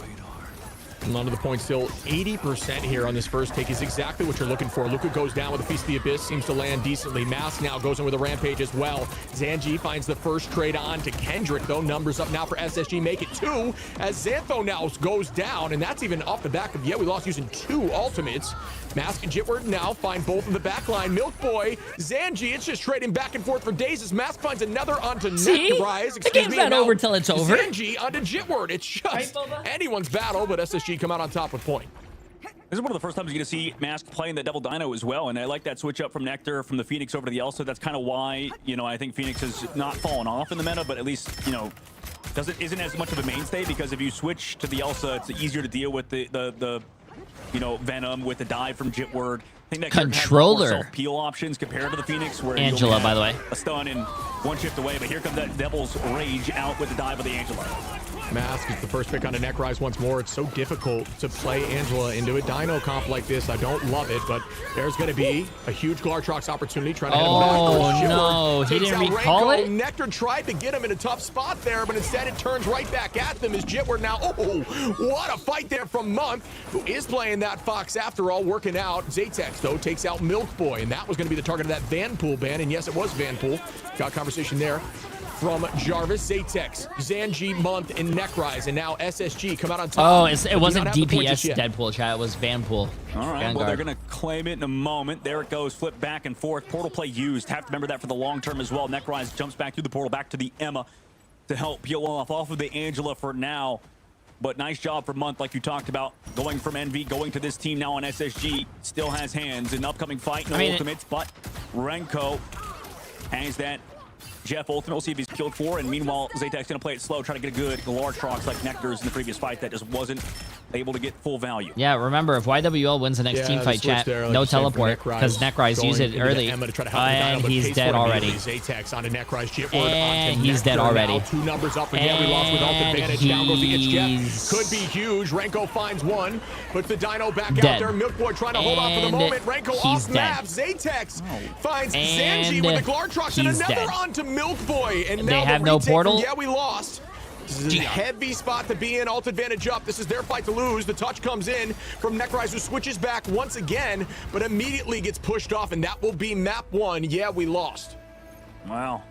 And onto the point still. 80% here on this first take is exactly what you're looking for. Luca goes down with a Feast of the Abyss, seems to land decently. Mask now goes in with a Rampage as well. Zanji finds the first trade on to Kendrick, though. Numbers up now for SSG, make it 2 as Xantho now goes down, and that's even off the back of, yeah, we lost using 2 ultimates. Mask and Jitward now find both in the back line. Milk Boy, Zanji, it's just trading back and forth for days as Mask finds another onto Neckrise. The game's not over till it's over. Zanji onto Jitward. It's just anyone's battle, but SSG come out on top with point. This is one of the first times you're going to see Mask playing the Devil Dino as well, and I like that switch up from Nectar, from the Phoenix over to the Elsa. That's kind of why, you know, I think Phoenix has not fallen off in the meta, but at least, you know, isn't as much of a mainstay, because if you switch to the Elsa, it's easier to deal with the you know, Venom with the dive from Jitward. think that Controller. Peel options compared to the Phoenix, where Angela, by the way. a stun and one shift away. But here comes that Devil's Rage out with the dive of the Angela. Mask is the first pick on a Necrise once more. It's so difficult to play Angela into a Dino comp like this. I don't love it, but there's going to be a huge Glartrox opportunity trying to hit him back. Oh, no. He didn't recall it? Nectar tried to get him in a tough spot there, but instead it turns right back at them as Jitward now. Oh, what a fight there from Month, who is playing that Fox after all, working out. Zaytex, though, takes out Milk Boy, and that was going to be the target of that Vanpool ban, and yes, it was Vanpool. Got conversation there from Jarvis, Zaytex, Zanji, Month, and Necrise, and now SSG come out on top. Oh, it wasn't DPS Deadpool, chat. It was Vanpool. All right, well, they're going to claim it in a moment. There it goes, flip back and forth. Portal play used. Have to remember that for the long term as well. Necrise jumps back through the portal, back to the Emma to help peel off of the Angela for now. But nice job for Month, like you talked about, going from NV, going to this team now on SSG. Still has hands. An upcoming fight, no ultimates, but Renko has that Jeff ultimate. We'll see if he's killed for. And meanwhile, Zaytek's going to play it slow, try to get a good large Trox like Nectar's in the previous fight that just wasn't able to get full value. Yeah, remember, if YWL wins the next team fight, chat, no teleport, because Necrise used it early. And he's dead already. Zaytek's on a Necrise, and he's dead already. Two numbers up again. We lost with ult advantage. Down goes the itch Jeff. Could be huge. Renko finds one. Puts the Dino back out there. Milk Boy trying to hold on for the moment. Renko off map. Zaytex finds Zanji with the Glartrox and another onto Milk Boy. And they now have no portal. Yeah, we lost. This is a heavy spot to be in. Ult advantage up. This is their fight to lose. The touch comes in from Necrise, who switches back once again, but immediately gets pushed off, and that will be map 1. Yeah, we lost. Wow.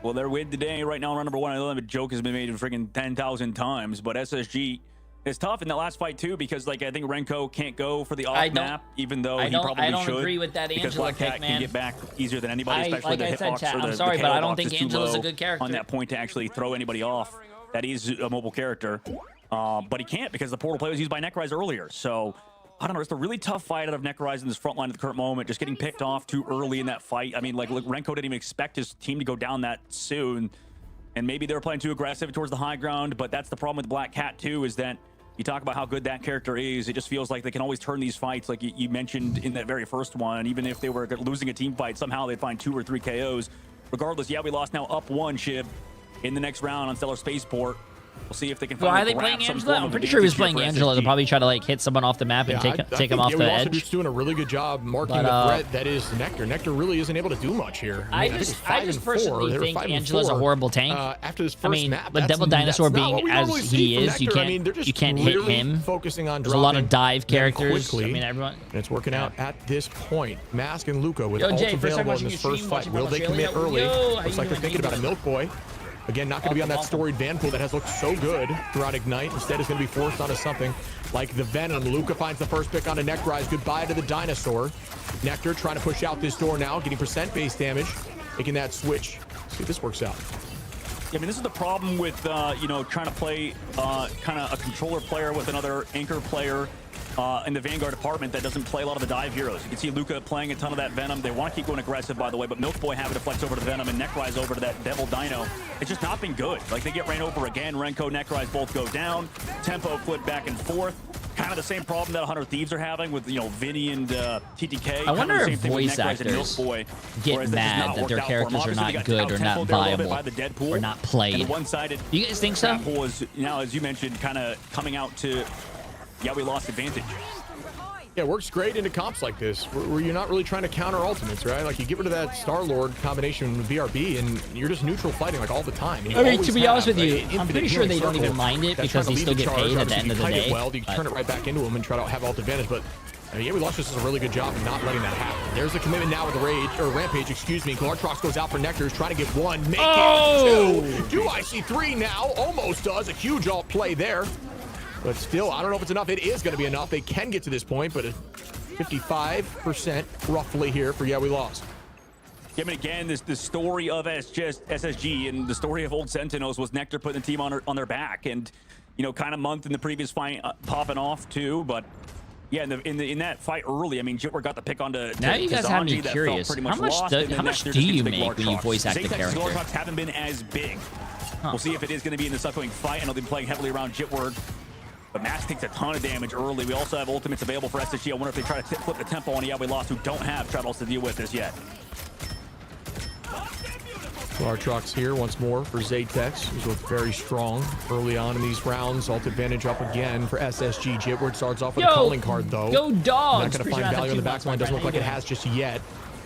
Well, they're win today. Right now, round number 1. I know that joke has been made friggin' 10,000 times, but SSG is tough in that last fight, too, because, like, I think Renko can't go for the off map, even though he probably should. I don't agree with that Angela pick, man. Can get back easier than anybody, especially the hitbox or the I'm sorry, KO but I don't box think is too Angela's a low good character. on that point to actually throw anybody off. That is a mobile character, but he can't because the portal play was used by Necrise earlier. So, I don't know. It's a really tough fight out of Necrise in this front line at the current moment. Just getting picked off too early in that fight. I mean, like, look, Renko didn't even expect his team to go down that soon. And maybe they were playing too aggressive towards the high ground, but that's the problem with Black Cat, too, is that you talk about how good that character is. It just feels like they can always turn these fights, like you mentioned in that very first one. Even if they were losing a team fight, somehow they'd find 2 or 3 KOs. Regardless, yeah, we lost now up 1, Shiv, in the next round on Stellar Spaceport. We'll see if they can find. Well, are they playing Angela? I'm pretty sure he was playing Angela. They'll probably try to like hit someone off the map and take him off the edge. Just doing a really good job marking the threat that is Nectar. Nectar really isn't able to do much here. I just personally think Angela's a horrible tank. After this first map, but Devil Dinosaur being as he is, you can't hit him. Focusing on there's a lot of dive characters. Quickly, I mean, everyone. And it's working out at this point. Mask and Luca with ult Jay, available in this first fight. Will they commit early? Looks like they're thinking about a Milk Boy. Again, not going to be on that storied Vanpool that has looked so good throughout Ignite. Instead, is going to be forced onto something like the Venom. Luca finds the first pick onto Necrise. Goodbye to the Dinosaur. Nectar trying to push out this door now, getting % base damage, making that switch. See if this works out. Yeah, I mean, this is the problem with, you know, trying to play kind of a controller player with another anchor player in the Vanguard department that doesn't play a lot of the dive heroes. You can see Luca playing a ton of that Venom. They want to keep going aggressive, by the way, but Milk Boy having to flex over to Venom and Necrise over to that Devil Dino. It's just not been good. Like, they get ran over again. Renko, Necrise both go down. Tempo flip back and forth. Kind of the same problem that 100 Thieves are having with, you know, Vinny and TTK. I wonder if voice actors get mad that their characters are not good or not viable or not played. You guys think so? Was, now, as you mentioned, kind of coming out to, yeah, we lost advantage. Yeah, it works great into comps like this, where you're not really trying to counter ultimates, right? Like, you get rid of that Star-Lord combination with BRB, and you're just neutral fighting, like, all the time. I mean, to be honest with you, I'm pretty sure they don't even mind it because they still get paid at the end of the day. Well, you turn it right back into them and try to have ult advantage, but yeah, we lost. This is a really good job of not letting that happen. There's the commitment now with the Rampage, excuse me. Glartrox goes out for Nectar, is trying to get 1, make it 2. Do I see 3 now? Almost does. A huge ult play there. But still, I don't know if it's enough. It is going to be enough. They can get to this point, but 55% roughly here for, yeah, we lost. Yeah, I mean, again, the story of SSG and the story of Old Sentinels was Nectar putting the team on their back. And, you know, kind of Month in the previous fight popping off, too. But, yeah, in that fight early, I mean, Jitward got the pick onto now you guys have me curious. How much do you make when you voice act the character? Glartrox haven't been as big. We'll see if it is going to be in this upcoming fight. I know they've been playing heavily around Jitward. But Max takes a ton of damage early. We also have ultimates available for SSG. I wonder if they try to flip the tempo on we lost, who don't have shuttles to deal with this yet. Lartrox here once more for Zaytex, who's looked very strong early on in these rounds. Ult advantage up again for SSG. Jitward starts off with a calling card, though. Go Dogs! Not going to find value on the backline. Doesn't look like it has just yet.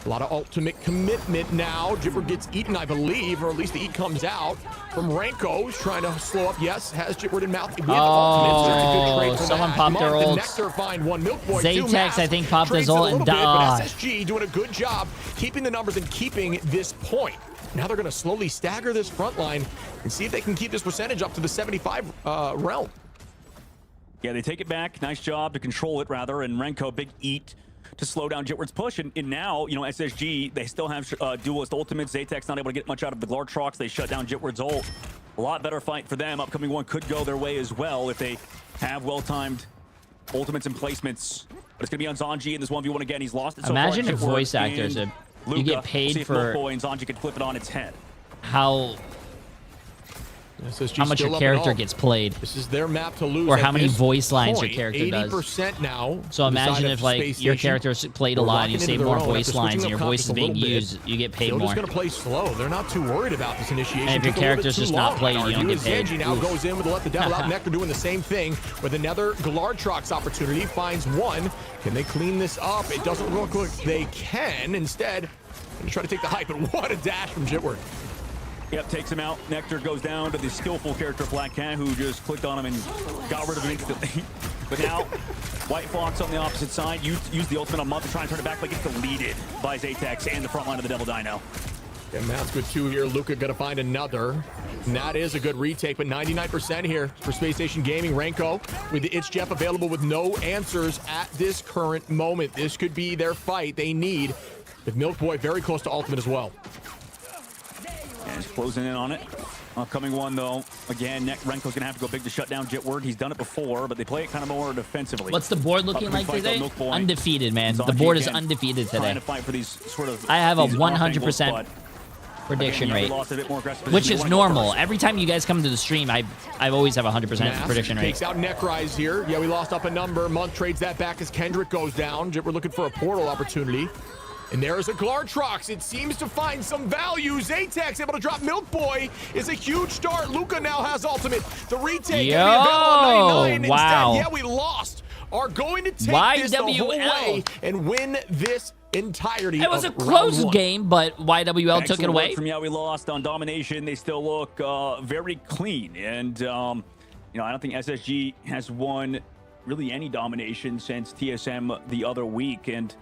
A lot of ultimate commitment now. Jitward gets eaten, I believe, or at least the eat comes out from Renko. He's trying to slow up. Yes, has Jitward in mouth. We have ultimates. That's a good trade for someone that. popped their ult. Nectar find one. Milk Boy, two. Zaytex, I think, popped his ult and died. died. SSG doing a good job keeping the numbers and keeping this point. Now they're going to slowly stagger this front line and see if they can keep this percentage up to the 75 realm. Yeah, they take it back. Nice job to control it, rather. And Renko, big eat to slow down Jitward's push. And now, you know, SSG, they still have duelist ultimates. Zaytex not able to get much out of the Glartrox. They shut down Jitward's ult. A lot better fight for them. Upcoming one could go their way as well if they have well-timed ultimates and placements. But it's going to be on Zanji in this 1v1 again. He's lost it so Imagine far. if voice actors, you get paid for Boy and Zanji could flip it on its head. How much your character gets played. This is their map to lose. Or how many voice lines your character 80% does. now. So imagine if like your character's played a lot and you say more voice lines and your voice is being used, you get paid They're more. just going to play slow. They're not too worried about this initiation. And if your character's just not played, you don't get paid. Zanji now goes in with the Let the Devil Out. Nectar doing the same thing with another Glartrox opportunity. Finds one. Can they clean this up? It doesn't look like they can. Instead, going to try to take the hype, but what a dash from Jitward. Yep, takes him out. Nectar goes down to the skillful character Black Cat, who just clicked on him and got rid of him instantly. But now, White Fox on the opposite side used the ultimate on Mutt to try and turn it back, but gets deleted by Zaytex and the front line of the Devil Dino. Yeah, Matt's with two here. Luca gonna find another. And that is a good retake, but 99% here for Space Station Gaming. Renko with the It's Jeff available with no answers at this current moment. This could be their fight they need, with Milk Boy very close to ultimate as well. And he's closing in on it. Upcoming one, though. Again, Renko's going to have to go big to shut down Jitward. He's done it before, but they play it kind of more defensively. What's the board looking like today? Undefeated, man. The board is undefeated today. Trying to fight for these sort of I have a 100% prediction rate, which is normal. Every time you guys come to the stream, I always have a 100% prediction rate. Takes out Necrise here. Yeah, we lost up a number. Month trades that back as Kendrick goes down. We're looking for a portal opportunity. And there's a Glartrox. It seems to find some value. Zaytex able to drop Milk Boy is a huge start. Luca now has ultimate. The retake Yo, on 99. wow. Instead, yeah, we lost. Are going to take this the whole way and win this entirety. It was a close game, but YWL took it away. From we lost on domination. They still look very clean. And, you know, I don't think SSG has won really any domination since TSM the other week. And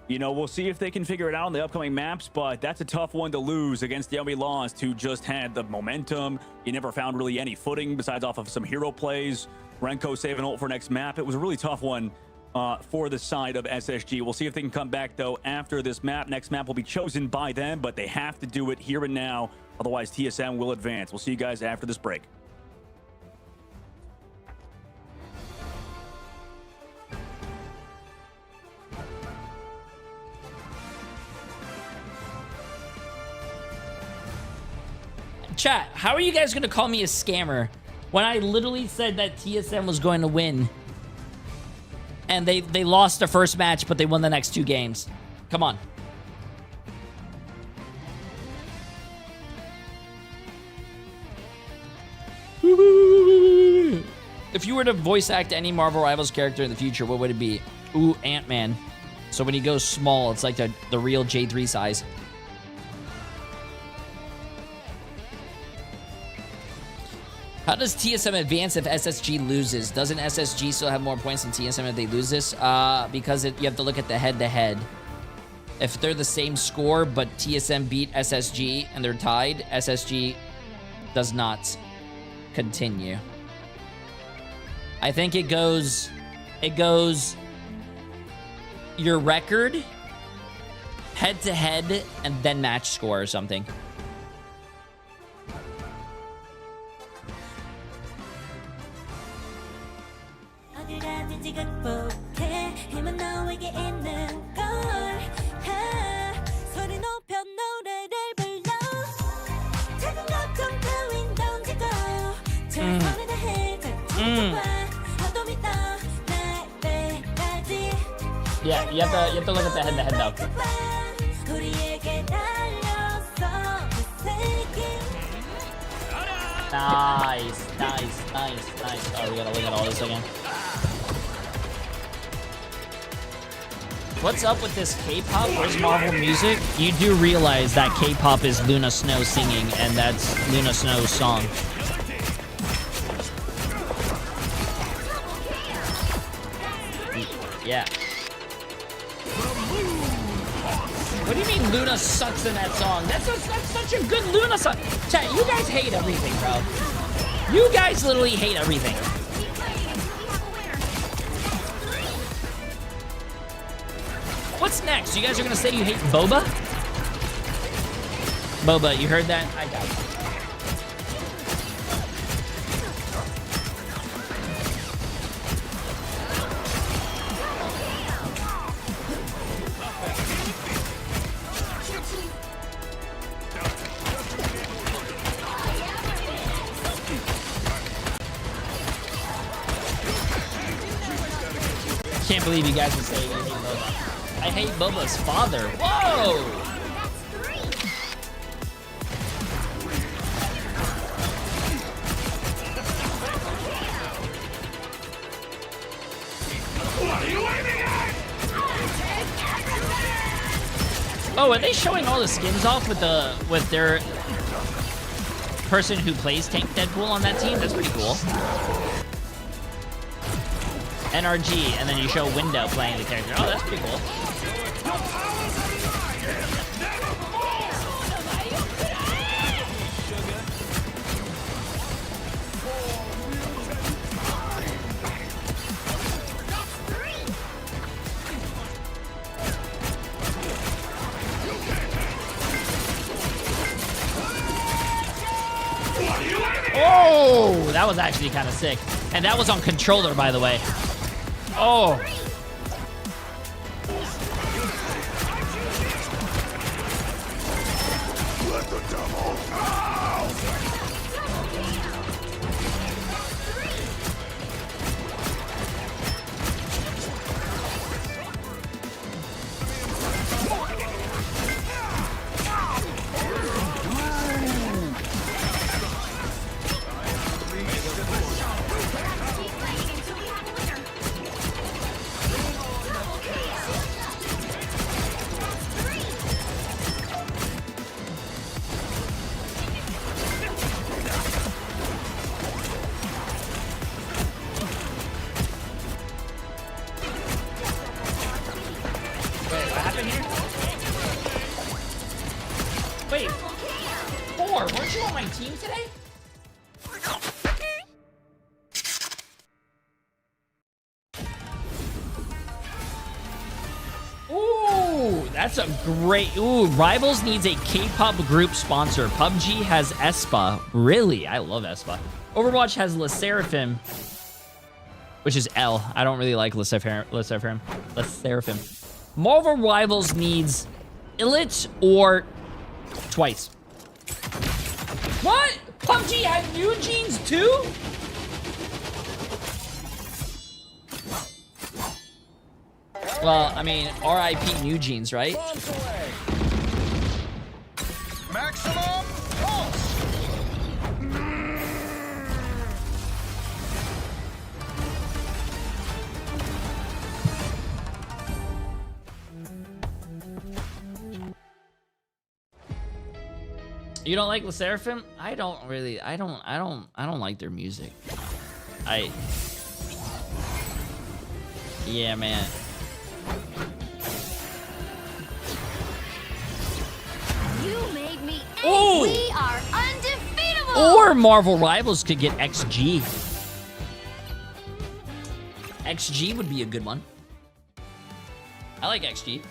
you know, we'll see if they can figure it out on the upcoming maps, but that's a tough one to lose against the Yummy Lost, who just had the momentum. He never found really any footing besides off of some hero plays. Renko saving ult for next map. It was a really tough one for the side of SSG. We'll see if they can come back, though, after this map. Next map will be chosen by them, but they have to do it here and now. Otherwise, TSM will advance. We'll see you guys after this break. Chat, how are you guys going to call me a scammer when I literally said that TSM was going to win? And they lost the first match, but they won the next 2 games. Come on. If you were to voice act any Marvel Rivals character in the future, what would it be? Ooh, Ant-Man. So when he goes small, it's like the real J3 size. How does TSM advance if SSG loses? Doesn't SSG still have more points than TSM if they lose this? Because you have to look at the head-to-head. If they're the same score, but TSM beat SSG and they're tied, SSG does not continue. I think it goes your record, head-to-head, and then match score or something. Yeah, you have to look at the head though. Nice. Oh, we gotta look at all this again. What's up with this K-pop? Where's Marvel music? You do realize that K-pop is Luna Snow singing, and that's Luna Snow's song. Yeah. What do you mean Luna sucks in that song? That's such a good Luna song. Chat, you guys hate everything, bro. You guys literally hate everything. What's next? You guys are gonna say you hate Boba? Boba, you heard that? I got it. Can't believe you guys would say you hate Boba. I hate Boba's father. Whoa! Oh, are they showing all the skins off with their person who plays Tank Deadpool on that team? That's pretty cool. NRG, and then you show Window playing the character. Oh, that's pretty cool. Oh, that was actually kind of sick. And that was on controller, by the way. Oh. Wait, 4, weren't you on my team today? Ooh, that's a great... Ooh, Rivals needs a K-pop group sponsor. PUBG has aespa. Really? I love aespa. Overwatch has Le Seraphim, which is L. I don't really like Le Seraphim. Marvel Rivals needs Illit or Twice. What? PUBG had New Jeans too? Well, I mean, RIP New Jeans, right? Maximum pulse. You don't like Le Seraphim? I don't like their music. Yeah, man. You made me Ooh. We are undefeatable. Or Marvel Rivals could get XG. XG would be a good one. I like XG.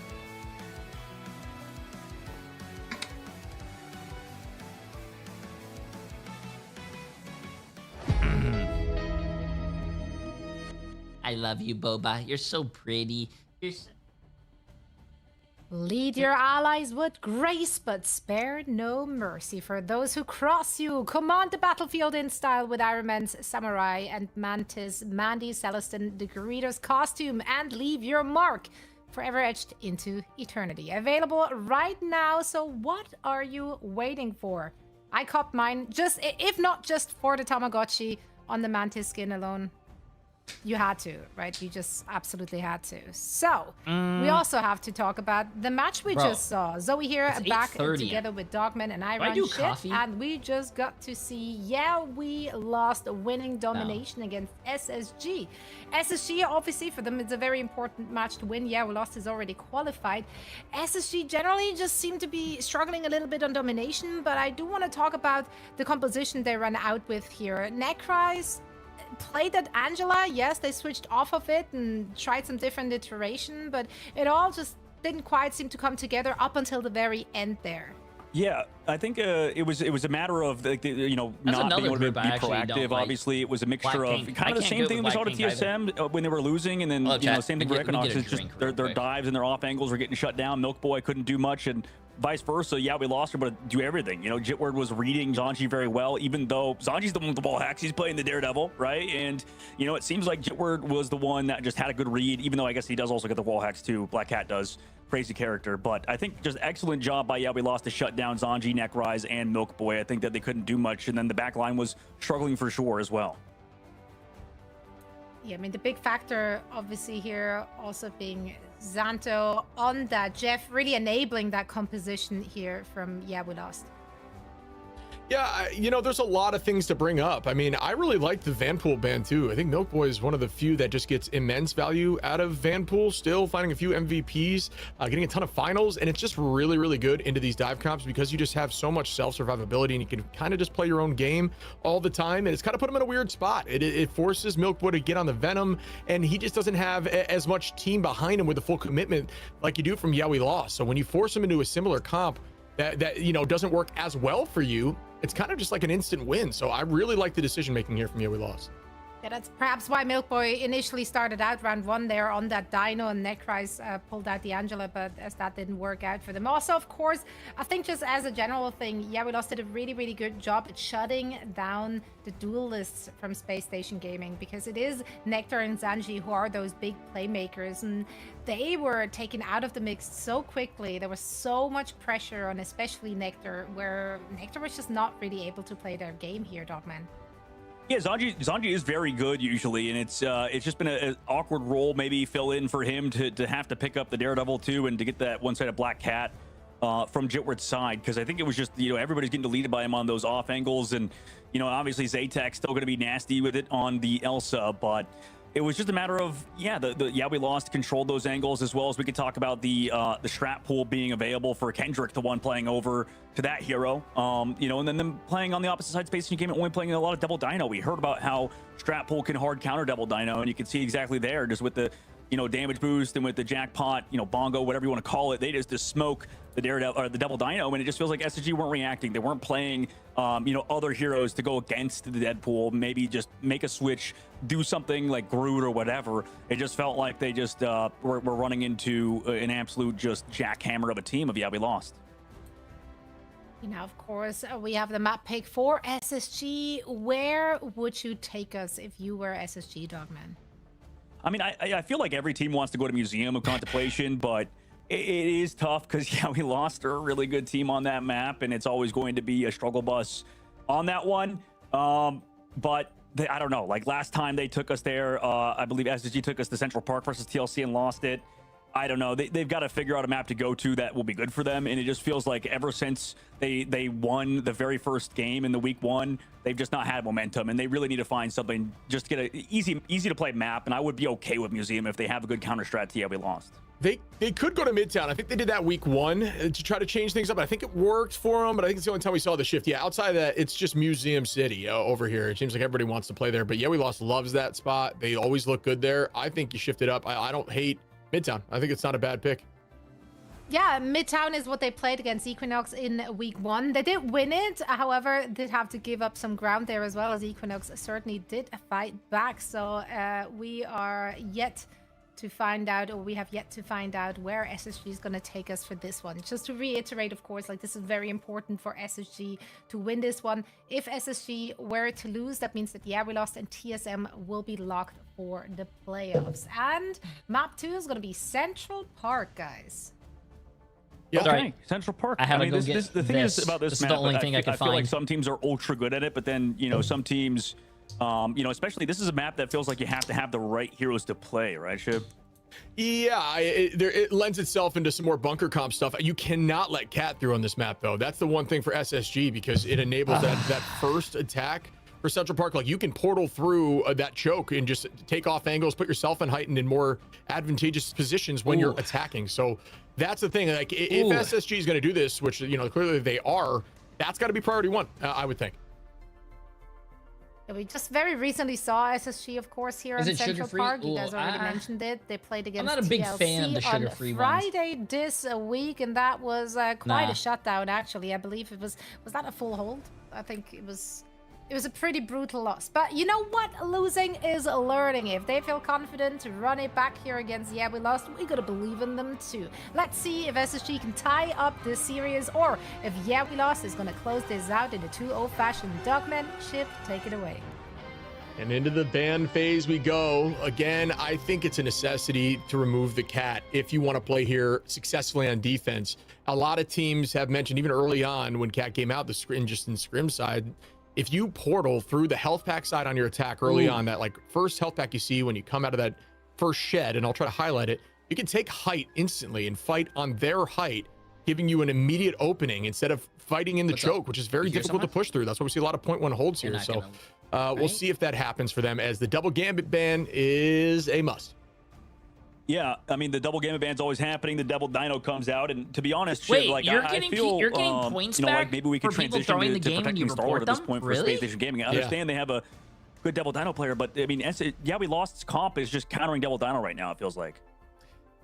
I love you, Boba. You're so pretty. Lead your allies with grace, but spare no mercy for those who cross you. Command the battlefield in style with Iron Man's Samurai and Mantis, Mandy, Celestin, the Greeter's costume, and leave your mark. Forever Etched into Eternity. Available right now, so what are you waiting for? I copped mine, just if not just for the Tamagotchi on the Mantis skin alone. You had to, right? You just absolutely had to. So, we also have to talk about the match we just saw. Zoe here back together with Dogman and I run shit. And we just got to see, yeah, we lost winning domination against SSG. SSG, obviously, for them, it's a very important match to win. Yeah, we lost is already qualified. SSG generally just seem to be struggling a little bit on domination, but I do want to talk about the composition they run out with here. Necrise played at Angela. Yes, they switched off of it and tried some different iteration, but it all just didn't quite seem to come together up until the very end there. Yeah, I think it was a matter of not being able to be proactive. Obviously, it was a mixture of kind of the same thing we saw to TSM when they were losing, and then same thing for Equinox. It's just their dives and their off angles were getting shut down. Milk Boy couldn't do much, and vice versa. Yeah, we lost her, but do everything. Jitward was reading Zanji very well, even though Zanji's the one with the ball hacks. He's playing the Daredevil, right? And it seems like Jitward was the one that just had a good read, even though I guess he does also get the wall hacks too. Black Cat does. Crazy character, but I think just excellent job by We Lost to shut down Zanji, Necrise, and Milk Boy. I think that they couldn't do much, and then the back line was struggling for sure as well. Yeah, I mean, the big factor obviously here also being Xanto on that Jeff, really enabling that composition here from We Lost. Yeah, there's a lot of things to bring up. I mean, I really like the Vanpool ban too. I think Milk Boy is one of the few that just gets immense value out of Vanpool, still finding a few MVPs, getting a ton of finals, and it's just really, really good into these dive comps because you just have so much self-survivability and you can kind of just play your own game all the time, and it's kind of put him in a weird spot. It forces Milk Boy to get on the Venom, and he just doesn't have as much team behind him with the full commitment like you do from We Lost. So when you force him into a similar comp that doesn't work as well for you, it's kind of just like an instant win. So I really like the decision making here from We Lost. Yeah, that's perhaps why Milk Boy initially started out round one there on that Dino, and Necrise pulled out the Angela, but as that didn't work out for them. Also, of course, I think just as a general thing, We Lost did a really, really good job at shutting down the duelists from Space Station Gaming, because it is Nectar and Zanji who are those big playmakers, and they were taken out of the mix so quickly. There was so much pressure on especially Nectar, where Nectar was just not really able to play their game here, Dogman. Yeah, Zanji is very good usually, and it's just been an awkward role maybe fill in for him to have to pick up the Daredevil too, and to get that one-sided Black Cat from Jitward's side, because I think it was just everybody's getting deleted by him on those off angles, and obviously Zatek's still going to be nasty with it on the Elsa, but it was just a matter of We Lost controlled those angles, as well as we could talk about the strat pool being available for Kendrick, the one playing over to that hero, and then them playing on the opposite side Space Station Game and only playing a lot of Double Dino. We heard about how strat pool can hard counter Double Dino, and you can see exactly there just with the damage boost and with the jackpot, bongo, whatever you want to call it. They just smoke the Daredevil or the Double Dino, and it just feels like SSG weren't reacting. They weren't playing, other heroes to go against the Deadpool. Maybe just make a switch, do something like Groot or whatever. It just felt like they just were running into an absolute just jackhammer of a team of We Lost. Now, of course, we have the map pick for SSG. Where would you take us if you were SSG, Dogman? I mean, I feel like every team wants to go to Museum of Contemplation, but it is tough because, We Lost are a really good team on that map, and it's always going to be a struggle bus on that one. But I don't know. Like last time they took us there, I believe SSG took us to Central Park versus TLC and lost it. I don't know. They've got to figure out a map to go to that will be good for them. And it just feels like ever since they won the very first game in the week one, they've just not had momentum. And they really need to find something just to get an easy to play map. And I would be okay with Museum if they have a good counter strat to We Lost. They could go to Midtown. I think they did that week one to try to change things up. I think it worked for them, but I think it's the only time we saw the shift. Yeah, outside of that, it's just Museum City over here. It seems like everybody wants to play there. But We Lost loves that spot. They always look good there. I think you shift it up. I don't hate Midtown. I think it's not a bad pick. Yeah, Midtown is what they played against Equinox in week one. They did win it, however, did have to give up some ground there as well, as Equinox certainly did fight back. So we are yet to find out, or we have yet to find out where SSG is going to take us for this one. Just to reiterate, of course, like this is very important for SSG to win this one. If SSG were to lose, that means that yeah, we lost and TSM will be locked for the playoffs. And map 2 is going to be Central Park, guys. Yeah, Sorry. okay. Central Park. I have to go this, get the thing this. is about this This is map, the only thing I can feel like find. some teams are ultra good at it, but then, you know, some teams, you know, especially this is a map that feels like you have to have the right heroes to play, right, Shib? Yeah, it lends itself into some more bunker comp stuff. You cannot let Cat through on this map, though. That's the one thing for SSG, because it enables that first attack for Central Park. Like, you can portal through that choke and just take off angles, put yourself in heightened and more advantageous positions when you're attacking. So that's the thing. Like, if SSG is going to do this, which, you know, clearly they are, that's got to be priority one, I would think. Yeah, we just very recently saw SSG, of course, here Is in it Central sugar-free? Park. You Ooh, guys already mentioned it. They played against not a big TLC fan of the on sugar-free ones. Friday this week, and that was quite Nah. a shutdown, actually. I believe it was that a full hold? I think it was a pretty brutal loss. But you know what? Losing is learning. If they feel confident to run it back here against Yeah, we lost, we gotta believe in them too. Let's see if SSG can tie up this series, or if Yeah, we lost is gonna close this out in a 2-0 fashion. Dogman, Chip, take it away. And into the ban phase we go. Again, I think it's a necessity to remove the Cat if you want to play here successfully on defense. A lot of teams have mentioned, even early on when Cat came out, the scrim, just in scrim side, if you portal through the health pack side on your attack early on, that like first health pack you see when you come out of that first shed, and I'll try to highlight it, you can take height instantly and fight on their height, giving you an immediate opening instead of fighting in the choke, which is very difficult to push through. That's why we see a lot of 0.1 holds here. So we'll see if that happens for them, as the double gambit ban is a must. Yeah, I mean, the double gambit ban's always happening. The double dino comes out, and to be honest, Wait, Shib, like, you're I getting feel, you're getting points you know, back like maybe we could for people transition throwing to, the game and you protecting Star-Lord report at this them? point for Really? Space Station Gaming. I understand they have a good double dino player, but I mean, yeah, we lost comp is just countering double dino right now, it feels like.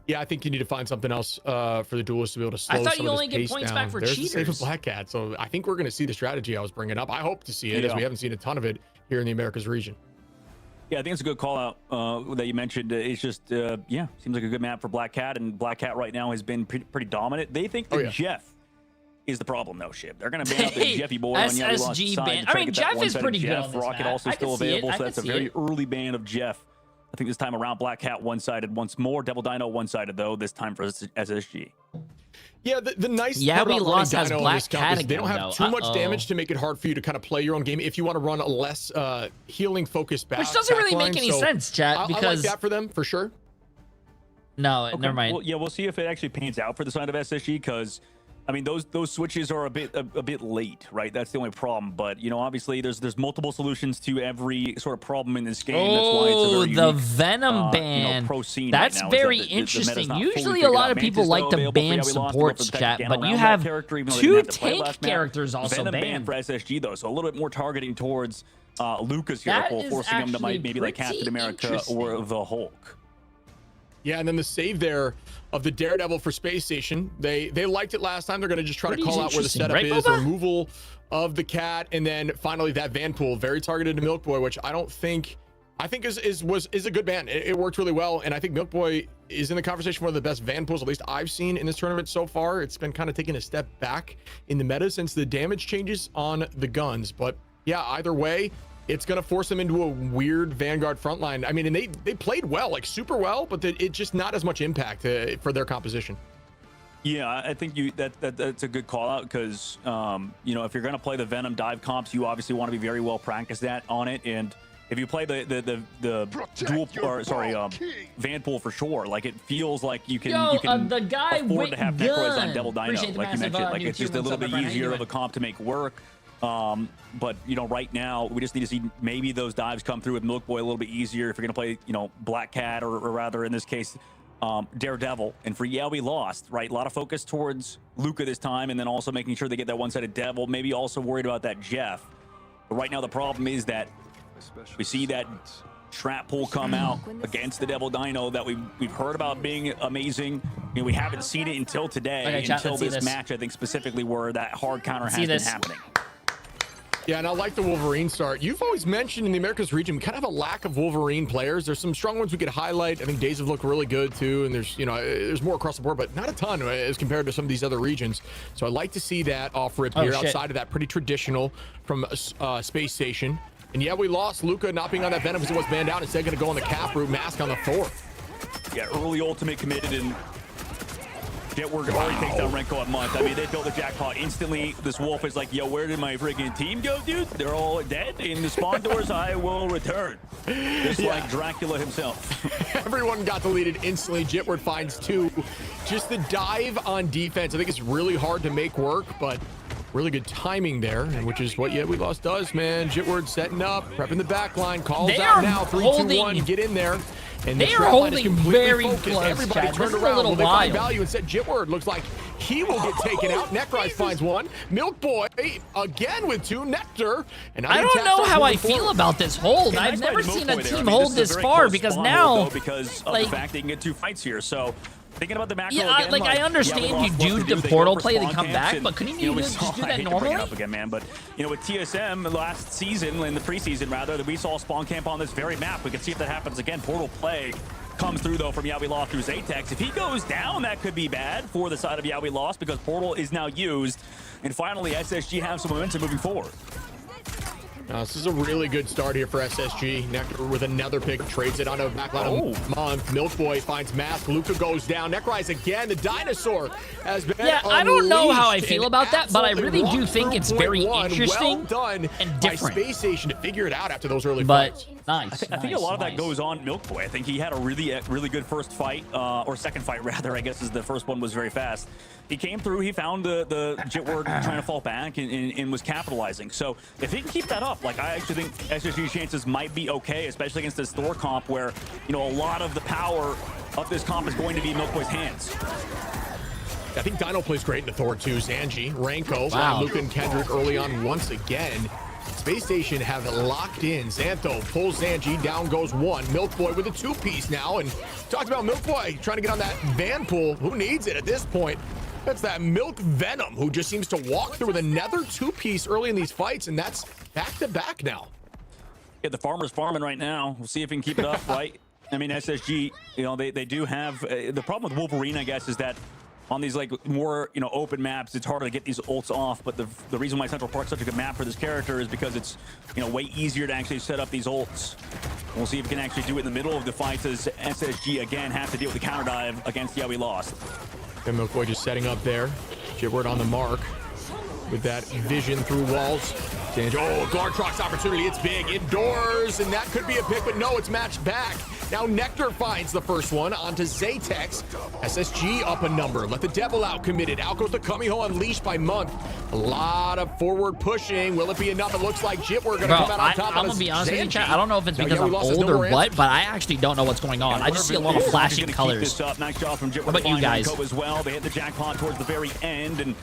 Yeah, I think you need to find something else for the duelists to be able to slow I thought some you of only this get pace points down. back for There's the save of cheaters. Black Cat, so I think we're going to see the strategy I was bringing up. I hope to see it, as we haven't seen a ton of it here in the Americas region. Yeah, I think it's a good call out that you mentioned. It's just, yeah, seems like a good map for Black Cat, and Black Cat right now has been pretty dominant. They think that Jeff is the problem, though, Shib. They're going to ban out the Jeffy boy on the lost SSG side. ban. to try I to mean, get that Jeff is one-sided pretty good Jeff. on this Rocket map. also I still can see it. available, I so can that's a see very it. early ban of Jeff. I think this time around, Black Cat one-sided once more. Double Dino one-sided, though, this time for SSG. Yeah, the nice Yeah, part we about lost running has Dino on Black this count Cat is they don't again, have though. too much damage to make it hard for you to kind of play your own game if you want to run a less healing focused back. Which doesn't really make any sense, chat, I like because- that for them for sure. No, Okay, never mind. Well, yeah, we'll see if it actually pans out for the side of SSG, because I mean, those switches are a bit late, right? That's the only problem. But you know, obviously, there's multiple solutions to every sort of problem in this game. That's why it's a very the unique, Venom ban. You know, pro scene That's right now, is that very the meta's interesting. not fully Usually, a figured lot out. of people Mantis, like though, to available for ban Yeah, We Lost, supports, able to chat, protect but again you around that have character, even though they two didn't have to play tank last map. characters also Venom ban banned. for SSG though, so a little bit more targeting towards Lucas here, That is forcing him to actually maybe like pretty Captain America interesting. or the Hulk. Yeah, and then the save there of the Daredevil for Space Station. They liked it last time. They're going to just try to Pretty call out where the interesting, setup right, is, Boba? removal of the Cat, and then finally that Vanpool, very targeted to Milk Boy, which I think is a good ban. It worked really well, and I think Milk Boy is in the conversation one of the best Vanpools, at least I've seen in this tournament so far. It's been kind of taking a step back in the meta since the damage changes on the guns, but yeah, either way, it's going to force them into a weird Vanguard frontline. I mean, and they played well, like super well, but it just not as much impact for their composition. Yeah, I think that's a good call out, because you know, if you're going to play the Venom dive comps, you obviously want to be very well practiced on it. And if you play the dual Vanpool for sure, like it feels like you can the guy afford to have Necroids on gun. Double Dino, Appreciate the like you massive, mentioned. Like new it's just tier a little one bit sub, Brian. How you easier of doing? a comp to make work. But you know, right now we just need to see maybe those dives come through with Milk Boy a little bit easier if you're gonna play, you know, Black Cat or rather in this case Daredevil. And for Yeah, we lost, right? A lot of focus towards Luca this time, and then also making sure they get that one-sided Devil. Maybe also worried about that Jeff. But right now the problem is that we see that trap pool come out against the Devil Dino that we've heard about being amazing. I mean, we haven't seen it until today, Okay, chat, until let's see this this. match, I think, specifically where that hard counter has been happening. Yeah, and I like the Wolverine start. You've always mentioned in the Americas region, we kind of have a lack of Wolverine players. There's some strong ones we could highlight. I think Days have looked really good too, and there's more across the board, but not a ton as compared to some of these other regions. So I'd like to see that off rip here outside of that pretty traditional from Space Station. And yeah, we lost Luca not being on that Venom because it was banned out. Instead, going to go on the Cap route, Mask on the Thor. Yeah, early ultimate committed, and Jitward already takes down Renko at month. I mean, they built the jackpot instantly. This Wolf is like, yo, where did my freaking team go, dude? They're all dead. In the spawn doors, I will return. Just like Dracula himself. Everyone got deleted instantly. Jitward finds 2. Just the dive on defense, I think it's really hard to make work, but really good timing there, which is what we lost does, man. Jitward setting up, prepping the back line, calls out now, 3, 2, 1, get in there. And they are holding very close, Everybody Chad. turned This is around. a little They find wild. value and said Jitward looks like he will get taken out. Necrise finds 1. Milk Boy again with 2. Nectar. And I don't know how I feel about this hold. I've never seen a team hold this far because now, because of the fact they can get 2 fights here. So thinking about the macro yeah, again, I understand you do the portal play, they come back, but couldn't you just do that normally? Up again, man. But with TSM last season, in the preseason rather, that we saw spawn camp on this very map. We can see if that happens again. Portal play comes through though from Yawi Lost through Zatex. If he goes down, that could be bad for the side of Yawi Lost because Portal is now used. And finally, SSG have some momentum moving forward. This is a really good start here for SSG. Nectar with another pick, trades it on a backline of month. Milk Boy finds Mask. Luca goes down. Necrise again. The dinosaur has been I don't know how I unleashed feel in about that, but I really absolutely do think it's very 1.1. interesting well done and different. by Space Station to figure it out after those early But fights. nice. I think a lot of that goes on Milk Boy. I think he had a really good first fight, or second fight rather. I guess the first one was very fast. He came through. He found the Jitward trying to fall back and was capitalizing. So if he can keep that up, I actually think SSG's chances might be okay, especially against this Thor comp where a lot of the power of this comp is going to be in Milk Boy's hands. I think Dino plays great in the Thor too. Zanji, Renko, Luke and Kendrick early on once again. Space Station have locked in. Xantho pulls Zanji, down goes 1. Milk Boy with a 2-piece now, and talked about Milk Boy trying to get on that van pool. Who needs it at this point? That's that Milk Venom, who just seems to walk through with another 2-piece early in these fights, and that's back-to-back now. Yeah, the farmer's farming right now. We'll see if he can keep it up, right? I mean, SSG, they do have the problem with Wolverine, I guess, is that on these more open maps, it's harder to get these ults off. But the reason why Central Park's such a good map for this character is because it's way easier to actually set up these ults. We'll see if we can actually do it in the middle of the fights as SSG again have to deal with the counter dive against Yawi Lost. And Milk Boy just setting up there. Jitward on the mark with that vision through walls. Oh, Gartrox opportunity. It's big indoors, and that could be a pick, but no, it's matched back. Now Nectar finds the first one onto Zatex. SSG up a number. Let the devil out committed. Out goes the Kamiho unleashed by Month. A lot of forward pushing. Will it be enough? It looks like Jitward gonna come out on top. I'm gonna be honest with you, chat. I don't know if it's because I'm old or what, but I actually don't know what's going on. I just see a lot of flashing colors. Nice job from Jitward. How about you guys? As well. They hit the jackpot towards the very end, and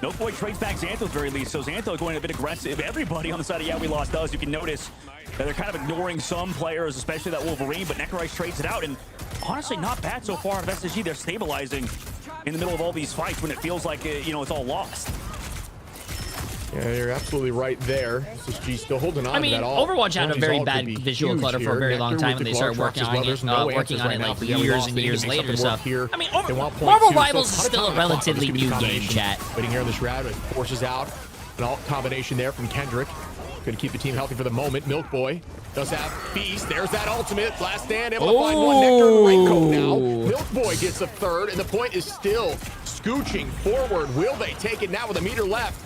Milk Boy trades back Xantho's very least. So Xantho going a bit aggressive. Everybody on the side of Yawi Lost does. You can notice that they're kind of ignoring some players, especially that Wolverine, but Necrise trades it out, and honestly not bad so far out of SSG. They're stabilizing in the middle of all these fights when it feels like it's all lost. Yeah, you're absolutely right there. SSG still holding on to that all. Overwatch had a very bad visual clutter for a very long time, and they started working on it years and years later. So, I mean, Marvel Rivals is still a relatively new game, chat. Waiting here in this round, it forces out an alt combination there from Kendrick. Going to keep the team healthy for the moment. Milk Boy does have Beast. There's that ultimate. Last stand. Able to find 1. Nectar and Renko now. Milk Boy gets a 3rd, and the point is still scooching forward. Will they take it now with a meter left?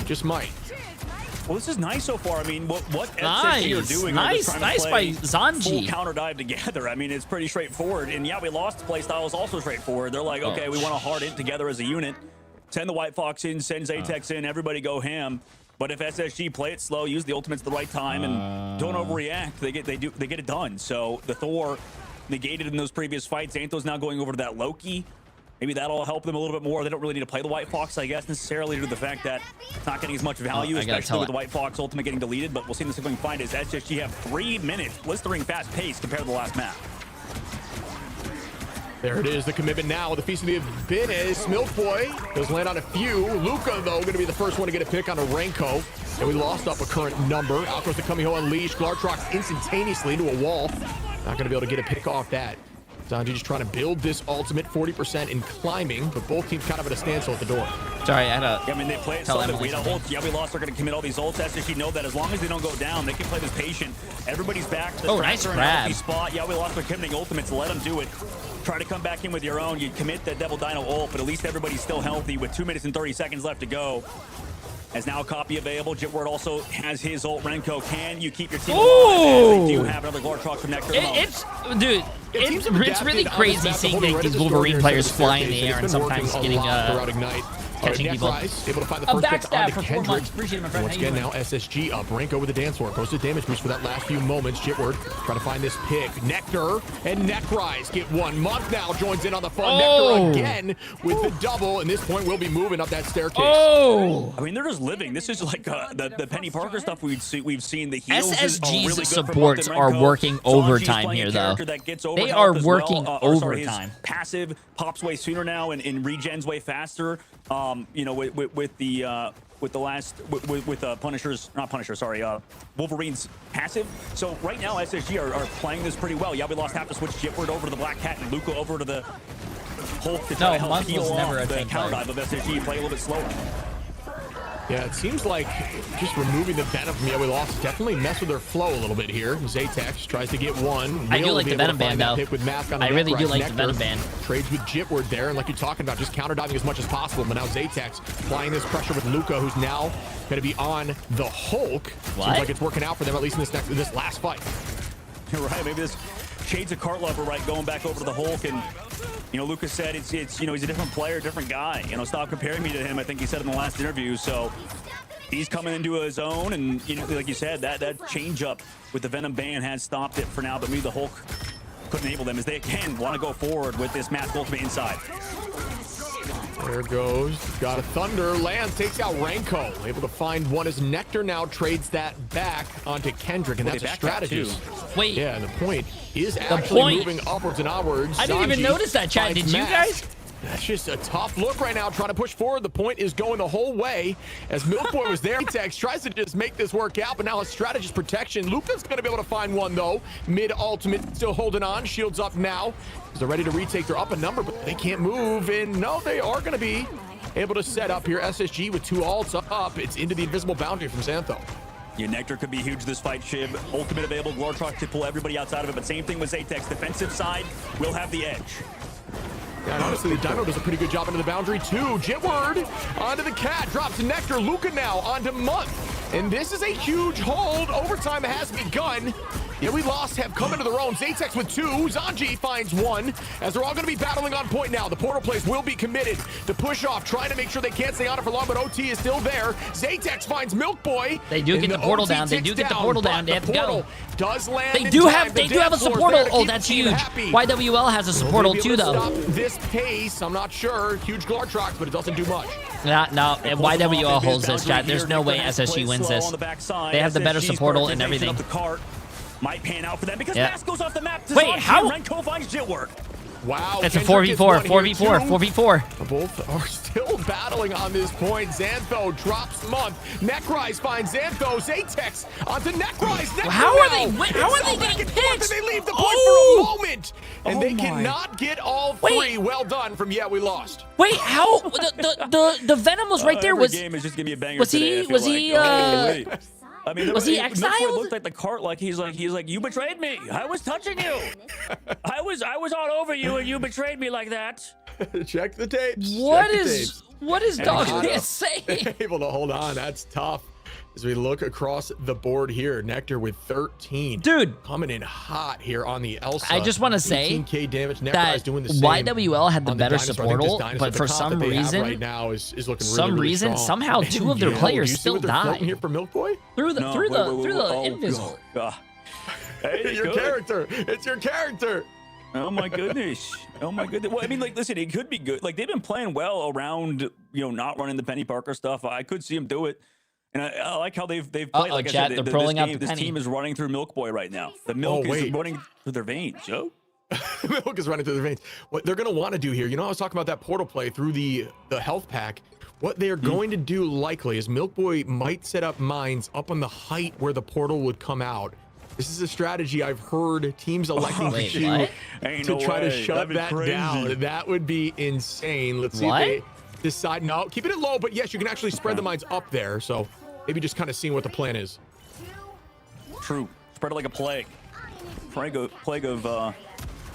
Just might. Well, this is nice so far. I mean, what nice, SSG are doing? Nice by Zanji. Full counter dive together. I mean, it's pretty straightforward. And yeah, we lost the play style is also straightforward. They're like, okay, we want to hard it together as a unit. Send the White Fox in, send Zatex in, everybody go ham. But if SSG play it slow, use the ultimates at the right time, and don't overreact, they get it done. So the Thor negated in those previous fights. Xantho's now going over to that Loki. Maybe that'll help them a little bit more. They don't really need to play the White Fox, I guess, necessarily due to the fact that it's not getting as much value, especially with the White Fox ultimate getting deleted. But we'll see in this going find is SSG have 3 minutes, blistering fast pace compared to the last map. There it is, the commitment now with the Feast of the Abyss. Milk Boy does land on a few. Luca, though, going to be the first one to get a pick on a Renko. And we lost up a current number. Out goes the Kamiho Unleashed. Glartrox instantaneously into a wall. Not going to be able to get a pick off that. Zanji just trying to build this ultimate 40% in climbing, but both teams kind of at a standstill at the door. Sorry, I had a. Yeah, I mean, they play it so that we don't ult. Yeah, we lost. They're going to commit all these ults. SSG know that as long as they don't go down, they can play this patient. Everybody's back. The nice are in a grab. healthy spot. Yeah, we lost. They're committing ultimates. Let them do it. Try to come back in with your own. You commit the Devil Dino ult, but at least everybody's still healthy with 2 minutes and 30 seconds left to go. As now a copy available. Jitward also has his ult. Renko, can you keep your team alive? As they do have another Glartrox from Nectar. It's really crazy seeing these Wolverine players fly in the air and sometimes getting catching people. Able to find the first backstab for 4 months. Appreciate it, my friend. Once again, now SSG up. Renko with the dance floor. Goes to damage boost for that last few moments. Jitward trying to find this pick. Nectar and Necrise get 1 month now. Joins in on the fun. Nectar again with the double. And this point, we'll be moving up that staircase. I mean, they're just living. This is like the Penny Parker stuff we've seen. The heals SSG's really supports are working overtime here, though. They are working overtime. Passive pops way sooner now and regens way faster. You know, with Wolverine's passive. So right now SSG are playing this pretty well. Yeah, we lost half to switch Jitward over to the Black Cat and Luca over to the Hulk to try to help peel off the counter dive of SSG. Play a little bit slower. Yeah, it seems like just removing the Venom from We Lost definitely messed with their flow a little bit here. Zatex tries to get one. I do like the Venom Band, though. I really do like the Venom Band. Trades with Jitward there, and like you're talking about, just counter diving as much as possible. But now Zatex applying this pressure with Luca, who's now going to be on the Hulk. What? Seems like it's working out for them, at least in this last fight. You're right. Maybe this shades of Cart Lover, right, going back over to the Hulk. And you know, Lucas said it's you know, he's a different player, different guy. You know, stop comparing me to him, I think he said in the last interview. So he's coming into his own, and you know, like you said, that change up with the Venom Band has stopped it for now, but maybe the Hulk could enable them as they again want to go forward with this Mask Ultimate inside. There goes. Got a Thunder. Lands takes out Renko. Able to find one as Nectar now trades that back onto Kendrick, and that's a strategy. Wait. Yeah, and the point is actually moving upwards and outwards. I didn't even notice that, chat. Did you guys? That's just a tough look right now, trying to push forward. The point is going the whole way as Milk Boy was there. Tex tries to just make this work out, but now a strategist protection. Luca's going to be able to find one, though. Mid-ultimate still holding on. Shields up now. They're ready to retake. They're up a number, but they can't move. And no, they are going to be able to set up here. SSG with 2 ults up. It's into the invisible boundary from Xantho. Yeah, Nectar could be huge this fight, Shib. Ultimate available. Glartrox to pull everybody outside of it, but same thing with Zatex. Defensive side will have the edge. Yeah, and honestly, the Dino does a pretty good job into the boundary, too. Jitward onto the Cat, drops Nectar. Luca now onto Month. And this is a huge hold. Overtime has begun. Yeah, we lost, have come into their own. Zatex with 2. Zanji finds 1. As they're all going to be battling on point now. The portal plays will be committed. The push off, trying to make sure they can't stay on it for long, but OT is still there. Zatex finds Milk Boy. They do get the portal down. They do get the portal down. They have to go. Does land. They do have a supportal. Oh, that's huge. YWL has a supportal too, though. Stop this pace. I'm not sure. Huge Glartrox, but it doesn't do much. No, YWL holds this, chat. There's no way SSG wins this. They have the better supportal and everything. Might pan out for them because Mask goes off the map. Wait, how? Renko finds Jitward. Wow. It's a 4v4, 4v4. Both are still battling on this point. Xantho drops Month. Necrise finds Xantho. Zatex onto Necrise. How are they getting picked? They leave the point for a moment. And they cannot get all 3. Well done from We Lost. Wait, how? The Venom was right there. Every game is just gonna be a banger today, I mean, was he exiled? It looked like the cart, like he's like, you betrayed me. I was touching you. I was all over you, and you betrayed me like that. Check the tapes. What is Dog saying? Able to hold on. That's tough. As we look across the board here, Nectar with 13. Dude, coming in hot here on the Elsa. I just want to say 18K damage. that doing the same YWL had the better supportal, but for some reason, right now is looking really strong. somehow 2 of their players still died here for Milk Boy through the invisible. Hey, your character. It's your character. Oh my goodness. Oh my goodness. Well, I mean, like, listen, it could be good. Like, they've been playing well around, you know, not running the Penny Parker stuff. I could see them do it. And I like how they've played. Like I said, they're pulling out the this Penny. team is running through Milk Boy right now. The milk is running through their veins, Joe. Milk is running through their veins. What they're going to want to do here, I was talking about that portal play through the health pack. What they're going to do likely is Milk Boy might set up mines up on the height where the portal would come out. This is a strategy I've heard teams electing to do to try to shut that down. That would be insane. Let's see if they decide. No, keeping it low, but yes, you can actually spread the mines up there. So maybe just kind of seeing what the plan is. True. Spread it like a plague. Plague of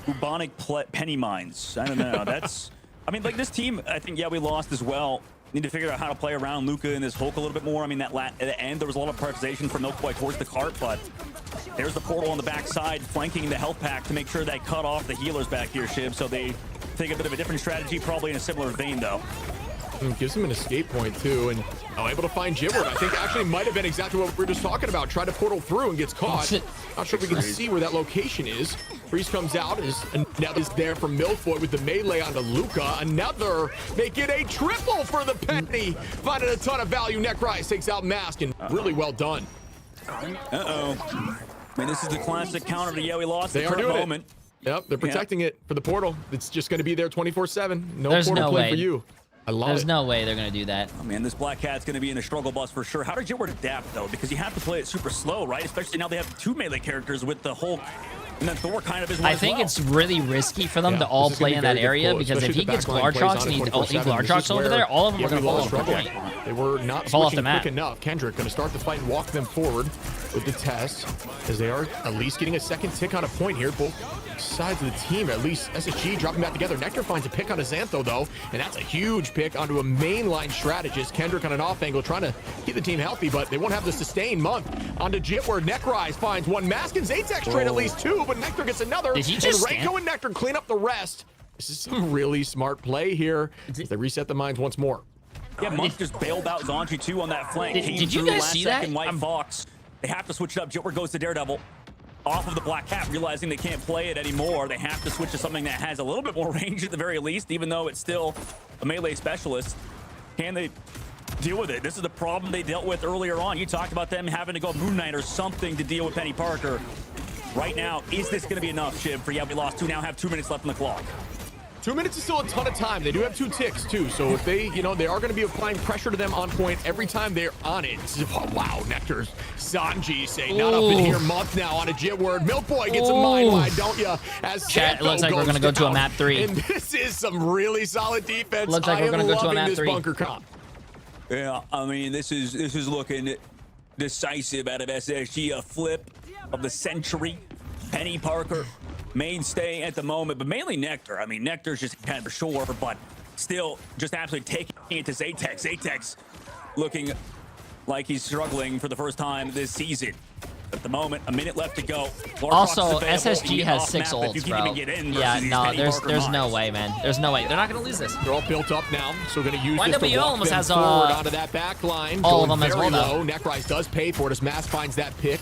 bubonic penny mines. I don't know. That's, I mean, like this team, I think, yeah, we lost as well. Need to figure out how to play around Luca and this Hulk a little bit more. I mean, at the end, there was a lot of prioritization from Milk Boy towards the cart, but there's the portal on the backside, flanking the health pack to make sure they cut off the healers back here, Shib. So they take a bit of a different strategy, probably in a similar vein, though. Gives him an escape point, too, and able to find Jibward. I think actually might have been exactly what we were just talking about. Try to portal through and gets caught. Not sure if we can see where that location is. Freeze comes out, and now is there from Milk Boy with the melee onto Luca. Another, make it a triple for the penny. Finding a ton of value. Necrise takes out Mask, and really well done. Uh-oh. I mean, this is the classic counter to we lost. They are doing it. Yep, they're protecting it for the portal. It's just going to be there 24/7. No portal play for you. There's no way they're going to do that. Oh, man, this Black Cat's going to be in a struggle bus for sure. How did Jibward adapt, though? Because you have to play it super slow, right? Especially now they have two melee characters with the Hulk. And then Thor kind of is one I think it's really risky for them to all play in that area because if he gets Glartrox and he's Glartrox over there, all of them are going to fall off the point. They were not switching quick enough. Kendrick going to start the fight and walk them forward with the test as they are at least getting a second tick on a point here. Both sides of the team, at least SSG dropping back together. Nectar finds a pick on a Xantho, though, and that's a huge pick onto a mainline strategist. Kendrick on an off angle trying to keep the team healthy, but they won't have the sustained month. Onto Jitward, Necrise finds one. Mask and Zatex trade at least two, but Nectar gets another. Did he just and Reiko and Nectar clean up the rest. This is some really smart play here as they reset the mines once more. Yeah, Monk just bailed out Zanji too on that flank. Did you guys see that? White Fox. They have to switch it up. Jitward goes to Daredevil. Off of the Black Cat, realizing they can't play it anymore. They have to switch to something that has a little bit more range at the very least, even though it's still a melee specialist. Can they deal with it? This is the problem they dealt with earlier on. You talked about them having to go Moon Knight or something to deal with Penny Parker. Right now, is this going to be enough, Shib, for we lost two, now have 2 minutes left on the clock? 2 minutes is still a ton of time. They do have 2 ticks too, so if they, they are going to be applying pressure to them on point every time they're on it. Oh, wow, Nectar's Sanji saying not up in here month now on a Jitward. Milk Boy gets a mine wide, don't ya? As Chat, it looks like we're going to go to a map 3. And this is some really solid defense. Looks like we're going to go to a map 3. Bunker comp. Yeah, I mean, this is looking decisive out of SSG. A flip of the century. Penny Parker, mainstay at the moment, but mainly Nectar. I mean, Nectar's just kind of sure, but still just absolutely taking it to Zatex. Zatex looking like he's struggling for the first time this season. At the moment, a minute left to go. Also, SSG has 6 ults, bro. Yeah, no, there's no way, man. There's no way. They're not going to lose this. They're all built up now, so we're going to use this YWO to walk almost them has forward onto that back line. all of them as well, though. Necrise does pay for it as Mass finds that pick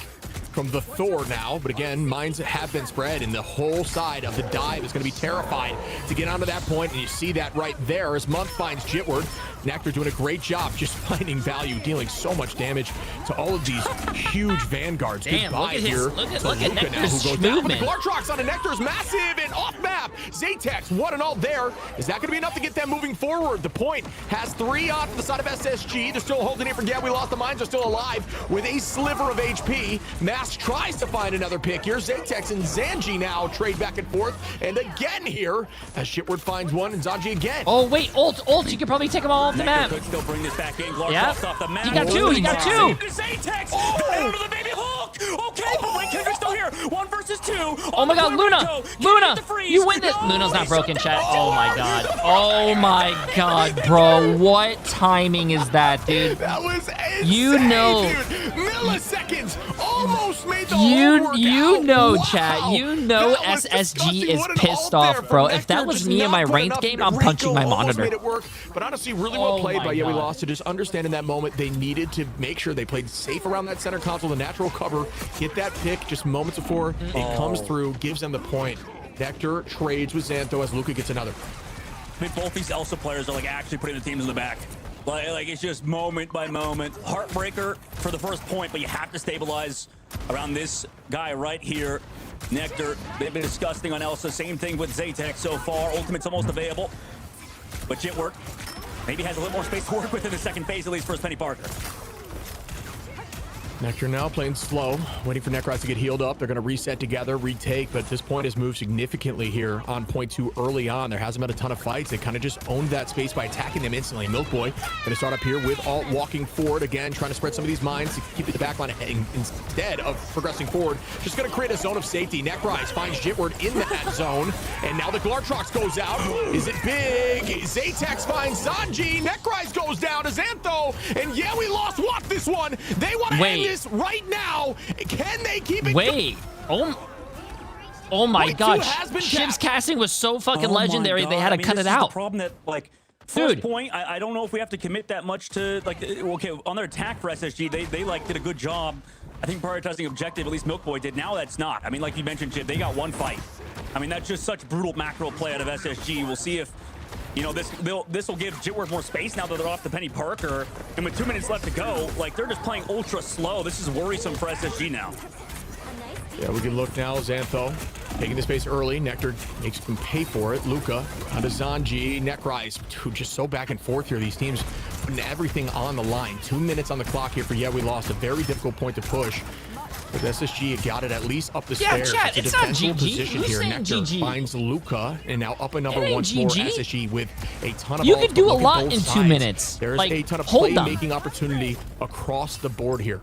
from the Thor now, but again, mines have been spread, and the whole side of the dive is going to be terrified to get onto that point, and you see that right there as Monk finds Jitward. Nectar doing a great job just finding value, dealing so much damage to all of these huge vanguards. Damn, Goodbye look at here his, to look at Luca now, who Nectar's goes down. But the movement. Glartrox on a Nectar's massive and off map. Zatex, one and all there. Is that going to be enough to get them moving forward? The point has 3 off the side of SSG. They're still holding it for we lost. The mines are still alive with a sliver of HP. Mask tries to find another pick here. Zatex and Zanji now trade back and forth. And again here, as Jitward finds one and Zanji again. Oh, wait, ult. You could probably take them all off the map. Could still bring this back in. Yeah. Off the map. He got 2. He got 2. Zatex down to the baby Hulk. Okay, but wait, Kendrick's still here. 1 versus 2. Oh my God, Luna! Luna! You win this! Luna's not broken, chat. Oh my God. Oh my God, bro. What timing is that, dude? That was insane, you know, dude. Milliseconds almost made the whole you know, wow. Chat. You know SSG is pissed off, bro. If that was me in my ranked game, I'm punching my monitor. Made it work, but honestly, really well played by we lost to just understand in that moment they needed to make sure they played safe around that center console, the natural cover, get that pick just moments before it comes through, gives them the point. Nectar trades with Xantho as Luca gets another. I mean, both these Elsa players are like actually putting the teams in the back. Like it's just moment by moment. Heartbreaker for the first point, but you have to stabilize around this guy right here. Nectar, they've been disgusting on Elsa. Same thing with Zaytek so far. Ultimate's almost available. But Jitward maybe has a little more space to work with in the second phase, at least for Penny Parker. Nectar now playing slow, waiting for Necros to get healed up. They're going to reset together, retake, but this point has moved significantly here on point 2 early on. There hasn't been a ton of fights. They kind of just owned that space by attacking them instantly. Milkboy going to start up here with Alt walking forward again, trying to spread some of these mines to keep the backline instead of progressing forward. Just going to create a zone of safety. Necrise finds Jitward in that zone, and now the Glartrox goes out. Is it big? Zatex finds Sanji. Necrise goes down to Xantho, and yeah, we lost Watt this one. They want to end this right now. Can they keep it? Wait. Oh my gosh. Shiv's casting was so fucking legendary. They had to cut it out. The problem that, like, first point, I don't know if we have to commit that much to, like, okay, on their attack for SSG, they like did a good job. I think prioritizing objective, at least Milkboy did. Now that's not. I mean, like you mentioned, Chip, they got one fight. I mean, that's just such brutal macro play out of SSG. We'll see if, you know, this will give Jitward more space now that they're off the Penny Parker. And with 2 minutes left to go, like, they're just playing ultra slow. This is worrisome for SSG now. Yeah, we can look now. Xantho taking the space early. Nectar makes him pay for it. Luca onto Zanji. Necrise, dude, just so back and forth here. These teams putting everything on the line. 2 minutes on the clock here for Yeah, we lost. A very difficult point to push. But SSG got it at least up the stairs. Chat, it's not GG. Position Who's here. saying Nectar GG? finds Luca, and now up another It ain't once more. GG. SSG with a ton of You balls, can do but a look at lot both in 2 sides. minutes. There's Like, a ton of hold on. playmaking opportunity across the board here.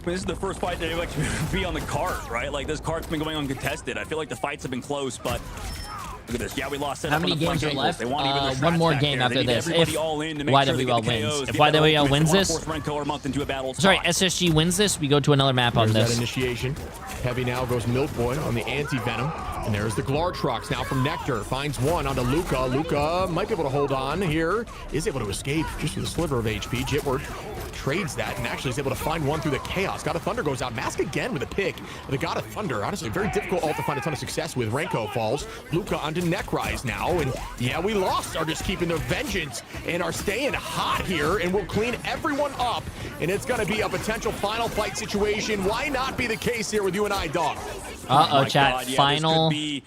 This is the first fight that would actually be on the card, right? Like, this card's been going uncontested. I feel like the fights have been close, but look at this. Yeah, we lost. How many games are left? They want even their One more strats back game there. after They need this. everybody If all in to make sure they YWL get the wins. KOs. If Get that YWL ultimate. wins They wanna this, force Renko or Month into a battle sorry, spot. SSG wins this, we go to another map on There's this. that initiation. Heavy now goes Milkboy on the anti-venom. And there's the Glartrox now from Nectar. Finds one onto Luca. Luca might be able to hold on here. Is able to escape just with a sliver of HP. Jitward trades that and actually is able to find one through the chaos. God of Thunder goes out. Mask again with a pick. The God of Thunder, honestly, very difficult ult to find a ton of success with. Renko falls. Luca onto Necrise now. And yeah, we lost. Are just keeping their vengeance and are staying hot here. And we'll clean everyone up. And it's going to be a potential final fight situation. Why not be the case here with you and I, dog? Uh-oh, my chat. God, yeah, Final. This could be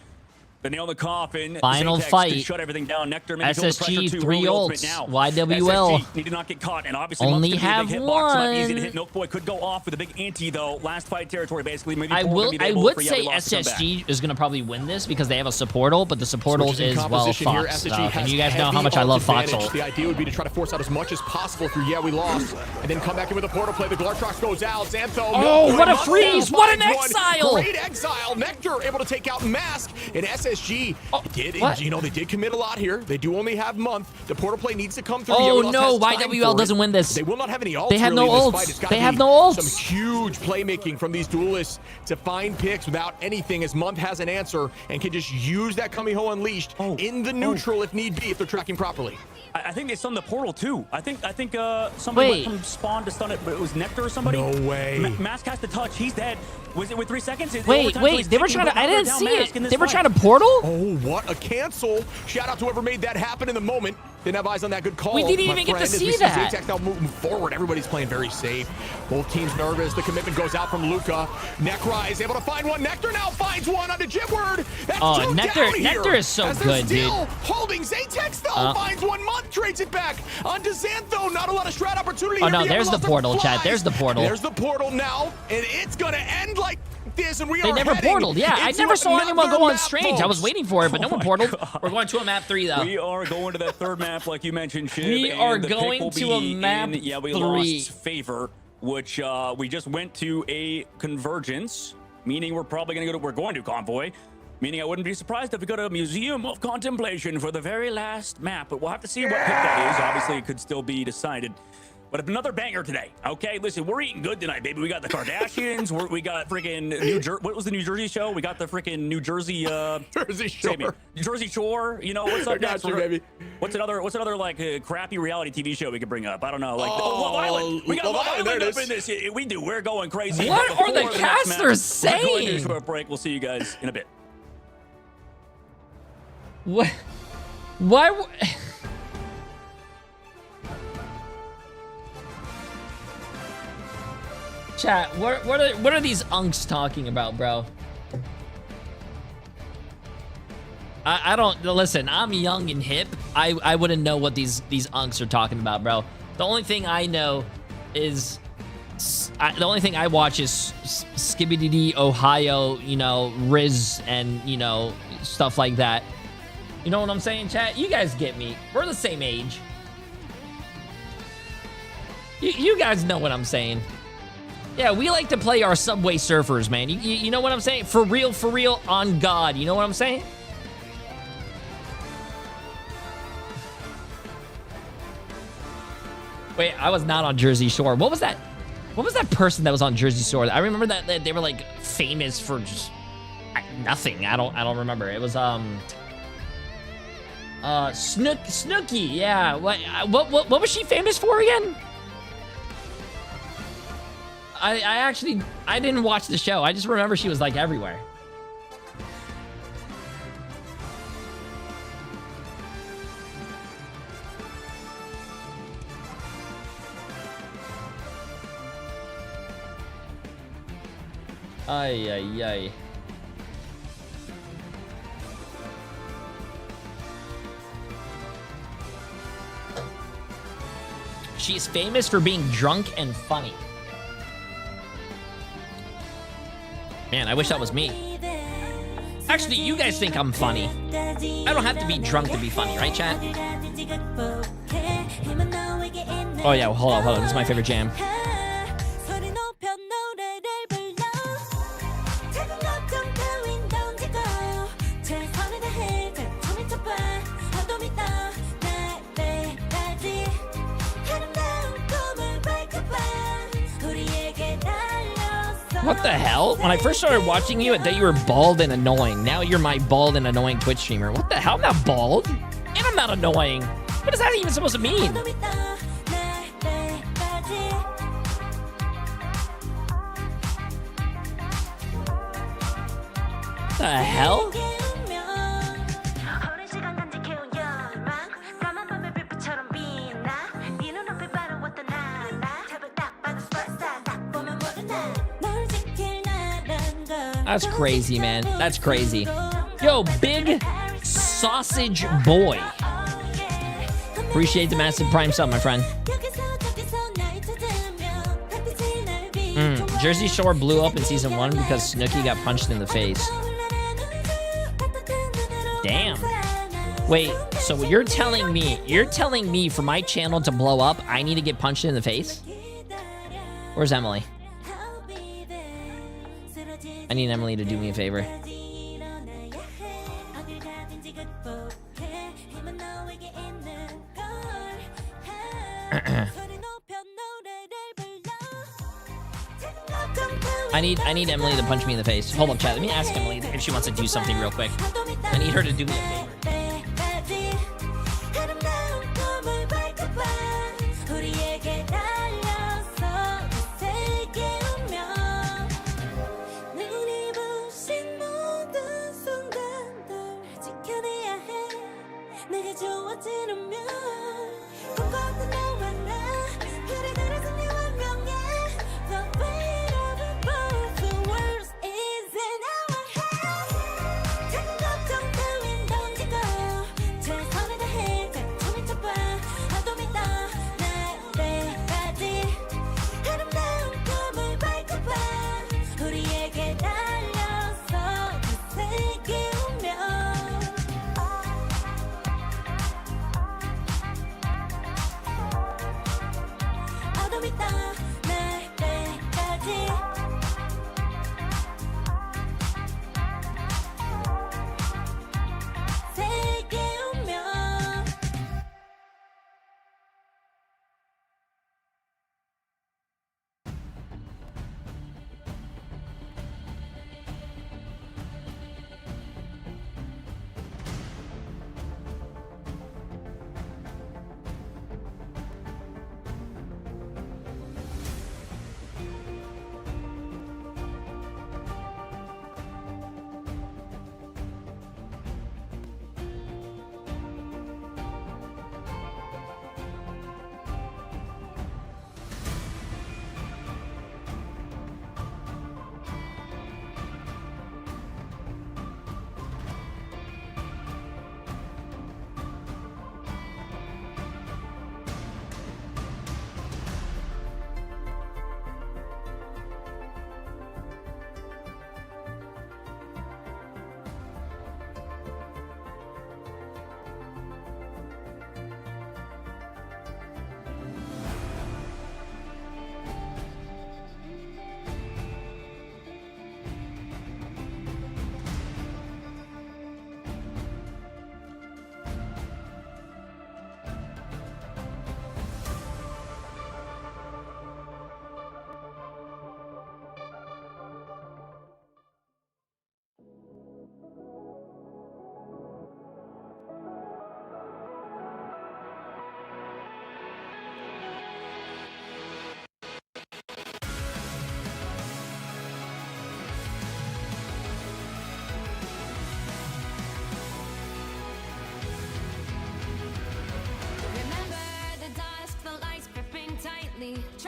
the nail in the coffin. Final Zatex fight. to shut everything down. Nectar maybe feel the pressure SSG, too. 3 Early ultimate ults. now. YWL. SSG need to not get caught, and obviously Only Monk's gonna have be a big hitbox, so not easy to one. hit. Milkboy could go off with a big anti though. Last fight territory basically. Maybe I Paul will. gonna be I able would for say Yabby Lost to come back. SSG is gonna probably win this because they have a support ult, but the support ult Switches in is well composition here. Fox SSG stuff, and has you guys know how heavy much I love ult Fox advantage. ult. The idea would be to try to force out as much as possible through Yeah, we lost, and then come back in with a portal play. The Glartrox goes out. Xantho. Oh, Milkboy what a must freeze! now What an finds one. exile! Great exile. Nectar able to take out Mask, and SSG did. what? You know, they did commit a lot here. They do only have month. The portal play needs to come through. Oh, Yeah, we lost no, has time YWL for doesn't it. win this. They will not have any ults. They have really no in this ults. fight. It's gotta They have be no ults. Some huge playmaking from these duelists to find picks without anything, as Month has an answer and can just use that Kamiho Unleashed in the neutral if need be, if they're tracking properly. I think they stunned the portal too. I think somebody Wait. went from spawn to stun it, but it was Nectar or somebody. No way. Mask has to touch. He's dead. Was it with 3 seconds? Wait, they were trying to. I didn't see it. They were trying to portal. Oh, what a cancel. Shout out to whoever made that happen in the moment. Didn't have eyes on that good call. We didn't my even get to friend. As see we that. Zatex now moving forward. Everybody's playing very safe. Both teams nervous. The commitment goes out from Luca. Necrise able to find one. Nectar now finds one onto Jitward. That's Oh, two Nectar- down here. Nectar is so As they're good, dude. still holding. Zatex though finds one. Month trades it back onto Xantho. Not a lot of strat opportunity. Oh, here. no, The there's the Everlost portal, flies. chat. There's the portal. There's the portal now, and it's gonna end like this, and we They are never heading portaled. Yeah, I into never saw anyone another go on map, Strange. I was folks. waiting for it, but no one portaled. We're going to a map 3 though. We are going to that third map, like you mentioned, Shiv. We and are the pick going will to a be map in, yeah, we 3. lost favor, which we just went to a convergence, meaning we're probably going to go to, we're going to Convoy, meaning I wouldn't be surprised if we go to a Museum of Contemplation for the very last map, but we'll have to see what pick that is. Obviously, it could still be decided. But another banger today, okay? Listen, we're eating good tonight, baby. We got the Kardashians. we got freaking New Jersey. What was the New Jersey show? We got the freaking New Jersey. Jersey Shore. Jersey Shore. You know what's up I got next? you, baby. What's another like crappy reality TV show we could bring up? I don't know. Like Love Island. We got Love Love Island, Island there up it in this. We do. We're going crazy. What But are the before next match, casters we're going to saying? a short break. We'll see you guys in a bit. What? Why? Chat, what are these unks talking about, bro? I don't listen. I'm young and hip. I wouldn't know what these unks are talking about, bro. The only thing I know is the only thing I watch is Skibidi Ohio, you know, Riz, and you know, stuff like that. You know what I'm saying, chat? You guys get me. We're the same age. You guys know what I'm saying. Yeah, we like to play our Subway Surfers, man. You know what I'm saying? For real, on God. You know what I'm saying? Wait, I was not on Jersey Shore. What was that? What was that person that was on Jersey Shore? I remember that they were like famous for just nothing. I don't remember. It was Snooki. Yeah. What was she famous for again? I didn't watch the show. I just remember she was like everywhere. Ay, ay, ay. She's famous for being drunk and funny. Man, I wish that was me. Actually, you guys think I'm funny. I don't have to be drunk to be funny, right, chat? Oh yeah, well, hold on. This is my favorite jam. What the hell? When I first started watching you, I thought you were bald and annoying. Now you're my bald and annoying Twitch streamer. What the hell? I'm not bald. And I'm not annoying. What is that even supposed to mean? The hell? That's crazy, man. That's crazy. Yo, Big Sausage Boy. Appreciate the massive prime sub, my friend. Jersey Shore blew up in season 1 because Snooki got punched in the face. Damn. Wait, so you're telling me for my channel to blow up, I need to get punched in the face? Where's Emily? I need Emily to do me a favor. I need Emily to punch me in the face. Hold up, chat. Let me ask Emily if she wants to do something real quick. I need her to do me a favor.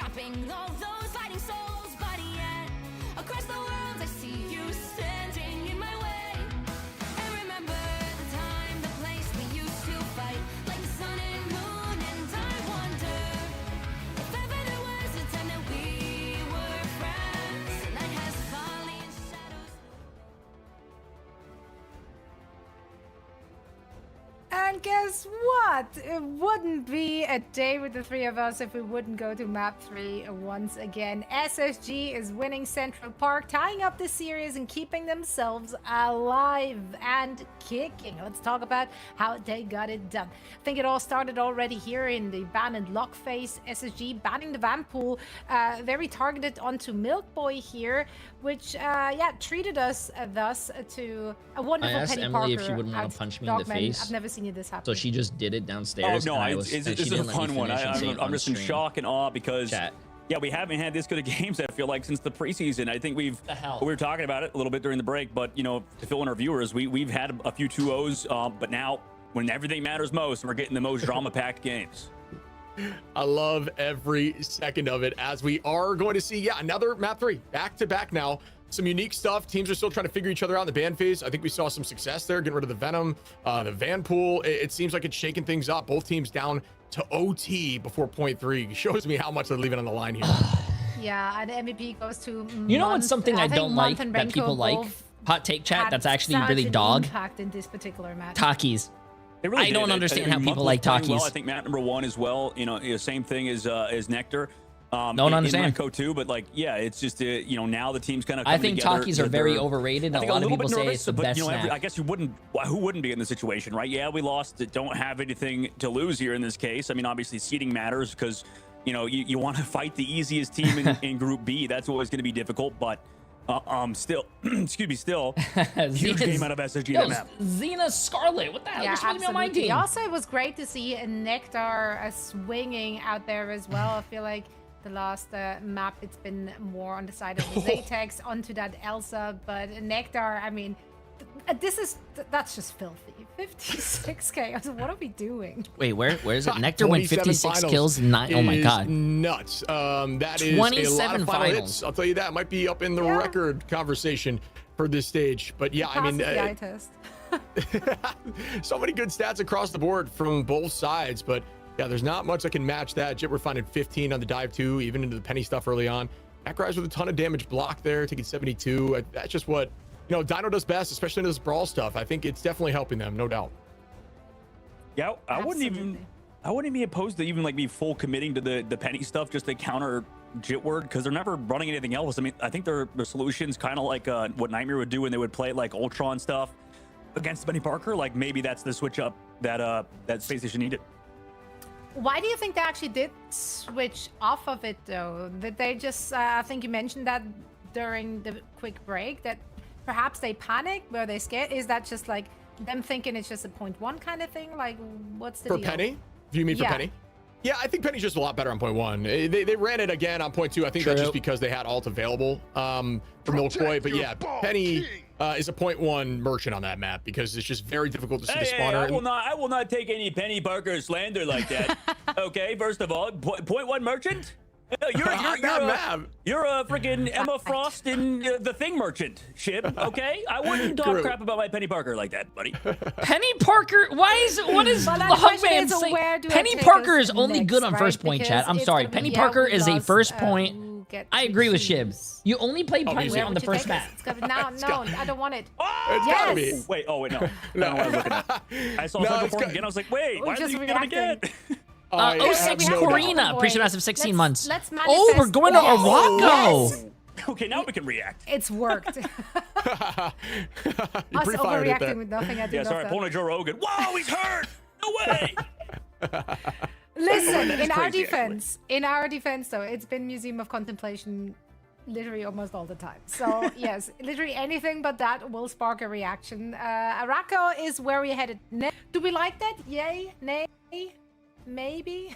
trapping all those fighting souls. But yet, across the world, I see you standing in my way. And remember the time, the place we used to fight, like the sun and moon. And I wonder if ever there was a time that we were friends. Night has fallen shadows. And guess what? It wouldn't be a day with the three of us if we wouldn't go to map 3 once again. SSG is winning Central Park, tying up the series and keeping themselves alive and kicking. Let's talk about how they got it done. I think it all started already here in the ban and lock phase. SSG banning the Vanpool, very targeted onto Milk Boy here, which treated us thus to a wonderful I asked Penny Emily Parker if she wouldn't want at to punch me in the Dogman. face. I've never seen this happen. So she just did it downstairs. Oh no, and this she is a didn't let me fun one. finish and say it I'm on just in stream. shock and awe because Chat. yeah, we haven't had this good of games. I feel like since the preseason. I think we were talking about it a little bit during the break, but you know, to fill in our viewers, we've had a few 2-0s, but now when everything matters most, we're getting the most drama-packed games. I love every second of it, as we are going to see another map 3 back to back now. Some unique stuff. Teams are still trying to figure each other out in the ban phase. I think we saw some success there, getting rid of the Venom, the Vanpool. It seems like it's shaking things up. Both teams down to OT before point 3. Shows me how much they're leaving on the line here. Yeah, and MVP goes to You know what's something I think don't like and that Renko people like? both Hot take chat. had That's actually such really an dog. impact in this particular match. Takis. They really I did. don't understand how Monk people was like playing Takis. well. I think map number 1 as well. You know, same thing as Nectar. Don't understand. In Renko too, but like, yeah, it's just you know, now the team's kind of. I think together. Takis are very overrated. I A think lot of little people bit say nervous, it's the but, best you know, snap. I guess who wouldn't be in the situation, right? Yeah, we lost. Don't have anything to lose here in this case. I mean, obviously seeding matters because you know you want to fight the easiest team in Group B. That's always going to be difficult, but. Still, excuse me, still, huge game out of SSG that map. Xena Scarlet, what the hell? Yeah, You're supposed to be on my absolutely. team. Also, it was great to see a Nectar swinging out there as well. I feel like the last map, it's been more on the side of the Zatex onto that Elsa, but Nectar, I mean, that's just filthy. 56k. What are we doing? Wait, where is it? Nectar went 56 kills. Oh my god, nuts. That is a lot of final hits. I'll tell you that might be up in the record conversation for this stage. But yeah, I mean, the eye test. so many good stats across the board from both sides. But yeah, there's not much that can match that. Jit, we're finding 15 on the dive 2, even into the penny stuff early on. Backrise with a ton of damage block there, taking 72. That's just what, you know, Dino does best, especially in this brawl stuff. I think it's definitely helping them, no doubt. Yeah, I wouldn't even be opposed to even like be full committing to the penny stuff just to counter Jitward, because they're never running anything else. I mean, I think their solution's kind of like what Nightmare would do when they would play like Ultron stuff against Penny Parker. Like maybe that's the switch up that Space Station needed. Why do you think they actually did switch off of it though? Did they just, I think you mentioned that during the quick break, that perhaps they panicked? Were they scared? Is that just like them thinking it's just a 0.1 kind of thing? Like, what's the deal? For Penny? Do you mean for Penny? Yeah, I think Penny's just a lot better on point 1. They ran it again on point 2. I think that's just because they had alt available for Milk Boy. But yeah, Penny is a point 1 merchant on that map because it's just very difficult to see the spawner. I will not take any Penny Parker slander like that. Okay, first of all, point 1 merchant. You're a freaking Emma Frost in the Thing merchant, Shib. Okay, I wouldn't talk crap about my Penny Parker like that, buddy. Penny Parker? What is Hugman saying? Penny Parker is only good on first point, chat. I'm sorry. Penny Parker is a first point. I agree with Shib. You only play Penny on the first map. No, I don't want it. It's gotta be. Wait, no. I don't know what I was looking at. I saw Central Park again. I was like, wait, why are you doing it again? 06 Corina, appreciate massive 16 months. Let's oh, we're going to Morocco. Yes. Okay, now we can react. It's worked. Us overreacting with nothing. I do yeah, sorry, pulling a Joe Rogan. Whoa, he's hurt. No way. Listen, in our defense, though, it's been Museum of Contemplation literally almost all the time. So yes, literally anything but that will spark a reaction. Arako is where we headed. Do we like that? Yay? Nay? Maybe.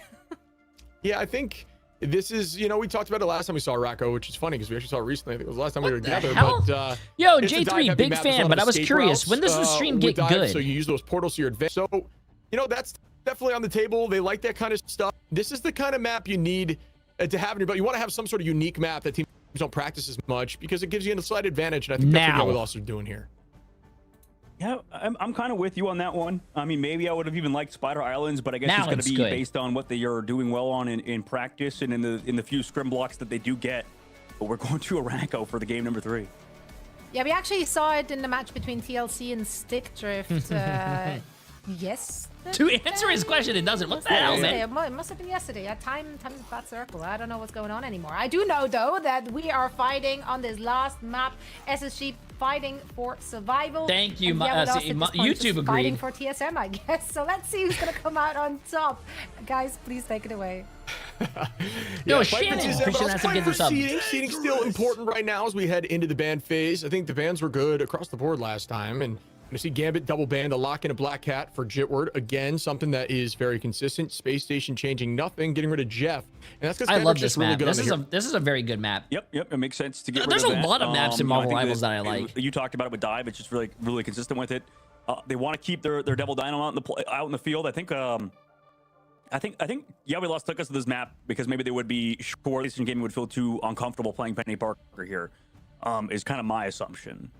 Yeah, I think this is, you know, we talked about it last time we saw Racco, which is funny because we actually saw it recently. I think it was the last time we were together. But yo, J3, big fan, but I was curious. When does the stream get good? So you use those portals to your advantage. So, you know, that's definitely on the table. They like that kind of stuff. This is the kind of map you need to have in your belt. You want to have some sort of unique map that teams don't practice as much because it gives you a slight advantage, and I think that's what Yellow are doing here. Yeah, I'm kind of with you on that one. I mean, maybe I would have even liked Spider Islands, but I guess it's going to be based on what they are doing well on in practice and in the few scrim blocks that they do get. But we're going to Aranco for the game number 3. Yeah, we actually saw it in the match between TLC and Stick Drift. Yes. To answer his question, it doesn't. What the hell, man? It must have been yesterday. Yeah, time is a flat circle. I don't know what's going on anymore. I do know, though, that we are fighting on this last map. SSG fighting for survival. Thank you. YouTube agreed. Fighting for TSM, I guess. So let's see who's going to come out on top. Guys, please take it away. No, Shannon. Seeding still important right now as we head into the ban phase. I think the bans were good across the board last time, and I see Gambit double ban, the lock in a Black Cat for Jitward. Again, something that is very consistent. Space Station changing nothing, getting rid of Jeff. And that's because I love this map. Really this is a very good map. Yep. It makes sense to get rid There's of a lot of maps in Marvel Rivals that I like. You talked about it with Dive. It's just really consistent with it. They want to keep their Devil Dino out in the field. I think Yeah We Lost took us to this map because maybe they would be sure PlayStation Gaming would feel too uncomfortable playing Penny Parker here. Is kind of my assumption.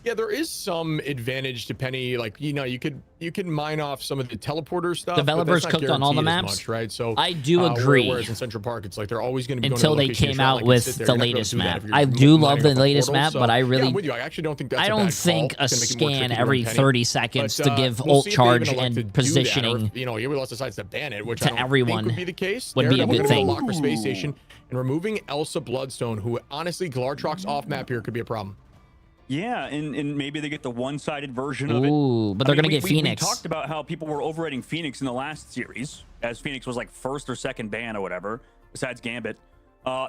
Yeah, there is some advantage to Penny. Like, you know, you can mine off some of the teleporter stuff. Developers cooked on all the maps, much, right? So I do agree. Whereas in Central Park, it's like they're always going to be until they came out with the latest map. I do love the latest map, but I really, I'm with you. I actually don't think that's. I don't think a scan every 30 seconds to give ult charge and positioning. You know, Yeah We Lost decides to ban it, which to everyone would be the case. Would be a good thing. Lock for Space Station and removing Elsa Bloodstone, who honestly Glartrox off map here could be a problem. Yeah, and maybe they get the one-sided version of it. Ooh, but they're going to get Phoenix. We talked about how people were overrating Phoenix in the last series, as Phoenix was like first or second ban or whatever, besides Gambit.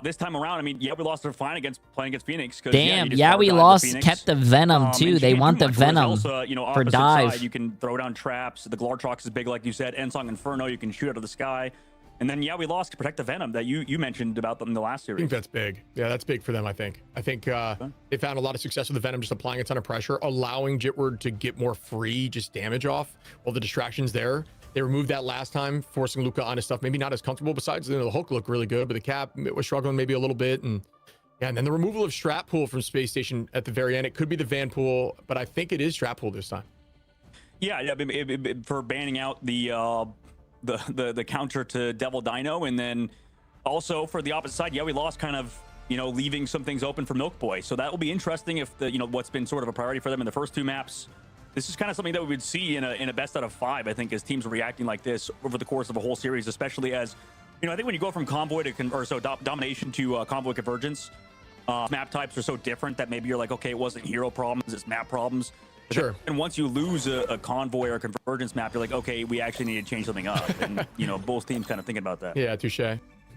This time around, I mean, Yeah We Lost are fine playing against Phoenix. Damn, Yeah We Lost kept the Venom too. They want the Venom Elsa, for Dive. Side, you can throw down traps. The Glartrox is big, like you said. Ensong Inferno, you can shoot out of the sky. And then, Yeah We Lost to protect the Venom that you mentioned about them in the last series. I think that's big. Yeah, that's big for them, I think. I think they found a lot of success with the Venom, just applying a ton of pressure, allowing Jitward to get more free just damage off while the distraction's there. They removed that last time, forcing Luca onto stuff maybe not as comfortable. Besides, the hook looked really good, but the cap was struggling maybe a little bit. And then the removal of Strap Pool from Space Station at the very end. It could be the Van Pool, but I think it is Strap Pool this time. Yeah, for banning out the counter to Devil Dino, and then also for the opposite side, Yeah We Lost kind of, leaving some things open for Milk Boy. So that will be interesting if what's been sort of a priority for them in the first 2 maps. This is kind of something that we would see in a best out of 5, I think, as teams are reacting like this over the course of a whole series, especially as, I think when you go from Convoy to Domination to Convoy Convergence, map types are so different that maybe you're like, okay, it wasn't hero problems, it's map problems. Sure. And once you lose a Convoy or a Convergence map, you're like, okay, we actually need to change something up. And, both teams kind of thinking about that. Yeah, touche.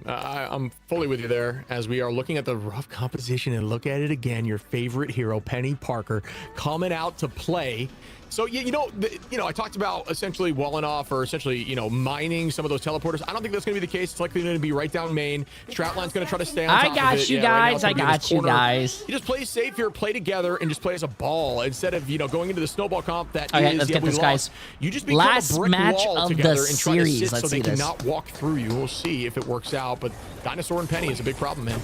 I'm fully with you there as we are looking at the rough composition and look at it again. Your favorite hero, Penny Parker, coming out to play. So, I talked about essentially walling off or essentially, mining some of those teleporters. I don't think that's going to be the case. It's likely going to be right down main. Stratline's going to try to stay on top of it. I got you guys. You just play safe here, play together, and just play as a ball instead of, going into the snowball comp that okay, is, let's get this, guys. You just become last a brick match wall of together the and try to series. sit Let's so they see this. cannot walk through you. We'll see if it works out, but Dinosaur and Penny is a big problem, man.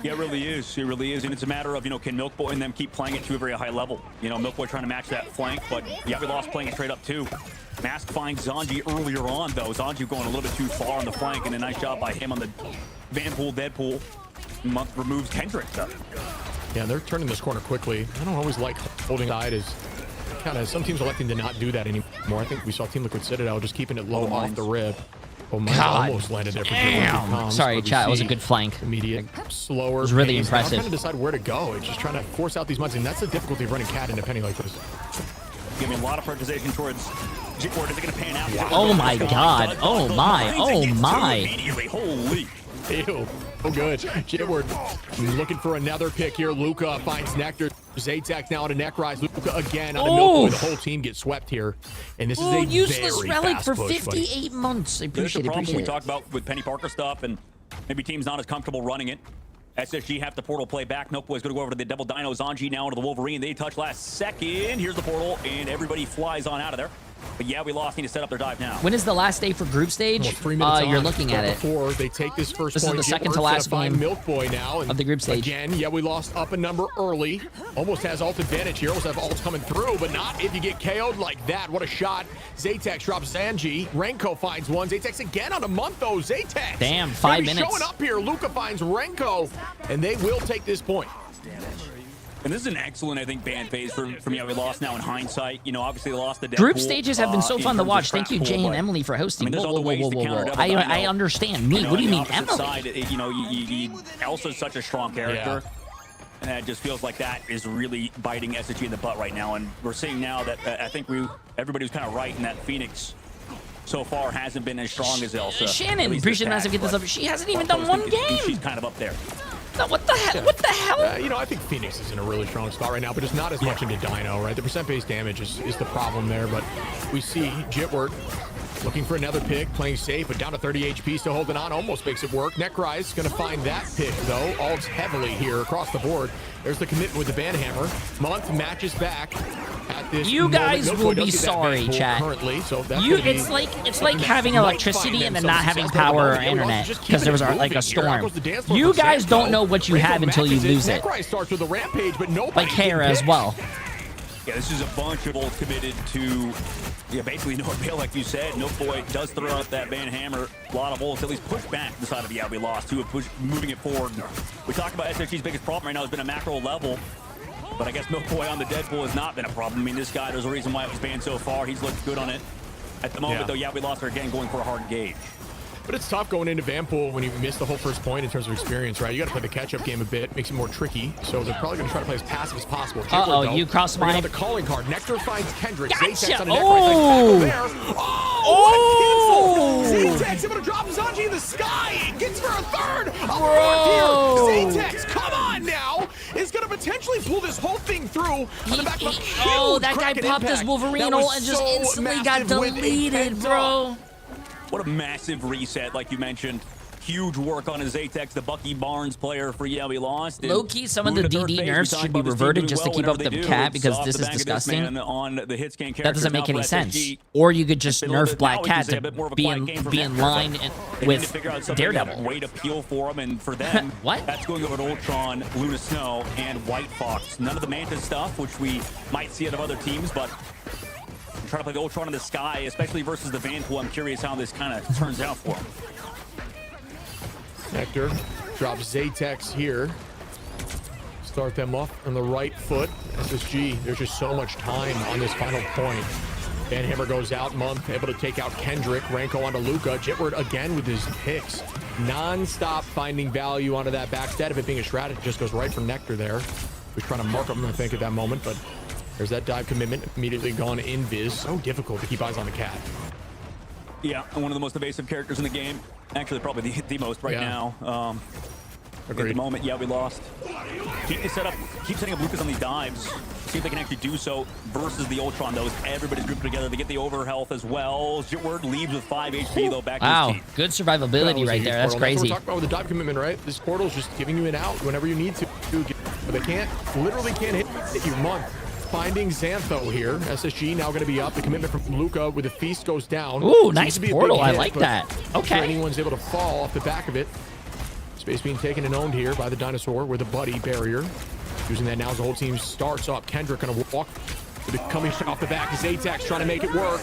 Yeah, it really is. It really is. And it's a matter of, can Milk Boy and them keep playing it to a very high level? Milk Boy trying to match that flank, but Yeah We Lost playing it straight up too. Mask finds Zanji earlier on, though. Zanji going a little bit too far on the flank, and a nice job by him on the Van Pool, Deadpool. Month removes Kendrick, though. Yeah, they're turning this corner quickly. I don't always like holding side as kind of some teams electing to not do that anymore. I think we saw Team Liquid Citadel just keeping it low off the rip. Oh, mine almost landed there. Damn. Sorry, chat. It was a good flank. Immediate, slower. It was really pace. impressive. I'm trying to decide where to go. It's just trying to force out these muds, and that's the difficulty of running Cat into Penny like this. Giving a lot of prioritization towards Jitward. Is it going to pan out? Wow. Oh my god. Oh my. Oh my. Immediately. Holy. Ew. Oh, good. Jitward looking for another pick here. Luca finds Nectar. Zaytac now on a neck rise. Luca again on a Milk Boy. The whole team gets swept here. And this is a useless very relic fast for push, 58 months. I appreciate There's the problem we it. talked about with Penny Parker stuff, and maybe teams not as comfortable running it. SSG have the portal play back. Milk Boy's going to go over to the Devil Dino. Zanji now into the Wolverine. They touch last second. Here's the portal, and everybody flies on out of there. But yeah, we lost. Need to set up their dive now. When is the last day for group stage? Almost 3 minutes You're on. looking at it. Before they take this first This is point, the second Jitward's to last gonna find game Milk Boy now of the group stage. Again, yeah, we lost up a number early. Almost has ult advantage here. Almost have ults coming through, but not if you get KO'd like that. What a shot. Zaytex drops Zanji. Renko finds one. Zaytex again on a month, though. Zaytex. Damn, Gonna 5 be minutes. Showing up here. Luca finds Renko, and they will take this point. And this is an excellent, I think, ban phase from yeah, we lost now in hindsight. You know, obviously they lost the Group Deadpool, stages have been so in fun to terms of watch. Thank you, scrap Jay pool, and but, Emily, for hosting. I mean, there's Whoa, other ways to counter Double Dino. I understand. Me, what do you mean, on the Emily? opposite side, Elsa's such a strong character. And it just feels like that is really biting SSG in the butt right now. And we're seeing now that I think everybody was kind of right in that Phoenix so far hasn't been as strong as Elsa. Shannon, appreciate it, massive. Get this up. She hasn't even done one game. She's kind of up there. No, what the hell? What the hell? You know, I think Phoenix is in a really strong spot right now, but it's not as much into Dino, right? The percent-based damage is the problem there, but we see Jitward looking for another pick, playing safe, but down to 30 HP, still holding on, almost makes it work. Necry's going to find that pick, though. Ults heavily here across the board. There's the commitment with the Banhammer. Month matches back at this You guys moment. will be sorry, chat. Currently, so It's like having electricity and then not having power or internet because there was like a storm. You guys don't know what you have until you lose it. Necry starts with a rampage, but nobody Like Kara as well. Yeah, this is a bunch of ult committed to, basically no appeal, like you said. No Boy does throw out that Van Hammer. A lot of ults, at least push back the side of we lost to moving it forward. We talked about SSG's biggest problem right now has been a macro level, but I guess Milk Boy on the Deadpool has not been a problem. I mean, this guy, there's a reason why it was banned so far. He's looked good on it. At the moment, though, we lost her again, going for a hard gauge. But it's tough going into Vanpool when you miss the whole first point in terms of experience, right? You got to play the catch-up game a bit, makes it more tricky. So they're probably going to try to play as passive as possible. Uh-oh, you crossed my... On the calling card. Nectar finds Kendrick. Gotcha! Zaytex on the Oh! Oh! Zaytex able to drop Zanji in the sky. Gets for a third. Bro! Zaytex, come on now. Is going to potentially pull this whole thing through on the back of a huge that guy Kraken popped his impact. Wolverine That was ult and just so instantly got massive with a deleted, bro. What a massive reset, like you mentioned. Huge work on his Zaytex, the Bucky Barnes player for we lost. Low-key, some of the DD nerfs should be reverted just to keep up the cat because this is disgusting. That doesn't make any sense. Or you could just nerf Black Cat to be in line with Daredevil. Way to peel for him and for them. What? That's going over to Ultron, Luna Snow, and White Fox. None of the Mantis stuff, which we might see out of other teams, but trying to play the Ultron in the sky, especially versus the Vanpool. I'm curious how this kind of turns out for him. Nectar drops Zaytex here. Start them off on the right foot. SSG, there's just so much time on this final point. Banhammer goes out. Month able to take out Kendrick. Renko onto Luca. Jitward again with his picks. Non-stop finding value onto that back. Instead of it being a strat, it just goes right for Nectar there. We're trying to mark him, I think, at that moment, but there's that dive commitment. Immediately gone invis. So difficult to keep eyes on the cat. Yeah, one of the most evasive characters in the game. Actually, probably the most right now. At the moment, we lost. Keep the setup, keep setting up Lucas on these dives. See if they can actually do so versus the Ultron, though. Everybody's grouped together. They get the over health as well. Jitward leaves with 5 HP, though, back to his team. Good survivability right there. That's crazy. We're talking about with the dive commitment, right? This portal's just giving you an out whenever you need to. But they literally can't hit you. Month. Finding Xantho here. SSG now going to be up. The commitment from Luca with the feast goes down. Ooh, nice portal. I like that. Okay. Sure anyone's able to fall off the back of it. Space being taken and owned here by the dinosaur with a buddy barrier. Using that now as the whole team starts up. Kendrick going to walk with it coming off the back. Zaytex trying to make it work.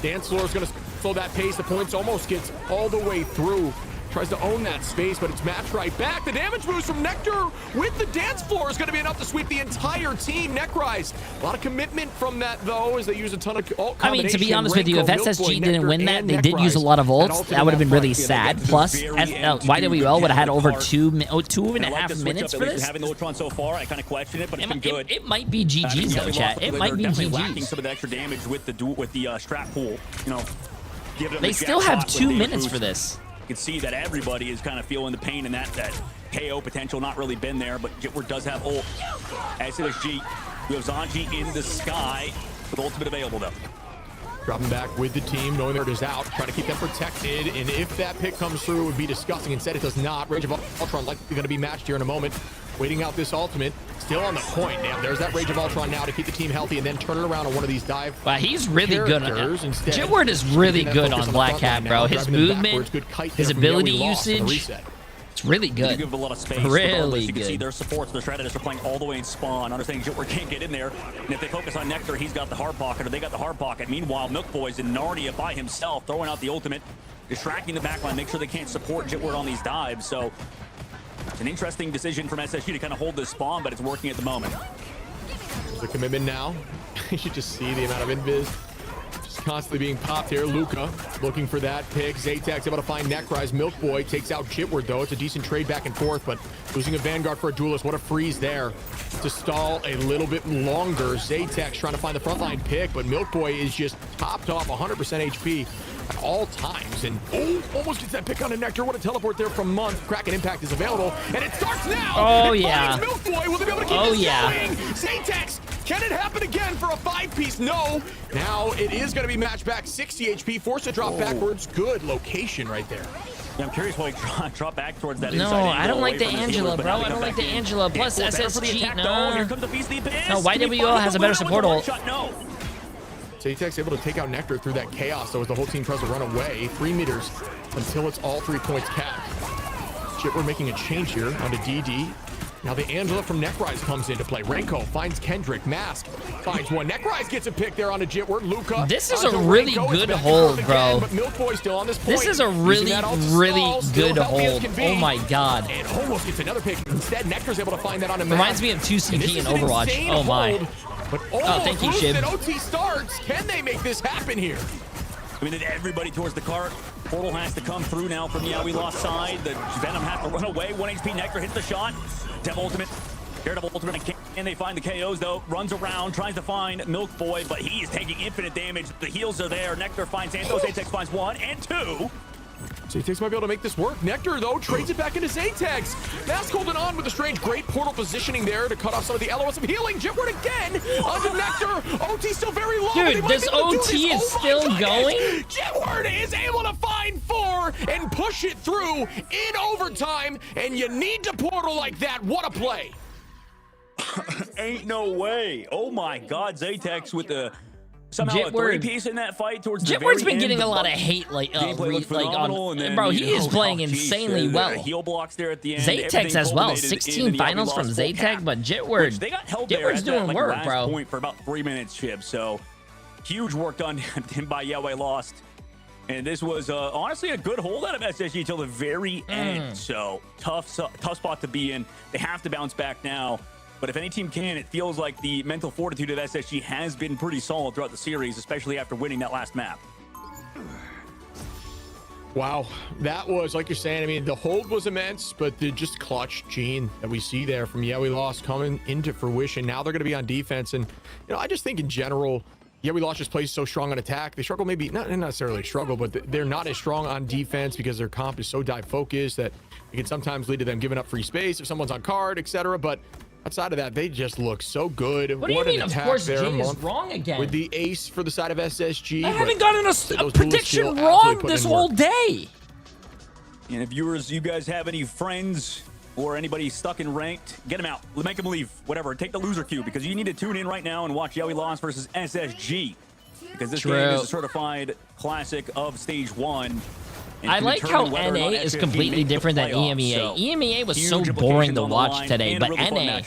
Dance floor is going to slow that pace. The points almost gets all the way through. Tries to own that space, but it's matched right back. The damage boost from Nectar with the dance floor is going to be enough to sweep the entire team. Necry's. A lot of commitment from that, though, as they use a ton of ult. I mean, to be honest with you, if SSG didn't win that, they did use a lot of ults. That would have been really sad. Plus, YWL would have had over 2.5 minutes for this. Having the Ultron so far, I kind of question it, but it's been good. It might be GG's, though, chat. It might be GG's. Some of the extra damage with the strat pool, They still have 2 minutes for this. You can see that everybody is kind of feeling the pain and that KO potential not really been there, but Jitward does have ult. SSG, we have Zanji in the sky with ultimate available though. Dropping back with the team, knowing that it is out, trying to keep them protected, and if that pick comes through, it would be disgusting. Instead, it does not. Rage of Ultron likely going to be matched here in a moment. waiting out this ultimate. Still on the point. Now, there's that Rage of Ultron now to keep the team healthy and then turn it around on one of these dive. Wow, he's really good on it. Instead, Jitward is really good on Black Hat, bro. His movement, his ability usage, it's really good. They give a lot of space. Really you can see good. their supports, their strategists are playing all the way in spawn, understanding Jitward can't get in there. And if they focus on Nectar, he's got the hard pocket, or they got the hard pocket. Meanwhile, Milk Boy's in Narnia by himself, throwing out the ultimate, distracting the backline, make sure they can't support Jitward on these dives. So it's an interesting decision from SSG to kind of hold this spawn, but it's working at the moment. The commitment now. You just see the amount of invis just constantly being popped here. Luca looking for that pick. Zaytek's able to find Necry's. Milk Boy takes out Jitward, though. It's a decent trade back and forth, but losing a Vanguard for a Duelist. What a freeze there to stall a little bit longer. Zaytek's trying to find the frontline pick, but Milk Boy is just topped off 100% HP at all times. And almost gets that pick on a Nectar. What a teleport there from Month. Kraken Impact is available, and it starts now. Oh, It yeah. finds Milk Boy. Will they be able to keep this going? Zaytek's, can it happen again for a 5-piece? No. Now it is going to be matched back. 60 HP, forced to drop backwards. Good location right there. Yeah, I'm curious why he dropped back towards that No, inside angle I don't like away the from his Angela, healers, but bro. now they I don't come like the back in. Angela. Plus Well, better for the SSG, attack, no. though. Here comes the Beast of the Abyss. No, Can he YWO find has the a better winner with support one ult. shot? No. Zaytek's able to take out Nectar through that chaos, though, as the whole team tries to run away. 3 meters until it's all 3 points capped. Jitward making a change here onto DD. Now the Angela from Necryze comes into play. Renko finds Kendrick. Mask finds one. Necryze gets a pick there onto Jitward. Luca. This is a onto really Renko. It's good back hold, again, bro. But Milk Boy still on this point. This is a Using really, that ult to really stall, still good healthy as hold. can be. Oh my god. And almost gets another pick. Instead, Nectar's able to find that on a Mask. Reminds me of 2CP And this in is an Overwatch. insane Oh my. hold, but Oh, thank you, almost Shib. and OT starts. Can they make this happen here? I mean, everybody towards the cart. Portal has to come through now from Yeah, we lost side. The Venom has to run away. 1 HP Nectar hits the shot. Dev ultimate. Daredevil ultimate. Can they find the KOs, though? Runs around, tries to find Milk Boy, but he is taking infinite damage. The heals are there. Nectar finds Santos. Zaytek finds 1 and 2. Zaytek's might be able to make this work. Nectar, though, trades it back into Zaytek's. Mask holding on with a strange great portal positioning there to cut off some of the LOS of healing. Jitward again onto Nectar. OT still very low. Dude, this OT is still going? Jitward is able to find 4 and push it through in overtime, and you need to portal like that. What a play. Ain't no way. Oh my god, Zaytek's with the somehow a Jitward. 3-piece in that fight towards the Jitward's very been end. getting The a lot of buff- hate, like gameplay looked phenomenal, and then, bro, you he is know, playing geez, insanely the well. heal blocks there at the end. Zaytek's everything as well. culminated 16 in the finals Yami from lost full Zaytek, cap, but Jitward, which they got held there Jitward's at that, doing like, work, last bro. point for about 3 minutes, Chip. So huge work done by Yahweh lost. And this was honestly a good hold out of SSG till the very end. So tough spot to be in. They have to bounce back now. But if any team can, it feels like the mental fortitude of SSG has been pretty solid throughout the series, especially after winning that last map. Wow, that was, like you're saying, I mean, the hold was immense, but the just clutch gene that we see there from Yeah We Lost coming into fruition. Now they're going to be on defense. And, you know, I just think in general, Yeah We Lost just plays so strong on attack. They struggle, maybe not necessarily struggle, but they're not as strong on defense because their comp is so dive focused that it can sometimes lead to them giving up free space if someone's on card, etc. But outside of that, they just look so good. What do you mean? Of course, Jay is wrong again. With the ace for the side of SSG. I haven't gotten a prediction wrong this whole day. And if viewers, you guys have any friends or anybody stuck in ranked, get them out. Make them leave. Whatever. Take the loser queue because you need to tune in right now and watch Yeah We Lost versus SSG. Because this game is a certified classic of Stage 1. I like how NA is completely different than EMEA. EMEA was so boring to watch today, but NA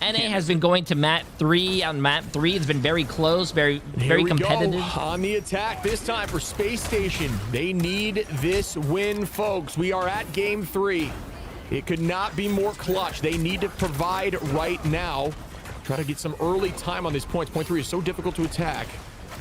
has been going to map 3 on map 3. It's been very close, very competitive. On the attack this time for Space Station. They need this win, folks. We are at game 3. It could not be more clutch. They need to provide right now. Try to get some early time on these points. Point 3 is so difficult to attack.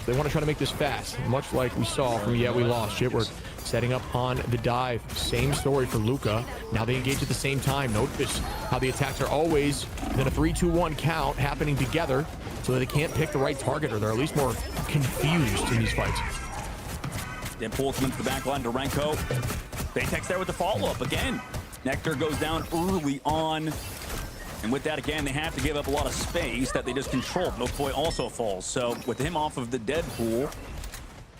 They want to try to make this fast, much like we saw from Yeah We Lost. Jitward setting up on the dive. Same story for Luca. Now they engage at the same time. Notice how the attacks are always in a 3-2-1 count happening together so that they can't pick the right target, or they're at least more confused in these fights. Then pulls him into the back line to Renko. Baytek's there with the follow-up again. Nectar goes down early on. And with that, again, they have to give up a lot of space that they just controlled. Milkboy also falls. So with him off of the dead pool,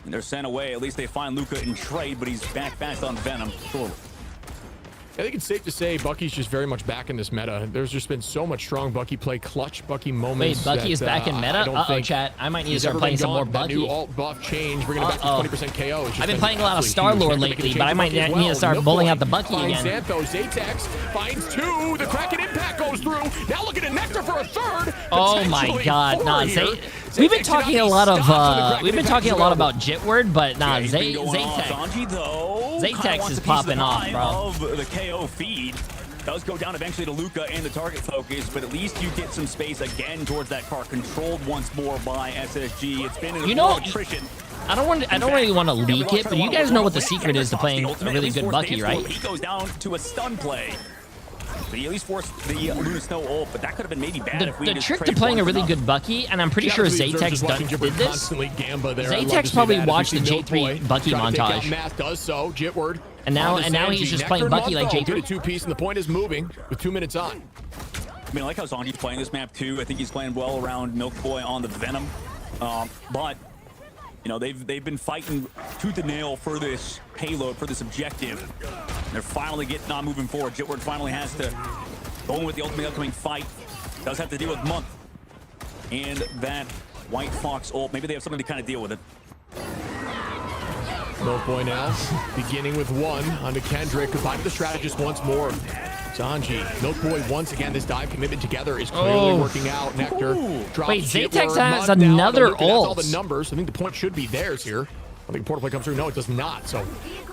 and they're sent away, at least they find Luca in trade, but he's back fast on Venom. Surely. I think it's safe to say Bucky's just very much back in this meta. There's just been so much strong Bucky play, clutch Bucky moments. Wait, Bucky is back in meta? Uh-oh, chat. I might need to start playing some more Bucky. New alt buff change, bringing it back to 20% KO. I've been playing a lot of Star-Lord lately, but I might need to start bullying out the Bucky again. Xantho, Zatex finds 2. The Kraken impact goes through. Now looking at Nectar for a 3rd. Oh my God! Nah, we've been talking a lot of about Jitward, but nah, Zatex is popping off, bro. Of the KO feed does go down eventually to Luca and the target focus, but at least you get some space again towards that car, controlled once more by SSG. It's been an attrition. I don't really want to leak it, but you guys know what the secret is to playing a really good Bucky, right? He goes down to a stun play. But he at least forced the Luna Snow ult, but that could have been maybe bad if we The trick to playing a really good Bucky, and I'm pretty sure Zatex did this. Zatex probably watched the J3 Bucky montage. Math does so. Jitward. And now he's just playing Bucky like J3. Good a 2-piece, and the point is moving with 2 minutes on. I mean, I like how Zanji's playing this map too. I think he's playing well around Milk Boy on the Venom. But you know, they've been fighting tooth and nail for this payload, for this objective. They're finally getting on, moving forward. Jitward finally has to go in with the ultimate upcoming fight. Does have to deal with Month and that White Fox ult. Maybe they have something to kind of deal with it. Milk Boy now beginning with 1 onto Kendrick. Goodbye to the strategist once more. Zanji, Milk Boy once again. This dive commitment together is clearly working out. Nectar drops. Wait, Zatex has another ult. All the numbers. I think the point should be theirs here. I think portal play comes through. No, it does not. So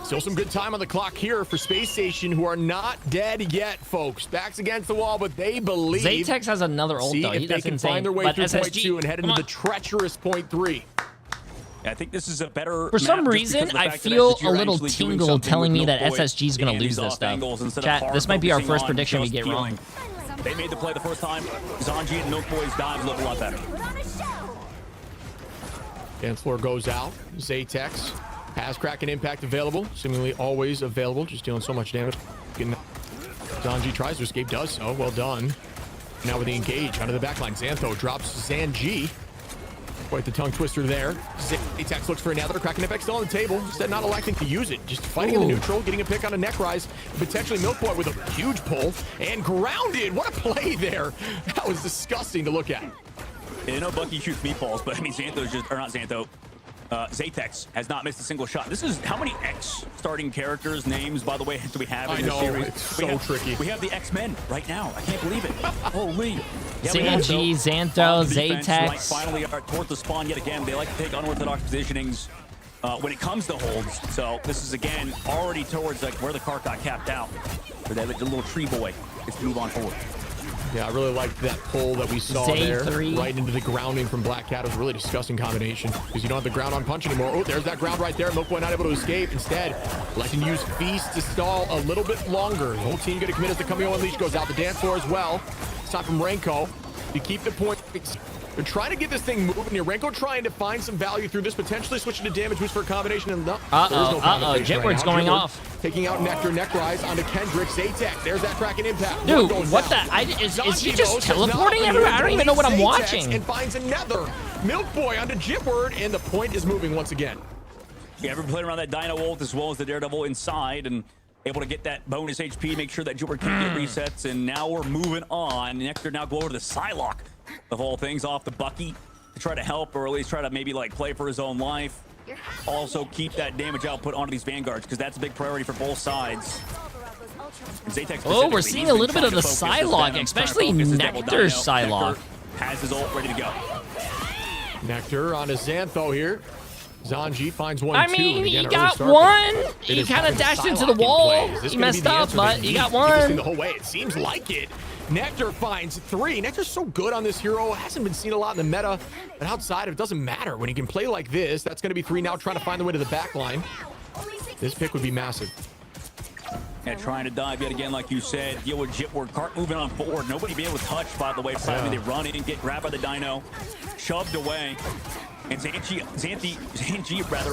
still some good time on the clock here for Space Station, who are not dead yet, folks. Backs against the wall, but they believe. Zatex has another ult, though. If they can find their way through point 2 and head into the treacherous point 3. I think this is a better. For some reason, I feel a little tingle telling me that SSG is going to lose this stuff. Chat, this might be our first prediction we get wrong. They made the play the first time. Zanji and Milk Boy's dives look a lot better. Dance floor goes out. Zatex has Kraken impact available, seemingly always available, just dealing so much damage. Zanji tries to escape, does so. Well done. Now with the engage out of the backline, Xantho drops Zanji. Quite the tongue twister there. Zatex looks for another. Kraken impact still on the table. Instead, not electing to use it. Just fighting in the neutral, getting a pick on a neck rise. Potentially Milk Boy with a huge pull and grounded. What a play there. That was disgusting to look at. You know, Bucky shoots meatballs, but I mean, Xantho's just, or not Xantho, Zatex has not missed a single shot. This is how many X starting characters names, by the way, do we have in this series? It's so tricky. We have the X-Men right now. I can't believe it. Holy. Yeah, CNG, Xantho, Zatex. Right, finally are towards the spawn yet again. They like to take unorthodox positionings when it comes to holds. So this is, again, already towards like where the cart got capped out. For that little tree boy. Let's move on forward. Yeah, I really liked that pull that we saw there. Right into the grounding from Black Cat. It was a really disgusting combination because you don't have the ground on punch anymore. Oh, there's that ground right there. Milk Boy not able to escape. Instead, electing to use Feast to stall a little bit longer. The whole team going to commit as the Cameo Unleash goes out the dance floor as well. It's time from Renko to keep the point. They're trying to get this thing moving here. Renko trying to find some value through this, potentially switching to damage boost for a combination. And no, Jitward's going off. Taking out Nectar, neck rise onto Kendrick. Zatex, there's that Kraken impact. Dude, what the? Is he just teleporting everywhere? I don't even know what I'm watching. And finds another Milk Boy onto Jitward, and the point is moving once again. Yeah, everyone playing around that Dino ult as well as the Daredevil inside, and able to get that bonus HP, make sure that Jitward can get resets, and now we're moving on. Nectar now go over to the Psylocke of all things off the Bucky to try to help, or at least try to maybe like play for his own life. Also keep that damage output onto these Vanguards, because that's a big priority for both sides. Oh, we're seeing a little bit of the Psylocke, especially Nectar's Psylocke. Has his ult ready to go. Nectar on his Xantho here. Zanji finds one. I mean, he got one. He kind of dashed into the wall. He messed up, but he got one. The whole way, it seems like it. Nectar finds 3. Nectar's so good on this hero. Hasn't been seen a lot in the meta, but outside of it doesn't matter. When he can play like this, that's going to be 3 now, trying to find the way to the back line. This pick would be massive. Yeah, trying to dive yet again, like you said. Deal with Jitward. Cart moving on forward. Nobody be able to touch, by the way. Finally, they run in, get grabbed by the Dino, shoved away. And Zanji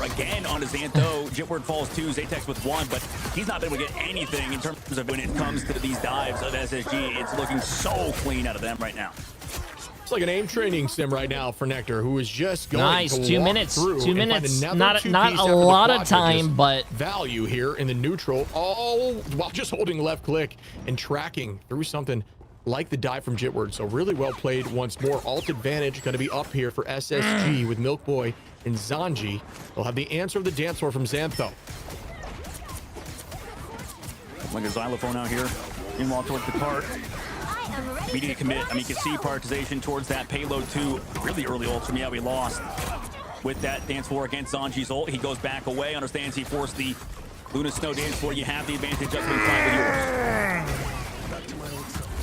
again onto Xantho. Jitward falls 2, Zatex with 1, but he's not been able to get anything in terms of when it comes to these dives of SSG. It's looking so clean out of them right now. It's like an aim training sim right now for Nectar, who is just going nice. to 2 walk minutes. through 2 and find minutes. another Not two-piece a after the lot of quad time, bridges. but Value here in the neutral, all while just holding left click and tracking through something like the dive from Jitward. So really well played once more. Alt advantage going to be up here for SSG with Milk Boy and Zanji. They'll have the answer of the dance floor from Xantho. Like a xylophone out here. Meanwhile, towards the cart. We need to commit. I mean, you can see prioritization towards that payload too. Really early ults from we lost. With that dance floor against Zanji's ult, he goes back away. Understands he forced the Luna Snow dance floor. You have the advantage. Just been fine with yours.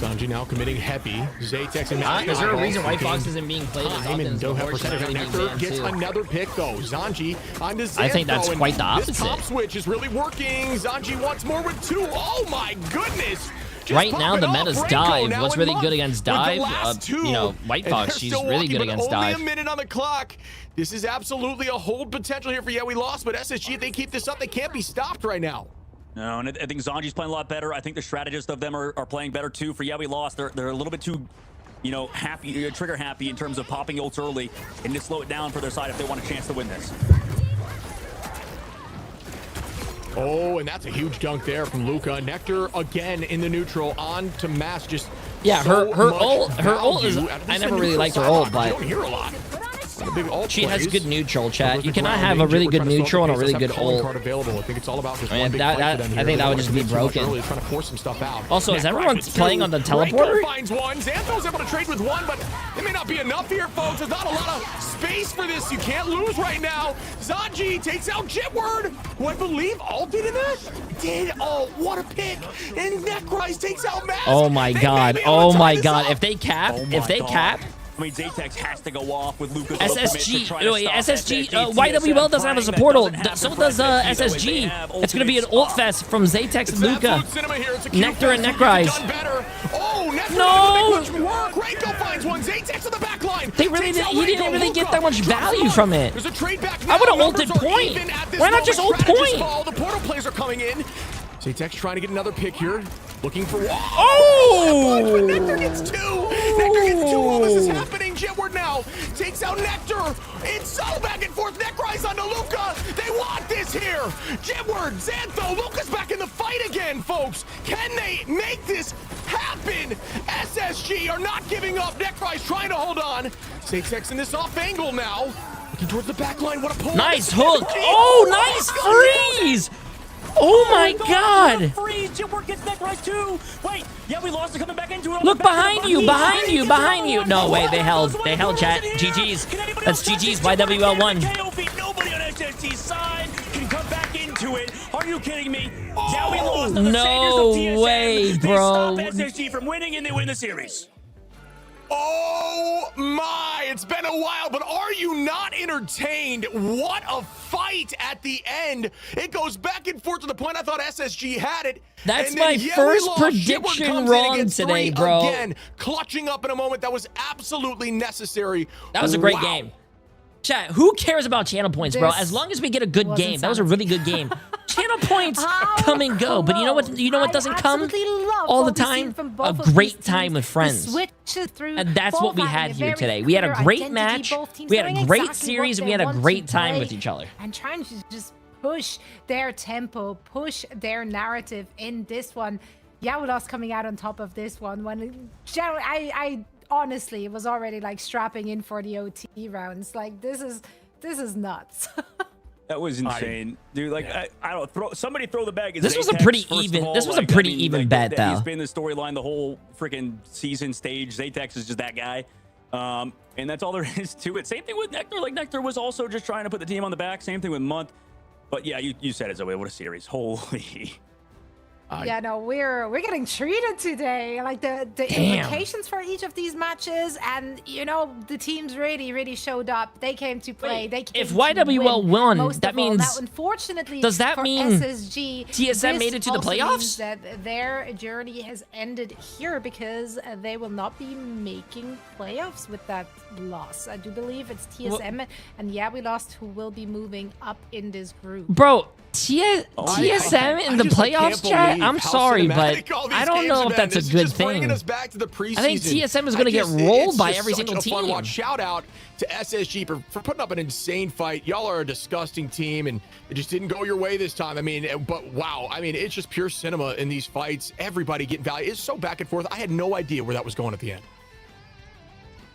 Zanji now committing heavy. Zaytex and is there a reason White Fox isn't being played as often as don't have before? She's percentage. really being Nectar banned gets too. another pick though. Zanji onto Xantho. I think that's and quite the This opposite. top switch is really working. Zanji wants more with 2. Oh my goodness. Just Right now, the popping meta's off. dive. Now What's in really month good against with the dive? last 2. You know, White And Fox, they're she's still really walking, good but against only dive. a minute on the clock. This is absolutely a hold potential here for we lost, but SSG, if they keep this up, they can't be stopped right now. No, and I think Zanji's playing a lot better. I think the strategists of them are playing better too. For we lost. They're a little bit too, you know, happy, trigger happy in terms of popping ults early and to slow it down for their side if they want a chance to win this. Oh, and that's a huge dunk there from Luca. Nectar again in the neutral on to Mass. Just Yeah, so her much ult is. value. I never really liked her ult, but You don't hear a lot. she has good neutral, chat. You cannot ground have a engine. really We're good trying to solve neutral and a the really case. good Let's have the calling ult. card available. I think it's all about just I mean, one big that- fight for them here. I think that They would don't just want be to commit too much broken. early. They're trying to force some stuff out. Also, is Nectar everyone with 2. playing on the Reiko teleporter? finds one. Xantho's able to trade with 1, but it may not be enough here, folks. There's not a lot of space for this. You can't lose right now. Zanji takes out Jitward, who I believe ulted in that. Did. Oh, what a pick. And Necrise takes out Mass. Oh my god. Oh my god. If they cap, I mean, Zaytex has to go off with Lucas. SSG, YWL doesn't have a support ult. So does SSG. It's going to be an ult fest from Zaytex and Luca. Nectar and Necrise. Oh, Nectar No! much work. Reiko finds one. Zaytex on the back line. He didn't really get that much value from it. There's a trade back I now. would have Numbers ulted are point. even at this Why not just ult moment. Strategists point? fall. The portal players are coming in. Zaytex trying to get another pick here. Looking for one. Oh! Nectar gets 2. Nectar gets 2 while this is happening. Jitward now takes out Nectar. It's so back and forth. Necrise onto Luca. They want this here. Jitward, Xantho, Luca's back in the fight again, folks. Can they make this happen? SSG are not giving up. Necrise trying to hold on. Zaytex in this off angle now. Looking towards the back line. What a pull. Nice hook. Oh, nice freeze. Oh my god. Freeze. Jitward gets Necrise too. Wait. We lost it coming back into it. Look behind you, behind you, behind you. No way, they held chat. GG's. That's GG's YWL1. Nobody on SSG's side can come back into it. Are you kidding me? We lost. No way, bro. They stop SSG from winning and they win the series. Oh my, it's been a while, but are you not entertained? What a fight at the end. It goes back and forth to the point I thought SSG had it. That's and then, my we first lost. prediction Jitward comes in wrong and gets today, 3 bro. Again, clutching up in a moment that was absolutely necessary. That was a great Wow. game. Chat, who cares about channel points, bro? As long as we get a good game. That was a really good game. Channel points come and go, but you know what? You know what doesn't come all the time? A great time with friends. And that's what we had here today. We had a great match. We had a great series. We had a great time with each other. And trying to just push their tempo, push their narrative in this one. Yaulas coming out on top of this one. When I honestly was already like strapping in for the OT rounds. Like this is nuts. That was insane, dude. Like I don't somebody throw the bag. This was a pretty even. This was a pretty even bet, though. He's been the storyline the whole freaking season stage. Zaytex is just that guy, and that's all there is to it. Same thing with Nectar. Like Nectar was also just trying to put the team on the back. Same thing with Month. But yeah, you said it, Zoe. What a series! Holy. Yeah, no, we're getting treated today. Like the implications for each of these matches, and you know the teams really showed up. They came to play. They came if YWL won, that means. Now, unfortunately, does that for mean SSG, TSM made it to the also playoffs? means that their journey has ended here because they will not be making playoffs with that loss. I do believe it's TSM and we lost who will be moving up in this group. Bro, TSM in the playoffs, chat? I'm how sorry, but cinematic all these I don't games know have if been. that's a This is good just bringing thing. us back to the preseason. I think TSM is going to get rolled by every single It's such a fun team. watch. Shout out to SSG for putting up an insane fight. Y'all are a disgusting team, and it just didn't go your way this time. I mean, but wow. I mean, it's just pure cinema in these fights. Everybody getting value. It's so back and forth. I had no idea where that was going at the end.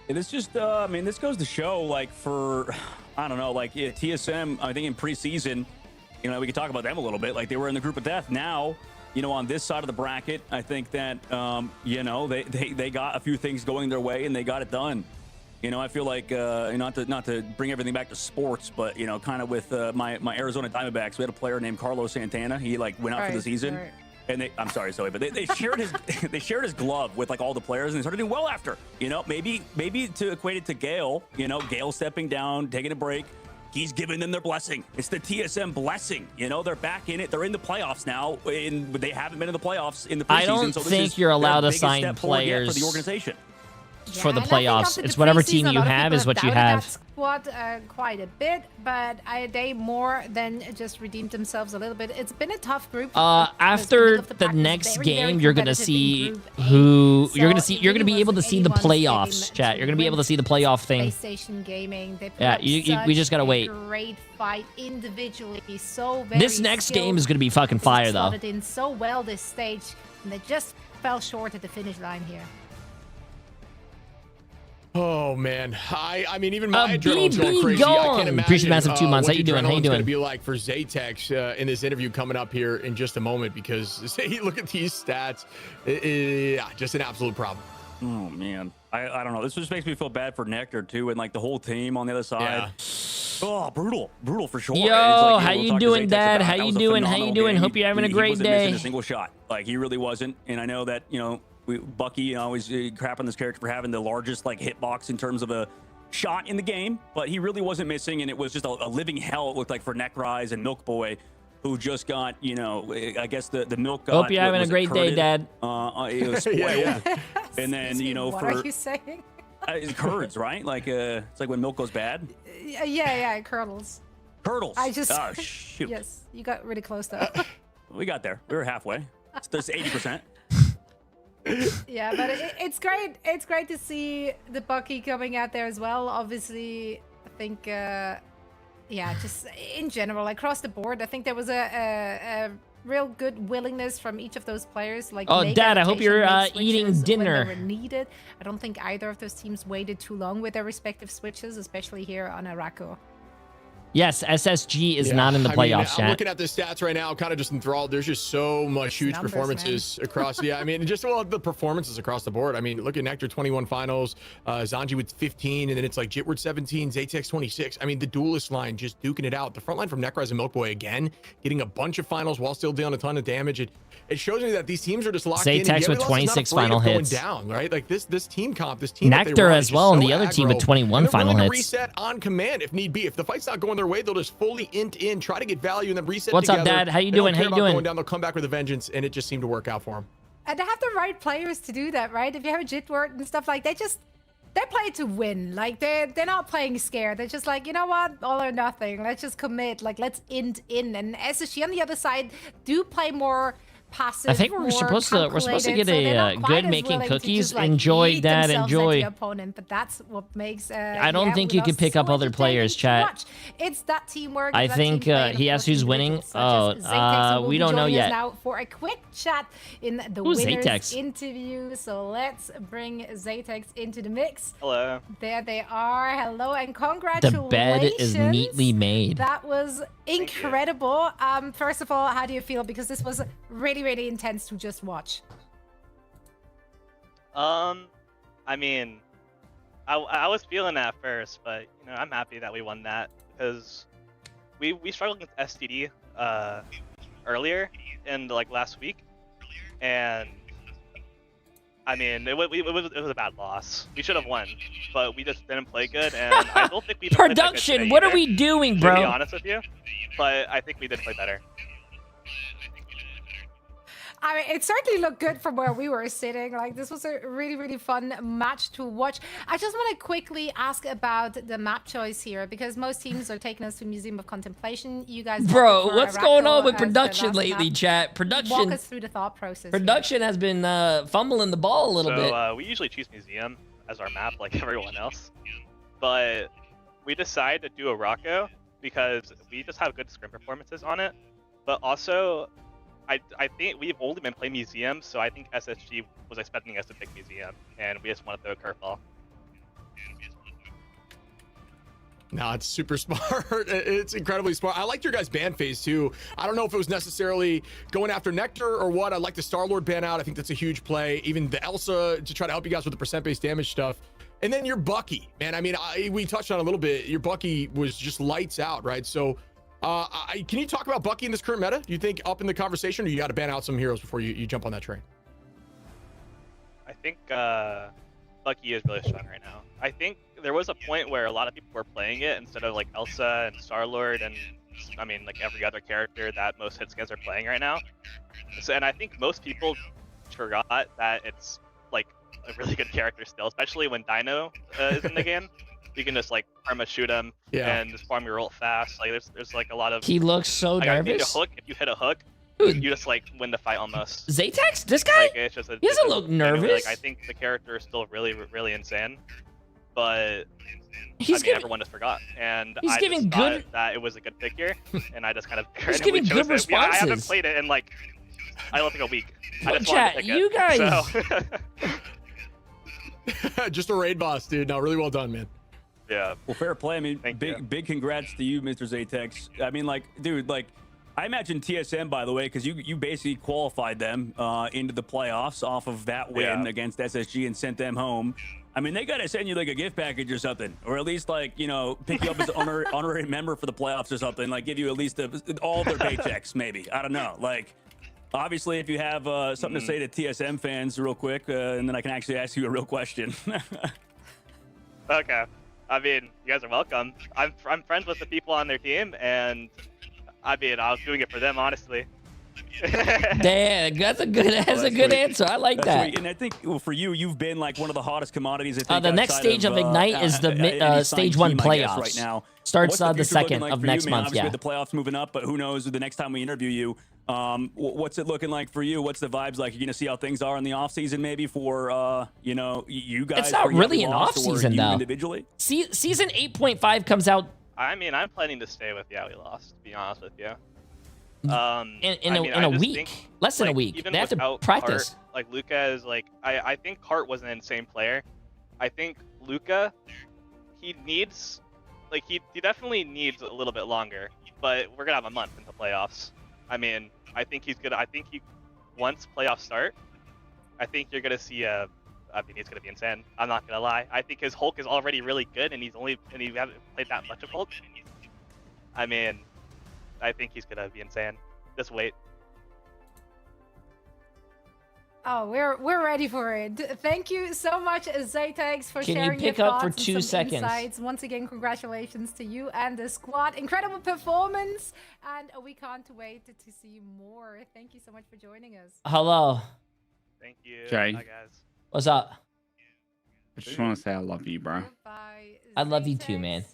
And it's just, I mean, this goes to show, like, for, I don't know, like, yeah, TSM, I think in preseason, you know, we could talk about them a little bit. Like, they were in the group of death. Now, you know, on this side of the bracket, I think that, you know, they got a few things going their way and they got it done. You know, I feel like, not to bring everything back to sports, but, you know, kind of with my Arizona Diamondbacks, we had a player named Carlos Santana. He, like, went out for the season. Right. And I'm sorry, Zoe, but they shared his they shared his glove with like all the players, and they started doing well after. You know, maybe to equate it to Gale. You know, Gale stepping down, taking a break. He's giving them their blessing. It's the TSM blessing. You know, they're back in it. They're in the playoffs now, and they haven't been in the playoffs in the preseason. I don't think you're allowed to sign players for the organization. For the playoffs. It's whatever team you have is what you have. Squad quite a bit, but they more than just redeemed themselves a little bit. It's been a tough group. After the next game, you're gonna see who you're gonna be able to see the playoffs. Chat. You're gonna be able to see the playoff thing. PlayStation Gaming. They we just gotta wait. Great fight individually. So very. This next game is gonna be fucking fire though. Slotted in so well this stage, and they just fell short at the finish line here. Oh man, I mean even my adrenaline's going crazy. Gone. I can't imagine. Appreciate massive 2 months. How What you doing? How you doing? Going to be like for Zatex in this interview coming up here in just a moment because look at these stats. Yeah, just an absolute problem. Oh man, I don't know. This just makes me feel bad for Nectar too, and like the whole team on the other side. Yeah. Oh, brutal for sure. Yo, like, how you doing, Dad? How you doing? How you doing? Hope you're having a great wasn't day. Missing a single shot. Like he really wasn't, and I know that Bucky always crap on this character for having the largest like hitbox in terms of a shot in the game, but he really wasn't missing, and it was just a living hell. It looked like for Necrise and Milk Boy, who just got, I guess the milk. Hope you're having a great day, Dad. It was spoiled. Yeah. And then what are you saying? It curds, right? Like it's like when milk goes bad. Yeah, curdles. Curdles. I just. Oh shoot. Yes, you got really close though. We got there. We were halfway. There's 80%. Yeah, but it's great. It's great to see the Bucky coming out there as well. Obviously, I think, just in general, across the board, I think there was a real good willingness from each of those players. Like, oh, Dad, I hope you're eating dinner. When they were needed. I don't think either of those teams waited too long with their respective switches, especially here on Araco. Yes, SSG is not in the playoffs, I'm looking at the stats right now, kind of just enthralled. There's just so much huge performances across. Yeah, I mean, just the performances across the board. I mean, look at Nectar 21 finals, Zanji with 15, and then it's like Jitward 17, Zatex 26. I mean, the duelist line just duking it out. The front line from Necrise and Milkboy again, getting a bunch of finals while still dealing a ton of damage. It shows me that these teams are just locked in. Zatex with 26 final hits. Down, right? Like this team comp, this Nectar team that they run as well, and the other team with 21 final hits. Reset on command if need be. If the fight's not going their way, they'll just fully int in, try to get value, and then reset. What's together. up, Dad? How you doing? How you doing? Going down, they'll come back with a vengeance, and it just seemed to work out for them. And they have the right players to do that, right? If you have a Jitward and stuff like they play to win. Like they're not playing scared. They're just like, you know what, all or nothing. Let's just commit. Like let's int in. And SSG on the other side do play more passive. I think we're supposed to get a good making cookies. Enjoy, Dad. Enjoy. The opponent, but that's what makes. I don't think you could pick up other players, chat. It's that teamwork. I think he asked who's winning. Oh, we don't know yet. Now for a quick chat in the winners interview. So let's bring Zatex into the mix. Hello. There they are. Hello and congratulations. The bed is neatly made. That was incredible. First of all, how do you feel? Because this was really intense to just watch. I mean, I was feeling that first, but I'm happy that we won that because we struggled against STD earlier in like last week, and I mean it was a bad loss. We should have won, but we just didn't play good, and I don't think we did production. What are we doing, bro? To be honest with you, but I think we did play better. I mean, it certainly looked good from where we were sitting. Like, this was a really, really fun match to watch. I just want to quickly ask about the map choice here, because most teams are taking us to Museum of Contemplation. You guys, bro, what's going on with production lately, map. chat? Walk Production. us through the thought process. Production has been fumbling the ball a little bit. We usually choose Museum as our map, like everyone else, but we decided to do a Rocco because we just have good scrim performances on it. But also, I think we've only been playing Museum, so I think SSG was expecting us to pick Museum, and we just want to throw a curveball. No, it's super smart. It's incredibly smart. I liked your guys' ban phase too. I don't know if it was necessarily going after Nectar or what. I like the Star-Lord ban out. I think that's a huge play. Even the Elsa to try to help you guys with the percent-based damage stuff. And then your Bucky, man. I mean, we touched on it a little bit. Your Bucky was just lights out, right? So can you talk about Bucky in this current meta? Do you think up in the conversation, or you got to ban out some heroes before you jump on that train? I think Bucky is really strong right now. I think there was a point where a lot of people were playing it instead of like Elsa and Star-Lord and I mean like every other character that most hit skins are playing right now. So, and I think most people forgot that it's like a really good character still, especially when Dino is in the game. You can just like perma shoot him and just farm your ult fast. Like there's like a lot of. He looks so like, I think nervous. a hook. If you hit a hook, Dude. you just like win the fight almost. Zaytex, this guy, like, it's just he doesn't look nervous. Like I think the character is still really insane, but He's I mean, everyone just forgot, and he's I giving just thought good. That it was a good pick here, and I just kind of He's giving good chose it. Yeah, I haven't responses. played it in like I don't think a week. I But just wanted to chat, pick you it, guys. so. Just a raid boss, dude. No, really well done, man. Yeah. Well, fair play. I mean, Thank big congrats to you, Mr. Zaytex. I mean, like, dude, like, I imagine TSM, by the way, because you basically qualified them into the playoffs off of that win against SSG and sent them home. I mean, they got to send you like a gift package or something, or at least like, you know, pick you up as an honorary member for the playoffs or something. Like, give you at least all of their paychecks, maybe. I don't know. Like, obviously, if you have something to say to TSM fans real quick, and then I can actually ask you a real question. Okay. I mean, you guys are welcome. I'm friends with the people on their team, and I mean, I was doing it for them, honestly. Damn, that's a good answer. I like That's that. sweet. And I think for you, you've been like one of the hottest commodities. I think The next outside stage of Ignite is the any stage signed 1 team, I guess, playoffs. right now. Starts What's the future looking 2nd like of for next you, man? month. Obviously, Yeah. the playoffs moving up, but who knows the next time we interview you. What's it looking like for you? What's the vibes like? You're gonna see how things are in the off season, maybe for you know, you guys. It's not really an off season though. Individually, season 8.5 comes out. I mean, I'm planning to stay with We Lost, to be honest with you. In a week, less than a week. They have to practice. Cart, like Luca is like, I think Cart was an insane player. I think Luca, he needs, like he definitely needs a little bit longer. But we're gonna have a month into playoffs. I mean, I think he's gonna. I think once playoffs start, I think you're gonna see a. I mean, he's gonna be insane. I'm not gonna lie. I think his Hulk is already really good, and he haven't played that much of Hulk. I mean, I think he's gonna be insane. Just wait. Oh, we're ready for it. Thank you so much, Zaytex, for Can you sharing pick your up thoughts for and 2 some seconds? insights. Once again, congratulations to you and the squad. Incredible performance, and we can't wait to see more. Thank you so much for joining us. Hello. Thank you. Jay. Bye, guys. What's up? I just want to say I love you, bro. I love you too, man.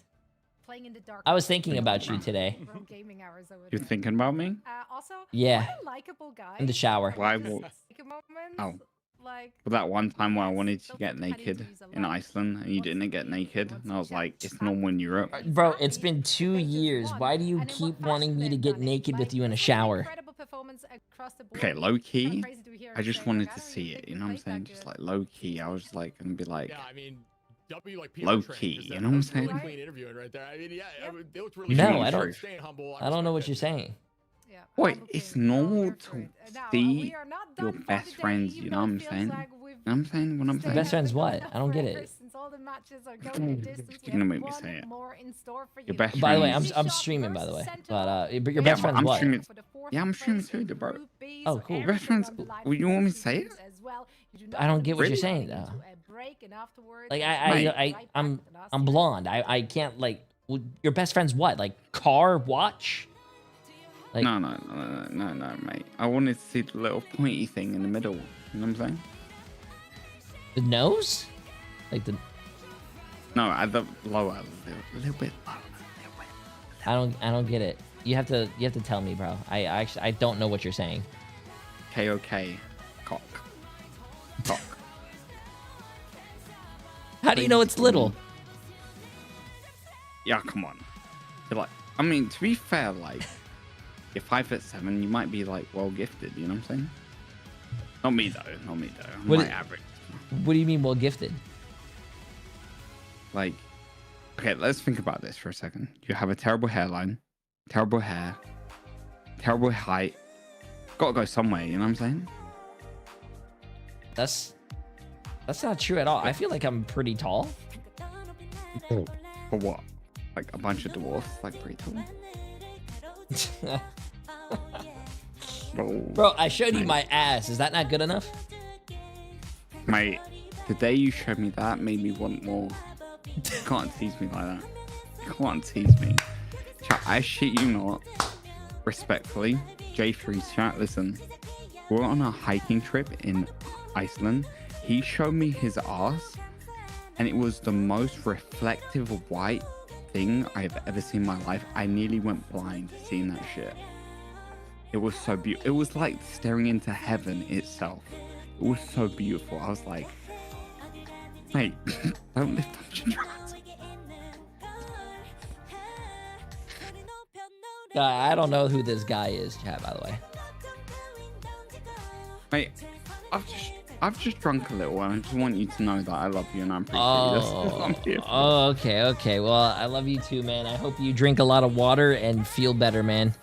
Playing in the dark. I was thinking about you today. Gaming hours over You're there. thinking about me? Also, Yeah. what a likable guy. In the shower. Why? Moments, like, Well, that one time where I wanted to get naked in Iceland and you didn't get naked, and I was like, it's normal in Europe. Bro, it's been 2 years. Why do you keep wanting me to get naked with you in a shower? Okay, low key, I just wanted to see it. You know what I'm saying? Just like low key, I was like gonna be like, low key. You know what I'm saying? Clean interviewing right there. I mean, yeah, they looked really No, good. I don't. Staying humble. I don't know what you're saying. Wait, it's normal to see your best friends. You know what I'm saying? You know what I'm saying? What I'm saying? Best friends what? I don't get it. You're gonna make me say it. Your best By the way, friends. I'm streaming, by the way. But your Yeah, best but friends I'm what? streaming. Yeah, I'm streaming too, bro. Oh, cool. Your best friends. Well, you want me to say it? I don't get what you're Really? saying though. Like Mate. I'm blonde. I can't like. Your best friend's what? Like car watch? Like, no, mate. I wanted to see the little pointy thing in the middle. You know what I'm saying? the nose? Like the No, at the lower, a little bit lower. I don't get it. You have to tell me, bro. I don't know what you're saying. KOK. Cock. Cock. How do you know it's little? Yeah, come on. You're like, I mean, to be fair, like, you're 5'7", you might be like well gifted. You know what I'm saying? Not me though. I'm What like is- average. What do you mean well gifted? Like, okay, let's think about this for a second. You have a terrible hairline, terrible hair, terrible height. Gotta go somewhere. You know what I'm saying? That's not true at all. I feel like I'm pretty tall. For what? Like a bunch of dwarfs, like pretty tall. Bro, I showed you my ass. Is that not good enough? Mate, the day you showed me that made me want more. You can't tease me like that. You can't tease me. Chat, I shit you not. Respectfully, Jay3 chat, listen. We're on a hiking trip in Iceland. He showed me his ass, and it was the most reflective white thing I've ever seen in my life. I nearly went blind seeing that shit. It was so beautiful. It was like staring into heaven itself. It was so beautiful. I was like, mate, don't lift up your hands. I don't know who this guy is, chat, by the way. Mate, I've just drunk a little, and I just want you to know that I love you and I appreciate you. That's all I'm here for. Oh, okay. Well, I love you too, man. I hope you drink a lot of water and feel better, man.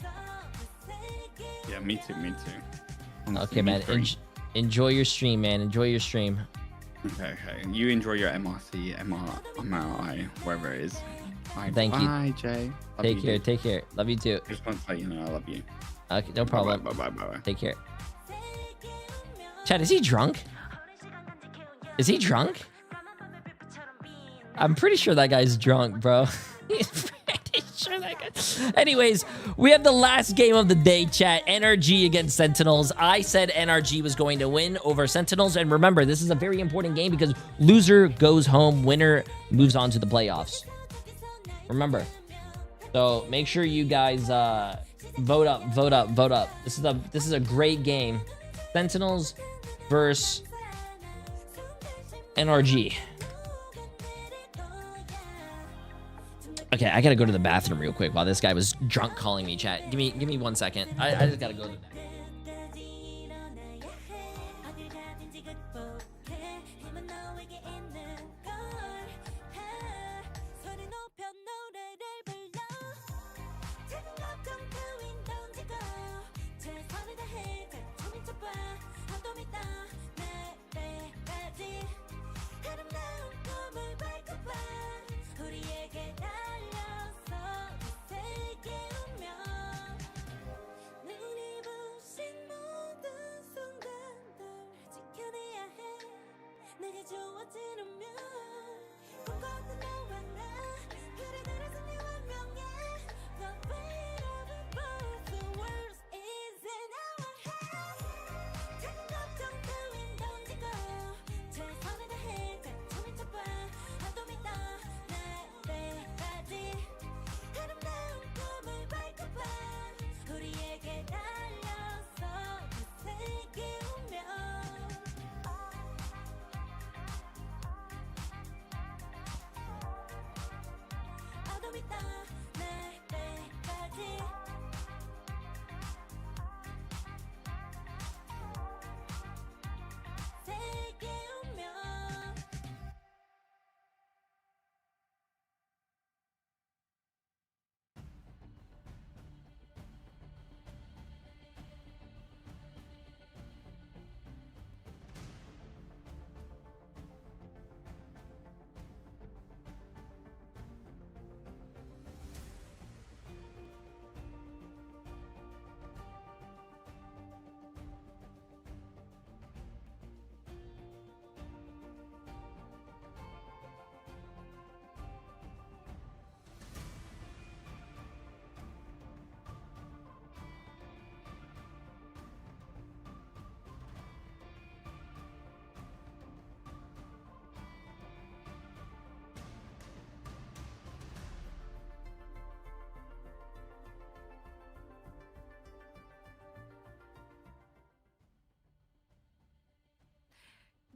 Yeah, me too. Honestly, Okay, man. Enjoy your stream, man. Enjoy your stream. Okay. You enjoy your MRC, MRI, wherever it is. Thank you. Bye, Jay. Love Take you, care. dude. Take care. Love you too. Just want to let you know I love you. Okay, no problem. Bye. Take care. Chad, is he drunk? Is he drunk? I'm pretty sure that guy's drunk, bro. He's pretty sure that guy. Anyways, we have the last game of the day, chat. NRG against Sentinels. I said NRG was going to win over Sentinels. And remember, this is a very important game because loser goes home, winner moves on to the playoffs. Remember. So make sure you guys vote up. This is a great game. Sentinels versus NRG. Okay, I gotta go to the bathroom real quick while this guy was drunk calling me, chat. Give me 1 second. I just gotta go to the bathroom.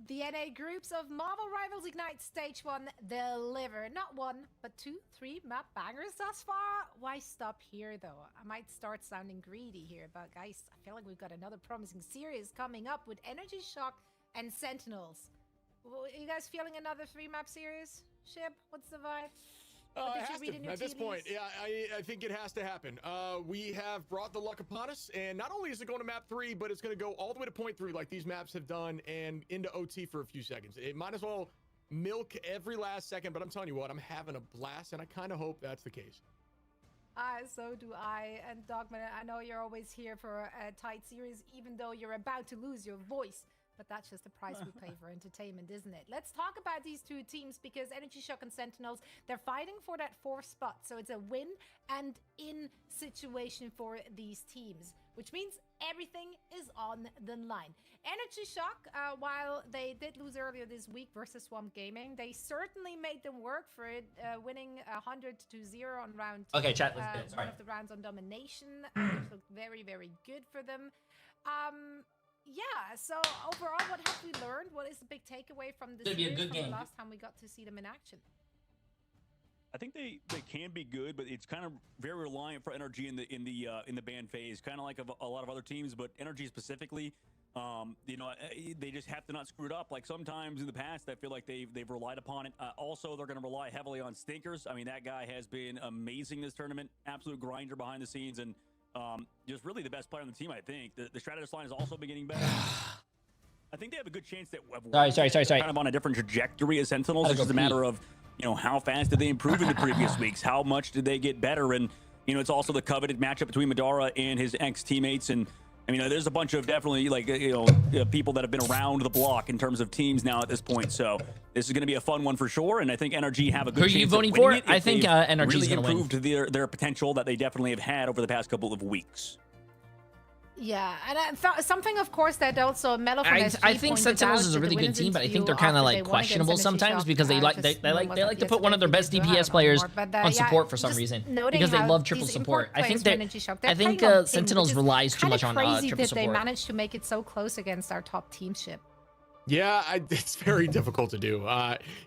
The NA groups of Marvel Rivals Ignite Stage 1 deliver not 1, but 2, 3 map bangers thus far. Why stop here though? I might start sounding greedy here, but guys, I feel like we've got another promising series coming up with Energy Shock and Sentinels. You guys feeling another 3 map series? Shib, what's the vibe? At this point, yeah, I think it has to happen. We have brought the luck upon us, and not only is it going to map 3, but it's going to go all the way to point 3 like these maps have done, and into OT for a few seconds. It might as well milk every last second, but I'm telling you what, I'm having a blast, and I kind of hope that's the case. So do I. And Dogman, I know you're always here for a tight series, even though you're about to lose your voice. But that's just the price we pay for entertainment, isn't it? Let's talk about these two teams, because Energy Shock and Sentinels, they're fighting for that 4th spot. So it's a win and in situation for these teams, which means everything is on the line. Energy Shock, while they did lose earlier this week versus Swamp Gaming, they certainly made them work for it, winning 100-0 on round 2. Okay, chat, let's get it. Sorry. One of the rounds on domination, which looked very, very good for them. Yeah, so overall, what have we learned? What is the big takeaway from this series from the last time we got to see them in action? I think they can be good, but it's kind of very reliant for Energy in the ban phase, kind of like a lot of other teams, but Energy specifically, you know, they just have to not screw it up. Like sometimes in the past, I feel like they've relied upon it. Also, they're going to rely heavily on Stinkers. I mean, that guy has been amazing this tournament, absolute grinder behind the scenes, and just really the best player on the team, I think. The strategist line has also been getting better. I think they have a good chance that Sorry. kind of on a different trajectory as Sentinels. It's just a matter of, you know, how fast did they improve in the previous weeks? How much did they get better? And, you know, it's also the coveted matchup between Madara and his ex-teammates. And, I mean, there's a bunch of definitely, like, you know, people that have been around the block in terms of teams now at this point. So this is going to be a fun one for sure. And I think Energy have a good chance. Who are you voting for? I think Energy's really going to win. improved their potential that they definitely have had over the past couple of weeks. Yeah, and something, of course, that also Mellow from SG I think Sentinels is a really good team, but I think they're kind of like questionable sometimes because they like to put one of their best DPS players on support for some reason because they love triple support. I think Sentinels relies too much on triple support. They managed to make it so close against our top teamship. Yeah, it's very difficult to do. You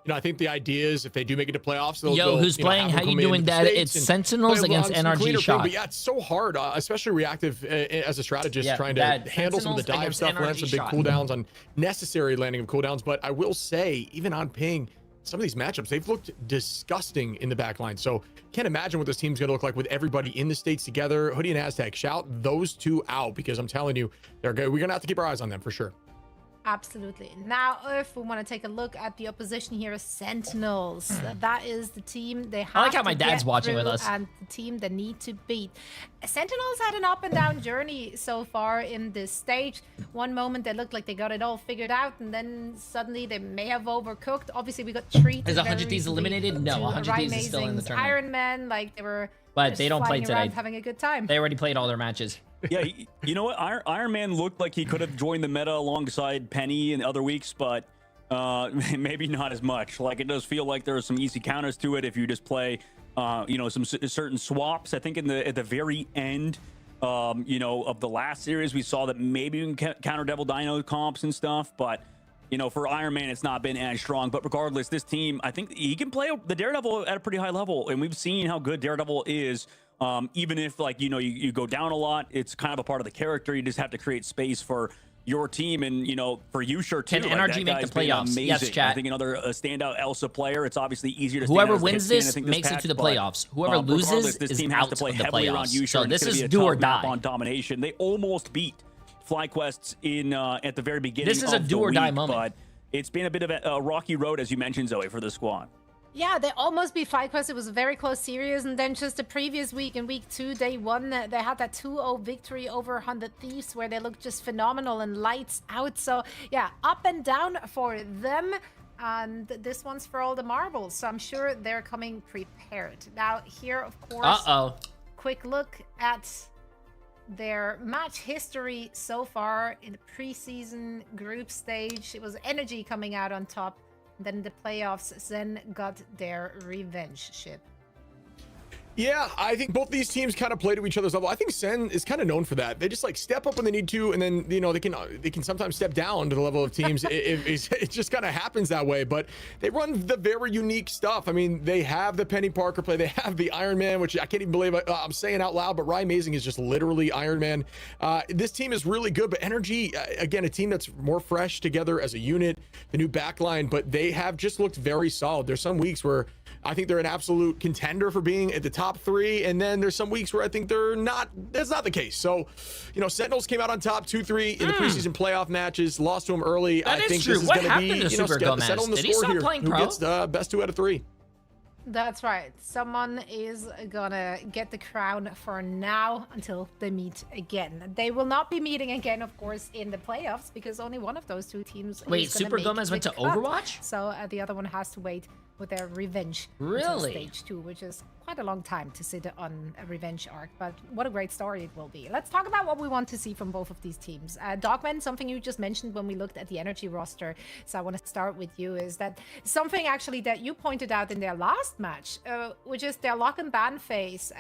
know, I think the idea is if they do make it to playoffs, who's playing? How you doing, Dad? It's Sentinels against Energy Shock. But yeah, it's so hard, especially reactive as a strategist, trying to handle some of the dive stuff, land some big cooldowns, unnecessary landing of cooldowns. But I will say, even on ping, some of these matchups, they've looked disgusting in the back line. So can't imagine what this team's going to look like with everybody in the States together. Hoodie and Aztec, shout those two out, because I'm telling you, they're good. We're going to have to keep our eyes on them for sure. Absolutely. Now, if we want to take a look at the opposition here, Sentinels. That is the team they have. I like how my dad's watching with us. And the team they need to beat. Sentinels had an up and down journey so far in this stage. One moment they looked like they got it all figured out, and then suddenly they may have overcooked. Obviously, we got treated. Is 100 Thieves eliminated? No, 100 Thieves is still in the tournament. Iron Man, like they were. But they don't play today. Having a good time. They already played all their matches. Yeah, you know what? Iron Man looked like he could have joined the meta alongside Penny in other weeks, but maybe not as much. Like, it does feel like there are some easy counters to it if you just play, you know, some certain swaps. I think at the very end, you know, of the last series, we saw that maybe you can counter Devil Dino comps and stuff, but you know, for Iron Man, it's not been as strong. But regardless, this team, I think he can play the Daredevil at a pretty high level, and we've seen how good Daredevil is. Even if, like, you know, you go down a lot, it's kind of a part of the character. You just have to create space for your team, and, you know, for you, sure, too. Can Energy make the playoffs? Yes, chat. I think another standout Elsa player. It's obviously easier to whoever wins this makes it to the playoffs. Whoever loses this is team out has to play of the heavily around playoffs. So Yusha. this is do or die on domination. They almost beat FlyQuest in at the very beginning. This is a do or die moment. But it's been a bit of a rocky road, as you mentioned, Zoe, for the squad. Yeah, they almost beat FlyQuest. It was a very close series. And then just the previous week, in week 2, they won. They had that 2-0 victory over 100 Thieves, where they looked just phenomenal and lights out. So, yeah, up and down for them. And this one's for all the marbles. So I'm sure they're coming prepared. Now, here, of course, quick look at their match history so far in the preseason group stage. It was Energy coming out on top. Then the playoffs, Zen got their revenge ship. Yeah, I think both these teams kind of play to each other's level. I think Sen is kind of known for that. They just like step up when they need to, and then they can sometimes step down to the level of teams. It just kind of happens that way. But they run the very unique stuff. I mean, they have the Penny Parker play. They have the Iron Man, which I can't even believe I'm saying out loud. But Ryan Amazing is just literally Iron Man. This team is really good, but Energy, again, a team that's more fresh together as a unit. The new backline, but they have just looked very solid. There's some weeks where I think they're an absolute contender for being at the top 3, and then there's some weeks where I think they're not. That's not the case. So, Sentinels came out on top 2-3 in the preseason playoff matches, lost to them early. That I is think true. this is What going to be, happened to Super Gomez? settling the Did he score stop here. playing Who pro? gets the best 2 out of 3? That's right. Someone is gonna get the crown for now until they meet again. They will not be meeting again, of course, in the playoffs because only one of those 2 teams. Wait, is gonna Super make Gomez the went to cut. Overwatch? So the other one has to wait with their revenge until Really? stage 2, which is quite a long time to sit on a revenge arc. But what a great story it will be. Let's talk about what we want to see from both of these teams. Dogman, something you just mentioned when we looked at the Energy roster, so I want to start with you, is that something actually that you pointed out in their last match, which is their lock and ban phase.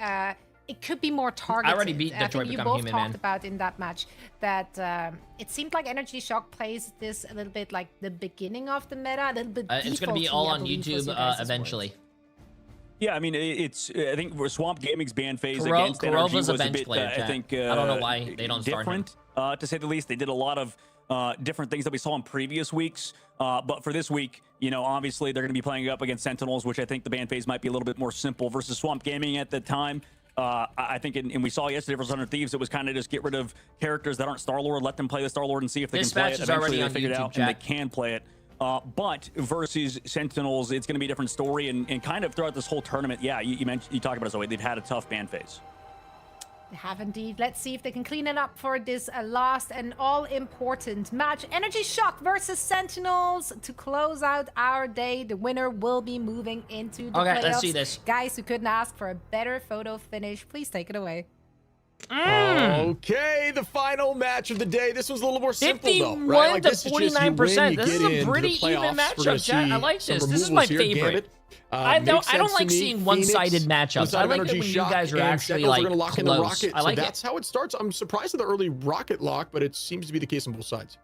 It could be more targeted. I already beat I Detroit think you Become both Human, talked man. about in that match that it seemed like Energy Shock plays this a little bit like the beginning of the meta, a little bit. It's going to be defaulty, all I on believe was YouTube your guys' eventually. words. Yeah, I mean, I think Swamp Gaming's ban phase Kuro- against Energy Kurova's a was a bench bit, player, I chat. think, I don't know why they don't start him. different, to say the least. They did a lot of different things that we saw in previous weeks. But for this week, obviously they're going to be playing up against Sentinels, which I think the ban phase might be a little bit more simple versus Swamp Gaming at the time. I think, and we saw yesterday versus 100 Thieves, it was kind of just get rid of characters that aren't Star-Lord, let them play the Star-Lord and see if they This can play match it. is Eventually already they on figured it YouTube, out and they chat. can play it. But versus Sentinels, it's going to be a different story. And kind of throughout this whole tournament, yeah, you talked about it, Zoe, they've had a tough ban phase. They have indeed. Let's see if they can clean it up for this last and all-important match. Energy Shock versus Sentinels to close out our day. The winner will be moving into the playoffs. Okay, let's see this. Guys who couldn't ask for a better photo finish, please take it away. Okay, the final match of the day. This was a little more simple, though, 51 right? Like, to this is just you win, 49%. you This get is a into the pretty even playoffs. We're gonna matchup, chat. I see like some this. This is removals my here. favorite. Gambit, I makes don't sense to like me. seeing Phoenix one-sided on matchups. the side I of like it Energy when you Shock, guys are and actually Sentinels are like gonna lock in the close. rocket. I like so it. that's how it starts. I'm surprised at the early rocket lock, but it seems to be the case on both sides.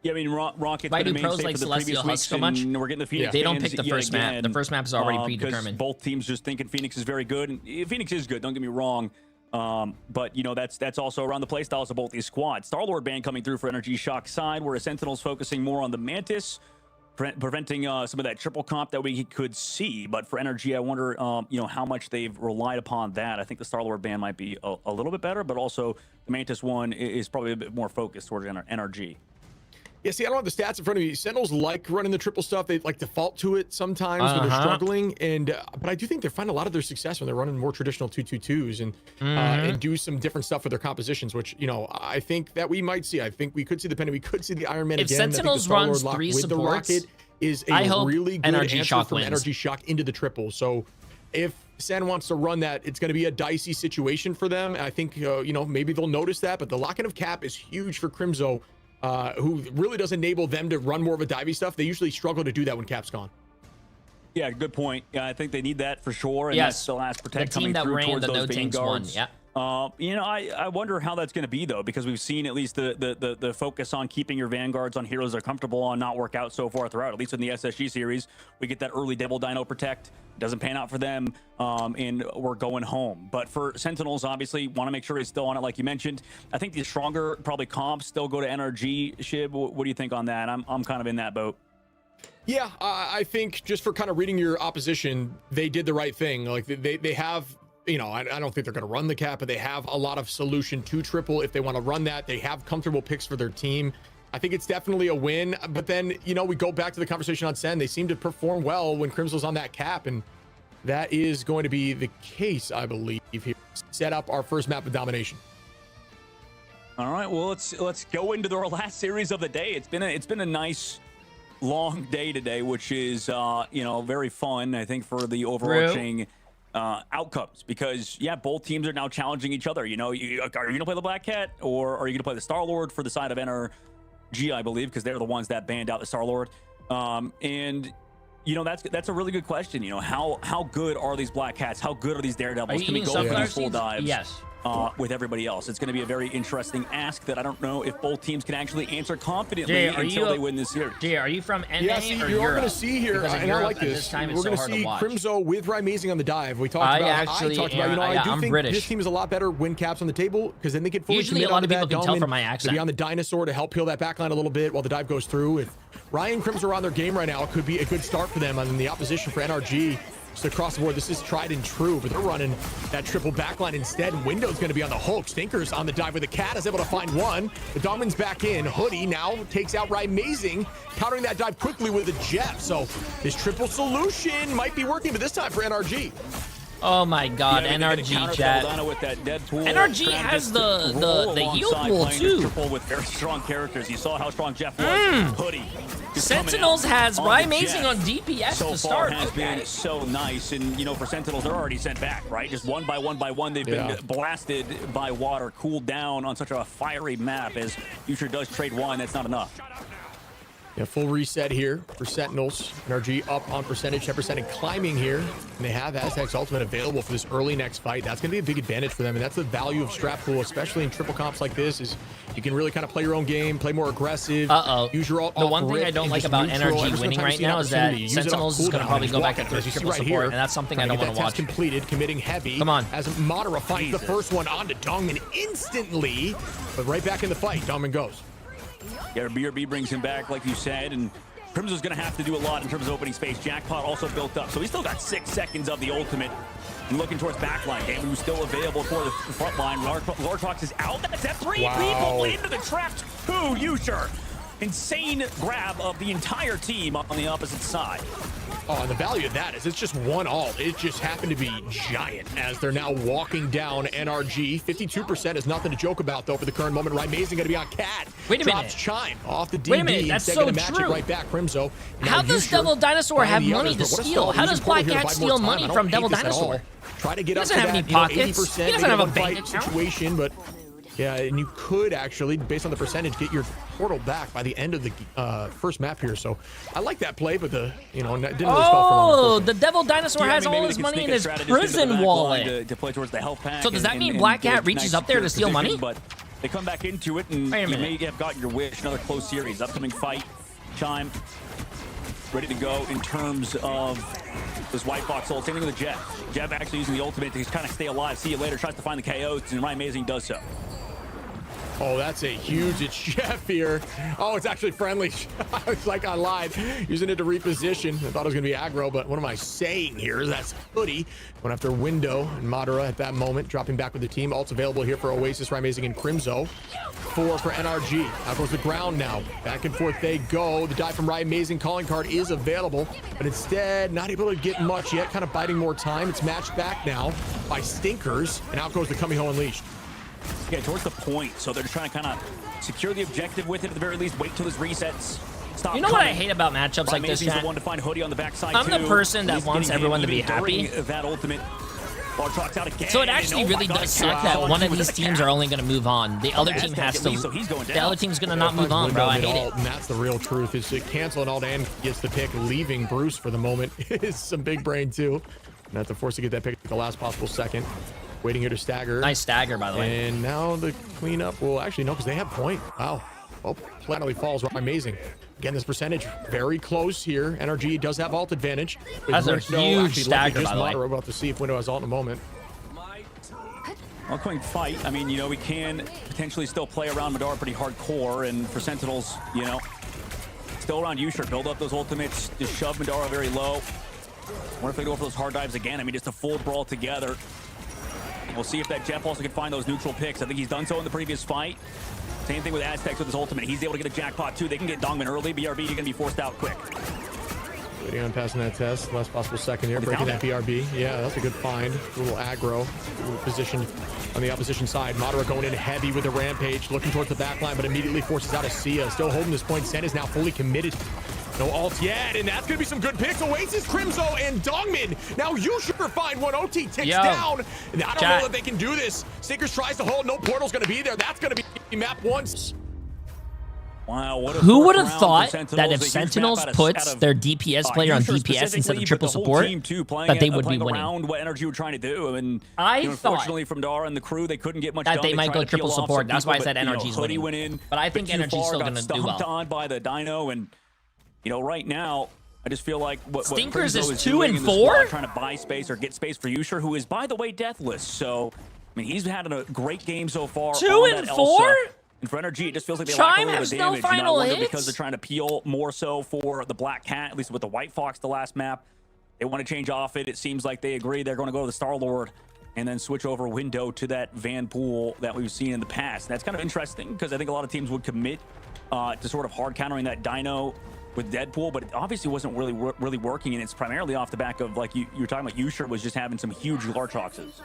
Yeah, I mean, Rocket's Why been do a pros mainstay like for the Celestial previous Husk weeks, so much? and we're getting the Phoenix They don't fans pick the yet first map. again, The first map is already because predetermined. both teams just thinking Phoenix is very good. And Phoenix is good, don't get me wrong. But that's also around the play styles of both these squads. Star-Lord ban coming through for Energy Shock side, whereas Sentinels focusing more on the Mantis, preventing some of that triple comp that we could see. But for Energy, I wonder how much they've relied upon that. I think the Star-Lord ban might be a little bit better, but also the Mantis one is probably a bit more focused towards NRG. Yeah, see, I don't have the stats in front of me. Sentinels like running the triple stuff. They like default to it sometimes when they're struggling. And but I do think they find a lot of their success when they're running more traditional 2-2-2s and do some different stuff with their compositions, which I think that we might see. I think we could see the Penny. We could see the Iron Man If again. Sentinels I think the runs Star-Lord 3 lock with the supports, rocket is I a hope really good Energy answer Shock from wins. Energy Shock into the triple. So if Sen wants to run that, it's going to be a dicey situation for them. I think maybe they'll notice that, but the lock-in of cap is huge for Crimzo. Who really does enable them to run more of a divey stuff. They usually struggle to do that when Cap's gone. Yeah, good point. Yeah, I think they need that for sure. And Yes. that's the last protect The team coming that through ran towards the those no tanks won, vanguards. yeah. I wonder how that's going to be though, because we've seen at least the focus on keeping your vanguards on heroes they're comfortable on not work out so far throughout. At least in the SSG series, we get that early Devil Dino protect. Doesn't pan out for them, and we're going home. But for Sentinels, obviously, want to make sure he's still on it, like you mentioned. I think the stronger probably comps still go to NRG. Shib, what do you think on that? I'm kind of in that boat. Yeah, I think just for kind of reading your opposition, they did the right thing. Like they have, I don't think they're going to run the cap, but they have a lot of solution to triple if they want to run that. They have comfortable picks for their team. I think it's definitely a win. But then, we go back to the conversation on Sen. They seem to perform well when Crimso's on that cap, and that is going to be the case, I believe. Here, set up our first map of domination. All right, well let's go into our last series of the day. It's been a nice long day today, which is very fun, I think, for the overarching outcomes, because both teams are now challenging each other. Are you gonna play the Black Cat, or are you gonna play the Star-Lord for the side of NRG, I believe, because they're the ones that banned out the Star-Lord. And you know, that's a really good question. You know, how good are these Black Cats? How good are these Daredevils? Are you Can we eating go for sunflower these full seeds? dives? Yes. With everybody else, it's going to be a very interesting ask that I don't know if both teams can actually answer confidently Jay, until they win this series. Jay, are you from NA Yeah, see, or you're Europe? going to see here, Because in and I Europe, like at this. this time, We're it's so going to hard to see watch. Crimzo with Rymazing on the dive. We talked I about. actually I talked about. am. You know, I do I'm think British. this team is a lot better when Caps on the table because then they can fully Usually, commit a lot onto of people that can tell Dom from my and accent. to be on the dinosaur to help peel that back line a little bit while the dive goes through. If Ryan Crimson are on their game right now, it could be a good start for them. And the opposition for NRG. So across the board, this is tried and true, but they're running that triple backline instead. And Window's going to be on the hook. Stinkers on the dive with the Cat is able to find one. The Dogman's back in. Hoodie now takes out Rymazing, countering that dive quickly with a Jeff. So this triple solution might be working, but this time for NRG. Oh my God, NRG chat. With that Deadpool, NRG has the heal pool too. With very strong characters. You saw how strong Jeff was. Hoodie. Sentinels has Rymazing on DPS so to start. Has been so nice, and you know, for Sentinels, they're already sent back, right? Just one by one, they've been blasted by water, cooled down on such a fiery map. As Future does trade one, that's not enough. Yeah, full reset here for Sentinels. NRG up on percentage, 10% and climbing here. And they have Aztec's ultimate available for this early next fight. That's going to be a big advantage for them. And that's the value of Strap Pool, especially in triple comps like this, is you can really kind of play your own game, play more aggressive. Use your ult The one thing I don't like about NRG winning right now is that Sentinels is going to probably go back and throw triple support, and that's something I don't want to watch. Completed, committing heavy. Come on. As Madara finds the first one onto Dongman instantly, but right back in the fight, Dongman goes. Yeah, BRB brings him back, like you said, and Crimson's going to have to do a lot in terms of opening space. Jackpot also built up, so he's still got 6 seconds of the ultimate. And looking towards backline, game who's still available for the front line. Lortrox is out. That's at 3 people into the trap. 2, Usher. Insane grab of the entire team on the opposite side. Oh, and the value of that is it's just one ult. It just happened to be giant as they're now walking down NRG. 52% is nothing to joke about, though, for the current moment. Rymazing going to be on Cat. Wait a minute. Drops Chime off the DB. Wait a minute, that's so gonna match true. It right back, Crimzo. How does Devil Dinosaur have money to steal? How does Black Cat steal money from Devil Dinosaur? Try to get He up to doesn't have that, any pockets. 80%, He doesn't have a maybe bank one fight account. situation, but yeah, and you could actually, based on the percentage, get your portal back by the end of the first map here. So I like that play, but the didn't really spell for long. The Devil Dinosaur has all his money in his prison wallet. To play towards the health pack. So does that mean Black Cat reaches up there to steal money? But they come back into it, and you may have got your wish. Another close series, upcoming fight. Chime ready to go in terms of this white box ult. Same thing with the Jeff. Jeff actually using the ultimate to kind of stay alive. See you later. Tries to find the KOs, and Rymazing does so. Oh, that's a huge, it's Jeff here. Oh, it's actually friendly. I was like on live, using it to reposition. I thought it was going to be aggro, but what am I saying here? That's Hoodie. Going after Window and Madara at that moment, dropping back with the team. Ult's available here for Oasis, Rymazing, and Crimzo. 4 for NRG. Out goes the ground now. Back and forth they go. The dive from Rymazing calling card is available, but instead, not able to get much yet. Kind of biding more time. It's matched back now by Stinkers, and out goes the Kamiho Unleashed. Yeah, towards the point. So they're just trying to kind of secure the objective with it at the very least. Wait till his resets. Stop. You know what I hate about matchups like this, chat? The one to find Hoodie on the backside. I'm the person that wants everyone to be happy. That ultimate. Out again, so it actually really does suck that one of these teams are only going to move on. The other team has to. The other team's going to not move on, bro. I hate it. And that's the real truth. Is to cancel and Aldan gets the pick, leaving Bruce for the moment. Is some big brain too. And have to force to get that pick at the last possible second. Waiting here to stagger. Nice stagger, by the way. And now the cleanup. Well, actually, no, because they have point. Wow. Oh, finally falls. Amazing. Again, this percentage very close here. NRG does have ult advantage. That's a huge stagger, by the way. We're about to see if Window has ult in a moment. Ongoing fight. I mean, we can potentially still play around Madara pretty hardcore, and for Sentinels, still around Usher. Build up those ultimates. Just shove Madara very low. What if they go for those hard dives again? I mean, just a full brawl together. We'll see if that Jeff also can find those neutral picks. I think he's done so in the previous fight. Same thing with Aztecs with his ultimate. He's able to get a jackpot too. They can get Dongman early. BRB, you're going to be forced out quick. Waiting on passing that test. Last possible second here. Breaking that BRB. Yeah, that's a good find. A little aggro. A little position on the opposition side. Madara going in heavy with the Rampage. Looking towards the back line, but immediately forces out a Sia. Still holding this point. Sen is now fully committed. No ult yet, and that's going to be some good picks. Oasis, Crimzo, and Dongman. Now you should find one. OT ticks down. And I don't know that they can do this. Stinkers tries to hold. No portal's going to be there. That's going to be map 1. Wow, what a Who would first have round for thought that if Sentinels, a huge Sentinels map out puts of, their DPS player on Yusha DPS instead specifically, of triple but the whole support, team too, playing that they it- would be playing winning? around what Energy were trying to do. And I thought unfortunately, from Dara and the crew, they couldn't get much that done. they might tried go to triple peel off support. some That's why I people, said but, Energy's Hoodie winning. went in, But I think bit too Energy's far, still got gonna do stomped well. on by the Dino, and right now, I just feel like what Stinkers Crimzo is 2 doing and in the 4? squad, trying to buy space or get space for Yusher, who is, by the way, deathless. So, I mean, he's had a great game so far. 2 on and that 4? Elsa. And for Energy, it just feels like they lack a Chime little has bit no of damage. And I final wonder hits? because they're trying to peel more so for the Black Cat, at least with the White Fox, the last map. They want to change off it. It seems like they agree they're going to go to the Star-Lord and then switch over window to that Van Pool that we've seen in the past. That's kind of interesting because I think a lot of teams would commit to sort of hard countering that Dino with Deadpool, but it obviously wasn't really working, and it's primarily off the back of, like you were talking about, Yusher was just having some huge Lartroxes.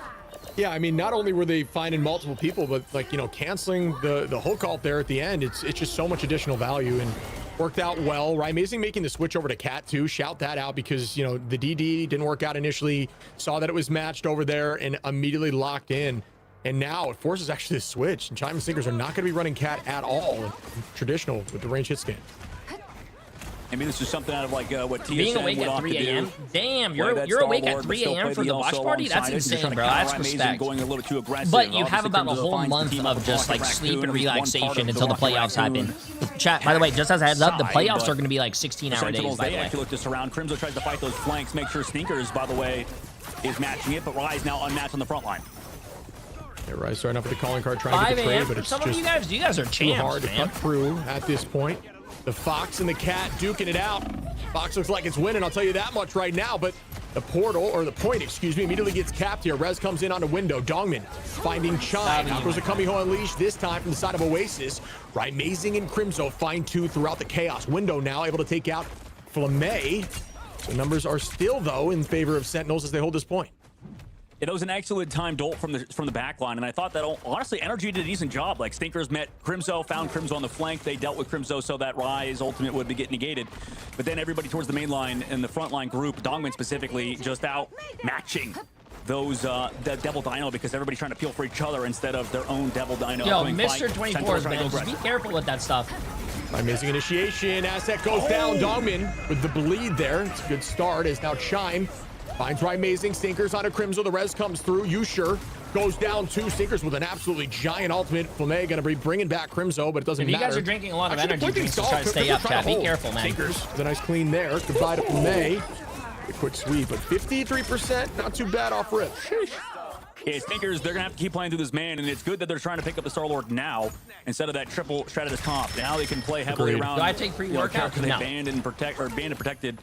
Yeah, I mean, not only were they finding multiple people, but like, you know, canceling the hook ult there at the end, it's just so much additional value and worked out well, right? Amazing making the switch over to Cat too. Shout that out because, you know, the DD didn't work out initially, saw that it was matched over there and immediately locked in. And now it forces actually the switch. And Chime and Stinkers are not going to be running Cat at all. Traditional with the range hit scan. I mean, this is something out of like what TSM Being awake would at opt 3 to do. a.m. Damn, Play you're that awake at Star-Lord, 3 but still a.m. play for the watch also party. That's alongside it. You're insane, trying to bro. counter That's Amazing, respect. going a little bit too aggressive. But you Obviously, have about a Crimson whole finds the month team of on just Rocket like sleep Raccoon, and at least one part relaxation of until the Rocket playoffs Raccoon happen. Chat, by the way, just as a heads up, the side, playoffs but are going to be like 16-hour days, Sentinels, by the they way. actually look to surround. Crimzo tries to fight those flanks, make sure Sneakers, by the way, is matching it, but Rise now unmatched on the front line. Yeah, right, starting off with the calling card, trying to 5 get the trade, a.m. but for it's some of just you guys are too hard champs, to man. cut through at this point. The Fox and the Cat duking it out. Fox looks like it's winning, I'll tell you that much right now, but the portal, or the point, excuse me, immediately gets capped here. Rez comes in on the window. Dongmin finding Chime. Out goes a Kamiho Unleashed, this time from the side of Oasis. Right, Amazing and Crimzo find two throughout the chaos. Window now able to take out Flamme. The numbers are still, though, in favor of Sentinels as they hold this point. It was an excellent time dolt from the back line, and I thought that honestly Energy did a decent job. Like Stinkers met Crimzo, found Crimzo on the flank. They dealt with Crimzo so that Rise ultimate would be getting negated. But then everybody towards the main line and the front line group, Dongman specifically, just out matching those the Devil Dino because everybody's trying to peel for each other instead of their own Devil Dino. Yo, upcoming fight. Mr. 24, Sentinels trying to man, go just be aggressive. careful with that stuff. Amazing initiation. Asset goes down. Dongmin with the bleed there. It's a good start as now Chime finds Right Amazing. Stinkers on a Crimzo. The res comes through. Yusher goes down two. Stinkers with an absolutely giant ultimate. Flamme going to be bringing back Crimzo, but it doesn't If you matter. guys are drinking a lot of Actually, energy the point drinks, being just try to solved. stay up, Crimzo's trying chat. to Be hold. careful, man. Stinkers with a nice clean there. Goodbye to Flamme. A quick sweep, but 53%. Not too bad off rip. Yeah, Stinkers, they're going to have to keep playing through this man, and it's good that they're trying to pick up the Star-Lord now instead of that triple shred at the top. Now they can play heavily Agreed. around. Do I take free workout? They No. banned and protected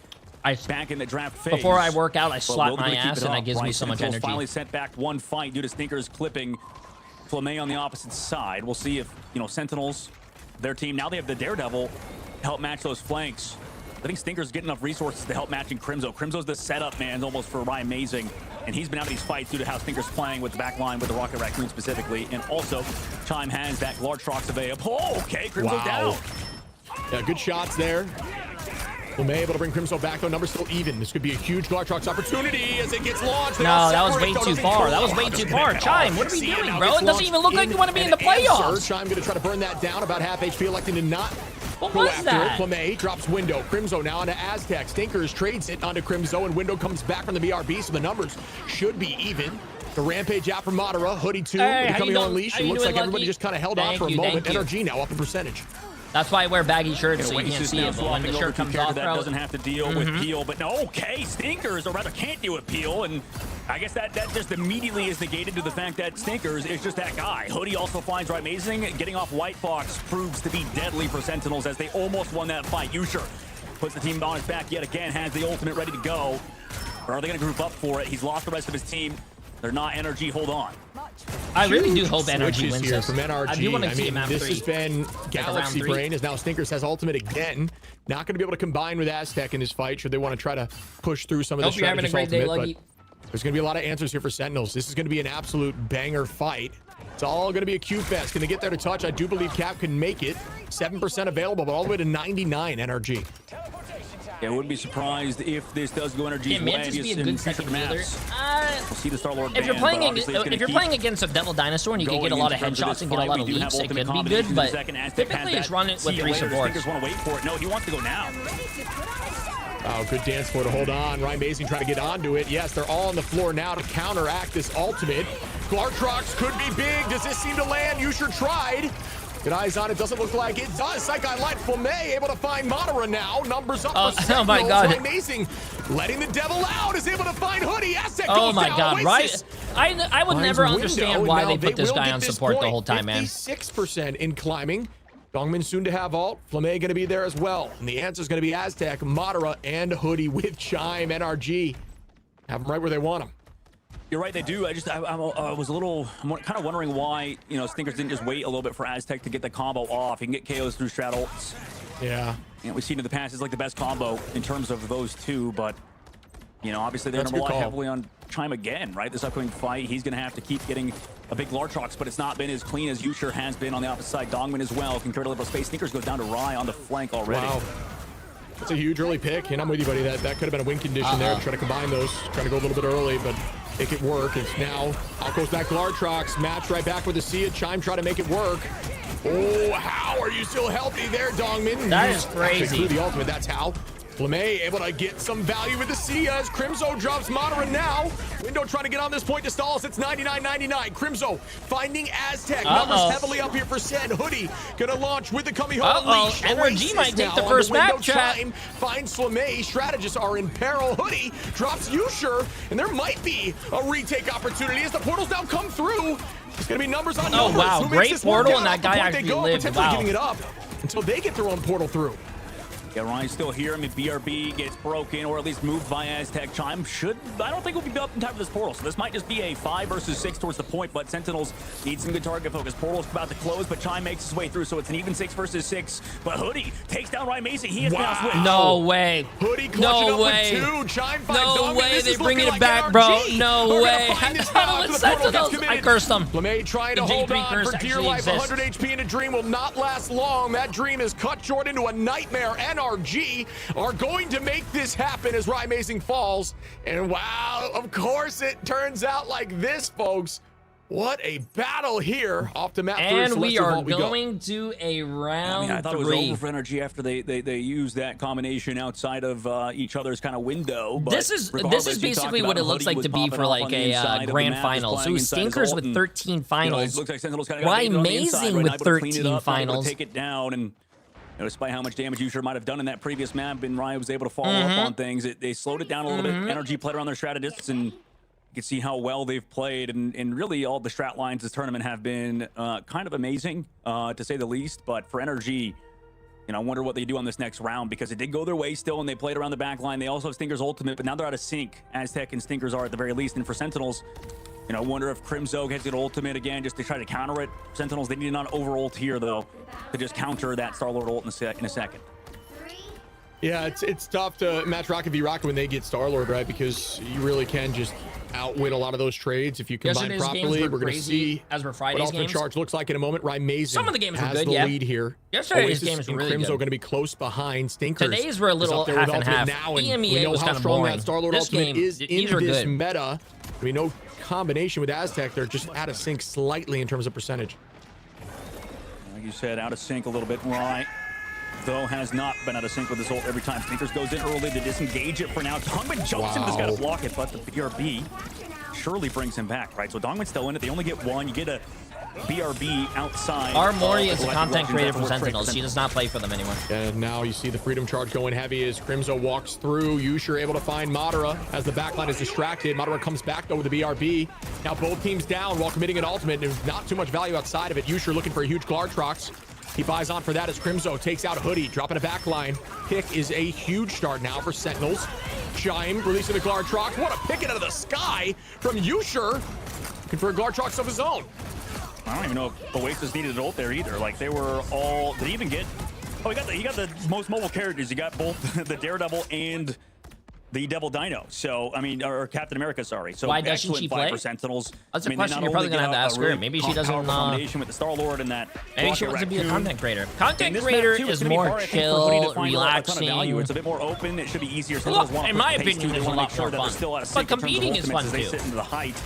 back in the draft phase. Before I work out, I But slap Will my gonna keep ass, it and that up. gives me Right, so much Sentinels energy. finally sent back one fight due to Stinkers clipping Flamme on the opposite side. We'll see if, Sentinels, their team, now they have the Daredevil to help match those flanks. I think Stinker's getting enough resources to help matching Crimzo. Crimzo's the setup man almost for Ryan Amazing, and he's been out of these fights due to how Stinker's playing with the back line with the Rocket Raccoon specifically, and also Chime has that large Trox available. Oh, okay, Crimzo down. Yeah, good shots there. Flamme able to bring Crimzo back, though. Numbers still even. This could be a huge Lartrox opportunity as it gets launched. They all No, that was separate, way though. too Doesn't far. go That was way far. too Doesn't far. connect. Chime, what are we See it doing, now bro? gets It doesn't even look like you want to be in the an answer. playoffs. Chime going to try to burn that down. About half HP, electing to not What go was after that? it. Flamme drops Window. Crimzo now onto Aztec. Stinkers trades it onto Crimzo, and Window comes back from the BRB, so the numbers should be even. The Rampage out from Madara. Hoodie 2 Hey, how becoming you on doing? Leash. How It you looks doing, like everybody Lucky? just kind of held on Thank for a you, moment. thank you. NRG now up in percentage. That's why I wear baggy shirts, so you Oasis can't see now it. But when the swapping over shirt to a comes character off, that bro, doesn't have to deal with Peel, but no, okay, Stinkers, or rather can't deal with Peel, and I guess that just immediately is negated to the fact that Stinkers is just that guy. Hoodie also finds Right Amazing. Getting off White Fox proves to be deadly for Sentinels as they almost won that fight. Yusher puts the team on his back yet again, has the ultimate ready to go. Or are they going to group up for it? He's lost the rest of his team. They're not Energy. Hold on. I really do Huge hope NRG switches wins here this. from NRG. I do want to see mean, map this 3. has been Like Galaxy around 3. Brain as now Stinkers has ultimate again. Not going to be able to combine with Aztec in this fight should they want to try to push through some of the Hope you're having a strategies great day, ultimate. Lucky. But there's going to be a lot of answers here for Sentinels. This is going to be an absolute banger fight. It's all going to be a Q fest. Can they get there to touch? I do believe Cap can make it. 7% available, but all the way to 99 NRG. Yeah, I wouldn't be surprised if this does go Energy's Can way. Mantis be a in good future second fielder? maps. We'll see the Star-Lord If you're ban, playing but obviously it's gonna if you're keep playing against a Devil Dinosaur and you can going get a lot of in terms of headshots this and get a fight. lot We of do have leaps, it ultimate can be combinations good, in but a second. Aztec typically has it's run it that. with See you 3 later. supports. Stinkers want to wait for it. No, he wants to go now. Oh, good dance floor to hold on. Ryan Mazing trying to get onto it. Yes, they're all on the floor now to counteract this ultimate. Glartrox could be big. Does this seem to land? Yusher tried. Good eyes on it. Doesn't look like it does. Psychic Light Flamay able to find Madara now. Numbers up for Sentinels. Oh my God. Ryan Mazing letting the devil out. Is able to find Hoodie. Aztec Oh goes my down. God, right? Oasis I would finds never window, understand and why now they put this will guy get on this support the point. whole time, man. 56% in climbing. Dongmin soon to have ult. Flamay going to be there as well. And the answer is going to be Aztec, Madara, and Hoodie with Chime. NRG have them right where they want them. You're right, they do. I was a little, I'm kind of wondering why, you know, Stinkers didn't just wait a little bit for Aztec to get the combo off. He can get KOs through strat ults. Yeah. And we've seen in the past, it's like the best combo in terms of those two, but, you know, obviously they're That's going to a good rely call. heavily on Chime again, right? This upcoming fight, he's going to have to keep getting a big Lartrox, but it's not been as clean as Yusher has been on the opposite side. Dongmin as well can clear a little space. Stinkers goes down to Rai on the flank already. Wow. That's a huge early pick, and I'm with you, buddy. That could have been a win condition there. Try to combine those. Trying to go a little bit early, but make it work. It's now out goes back Glartrox. Match right back with the Sia. Chime try to make it work. Oh, how are you still healthy there, Dongmin? That is crazy. Actually, through the ultimate, that's how. Flamay able to get some value with the Sia as Crimzo drops Madara now. Window trying to get on this point to stalls. It's 99.99. Crimzo finding Aztec. Numbers heavily up here for Sen. Hoodie gonna launch with the Kamiho Unleash. NRG Oasis might take now the on first window. map, chat. Chime finds Flamay. Strategists are in peril. Hoodie drops Yusher, and there might be a retake opportunity as the portals now come through. It's gonna be numbers on numbers. Wow, Who makes great this work portal, out? and that Off the guy point they actually go, lived. potentially Wow. giving it up until they get their own portal through. Yeah, Ryan's still here. I mean, BRB gets broken, or at least moved by Aztec. Chime I don't think we'll be up in time for this portal, so this might just be a 5 versus 6 towards the point, but Sentinels need some good target focus. Portal's about to close, but Chime makes his way through, so it's an even 6 versus 6. But Hoodie takes down Ryan Mason. He has now switched. No way. Hoodie clutching No up way. with 2. Chime finds No Dongmin. way. This They is bringing looking it like back, bro. NRG. No We're way. gonna find this How now with after the portal gets Sentinels? I committed. cursed them. Flamay trying to The hold Jay3 on curse for dear actually life. exists. 100 HP in a dream will not last long. That dream is cut short into a nightmare. NRG are going to make this happen as Ryan Mazing falls. And wow, of course it turns out like this, folks. What a battle here off to map 3. And we Celestial are Vault we go. going to a round I thought it was 3. over for Energy after they used that combination outside of each other's kind of window. But This is regardless, you basically talked what it about looks Hoodie like was to be popping for off like on the a inside of the grand map, final. just So playing inside his Stinkers ult, with and, 13 you know, finals. it looks like Sentinels kind of Ryan Mazing with 13 finals. Take it down, and you know, despite how much damage Yusher might have done in that previous map, and Ryan was able to follow up on things. They slowed it down a little bit. Energy played around their strategists, and you can see how well they've played, and really all the strat lines this tournament have been kind of amazing, to say the least. But for Energy, you know, I wonder what they do on this next round, because it did go their way still, and they played around the back line. They also have Stinker's ultimate, but now they're out of sync. Aztec and Stinkers are at the very least, and for Sentinels, you know, I wonder if Crimzo gets an ultimate again just to try to counter it. Sentinels, they need an over-ult here, though, to just counter that Star-Lord ult in a second. Yeah, it's tough to match Rocket v Rocket when they get Star-Lord, right? Because you really can just outwin a lot of those trades if you combine Yesterday's properly. games were We're going to crazy, see as were what Friday's Ultimate games. Charge looks like in a moment. Ryan Mazing Some of the games were has good, the yeah. lead here. Yesterday's Oasis games were and really Crimzo good. going to be close behind. Stinkers Today's were a is little up there with half and Ultimate half. now, and EMEA we know was how kinda strong boring. that Star-Lord This Ultimate game, is these in are this good. meta. I mean, no combination with Aztec. They're just out of sync slightly in terms of percentage. Like you said, out of sync a little bit. Right, though, has not been out of sync with his ult every time. Stinkers goes in early to disengage it for now. Dongmin jumps in, just got to block it, but the BRB surely brings him back, right? So Dongmin's still in it. They only get one. You get a BRB outside. Our Mori is a Galactic content Russians creator that for work great Sentinels. She does not play for them anymore. And now you see the Freedom Charge going heavy as Crimzo walks through. Yusher able to find Madara as the backline is distracted. Madara comes back though with the BRB. Now both teams down while committing an ultimate. There's not too much value outside of it. Yusher looking for a huge Glartrox. He buys on for that as Crimzo takes out Hoodie, dropping a backline. Pick is a huge start now for Sentinels. Chime releasing the Glartrox. What a pick it out of the sky from Yusher. Looking for a Glartrox of his own. I don't even know if Oasis needed an ult there either. Like, they were all... Did he even get... Oh, he got the most mobile characters. You got both the Daredevil and the Devil Dino. So, I mean, or Captain America, sorry. So why doesn't she excellent fight play? for Sentinels. That's I a mean, question they you're not probably only gonna have to get ask a her. really Maybe she doesn't. powerful combination with the Star-Lord and that. Maybe she Rocket wants to be a Raccoon. content creator. Content In this creator map, too, it's is gonna be more hard, I think, for Hoodie to chill, find a ton of value. relaxing. It's a bit more open. It should be easier. Well, Sentinels want in to my put pace opinion, to it. They it's a want to lot make sure more that they're fun. still out But of sync in terms of competing is ultimates fun, as they too. sit into the height.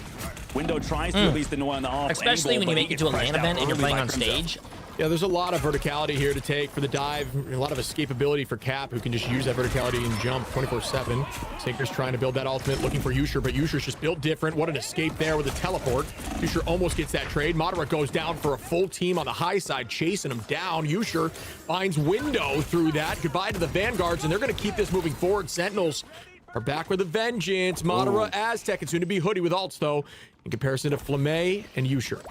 Window tries to at least annoy on the off Especially angle, when you but make he it to a gets LAN crushed out event and you're early playing by on Crimson. stage. Yeah, there's a lot of verticality here to take for the dive. A lot of escapability for Cap, who can just use that verticality and jump 24/7. Sinker's trying to build that ultimate, looking for Yusher, but Yusher's just built different. What an escape there with a teleport. Yusher almost gets that trade. Madara goes down for a full team on the high side, chasing him down. Yusher finds window through that. Goodbye to the Vanguards, and they're going to keep this moving forward. Sentinels are back with a vengeance. Madara, Aztec, and soon to be Hoodie with ults, though, in comparison to Flamme and Yusher.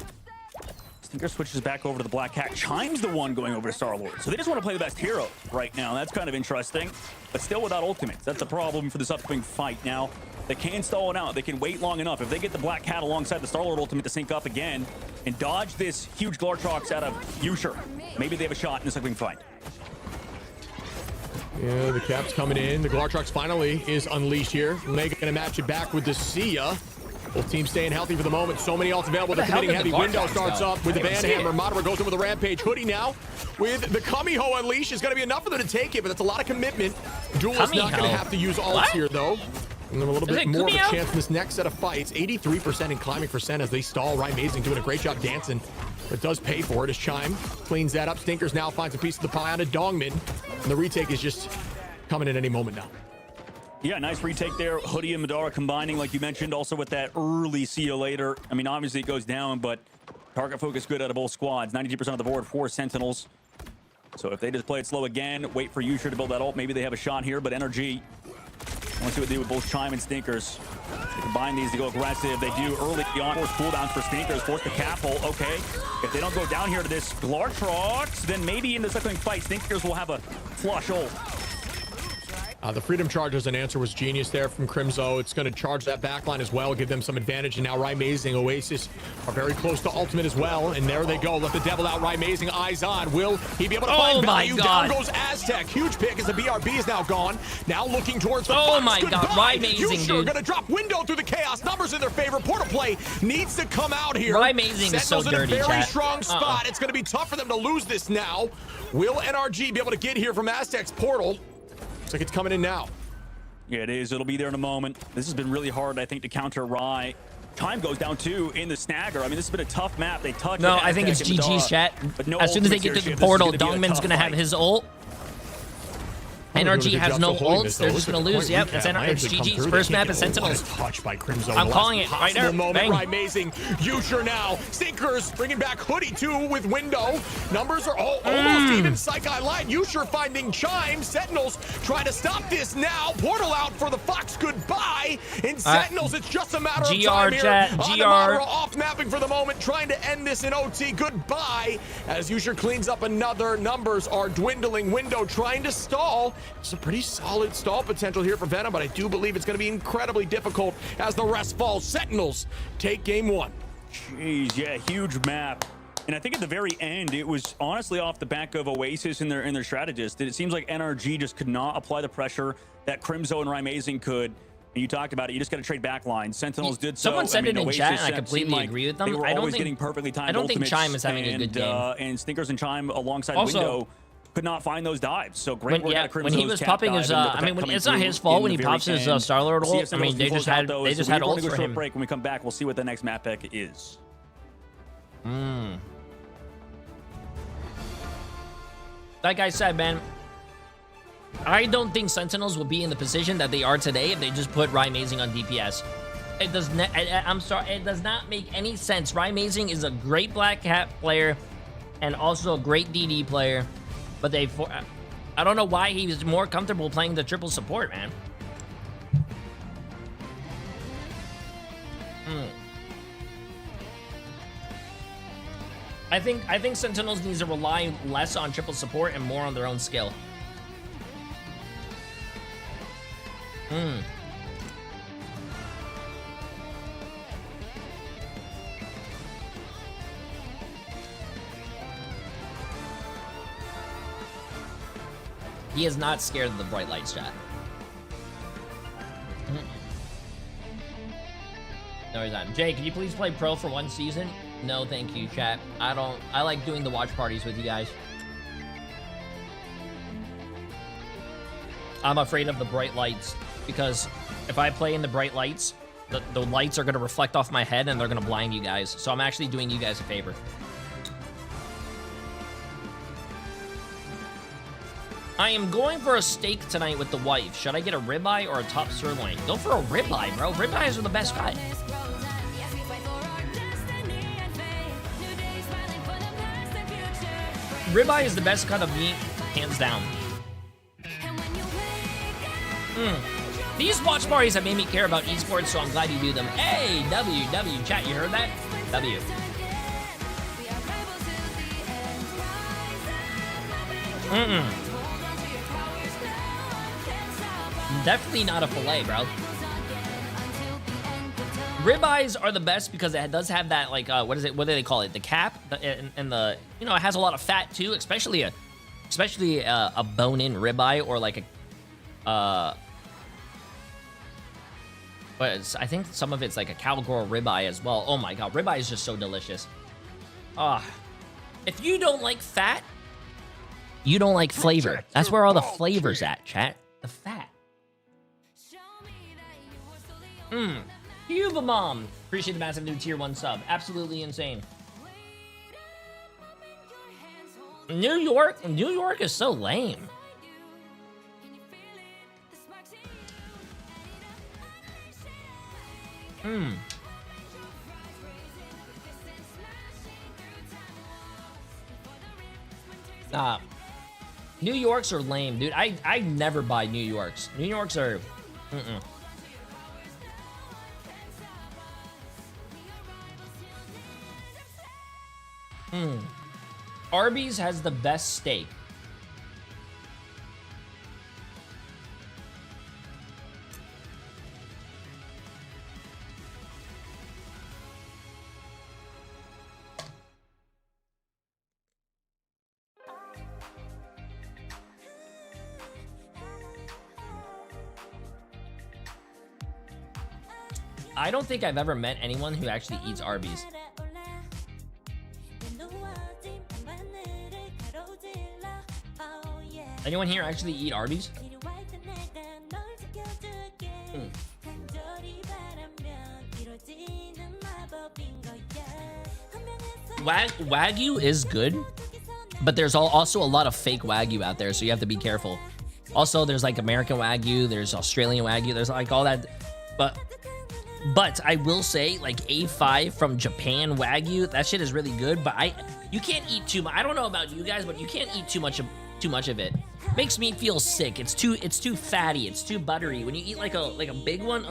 Stinker switches back over to the Black Cat. Chime's the one going over to Star-Lord. So they just want to play the best hero right now. That's kind of interesting, but still without ultimates. That's the problem for this upcoming fight. Now, they can stall it out. They can wait long enough. If they get the Black Cat alongside the Star-Lord ultimate to sync up again and dodge this huge Glartrox out of Yusher, maybe they have a shot in this upcoming fight. Yeah, the Cap's coming in. The Glartrox finally is unleashed here. Mega gonna match it back with the Sia. Both teams staying healthy for the moment. So many ults available. They're committing heavy. Window starts up with the Banhammer. Madara goes in with a Rampage. Hoodie now with the Kamiho Unleash is going to be enough for them to take it, but that's a lot of commitment. Duelist not going to have to use ults here, though. And a little bit more of a chance in this next set of fights. 83% in climbing percent as they stall. Ryan Mazing doing a great job dancing, but does pay for it as Chime cleans that up. Stinkers now finds a piece of the pie on a Dongmin, and the retake is just coming at any moment now. Yeah, nice retake there. Hoodie and Madara combining, like you mentioned, also with that early see you later. I mean, obviously it goes down, but target focus good out of both squads. 92% of the board for Sentinels. So if they just play it slow again, wait for Yusher to build that ult, maybe they have a shot here, but Energy, let's see what they do with both Chime and Stinkers. They combine these to go aggressive. They do early on. Force cooldowns for Stinkers. Force the cap hole. Okay. If they don't go down here to this Glartrox, then maybe in the second fight, Stinkers will have a flush ult. The Freedom Charge as an answer was genius there from Crimzo. It's going to charge that backline as well, give them some advantage. And now Rymazing, Oasis are very close to ultimate as well. And there they go. Let the devil out. Rymazing, eyes on. Will he be able to find value? Down goes Aztec. Huge pick as the BRB is now gone. Now looking towards the Fox. God, Rymazing, dude. Going to drop window through the chaos. Numbers in their favor. Portal play needs to come out here. Rymazing is so dirty, in a very chat. strong spot. It's going to be tough for them to lose this now. Will NRG be able to get here from Aztec's portal? Looks like it's coming in now. Yeah, it is. It'll be there in a moment. This has been really hard, I think, to counter Rye. Time goes down, too, in the Snagger. I mean, this has been a tough map. They touch. No, I think it's GG's, chat. As soon as they get to the portal, Dongman's going to have his ult. NRG has no ults. They're just going to lose. Yep, it's GG's first map is Sentinels. Touched by Crimzo. I'm calling it right there. Bang. Amazing. Yusher now. Stinkers bringing back Hoodie too with window. Numbers are almost even. Psychi line. Yusher finding Chime. Sentinels trying to stop this now. Portal out for the Fox. Goodbye. In Sentinels, it's just a matter of time here. Chat. GR. Off mapping for the moment. Trying to end this in OT. Goodbye. As Yusher cleans up another. Numbers are dwindling. Window trying to stall. It's a pretty solid stall potential here for Venom, but I do believe it's going to be incredibly difficult as the rest falls. Sentinels take game one. Jeez, yeah, huge map. And I think at the very end, it was honestly off the back of Oasis and their strategist. It seems like NRG just could not apply the pressure that Crimzo and Rymazing could. And you talked about it. You just got to trade back lines. Sentinels did so. Someone said it in Oasis chat, and I completely like agree with them. They were I don't always think getting perfectly timed. I don't think ultimates, Chime is having a good game. And Stinkers and Chime alongside Also, Window could not find those dives. So great work out of Crimzo's when he was cap popping his, dive and I mean, coming it's not his fault when he pops his Star-Lord ult. I mean, they just had ults for him. Break. When we come back, we'll see what the next map pick is. Like I said, man, I don't think Sentinels will be in the position that they are today if they just put Rymazing on DPS. It does not. I'm sorry. It does not make any sense. Rymazing is a great Black Cat player and also a great DD player, but I don't know why he was more comfortable playing the triple support, man. I think Sentinels needs to rely less on triple support and more on their own skill. He is not scared of the bright lights, chat. always on. Jay, can you please play pro for 1 season? No, thank you, chat. I like doing the watch parties with you guys. I'm afraid of the bright lights because if I play in the bright lights, the lights are going to reflect off my head and they're going to blind you guys. So I'm actually doing you guys a favor. I am going for a steak tonight with the wife. Should I get a ribeye or a top sirloin? Go for a ribeye, bro. Ribeyes are the best cut. Ribeye is the best cut of meat, hands down. These watch parties have made me care about esports, so I'm glad you do them. Hey, W, chat, you heard that? W. Definitely not a fillet, bro. Ribeyes are the best because it does have that, like, what do they call it? The cap, and the, you know, it has a lot of fat too, especially a bone-in ribeye or like a, but I think some of it's like a cowgirl ribeye as well. Oh my god, ribeye is just so delicious. If you don't like fat, you don't like flavor. That's where all the flavor's at, chat. The fat. Cuba Mom. Appreciate the massive new tier 1 sub. Absolutely insane. New York is so lame. New Yorks are lame, dude. I never buy New Yorks. New Yorks are Arby's has the best steak. I don't think I've ever met anyone who actually eats Arby's. Anyone here actually eat Arby's? Wagyu is good, but there's also a lot of fake Wagyu out there, so you have to be careful. Also, there's like American Wagyu, there's Australian Wagyu, there's like all that, but I will say, like, A5 from Japan Wagyu, that shit is really good, but you can't eat too much. I don't know about you guys, but you can't eat too much of it. Makes me feel sick. It's too fatty, it's too buttery. When you eat like a big one,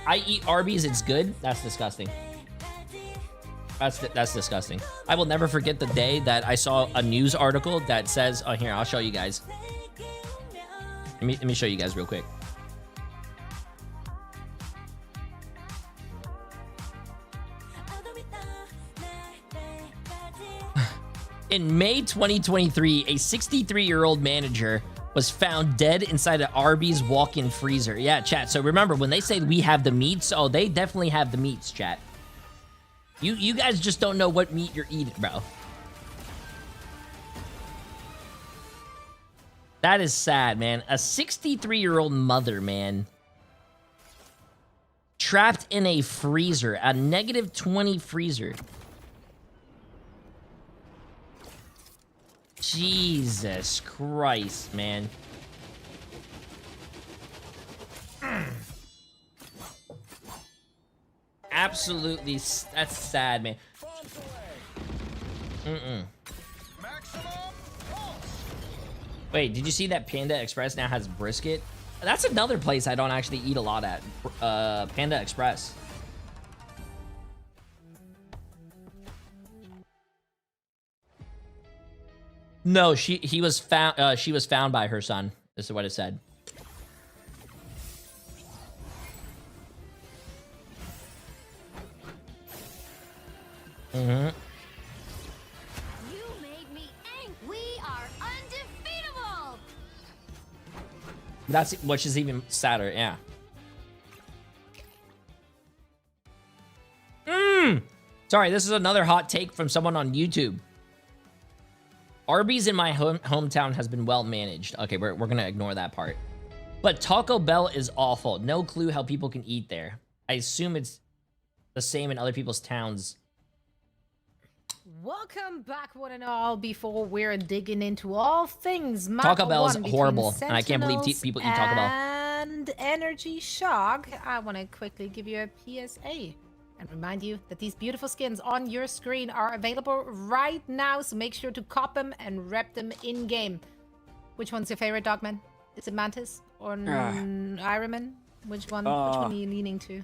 I eat Arby's, it's good. That's disgusting. That's disgusting. I will never forget the day that I saw a news article that says, oh, here, I'll show you guys. Let me show you guys real quick. In May 2023, a 63-year-old manager was found dead inside an Arby's walk-in freezer. Yeah, chat. So remember, when they say we have the meats, oh, they definitely have the meats, chat. You guys just don't know what meat you're eating, bro. That is sad, man. A 63-year-old mother, man. Trapped in a freezer, a -20 freezer. Jesus Christ, man. Absolutely, that's sad, man. Wait, did you see that Panda Express now has brisket? That's another place I don't actually eat a lot at. Panda Express. No, she was found by her son. This is what it said. Mm-hmm. You made me angry. We are undefeatable. That's which is even sadder. Yeah. Sorry, this is another hot take from someone on YouTube. Arby's in my hometown has been well managed. Okay, we're gonna ignore that part. But Taco Bell is awful. No clue how people can eat there. I assume it's the same in other people's towns. Welcome back, one and all. Before we're digging into all things Taco Bell is horrible, and I can't believe Sentinels people eat Taco Bell. And Energy Shock, I want to quickly give you a PSA and remind you that these beautiful skins on your screen are available right now, so make sure to cop them and rep them in-game. Which one's your favorite, Dogman? Is it Mantis or Ironman? Which one are you leaning to?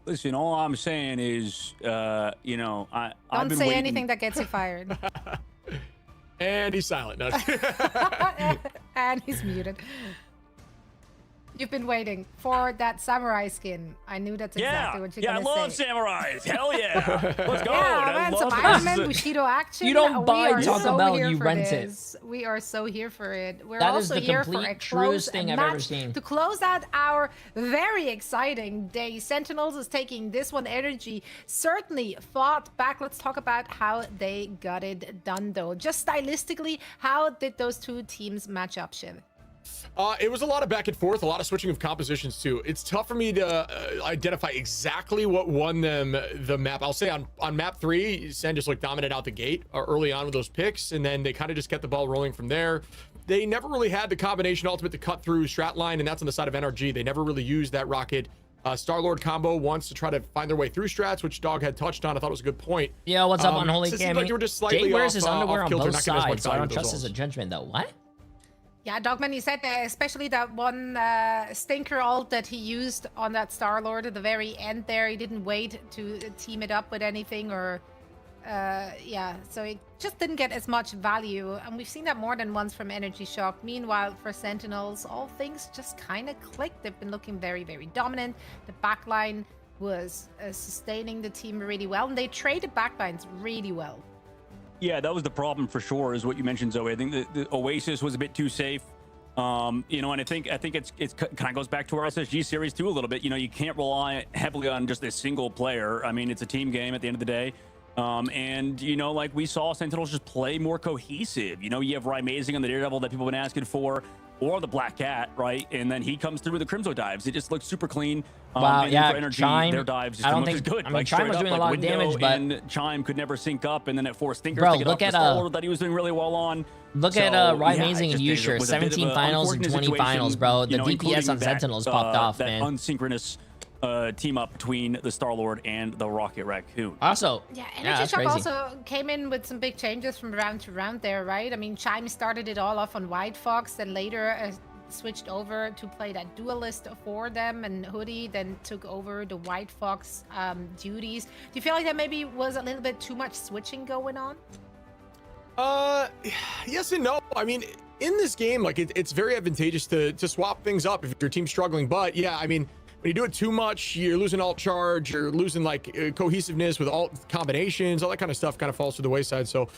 Listen, all I'm saying is, you know, I've Don't been say waiting. anything that gets you fired. And he's silent. No. And he's muted. You've been waiting for that samurai skin. I knew that's exactly what you're I gonna love say. samurais. Hell yeah. Let's go. Yeah, I man, some love Iron this. Man Bushido action. You don't We buy are Taco so Bell, here you for rent it. this. We are so here for it. We're That is also the here for a complete close truest thing I've ever match seen. to close out our very exciting day. Sentinels is taking this one. Energy certainly fought back. Let's talk about how they got it done, though. Just stylistically, how did those two teams match up, Shiv? It was a lot of back and forth, a lot of switching of compositions too. It's tough for me to identify exactly what won them the map. I'll say on map 3, Sen just looked dominant out the gate early on with those picks, and then they kind of just kept the ball rolling from there. They never really had the combination ultimate to cut through strat line, and that's on the side of NRG. They never really used that Rocket Star-Lord combo once to try to find their way through strats, which Dog had touched on. I thought it was a good point. Yeah, what's up on Holy so it seemed like they were just Cami? slightly Jay wears off, his underwear off on kilter, both not getting as much sides, so I value don't with trust those his ults. judgment, though. What? Yeah, Dogman, you said that, especially that one stinker ult that he used on that Star-Lord at the very end there. He didn't wait to team it up with anything or... yeah, so it just didn't get as much value. And we've seen that more than once from Energy Shock. Meanwhile, for Sentinels, all things just kind of clicked. They've been looking very, very dominant. The backline was sustaining the team really well. And they traded backlines really well. Yeah, that was the problem for sure, is what you mentioned, Zoe. I think the Oasis was a bit too safe. You know, and I think it's kind of goes back to our SSG series too a little bit. You know, you can't rely heavily on just a single player. I mean, it's a team game at the end of the day. And you know, like we saw Sentinels just play more cohesive. You know, you have Amazing on the Daredevil that people have been asking for, or the Black Cat, right? And then he comes through with the Crimzo dives. It just looks super clean. Wow, and yeah, for Energy, Chime, their dives just I don't look think- good. I mean, like, Chime straight was up, doing a like, lot of Window damage, but- and Chime could never sync up, and then at 4 Stinkers Bro, to get look off at, the Star-Lord that he was doing really well on. Look at Ryan Amazing and Usher, 17 finals and 20 finals, bro. The DPS on Sentinels popped off, that man. Unsynchronous team up between the Star-Lord and the Rocket Raccoon. Also, Yeah, Energy Shock also came in with some big changes from round to round there, right? I mean, Chime started it all off on White Fox, then later switched over to play that duelist for them, and Hoodie then took over the White Fox duties. Do you feel like there maybe was a little bit too much switching going on? Yes and no. I mean, in this game, like it's very advantageous to swap things up if your team's struggling. But yeah, I mean, when you do it too much, you're losing alt charge, you're losing like cohesiveness with alt combinations, all that kind of stuff kind of falls to the wayside. So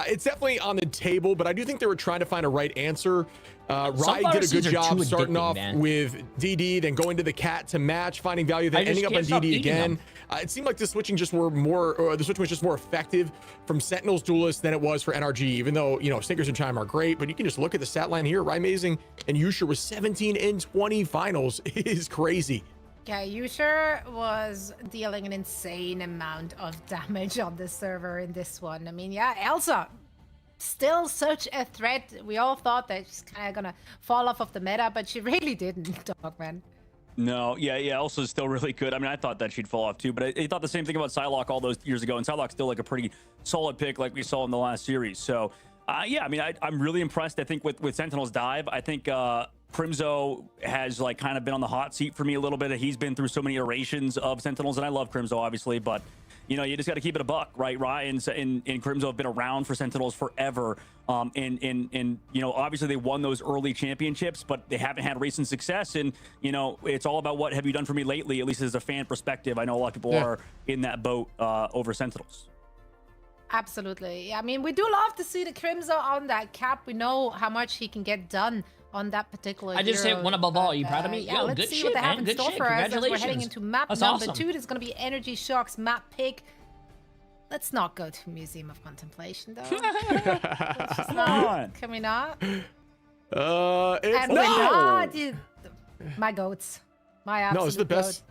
it's definitely on the table, but I do think they were trying to find a right answer. Riot did a good job starting off with DD, then going to the Cat to match, finding value, then ending up on DD again. It seemed like the switching just were more, or the switching was just more effective from Sentinels Duelist than it was for NRG, even though, you know, Stinkers and Chime are great, but you can just look at the stat line here. Riot Amazing and Usher was 17 in 20 finals. It is crazy. Yeah, Usher was dealing an insane amount of damage on the server in this one. I mean, yeah, Elsa, still such a threat. We all thought that she's kind of gonna fall off of the meta, but she really didn't, Dogman. No, yeah, Elsa's still really good. I mean, I thought that she'd fall off too, but I thought the same thing about Psylocke all those years ago, and Psylocke's still like a pretty solid pick like we saw in the last series. So, yeah, I mean, I'm really impressed, I think, with Sentinel's dive. I think Crimzo has like kind of been on the hot seat for me a little bit. He's been through so many iterations of Sentinels, and I love Crimzo, obviously, but you know, you just got to keep it a buck, right? Ryan and Crimzo have been around for Sentinels forever. And you know, obviously they won those early championships, but they haven't had recent success. And, you know, it's all about what have you done for me lately, at least as a fan perspective. I know a lot of people are in that boat over Sentinels. Absolutely. I mean, we do love to see the Crimson on that cap. We know how much he can get done on that particular I just hit hero, one above all. Are you but, proud of me? Yeah, Yo, let's good see shit, what they have man. in Good store shit. for us as we're Congratulations. heading into map That's number awesome. 2. There's going to be Energy Shock's map pick. Let's not go to Museum of Contemplation, though. Come on. Can we not? It's And we're not. My goats. My absolute No, it's the goats.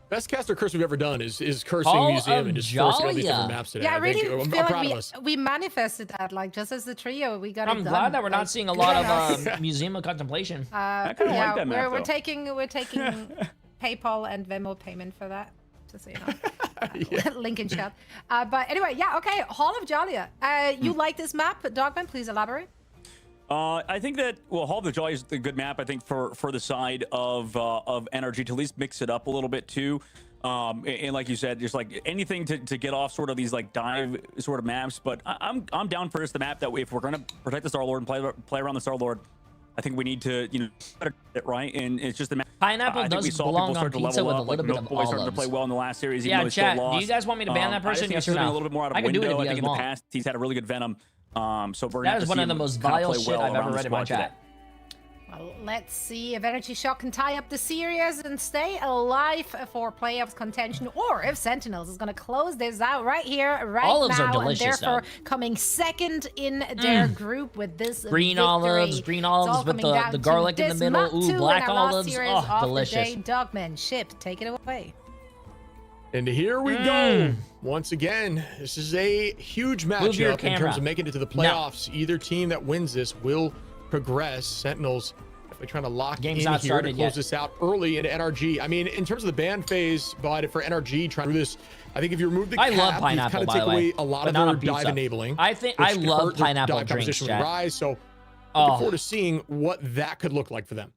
best caster curse we've ever done is cursing Hall Museum of and just forcing all these Jalia. different maps today. Yeah, I really I'm feel proud of like us. we manifested that, like, just as the trio, we got it I'm done. glad that we're Like, not seeing a good lot on of us. Museum of Contemplation. Yeah, kinda like that map, we're though. taking PayPal and Venmo payment for that, just so you know. Link in chat. But anyway, yeah, okay. Hall of Jalia. You like this map, Dogman? Please elaborate. I think that Hall of the Joy is a good map. I think for the side of energy to at least mix it up a little bit too. And like you said, just like anything to get off sort of these like dive sort of maps. But I'm down for just the map that if we're gonna protect the Star Lord and play around the Star Lord, I think we need to better get it right. And it's just the map. Pineapple I think does we saw belong people on start to pizza level with a up. little Like bit of Milk Boy started to olives. play well in the last series, even Yeah, though he chat, still lost. do you guys want me to ban that I just person? think Yes he's or a no? little bit more out of I can do it window. if you I think guys in the want. past he's had a really good Venom. So we're That gonna is have one to of the see him most kinda vile play shit well I've around ever the read in my squad today. chat. Well, let's see if Energy Shock can tie up the series and stay alive for playoffs contention, or if Sentinels is going to close this out right here, right Olives now, are delicious, and therefore though. coming second in their group with this Green victory. olives It's all with coming the down to garlic in the this middle. map Ooh, two black in our last olives. series Oh, of delicious. the day. Dogman, Ship, take it away. And here we go. Once again, this is a huge Move your matchup in camera. terms of making it to the playoffs. Either team that wins this will progress. Sentinels definitely trying to lock Game's in not here to started close yet. this out early into NRG. I mean, in terms of the ban phase, but for NRG trying to do this, I think if you remove the I cap, love you pineapple, kind of by take the way, away a lot but of not their on pizza. dive enabling. I think I which love hurt their pineapple dive drinks, composition when chat. you rise. So Oh. looking forward to seeing what that could look like for them.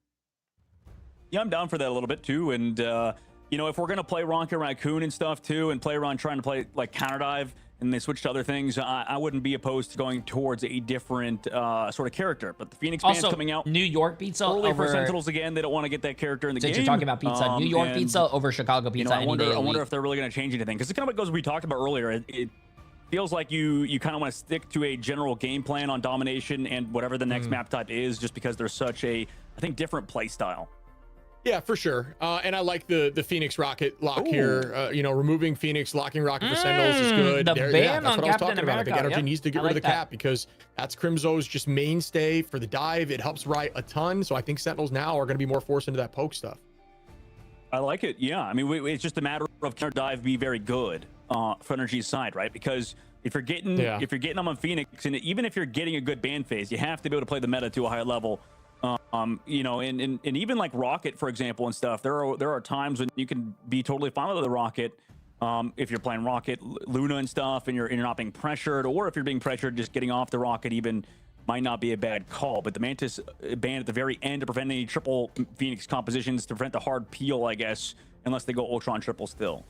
Yeah, I'm down for that a little bit too. And if we're gonna play Ronka Raccoon and stuff too, and play around trying to play like counter dive, and they switch to other things, I wouldn't be opposed to going towards a different sort of character. But the Phoenix band's Also, coming out New York pizza early over for Sentinels again. They don't want to get that character in the Since game. you're talking about pizza, New York and, pizza over Chicago pizza I any wonder, day of I the wonder week. if they're really going to change anything, because it kind of goes what we talked about earlier. It feels like you kind of want to stick to a general game plan on domination and whatever the next map type is, just because there's such a, I think, different play style. Yeah, for sure. And I like the Phoenix Rocket lock here. Removing Phoenix, locking Rocket for Sentinels is good. the Yeah, ban that's on what I was Captain talking about. I think America, Energy yep. needs to get I rid of like the that. cap because that's Crimzo's just mainstay for the dive. It helps Riot a ton. So I think Sentinels now are going to be more forced into that poke stuff. I like it. Yeah, I mean, it's just a matter of can our dive be very good for Energy's side, right? Because if you're getting them on Phoenix, and even if you're getting a good ban phase, you have to be able to play the meta to a higher level. And even like Rocket, for example, and stuff. There are times when you can be totally fine with the Rocket if you're playing Rocket, Luna, and stuff, and you're not being pressured, or if you're being pressured, just getting off the Rocket even might not be a bad call. But the Mantis ban at the very end to prevent any triple Phoenix compositions, to prevent the hard peel, I guess, unless they go Ultron triple still.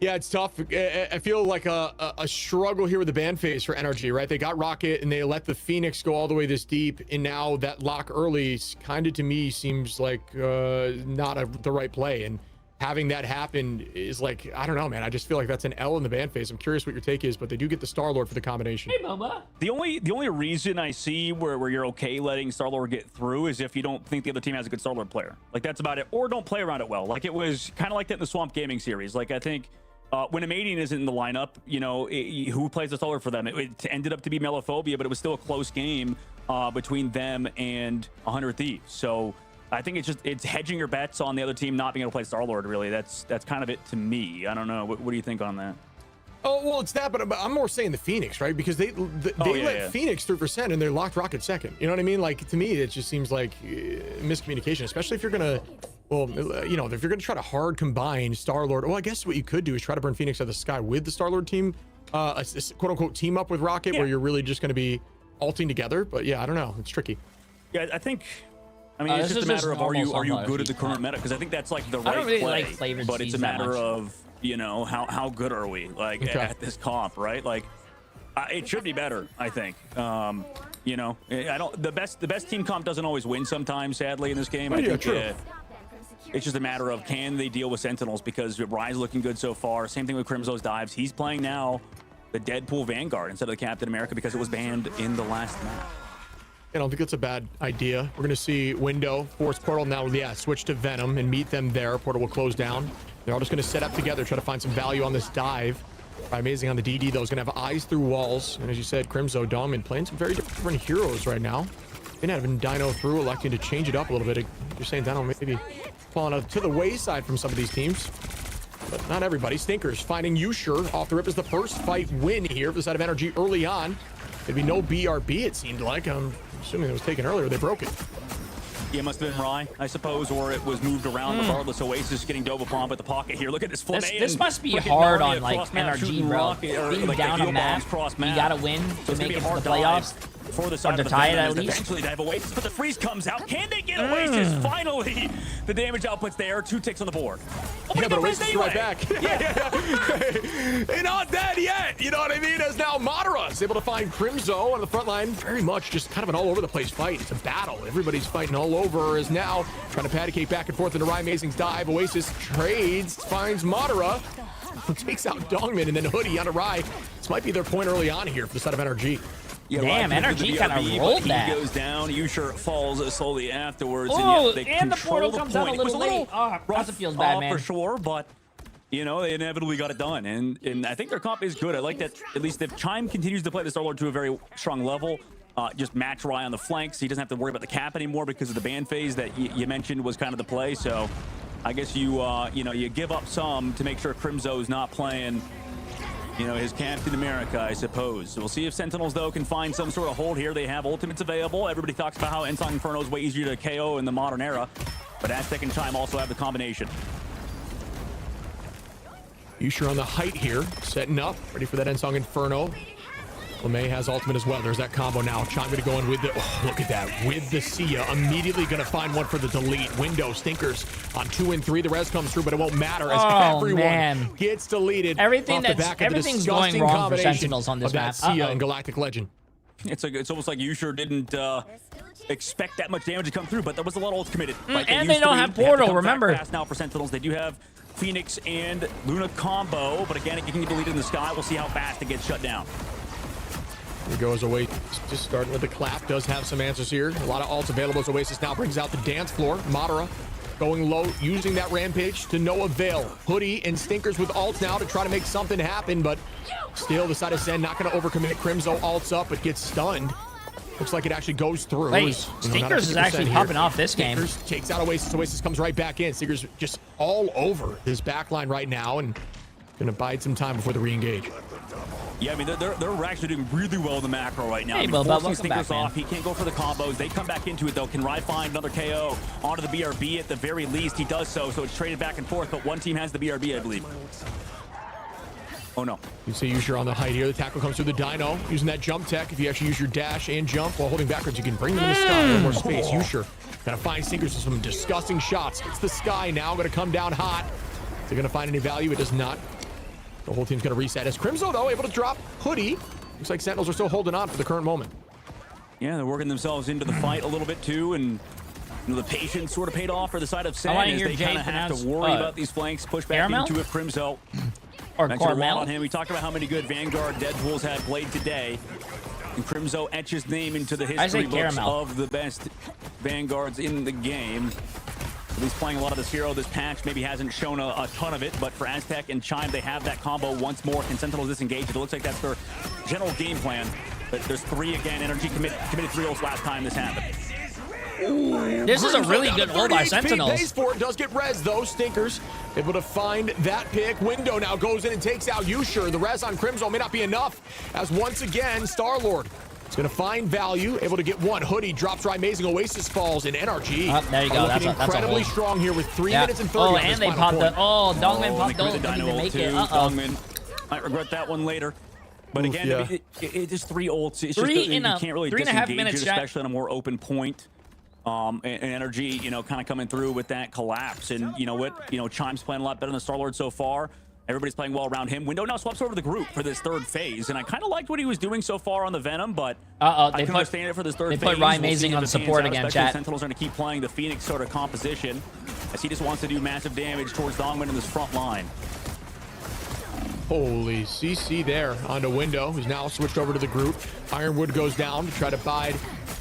Yeah, it's tough. I feel like a struggle here with the ban phase for NRG, right? They got Rocket and they let the Phoenix go all the way this deep, and now that lock early kind of to me seems like not the right play. And having that happen is like, I don't know, man. I just feel like that's an L in the ban phase. I'm curious what your take is, but they do get the Star-Lord for the combination. Hey, Boba. The only reason I see where you're okay letting Star-Lord get through is if you don't think the other team has a good Star-Lord player. Like, that's about it. Or don't play around it well. Like, it was kind of like that in the Swamp Gaming series. Like, I think when Amadian isn't in the lineup, who plays the Star-Lord for them? It ended up to be Melophobia, but it was still a close game between them and 100 Thieves. So I think it's hedging your bets on the other team not being able to play Star-Lord, really. That's kind of it to me. I don't know. What do you think on that? Oh, well, it's that, but I'm more saying the Phoenix, right? Because they let Phoenix through for Sen and they locked Rocket second. You know what I mean? Like, to me, it just seems like miscommunication, especially if you're going to, if you're going to try to hard combine Star-Lord. Well, I guess what you could do is try to burn Phoenix out of the sky with the Star-Lord team, a quote-unquote team up with Rocket, where you're really just going to be ulting together. But yeah, I don't know. It's tricky. Yeah, I think... I mean, it's just a matter of are you good at the current meta? Because I think that's like the right I don't really play, like flavored but it's a cheese that matter much. of how good are we at this comp, right? Like it should be better, I think. I don't. The best team comp doesn't always win sometimes, sadly, in this game. I think true. it's just a matter of can they deal with Sentinels, because Rise looking good so far. Same thing with Crimzo's dives. He's playing now. the Deadpool Vanguard instead of the Captain America because it was banned in the last map. I don't think that's a bad idea. We're going to see Window force Portal now. Yeah, switch to Venom and meet them there. Portal will close down. They're all just going to set up together, try to find some value on this dive. Amazing on the DD, though, is going to have eyes through walls. And as you said, Crimzo, Dongman playing some very different heroes right now. Been having Dino through, electing to change it up a little bit. You're saying Dino maybe falling out to the wayside from some of these teams. But not everybody. Stinkers finding Usher off the rip as the first fight win here for the side of Energy early on. There'd be no BRB, it seemed like. I'm assuming it was taken earlier. They broke it. Yeah, it must have been Rye, I suppose, or it was moved around. Regardless, Oasis getting dove upon with the pocket here. Look at this Flame. This must be hard on like NRG, bro. Being like down a map, you gotta win to make it to the playoffs. For the side or to tie it at least. Eventually they have Oasis, but the freeze comes out. Can they get Oasis? Finally, the damage output's there. 2 ticks on the board. Oh, yeah, but Oasis is right back. They're not dead yet. You know what I mean? As now Madara is able to find Crimzo on the front line. Very much just kind of an all over the place fight. It's a battle. Everybody's fighting all over. Is now trying to paticate back and forth into Rye Amazing's dive. Oasis trades, finds Madara, takes out Dongman, and then Hoodie onto Rye. This might be their point early on here for the side of NRG. Yeah, damn, NRG kind of rolled that. He goes down. Usher falls slowly afterwards. Oh, and, and the portal comes out a little late. Oh, rough, that feels bad, man. For sure, but you know, they inevitably got it done. And I think their comp is good. I like that, at least if Chime continues to play the Star-Lord to a very strong level, just match Rye on the flanks. He doesn't have to worry about the cap anymore because of the ban phase that you mentioned was kind of the play. So I guess you give up some to make sure Crimzo's not playing, you know, his Captain America, I suppose. So we'll see if Sentinels, though, can find some sort of hold here. They have ultimates available. Everybody talks about how Ensong Inferno is way easier to KO in the modern era. But Aztec and Chime also have the combination. Usher on the height here, setting up, ready for that Ensong Inferno. LeMay has ultimate as well. There's that combo now. Chime going to go in with the... Oh, look at that. With the Sia. Immediately going to find one for the delete. Window Stinkers on 2 and 3. The res comes through, but it won't matter as everyone gets deleted. Everything's going wrong for Sentinels on this map. Sia and Galactic Legend. It's almost like Usher didn't expect that much damage to come through, but there was a lot of ults committed. Right? And they don't have Portal, remember. Fast now for Sentinels. They do have Phoenix and Luna combo, but again, it can be deleted in the sky. We'll see how fast it gets shut down. Here goes Oasis, just starting with the clap. Does have some answers here. A lot of ults available as Oasis now brings out the dance floor. Madara going low, using that rampage to no avail. Hoodie and Stinkers with ults now to try to make something happen, but still the side of Zen not going to overcommit. Crimzo ults up, but gets stunned. Looks like it actually goes through. Wait, Stinkers is actually popping off this game. Stinkers takes out Oasis. Oasis comes right back in. Stinkers just all over his backline right now and going to bide some time before the re-engage. Yeah, I mean, they're actually doing really well in the macro right now. Hey, forcing Stinkers off. He can't go for the combos. They come back into it, though. Can Rye find another KO onto the BRB at the very least? He does so it's traded back and forth, but one team has the BRB, I believe. Oh, no. You see Usher on the height here. The tackle comes through the Dino. Using that jump tech. If you actually use your dash and jump while holding backwards, you can bring them in the sky. A little more space. Usher got to find Stinkers with some disgusting shots. It's the sky now. Going to come down hot. Is it going to find any value? It does not. The whole team's going to reset. As Crimzo, though, able to drop Hoodie. Looks like Sentinels are still holding on for the current moment. Yeah, they're working themselves into the fight a little bit, too, and you know, the patience sort of paid off for the side of Sen as they kind of have to worry about these flanks, push back into it. Crimzo. Or Carmel. On him. We talked about how many good Vanguard Deadpools had played today. And Crimzo etches name into the history books of the best Vanguards in the game. He's playing a lot of this hero. This patch maybe hasn't shown a ton of it, but for Aztec and Chime, they have that combo once more. Can Sentinels disengage? It looks like that's their general game plan. But there's 3 again. NRG committed 3 ults last time this happened. Ooh, this is a really good roll by Sentinels. Pays for it. Does get res, though. Stinkers able to find that pick. Window now goes in and takes out Usher. The res on Crimzo may not be enough, as once again, Star-Lord is going to find value, able to get one. Hoodie drops right. Amazing Oasis falls in NRG. Oh, there you go. That's incredibly strong here with 3 minutes and 30. Oh, and they popped the... Oh, Dongman popped the... Didn't even make it. Dongman might regret that one later. But again, it is 3 ults. It's just you can't really disengage it, especially on a more open point. And Energy, you know, kind of coming through with that collapse. And you know what? You know, Chime's playing a lot better than Star-Lord so far. Everybody's playing well around him. Window now swaps over to the group for this 3rd phase. And I kind of liked what he was doing so far on the Venom, but I can understand it for this 3rd phase. They put Rye Amazing on support again, chat. Sentinels are going to keep playing the Phoenix sort of composition as he just wants to do massive damage towards Dongman in this front line. Holy CC there onto Window, who's now switched over to the group. Ironwood goes down to try to bide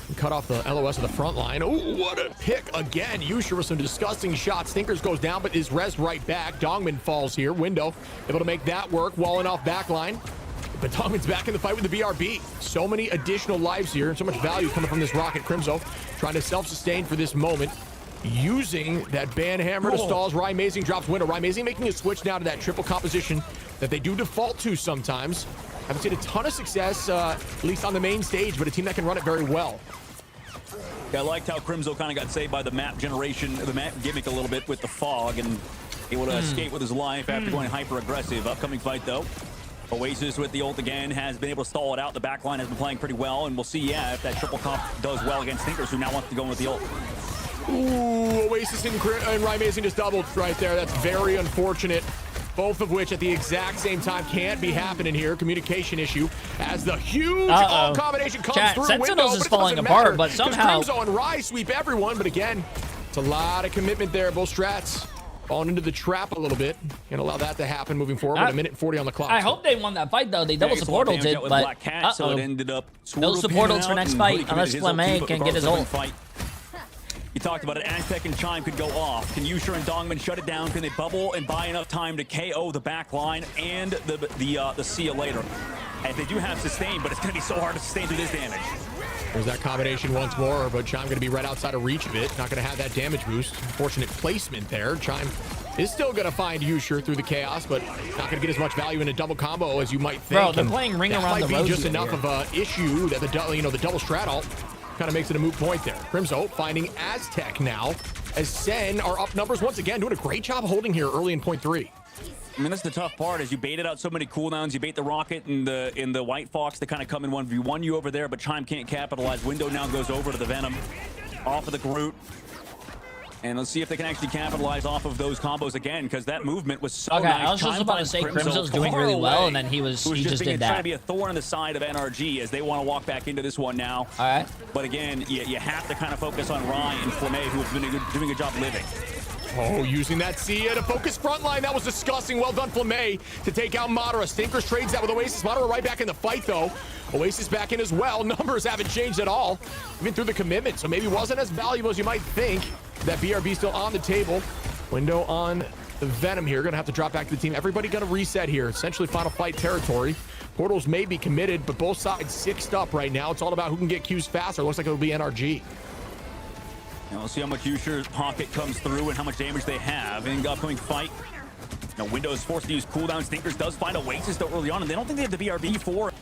and cut off the LOS of the front line. Oh, what a pick again. Yusha with some disgusting shots. Stinkers goes down, but is res right back. Dongman falls here. Window able to make that work, walling off backline. But Dongman's back in the fight with the BRB. So many additional lives here and so much value coming from this Rocket Crimzo. Trying to self-sustain for this moment. Using that ban hammer to stalls. Ryan Mazing drops Window. Ryan Mazing making a switch now to that triple composition that they do default to sometimes. Haven't seen a ton of success, at least on the main stage, but a team that can run it very well. Yeah, I liked how Crimzo kind of got saved by the map generation, the map gimmick a little bit with the fog, and able to escape with his life after going hyper-aggressive. Upcoming fight, though. Oasis with the ult again has been able to stall it out. The backline has been playing pretty well, and we'll see, yeah, if that triple comp does well against Stinkers, who now wants to go in with the ult. Ooh, Oasis and Ryan Mazing just doubled right there. That's very unfortunate. Both of which at the exact same time can't be happening here. Communication issue as the huge ult combination comes through. Sentinels is falling apart, but somehow Crimzo and Rai sweep everyone. But again, it's a lot of commitment there. Both strats falling into the trap a little bit. Can't allow that to happen moving forward. But a minute and 40 on the clock. I hope they won that fight though. They double supportals it, but so it ended up no supportals for next fight unless Flemay can get his ult. You talked about it. Aztec and Chime could go off. Can Yusha and Dongman shut it down? Can they bubble and buy enough time to KO the back line and the see you later? And they do have sustain, but it's going to be so hard to sustain through this damage. There's that combination once more, but Chime going to be right outside of reach of it. Not going to have that damage boost. Unfortunate placement there. Chime is still going to find Yusha through the chaos, but not going to get as much value in a double combo as you might think. Bro, they're playing ring around the rosy. That might be just enough of an issue that the double strat ult kind of makes it a moot point there. Crimzo finding Aztec now as Sen are up numbers once again, doing a great job holding here early in point 3. I mean, that's the tough part is you baited out so many cooldowns. You bait the Rocket and the White Fox to kind of come in 1v1 you over there, but Chime can't capitalize. Window now goes over to the Venom off of the Groot. And let's see if they can actually capitalize off of those combos again, because that movement was so nice. I was just about to say Crimzo's doing really well, and then he just did that. Trying to be a thorn in the side of NRG as they want to walk back into this one now. All right. But again, you have to kind of focus on Ryan and Flemay, who have been doing a good job living. Oh, using that Sia to focus front line. That was disgusting. Well done, Flemay, to take out Madara. Stinkers trades that with Oasis. Madara right back in the fight, though. Oasis back in as well. Numbers haven't changed at all, even through the commitment. So maybe wasn't as valuable as you might think. That BRB still on the table. Window on the Venom here. Going to have to drop back to the team. Everybody going to reset here. Essentially final fight territory. Portals may be committed, but both sides sixed up right now. It's all about who can get Qs faster. Looks like it'll be NRG. Now we'll see how much Yusha's pocket comes through and how much damage they have in the upcoming fight. Now Window is forced to use cooldown. Stinkers does find Oasis though early on, and they don't think they have the BRB for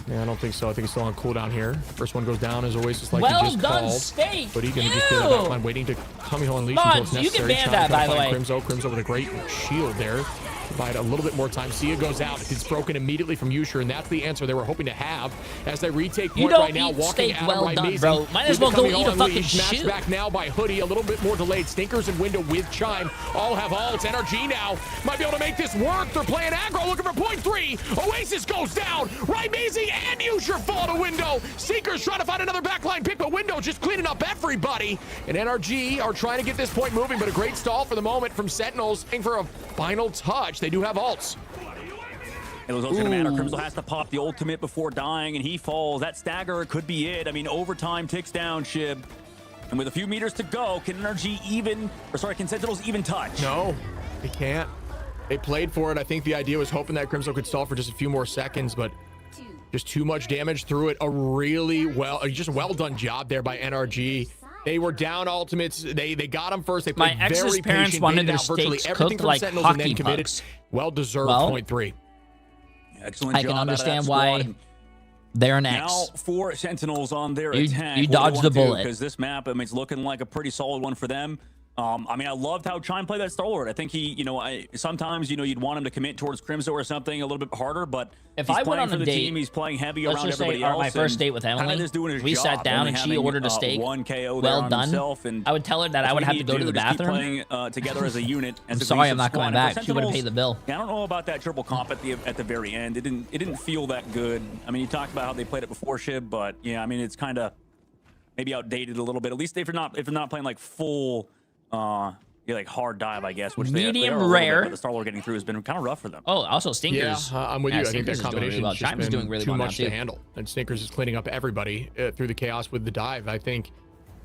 Yeah, I don't think so. I think he's still on cooldown here. First one goes down as Oasis like well he just done, called. Steak. But he can just get that backline waiting to Kamiho unleash until it's necessary. You can ban that, by the way. Crimzo with a great shield there. Provide a little bit more time. Sia goes out. It's broken immediately from Yusha, and that's the answer they were hoping to have as they retake point right now. Walking out well of done, Mazing. bro. Might as well go eat a fucking Smash shoe. back now by Hoodie. A little bit more delayed. Stinkers and Window with Chime. All have ults. NRG now might be able to make this work. They're playing aggro, looking for point 3. Oasis goes down. Right, Mazing and Yusha fall to Window. Stinkers trying to find another backline pick, but Window just cleaning up everybody. And NRG are trying to get this point moving, but a great stall for the moment from Sentinels. Aiming for a final touch. They do have ults. It was also going to matter. Crimzo has to pop the ultimate before dying, and he falls. That stagger could be it. I mean, overtime ticks down, Shib. And with a few meters to go, can can Sentinels even touch? No, they can't. They played for it. I think the idea was hoping that Crimzo could stall for just a few more seconds, but just too much damage through it. Just well done job there by NRG. They were down ultimates. They got them first. They played My ex's very parents patient, wanted their virtually steaks everything cooked from like Sentinels and then hockey committed. pucks. Well-deserved Well, point 3. Excellent I job can out of that understand squad. why they're an X. Now for Sentinels on their You attack. dodged the bullet. Because this map, I mean, it's looking like a pretty solid one for them. I mean, I loved how Chime played that stalwart. I think he, sometimes, you'd want him to commit towards Crimzo or something a little bit harder, but if he's I went playing on for a the date, team, he's playing heavy let's around just say everybody on else. my first date with Emily, just doing his we job, sat down only and she having, ordered a steak. One KO well on done. himself, and I would tell her that I would have to go to the bathroom. Keep playing together as a unit. I'm sorry, I'm not coming back. She would have paid the bill. Yeah, I don't know about that triple comp at the very end. It didn't feel that good. I mean, you talked about how they played it before, Shib, but yeah, I mean, it's kind of maybe outdated a little bit. At least if you're not playing like full. like hard dive, I guess. Which Medium they are a little rare. bit, but the Star-Lord getting through has been kind of rough for them. Oh, also Stinkers. Yeah, I'm with you. I think that Stinkers is doing really combination well. has just Chime's been doing really too well now, much too. to handle, and Stinkers is cleaning up everybody through the chaos with the dive. I think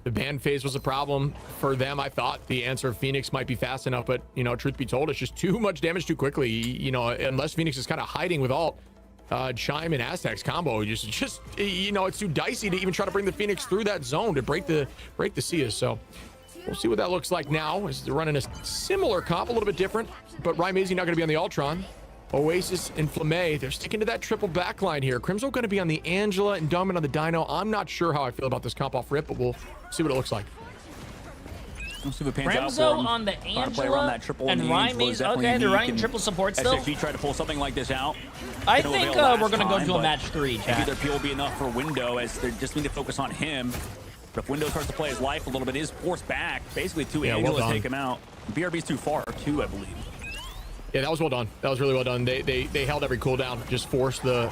the ban phase was a problem for them. I thought the answer of Phoenix might be fast enough, but truth be told, it's just too much damage too quickly. Unless Phoenix is kind of hiding with ult, Chime and Aztec's combo just it's too dicey to even try to bring the Phoenix through that zone to break the Sia. So we'll see what that looks like now, as they're running a similar comp, a little bit different, but Rymazing not going to be on the Ultron. Oasis and Flamme, they're sticking to that triple backline here. Crimzo going to be on the Angela and Domin on the Dino. I'm not sure how I feel about this comp off rip, but we'll see what it looks like. We'll see what pans out for Crimzo him. on the Trying to play around Angela that triple and on the Angela is Rymazing. definitely Okay, they're unique, running and triple support still. SXG tried to pull something like this out. I Didn't think avail we're last going to go time, to a but match 3, maybe chat. their peel will be enough for Window, as they just need to focus on him. But if Window starts to play his life a little bit, is forced back. Basically, two Angelas take him out. BRB's too far, too, I believe. Yeah, that was well done. That was really well done. They held every cooldown, just forced the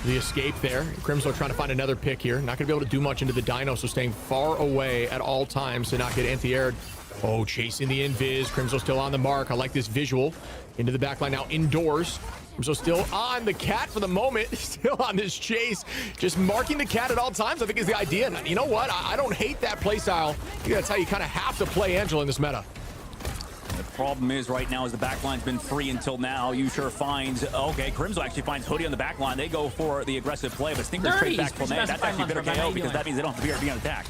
escape there. Crimzo trying to find another pick here. Not going to be able to do much into the Dino, so staying far away at all times to not get anti-aired. Oh, chasing the invis. Crimzo still on the mark. I like this visual. Into the backline now, indoors. Crimzo still on the cat for the moment. Still on this chase. Just marking the cat at all times, I think, is the idea. And you know what? I don't hate that play style. I think that's how you kind of have to play Angela in this meta. The problem is right now is the backline's been free until now. Usher finds, okay, Crimzo actually finds Hoodie on the backline. They go for the aggressive play, but Stinkers straight back from that. That's actually better KO because that means they don't have to be on attack.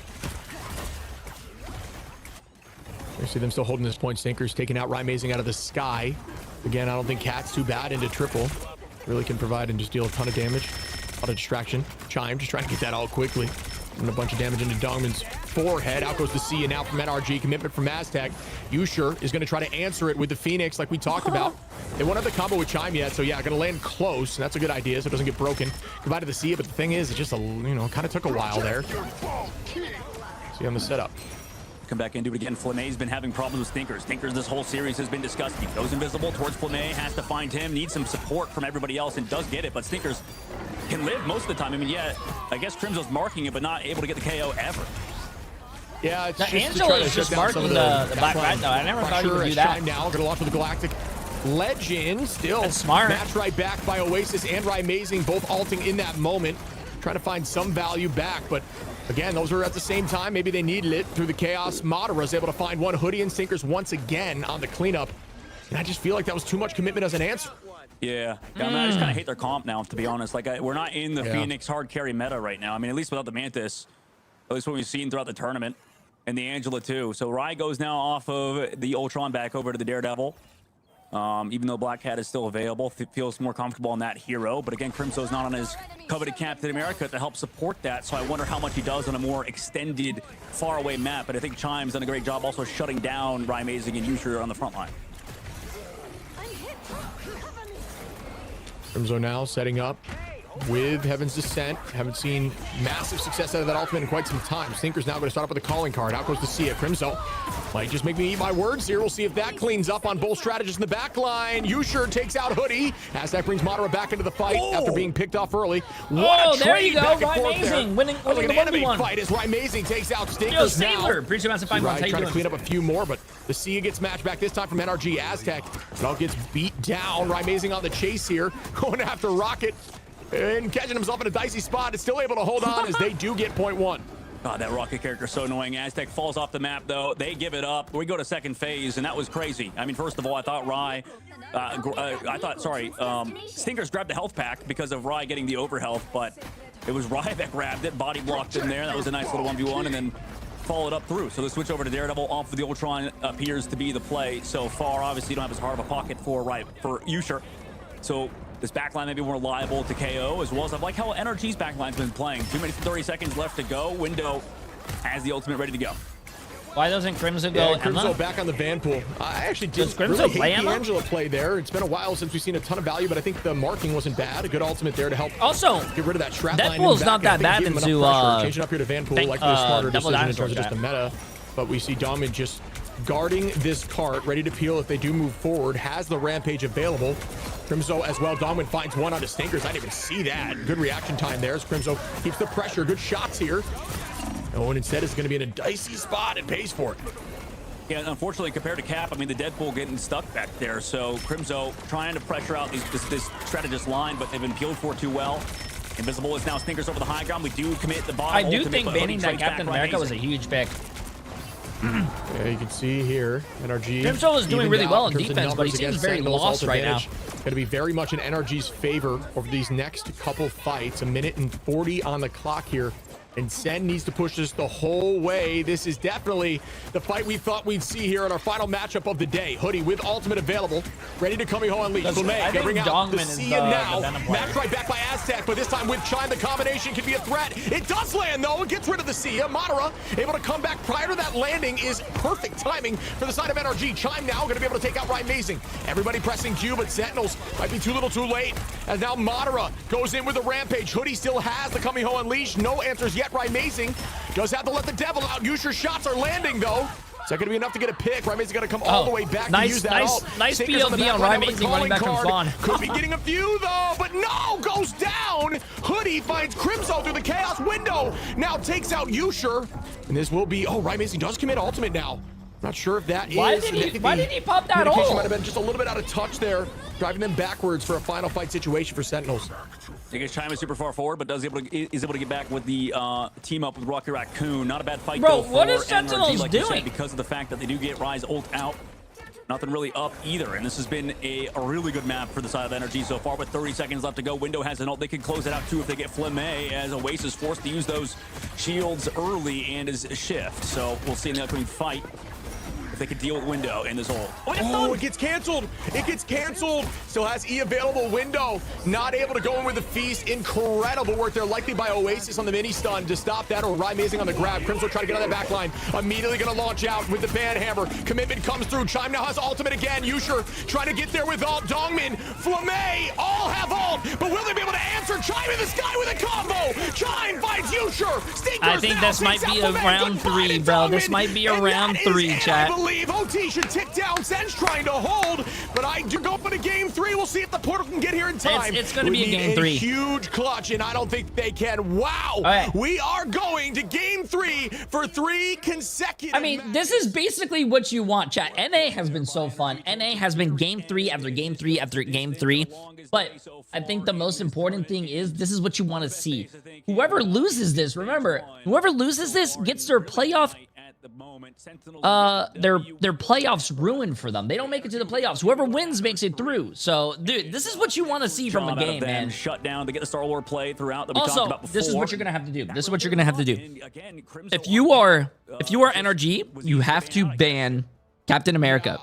You see them still holding this point. Stinkers taking out Rymazing out of the sky. Again, I don't think Cat's too bad into triple. Really can provide and just deal a ton of damage. A lot of distraction. Chime just trying to get that out quickly. And a bunch of damage into Dongman's forehead. Out goes the C, and now from NRG, commitment from Aztec. Usher is going to try to answer it with the Phoenix like we talked about. They won't have the combo with Chime yet, so yeah, going to land close. And that's a good idea so it doesn't get broken. Goodbye to the C, but the thing is, it just, kind of took a while there. See on the setup. Come back into it again. Flame's been having problems with Stinkers. Stinkers this whole series has been disgusting. Goes invisible towards Flame, has to find him, needs some support from everybody else, and does get it, but Stinkers can live most of the time. I mean, yeah, I guess Crimzo's marking it, but not able to get the KO ever. Yeah, it's the just Angela is just marking the Black Rat, though. I never thought he would do that. Now, gonna launch with the Galactic Legend. Still that's smart. Match right back by Oasis and Rymazing, both ulting in that moment. Trying to find some value back, but again, those are at the same time. Maybe they needed it through the chaos. Madara was able to find one. Hoodie and Stinkers once again on the cleanup. And I just feel like that was too much commitment as an answer. Yeah, I mean, I just kind of hate their comp now, to be honest. Like, we're not in the Phoenix hard carry meta right now. I mean, at least without the Mantis, at least what we've seen throughout the tournament, and the Angela too. So Rai goes now off of the Ultron back over to the Daredevil. Even though Black Cat is still available, feels more comfortable on that hero. But again, Crimzo's not on his coveted Captain America to help support that. So I wonder how much he does on a more extended, faraway map. But I think Chime's done a great job also shutting down Rymazing and Usher on the front line. Crimzo now setting up with Heaven's Descent. Haven't seen massive success out of that ultimate in quite some time. Stinker's now going to start up with a calling card. Out goes the Sia. Crimzo might just make me eat my words here. We'll see if that cleans up on both strategists in the back line. Usher takes out Hoodie. Aztec brings Madara back into the fight after being picked off early. What a there you trade go. back and forth there. Rymazing winning Like the an anime 1v1 fight as Rymazing takes out Yo, Stinkers now. Sailor. Appreciate massive 5 months. How you Trying doing? to clean up a few more, but the Sia gets matched back this time from NRG. Aztec, it all gets beat down. Rymazing on the chase here, going after Rocket and catching himself in a dicey spot. Is still able to hold on as they do get point one. God, that Rocket character is so annoying. Aztec falls off the map, though. They give it up. We go to second phase, and that was crazy. I mean, first of all, I thought Stinkers grabbed the health pack because of Rai getting the overhealth, but it was Rai that grabbed it, body blocked in there. That was a nice little 1v1, and then followed up through. So the switch over to Daredevil off of the Ultron appears to be the play so far. Obviously, you don't have as hard of a pocket for Usher. So this backline may be more liable to KO, as well as I like how NRG's backline's been playing. 2 minutes and 30 seconds left to go. Window has the ultimate ready to go. Why doesn't Crimzo go Crimzo Emma? back on the Vanpool. I actually did Crimzo really play hate the Emma? Angela play there. It's been a while since we've seen a ton of value, but I think the marking wasn't bad. A good ultimate there to help also get rid of that strat line. Deadpool's not that bad into changing up here to Vanpool, like the smarter decision in terms of just the meta. But we see Domin just guarding this cart, ready to peel if they do move forward, has the Rampage available. Crimzo as well. Domin finds one onto Stinkers. I didn't even see that. Good reaction time there as Crimzo keeps the pressure. Good shots here. Oh, and instead is going to be in a dicey spot and pays for it. Yeah, unfortunately, compared to Cap, I mean, the Deadpool getting stuck back there. So Crimzo trying to pressure out this strategist line, but they've been peeled for too well. Invisible is now sneakers over the high ground. We do commit the bottom. I do think banning that Captain America was a huge pick. Yeah, you can see here, NRG. Crimzo is doing really well in terms of defense, but he numbers seems against very Sentinels, lost ult right now. advantage Going to be very much in NRG's favor over these next couple fights. 1:40 on the clock here. And Sen needs to push this the whole way. This is definitely the fight we thought we'd see here in our final matchup of the day. Hoodie with ultimate available, ready to come home unleash. Flume bring out the Sia now. Match right back by Aztec, but this time with Chime, the combination can be a threat. It does land though. It gets rid of the Sia. Madara able to come back prior to that landing is perfect timing for the side of NRG. Chime now going to be able to take out Ryan Mazing. Everybody pressing Q, but Sentinels might be too little too late. As now Madara goes in with the rampage. Hoodie still has the coming home unleash. No answers yet. Right, Mazing does have to let the devil out. Use your shots are landing though. Is that going to be enough to get a pick? Right, Mazing's got to come all the way back to use that ult. Nice Stinkers POV on Ryan Mazing running back from Fawn. Could be getting a few though, but no, goes down. Hoodie finds Crimzo through the chaos window. Now takes out Yusher, and this will be. Oh, Ryan Mazing does commit ultimate now. Not sure if that Why is. did he pop that Communication ult? might have been just a little bit out of touch there, driving them backwards for a final fight situation for Sentinels. I guess Chime is super far forward, but is able to get back with the team up with Rocky Raccoon. Not a bad fight, Bro, though, what for is Sentinels NRG, like you doing? said, because of the fact that they do get Rise ult out. Nothing really up either, and this has been a really good map for the side of NRG so far. With 30 seconds left to go, Window has an ult. They can close it out too if they get Flamme, as Oasis forced to use those shields early and his shift. So we'll see in the upcoming fight if they can deal with Window in this ult. Oh, it gets canceled. It gets canceled. Still has E available. Window not able to go in with the feast. Incredible work there, likely by Oasis on the mini stun to stop that, or Ryan Mazing on the grab. Crimson trying to get on that back line. Immediately going to launch out with the ban hammer. Commitment comes through. Chime now has ultimate again. Yusher trying to get there with ult. Dongmin, Flamme, all have ult, but will they be able to answer? Chime in the sky with a combo. Chime finds Yusher. Stinkers I think now this might takes be out a Flamme. round Goodbye to 3, bro. This Dongmin. might be a And round that is 3, it, chat. I believe OT should tick down. Sen's trying to hold, but I do go for the game 3. We'll see if the portal can get here in time. It's going to We be a need game 3. Huge clutch, and I don't think they can. Wow. right. We are going to game 3 for 3 consecutive. I mean, this is basically what you want, chat. NA has been so fun. NA has been game 3 after game 3 after game 3. But I think the most important thing is this is what you want to see. Whoever loses this, remember, whoever loses this gets their playoff their playoffs ruined for them. They don't make it to the playoffs. Whoever wins makes it through. So, dude, this is what you want to see from a game, man. Shut down to get the Star Lord play throughout that we talked Also, about before. this is what you're gonna have to do. This is what you're gonna have to do. If you are NRG, you have to ban Captain America.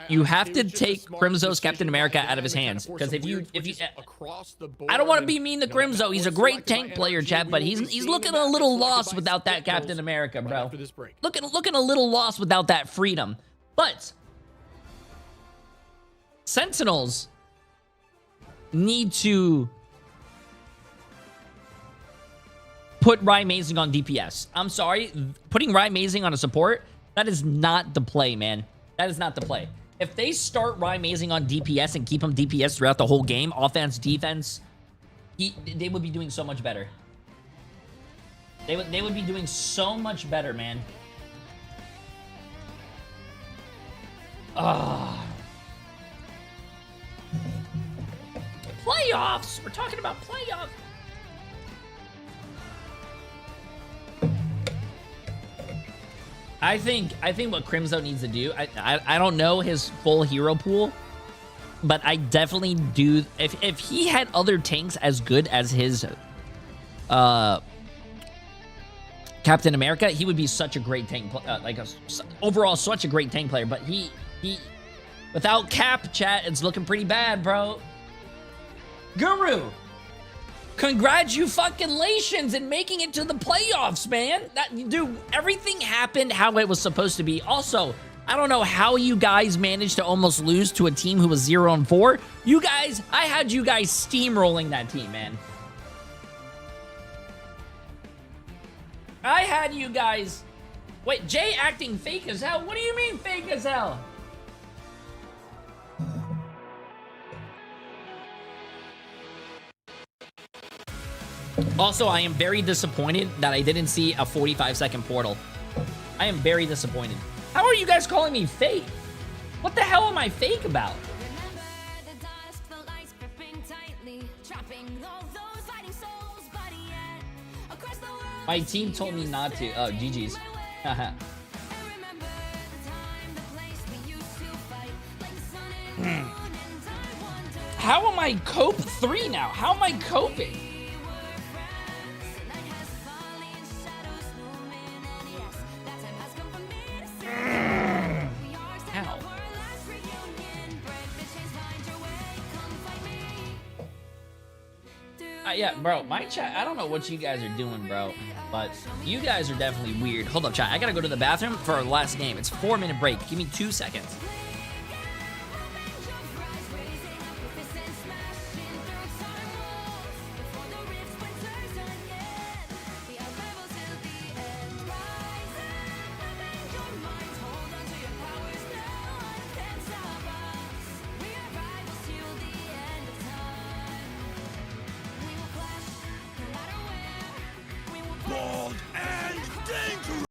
You have to take Crimzo's Captain America out of his hands, because if you, I don't want to be mean to Crimzo. He's a great tank player, chat, but he's looking a little lost without that Captain America, bro. Looking a little lost without that freedom. But Sentinels need to put Ryan Mazing on DPS. I'm sorry, putting Ryan Mazing on a support, that is not the play, man. That is not the play. If they start Ryan Mazing on DPS and keep him DPS throughout the whole game, offense, defense, they would be doing so much better. They would be doing so much better, man. Playoffs! We're talking about playoffs! I think what Crimzo needs to do, I don't know his full hero pool, but I definitely do. If he had other tanks as good as his Captain America, he would be such a great tank, overall such a great tank player. But he without Cap, chat, it's looking pretty bad, bro. Guru, congratulations in making it to the playoffs, man. Dude, everything happened how it was supposed to be. Also, I don't know how you guys managed to almost lose to a team who was 0-4. You guys, I had you guys steamrolling that team, man. I had you guys... Wait, Jay acting fake as hell? What do you mean fake as hell? Also, I am very disappointed that I didn't see a 45-second portal. I am very disappointed. How are you guys calling me fake? What the hell am I fake about? My team told me not to. Oh, GG's. How am I cope 3 now? How am I coping? How? Yeah, bro, my chat, I don't know what you guys are doing, bro, but you guys are definitely weird. Hold up, chat. I gotta go to the bathroom for our last game. It's 4-minute break. Give me 2 seconds. Bold and dangerous.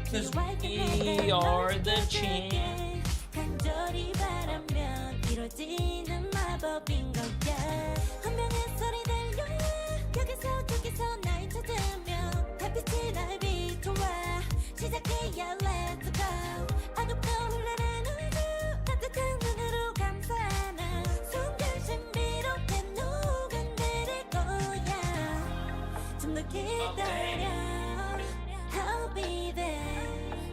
Cause we are the champ. 간절히 바라면 이루어지는 마법인 거야. 운명의 소리 들려. 여기서 저기서 날 찾으면 달빛이 날 비춰와. 시작해야 let's go. 어둡고 흘러는 우주 따뜻한 눈으로 감싸는 순간 신비롭게 녹아내릴 거야. 좀 더 기다려. I'll be there.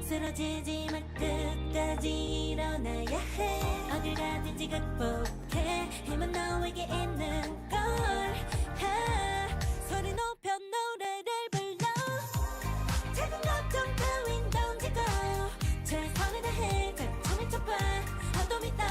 쓰러지지 말 끝까지 일어나야 해. 어딜 가든지 극복해. 힘은 너에게 있는 걸. 소리 높여 노래를 불러. 작은 걱정 따윈 던지고 최선을 다해 작품을 춰봐. 어둠이 떠.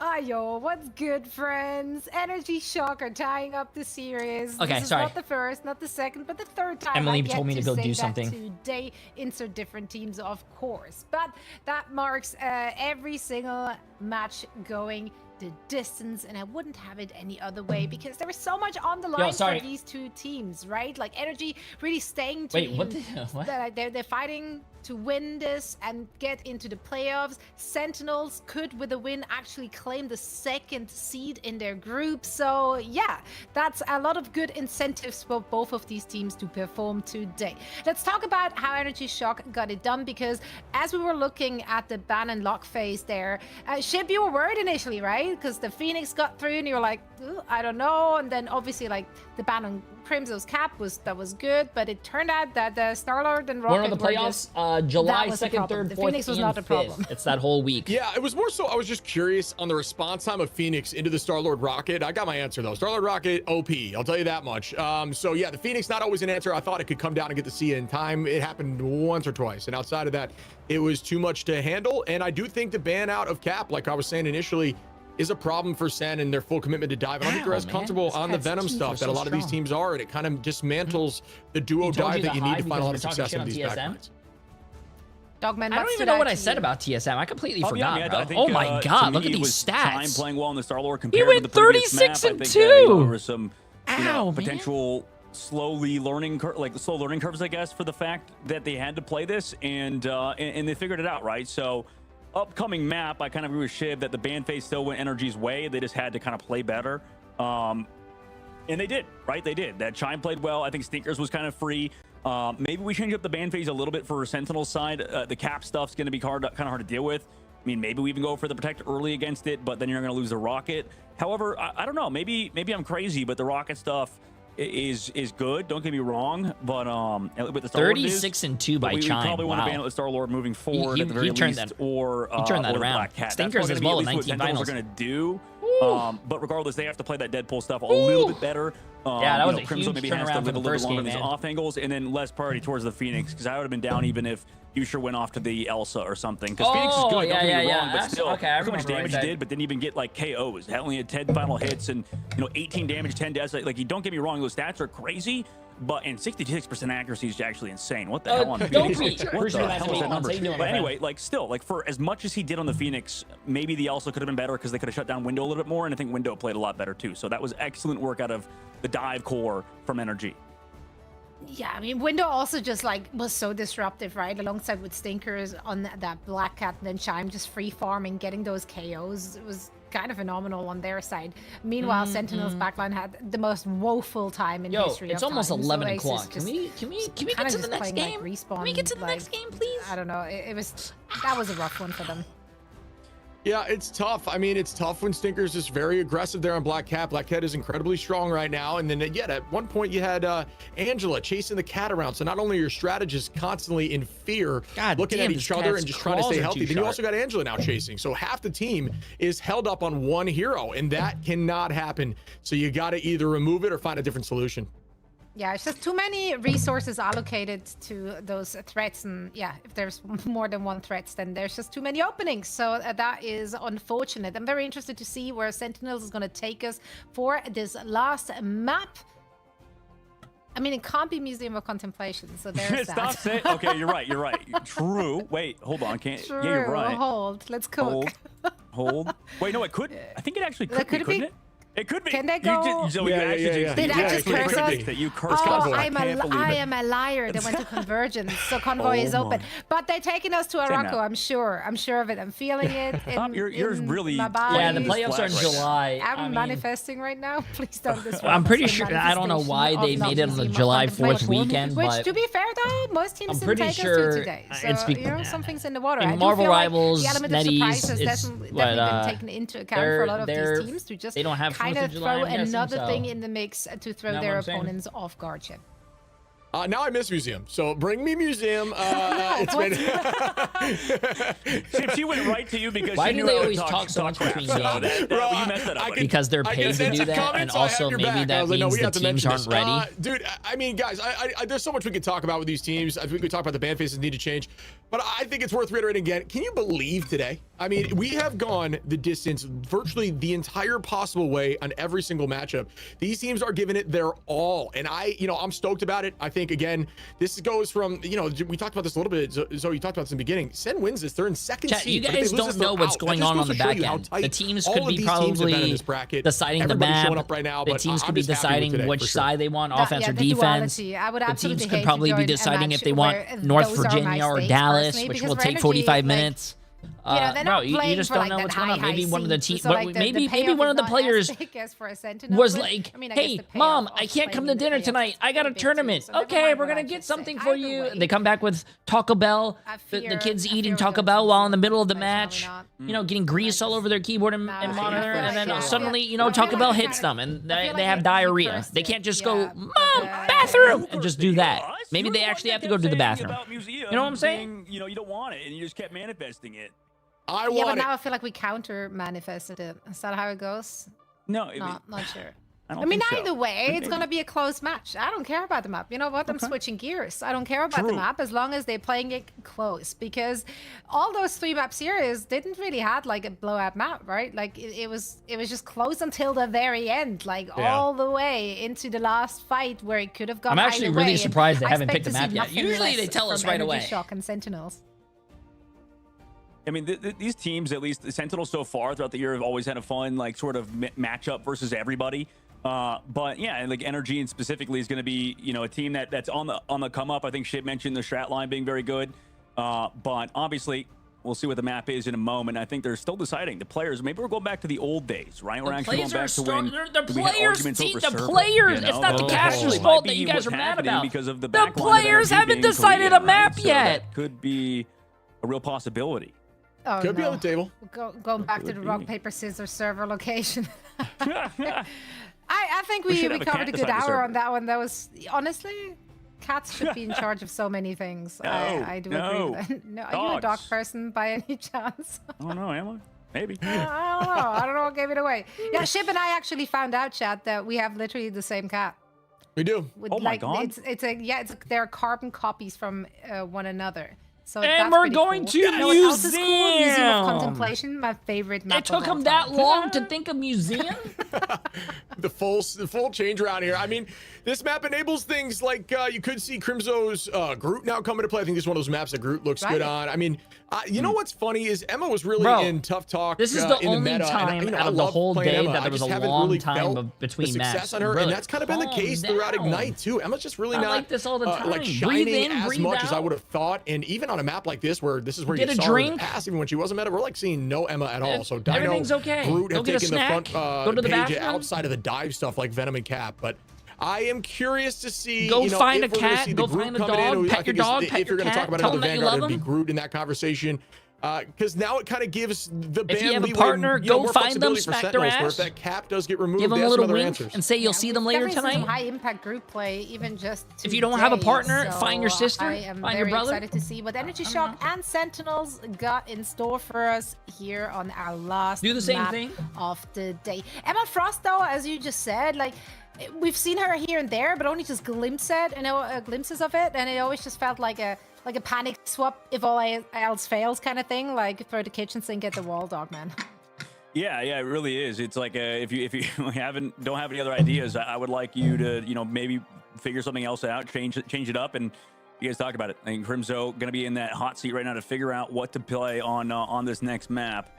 I Yo, what's good, friends? Energy Shock are tying up the series. Okay, this is sorry. not the first, not the second, but the third time Emily I get told me to go say do that something. today. Insert different teams, of course. But that marks every single match going the distance, and I wouldn't have it any other way because there is so much on the line for these two teams, right? Like Energy really staying to Wait, what what? They're fighting to win this and get into the playoffs. Sentinels could, with a win, actually claim the second seed in their group. So yeah, that's a lot of good incentives for both of these teams to perform today. Let's talk about how Energy Shock got it done, because as we were looking at the ban and lock phase there, Shib, you were worried initially, right? Because the Phoenix got through and you were like, I don't know. And then obviously like the ban on Crimso's cap was good, but it turned out that the Star-Lord and Rocket One of the playoffs, July 2nd, 3rd, 4th, Phoenix was not a problem. It's that whole week. Yeah, it was more so I was just curious on the response time of Phoenix into the Star-Lord Rocket. I got my answer though. Star-Lord Rocket OP, I'll tell you that much. So yeah, the Phoenix not always an answer. I thought it could come down and get to see it in time. It happened once or twice, and outside of that, it was too much to handle. And I do think the ban out of cap, like I was saying initially, is a problem for Sen and their full commitment to dive. I don't think they're as comfortable on the Venom stuff that a lot of these teams are, and it kind of dismantles the duo dive that you need to find a lot of success in these backlines. Dogman, I don't even know what I said about TSM. I completely forgot, bro. Oh my god, look at these stats. Time playing well in the Star-Lord He compared went to the previous 36 map. and I think, 2. there were some Ow, potential slowly learning slow learning curves, I guess, for the fact that they had to play this, and they figured it out, right? So upcoming map, I kind of agree with Shiv that the ban phase still went Energy's way. They just had to kind of play better. And they did, right? They did. That Chime played well. I think Stinkers was kind of free. Maybe we change up the ban phase a little bit for Sentinel's side. The cap stuff's going to be kind of hard to deal with. I mean, maybe we even go for the Protect early against it, but then you're going to lose the Rocket. However, I don't know. Maybe I'm crazy, but the Rocket stuff is good. Don't get me wrong, but with the Star-Lord 36 and 2 by we Chime. probably want to ban Wow. the Star-Lord moving forward at the very turned least, that- or he turned that or the around. Black Cat. Stinkers That's as gonna well, be at least 19 what Sentinels finals. are going to do. But regardless, they have to play that Deadpool stuff a little bit better. Yeah, that was a Crimson huge maybe has to turnaround live for a the little bit first longer game, in these man. off angles, and then less priority towards the Phoenix, because I would have been down even if Yusha went off to the Elsa or something. Because Phoenix is good, don't get me wrong, but still, Okay, I look how much remember damage right he there. did, but didn't even get like KOs. He only had 10 final hits and 18 damage, 10 deaths. Like, you don't get me wrong, those stats are crazy. But and 66% accuracy is actually insane. What the hell on don't Phoenix? be- What Appreciate the that, hell is that Phoenix. number? How you doing, But my friend? anyway, like still, like for as much as he did on the Phoenix, maybe the Elsa could have been better because they could have shut down Window a little bit more, and I think Window played a lot better too. So that was excellent work out of the dive core from Energy. Yeah, I mean, Window also just like was so disruptive, right? Alongside with Stinkers on that Black Cat and then Chime just free farming, getting those KOs. It was kind of phenomenal on their side. Meanwhile, Sentinel's backline had the most woeful time in history. It's of almost time. 11 Oasis o'clock. just- Can we just get kinda to the just next playing, game? Like, respawn, Can we get to the like, next game, please? I don't know. That was a rough one for them. Yeah, it's tough. I mean, it's tough when Stinkers is very aggressive there on Black Cat. Black Cat is incredibly strong right now. And then, yet at one point you had Angela chasing the cat around. So not only are your strategists constantly in fear, looking at each other and just trying to stay healthy, then you also got Angela now chasing. So half the team is held up on one hero, and that cannot happen. So you got to either remove it or find a different solution. Yeah, it's just too many resources allocated to those threats, and yeah, if there's more than one threat, then there's just too many openings. So that is unfortunate. I'm very interested to see where Sentinels is going to take us for this last map. I mean, it can't be Museum of Contemplation, so there's that. Stop saying. Okay, you're right. You're right. True. Wait, hold on. Can't. True. Yeah, you're right. Hold. Let's cook. Hold. Wait, no, it could. I think it actually could be, couldn't it? It could be. Can they go? You actually Did I just curse us? that you cursed Oh, Convoy. I I am a liar. They went to Convergence, so Convoy is Oh open. my. But they're taking us to Say Araco, no. I'm sure. I'm sure of it. I'm feeling it in, You're in really my body. Yeah, the playoffs are in July. I'm I mean, manifesting right now. Please don't disrupt I'm pretty the sure. I don't know why they manifestation made it of on the Museum of July 4th Contemplation. weekend, Which, but to be fair though, most teams I'm didn't pretty take us sure to today. So, it's something's in the water. in I do Marvel feel like Rivals, the element of NetEase, surprise has it's definitely what, been taken into account for a lot of these teams to just they don't have kind 4th of of July, throw I'm guessing, another so. thing in the mix to throw Know their what I'm saying? opponents off guard. Chip. Now I miss Museum, so bring me Museum. It's been... She went right to you because Why she do knew they I would always talk so much crap. between So games? you messed that up. buddy. Because they're paid to do that, and also maybe that means the teams aren't ready. Dude, I mean, guys, I there's so much we could talk about with these teams. I think we could talk about the ban faces need to change. But I think it's worth reiterating again. Can you believe today? I mean, we have gone the distance virtually the entire possible way on every single matchup. These teams are giving it their all. And I'm stoked about it. I think, again, this goes from, we talked about this a little bit. So you talked about this in the beginning. Sen wins this. They're in second Chat, seed. you guys don't know what's going on the back end. The teams could be probably deciding the map. Right now, the teams could be deciding which side they want, offense or the defense. duality. I would The absolutely teams could hate probably to be join a deciding if match they want where North those are my Virginia or stakes, Dallas, personally, which because will for take energy, 45 like, minutes. they're not you playing just for, don't like, know that what's going on. high Maybe one of the seeds. teams, So, like, the maybe payoff one of is the not players as big as for a Sentinel, was but, like, I mean, I guess "Hey, the payoff mom, of I can't come to playing dinner the tonight. I got a big too, tournament. so never Okay, mind we're what I gonna get just said. something for Either you." way, They come back with Taco Bell. The kids eating Taco Bell while in the middle of the match. Getting grease all over their keyboard and monitor, and then suddenly, Taco Bell hits them, and they have diarrhea. They can't just go, "Mom, bathroom," and just do that. Maybe they actually have to go to the bathroom. You know what I'm saying? You don't want it, and you just kept manifesting it. Yeah, but now I feel like we counter manifested it. Is that how it goes? No, not sure. I I mean, think so. either way, But it's going to be a close match. I don't care about the map. You know what? I'm switching gears. I don't care about the map as long as they're playing it close, because all those 3-map series didn't really have like a blowout map, right? Like it was just close until the very end, like all the way into the last fight where it could have gone. I'm actually either really way, surprised they I haven't expect picked a to see map yet. nothing Usually they less tell us from right Energy away. Shock and Sentinels. I mean, these teams, at least the Sentinels so far throughout the year, have always had a fun, like, sort of matchup versus everybody. But yeah, like Energy and specifically is going to be, a team that's on the come up. I think Shit mentioned the strat line being very good. But obviously, we'll see what the map is in a moment. I think they're still deciding. The players, maybe we're going back to the old days, right? We're actually going back to when the we had players, arguments over the server, players. you know? It's not the That caster's might fault be that you guys what's are mad happening about. because of the The backline of players Energy haven't being decided Korean, a map right? So yet. that could be a real possibility. Oh, Could be on the table. Going back to the rock, paper, scissors server location. I think we should have a covered cat a good decide the hour server. on that one. That was, honestly, cats should be in charge of so many things. I do agree with that. No, are you a dog Dogs. person by any chance? Oh no, am I? Maybe. I don't know. I don't know what gave it away. Yeah, Ship and I actually found out, chat, that we have literally the same cat. We do. Oh my God. They're carbon copies from one another. So And that's we're pretty going cool. to You know what else is cool? Museum museum. of Contemplation, my favorite map. It took of all them that time. long to think of museum? The full change around here. I mean, this map enables things like you could see Crimzo's Groot now come into play. I think this is one of those maps that Groot looks good on. I mean, you know what's funny is Emma was really Bro, in Tough Talk. This is the in only meta, time and, out I of the love whole playing day Emma. that I there was just a haven't long really time felt between the success matches. on her, Really, and that's kind of been the calm case throughout down. Ignite too. Emma's just really I not like this all the time. like Breathe shining in, as breathe much as I out. would have thought. And even on a map like this, where this is where Get you a saw her in the drink. past, even when she wasn't meta, we're like seeing no Emma at all. So Dino, Everything's okay. Groot Go have get a taken the snack. front Go to the page bathroom. outside of the dive stuff like Venom and Cap, but. I am curious to see. Go find if a we're gonna cat, see go the Groot find a coming dog, in. pet I think your dog, if pet you're your going to talk cat, about tell another them that you Vanguard, love it'd be Groot in that conversation. Because now it kind of gives the band If you have a leeway partner, and, go more find them, flexibility for smack their Sentinels, where ass. if that cap does get removed, Give them they a have some little other wink answers. and say you'll see them later Definitely some tonight. high impact group play, even just If you don't have a today, partner, so find your sister, I am find your very brother. excited to see what Energy Shock and Sentinels got in store for us here on our last Do the same map thing. of the day. Emma Frost, though, as you just said, like we've seen her here and there, but only just glimpses of it, and it always just felt like a panic swap if all else fails kind of thing, like throw the kitchen sink at the wall, dog man. Yeah, it really is. It's like if you don't have any other ideas, I would like you to maybe figure something else out, change it up, and you guys talk about it. I think Crimzo going to be in that hot seat right now to figure out what to play on this next map.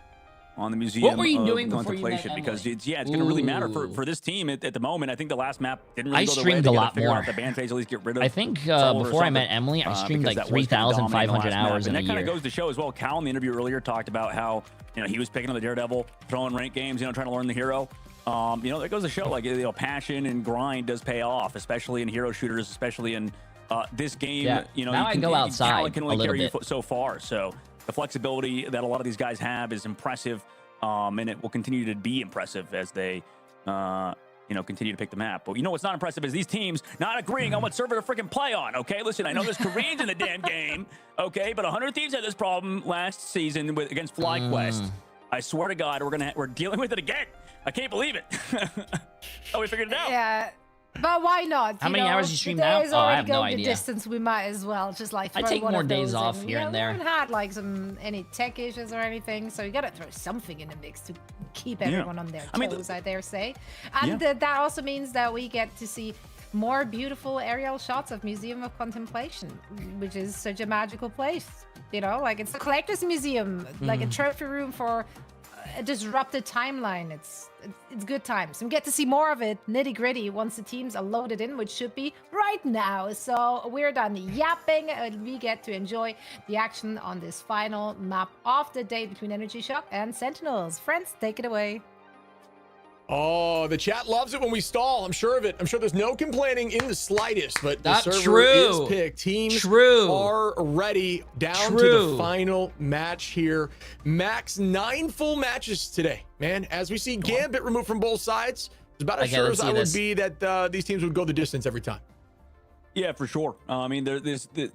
On the museum. What were you of doing before you met Contemplation, because Emily? it's going to really matter Ooh. for this team at the moment. I think the last map didn't really I go their way. streamed They a gotta lot figure more. out the ban phase, at least get rid of. I think Trouble or before I met something, Emily, I streamed because like that was gonna dominate the 3,500 last map. hours in and a that kind year. of goes to show as well. Cal in the interview earlier talked about how he was picking on the Daredevil, throwing rank games, trying to learn the hero. That goes to show like passion and grind does pay off, especially in hero shooters, especially in this game. Yeah. Now I go outside talent can only a little carry you bit. so far. So the flexibility that a lot of these guys have is impressive. And it will continue to be impressive as they, continue to pick the map. But what's not impressive is these teams not agreeing on what server to freaking play on. Okay, listen, I know there's Koreans in the damn game. Okay, but 100 Thieves had this problem last season against FlyQuest. I swear to God, we're dealing with it again. I can't believe it. Oh, we figured it out. Yeah. But why not? How many hours you stream the now? day is Oh, I already have no going the idea. distance. We might as well just like I throw take one more of days those off in. here and there. We haven't had like any tech issues or anything, so you gotta throw something in the mix to keep everyone on their toes. I dare say, and that also means that we get to see more beautiful aerial shots of Museum of Contemplation, which is such a magical place. You know, like it's a collector's museum, like a trophy room for a disrupted timeline. It's good times. We get to see more of it nitty gritty once the teams are loaded in, which should be right now. So we're done yapping and we get to enjoy the action on this final map of the day between Energy Shock and Sentinels. Friends, take it away. Oh, the chat loves it when we stall. I'm sure of it. I'm sure there's no complaining in the slightest, but the Not server true. is picked. Teams True. are ready down to True. the final match here. Max 9 full matches today, man. As we see Gambit removed from both sides, it's about as Okay, sure let's as see I would this. be that these teams would go the distance every time. Yeah, for sure. I mean,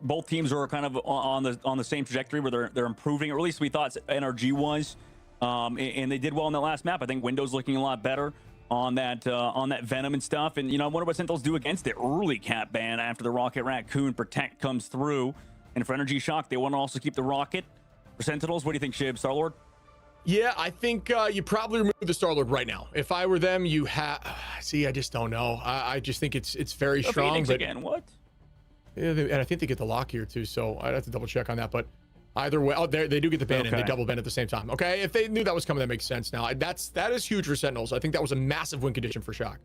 both teams are kind of on the same trajectory where they're improving, or at least we thought NRG was, and they did well in that last map. I think Windows looking a lot better on that Venom and stuff. And I wonder what Sentinels do against the early cap ban after the Rocket Raccoon Protect comes through. And for Energy Shock, they want to also keep the Rocket. For Sentinels, what do you think, Shib, Star-Lord? Yeah, I think you probably remove the Star-Lord right now. If I were them, you have. See, I just don't know. I just think it's very strong. Phoenix But again, what? Yeah, and I think they get the lock here too, so I'd have to double check on that. But either way, oh, they do get the ban and they double ban at the same time. Okay, if they knew that was coming, that makes sense. Now that is huge for Sentinels. I think that was a massive win condition for Shock.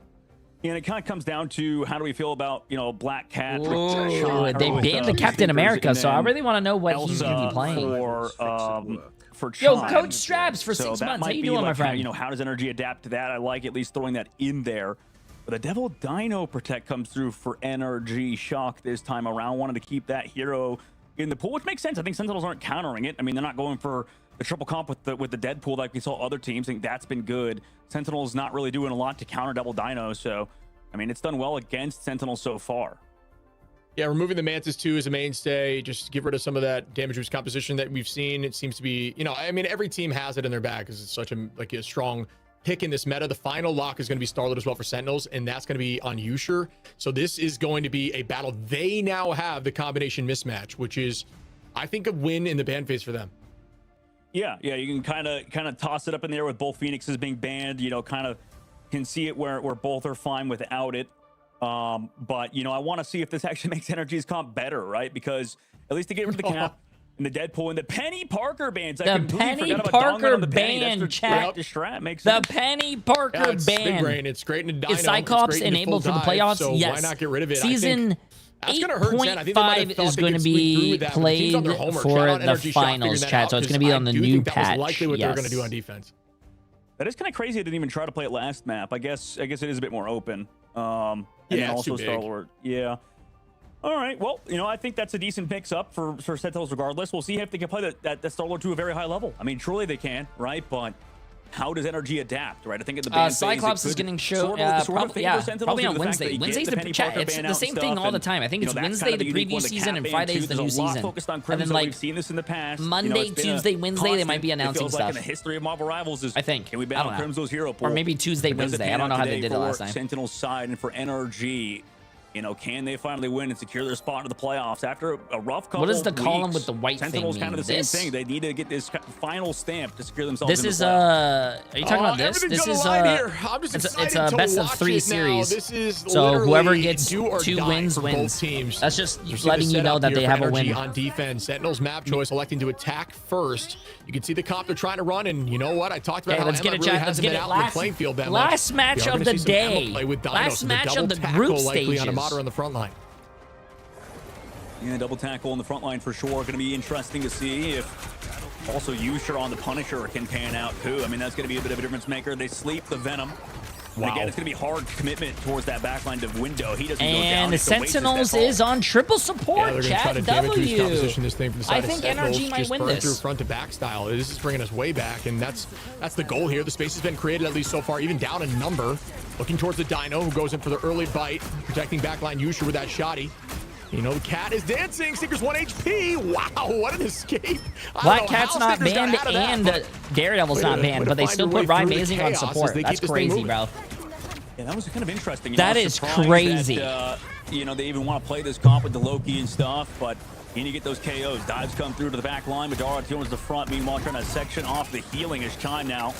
And it kind of comes down to how do we feel about Black Cat? Ooh, they banned the Captain America, so I really want to know what he's going to be playing. For Yo, Chime. Coach Straps for So 6 that months. How might you be doing, my like, friend? how does Energy adapt to that? I like at least throwing that in there. But the Devil Dino Protect comes through for Energy Shock this time around. Wanted to keep that hero in the pool, which makes sense. I think Sentinels aren't countering it. I mean, they're not going for the triple comp with the Deadpool like we saw other teams. I think that's been good. Sentinels not really doing a lot to counter Devil Dino. So, I mean, it's done well against Sentinels so far. Yeah, removing the Mantis too is a mainstay. Just get rid of some of that damage reduced composition that we've seen. It seems to be, I mean, every team has it in their bag because it's such a strong pick in this meta. The final lock is going to be Starlet as well for Sentinels, and that's going to be on Usher. So this is going to be a battle. They now have the combination mismatch, which is, I think, a win in the ban phase for them. Yeah, you can kind of toss it up in there with both Phoenixes being banned. Kind of can see it where both are fine without it. But I want to see if this actually makes Energy's comp better, right? Because at least to get rid of the cap and the Deadpool and the Penny Parker bans. I The Penny forgot about Parker on the Penny. That's ban, their chat. strat makes The sense. Penny Parker Yeah, it's big ban. brain. It's great in a Dino. Is Cyclops it's great in a enabled for full the dive, playoffs? So Yes. why not get rid of it? Season That's gonna hurt Zen. I think they might have 8.5 thought is they going to could squeak through be with that, but the team's on played their homework. for Shout out the Energy Shock figuring finals, that chat. out, So it's going to 'cause be on the I do new think that was patch. likely what they're going to Yes. do on defense. That is kind of crazy. I didn't even try to play it last map. I guess it is a bit more open. And Yeah, then it's also too big. Star-Lord. Yeah. All right. Well, I think that's a decent mix up for Sentinels regardless. We'll see if they can play that Star-Lord to a very high level. I mean, surely they can, right? But how does Energy adapt, right? I think at the ban phase, Cyclops it is could getting shown probably probably on Wednesday. Wednesday's the chat. It's the same thing all the time. I think it's Wednesday the preview season and Friday's the new season. On And then like like we've seen this in the past. Monday, It's been a Tuesday, Wednesday, they might be constant. It announcing feels stuff. Like in the history of Marvel Rivals is I think. can we ban I don't on know. Crimso's hero pool? Or maybe Tuesday, It doesn't Wednesday. pan I don't know out how they today did it last for time. Sentinel's side and for NRG. Can they finally win and secure their spot in the playoffs after a rough couple? What is the of column weeks? with the white thing Sentinels mean? kind of the This? same thing. They need to get this final stamp to secure themselves. This in the is playoffs. are you talking about this? everything's This on is the line here. I'm just it's excited a to best of watch 3 it now. series. This is So whoever literally gets do or 2 die wins for wins. both teams. That's just You see the letting you know setup that here they for have a Energy win. on defense. Sentinels map choice electing to attack first. You can see the comp they're trying to run, and you know what? I talked about Okay, how let's get Emma it, really chat. Let's hasn't get been it. out in the playing field that Last much. match We are of gonna the see some Emma day. play with Dino, Last so match double of the tackle group likely on stages. Amater on the front line. Yeah, double tackle on the front line for sure. Going to be interesting to see if also Usher on the Punisher can pan out too. I mean, that's going to be a bit of a difference maker. They sleep the Venom. And Wow. again, it's going to be hard commitment towards that backline of Window. He doesn't go down. And He has to wait to step Sentinels off. is on triple Yeah, support, they're going to try chat. to damage reduce W. composition this thing from the side I of think Sentinels, NRG might just win burn through this. front to back style. This is bringing us way back, and that's the goal here. The space has been created at least so far, even down a number. Looking towards the Dino, who goes in for the early bite, protecting backline Usher with that shotty. The cat is dancing. Sticker's 1 HP. Wow, what an escape. Black Cat's not banned and Daredevil's not banned, but they still put Ryan Mazing on support. That's crazy, bro. Yeah, that was kind of interesting. That is crazy. That, you know, they even want to play this comp with the Loki and stuff, but you need to get those KOs. Dives come through to the back line. Madara towards the front. Meanwhile, trying to section off the healing is Chime now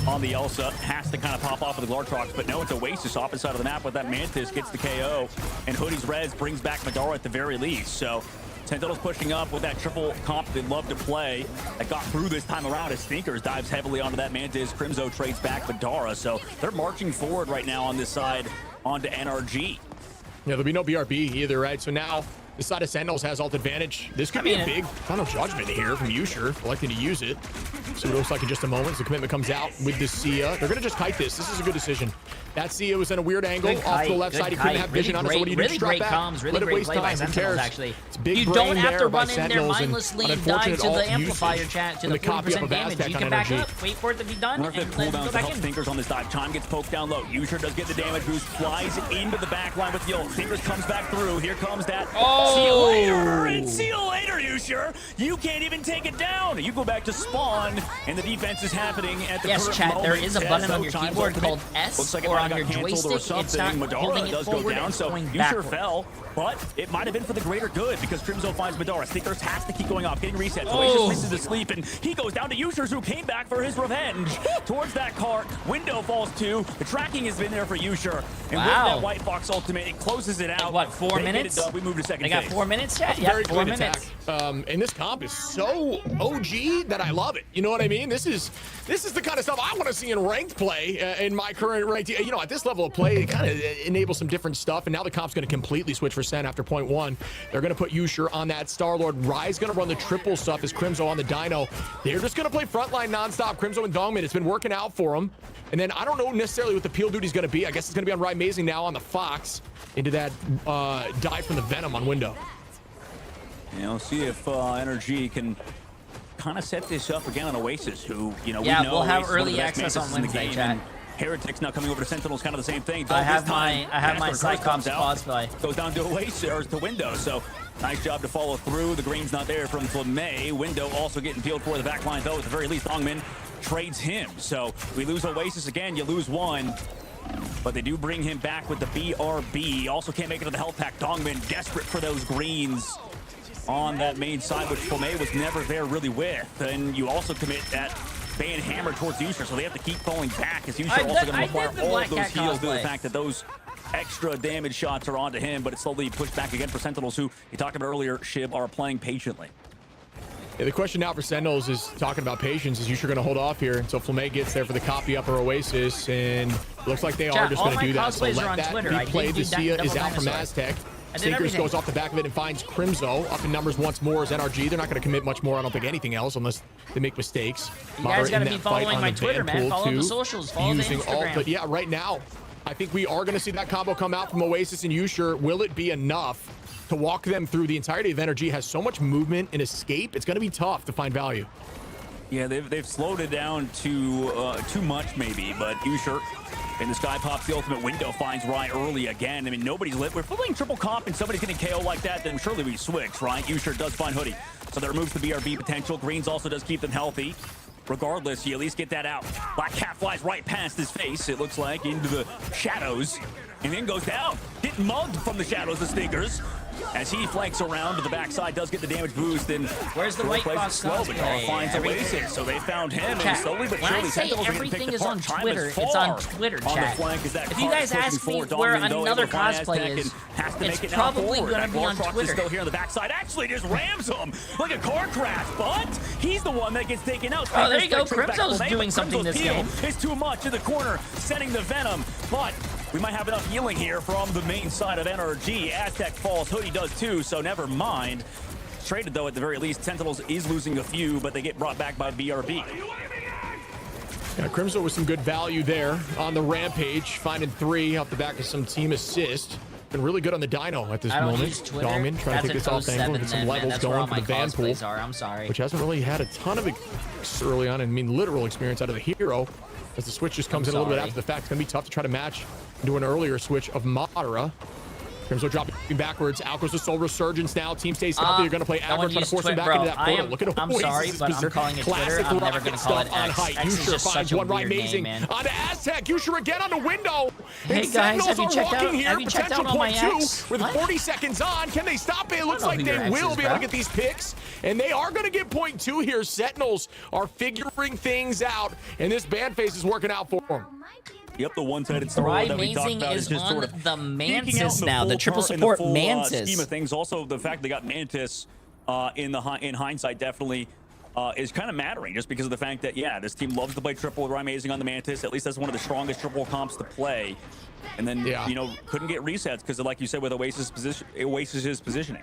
on the Elsa. Has to kind of pop off with the Glartrox, but no, it's Oasis off inside of the map with that Mantis. Gets the KO, and Hoodie's res brings back Madara at the very least. So Sentinel's pushing up with that triple comp they'd love to play. That got through this time around as Stinkers dives heavily onto that Mantis. Crimzo trades back Madara. So they're marching forward right now on this side onto NRG. Yeah, there'll be no BRB either, right? So now the side of Sentinels has ult advantage. This could be a big final judgment here from Yusher, electing to use it. So it looks like in just a moment, the commitment comes out with the Sia. They're going to just kite this. This is a good decision. That Sia was in a weird angle off the left side. He couldn't have vision on it. So what do you do? Really Drop great back. comms, really Let it great waste play by time. Who Sentinels, cares? actually. It's big You brain don't have to there by run in there Sentinels mindlessly and unfortunate dive to ult the amplifier usage chat to from the copy up 40% of damage. Aztec You on can back NRG. up, wait for it to be done, I wonder if and they then cool down go to back help in. Stinkers on this dive. Chime gets poked down low. Yusher does get the damage boost, flies into the back line with the ult. Stinkers comes back through. Here comes that. Oh! See you later! And see you later, Yusher! You can't even take it down! You go back to spawn, and the defense is happening at the Yes, current chat, moment. there is a button on your Chime's keyboard ultimate called S, looks like it or might on have your got canceled or joystick. It's not something. holding Madara it does go forward, down, it's so going Yusher backward. fell, but it might have been for the greater good because Crimzo finds Madara. Stinkers has to keep going off, getting resets. Oh. Oasis misses the sleep, and he goes down to Yusher, who came back for his revenge towards that cart. Window falls too. The tracking has been there for Yusher, and with Wow. that White Fox ultimate, it closes it out. What, 4 They get it minutes? done. We move to second They got phase. 4 minutes, chat? That's a Yeah, very 4 clean minutes. attack. And this comp is so OG that I love it. You know what I mean? This is the kind of stuff I want to see in ranked play in my current ranked. You know, at this level of play, it kind of enables some different stuff. And now the comp's going to completely switch for Sen after point one. They're going to put Yusher on that Star-Lord. Rai's going to run the triple stuff as Crimzo on the Dino. They're just going to play frontline nonstop. Crimzo and Dongmin. It's been working out for them. And then I don't know necessarily what the peel duty is going to be. I guess it's going to be on Rai Mazing now on the Fox into that dive from the Venom on window. You know, see if Energy can kind of set this up again on Oasis, who, you know, Yeah, we know we'll have Oasis is one of early the best access on Mantises in the Wednesday, game, chat. and Heretics now coming over to Sentinels, kind of the same thing. I have This time, my Casper Curse comes Cyclops out, cosplay. goes down to Oasis, or to Window, so nice job to follow through. The green's not there from Flamay. Window also getting peeled for the back line, though. At the very least, Dongmin trades him. So we lose Oasis again, you lose one. But they do bring him back with the BRB. Also can't make it to the health pack. Dongmin desperate for those greens on that main side, which Flamay was never there really with. And you also commit that Ban Hammer towards Yusher, so they have to keep falling back as Yusher also going to require all of those heals due to the fact that those extra damage shots are onto him, but it's slowly pushed back again for Sentinels, who you talked about earlier, Shib, are playing patiently. Yeah, the question now for Sentinels is talking about patience. Is Yusher going to hold off here until Flamay gets there for the copy up or Oasis? And it looks like they are just going to do that. So let that be played. The Sia is out from Aztec. Stinkers goes off the back of it and finds Crimzo up in numbers once more as NRG. They're not going to commit much more, I don't think, anything else unless they make mistakes. You guys got to be following my Twitter, man. Follow the socials. Follow the Instagram. But yeah, right now, I think we are going to see that combo come out from Oasis and Yusher. Will it be enough to walk them through? The entirety of NRG has so much movement and escape. It's going to be tough to find value. Yeah, they've slowed it down to too much maybe, but Yusher and the Sky pops the ultimate. Window, finds Rai early again. I mean, nobody's lit. We're playing triple comp and somebody's getting KO like that, then surely we switch, right? Yusher does find Hoodie, so that removes the BRB potential. Greens also does keep them healthy. Regardless, you at least get that out. Black Cat flies right past his face, it looks like, into the shadows, and then goes down. Get mugged from the shadows, the Stinkers. As he flanks around to the backside, does get the damage boost, and where's the White Fox slow, but finds Oasis, so they found him, and slowly but surely Sentinels are getting picked everything is apart. on Chime Twitter, is it's on far Twitter, on the chat. flank as that If you cart guys pushing ask me forward. where Dongmin, though, another able to find cosplay Aztec is, and has to it's make it now probably forward. gonna That be on Glartrox is Twitter. still here on the backside, actually just rams him like a car crash, but he's the one that gets taken out. Oh, there you go. Straight back Crimzo's Flamay, doing but something Crimzo's this peel game. is too much in the corner, sending the Venom, but we might have enough healing here from the main side of NRG. Aztec falls, Hoodie does too, so never mind. Traded though at the very least. Sentinels is losing a few, but they get brought back by BRB. Yeah, Crimzo with some good value there on the Rampage, finding 3 off the back of some team assist. Been really good on the Dino at this I don't moment. use Twitter. Dongmin trying to take this off angle and get some levels going for the Van Pool, I'm sorry. which hasn't really had a ton of early on, and I mean literal experience out of the hero, as the switch just comes in a little bit after the fact. It's going to be tough to try to match into an earlier switch of Madara. Crimzo dropping backwards. Out goes the Soul Resurgence now. Team stays healthy. You're going to play no one aggro, trying to used force him Twitter, back bro. into that portal. Look at I'm Oasis' sorry, but I'm position. calling it Twitter. Classic I'm never rocket gonna call it stuff on X. height. X is Yusher just finds such a one right weird name, amazing. man. On to Aztec. Yusher again on the window. Hey, And guys, have Sentinels you are checked out- walking here. have you checked Potential out all my point two X? with What? 40 seconds on. Can they stop it? It looks know like who they your X will is, be able to bro. get these picks. And they are going to get point two here. Sentinels are figuring things out. And this ban phase is working out for them. Yep, the one-sided story that we talked Amazing about is is just on sort of the peeking out Mantis in now, the full triple in support full, Mantis. scheme of things. Also, the fact they got Mantis in hindsight definitely is kind of mattering, just because of the fact that this team loves to play triple with Amazing on the Mantis. At least that's one of the strongest triple comps to play. And then couldn't get resets because, like you said, with Oasis's positioning.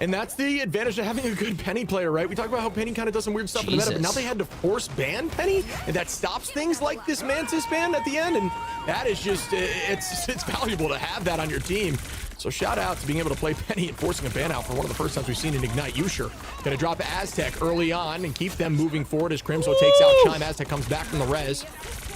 And that's the advantage of having a good Penny player, right? We talked about how Penny kind of does some weird stuff in the meta, but now they had to force ban Penny, and that stops things like this Mantis ban at the end, and that is just, it's valuable to have that on your team. So shout out to being able to play Penny and forcing a ban out for one of the first times we've seen in Ignite. Yusher gonna drop Aztec early on and keep them moving forward as Crimzo takes out Chime. Aztec comes back from the res.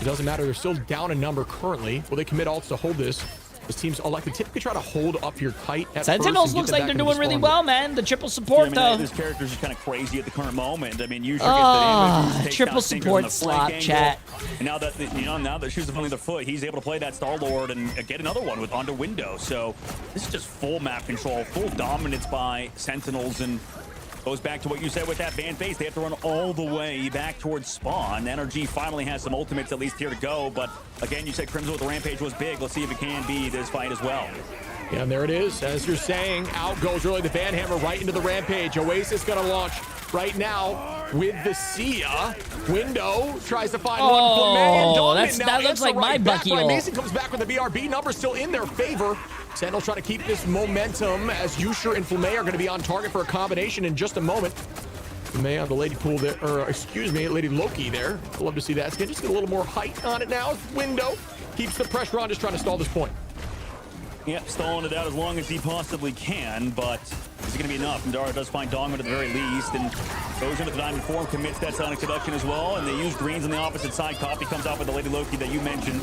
It doesn't matter, they're still down a number currently. Will they commit ults to hold this? This team's like to typically try to hold up your kite at Sentinels first looks like they're doing really well, man. The triple support, Yeah, though. this character's just kind of crazy at the current moment. I mean, usually gets the damage, triple support slot, chat. And now that now that Shoes on the foot, he's able to play that Star Lord and get another one with onto window. So this is just full map control, full dominance by Sentinels, and goes back to what you said with that ban phase. They have to run all the way back towards spawn. Energy finally has some ultimates at least here to go, but again, you said Crimson with the Rampage was big. Let's see if it can be this fight as well. Yeah, and there it is. As you're saying, out goes really the Van Hammer right into the Rampage. Oasis gonna launch right now with the Sia. Window tries to find one for man. Dominant now that looks like my Bucky ult. Mason comes back with the BRB. Number still in their favor. Sentinels trying to keep this momentum as Yusher and Flamay are going to be on target for a combination in just a moment. Flamay on the Lady Pool there, or excuse me, Lady Loki there. I'd love to see that. Just get a little more height on it now. Window keeps the pressure on, just trying to stall this point. Yep, stalling it out as long as he possibly can, but is it going to be enough? Madara does find Dogman at the very least, and goes into the Diamond form, commits that Sonic Seduction as well, and they use greens on the opposite side. Coffee comes out with the Lady Loki that you mentioned.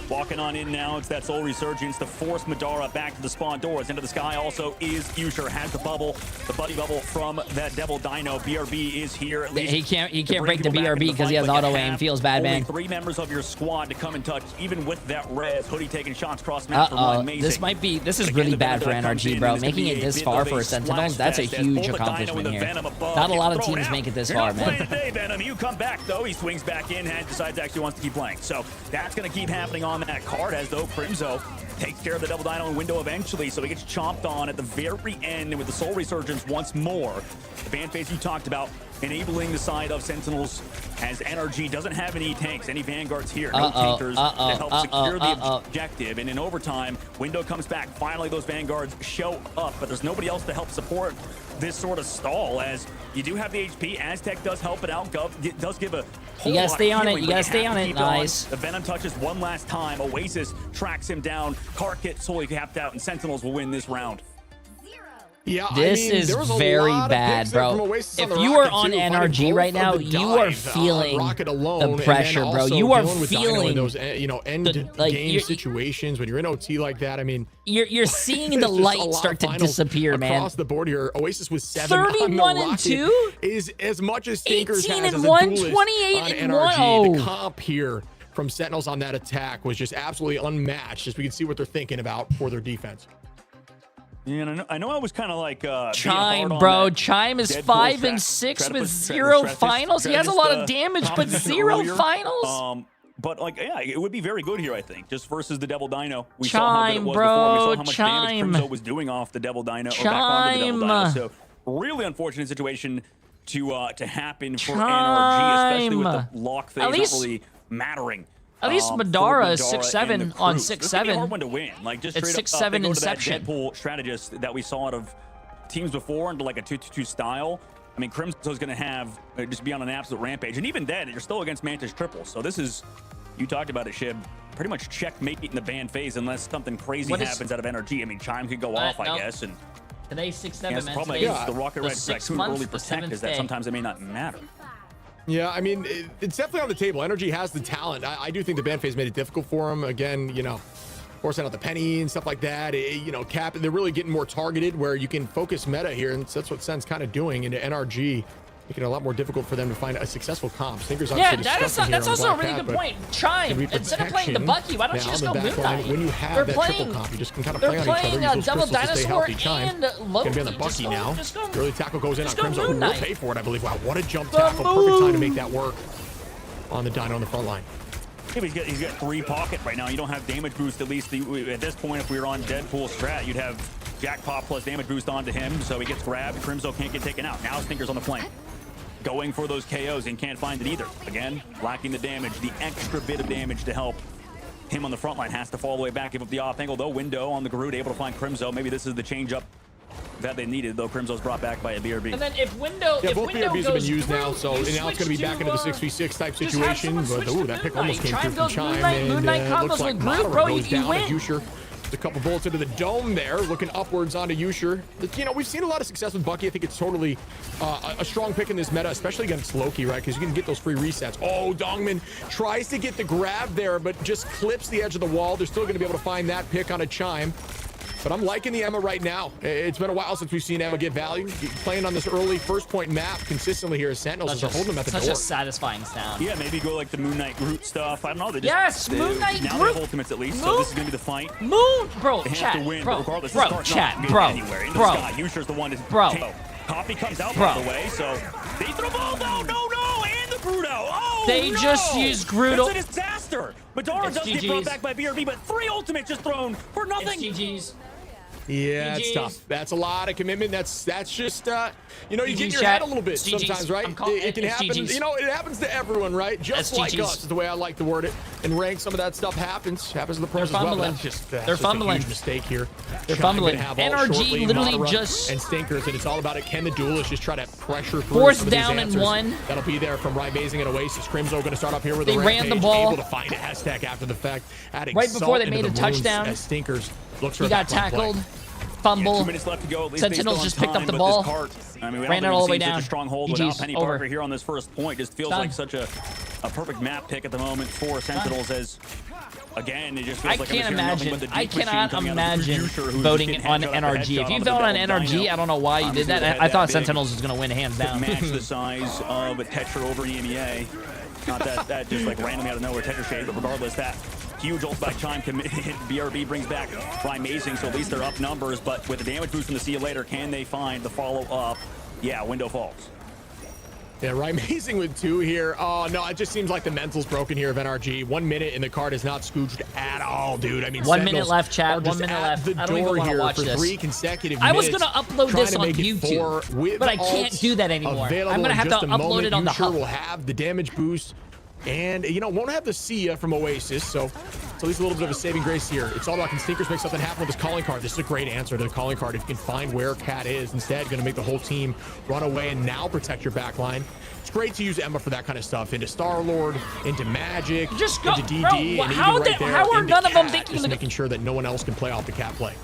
Walking on in now, it's that Soul Resurgence to force Madara back to the spawn doors. Into the sky also is Yusher, has the bubble, the buddy bubble from that Devil Dino. BRB is here at least. He can't break the BRB because he has auto aim. Feels bad, man. Only 3 members of your squad to come in touch, even with that res. Hoodie taking shots cross map from Amazing. This is really bad for NRG, bro. Making it this far for a Sentinels, that's a huge accomplishment here. Not a lot of teams make it this far, man. Today, Venom. You come back though. He swings back in and decides actually wants to keep playing. So that's going to keep happening on that card, as though Crimzo takes care of the Double Dino and window eventually, so he gets chomped on at the very end with the Soul Resurgence once more. The ban phase you talked about enabling the side of Sentinels, as NRG doesn't have any tanks, any Vanguards here, no tankers to help secure the objective. And in overtime, window comes back. Finally, those Vanguards show up, but there's nobody else to help support this sort of stall, as you do have the HP. Aztec does help it out. Does give a you gotta stay on it. You gotta stay on it. Nice. The Venom touches one last time. Oasis tracks him down. Cart gets solely capped out, and Sentinels will win this round. Yeah, this is very bad, bro. If you are on NRG right now, you are feeling the pressure, bro. You are feeling those, end game situations when you're in OT like that. I mean, you're seeing the light start to disappear, man. Across the board here, Oasis with 7 31 and 2 is as much as Stinkers 18 has and as 1, a 28 and 1. Oh. The comp here from Sentinels on that attack was just absolutely unmatched. As we can see what they're thinking about for their defense. Yeah, I know I was kind of like Chime, bro. Chime is 5 and 6 with 0 finals. He has a lot of damage, but 0 finals. But like, yeah, it would be very good here, I think, just versus the Devil Dino. We Chime, saw how good it was bro. before. We saw how much Chime. damage Crimzo was doing off the Devil Dino, or back onto the Devil Dino. So really unfortunate situation to happen for NRG, especially with the lock phase not really mattering. At least Madara is 6-7 on 6-7. This would be a hard one to win. Like, just it's straight 6-7 up, Inception. Deadpool strategist that we saw out of teams before into like a 2-2-2 style. I mean, Crimso's going to have just be on an absolute rampage, and even then, you're still against Mantis triple. So this is, you talked about it, Shib, pretty much checkmate in the ban phase unless something crazy happens out of NRG. I mean, Chime could go off, I guess, and today's 6-7. the problem is the Rocket Red Raccoon early protect is that sometimes it may not matter. Yeah, I mean, it's definitely on the table. NRG has the talent. I do think the ban phase made it difficult for him. Again, forcing out the penny and stuff like that. You know, Cap, they're really getting more targeted where you can focus meta here, and that's what Sen's kind of doing into NRG, making it a lot more difficult for them to find a successful comp. Stinker's Yeah, obviously that's also a really good point. Chime, instead of playing the Bucky, why don't you just go Moon Knight? When you have that triple comp, you just can kind of play on each other. Use those Double crystals to stay Dinosaur healthy. Chime and gonna be on the Bucky now. The early tackle goes in on Crimson, who will Knight. pay for it, I believe. Wow, what a jump tackle. Perfect time to make that work on the Dino on the front line. Yeah, but he's got 3 pocket right now. You don't have damage boost, at least at this point. If we were on Deadpool strat, you'd have Jackpot plus damage boost onto him, so he gets grabbed. Crimzo can't get taken out. Now Stinker's on the flank, going for those KOs and can't find it either. Again, lacking the damage, the extra bit of damage to help him on the front line. Has to fall all the way back, give up the off angle, though. Window on the Groot, able to find Crimzo. Maybe this is the change up that they needed, though. Crimzo's brought back by a BRB. And then if Window, Yeah, if both Window BRBs goes have been used through, now, so now it's going to be back into the 6v6 type just have situation. someone But switch ooh, to that pick Moon almost Knight. came Chime through from goes Chime, Moon Knight, and Moon Knight combos looks like with Groot, Madara bro, goes you down win. to Yusher. A couple bullets into the dome there, looking upwards onto Yusher. You know, we've seen a lot of success with Bucky. I think it's totally a strong pick in this meta, especially against Loki, right? Because you can get those free resets. Oh, Dongman tries to get the grab there, but just clips the edge of the wall. They're still going to be able to find that pick on a Chime. But I'm liking the Emma right now. It's been a while since we've seen Emma get value. Playing on this early first point map consistently here as Sentinels are holding them at the door. Such a satisfying sound. Yeah, maybe go like the Moon Knight Groot stuff. I don't know. They just, Yes, Moon Knight now Groot. they have ultimates at least, so this is gonna be the fight. Moon, bro, They have chat, to win, bro, but regardless, bro, this card's chat, not bro, going anywhere. In bro, the sky, Yusher's the one to bro. Copy comes out, Bro. by the way, so they throw ball. No, and the Grudo. Oh, They no. just used Grudo. It's a disaster. Madara It's does get GGs. brought back by BRB, but 3 ultimates just thrown for nothing. It's GG's. Yeah, it's GGs. tough. That's a lot of commitment. That's just you know, you get in your chat. head a little bit It's GGs. sometimes, right? I'm call- It can it's happen. GGs. You know, it happens to everyone, right? Just It's like GGs. us is the way I like to word it. And rank, some of that stuff happens to the pros as well. fumbling. That's just They're just fumbling. a huge mistake here. They're Trying to fumbling. have all NRG shortly, literally Madara just- and Stinkers, and it's all about it. Can the duelist just try to pressure through Fourth some of these down and answers? 1. That'll be there from Ryan Mazing at Oasis. Crimzo going to start up here with They a ran the rampage, ball. able to find a Aztec after the fact, adding Right before salt they into made the a wounds touchdown. as Stinkers looks for He a got backline play. tackled. Fumble. 2 minutes left to go. At least they Sentinels still just on picked up time, the but ball. this cart, I mean, we Ran it haven't all the way seen down. such a stronghold GG's, without Penny over. Parker here on this first point. Just feels Done. like such a perfect map pick at the moment for Sentinels as, again, it just feels I like can't I'm just hearing nothing imagine. but the I deep machine cannot coming out of imagine Yusher, who's just voting getting on headshot after NRG. headshot If you on the vote on double NRG, dino. I don't know why you did Obviously, that. they had I thought big Sentinels was gonna win hands down. match the size of a Tetra over EMEA. Not that just like randomly out of nowhere Tetra shade, but regardless, that huge ult by Chime committed. BRB brings back Ryan Mazing, so at least they're up numbers, but with the damage boost from the See You Later, can they find the follow-up? Yeah, window falls. Yeah, Ryan Mazing with 2 here. Oh, no, it just seems like the mental's broken here of NRG. 1 minute and the card is not scooched at all, dude. I mean, 1 minute Sentinels left, chat. are 1 just minute at left. the I don't even door want to here watch for this. 3 consecutive I was minutes, gonna upload trying this to on make it YouTube, 4 with but I can't ults do that anymore. available I'm gonna in have just to a upload moment. it on the Yusher hub. will have the damage boost. And, you know, won't have the Sia from Oasis, so it's at least a little bit of a saving grace here. It's all about, can Stinkers make something happen with this calling card? This is a great answer to the calling card. If you can find where Cat is, instead, going to make the whole team run away and now protect your back line. It's great to use Emma for that kind of stuff. Into Star-Lord, into Magic, Just go, into DD, bro, and even how right did- there how are into none of them Cat, thinking just of- making sure that no one else can play off the Cat play.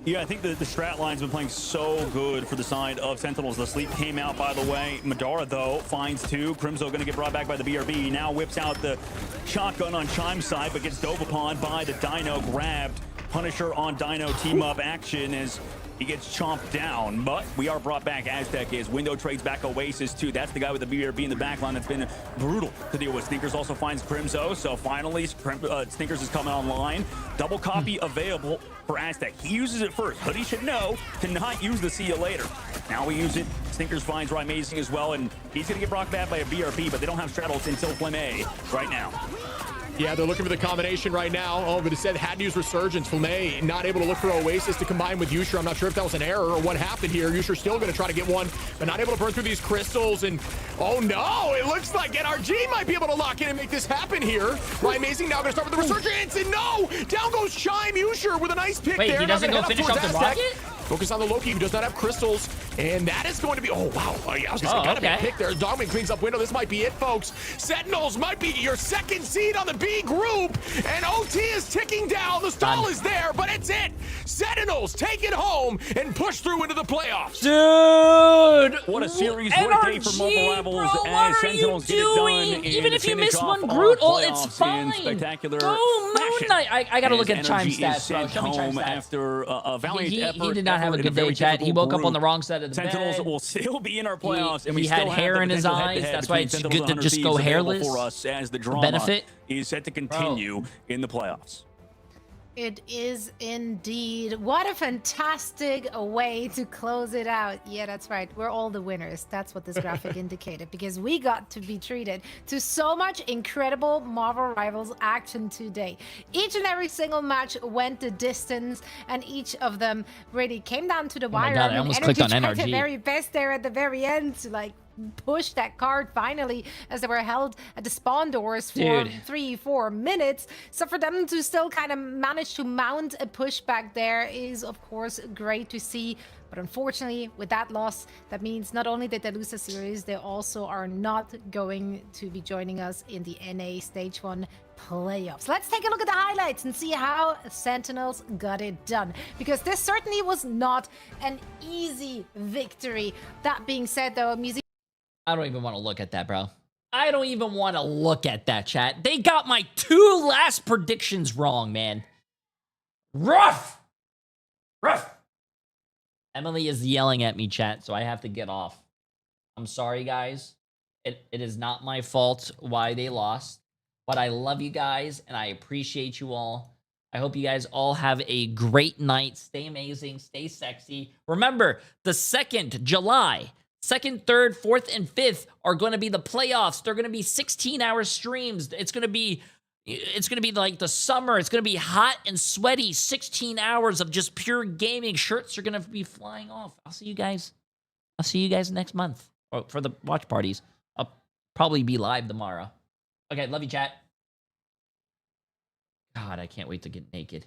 Yeah, I think the strat line's been playing so good for the side of Sentinels. The sleep came out, by the way. Madara, though, finds 2. Crimzo going to get brought back by the BRB. Now whips out the shotgun on Chime's side, but gets dove upon by the Dino. Grabbed. Punisher on Dino team-up action as he gets chomped down. But we are brought back. Aztec is. Window trades back Oasis, too. That's the guy with the BRB in the back line that's been brutal to deal with. Sneakers also finds Crimzo, so finally Sneakers is coming online. Double copy available for Aztec. He uses it first, but he should know to not use the See You Later. Now we use it. Snickers finds Ryan Mazing as well, and he's going to get brought back by a BRB, but they don't have straddles until Flame A right now. Yeah, they're looking for the combination right now. Oh, but it said had to use Resurgence. Flame not able to look for Oasis to combine with Yusher. I'm not sure if that was an error or what happened here. Yusher's still going to try to get one, but not able to burn through these crystals. And oh no, it looks like NRG might be able to lock in and make this happen here. Ryan Mazing now going to start with the Resurgence, and no, down goes Chime. Yusher with a nice pick there. Wait, he doesn't go finish off the rocket? Focus on the Loki, who does not have crystals, and that is going to be, oh wow, oh, yeah, I was gonna say, gotta be a pick there. Dogman cleans up window. This might be it, folks. Sentinels might be your second seed on the B group, and OT is ticking down. The stall is there, but it's it. Sentinels take it home and push through into the playoffs. Dude, what a series day for Mobile Rebels as Sentinels get it done. Even if you finish miss off one our Groot ult, it's playoffs in fine. spectacular Go fashion. Moon Knight, I gotta and look his at Chime energy is stats, bro. sent Show me Chime home stats. after a valiant He effort. did not have a effort in good day, very chat. He difficult woke up on the group. wrong side of the Sentinels bed. will still be in our playoffs, and we He still had have hair the in his potential eyes. head-to-head That's why between it's Sentinels good and to Hunter just go Thieves available hairless. for us as the for drama benefit. is set to continue in the playoffs. It is indeed. What a fantastic way to close it out. Yeah, that's right. We're all the winners. That's what this graphic indicated, because we got to be treated to so much incredible Marvel Rivals action today. Each and every single match went the distance, and each of them really came down to the wire. God, I almost clicked on tried NRG. their very best there at the very end to like push that card finally, as they were held at the spawn doors for Dude. 3-4 minutes. So for them to still kind of manage to mount a pushback there is of course great to see. But unfortunately, with that loss, that means not only did they lose the series, they also are not going to be joining us in the NA Stage 1 playoffs. Let's take a look at the highlights and see how Sentinels got it done, because this certainly was not an easy victory. That being said, though, I don't even want to look at that, bro. I don't even want to look at that, chat. They got my 2 last predictions wrong, man. Rough! Rough! Emily is yelling at me, chat, so I have to get off. I'm sorry, guys. It is not my fault why they lost, but I love you guys, and I appreciate you all. I hope you guys all have a great night. Stay amazing. Stay sexy. Remember, the 2nd, July, 2nd, 3rd, 4th, and 5th are going to be the playoffs. They're going to be 16-hour streams. It's going to be like the summer. It's going to be hot and sweaty. 16 hours of just pure gaming. Shirts are going to be flying off. I'll see you guys next month for the watch parties. I'll probably be live tomorrow. Okay, love you, chat. God, I can't wait to get naked.